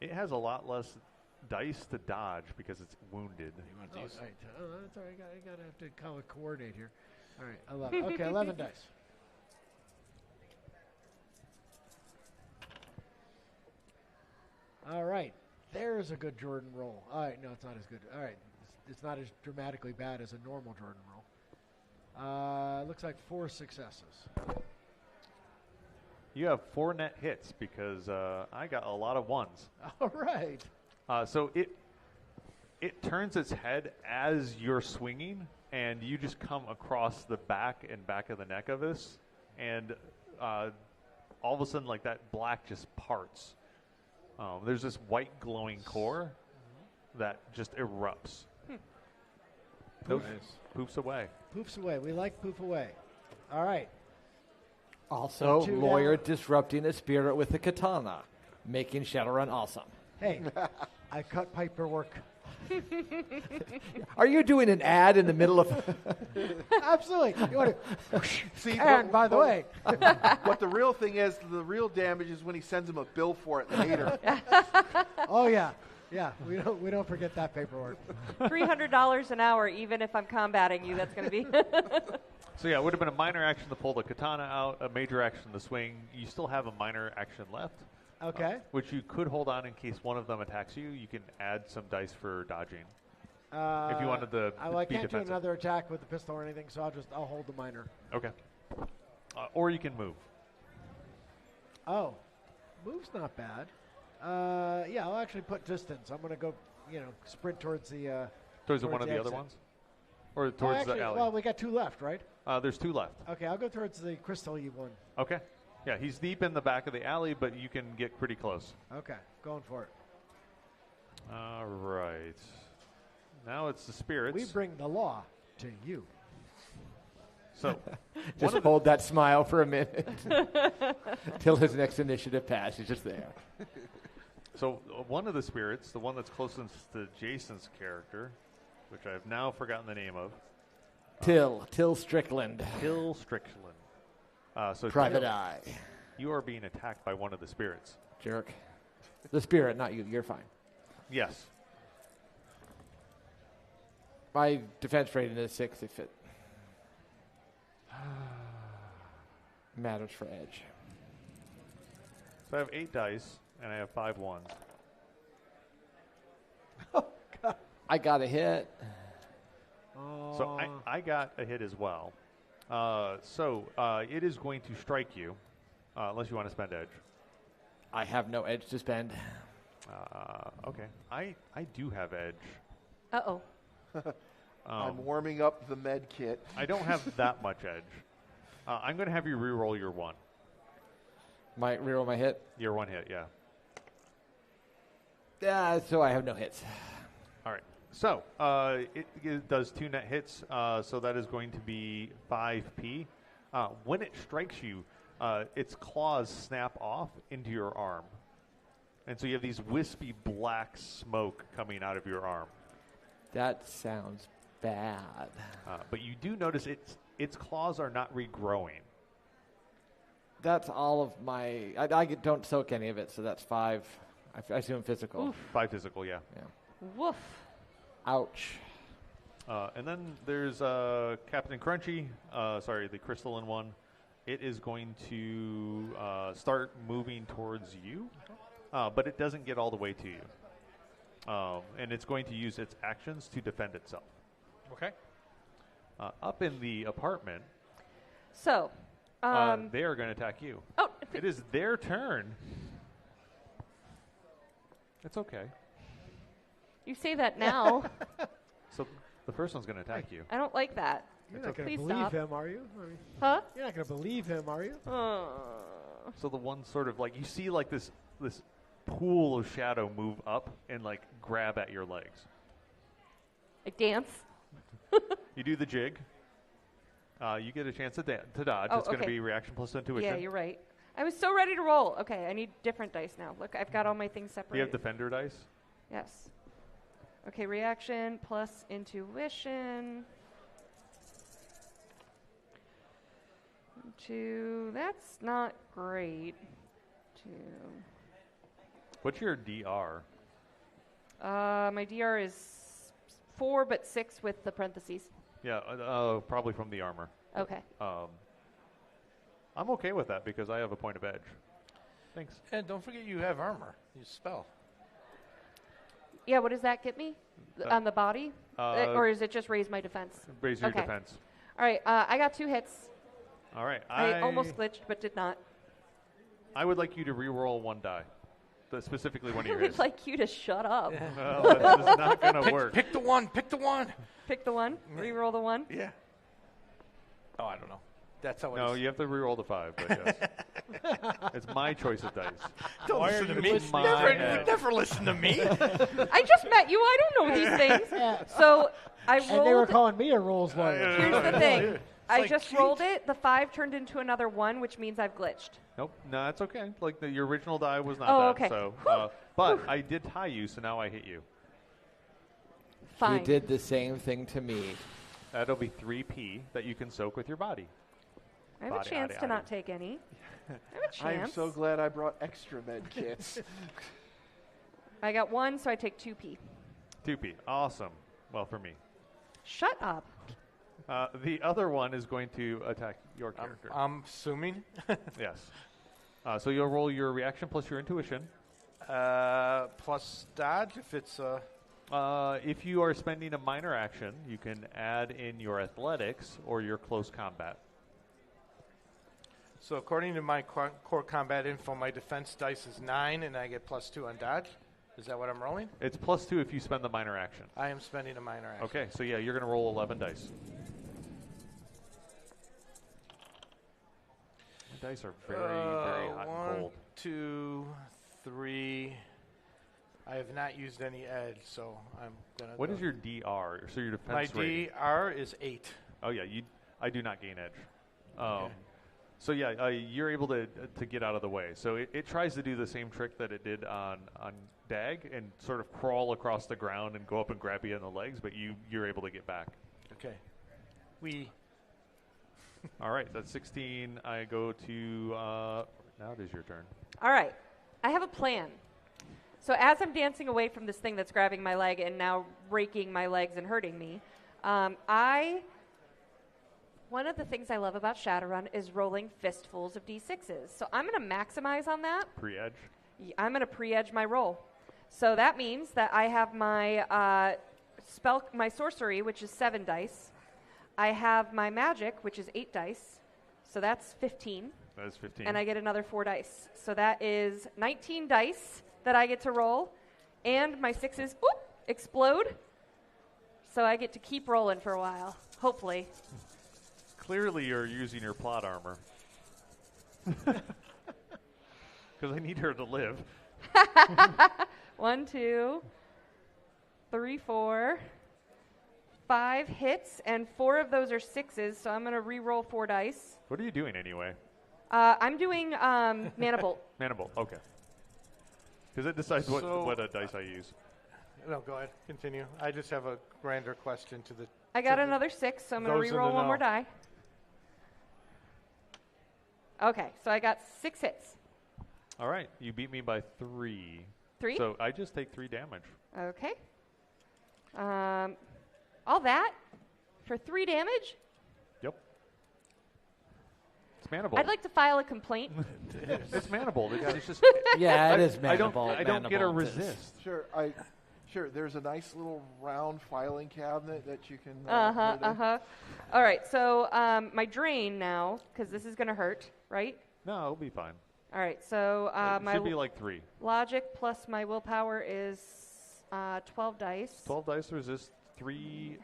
It has a lot less dice to dodge because it's wounded. You want these? Right. That's all right. I got to have to color coordinate here. All right. 11. Okay, 11 dice. All right. There's a good Jordan roll. All right. No, it's not as good. All right. It's not as dramatically bad as a normal Jordan roll. Looks like 4 successes. You have 4 net hits because I got a lot of 1s. All right. So it turns its head as you're swinging, and you just come across the back of the neck of this, and all of a sudden, like, that black just parts. There's this white glowing core that just erupts. Poof. Poofs away. Poofs away. We like poof away. All right. Also, So 2 lawyer down. disrupting a spirit with a katana, making Shadowrun awesome. Hey, I cut paperwork. Are you doing an ad in the middle of? Absolutely. You want to? See, and by the way, what the real thing is, the real damage is when he sends him a bill for it later. Oh yeah, yeah. We don't forget that paperwork. $300 an hour, even if I'm combating you. That's going to be. So yeah, it would have been a minor action to pull the katana out, a major action to swing. You still have a minor action left. Okay. Which you could hold on in case one of them attacks you. You can add some dice for dodging. If you wanted to I be can't defensive. do another attack with the pistol or anything, so I'll hold the minor. Okay. Or you can move. Oh, move's not bad. Yeah, I'll actually put distance. I'm going to go, sprint towards the. Towards one of the other exit. ones? Or towards the alley? Well, we got 2 left, right? There's 2 left. Okay, I'll go towards the crystal-y one. Okay. Yeah, he's deep in the back of the alley, but you can get pretty close. Okay, going for it. All right. Now it's the spirits. We bring the law to you. So just hold that smile for a minute till his next initiative pass. He's just there. So one of the spirits, the one that's closest to Jason's character, which I've now forgotten the name of. Till Strickland. Till Strickland. So Private Eye. You are being attacked by one of the spirits. Jerk. The spirit, not you. You're fine. Yes. My defense rating is 6 if it matters for edge. So I have 8 dice, and I have 5 ones. Oh, God. I got a hit. So I got a hit as well. It is going to strike you, unless you want to spend edge. I have no edge to spend. Okay. I do have edge. Uh-oh. I'm warming up the med kit. I don't have that much edge. I'm going to have you re-roll your 1. Re-roll my hit? Your 1 hit, yeah. So I have no hits. All right. So it does 2 net hits, so that is going to be 5p. When it strikes you, its claws snap off into your arm. And so you have these wispy black smoke coming out of your arm. That sounds bad. But you do notice its claws are not regrowing. That's all of my... I don't soak any of it, so that's 5. I assume physical. Oof. 5 physical, yeah. Woof. Ouch. And then there's Captain Crunchy, the crystalline one. It is going to start moving towards you, but it doesn't get all the way to you. And it's going to use its actions to defend itself. Okay. Up in the apartment, So, they are going to attack you. Oh, it is their turn. It's okay. You say that now. So the first one's going to attack you. I don't like that. You're not going Please to believe stop. him, are you? Huh? You're not going to believe him, are you? So the one sort of like you see like this pool of shadow move up and like grab at your legs. I dance. You do the jig. You get a chance to dodge. Oh, it's going to okay. be reaction plus intuition. Yeah, you're right. I was so ready to roll. Okay, I need different dice now. Look, I've got all my things separated. Do you have defender dice? Yes. Okay, reaction plus intuition. 2. That's not great. 2. What's your DR? My DR is 4, but 6 with the parentheses. Yeah, probably from the armor. Okay. I'm okay with that because I have a point of edge. Thanks. And don't forget you have armor. You spell. Yeah, what does that get me? On the body? Or is it just raise my defense? Raise your defense. All right, I got 2 hits. All right. I almost glitched, but did not. I would like you to re-roll 1 die. Specifically one of your I would hits. like you to shut up. Well, that is not going to work. Pick the one. Pick the one. Pick the one? Re-roll the 1? Yeah. Oh, I don't know. That's how it is. No, you have to re-roll the 5, but yes. It's my choice of dice. Don't listen to me. Never listen to me. I just met you. I don't know these things. So I rolled. And they were calling me a rules lawyer. Here's the thing. I like just rolled it. The 5 turned into another 1, which means I've glitched. Nope, no, that's okay. Like your original die was not Oh, that. okay. So, but I did tie you, so now I hit you. Fine. You did the same thing to me. That'll be 3p that you can soak with your body. I have a chance to not take any. I have a chance. I'm so glad I brought extra med kits. I got 1, so I take 2p. 2p, awesome. Well, for me. Shut up. The other one is going to attack your character. I'm assuming. Yes. So you'll roll your reaction plus your intuition. Plus dodge if it's... if you are spending a minor action, you can add in your athletics or your close combat. So according to my core combat info, my defense dice is 9, and I get plus 2 on dodge. Is that what I'm rolling? It's plus 2 if you spend the minor action. I am spending a minor action. Okay, so yeah, you're going to roll 11 dice. The dice are very, very hot and cold. 1, 2, 3. I have not used any edge, so I'm gonna. What is your DR? So your defense My rating? DR is 8. Oh yeah, I do not gain edge. So yeah, you're able to get out of the way. So it tries to do the same trick that it did on Dag and sort of crawl across the ground and go up and grab you in the legs, but you're able to get back. Okay. All right, that's 16. I go to now it is your turn. All right. I have a plan. So as I'm dancing away from this thing that's grabbing my leg and now raking my legs and hurting me, one of the things I love about Shadowrun is rolling fistfuls of D6s. So I'm going to maximize on that. Pre-edge? I'm going to pre-edge my roll. So that means that I have my my sorcery, which is 7 dice. I have my magic, which is 8 dice. So that's 15. That is 15. And I get another 4 dice. So that is 19 dice that I get to roll. And my 6s explode. So I get to keep rolling for a while, hopefully. Clearly you're using your plot armor. Because I need her to live. 1, 2, 3, 4, 5 hits, and 4 of those are 6s, so I'm going to re-roll 4 dice. What are you doing anyway? I'm doing Mana Bolt. Mana Bolt, okay. Because it decides what dice I use. No, go ahead. Continue. I just have a grander question to the... I got another 6, so I'm going to re-roll 1 more die. Okay, so I got 6 hits. All right, you beat me by 3. 3? So I just take 3 damage. Okay. All that for 3 damage? Yep. It's Mana Bolt. I'd like to file a complaint. It's Mana Bolt. It's just yeah, it is Mana Bolt. I don't get a resist. Sure, there's a nice little round filing cabinet that you can... All right, so my drain now, because this is going to hurt, right? No, it'll be fine. All right, so it should be like 3. Logic plus my willpower is 12 dice. 12 dice resist 3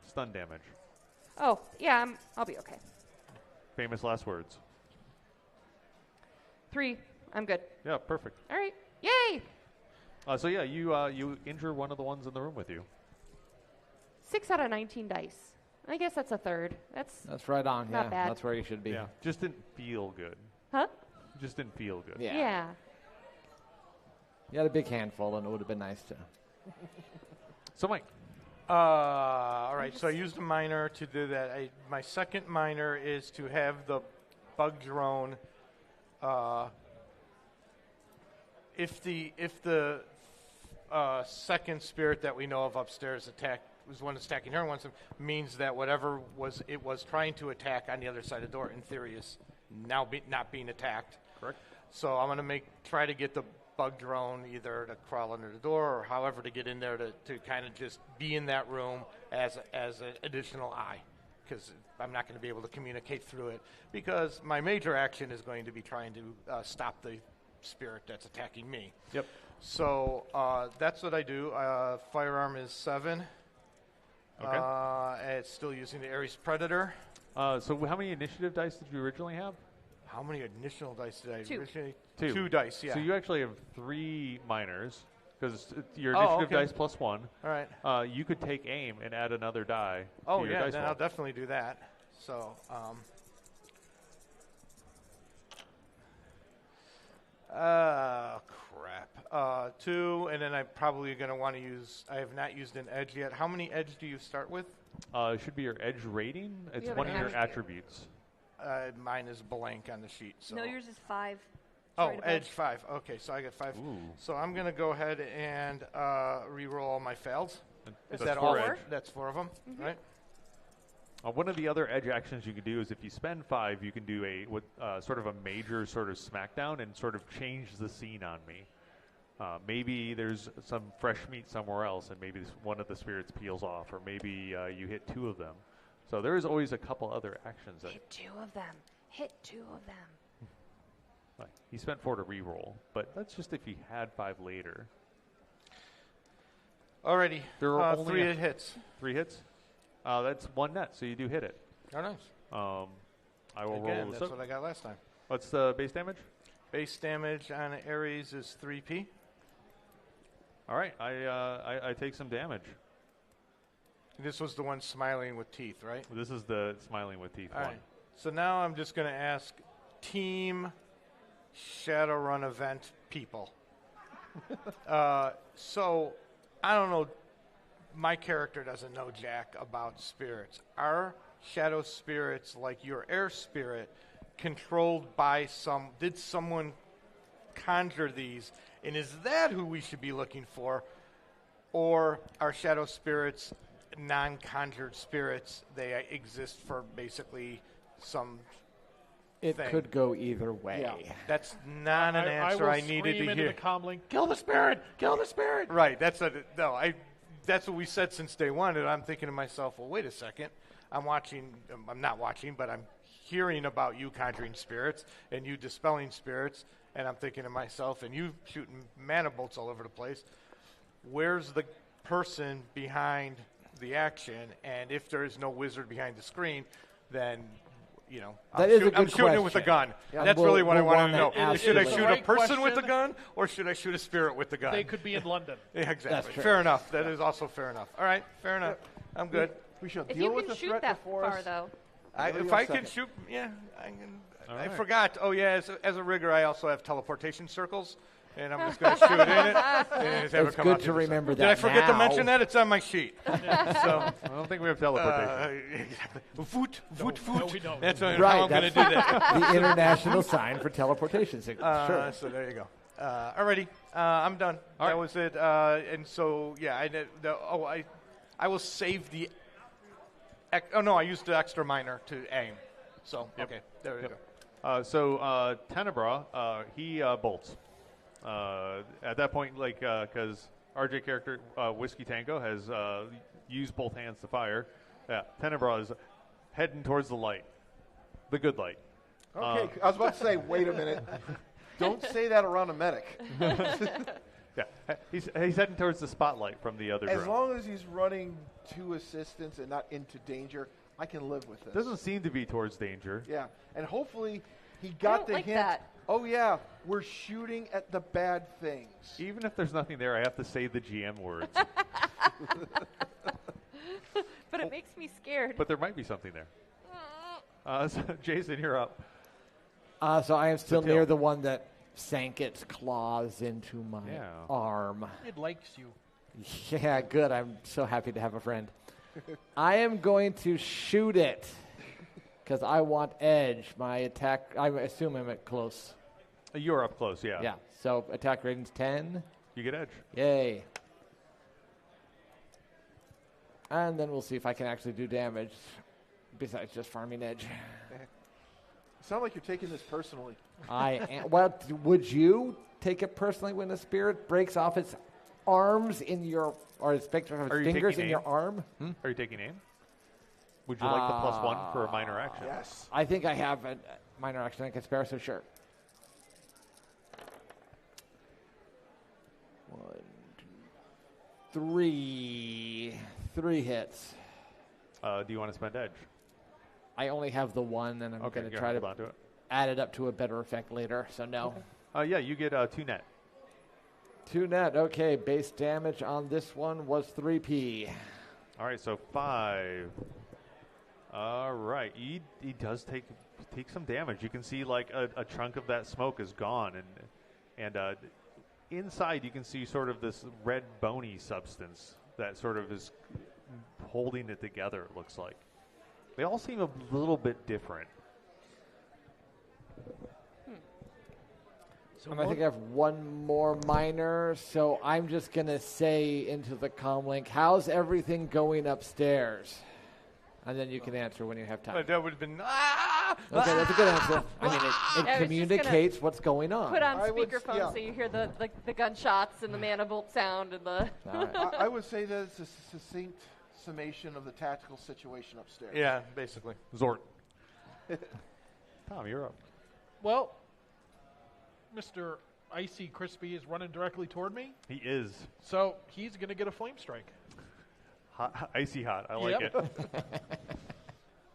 stun damage. Oh, yeah, I'll be okay. Famous last words. 3, I'm good. Yeah, perfect. All right, yay! So yeah, you injure one of the ones in the room with you. 6 out of 19 dice. I guess that's a third. That's right on. Not bad. That's where you should be. Yeah, just didn't feel good. Huh? Just didn't feel good. Yeah. You had a big handful, and it would have been nice to. So Mike. All right, so I used a minor to do that. My second minor is to have the bug drone. If the second spirit that we know of upstairs was one that's attacking her, means that whatever it was trying to attack on the other side of the door, in theory, is now not being attacked. Correct. So I'm going to try to get the bug drone either to crawl under the door or however to get in there to kind of just be in that room as an additional eye, because I'm not going to be able to communicate through it, because my major action is going to be trying to stop the spirit that's attacking me. Yep. So that's what I do. Firearm is 7. Okay. It's still using the Ares Predator. So how many initiative dice did you originally have? How many initial dice did I 2. originally? 2. 2 dice, yeah. So you actually have 3 minors, because your initiative dice plus 1. All right. You could take aim and add another die to your yeah, dice then roll. I'll definitely do that. So, crap. 2, and then I'm probably going to want to use, I have not used an edge yet. How many edge do you start with? It should be your edge rating. It's one of your attributes. Mine is blank on the sheet. So. No, yours is 5. Edge 5. Okay, so I got 5. Ooh. So I'm going to go ahead and re-roll all my fails. Is that 4 all? edge. That's 4 of them, right? One of the other edge actions you can do is if you spend 5, you can do sort of a major sort of smackdown and sort of change the scene on me. Maybe there's some fresh meat somewhere else, and maybe one of the spirits peels off, or maybe you hit 2 of them. So there is always a couple other actions. Hit 2 of them. Hit 2 of them. He spent 4 to re-roll, but that's just if he had 5 later. Alrighty. There are only 3 hits. 3 hits? That's 1 net, so you do hit it. Oh, nice. I will Again, roll this that's up. what I got last time. What's the base damage? Base damage on Ares is 3p. All right, I take some damage. This was the one smiling with teeth, right? This is the smiling with teeth one. Right. So now I'm just going to ask Team Shadowrun event people. So I don't know. My character doesn't know jack about spirits. Are shadow spirits like your air spirit controlled by did someone conjure these, and is that who we should be looking for? Or are shadow spirits non-conjured spirits? They exist for basically some It thing. could go either way. Yeah. That's not an answer I needed to hear. Into the comlink, kill the spirit, kill the spirit. Right. That's what we said since day one, and I'm thinking to myself, well, wait a second. I'm not watching, but I'm hearing about you conjuring spirits and you dispelling spirits, and I'm thinking to myself, and you shooting mana bolts all over the place. Where's the person behind the action? And if there is no wizard behind the screen, then I'm shooting it with a gun. Yeah. That's really what I want to know. Should I shoot a person question. with a gun, or should I shoot a spirit with the gun? They could be in London. Yeah, exactly. Fair enough. That is also fair enough. All right, fair enough. I'm good. We should If deal you with can the shoot threat that before far, us. though. If I can shoot, yeah, I can. I forgot. Oh yeah, as a rigger, I also have teleportation circles, and I'm just going to shoot in it. And have it come good out to remember that. Did I forget to now. mention that? It's on my sheet. So I don't think we have teleportation. Exactly. Voot, voot, voot. No, we don't. That's how Right, I'm going to that's do that. the international sign for teleportation signals. Sure. So there you go. Alrighty, I'm done. That was it. And so yeah, I will save the. I used the extra minor to aim. So okay, there you go. So Tenebra, he bolts. At that point, because RJ character Whiskey Tango has used both hands to fire. Yeah, Tenebra is heading towards the light, the good light. Okay, I was about to say, wait a minute. Don't say that around a medic. Yeah, he's heading towards the spotlight from the other As drone. long as he's running to assistance and not into danger, I can live with this. Doesn't seem to be towards danger. Yeah, and hopefully he got the hint. That. Oh yeah, we're shooting at the bad things. Even if there's nothing there, I have to say the GM words. But it makes me scared. But there might be something there. So Jason, you're up. So I am still near the one that sank its claws into my arm. It likes you. Yeah, good. I'm so happy to have a friend. I am going to shoot it because I want edge. My attack, I assume I'm at close. You're up close, yeah. Yeah, so attack rating's 10. You get edge. Yay. And then we'll see if I can actually do damage besides just farming edge. You sound like you're taking this personally. I am. Well, would you take it personally when the spirit breaks off its arms in your, or its fingers in your arm? Are you taking aim? Would you like the +1 for a minor action? Yes. I think I have a minor action I can spare, so sure. 1, 2, 3. 3 hits. Do you want to spend edge? I only have the one, and I'm going to try to onto it. Add it up to a better effect later, so no. Yeah, you get 2 net. 2 net, okay. Base damage on this one was 3p. All right, so 5. All right, he does take some damage. You can see like a chunk of that smoke is gone, and inside you can see sort of this red bony substance that sort of is holding it together. It looks like they all seem a little bit different. So I think I have one more minor, so I'm just going to say into the comlink, how's everything going upstairs? And then you can answer when you have time. That would have been, Okay, that's a good answer. I mean, it communicates what's going on. Put on speakerphone so you hear the gunshots and the mana bolt sound and the. I would say that it's a succinct summation of the tactical situation upstairs. Yeah, basically. Zort. Tom, you're up. Well, Mr. Icy Crispy is running directly toward me. He is. So he's going to get a flame strike. Hot, icy hot. I like it.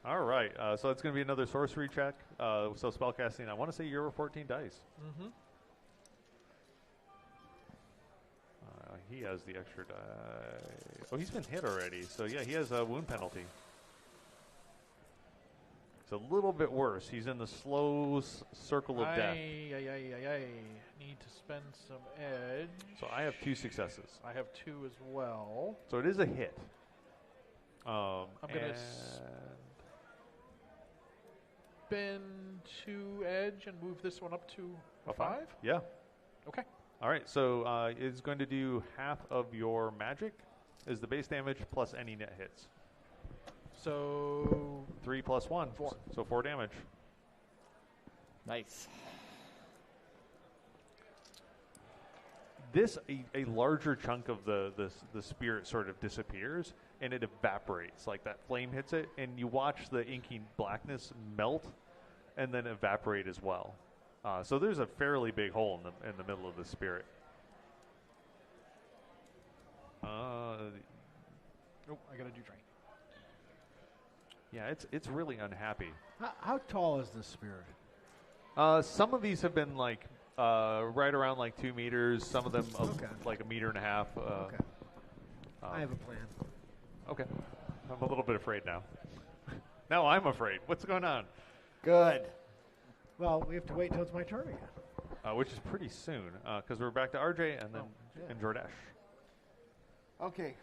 All right. So it's going to be another sorcery check. So spellcasting. I want to say you're over 14 dice. Mm-hmm. he has the extra die. Oh, he's been hit already. So, yeah, he has a wound penalty. It's a little bit worse. He's in the slow circle of death. Need to spend some edge. So I have 2 successes. I have 2 as well. So it is a hit. I'm going to spend 2 edge and move this one up to a 5? Yeah. Okay. All right, so it's going to do half of your magic is the base damage plus any net hits. So 3 plus 1. 4. So 4 damage. Nice. A larger chunk of the spirit sort of disappears, and it evaporates. Like that flame hits it, and you watch the inky blackness melt and then evaporate as well. So there's a fairly big hole in the middle of the spirit. I got to do drain. Yeah, it's really unhappy. How tall is this spirit? Some of these have been like right around like 2 meters. Some of them like 1.5 meters. Okay. I have a plan. Okay. I'm a little bit afraid now. Now I'm afraid. What's going on? Good. Well, we have to wait till it's my turn again. Which is pretty soon, because we're back to RJ and then and Jordash. Okay.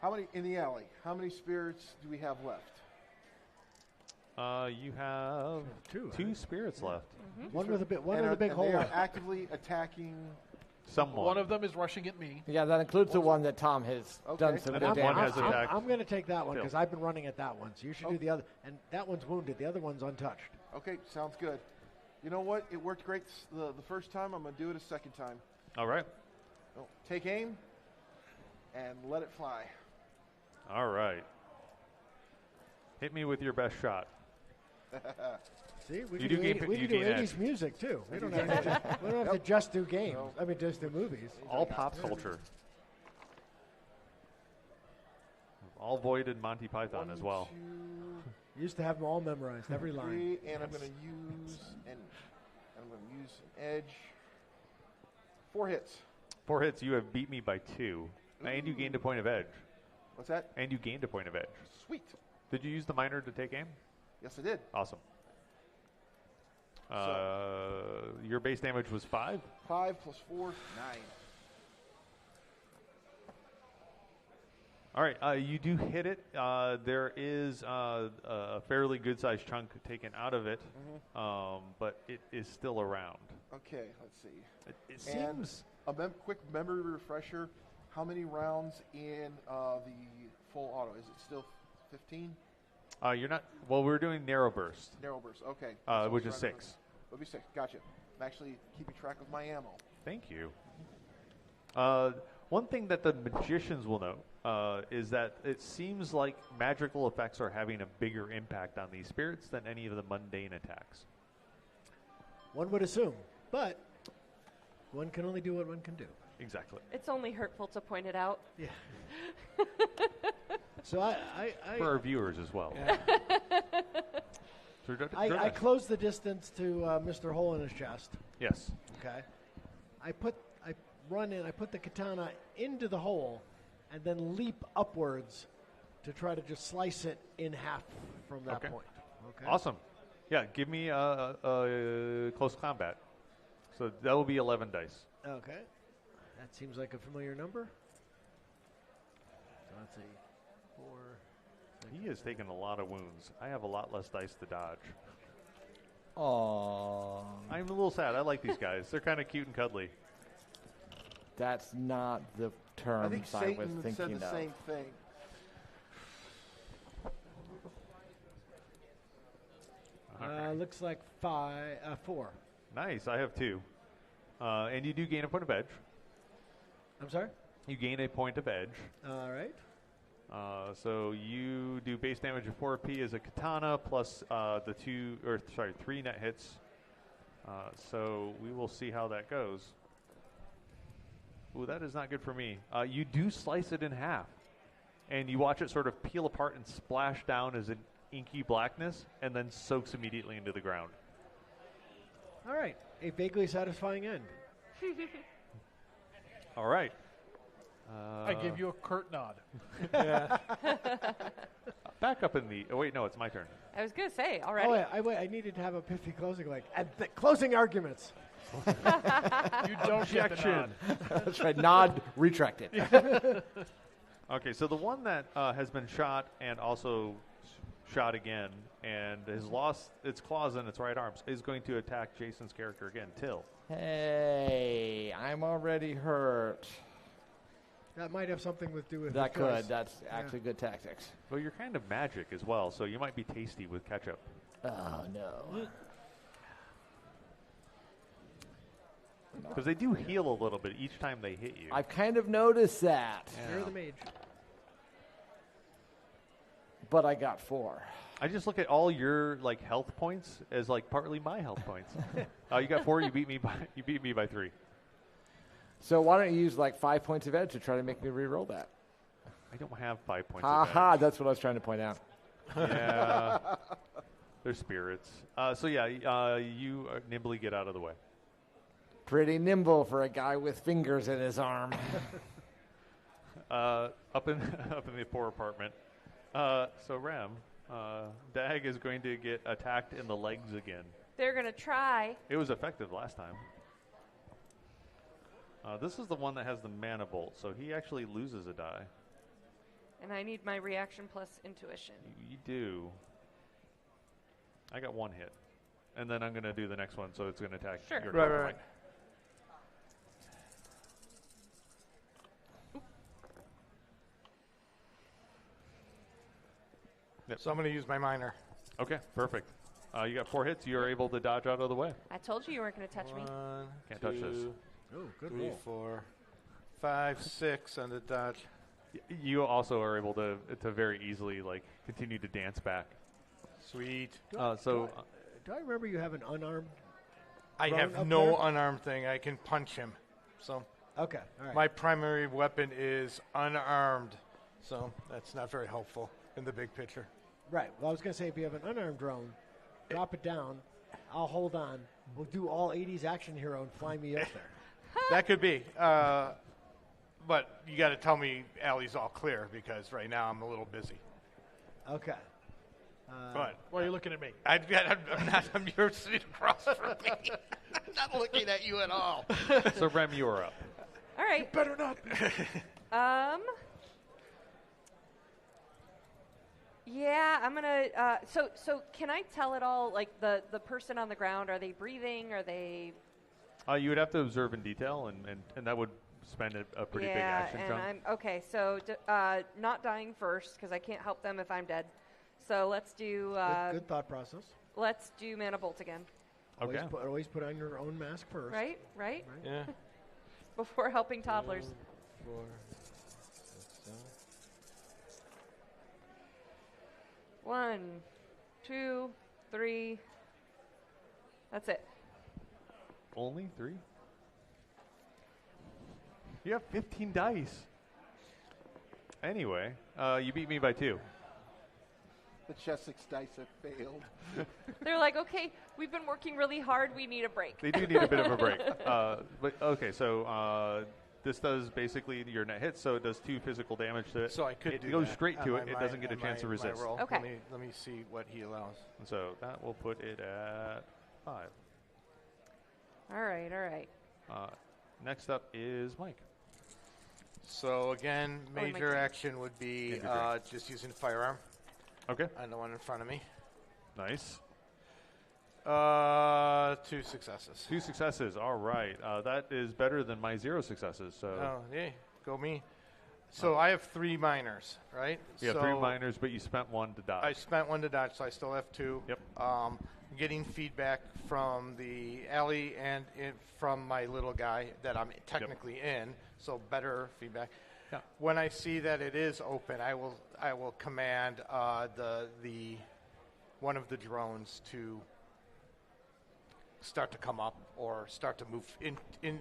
How many in the alley? How many spirits do we have left? You have 2 spirits left. Mm-hmm. One with a big hole. They are actively attacking someone. One of them is rushing at me. Yeah, that includes the one that Tom has done some damage. One has attacked. I'm going to take that one because I've been running at that one. So you should do the other. And that one's wounded. The other one's untouched. Okay, sounds good. You know what? It worked great the first time. I'm going to do it a second time. All right. So take aim and let it fly. All right. Hit me with your best shot. See, we can do 80s music too. We don't have to just do games. I mean, just do movies. All pop culture. All Void and Monty Python as well. Used to have them all memorized, every line. And I'm going to use an edge. 4 hits. 4 hits. You have beat me by 2, and you gained a point of edge. What's that? And you gained a point of edge. Sweet. Did you use the minor to take aim? Yes, I did. Awesome. Your base damage was 5? 5 plus 4, 9. All right, you do hit it. There is a fairly good-sized chunk taken out of it, but it is still around. Okay, let's see. It seems... A quick memory refresher. How many rounds in the full auto? Is it still 15? You're not... Well, we're doing narrow burst. Narrow burst, okay. Which is 6. It'll be 6, gotcha. I'm actually keeping track of my ammo. Thank you. One thing that the magicians will note is that it seems like magical effects are having a bigger impact on these spirits than any of the mundane attacks. One would assume, but one can only do what one can do. Exactly. It's only hurtful to point it out. Yeah. So I for our viewers as well. Yeah. I close the distance to Mr. Hole in his chest. Yes. Okay. I run in. I put the katana into the hole, and then leap upwards to try to just slice it in half from that point. Okay. Awesome. Yeah. Give me a close combat. So that will be 11 dice. Okay. That seems like a familiar number. So let's see. 4. He has taken a lot of wounds. I have a lot less dice to dodge. Aww. I'm a little sad. I like these guys. They're kind of cute and cuddly. That's not the term I think I was Satan thinking said the of. same thing. Looks like 4. Nice. I have 2. And you do gain a point of edge. I'm sorry? You gain a point of edge. All right. So you do base damage of 4p as a katana plus 3 net hits. So we will see how that goes. Ooh, that is not good for me. You do slice it in half, and you watch it sort of peel apart and splash down as an inky blackness, and then soaks immediately into the ground. All right. A vaguely satisfying end. All right. I give you a curt nod. Yeah. Back up in the. Oh wait, no, it's my turn. I was gonna say already. Oh, yeah, I needed to have a pithy closing, closing arguments. You don't get the nod. That's right. Nod retracted. Okay, so the one that has been shot and also shot again and has lost its claws and its right arms is going to attack Jason's character again, Till. Hey, I'm already hurt. That might have something to do with that. Could. That's actually good tactics. Well, you're kind of magic as well, so you might be tasty with ketchup. Oh, no. Because they do heal a little bit each time they hit you. I've kind of noticed that. Yeah. You're the mage. But I got 4. I just look at all your health points as partly my health points. You got 4. You beat me by 3. So why don't you use 5 points of edge to try to make me re-roll that? I don't have 5 points. Ha! That's what I was trying to point out. Yeah, they're spirits. So yeah, you nimbly get out of the way. Pretty nimble for a guy with fingers in his arm. Up in the poor apartment. So Ram, Dag is going to get attacked in the legs again. They're gonna try. It was effective last time. This is the one that has the mana bolt, so he actually loses a die. And I need my reaction plus intuition. You do. I got 1 hit. And then I'm going to do the next one, so it's going to attack your Right. Yep. So I'm going to use my minor. Okay, perfect. You got 4 hits. You're able to dodge out of the way. I told you weren't going to touch me. Can't touch this. Oh, good 3, roll. 4, 5, 6 on the dodge. You also are able to very easily continue to dance back. Sweet. Do I remember you have an unarmed? I have no unarmed thing. I can punch him. So okay, all right. My primary weapon is unarmed, so that's not very helpful in the big picture. Right. Well, I was going to say if you have an unarmed drone, drop it down. I'll hold on. We'll do all 80s action hero and fly me up there. That could be. But you got to tell me Allie's all clear because right now I'm a little busy. Okay. But why are you looking at me? I'm not. You're sitting across from me. I'm not looking at you at all. So Rem, you are up. All right. You better not. Yeah, I'm gonna. So can I tell at all? The person on the ground, are they breathing? Are they? You would have to observe in detail, and that would spend a pretty big action chunk. Okay. So not dying first because I can't help them if I'm dead. So let's do. Good thought process. Let's do mana bolt again. Okay. Always put on your own mask first. Right. Yeah. Before helping toddlers. 4, 7. 1, 2, 3. That's it. Only 3? You have 15 dice. Anyway, you beat me by 2. The Chessex dice have failed. They're like, okay, we've been working really hard. We need a break. They do need a bit of a break. But okay, so this does basically your net hit, so it does 2 physical damage to it. So I could it do goes that straight on to it. my It doesn't get a chance to resist. Roll. Okay. Let me see what he allows. And so that will put it at 5. All right. Next up is Mike. So again, major action would be just using the firearm. Okay. On the one in front of me. Nice. 2 successes. 2 successes. All right. That is better than my 0 successes. So. Oh, yeah. Go me. So I have 3 minors, right? Yeah, 3 minors, but you spent 1 to dodge. I spent 1 to dodge, so I still have 2. Yep. Getting feedback from the alley and from my little guy that I'm technically in, so better feedback. Yeah. When I see that it is open, I will command the one of the drones to start to come up or start to move in.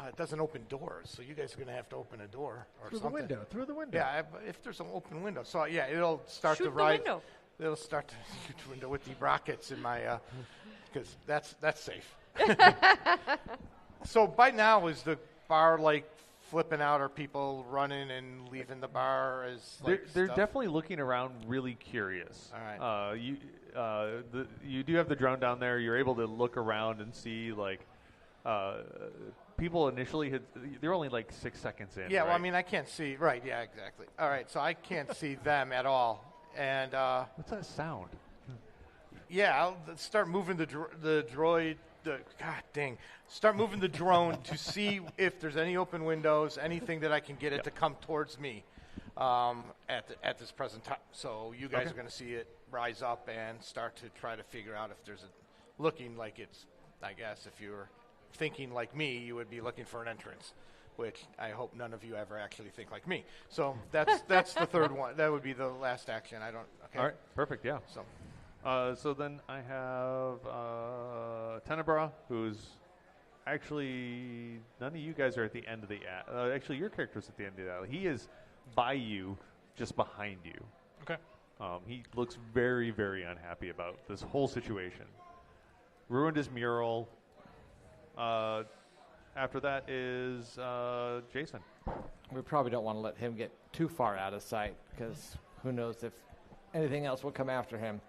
It doesn't open doors, so you guys are going to have to open a door or something. Through the window. Yeah, if there's an open window. So, yeah, it'll start Shoot to the rise. window. It'll start to shoot the window with the rockets in my, because that's safe. So by now is the bar like flipping out? Are people running and leaving the bar? They're definitely looking around, really curious. All right. You do have the drone down there. You're able to look around and see people initially they're only like 6 seconds in. Yeah, right? well, I mean, I can't see. Right, yeah, exactly. All right, so I can't see them at all. And what's that sound? Yeah, I'll start moving the droid. God dang. Start moving the drone to see if there's any open windows, anything that I can get it to come towards me at this present time. So you guys are going to see it rise up and start to try to figure out if there's looking like it's, I guess, if you were thinking like me, you would be looking for an entrance, which I hope none of you ever actually think like me. So that's the third one. That would be the last action. Okay. All right, perfect, yeah. So then I have Tenebra, who's actually, none of you guys are at the end of the alley. Actually, your character's at the end of the alley. He is by you, just behind you. Okay. He looks very, very unhappy about this whole situation. Ruined his mural. After that is Jason. We probably don't want to let him get too far out of sight because who knows if anything else will come after him.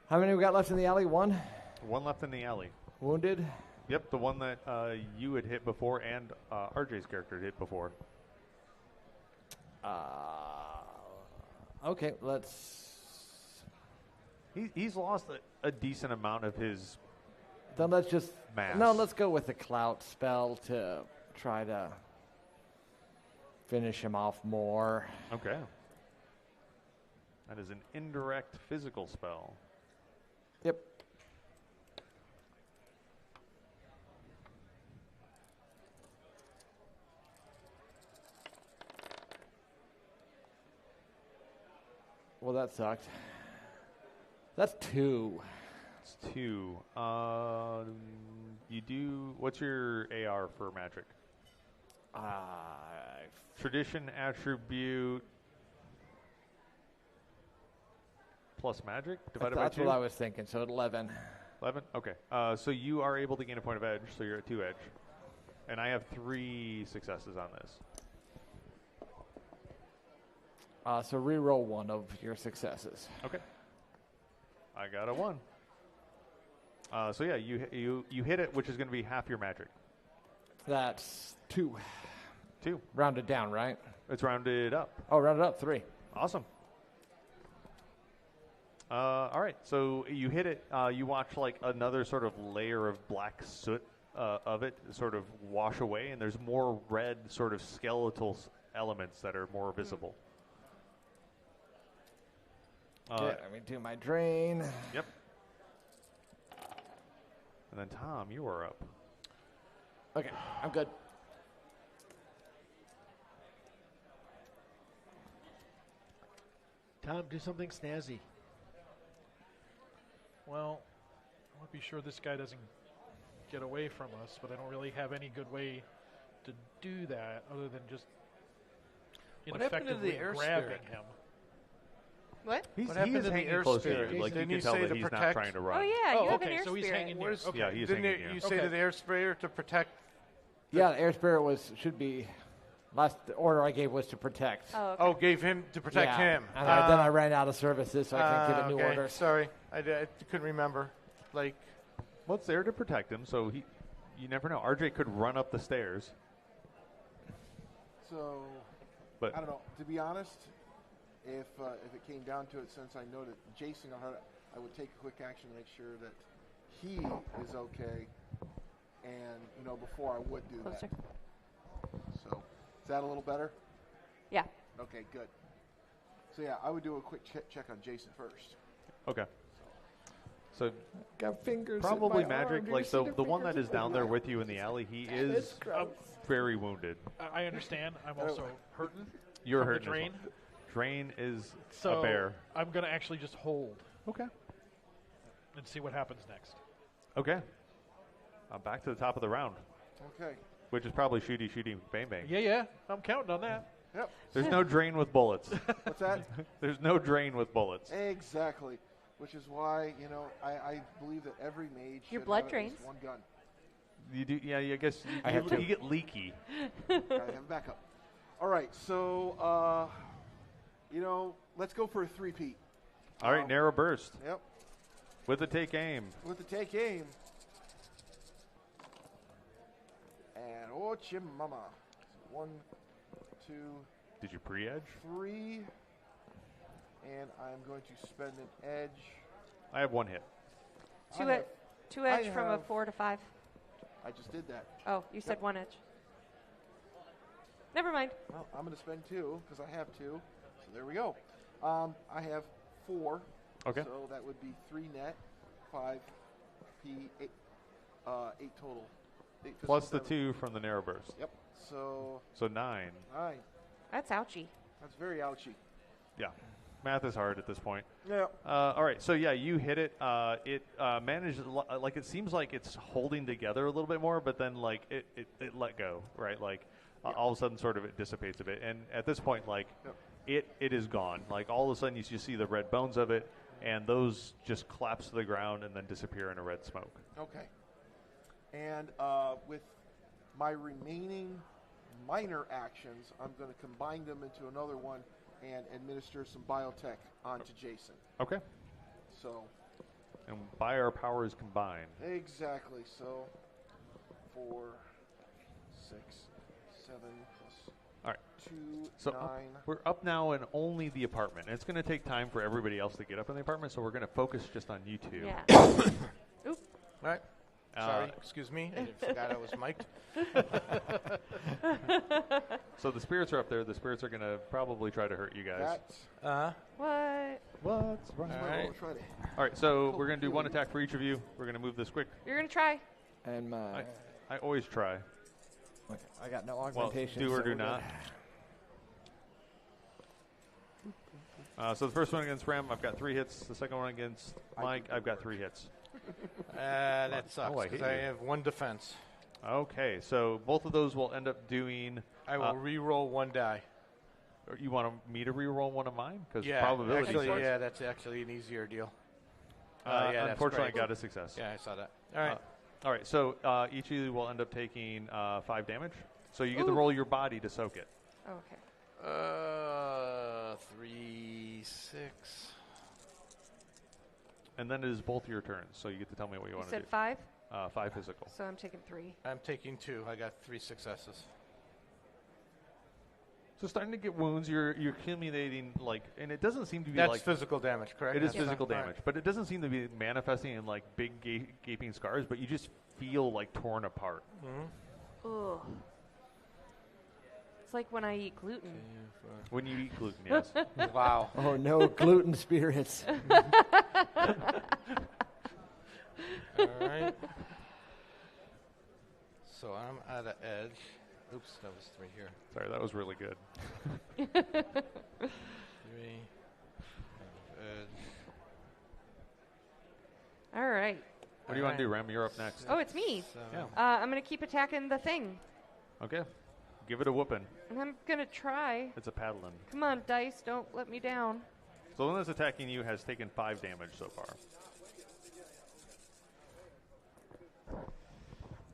How many we got left in the alley? One? One left in the alley. Wounded? Yep, the one that you had hit before and RJ's character had hit before. Okay, let's... He's lost a decent amount of his Then let's just... mass. No, let's go with the clout spell to try to finish him off more. Okay. That is an indirect physical spell. Yep. Well, that sucked. That's 2. It's 2. You do... What's your AR for magic? Tradition, attribute... plus magic divided by 2? That's what I was thinking, so 11. 11? Okay. So you are able to gain a point of edge, so you're at 2 edge. And I have 3 successes on this. So re-roll one of your successes. Okay. I got a 1. So yeah, you hit it, which is going to be half your magic. That's 2. 2. Rounded down, right? It's rounded up. Oh, rounded up, 3. Awesome. All right, so you hit it. You watch like another sort of layer of black soot of it sort of wash away, and there's more red sort of skeletal elements that are more visible. Let me do my drain. Yep. And then Tom, you are up. Okay, I'm good. Tom, do something snazzy. Well, I want to be sure this guy doesn't get away from us, but I don't really have any good way to do that other than just ineffectively grabbing him. What? He's happened to the hanging air close spirit? to you. Like you Didn't can you tell say that to he's not protect? trying to run. Oh, yeah, you have an air so he's spirit. hanging near. Okay. Yeah, he's Didn't hanging near. you say to the air sprayer to protect? Yeah, the air spirit should be. Last order I gave was to protect. Oh, okay. Oh, gave him to protect him. And then I ran out of services, so I can't give it new orders. Sorry, I couldn't remember. Like, well, it's there to protect him, so you never know. RJ could run up the stairs. So, but I don't know. To be honest, if it came down to it, since I know that Jason got hurt, I would take a quick action to make sure that he is okay. And before I would do that. So, is that a little better? Yeah. Okay, good. So yeah, I would do a quick check on Jason first. Okay. So got fingers. Probably in my magic. arm. Like the one that is down there with you in the alley, he is very wounded. I understand. I'm also hurting. You're from hurting. The drain. Drain is so a bear. I'm going to actually just hold. Okay. And see what happens next. Okay. Back to the top of the round. Okay. Which is probably shooty, bang, bang. Yeah. I'm counting on that. Yep. There's no drain with bullets. What's that? There's no drain with bullets. Exactly. Which is why, I believe that every mage Your should blood have drains. at least one gun. You do, yeah. I guess you get leaky. I have backup. All right, so let's go for a three-peat. All right, narrow burst. Yep. With the take aim. With the take aim. And Chimama. 1, 2. Did you pre-edge? 3. And I'm going to spend an edge. I have 1 hit. Two edge from a 4 to 5. I just did that. Oh, you said 1 edge. Never mind. Well, I'm going to spend 2 because I have 2. So there we go. I have 4. Okay. So that would be 3 net, 5 P, 8 total. 8 Plus the 2 from the narrow burst. Yep. So 9. 9. That's ouchy. That's very ouchy. Yeah. Math is hard at this point. Yeah. All right. So yeah, you hit it. It managed. Like it seems like it's holding together a little bit more, but then like it let go. Right. Like all of a sudden, sort of it dissipates a bit, and at this point, like it is gone. Like all of a sudden, you just see the red bones of it, and those just collapse to the ground and then disappear in a red smoke. Okay. And with my remaining minor actions, I'm going to combine them into another one and administer some biotech onto Jason. Okay. So. And by our powers combined. Exactly. So 4, 6, 7 plus all right. 2, so 9. We're up now in only the apartment. And it's going to take time for everybody else to get up in the apartment, so we're going to focus just on you two. Yeah. Oop. All right. Sorry, excuse me. I forgot I was mic'd. So the spirits are up there. The spirits are going to probably try to hurt you guys. What? What's wrong? All right, so we're going to do 1 attack for each of you. We're going to move this quick. You're going to try. And I always try. Okay. I got no augmentation. Well, do or do not. So the first one against Rem, I've got 3 hits. The second one against Mike, I've got 3 hits. That sucks because I have 1 defense. Okay, so both of those will end up doing. I will re-roll 1 die. Or you want me to re-roll one of mine? Because yeah, probability. Actually, yeah, that's actually an easier deal. Unfortunately, I got a success. Yeah, I saw that. All right. All right, so each of you will end up taking 5 damage. So you get to roll your body to soak it. Okay. 3, 6. And then it is both your turns, so you get to tell me what you want to do. You said 5? 5 physical. So I'm taking 3. I'm taking 2. I got 3 successes. So starting to get wounds, you're accumulating, like, and it doesn't seem to be That's physical damage, correct? It is physical damage, but it doesn't seem to be manifesting in, like, big gaping scars, but you just feel, like, torn apart. Mm-hmm. Ugh. It's like when I eat gluten. When you eat gluten, yes. Wow. Oh, no, gluten spirits. All right. So I'm at an edge. Oops, that was 3 here. Sorry, that was really good. 3. Edge. All right. What do you want to do, Rem? You're up next. Oh, it's me. Yeah. I'm going to keep attacking the thing. Okay. Give it a whooping. And I'm going to try. It's a paddling. Come on, dice. Don't let me down. So the one that's attacking you has taken 5 damage so far.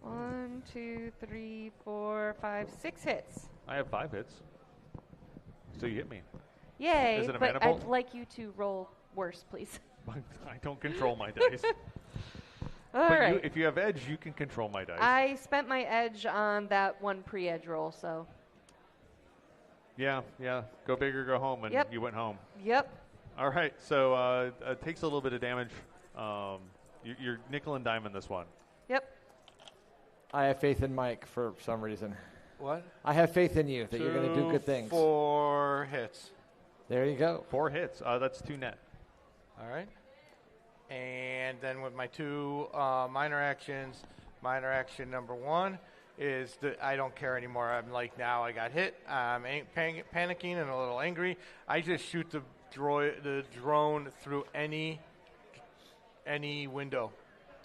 1, 2, 3, 4, 5, 6 hits. I have 5 hits. So you hit me. Yay. Is it a but manifold? I'd like you to roll worse, please. I don't control my dice. All right. If you have edge, you can control my dice. I spent my edge on that 1 pre-edge roll, so. Yeah. Go big or go home, and you went home. Yep. All right, so it takes a little bit of damage. You're nickel and dime in this one. Yep. I have faith in Mike for some reason. What? I have faith in you that you're going to do good things. 4 hits. There you go. 4 hits. That's 2 net. All right. And then with my 2 minor actions, minor action number 1 is that I don't care anymore. I'm like, now I got hit. I'm panicking and a little angry. I just shoot the drone through any window.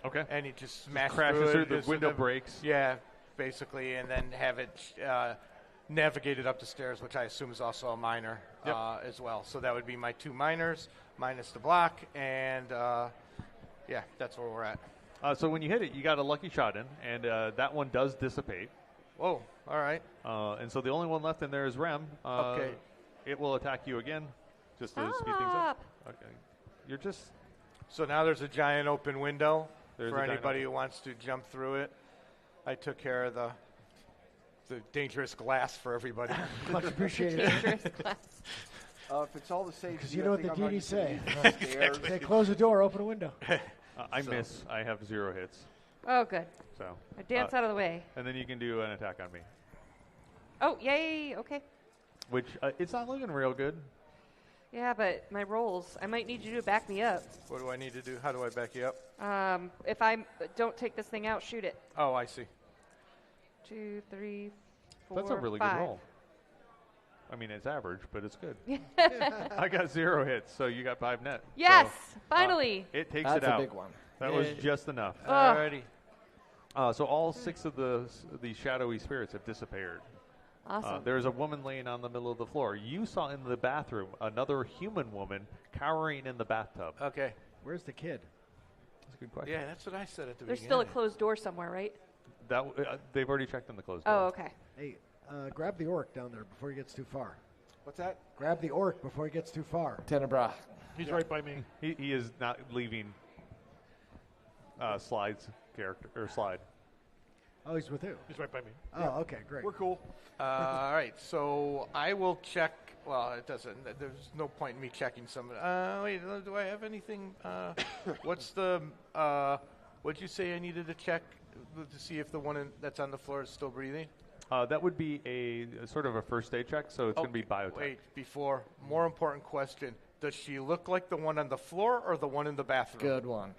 Okay. And it just smashes crashes through. it. The window breaks. Yeah, basically, and then have it navigated up the stairs, which I assume is also a minor as well. So that would be my 2 minors minus the block, and yeah, that's where we're at. So when you hit it, you got a lucky shot in, and that one does dissipate. Whoa, all right. And so the only one left in there is Rem. Okay. It will attack you again, just to speed things up. Okay. You're just... So now there's a giant open window There's for a giant anybody who wants to jump through it. I took care of the dangerous glass for everybody. Much appreciated. Dangerous glass. If it's all the same, Because you know what the DD say. Exactly. They close the door, open a window. I miss. I have 0 hits. Oh, good. So I dance out of the way. And then you can do an attack on me. Oh, yay. Okay. Which, it's not looking real good. Yeah, but my rolls, I might need you to back me up. What do I need to do? How do I back you up? If I don't take this thing out, shoot it. Oh, I see. 2, 3, 4, That's a really 5. good roll. I mean, it's average, but it's good. I got 0 hits, so you got 5 net. Yes, so, finally. It takes That's it out. a big one. That was just enough. Alrighty. So all 6 of the shadowy spirits have disappeared. Awesome. There's a woman laying on the middle of the floor. You saw in the bathroom another human woman cowering in the bathtub. Okay. Where's the kid? That's a good question. Yeah, that's what I said at the There's beginning. still a closed door somewhere, right? They've already checked in the closed door. Oh, okay. Hey, grab the orc down there before he gets too far. What's that? Grab the orc before he gets too far. Tenebra. He's right by me. He is not leaving Slide's character, or Slide. Oh, he's with you. He's right by me. Oh, okay, great. We're cool. All right, so I will check. Well, it doesn't. There's no point in me checking some. Wait, do I have anything? What's the? What'd you say I needed to check to see if the one that's on the floor is still breathing? That would be a sort of a first aid check, so it's going to be biotech. Wait, before. More important question. Does she look like the one on the floor or the one in the bathroom? Good one.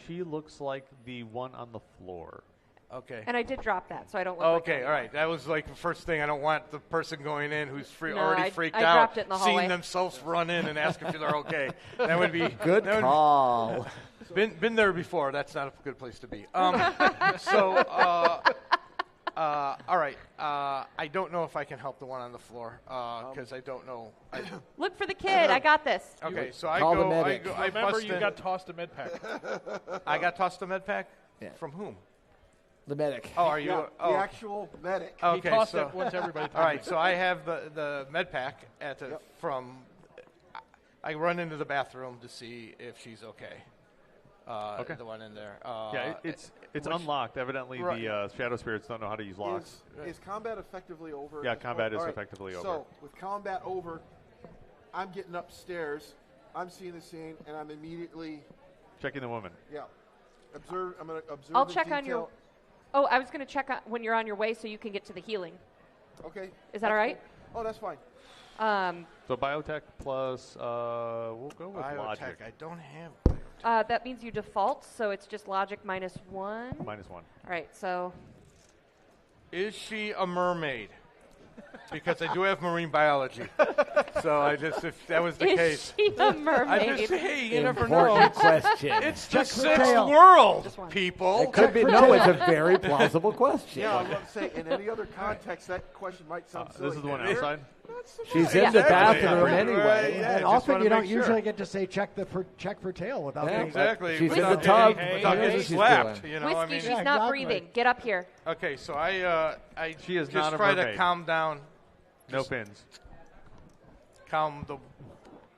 She looks like the one on the floor. Okay. And I did drop that, so I don't look Okay, all right. That was like the first thing. I don't want the person going in who's already freaked I out, dropped it in the hallway. seeing themselves run in and ask if they're okay. That would be good call. Been there before. That's not a good place to be. All right. I don't know if I can help the one on the floor because I don't know. Look for the kid. I got this. Okay, so I Call the go. medic. I Remember, bust you in. got tossed a med pack. I got tossed a med pack. Yeah. From whom? The medic. Oh, are you? Yeah, oh, the actual medic. Okay, He tossed so it once everybody. all right, so I have the med pack at the from. I run into the bathroom to see if she's okay. Okay. The one in there. It's unlocked. Evidently, Right. the shadow spirits don't know how to use locks. Is combat effectively over? Yeah, at this combat point? is All right, effectively over. So, with combat over, I'm getting upstairs, I'm seeing the scene, and I'm immediately, Checking the woman. I'm going to observe I'll the check on your. detail. Oh, I was going to check when you're on your way so you can get to the healing. Okay. Is that all right? Oh, that's fine. So biotech plus, we'll go with Biotech. logic. I don't have. That means you default, so it's just logic -1. -1. All right, so. Is she a mermaid? Because I do have marine biology. So if that was the case. Is she a mermaid? I just hey, you never know. Important question. It's the Check sixth tail. world, people. It could be. No, it's a very plausible question. Yeah, I was going to say, in any other context, that question might sound silly. This is the one Here, outside? She's in the bathroom Right, anyway. yeah, And just often wanna you don't make sure. usually get to say check for tail without Yeah, being Exactly. She's in Without the tub. getting- Without Here's getting what she's slapped. doing. You know, Whiskey, I mean, she's Yeah, not exactly. breathing. Get up here. okay, so I She is just not a try to mermaid. calm down. No pins. Calm the.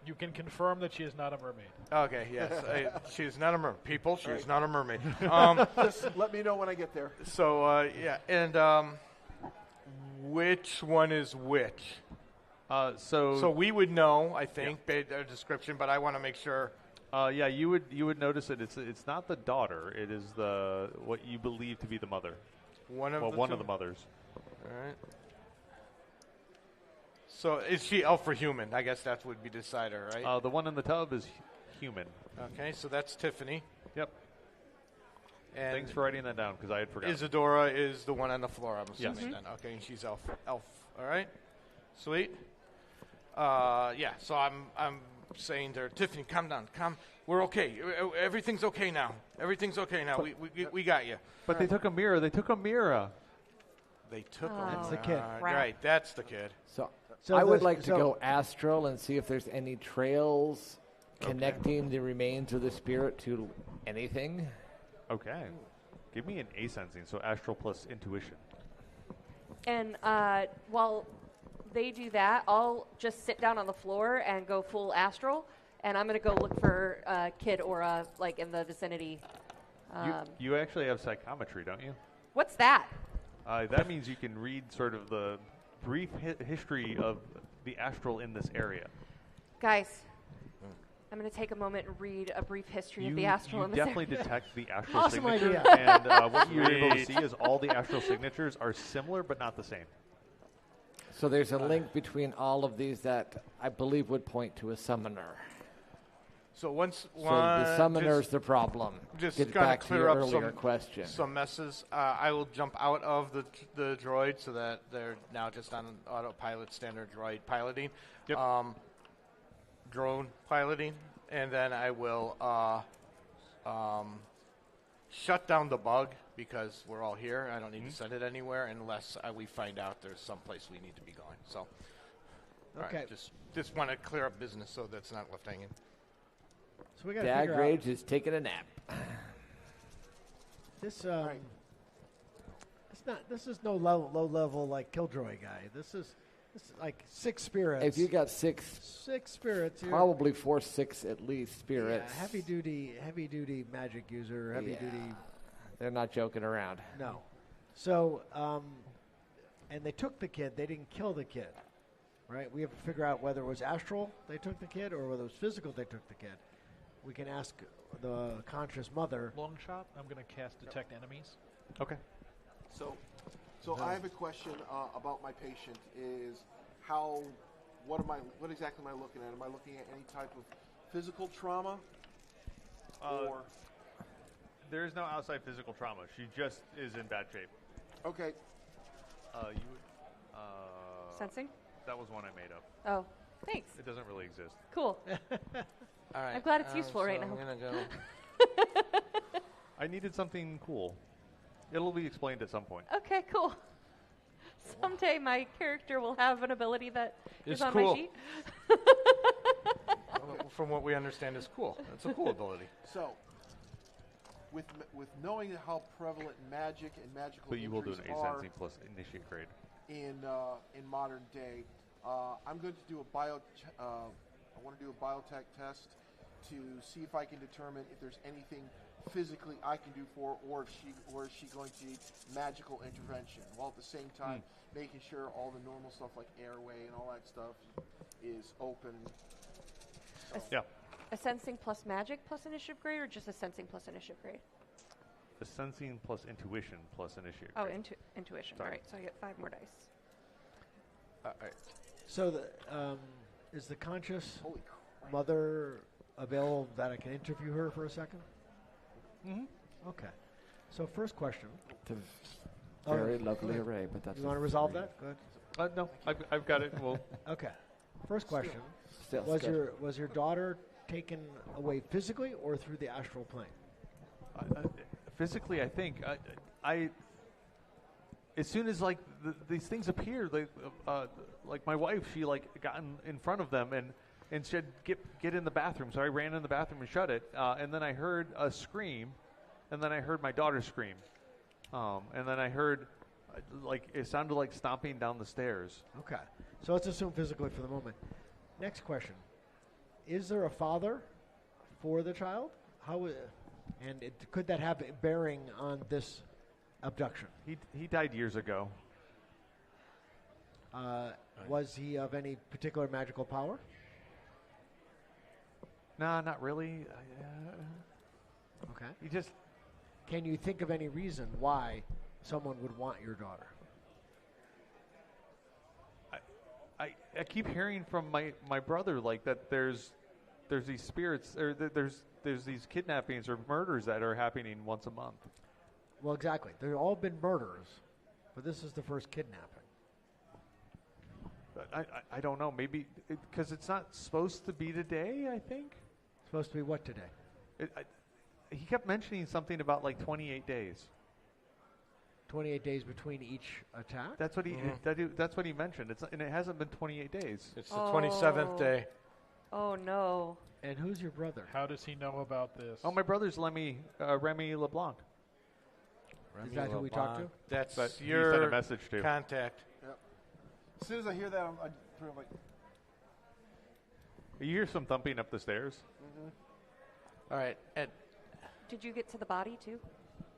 You can confirm that she is not a mermaid. Okay, yes, she is not a mermaid. People, she is not a mermaid. just let me know when I get there. So yeah, and which one is which? So we would know, I think, based on description, but I want to make sure. Yeah, you would notice it. It's not the daughter. It is what you believe to be the mother. One of the mothers. All right. So is she elf or human? I guess that would be the decider, right? The one in the tub is human. Okay, so that's Tiffany. Yep. And thanks for writing that down because I had forgotten. Isadora is the one on the floor, I'm assuming Yes. then. Okay, and she's elf. All right. Sweet. Yeah, so I'm saying to her, Tiffany, calm down. We're okay. Everything's okay now. Everything's okay now. We got you. But they took a mirror. They took a mirror. They took That's the kid. Right, that's the kid. So I would like to go astral and see if there's any trails connecting the remains of the spirit to anything. Okay. Give me an A sensing, so astral plus intuition. And while they do that, I'll just sit down on the floor and go full astral, and I'm going to go look for Kid Aura, like in the vicinity. You actually have psychometry, don't you? What's that? That means you can read sort of the brief history of the astral in this area. Guys, I'm going to take a moment and read a brief history of the astral in this area. You definitely detect the astral awesome signature, idea. and what you're able to see is all the astral signatures are similar but not the same. So there's a link between all of these that I believe would point to a summoner. So once the summoner's the problem. Just Get kind back of to your clear up earlier question. some messes. I will jump out of the droid so that they're now just on autopilot, standard droid piloting, drone piloting, and then I will shut down the bug because we're all here. I don't need to send it anywhere unless we find out there's someplace we need to be going. So, okay, right, just want to clear up business so that's not left hanging. So we got Dag Rage is taking a nap. This This is no low level like Killjoy guy. This is like 6 spirits. If you got 6 spirits, probably 4, 6 at least spirits. Yeah, heavy duty magic user. Heavy duty. They're not joking around. No. So, and they took the kid. They didn't kill the kid, right? We have to figure out whether it was astral they took the kid or whether it was physical they took the kid. We can ask the conscious mother. Long shot. I'm going to cast Detect Enemies. Okay. So I have a question about my patient. Is what exactly am I looking at? Am I looking at any type of physical trauma? Or there is no outside physical trauma. She just is in bad shape. Okay. Sensing? That was one I made up. Oh, thanks. It doesn't really exist. Cool. All right. I'm glad it's useful right now. I'm gonna go. I needed something cool. It'll be explained at some point. Okay, cool. Someday my character will have an ability that is on cool. my sheet. From what we understand, is cool. It's a cool ability. So, with knowing how prevalent magic and magical but you will do an injuries are A-sensing plus initiate grade in modern day, I'm going to do I want to do a biotech test to see if I can determine if there's anything physically I can do for her, or is she going to need magical intervention, while at the same time making sure all the normal stuff like airway and all that stuff is open. Yeah. A sensing plus magic plus initiative grade, or just a sensing plus initiative grade? A sensing plus intuition plus initiate Oh, grade. intuition. Sorry. All right, so I get 5 more dice. All right. So is the conscious mother available that I can interview her for a second? Mm-hmm. Okay. So first question. Very lovely array, but that's. You want to resolve that? Go ahead. No, I've got it. Well, okay. First question. Still Was your daughter taken away physically or through the astral plane? physically, I think I as soon as these things appeared, like my wife, she got in front of them and said get in the bathroom. So I ran in the bathroom and shut it, and then I heard a scream, and then I heard my daughter scream, and then I heard it sounded like stomping down the stairs. Okay, so let's assume physically for the moment. Next question: is there a father for the child? Could that have a bearing on this abduction? He died years ago. Was he of any particular magical power? No, not really. Okay. He just. Can you think of any reason why someone would want your daughter? I keep hearing from my brother that there's these spirits, or there's these kidnappings or murders that are happening once a month. Well, exactly. They've all been murders, but this is the first kidnapping. I don't know. Maybe because it's not supposed to be today. I think supposed to be what today? He kept mentioning something about 28 days. 28 days between each attack. That's what he. That's what he mentioned. And it hasn't been 28 days. It's the 27th day. Oh no. And who's your brother? How does he know about this? Oh, my brother's Remy LeBlanc. Is that who we talked to? That's your sent a message to. Contact. Yep. As soon as I hear that, I'm pretty like. You hear some thumping up the stairs. All right, Ed. Did you get to the body too?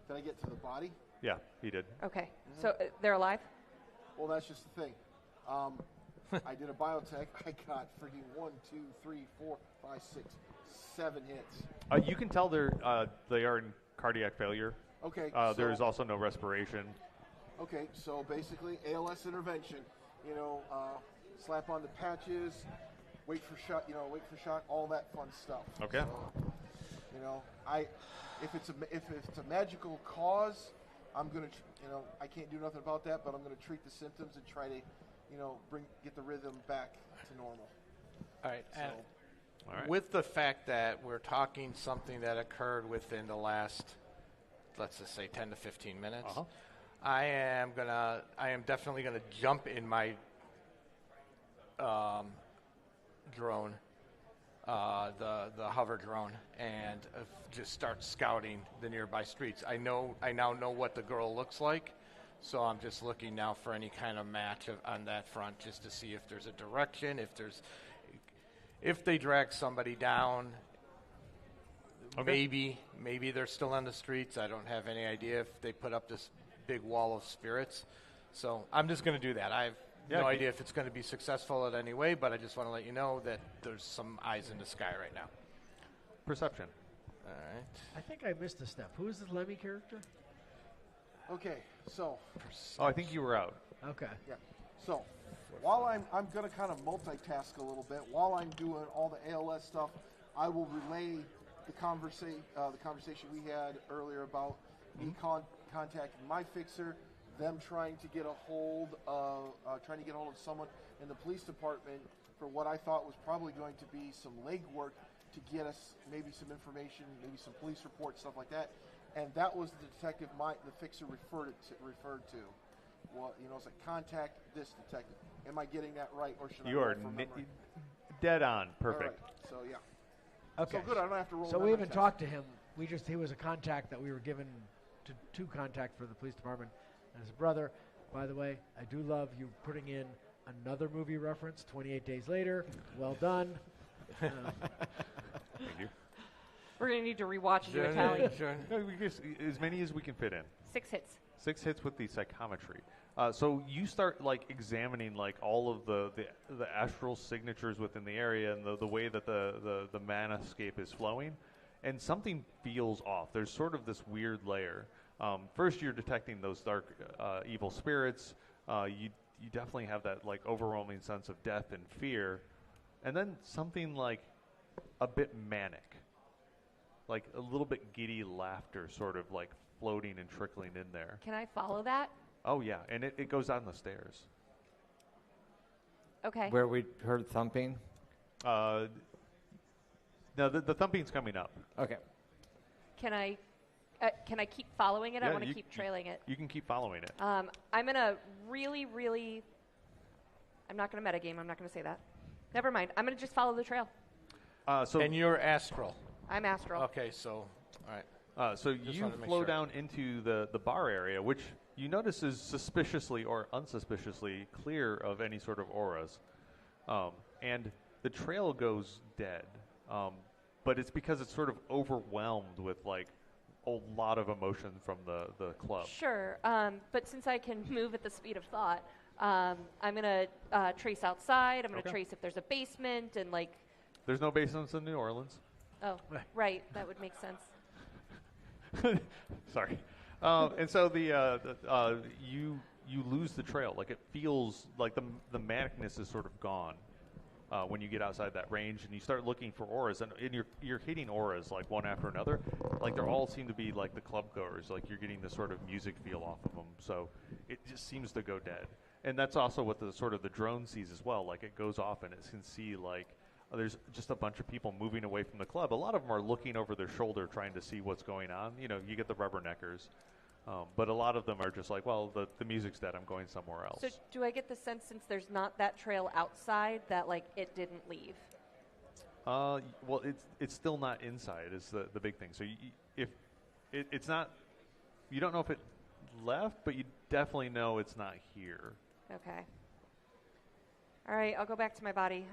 Did I get to the body? Yeah, he did. Okay. So they're alive? Well, that's just the thing. I did a biotech. I got freaking 1, 2, 3, 4, 5, 6, 7 hits. You can tell they are in cardiac failure. Okay. There is also no respiration. Okay, so basically ALS intervention. Slap on the patches, wait for shock, all that fun stuff. Okay. So, if it's a magical cause, I'm gonna, I can't do nothing about that, but I'm gonna treat the symptoms and try to, get the rhythm back to normal. All right. So, all right. With the fact that we're talking something that occurred within the last, let's just say 10 to 15 minutes, I am definitely gonna jump in my drone, the hover drone, and just start scouting the nearby streets. I now know what the girl looks like, so I'm just looking now for any kind of match on that front, just to see if there's a direction, if they drag somebody down. Okay. Maybe they're still on the streets. I don't have any idea if they put up this big wall of spirits. So I'm just going to do that. I have no idea if it's going to be successful in any way, but I just want to let you know that there's some eyes in the sky right now. Perception. All right. I think I missed a step. Who is the Lemmy character? Okay, so. Oh, I think you were out. Okay. Yeah. So, while I'm going to kind of multitask a little bit, while I'm doing all the ALS stuff, I will relay the conversation we had earlier about me contacting my fixer, them trying to get a hold of someone in the police department for what I thought was probably going to be some legwork to get us maybe some information, maybe some police reports, stuff like that. And that was the detective the fixer referred to. Well, it's like contact this detective. Am I getting that right, or should I roll from memory? Dead on. Perfect. Right. So yeah. Okay. So good. I don't have to roll. So we haven't talked to him. He was a contact that we were given to contact for the police department. And his brother, by the way, I do love you putting in another movie reference, 28 Days Later. Well done. Thank you. We're going to need to rewatch and do a tally. No, as many as we can fit in. 6 hits. 6 hits with the psychometry. So you start examining all of the astral signatures within the area and the way that the manascape is flowing, and something feels off. There's sort of this weird layer. First, you're detecting those dark, evil spirits. You definitely have that overwhelming sense of death and fear, and then something a bit manic, a little bit giddy laughter, sort of floating and trickling in there. Can I follow that? Oh yeah, and it goes down the stairs. Okay. Where we heard thumping? No, the thumping's coming up. Okay. Can I keep following it? Yeah, I want to keep trailing it. You can keep following it. I'm going to really... I'm not going to metagame. I'm not going to say that. Never mind. I'm going to just follow the trail. And you're astral. I'm astral. Okay, so, all right. So you flow down into the bar area, which you notice is suspiciously or unsuspiciously clear of any sort of auras. And the trail goes dead. But it's because it's sort of overwhelmed with a lot of emotion from the club. Sure. But since I can move at the speed of thought, I'm going to trace outside. I'm going to trace if there's a basement and There's no basements in New Orleans. Oh, right. That would make sense. Sorry. And so you lose the trail. It feels like the manicness is sort of gone when you get outside that range, and you start looking for auras, and you're hitting auras one after another. They all seem to be the club goers. You're getting this sort of music feel off of them. So it just seems to go dead. And that's also what the drone sees as well. It goes off and it can see there's just a bunch of people moving away from the club. A lot of them are looking over their shoulder trying to see what's going on. You get the rubberneckers. But a lot of them are just well, the music's dead. I'm going somewhere else. So do I get the sense, since there's not that trail outside, that it didn't leave? Well, it's still not inside. Is the big thing. So if it's not, you don't know if it left, but you definitely know it's not here. Okay. All right, I'll go back to my body.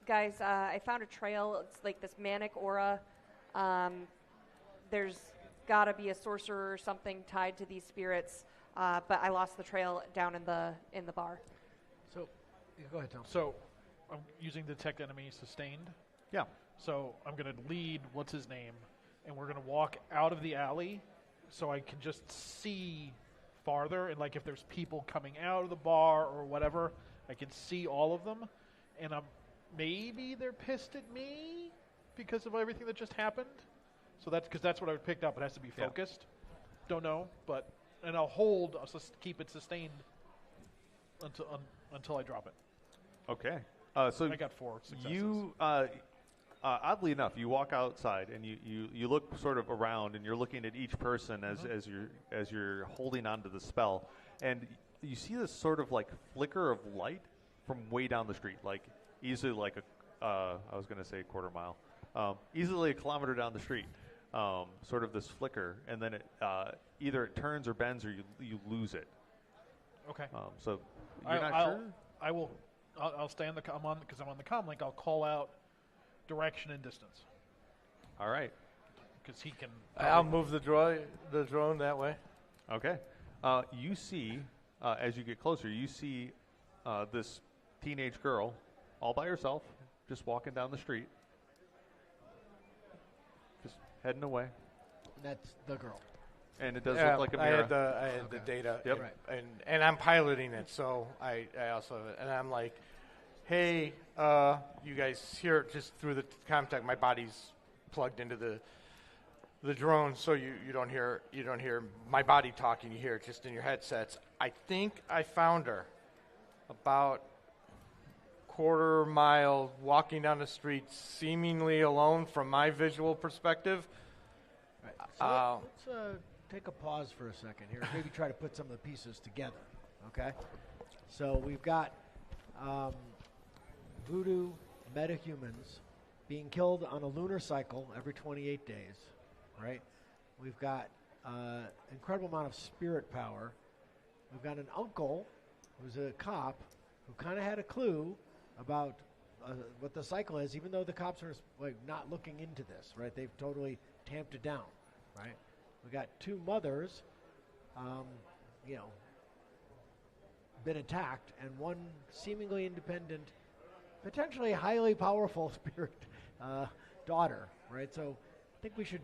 Guys, I found a trail. It's like this manic aura. There's got to be a sorcerer or something tied to these spirits, but I lost the trail down in the bar. So, go ahead, Tom. So, I'm using detect enemy sustained. Yeah. So I'm going to lead what's his name, and we're going to walk out of the alley, so I can just see farther, and like if there's people coming out of the bar or whatever, I can see all of them, and maybe they're pissed at me because of everything that just happened. So that's what I picked up. It has to be focused. Don't know, and I'll keep it sustained until I drop it. Okay. So I got 4 successes. You, oddly enough, you walk outside and you look sort of around, and you're looking at each person as you're holding onto the spell, and you see this sort of like flicker of light from way down the street, like easily like I was going to say a quarter mile, easily a kilometer down the street. Sort of this flicker, and then it either it turns or bends, or you lose it. Okay. So you're not sure? I'll stay on because I'm on the comm link. I'll call out direction and distance. All right. Because he can. I'll move the drone that way. Okay. You see, as you get closer, you see this teenage girl all by herself, just walking down the street, just heading away. That's the girl. And it does look like a mirror. I had the data. Yep. And I'm piloting it, so I also have it. And I'm like, hey, you guys hear just through the contact, my body's plugged into the drone, so you don't hear my body talking, you hear it just in your headsets. I think I found her about quarter mile walking down the street, seemingly alone from my visual perspective. So let's take a pause for a second here. Maybe try to put some of the pieces together. Okay. So we've got voodoo metahumans being killed on a lunar cycle every 28 days, right? We've got incredible amount of spirit power. We've got an uncle who's a cop who kind of had a clue about what the cycle is, even though the cops are not looking into this, right? They've totally tamped it down, right? We got 2 mothers, been attacked, and 1 seemingly independent, potentially highly powerful spirit daughter, right? So I think we should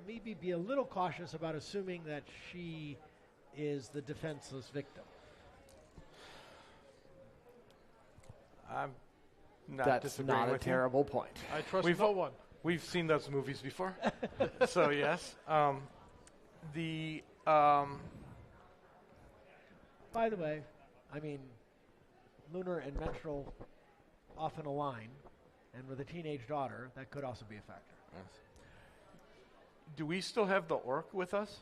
maybe be a little cautious about assuming that she is the defenseless victim. I'm not That's disagreeing not a with you. terrible point. I trust no one. We've seen those movies before, so yes. By the way, I mean, lunar and menstrual often align, and with a teenage daughter, that could also be a factor. Yes. Do we still have the orc with us?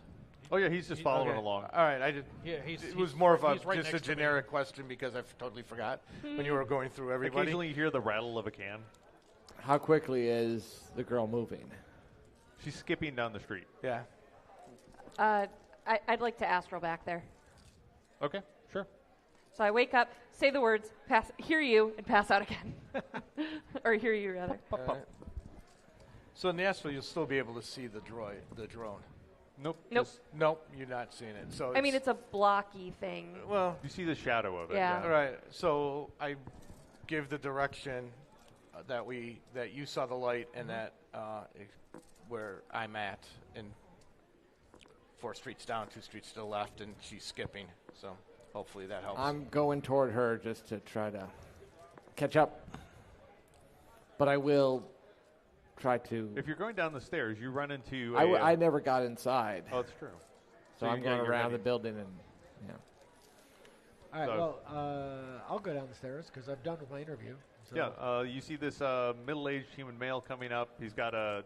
Oh yeah, he's just following along. All right, I did. Yeah, it was more of just a generic question because I totally forgot when you were going through everybody. Occasionally, you hear the rattle of a can. How quickly is the girl moving? She's skipping down the street. Yeah. I'd like to astral back there. Okay, sure. So I wake up, say the words, hear you, and pass out again. Or hear you, rather. So in the astral, you'll still be able to see the drone. Nope. Nope, you're not seeing it. So I mean, it's a blocky thing. Well, you see the shadow of it. Yeah. All right. So I give the direction that you saw the light, and that where I'm at, and 4 streets down, 2 streets to the left, and she's skipping. So hopefully that helps. I'm going toward her just to try to catch up, but I will try to. If you're going down the stairs, you run into. I never got inside. Oh, it's true. So I'm going around the building and. All right. Well, I'll go down the stairs because I'm done with my interview. So. Yeah. You see this middle-aged human male coming up. He's got a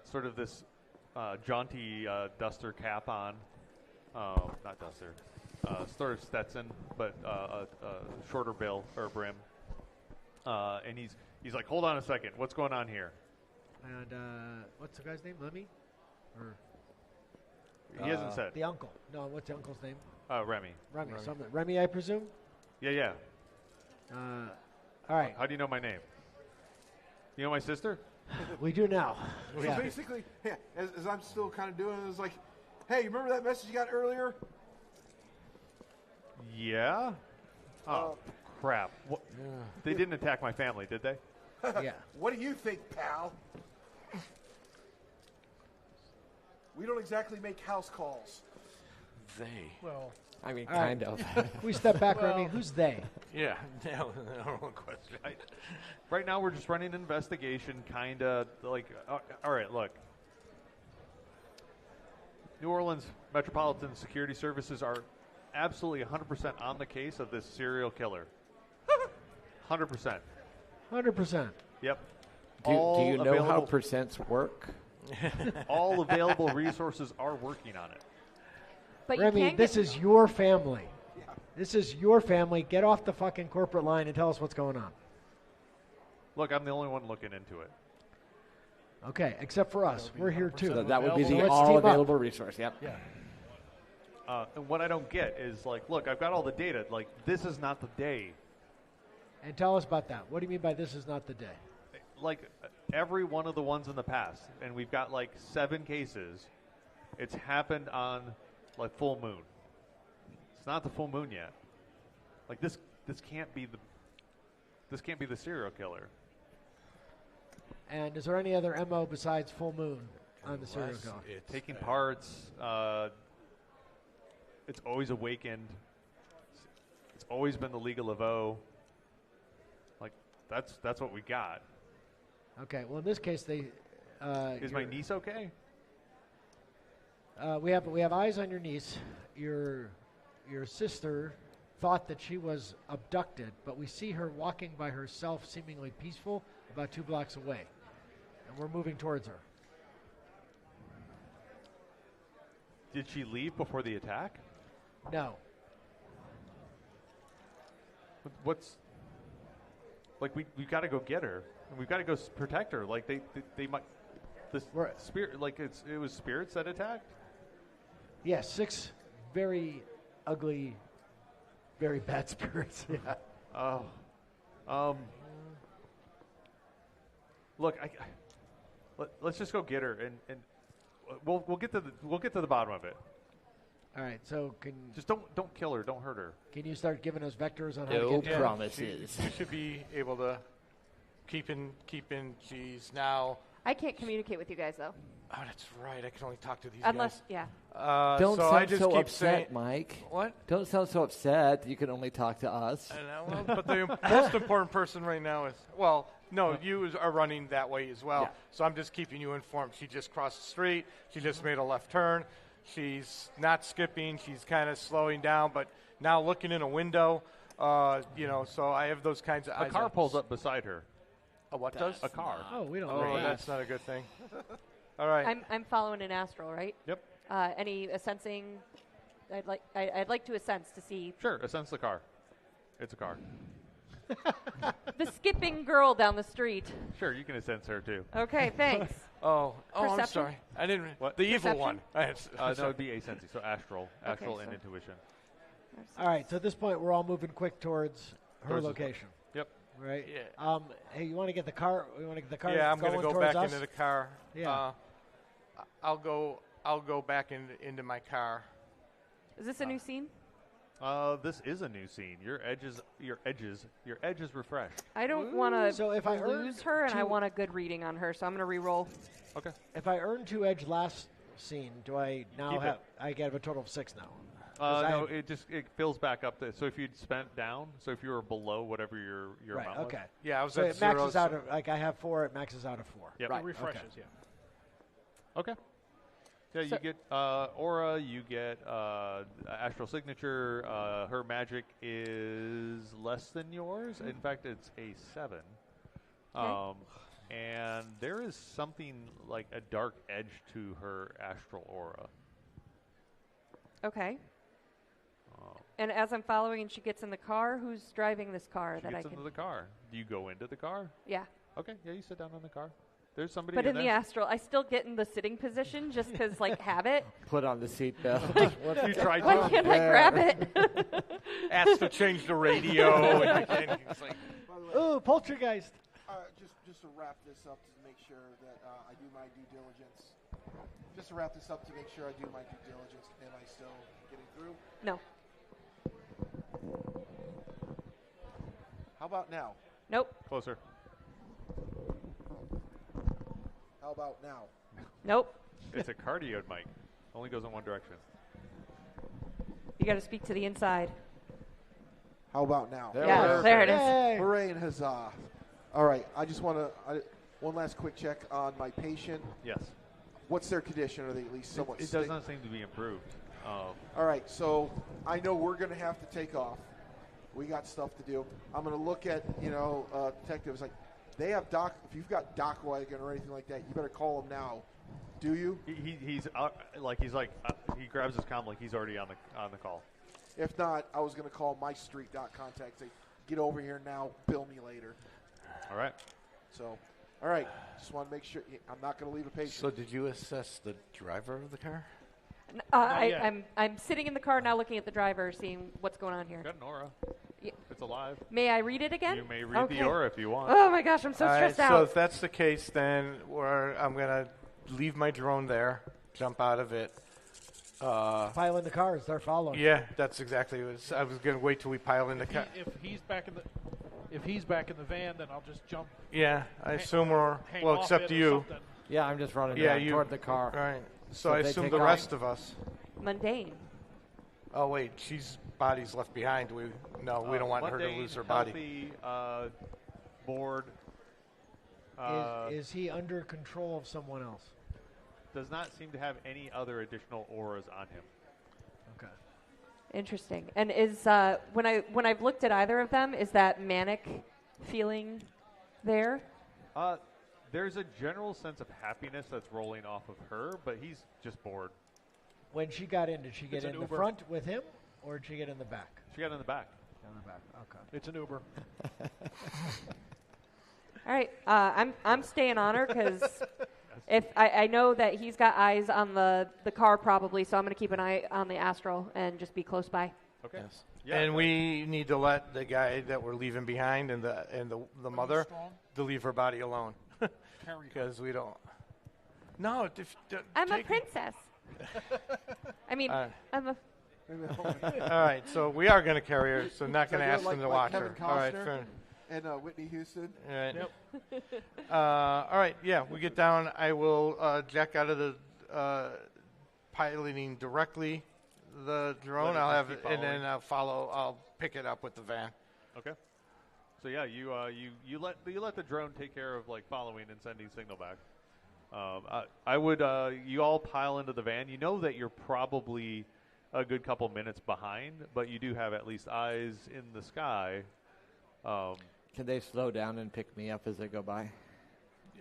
sort of this jaunty duster cap on. Not duster. Sort of Stetson, but a shorter bill or brim. And He's like, hold on a second. What's going on here? And what's the guy's name? Lemmy? Or he hasn't said. The uncle. No, what's the uncle's name? Remy. Remy. Remy, I presume? Yeah. All right. How do you know my name? You know my sister? We do now. So basically, as I'm still kind of doing it, it's like, hey, you remember that message you got earlier? Yeah. Oh, crap. What? They didn't attack my family, did they? Yeah. What do you think, pal? We don't exactly make house calls. They. Well, I mean, right. kind of. We step back, Remy. Who's they? Yeah, no question. Right now, we're just running an investigation, kind of like. All right, look. New Orleans Metropolitan Security Services are absolutely 100% on the case of this serial killer. 100%. 100%. Yep. Do you know how percents work? All available resources are working on it. But Remy, this is your family. This is your family. Get off the fucking corporate line and tell us what's going on. Look, I'm the only one looking into it. Okay, except for us. We're here too. So that would be the all available resource. Yep. Yeah. And what I don't get is like, look, I've got all the data. Like, this is not the day. And tell us about that. What do you mean by this is not the day? Like every one of the ones in the past, and we've got like 7 cases. It's happened on like full moon. It's not the full moon yet. Like this can't be the serial killer. And is there any other MO besides full moon on the serial killer? Taking parts. It's always awakened. It's always been the League of Laveau. Like that's what we got. Okay. Well, in this case, they. Is my niece okay? We have eyes on your niece. Your sister thought that she was abducted, but we see her walking by herself, seemingly peaceful, about 2 blocks away, and we're moving towards her. Did she leave before the attack? No. What's like we've got to go get her, and we've got to go protect her. Like they might. The spirit, like it was spirits that attacked. Yes, 6 very ugly, very bad spirits. Yeah. Look, let's just go get her, and we'll get to the bottom of it. All right. So just don't kill her, don't hurt her. Can you start giving us vectors on how No to get promises. You should be able to keep in. She's now. I can't communicate with you guys though. Oh, that's right. I can only talk to these Unless, guys. Don't so sound so keep upset, saying, Mike. What? Don't sound so upset. You can only talk to us. I know, well, but the most important person right now is, well, no, you are running that way as well. Yeah. So I'm just keeping you informed. She just crossed the street. She just made a left turn. She's not skipping. She's kind of slowing down, but now looking in a window. So I have those kinds of eyes. A car pulls up beside her. A what does? A car. Oh, we don't. Oh, that's not a good thing. All right. I'm following an astral, right? Yep. Any sensing? I'd like to assense to see Sure, sense the car. It's a car. the skipping girl down the street. Sure, you can sense her too. Okay, thanks. I'm Perception? sorry. I didn't. What? The evil Perception? one. That would be asensing, so astral and so- intuition. All right. So at this point, we're all moving quick towards her location. Yep. Right. Yeah. Hey, you want to get the car? You want to get the car? Yeah, I'm going to go towards back us? into the car. Yeah. I'll go back into my car. Is this a new scene? This is a new scene. Your edges refreshed. I don't want to So if I lose earned her, and I 2 want a good reading on her, so I'm going to re-roll. Okay. If I earned 2 edge last scene, do I now Keep have? it. I get a total of 6 now. 'Cause No, it fills back up. So if you'd spent down, so if you were below whatever your Right. amount Okay. was. Yeah, I was So at it 0. maxes out of I have 4. It maxes out of 4. Yep. Right. It refreshes, Okay. yeah. Okay. Yeah, you get aura, you get astral signature. Her magic is less than yours. In fact, it's a 7. And there is something like a dark edge to her astral aura. Okay. And as I'm following and she gets in the car, who's driving this car She gets into the car. Do you go into the car? Yeah. Okay, yeah, you sit down in the car. There's somebody. But in the Astral, I still get in the sitting position just because, like, habit. Put on the seatbelt. What if you tried to? Why can't I grab it? Ask to change the radio. And it's like, ooh, poltergeist. Just to wrap this up to make sure that I do my due diligence. Just to wrap this up to make sure I do my due diligence. Am I still getting through? No. How about now? Nope. Closer. How about now? Nope. It's a cardioid mic. Only goes in one direction. You got to speak to the inside. How about now? There it is. Hooray and huzzah. All right, I just want to, one last quick check on my patient. Yes. What's their condition? Are they at least somewhat It does not seem to be improved. All right, so I know we're going to have to take off. We got stuff to do. I'm going to look at, detectives. Like, they have doc. If you've got doc wagon or anything like that, you better call them now. Do you? He grabs his comm like he's already on the call. If not, I was going to call my street doc contact. Say, get over here now. Bill me later. All right. So, all right. Just want to make sure I'm not going to leave a patient. So, did you assess the driver of the car? I'm sitting in the car now, looking at the driver, seeing what's going on here. Got an aura. Yeah. It's alive. May I read it again? You may read the aura if you want. Oh my gosh, I'm so stressed out. So if that's the case, then I'm gonna leave my drone there, jump out of it. Pile in the car and start following. Yeah, that's exactly what I was gonna wait till we pile in the car. If he's back in the van, then I'll just jump. Yeah, I assume hang except you. Yeah, I'm just running down toward the car. Right. So I assume the rest of us. Mundane. Oh wait, she's body's left behind. We don't want her to lose her body. Healthy, bored. Is he under control of someone else? Does not seem to have any other additional auras on him. Okay. Interesting. And is when I've looked at either of them, is that manic feeling there? There's a general sense of happiness that's rolling off of her, but he's just bored. When she got in, did she get in the front with him, or did she get in the back? She got in the back. In the back. Okay. It's an Uber. All right. I'm staying on her because if I know that he's got eyes on the car probably, so I'm going to keep an eye on the Astral and just be close by. Okay. Yes. Yeah, and we need to let the guy that we're leaving behind and the mother to leave her body alone because we don't. No, I'm a princess. I mean, I'm a. All right, so we are going to carry her, so not going to ask them to watch Kevin her. All right, fair. And Whitney Houston. All right. Yep. All right, yeah, we get down. I will jack out of the piloting directly the drone. I'll have it, and then I'll follow. I'll pick it up with the van. Okay. So yeah, you let the drone take care of like following and sending signal back. I would you all pile into the van. You know that you're probably a good couple minutes behind, but you do have at least eyes in the sky. Can they slow down and pick me up as they go by?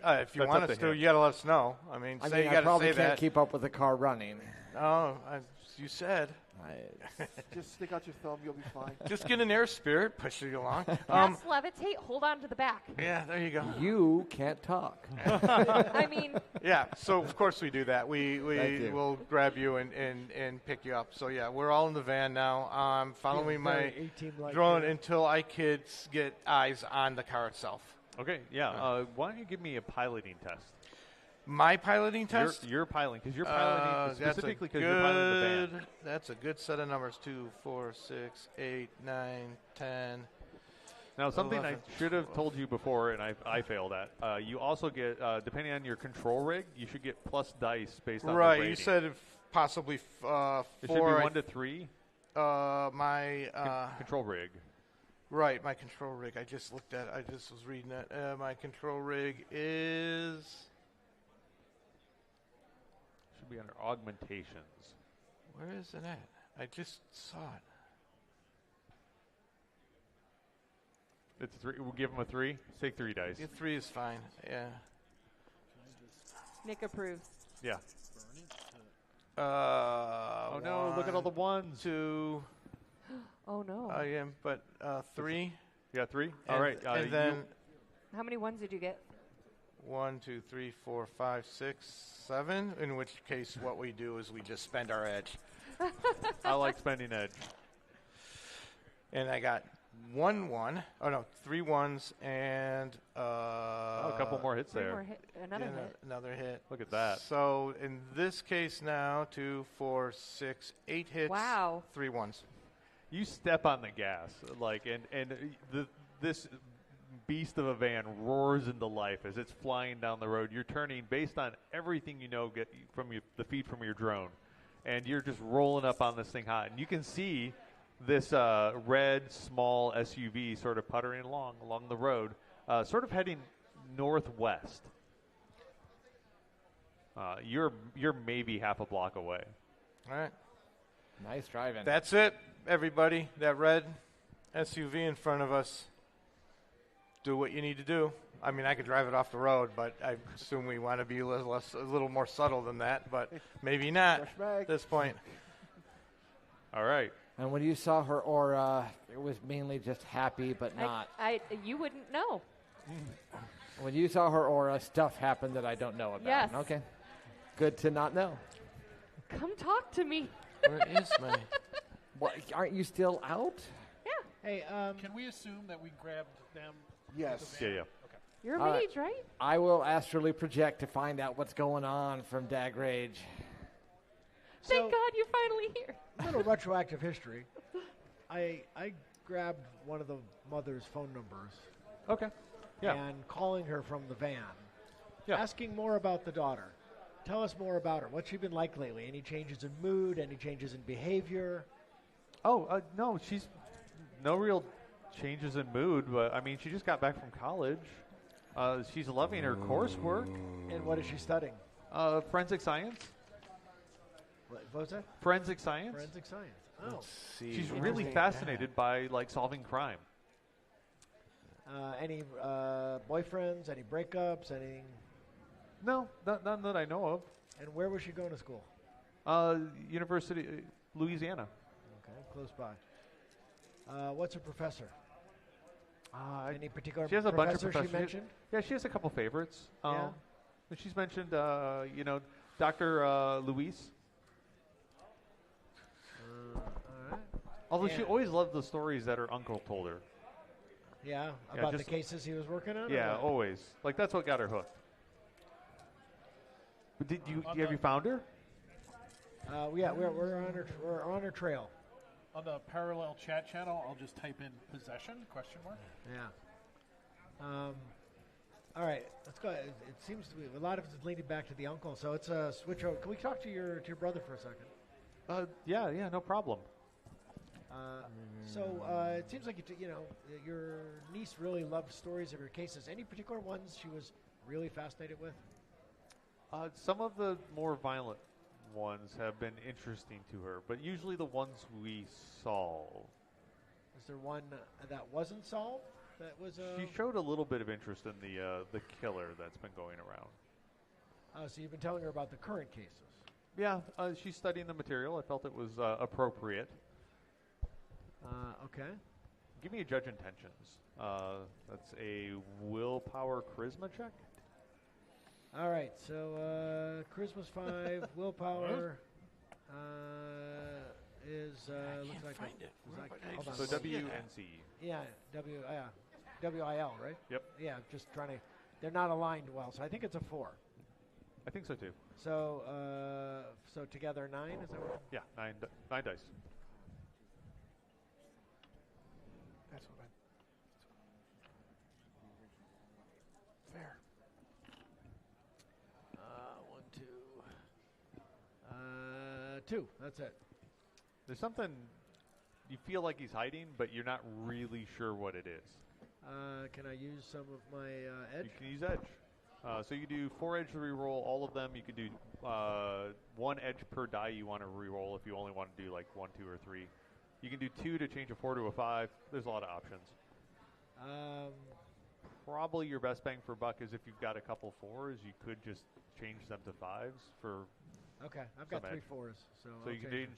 If you want us to, you got to let us know. I mean, you I probably can't keep up with the car running. Oh, you said. Just stick out your thumb, you'll be fine. Just get an air spirit, push it along. Yes, levitate, hold on to the back. Yeah, there you go. You can't talk. I mean. Yeah, so of course we do that. We will grab you and pick you up. So yeah, we're all in the van now. I'm following my drone until I could get eyes on the car itself. Okay, yeah. Why don't you give me a piloting test? My piloting test? You're piloting, because you're piloting specifically because you're piloting the van. That's a good set of numbers. 2, 4, 6, 8, 9, 10. Now, something 11, I should have told you before, and I failed at. You also get, depending on your control rig, you should get plus dice based on the rating. Right, you said if possibly 4. It should be 1 to 3. My control rig. Right, my control rig. I just was reading that. My control rig is. Should be under augmentations. Where is it at? I just saw it. It's 3. We'll give him a 3. Take 3 dice. Yeah, 3 is fine. Yeah. Nick approves. Yeah. Oh no! Look at all the 1s. 2. Oh no. I am, but 3. You got 3. All right. And then. How many 1s did you get? 1, 2, 3, 4, 5, 6, 7. In which case, what we do is we just spend our edge. I like spending edge. And I got 1 1. Oh no, 3 1s and a couple more hits there. Another hit. Another hit. Look at that. So in this case now, 2, 4, 6, 8 hits. Wow. 3 1s. You step on the gas, this beast of a van roars into life as it's flying down the road. You're turning based on everything you know get from the feed from your drone, and you're just rolling up on this thing hot. And you can see this red small SUV sort of puttering along the road, sort of heading northwest. You're maybe half a block away. All right. Nice driving. That's it, everybody. That red SUV in front of us. Do what you need to do. I mean, I could drive it off the road, but I assume we want to be a little more subtle than that, but maybe not at this point. All right. And when you saw her aura, it was mainly just happy, but not. You wouldn't know. When you saw her aura, stuff happened that I don't know about. Yes. Okay. Good to not know. Come talk to me. Where is my... What, aren't you still out? Yeah. Hey, can we assume that we grabbed them? Yes. Yeah. Okay. You're a mage, right? I will astrally project to find out what's going on from Dag Rage. Thank God you're finally here. A little retroactive history. I grabbed one of the mother's phone numbers. Okay. Yeah. And calling her from the van. Yeah. Asking more about the daughter. Tell us more about her. What's she been like lately? Any changes in mood? Any changes in behavior? Oh, no, she's no real changes in mood, but I mean, she just got back from college. She's loving her coursework. And what is she studying? Forensic science. What was that? Forensic science. Forensic science. Oh. Let's see. She's really fascinated by solving crime. Any boyfriends? Any breakups? Anything? No, none that I know of. And where was she going to school? University, Louisiana. Okay, close by. What's her professor? Any particular she has a bunch of professor professors. she mentioned? Yeah, she has a couple favorites. Yeah. And she's mentioned, Dr. Luis. All right. Although she always loved the stories that her uncle told her. Yeah, about the cases he was working on? Yeah, always. That's what got her hooked. But have you found her? Yeah, we're on her trail. On the parallel chat channel, I'll just type in possession ? Yeah. All right, let's go. It seems to be a lot of it is leading back to the uncle, so it's a switch over. Can we talk to your brother for a second? Yeah, no problem. So it seems like your niece really loved stories of your cases. Any particular ones she was really fascinated with? Some of the more violent ones have been interesting to her, but usually the ones we solve. Is there one that wasn't solved? That was. She showed a little bit of interest in the killer that's been going around. So you've been telling her about the current cases. Yeah, she's studying the material. I felt it was appropriate. Okay. Give me a judge intentions. That's a willpower charisma check. All right, so charisma's 5, willpower is looks like find it. hold on. So WNC. Yeah, WIL, right? Yep. Yeah, just trying to. They're not aligned well, so I think it's a 4. I think so too. So together 9 is that what? Yeah, 9 dice. That's what fair. 1, 2. 2. That's it. There's something you feel like he's hiding, but you're not really sure what it is. Can I use some of my edge? You can use edge. So you do 4 edge to reroll all of them. You could do 1 edge per die you want to reroll if you only want to do 1, 2, or 3. You can do 2 to change a 4 to a 5. There's a lot of options. Probably your best bang for buck is if you've got a couple 4s, you could just change them to 5s for. Okay, I've got 3 4s, so you can change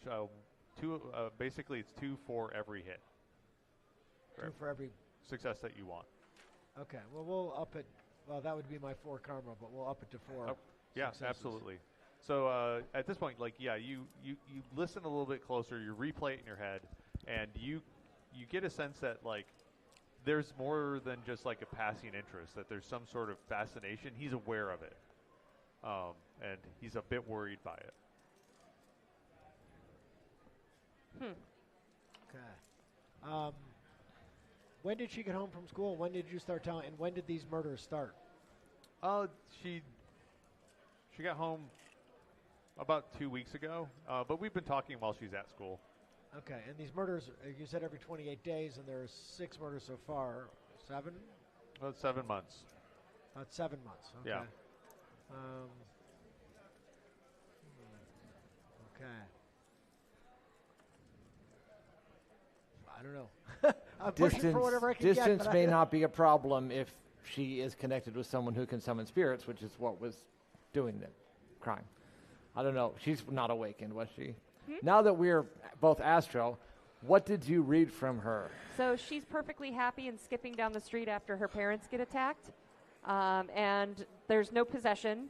2. Basically, it's 2 for every hit. 2 for every success that you want. Okay, well we'll up it. Well, that would be my 4 karma, but we'll up it to 4. Yeah, absolutely. So at this point, you listen a little bit closer, you replay it in your head, and you get a sense that there's more than just a passing interest. That there's some sort of fascination. He's aware of it, and he's a bit worried by it. Okay. When did she get home from school? When did you start telling? And when did these murders start? She got home about 2 weeks ago, but we've been talking while she's at school. Okay, and these murders, you said every 28 days, and there's 6 murders so far. 7? About 7 months. About 7 months. Okay. Yeah. Okay. I don't know. I'm pushing for whatever I can distance get, may not be a problem if she is connected with someone who can summon spirits, which is what was doing the crime. I don't know. She's not awakened, was she? Now that we're both astro, what did you read from her? So she's perfectly happy and skipping down the street after her parents get attacked. And there's no possession.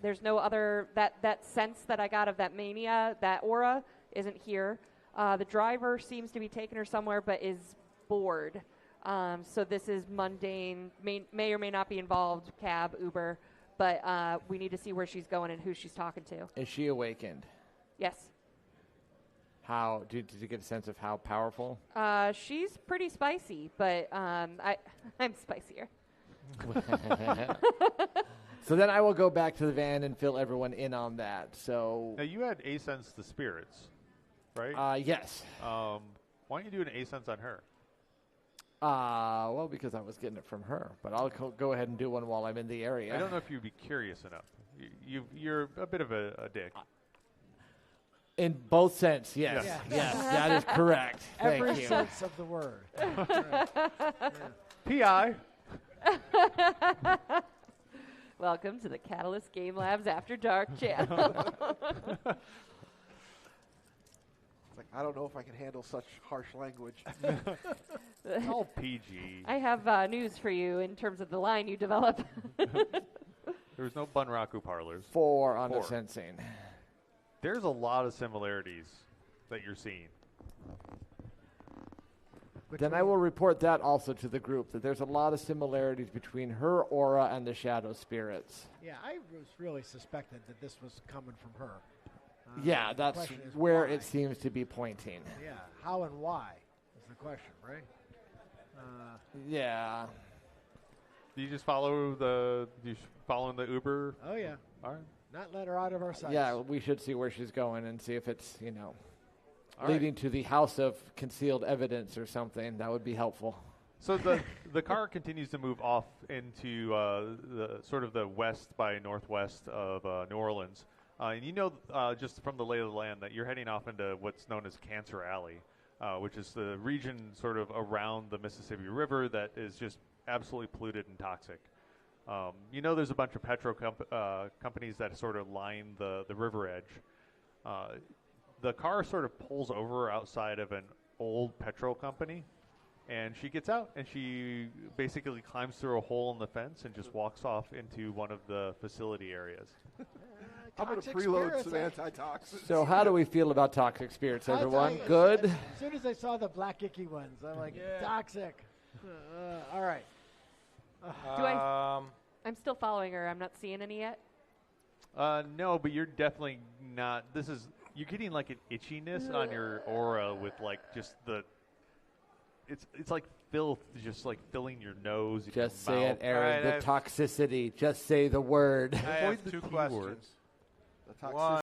There's no other, that sense that I got of that mania, that aura isn't here. The driver seems to be taking her somewhere but is bored. So this is mundane, may or may not be involved, cab, Uber, but we need to see where she's going and who she's talking to. Is she awakened? Yes. How did you get a sense of how powerful? She's pretty spicy, but I'm spicier. So then I will go back to the van and fill everyone in on that. So now you had A-sense the spirits, right? Yes. Why don't you do an A-sense on her? Well, because I was getting it from her, but I'll go ahead and do one while I'm in the area. I don't know if you'd be curious enough. You're a bit of a dick. In both sense, yes. Yes. Yes, that is correct. Every Thank you. sense of the word. P.I. Welcome to the Catalyst Game Labs After Dark channel. I don't know if I can handle such harsh language. It's all PG. I have news for you in terms of the line you develop. There's no Bunraku parlors. 4 on the sensing. There's a lot of similarities that you're seeing. Then I will report that also to the group, that there's a lot of similarities between her aura and the shadow spirits. Yeah, I was really suspected that this was coming from her. Yeah, that's where it seems to be pointing. Yeah, how and why is the question, right? Yeah. Do you just follow the Uber? Oh, yeah. All right. Not let her out of our sight. Yeah, we should see where she's going and see if it's, All leading to the house of concealed evidence or something. That would be helpful. So the car continues to move off into the sort of the west by northwest of New Orleans. And just from the lay of the land that you're heading off into what's known as Cancer Alley, which is the region sort of around the Mississippi River that is just absolutely polluted and toxic. There's a bunch of petro companies that sort of line the river edge. The car sort of pulls over outside of an old petrol company, and she gets out and she basically climbs through a hole in the fence and just walks off into one of the facility areas. I'm going to preload some antitoxins. So how do we feel about toxic spirits, everyone? Good? As soon as I saw the black icky ones, I'm like, toxic. All right. I'm still following her. I'm not seeing any yet. No, but you're definitely not. You're getting like an itchiness on your aura with just the. It's like filth, just like filling your nose. Just your say mouth. it, Aaron. The toxicity. Just say the word. I have 2 questions. The toxicity. One,